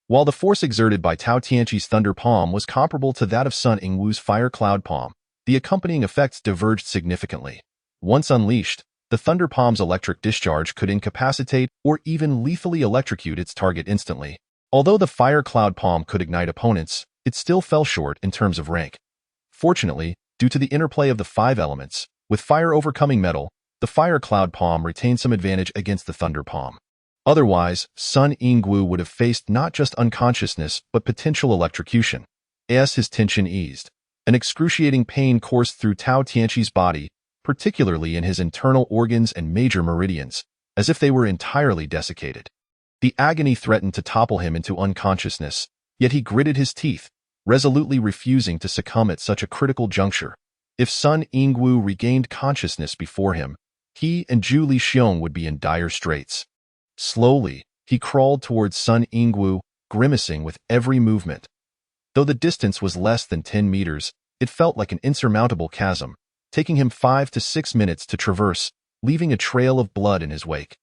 A: While the force exerted by Tao Tianqi's Thunder Palm was comparable to that of Sun Yingwu's Fire Cloud Palm, the accompanying effects diverged significantly. Once unleashed, the Thunder Palm's electric discharge could incapacitate or even lethally electrocute its target instantly. Although the Fire Cloud Palm could ignite opponents, it still fell short in terms of rank. Fortunately, due to the interplay of the 5 elements, with fire overcoming metal, the Fire Cloud Palm retained some advantage against the Thunder Palm. Otherwise, Sun Yingwu would have faced not just unconsciousness but potential electrocution. As his tension eased, an excruciating pain coursed through Tao Tianqi's body, particularly in his internal organs and major meridians, as if they were entirely desiccated. The agony threatened to topple him into unconsciousness, yet he gritted his teeth, resolutely refusing to succumb at such a critical juncture. If Sun Yingwu regained consciousness before him, he and Zhu Lixiong would be in dire straits. Slowly, he crawled towards Sun Yingwu, grimacing with every movement. Though the distance was less than 10 meters, it felt like an insurmountable chasm, taking him 5 to 6 minutes to traverse, leaving a trail of blood in his wake.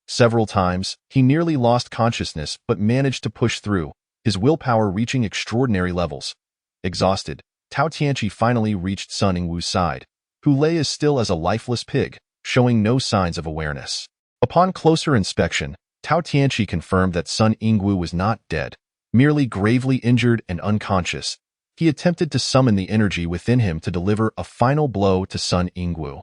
A: Several times, he nearly lost consciousness but managed to push through, his willpower reaching extraordinary levels. Exhausted, Tao Tianqi finally reached Sun Yingwu's side, who lay as still as a lifeless pig, showing no signs of awareness. Upon closer inspection, Tao Tianqi confirmed that Sun Yingwu was not dead, merely gravely injured and unconscious. He attempted to summon the energy within him to deliver a final blow to Sun Yingwu,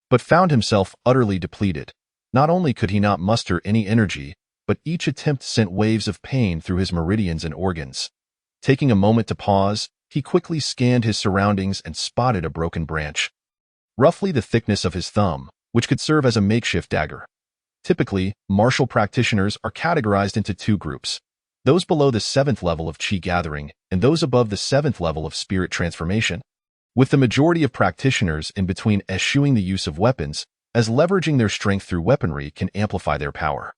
A: but found himself utterly depleted. Not only could he not muster any energy, but each attempt sent waves of pain through his meridians and organs. Taking a moment to pause, he quickly scanned his surroundings and spotted a broken branch, roughly the thickness of his thumb, which could serve as a makeshift dagger. Typically, martial practitioners are categorized into two groups: those below the 7th level of Qi gathering and those above the 7th level of spirit transformation, with the majority of practitioners in between eschewing the use of weapons, as leveraging their strength through weaponry can amplify their power.